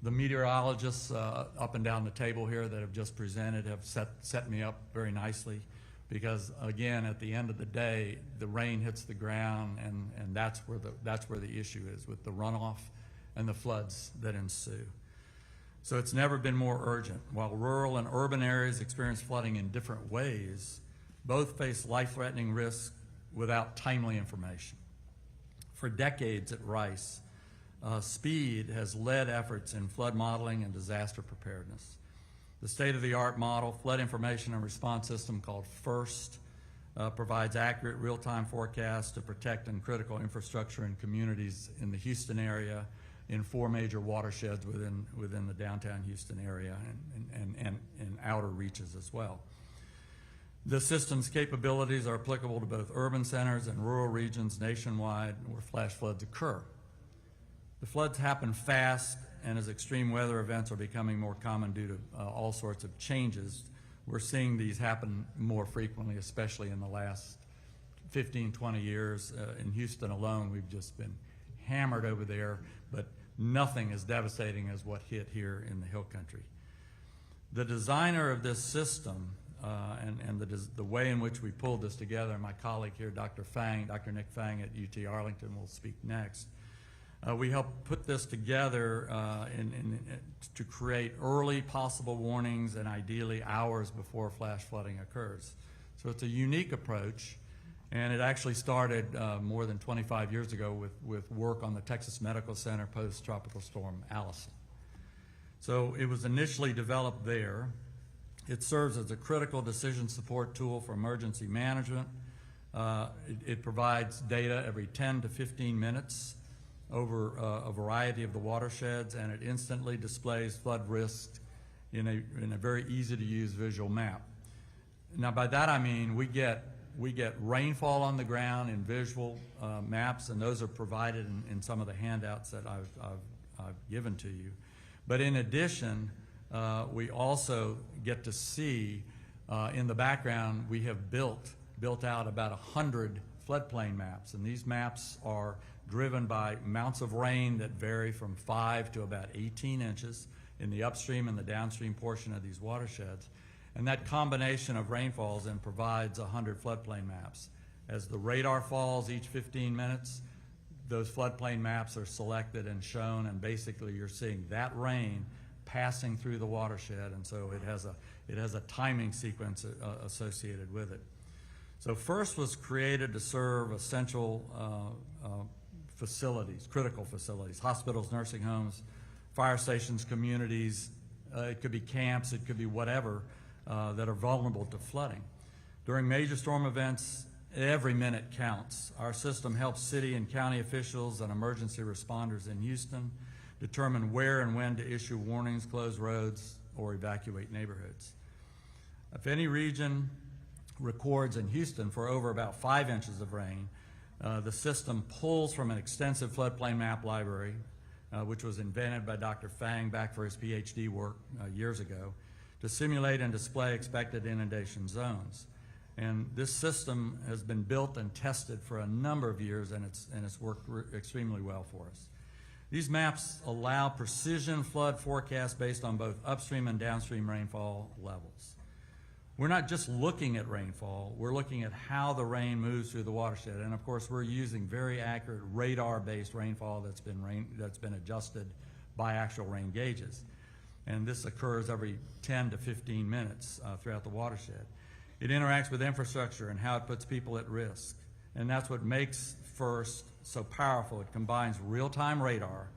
The meteorologists up and down the table here that have just presented have set me up very nicely because, again, at the end of the day, the rain hits the ground and that's where the issue is with the runoff and the floods that ensue. So it's never been more urgent. While rural and urban areas experience flooding in different ways, both face life-threatening risks without timely information. For decades at Rice, SPEED has led efforts in flood modeling and disaster preparedness. The state-of-the-art model flood information and response system called FIRST provides accurate real-time forecasts to protect and critical infrastructure and communities in the Houston area in 4 major watersheds within the downtown Houston area and outer reaches as well. The system's capabilities are applicable to both urban centers and rural regions nationwide where flash floods occur. The floods happen fast, and as extreme weather events are becoming more common due to all sorts of changes, we're seeing these happen more frequently, especially in the last 15, 20 years. In Houston alone, we've just been hammered over there, but nothing as devastating as what hit here in the Hill Country. The designer of this system and the way in which we pulled this together, and my colleague here, Dr. Nick Fang at UT Arlington will speak next. We helped put this together to create early possible warnings and ideally hours before flash flooding occurs. So it's a unique approach, and it actually started more than 25 years ago with work on the Texas Medical Center post-Tropical Storm Allison. So it was initially developed there. It serves as a critical decision support tool for emergency management. It provides data every 10 to 15 minutes over a variety of the watersheds, and it instantly displays flood risks in a very easy to use visual map. Now by that I mean we get rainfall on the ground in visual maps, and those are provided in some of the handouts that I've given to you. But in addition, we also get to see in the background we have built out about 100 floodplain maps, and these maps are driven by amounts of rain that vary from 5 to about 18 inches in the upstream and the downstream portion of these watersheds. And that combination of rainfalls then provides 100 floodplain maps. As the radar falls each 15 minutes, those floodplain maps are selected and shown, and basically you're seeing that rain passing through the watershed, and so it has a timing sequence associated with it. So FIRST was created to serve essential facilities, critical facilities, hospitals, nursing homes, fire stations, communities. It could be camps, it could be whatever that are vulnerable to flooding. During major storm events, every minute counts. Our system helps city and county officials and emergency responders in Houston determine where and when to issue warnings, close roads, or evacuate neighborhoods. If any region records in Houston for over about 5 inches of rain, the system pulls from an extensive floodplain map library, which was invented by Dr. Fang back for his PhD work years ago, to simulate and display expected inundation zones. And this system has been built and tested for a number of years, and it's worked extremely well for us. These maps allow precision flood forecasts based on both upstream and downstream rainfall levels. We're not just looking at rainfall, we're looking at how the rain moves through the watershed. And of course, we're using very accurate radar-based rainfall that's been adjusted by actual rain gauges. And this occurs every 10 to 15 minutes throughout the watershed. It interacts with infrastructure and how it puts people at risk. And that's what makes FIRST so powerful. It combines real-time radar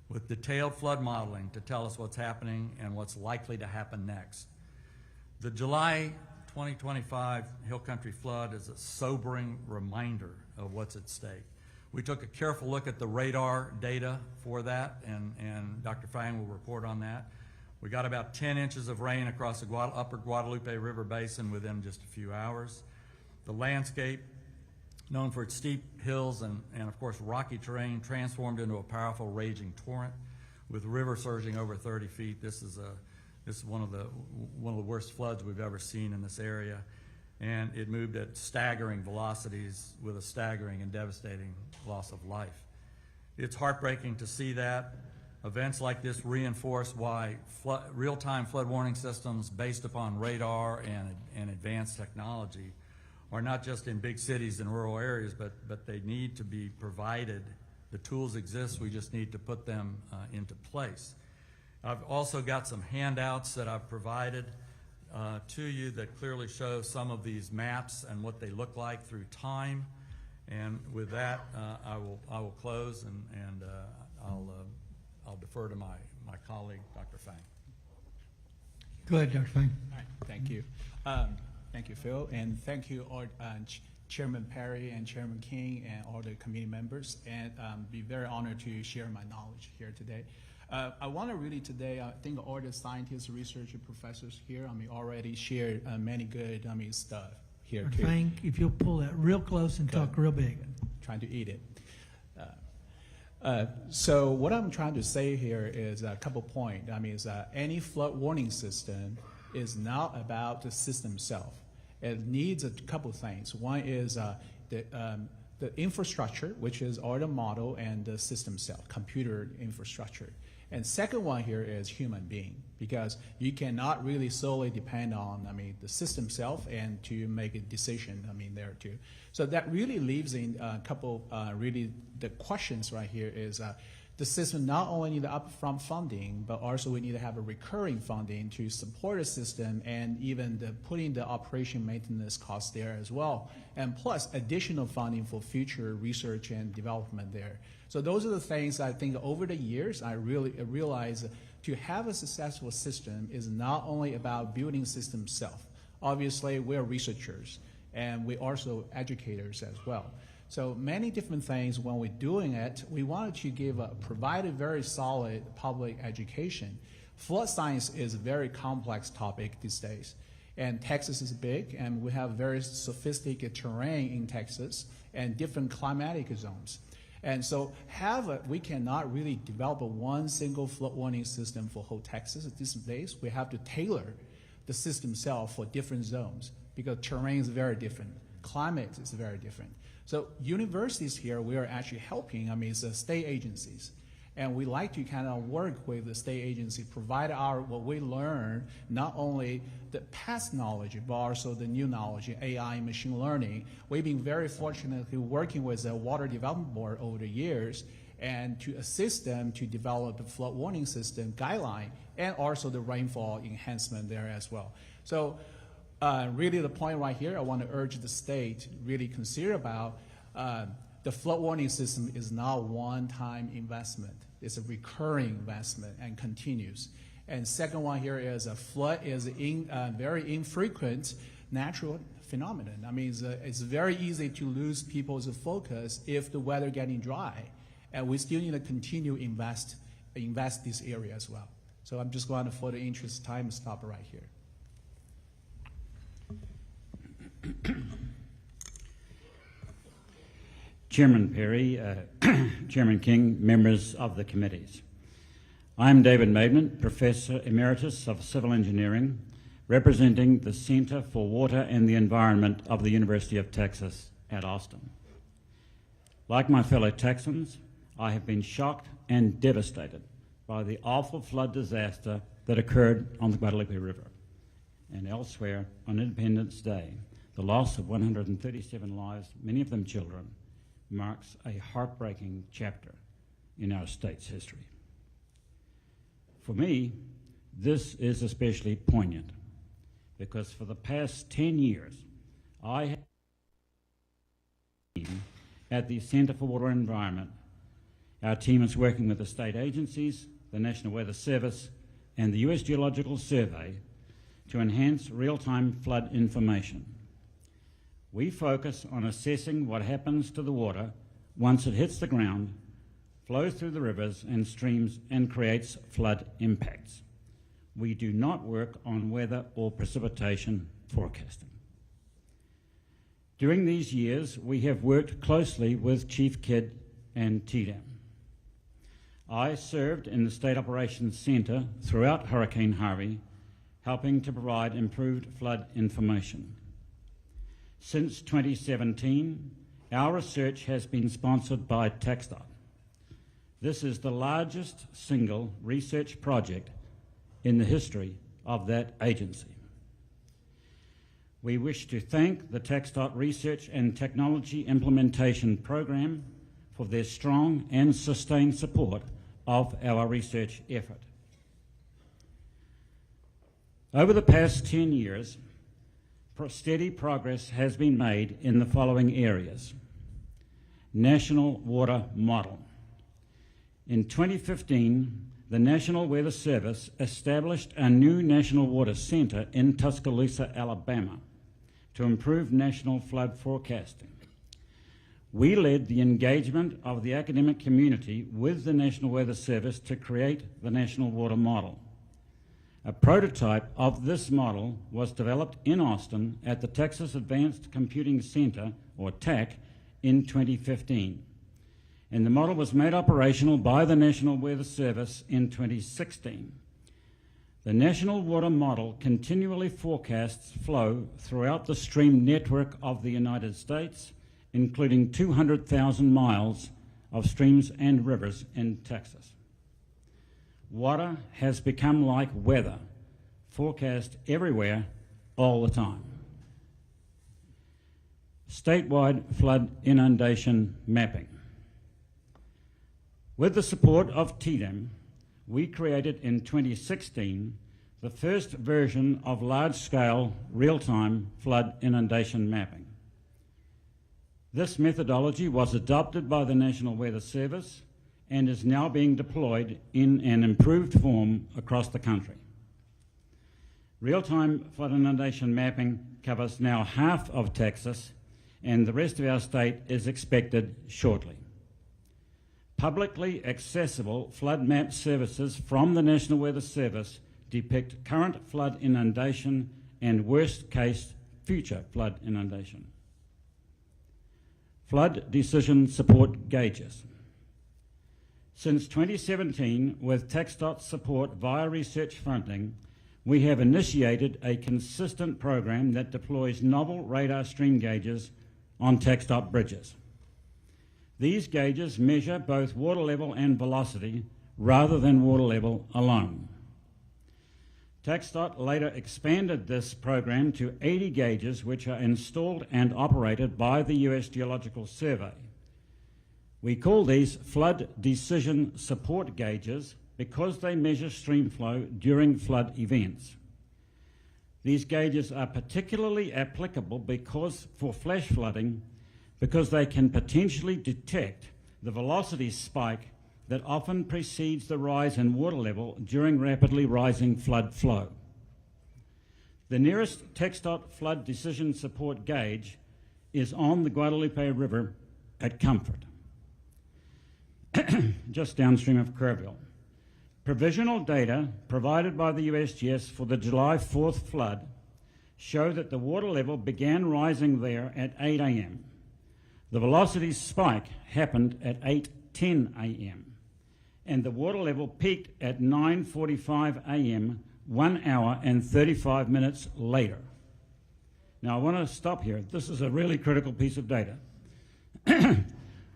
with detailed flood modeling to tell us what's happening and what's likely to happen next. The July 2025 Hill Country flood is a sobering reminder of what's at stake. We took a careful look at the radar data for that, and Dr. Fang will report on that. We got about 10 inches of rain across the upper Guadalupe River Basin within just a few hours. The landscape, known for its steep hills and of course rocky terrain, transformed into a powerful raging torrent with the river surging over 30 feet. This is one of the worst floods we've ever seen in this area, and it moved at staggering velocities with a staggering and devastating loss of life. It's heartbreaking to see that. Events like this reinforce why real-time flood warning systems based upon radar and advanced technology are not just in big cities and rural areas, but they need to be provided. The tools exist, we just need to put them into place. I've also got some handouts that I've provided to you that clearly show some of these maps and what they look like through time. And with that, I will close, and I'll defer to my colleague, Dr. Fang. Go ahead, Dr. Fang. All right, thank you. Thank you, Phil, and thank you all Chairman Perry and Chairman King and all the committee members, and be very honored to share my knowledge here today. I want to really today, I think all the scientists, researchers, professors here, already shared many good, stuff here too. Frank, if you'll pull that real close and talk real big. Trying to eat it. So what I'm trying to say here is a couple points. Any flood warning system is not about the system itself. It needs a couple things. One is the infrastructure, which is all the model and the system itself, computer infrastructure. And second one here is human being, because you cannot really solely depend on, the system itself and to make a decision, there too. So that really leaves in a couple, really the questions right here is the system not only need upfront funding, but also we need to have a recurring funding to support the system and even putting the operation maintenance costs there as well. And plus additional funding for future research and development there. So those are the things I think over the years I really realized to have a successful system is not only about building system itself. Obviously we're researchers and we're also educators as well. So many different things when we're doing it, we wanted to provide a very solid public education. Flood science is a very complex topic these days. And Texas is big, and we have very sophisticated terrain in Texas and different climatic zones. And so we cannot really develop one single flood warning system for whole Texas at these days. We have to tailor the system itself for different zones because terrain is very different. Climate is very different. So universities here, we are actually helping, it's the state agencies. And we like to kind of work with the state agency, provide what we learn, not only the past knowledge, but also the new knowledge in AI and machine learning. We've been very fortunate to working with the Water Development Board over the years and to assist them to develop the flood warning system guideline and also the rainfall enhancement there as well. So really the point right here, I want to urge the state to really consider about the flood warning system is not one-time investment. It's a recurring investment and continues. And second one here is a flood is a very infrequent natural phenomenon. It's very easy to lose people's focus if the weather getting dry. And we still need to continue invest this area as well. So I'm just going to, for the interest of time, stop right here. Chairman Perry, Chairman King, members of the committees. I'm David Maidment, Professor Emeritus of Civil Engineering, representing the Center for Water and the Environment of the University of Texas at Austin. Like my fellow Texans, I have been shocked and devastated by the awful flood disaster that occurred on the Guadalupe River and elsewhere on Independence Day. The loss of 137 lives, many of them children, marks a heartbreaking chapter in our state's history. For me, this is especially poignant because for the past 10 years, I have been at the Center for Water and Environment. Our team is working with the state agencies, the National Weather Service, and the U.S. Geological Survey to enhance real-time flood information. We focus on assessing what happens to the water once it hits the ground, flows through the rivers and streams, and creates flood impacts. We do not work on weather or precipitation forecasting. During these years, we have worked closely with Chief Kidd and TDAM. I served in the State Operations Center throughout Hurricane Harvey, helping to provide improved flood information. Since 2017, our research has been sponsored by TxDOT. This is the largest single research project in the history of that agency. We wish to thank the TxDOT Research and Technology Implementation Program for their strong and sustained support of our research effort. Over the past 10 years, steady progress has been made in the following areas. National Water Model. In 2015, the National Weather Service established a new National Water Center in Tuscaloosa, Alabama, to improve national flood forecasting. We led the engagement of the academic community with the National Weather Service to create the National Water Model. A prototype of this model was developed in Austin at the Texas Advanced Computing Center, or TAC, in 2015. And the model was made operational by the National Weather Service in 2016. The National Water Model continually forecasts flow throughout the stream network of the United States, including 200,000 miles of streams and rivers in Texas. Water has become like weather, forecast everywhere, all the time. Statewide flood inundation mapping. With the support of TDEM, we created in 2016 the first version of large-scale, real-time flood inundation mapping. This methodology was adopted by the National Weather Service and is now being deployed in an improved form across the country. Real-time flood inundation mapping covers now half of Texas, and the rest of our state is expected shortly. Publicly accessible flood map services from the National Weather Service depict current flood inundation and worst-case future flood inundation. Flood decision support gauges. Since 2017, with TxDOT support via research funding, we have initiated a consistent program that deploys novel radar stream gauges on TxDOT bridges. These gauges measure both water level and velocity rather than water level alone. TxDOT later expanded this program to 80 gauges, which are installed and operated by the US Geological Survey. We call these flood decision support gauges because they measure stream flow during flood events. These gauges are particularly applicable for flash flooding because they can potentially detect the velocity spike that often precedes the rise in water level during rapidly rising flood flow. The nearest TxDOT flood decision support gauge is on the Guadalupe River at Comfort, just downstream of Kerrville. Provisional data provided by the USGS for the July 4th flood show that the water level began rising there at 8 a.m. The velocity spike happened at 8:10 a.m. and the water level peaked at 9:45 a.m., 1 hour and 35 minutes later. Now I want to stop here. This is a really critical piece of data.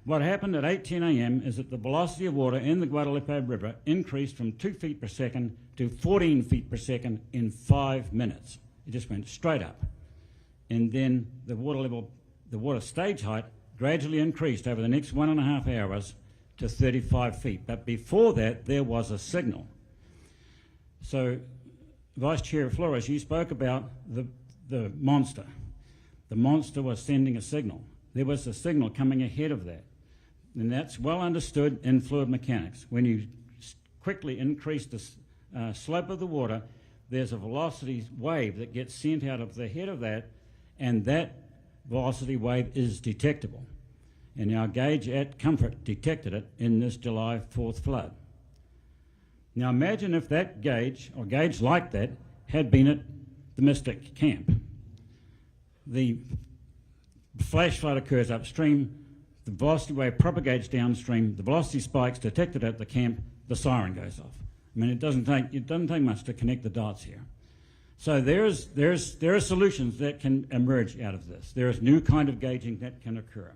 What happened at 8:10 a.m. is that the velocity of water in the Guadalupe River increased from 2 feet per second to 14 feet per second in 5 minutes. It just went straight up. And then the water stage height gradually increased over the next 1.5 hours to 35 feet. But before that, there was a signal. So, Vice Chair Flores, you spoke about the monster. The monster was sending a signal. There was a signal coming ahead of that. And that's well understood in fluid mechanics. When you quickly increase the slope of the water, there's a velocity wave that gets sent out of the head of that, and that velocity wave is detectable. And our gauge at Comfort detected it in this July 4th flood. Now imagine if that gauge, or gauge like that, had been at the Mystic Camp. The flash flood occurs upstream, the velocity wave propagates downstream, the velocity spikes detected at the camp, the siren goes off. I mean, it doesn't take much to connect the dots here. So there are solutions that can emerge out of this. There is new kind of gauging that can occur.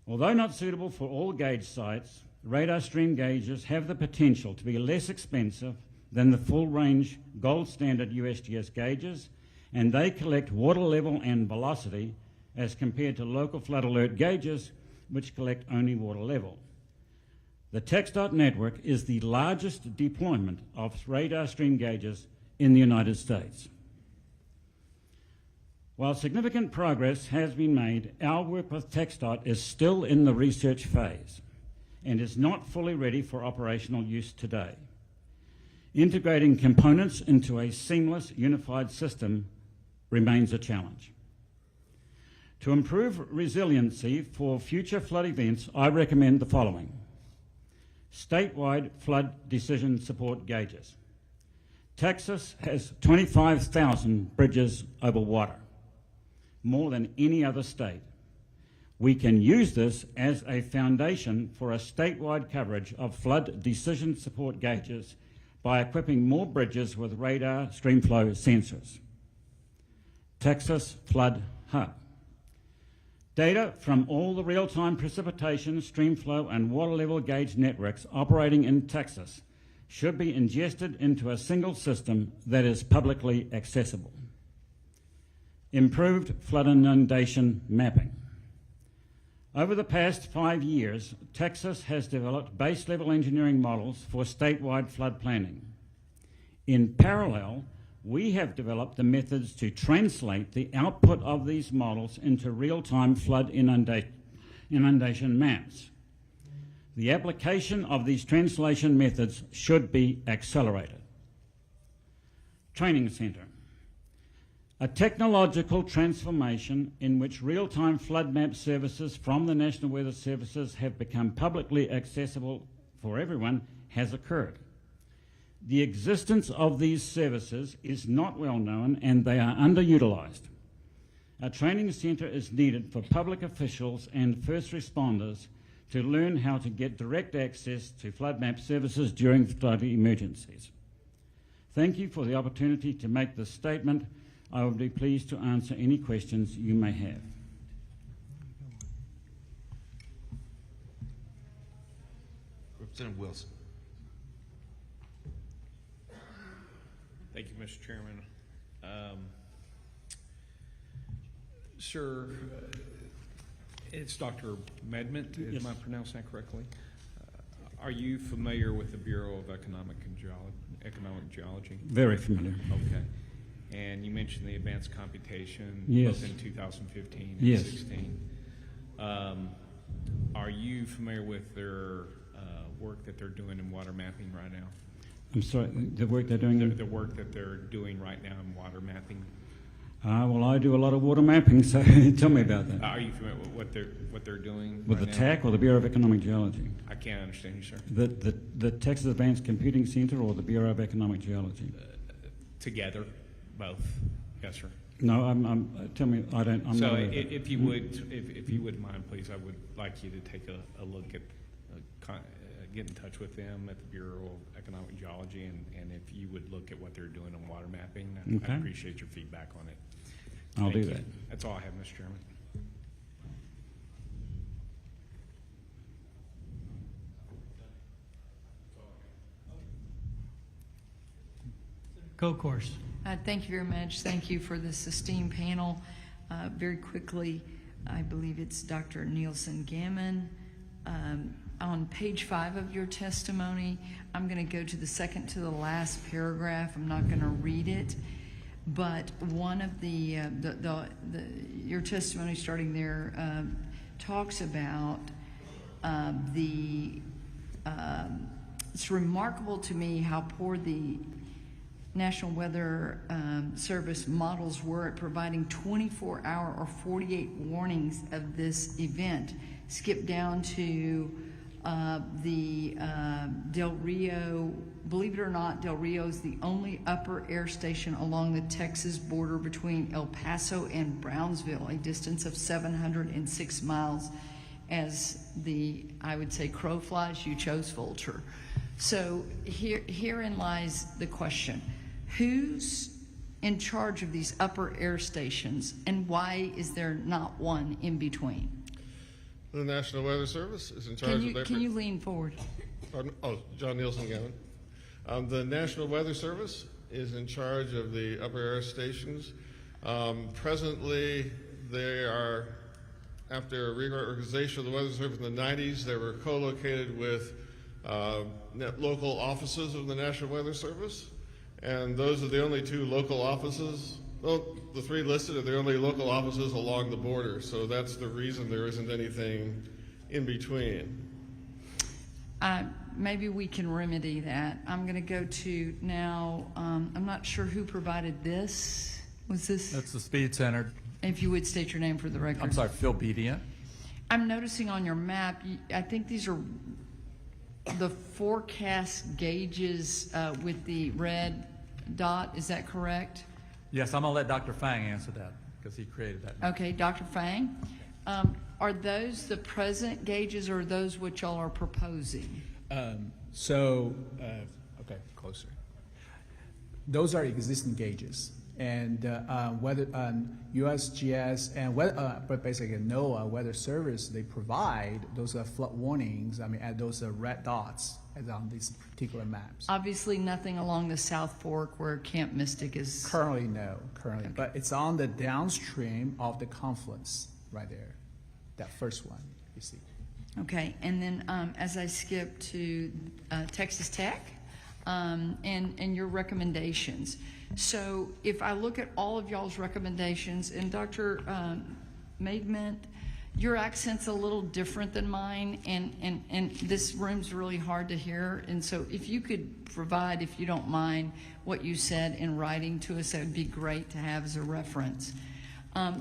Although not suitable for all gauge sites, radar stream gauges have the potential to be less expensive than the full-range gold standard USGS gauges, and they collect water level and velocity as compared to local flood alert gauges, which collect only water level. The TxDOT network is the largest deployment of radar stream gauges in the United States. While significant progress has been made, our work with TxDOT is still in the research phase and is not fully ready for operational use today. Integrating components into a seamless, unified system remains a challenge. To improve resiliency for future flood events, I recommend the following. Statewide flood decision support gauges. Texas has 25,000 bridges over water, more than any other state. We can use this as a foundation for a statewide coverage of flood decision support gauges by equipping more bridges with radar streamflow sensors. Texas Flood Hub. Data from all the real-time precipitation, streamflow, and water level gauge networks operating in Texas should be ingested into a single system that is publicly accessible. Improved flood inundation mapping. Over the past 5 years, Texas has developed base-level engineering models for statewide flood planning. In parallel, we have developed the methods to translate the output of these models into real-time flood inundation maps. The application of these translation methods should be accelerated. Training Center. A technological transformation in which real-time flood map services from the National Weather Services have become publicly accessible for everyone has occurred. The existence of these services is not well known and they are underutilized. A training centre is needed for public officials and first responders to learn how to get direct access to flood map services during flood emergencies. Thank you for the opportunity to make this statement. I will be pleased to answer any questions you may have. Representative Wilson. Thank you, Mr. Chairman. Sir, it's Dr. Medment, Yes. am I pronouncing that correctly? Are you familiar with the Bureau of Economic Geology? Very familiar. Okay. And you mentioned the advanced computation Yes. both in 2015 and Yes. 16. Are you familiar with their work that they're doing in water mapping right now? I'm sorry, the work they're doing? The work that they're doing right now in water mapping? Well, I do a lot of water mapping, so tell me about that. Are you familiar with what they're doing With right the now? TAC or the Bureau of Economic Geology? I can't understand you, sir. The Texas Advanced Computing Center or the Bureau of Economic Geology? Together, both. Yes, sir. No, tell me, I'm so not. If you would mind, please, I would like you to take a look at, get in touch with them at the Bureau of Economic Geology, and if you would look at what they're doing on water mapping, Okay. I appreciate your feedback on it. I'll Thank do you. that. That's all I have, Mr. Chairman. Go course. Thank you very much. Thank you for this esteemed panel. Very quickly, I believe it's Dr. Nielsen Gammon. On page 5 of your testimony, I'm going to go to the second to the last paragraph. I'm not going to read it, but one of your testimony starting there talks about it's remarkable to me how poor the National Weather Service models were at providing 24-hour or 48 warnings of this event. Skip down to the Del Rio. Believe it or not, Del Rio is the only upper air station along the Texas border between El Paso and Brownsville, a distance of 706 miles. As I would say, crow flies, you chose vulture. So herein lies the question. Who's in charge of these upper air stations, and why is there not one in between? The National Weather Service is in charge of that. Can you lean forward? Oh, John Nielsen Gammon. The National Weather Service is in charge of the upper air stations. Presently, they are, after a reorganization of the Weather Service in the 90s, they were co-located with local offices of the National Weather Service. And those are the only 2 local offices. Well, the 3 listed are the only local offices along the border, so that's the reason there isn't anything in between. Maybe we can remedy that. I'm going to go to now, I'm not sure who provided this. Was this? That's the Speed Center. If you would state your name for the record. I'm sorry, Phil Bedient. I'm noticing on your map, I think these are the forecast gauges with the red dot. Is that correct? Yes, I'm going to let Dr. Fang answer that because he created that. Okay, Dr. Fang. Are those the present gauges or those which y'all are proposing? Okay, closer. Those are existing gauges, and weather USGS and weather, but basically NOAA Weather Service, they provide those flood warnings. I mean, at those red dots as on these particular maps. Obviously, nothing along the South Fork where Camp Mystic is. Currently, no, okay. But it's on the downstream of the confluence right there. That first one you see. Okay, and then as I skip to Texas Tech and your recommendations. So if I look at all of y'all's recommendations, and Dr. Maidment, your accent's a little different than mine, and this room's really hard to hear. And so if you could provide, if you don't mind, what you said in writing to us, that would be great to have as a reference.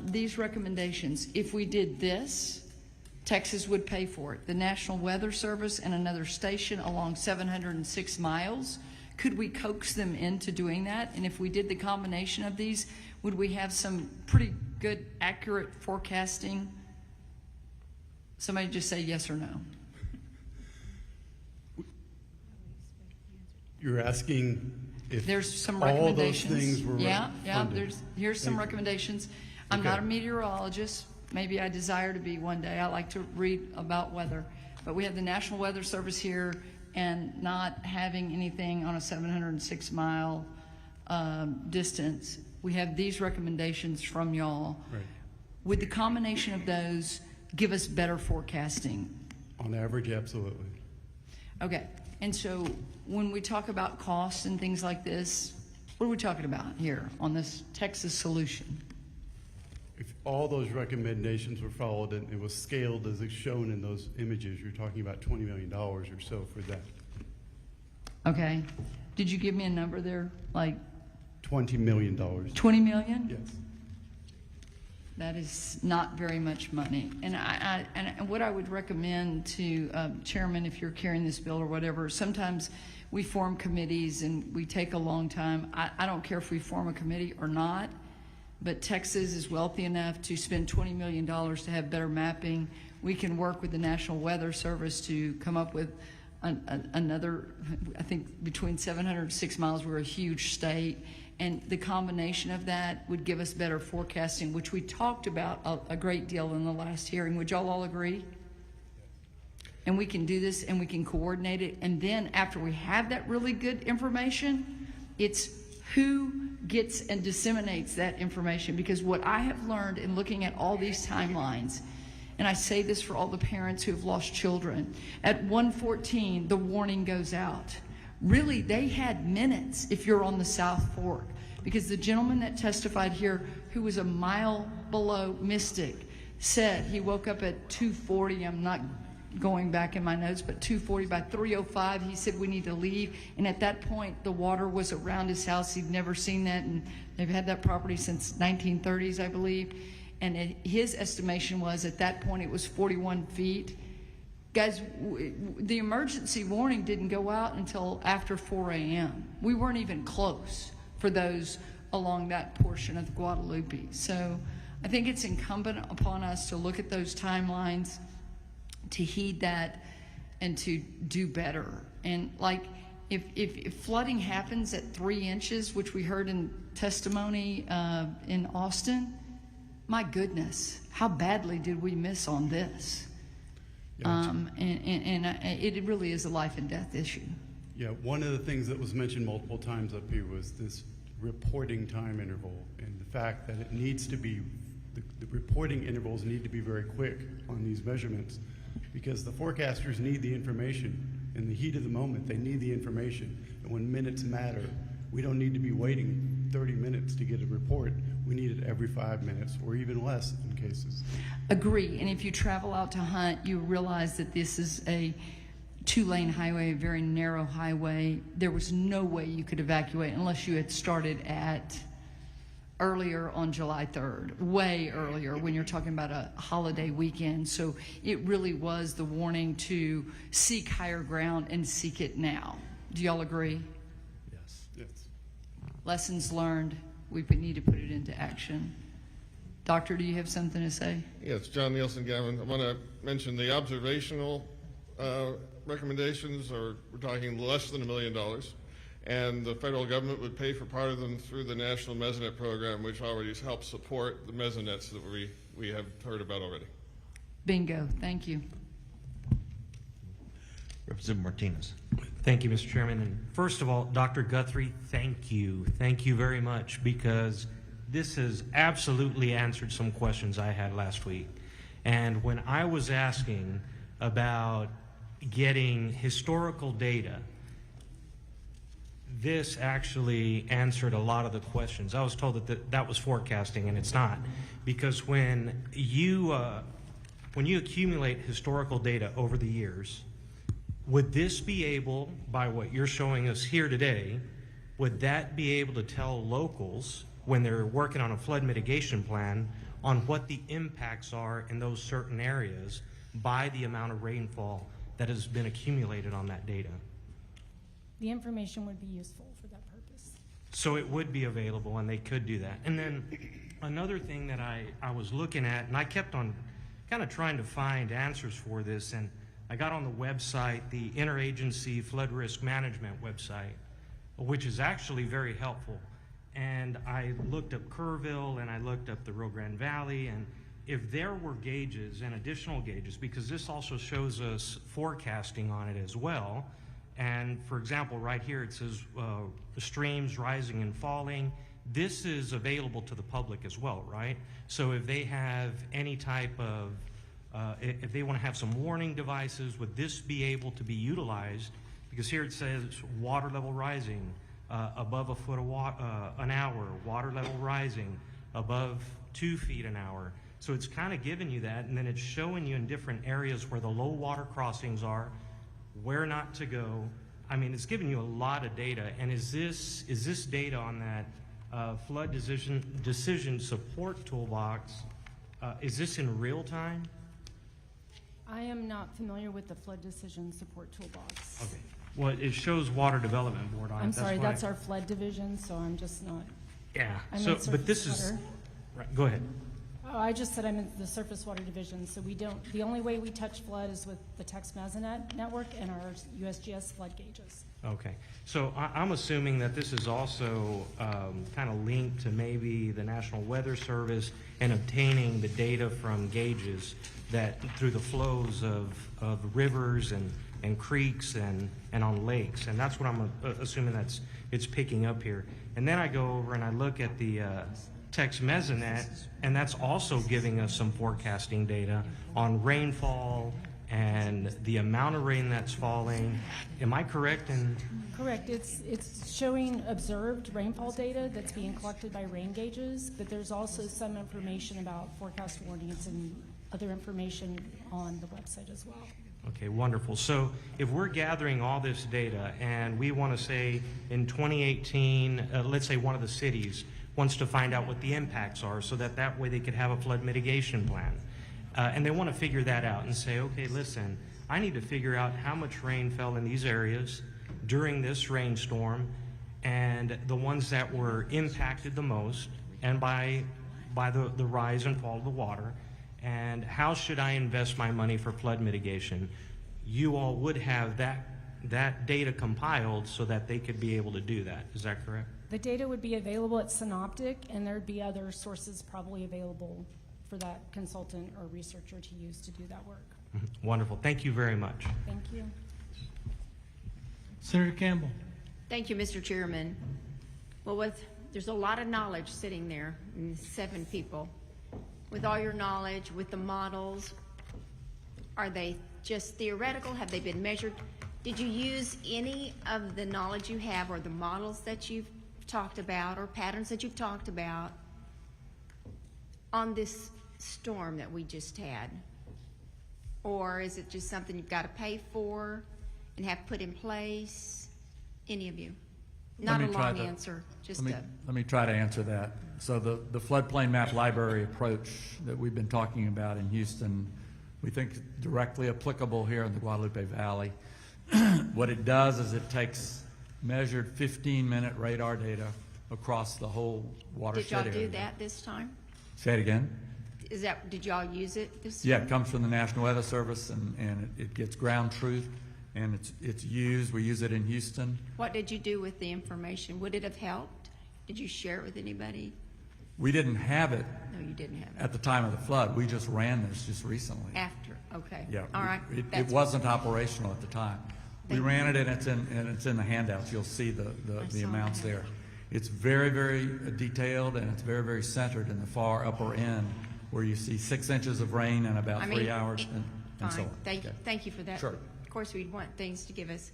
These recommendations, if we did this, Texas would pay for it. The National Weather Service and another station along 706 miles. Could we coax them into doing that? And if we did the combination of these, would we have some pretty good, accurate forecasting? Somebody just say yes or no. You're asking if there's some all recommendations. those things were funded. Here's some Thank you. recommendations. I'm Okay. not a meteorologist. Maybe I desire to be one day. I like to read about weather. But we have the National Weather Service here, and not having anything on a 706-mile distance. We have these recommendations from y'all. Right. Would the combination of those give us better forecasting? On average, absolutely. Okay, and so when we talk about costs and things like this, what are we talking about here on this Texas solution? If all those recommendations were followed and it was scaled as it's shown in those images, you're talking about $20 million or so for that. Okay, did you give me a number there, like $20 million. 20 million? Yes. That is not very much money. And and what I would recommend to Chairman, if you're carrying this bill or whatever, sometimes we form committees and we take a long time. I don't care if we form a committee or not, but Texas is wealthy enough to spend $20 million to have better mapping. We can work with the National Weather Service to come up with another, I think between 706 miles, we're a huge state. And the combination of that would give us better forecasting, which we talked about a great deal in the last hearing. Would y'all all agree? And we can do this and we can coordinate it. And then after we have that really good information, it's who gets and disseminates that information. Because what I have learned in looking at all these timelines, and I say this for all the parents who have lost children, at 1:14, the warning goes out. Really, they had minutes if you're on the South Fork, because the gentleman that testified here, who was a mile below Mystic, said he woke up at 2:40. I'm not going back in my notes, but 2:40. By 3:05, he said, we need to leave. And at that point, the water was around his house. He'd never seen that, and they've had that property since 1930s, I believe. And his estimation was at that point it was 41 feet. Guys, the emergency warning didn't go out until after 4 a.m. We weren't even close for those along that portion of the Guadalupe. So I think it's incumbent upon us to look at those timelines, to heed that, and to do better. And like, if flooding happens at 3 inches, which we heard in testimony in Austin, my goodness, how badly did we miss on this? It really is a life and death issue. Yeah, one of the things that was mentioned multiple times up here was this reporting time interval, and the fact that it needs to be, the reporting intervals need to be very quick on these measurements, because the forecasters need the information. In the heat of the moment, they need the information. And when minutes matter, we don't need to be waiting 30 minutes to get a report. We need it every 5 minutes or even less in cases. Agree. And if you travel out to hunt, you realize that this is a 2-lane highway, a very narrow highway. There was no way you could evacuate unless you had started at earlier on July 3rd, way earlier when you're talking about a holiday weekend. So it really was the warning to seek higher ground and seek it now. Do y'all agree? Yes. Yes. Lessons learned, we need to put it into action. Doctor, do you have something to say? Yes, John Nielsen Gavin. I want to mention the observational recommendations we're talking less than $1 million. And the federal government would pay for part of them through the National Mesonet Program, which already helps support the mesonets that we have heard about already. Bingo. Thank you. Representative Martinez. Thank you, Mr. Chairman. And first of all, Dr. Guthrie, thank you. Thank you very much, because this has absolutely answered some questions I had last week. And when I was asking about getting historical data, this actually answered a lot of the questions. I was told that was forecasting, and it's not, because when you accumulate historical data over the years, would this be able, by what you're showing us here today, would that be able to tell locals when they're working on a flood mitigation plan on what the impacts are in those certain areas by the amount of rainfall that has been accumulated on that data? The information would be useful for that purpose. So it would be available, and they could do that. And then another thing that I was looking at, and I kept on kind of trying to find answers for this, and I got on the website, the Interagency Flood Risk Management website, which is actually very helpful. And I looked up Kerrville, and I looked up the Rio Grande Valley, and if there were gauges and additional gauges, because this also shows us forecasting on it as well. And for example, right here it says the streams rising and falling. This is available to the public as well, right? So if they have any type of, if they want to have some warning devices, would this be able to be utilized? Because here it says water level rising above a foot an hour, water level rising above 2 feet an hour. So it's kind of giving you that, and then it's showing you in different areas where the low water crossings are, where not to go. I mean, it's giving you a lot of data. And is this data on that flood decision support toolbox, is this in real time? I am not familiar with the flood decision support toolbox. Okay. Well, it shows Water Development Board on it. I'm sorry, that's our flood division, so I'm just not. Yeah. I'm So, in but this surface is water. right. Go ahead. Oh, I just said I'm in the surface water division, so we don't, the only way we touch flood is with the Tex Mesonet network and our USGS flood gauges. Okay, so I'm assuming that this is also kind of linked to maybe the National Weather Service and obtaining the data from gauges that through the flows of rivers and creeks and on lakes, and that's what I'm assuming it's picking up here. And then I go over and I look at the Tex Mesonet, and that's also giving us some forecasting data on rainfall and the amount of rain that's falling. Am I correct? Correct. It's showing observed rainfall data that's being collected by rain gauges, but there's also some information about forecast warnings and other information on the website as well. Okay, wonderful. So if we're gathering all this data and we want to say in 2018, let's say one of the cities wants to find out what the impacts are so that way they could have a flood mitigation plan. And they want to figure that out and say, okay, listen, I need to figure out how much rain fell in these areas during this rainstorm and the ones that were impacted the most and by the rise and fall of the water, and how should I invest my money for flood mitigation. You all would have that data compiled so that they could be able to do that. Is that correct? The data would be available at Synoptic, and there'd be other sources probably available for that consultant or researcher to use to do that work. Wonderful. Thank you very much. Thank you. Senator Campbell. Thank you, Mr. Chairman. Well, there's a lot of knowledge sitting there in 7 people. With all your knowledge, with the models, are they just theoretical? Have they been measured? Did you use any of the knowledge you have or the models that you've talked about or patterns that you've talked about on this storm that we just had? Or is it just something you've got to pay for and have put in place? Any of you? Not a Let me try long to- answer, just Let me try to answer that. So the floodplain map library approach that we've been talking about in Houston, we think directly applicable here in the Guadalupe Valley. What it does is it takes measured 15-minute radar data across the whole watershed Did y'all area. do that this time? Say it again? Did y'all use it this Yeah, time? it comes from the National Weather Service, and it gets ground truth, and it's used. We use it in Houston. What did you do with the information? Would it have helped? Did you share it with anybody? We didn't have it No, you didn't have it. at the time of the flood. We just ran this just recently. After, okay. Yeah. All right. It That's- wasn't operational at the time. We Thank ran it, and it's in the handouts. You'll see the saw amounts that. there. It's very, very detailed, and it's very, very centered in the far upper end, where you see 6 inches of rain in about 3 hours, and so Fine. on. Thank you for that. Sure. Of course, we'd want things to give us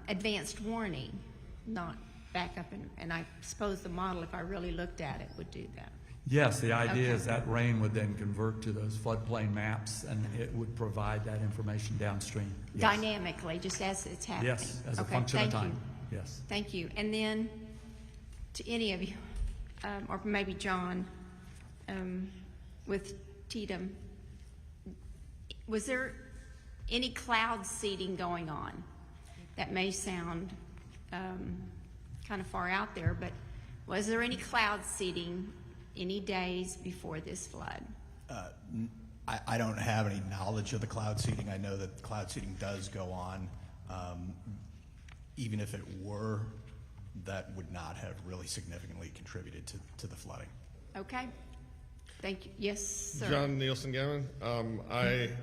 advanced warning, not back up, and I suppose the model, if I really looked at it, would do that. Yes, the idea Okay. is that rain would then convert to those floodplain maps, and it would provide that information downstream. Yes. Dynamically, just as it's happening. Yes, as a Okay, function of thank you. time. Yes. Thank you. And then, to any of you, or maybe John, with Tatum, was there any cloud seeding going on? That may sound kind of far out there, but was there any cloud seeding any days before this flood? I don't have any knowledge of the cloud seeding. I know that cloud seeding does go on. Even if it were, that would not have really significantly contributed to the flooding. Okay. Thank you. Yes, sir. John Nielsen Gammon.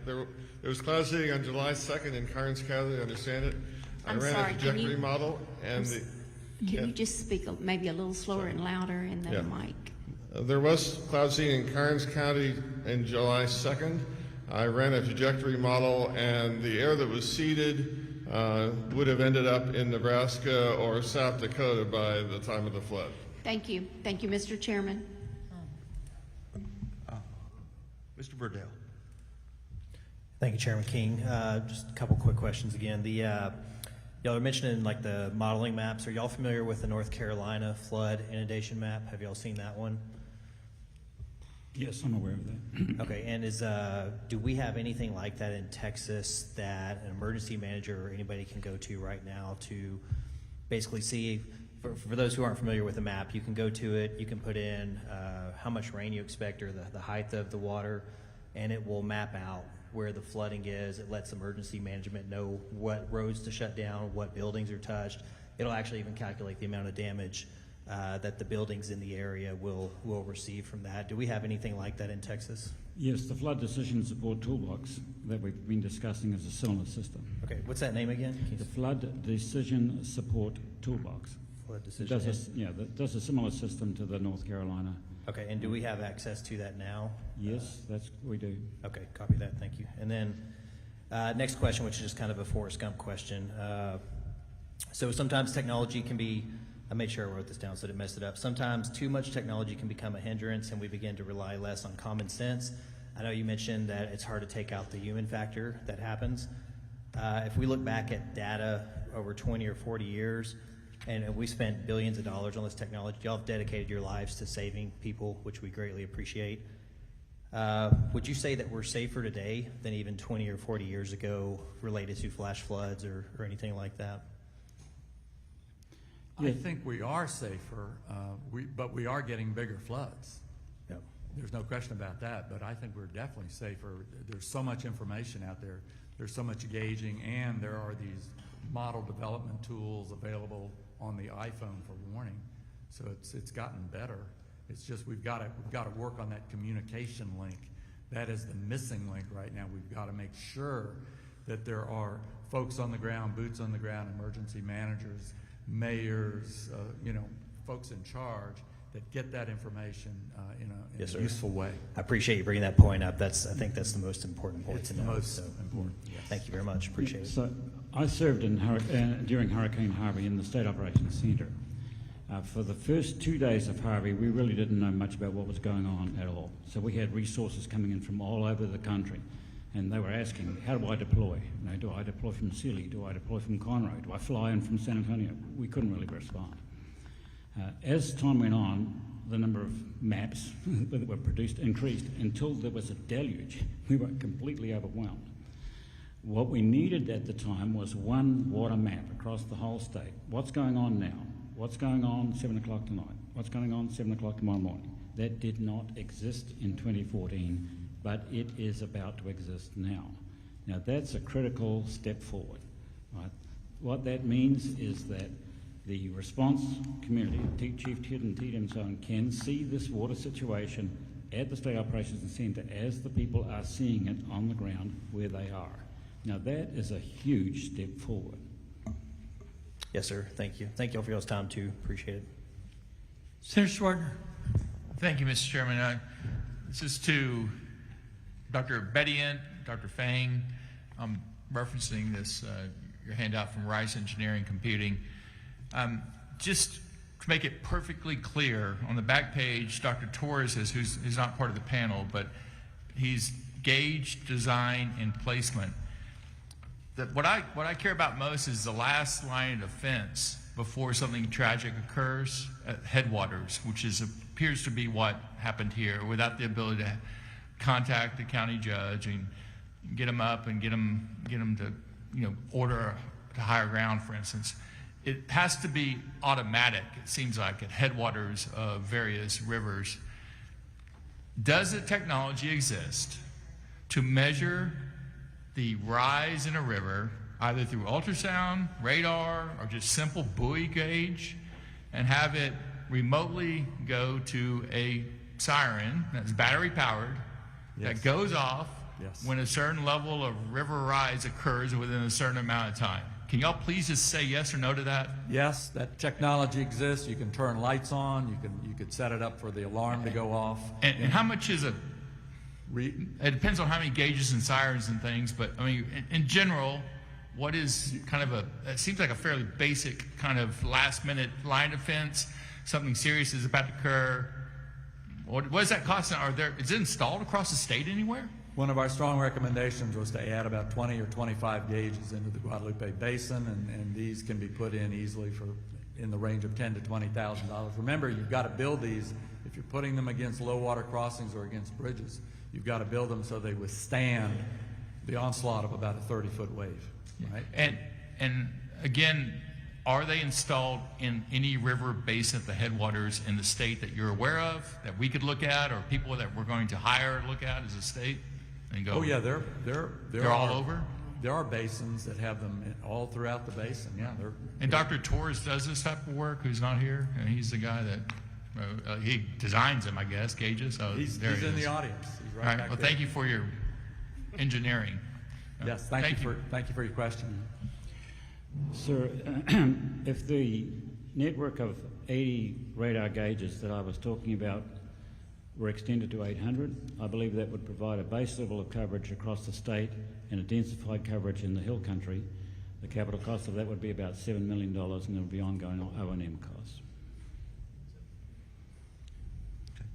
There was cloud seeding on July 2nd in Karnes County, I understand it. I I'm ran sorry, a can trajectory you- model, and Can you just speak maybe a little slower and louder in the Yeah. mic? There was cloud seeding in Karnes County in July 2nd. I ran a trajectory model, and the air that was seeded would have ended up in Nebraska or South Dakota by the time of the flood. Thank you. Thank you, Mr. Chairman. Mr. Burdell. Thank you, Chairman King. Just a couple quick questions again. Y'all are mentioning like the modeling maps. Are y'all familiar with the North Carolina flood inundation map? Have y'all seen that one? Yes, I'm aware of that. Okay, and do we have anything like that in Texas that an emergency manager or anybody can go to right now to basically see, for those who aren't familiar with the map, you can go to it, you can put in how much rain you expect or the height of the water, and it will map out where the flooding is. It lets emergency management know what roads to shut down, what buildings are touched. It'll actually even calculate the amount of damage that the buildings in the area will receive from that. Do we have anything like that in Texas? Yes, the Flood Decision Support Toolbox that we've been discussing is a similar system. Okay, what's that name again? The Flood Decision Support Toolbox. Flood decision. That does a similar system to the North Carolina. Okay, and do we have access to that now? Yes, we do. Okay, copy that, thank you. And then next question, which is just kind of a Forrest Gump question. So sometimes technology can be, I made sure I wrote this down so I didn't mess it up. Sometimes too much technology can become a hindrance and we begin to rely less on common sense. I know you mentioned that it's hard to take out the human factor that happens. If we look back at data over 20 or 40 years, and we spent billions of dollars on this technology, y'all have dedicated your lives to saving people, which we greatly appreciate. Would you say that we're safer today than even 20 or 40 years ago related to flash floods or anything like that? I think we are safer, but we are getting bigger floods. Yep. There's no question about that, but I think we're definitely safer. There's so much information out there. There's so much gauging, and there are these model development tools available on the iPhone for warning. So it's gotten better. It's just we've got to work on that communication link. That is the missing link right now. We've got to make sure that there are folks on the ground, boots on the ground, emergency managers, mayors, folks in charge that get that information in Yes, a sir. useful way. I appreciate you bringing that point up. I think that's the most important point to know. Most important. Yes. Thank you very much. Appreciate it. So I served during Hurricane Harvey in the State Operations Center. For the first 2 days of Harvey, we really didn't know much about what was going on at all. So we had resources coming in from all over the country And they were asking, how do I deploy? You know, do I deploy from Sealy? Do I deploy from Conroe? Do I fly in from San Antonio? We couldn't really respond. As time went on, the number of maps that were produced increased until there was a deluge. We were completely overwhelmed. What we needed at the time was one water map across the whole state. What's going on now? What's going on 7 o'clock tonight? What's going on 7 o'clock tomorrow morning? That did not exist in 2014, but it is about to exist now. Now that's a critical step forward. Right? What that means is that the response community, Chief Tidd and TD and so on, can see this water situation at the State Operations Centre as the people are seeing it on the ground where they are. Now that is a huge step forward. Yes, sir. Thank you. Thank you all for y'all's time too. Appreciate it. Senator Schwartner. Thank you, Mr. Chairman. This is to Dr. Bedian, Dr. Fang. I'm referencing this, your handout from Rice Engineering Computing. Just to make it perfectly clear, on the back page, Dr. Torres is, who's not part of the panel, but he's gauge, design, and placement. What I care about most is the last line of defense before something tragic occurs at headwaters, which appears to be what happened here, without the ability to contact the county judge and get them up and get them to order to higher ground, for instance. It has to be automatic, it seems like, at headwaters of various rivers. Does the technology exist to measure the rise in a river, either through ultrasound, radar, or just simple buoy gauge, and have it remotely go to a siren that's battery powered, that goes off when a certain level of river rise occurs within a certain amount of time? Can y'all please just say yes or no to that? Yes, that technology exists. You can turn lights on. You could set it up for the alarm to go off. And how much is it? It depends on how many gauges and sirens and things, but I mean, in general, what is kind of it seems like a fairly basic kind of last minute line of defense, something serious is about to occur. What does that cost? Is it installed across the state anywhere? One of our strong recommendations was to add about 20 or 25 gauges into the Guadalupe Basin, and these can be put in easily for in the range of $10,000 to $20,000. Remember, you've got to build these. If you're putting them against low water crossings or against bridges, you've got to build them so they withstand the onslaught of about a 30-foot wave. Right? And again, are they installed in any river basin at the headwaters in the state that you're aware of, that we could look at, or people that we're going to hire look at as a state? And go, oh yeah, they're all over. There are basins that have them all throughout the basin. Yeah, and Dr. Torres does this type of work. Who's not here? And he's the guy that he designs them, I guess, gauges. So he's in the audience. He's right all right. back Well, there. thank you for your engineering. Yes, thank you for your question. Sir, if the network of 80 radar gauges that I was talking about were extended to 800, I believe that would provide a base level of coverage across the state and a densified coverage in the hill country. The capital cost of that would be about $7 million, and there would be ongoing O&M costs. Okay.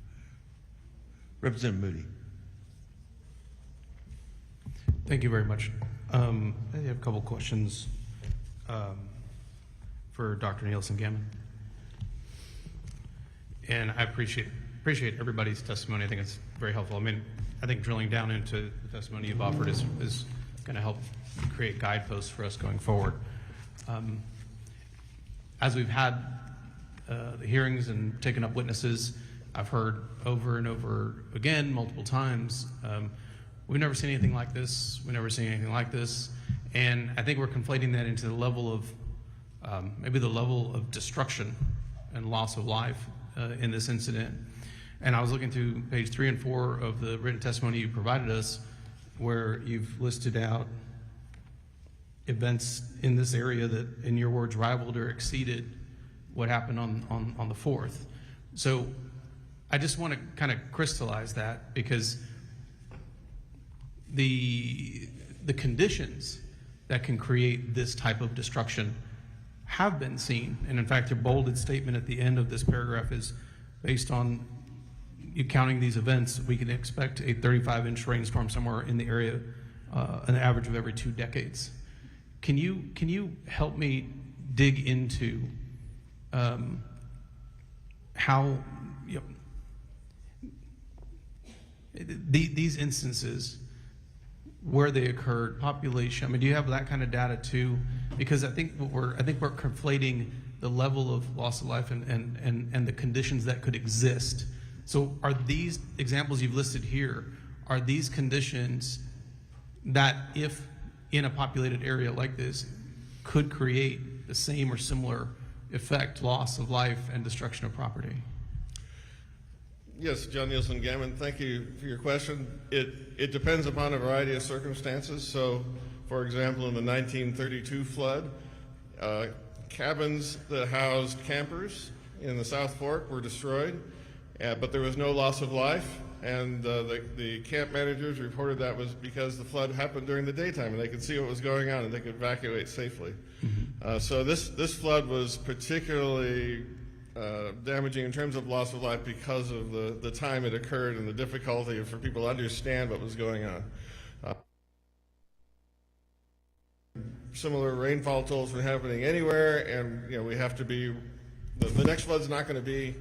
Representative Moody. Thank you very much. I have a couple questions for Dr. Nielsen Gammon. And I appreciate everybody's testimony. I think it's very helpful. I mean, I think drilling down into the testimony you've offered is going to help create guideposts for us going forward. As we've had the hearings and taken up witnesses, I've heard over and over again, multiple times, we've never seen anything like this. We've never seen anything like this. And I think we're conflating that into the level of, maybe the level of destruction and loss of life in this incident. And I was looking through page 3 and 4 of the written testimony you provided us, where you've listed out events in this area that, in your words, rivaled or exceeded what happened on the 4th. So I just want to kind of crystallize that, because the conditions that can create this type of destruction have been seen. And in fact, your bolded statement at the end of this paragraph is, based on you counting these events, we can expect a 35-inch rainstorm somewhere in the area an average of every 2 decades. Can you help me dig into how these instances, where they occurred, population? I mean, do you have that kind of data too? Because I think we're conflating the level of loss of life and the conditions that could exist. So are these examples you've listed here, are these conditions that, if in a populated area like this, could create the same or similar effect, loss of life and destruction of property? Yes, John Nielsen Gammon, thank you for your question. It depends upon a variety of circumstances. So, for example, in the 1932 flood, cabins that housed campers in the South Fork were destroyed, but there was no loss of life, and the camp managers reported that was because the flood happened during the daytime and they could see what was going on and they could evacuate safely. So this flood was particularly damaging in terms of loss of life because of the time it occurred and the difficulty for people to understand what was going on. Similar rainfall totals were happening anywhere, and we have to be. The next flood's not going to be,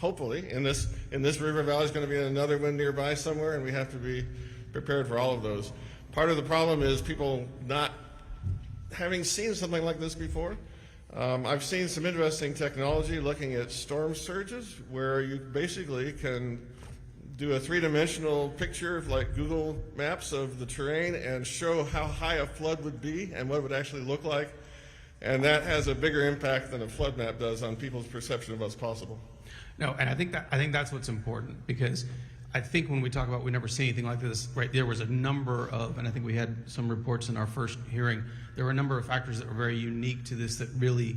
hopefully, in this river valley. Is going to be another one nearby somewhere, and we have to be prepared for all of those. Part of the problem is people not having seen something like this before. I've seen some interesting technology looking at storm surges, where you basically can do a three-dimensional picture like Google Maps of the terrain and show how high a flood would be and what it would actually look like. And that has a bigger impact than a flood map does on people's perception of what's possible. No, and I think that's what's important, because I think when we talk about we never see anything like this, right, there was a number of, and I think we had some reports in our first hearing, there were a number of factors that were very unique to this that really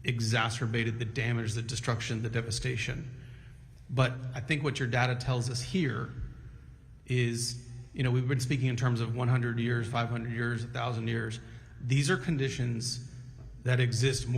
exacerbated the damage, the destruction, the devastation. But I think what your data tells us here is, we've been speaking in terms of 100 years, 500 years, 1,000 years. These are conditions that exist more